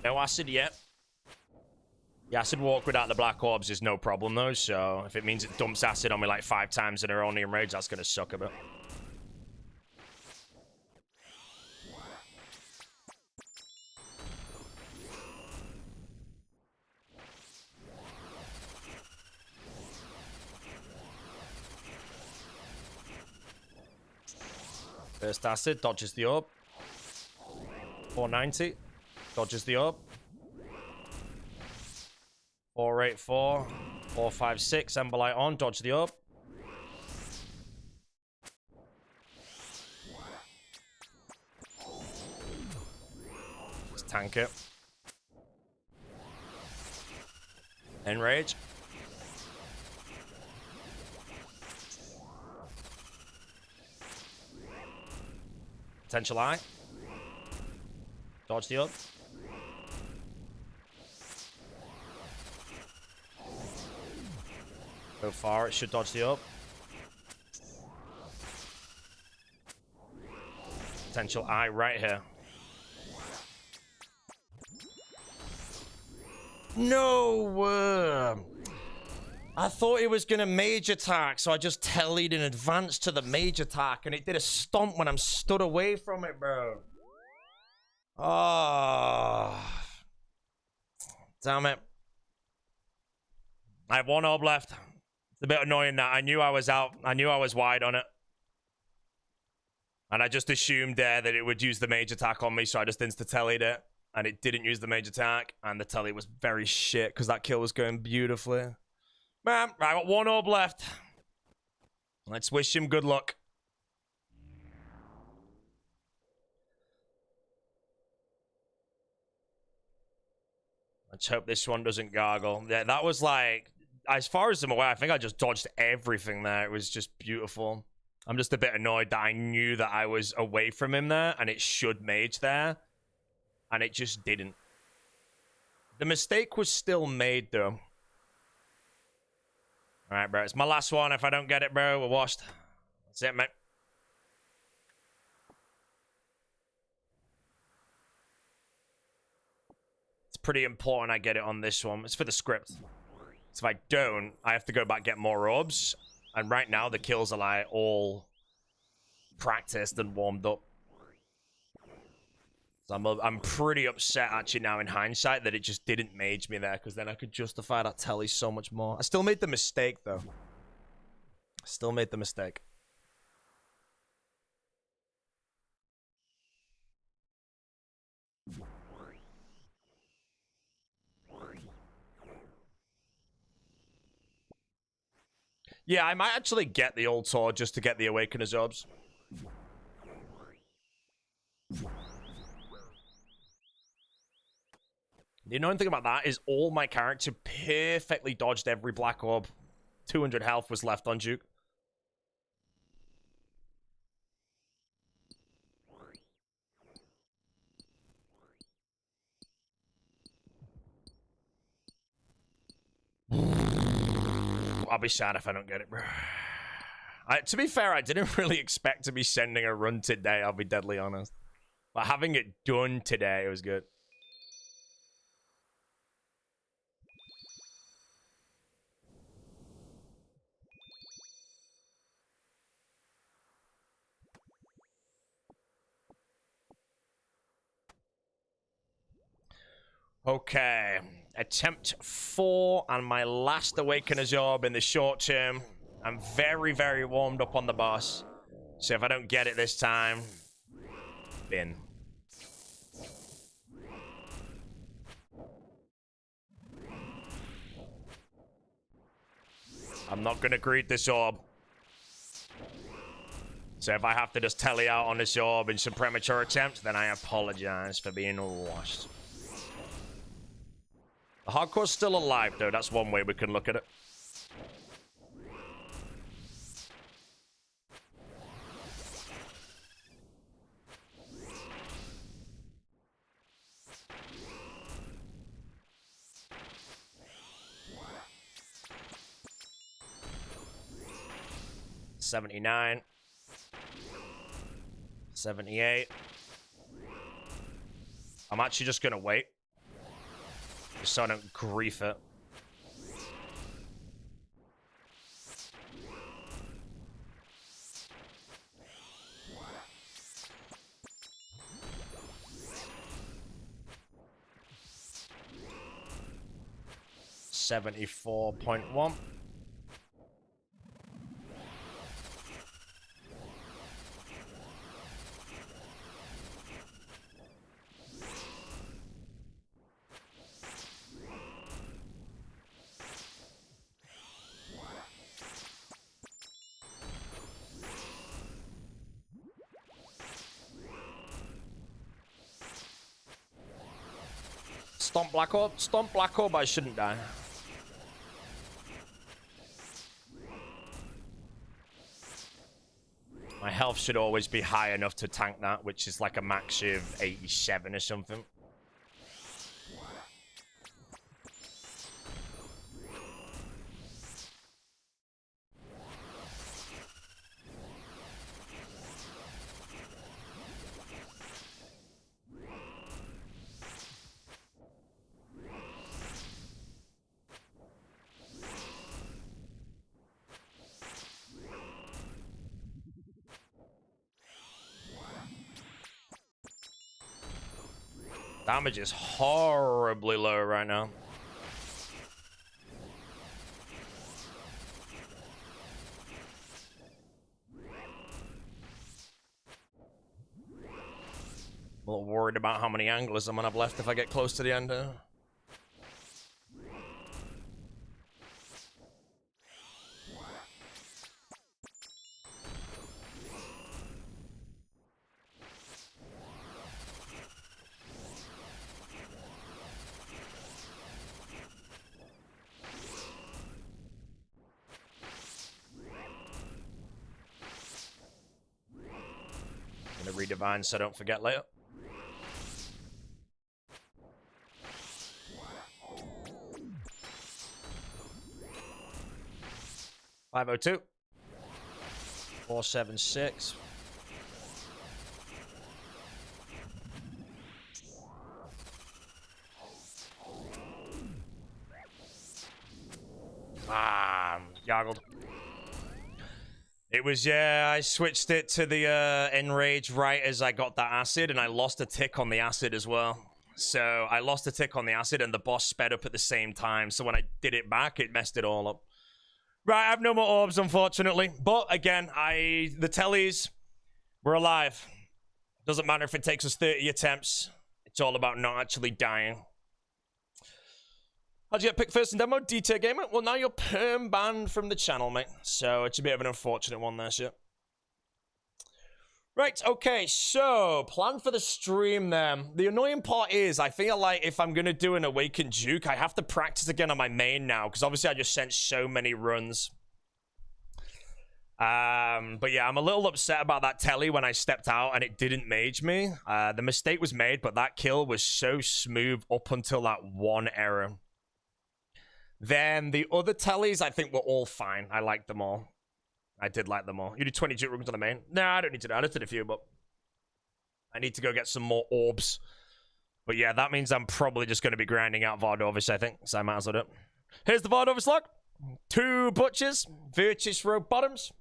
No acid yet. The acid walk without the black orbs is no problem though, so if it means it dumps acid on me like 5 times in a row in rage, that's gonna suck a bit. First acid, dodges the orb. 490, dodges the orb. 484, 456, Emberlight on, dodge the orb. Just tank it. Enrage. Potential eye. Dodge the orb. Go far, it should dodge the orb. Potential eye right here. No! I thought it was going to mage attack, so I just tellied in advance to the mage attack, and it did a stomp when I'm stood away from it, bro. Oh. Damn it. I have 1 orb left. It's a bit annoying that I knew I was out. I knew I was wide on it. And I just assumed there that it would use the mage attack on me, so I just insta-tellied it. And it didn't use the mage attack, and the telly was very shit, because that kill was going beautifully. Man, I got one orb left. Let's wish him good luck. Let's hope this one doesn't gargle. Yeah, that was like, as far as I'm aware, I think I just dodged everything there. It was just beautiful. I'm just a bit annoyed that I knew that I was away from him there, and it should mage there, and it just didn't. The mistake was still made, though. Alright, bro. It's my last one. If I don't get it, bro, we're washed. That's it, mate. It's pretty important I get it on this one. It's for the script. So if I don't, I have to go back get more orbs. And right now, the kills are like all practiced and warmed up. So I'm pretty upset actually now in hindsight that it just didn't mage me there, because then I could justify that telly so much more. I still made the mistake though. Still made the mistake. Yeah, I might actually get the old sword just to get the Awakener's orbs. The annoying thing about that is all my character perfectly dodged every black orb. 200 health was left on Duke. I'll be sad if I don't get it, bro. To be fair, I didn't really expect to be sending a run today, I'll be deadly honest. But having it done today, it was good. Okay. Attempt 4 and my last Awakener's Orb in the short term. I'm very, very warmed up on the boss. So if I don't get it this time, bin. I'm not going to greet this orb. So if I have to just telly out on this orb in some premature attempts, then I apologize for being washed. The hardcore's still alive, though. That's one way we can look at it. $79. $78. I'm actually just gonna wait. Just so I don't grief it. $74.1. Stomp Black Orb. Stomp Black Orb, I shouldn't die. My health should always be high enough to tank that, which is like a max of 87 or something. Damage is horribly low right now. a little worried about how many anglers I'm gonna have left if I get close to the end. I'm gonna redivine so I don't forget later. $502. 476. Yoggled. It was, yeah, I switched it to the Enrage right as I got that acid, and I lost a tick on the acid as well. So I lost a tick on the acid, and the boss sped up at the same time. So when I did it back, it messed it all up. Right, I have no more orbs, unfortunately. But again, the tellies, we're alive. Doesn't matter if it takes us 30 attempts. It's all about not actually dying. How'd you get picked first in demo? DT Gamer? Well, now you're perm banned from the channel, mate. So it's a bit of an unfortunate one there, shit. Right, okay, so plan for the stream then. The annoying part is I feel like if I'm going to do an Awakened Duke, I have to practice again on my main now, because obviously I just sent so many runs. But yeah, I'm a little upset about that telly when I stepped out and it didn't mage me. The mistake was made, but that kill was so smooth up until that one error. Then the other tellies, I think, were all fine. I liked them all. I did like them all. You did 20 Duke runes on the main? No, I don't need to do that. I just did a few, but I need to go get some more orbs. But yeah, that means I'm probably just going to be grinding out Vardovis, I think. So I might as well do it. Here's the Vardovis log. 2 butchers. Virtus row bottoms.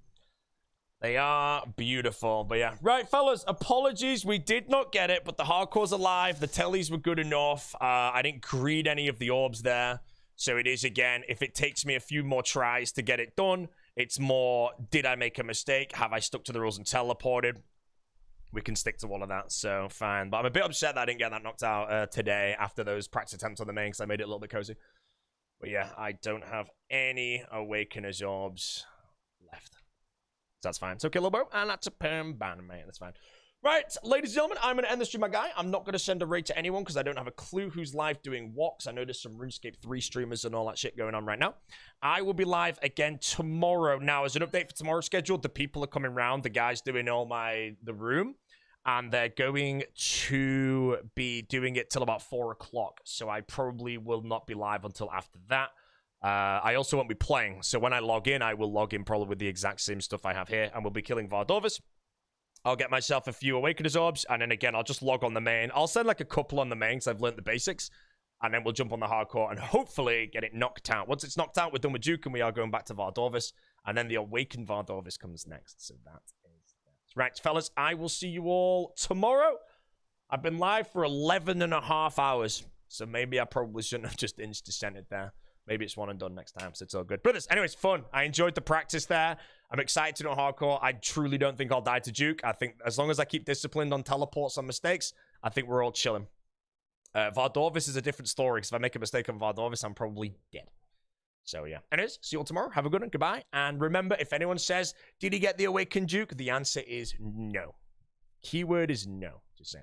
They are beautiful. But yeah. Right, fellas. Apologies. We did not get it, but the hardcore's alive. The tellies were good enough. I didn't greed any of the orbs there. So it is, again, if it takes me a few more tries to get it done, it's more, did I make a mistake? Have I stuck to the rules and teleported? We can stick to all of that, so fine. But I'm a bit upset that I didn't get that knocked out today after those practice attempts on the main, because I made it a little bit cozy. But yeah, I don't have any Awakener's orbs left. So that's fine. So kill Lobo, and that's a perm ban, mate. That's fine. Right, ladies and gentlemen, I'm going to end the stream, my guy. I'm not going to send a raid to anyone because I don't have a clue who's live doing what, because I know there's some RuneScape 3 streamers and all that shit going on right now. I will be live again tomorrow. Now, as an update for tomorrow's schedule, the people are coming round, the guys doing all the room, and they're going to be doing it till about 4 o'clock. So I probably will not be live until after that. I also won't be playing, so when I log in, I will log in probably with the exact same stuff I have here, and we'll be killing Vardovis. I'll get myself a few Awakener's orbs, and then again, I'll just log on the main. I'll send like a couple on the main, because I've learned the basics, and then we'll jump on the hardcore and hopefully get it knocked out. Once it's knocked out, we're done with Duke, and we are going back to Vardovis, and then the Awakened Vardovis comes next. So that is that. Right, fellas, I will see you all tomorrow. I've been live for 11.5 hours, so maybe I probably shouldn't have just insta-sent there. Maybe it's one and done next time, so it's all good. Brothers, anyways, fun. I enjoyed the practice there. I'm excited to do hardcore. I truly don't think I'll die to Duke. I think as long as I keep disciplined on teleports and mistakes, I think we're all chilling. Vardovis is a different story, because if I make a mistake on Vardovis, I'm probably dead. So, yeah. Anyways, see you all tomorrow. Have a good one. Goodbye. And remember, if anyone says, did he get the Awakened Duke? The answer is no. Keyword is no. Just saying.